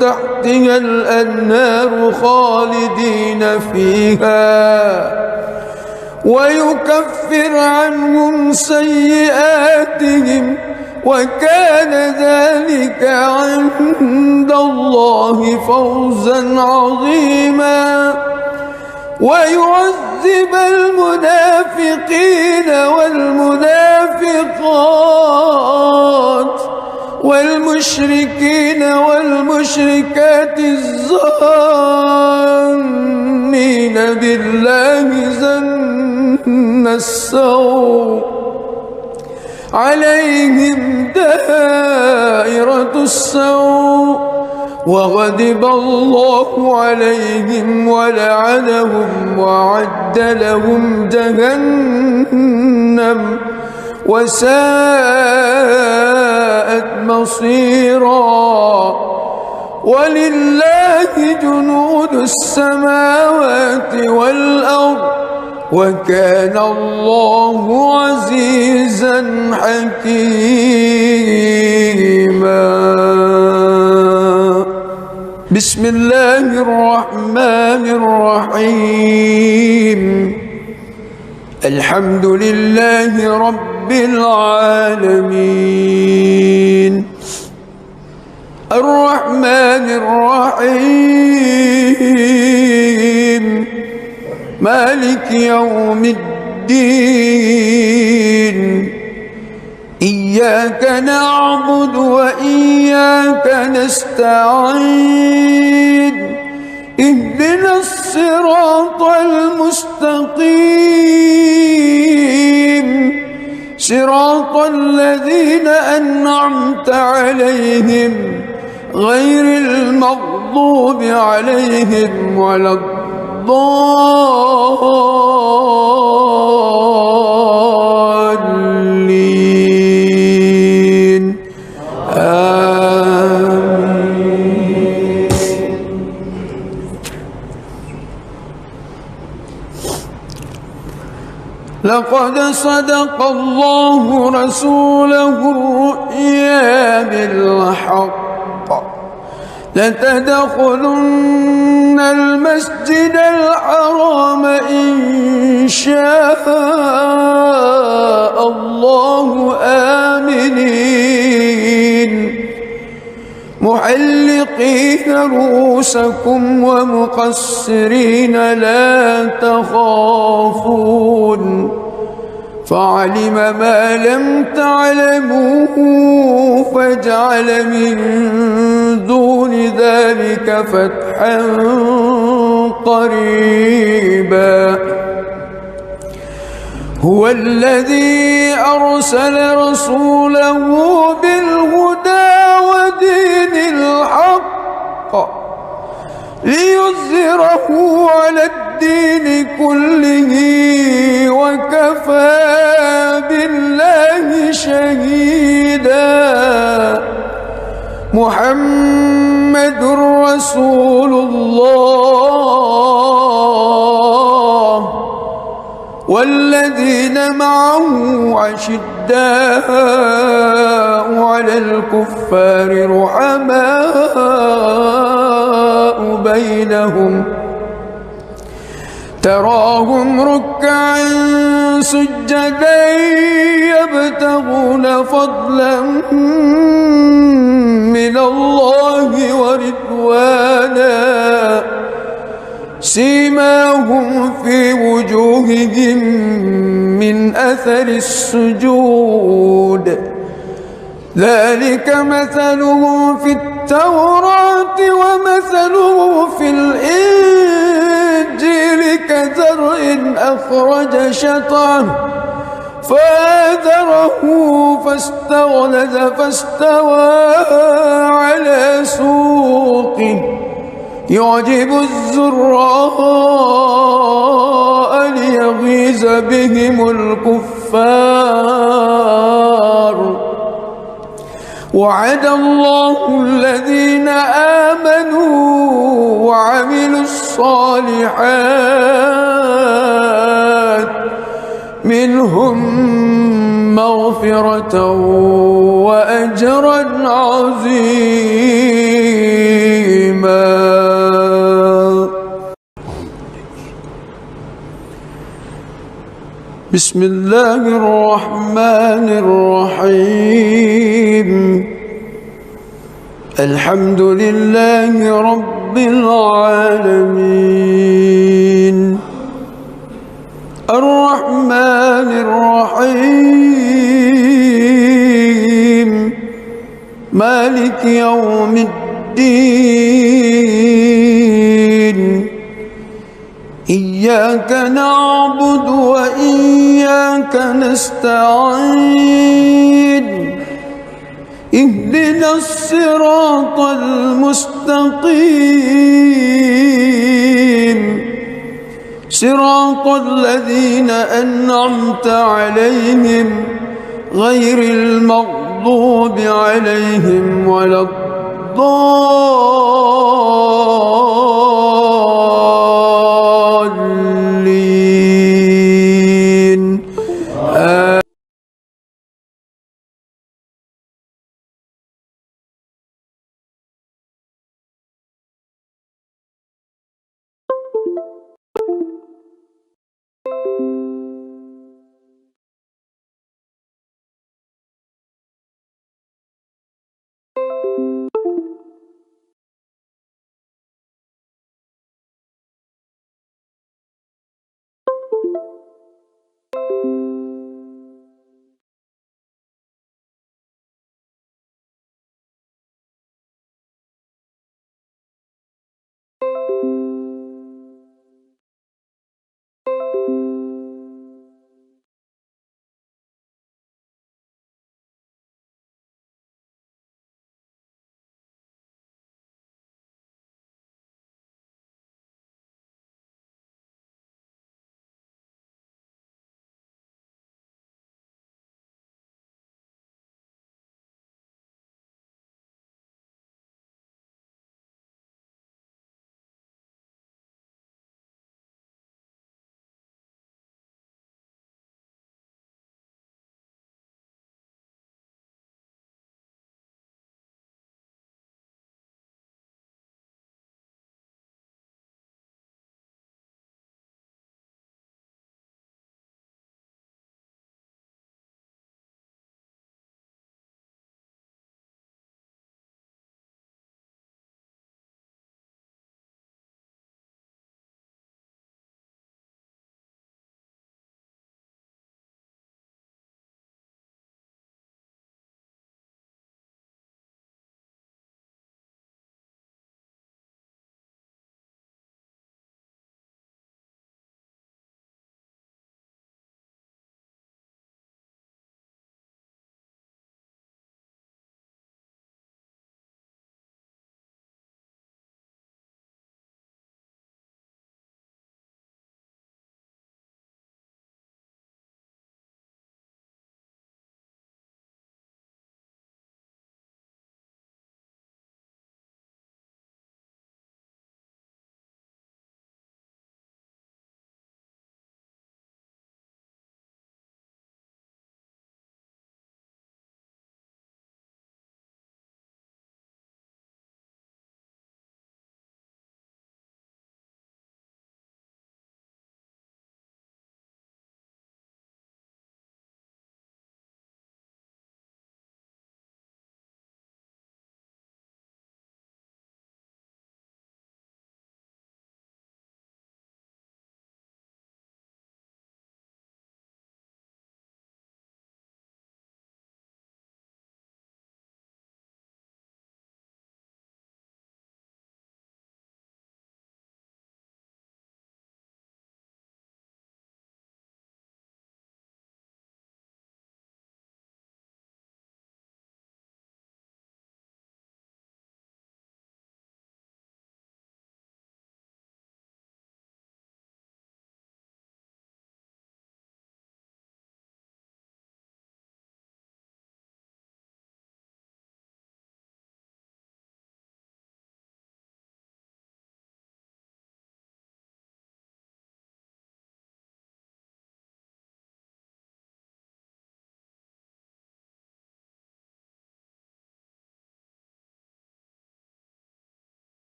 تحتها الأنهار خالدين فيها ويكفر عنهم سيئاتهم وكان ذلك عند الله فوزا عظيما ويعذب المنافقين والمنافقات والمشركين والمشركات الظانين بالله ظن السوء عليهم دائرة السوء وغضب الله عليهم ولعنهم وأعد لهم جهنم وساءت مصيرا ولله جنود السماوات والأرض وكان الله عزيزا حكيما. بسم الله الرحمن الرحيم. الحمد لله رب العالمين الرحمن الرحيم مالك يوم الدين إياك نعبد وإياك نستعين اهدنا الصراط المستقيم صراط الذين أنعمت عليهم غير المغضوب عليهم ولا الضالين آمين. لقد صدق الله رسوله الرؤيا بالحق لتدخلن المسجد الحرام إن شاء الله آمنين محلقين رؤوسكم ومقصرين لا تخافون فعلم ما لم تعلموا فجعل من دون ذلك فتحا قريبا. هو الذي أرسل رسوله بالهدى ودين الحق ليظهره على الدين كله وكفى بالله شهيدا. محمد رسول الله والذين معه أشداء على الكفار رحماء بينهم تراهم ركعا سجدا يبتغون فضلا من الله ورضوانا سيماهم في وجوههم من أثر السجود ذلك مثلهم في التوراة ومثلهم في الإنجيل كزرع أخرج شطأه فآزره فاستغلظ فاستوى على سوقه يعجب الزراء ليغيظ بهم الكفار. وعد الله الذين آمنوا وعملوا الصالحات منهم مغفرة وأجرا عظيما. بسم الله الرحمن الرحيم. الحمد لله رب العالمين الرحمن الرحيم مالك يوم الدين إياك نعبد وإياك نستعين اهدنا الصراط المستقيم صراط الذين أنعمت عليهم غير المغضوب عليهم ولا الضالين الضالين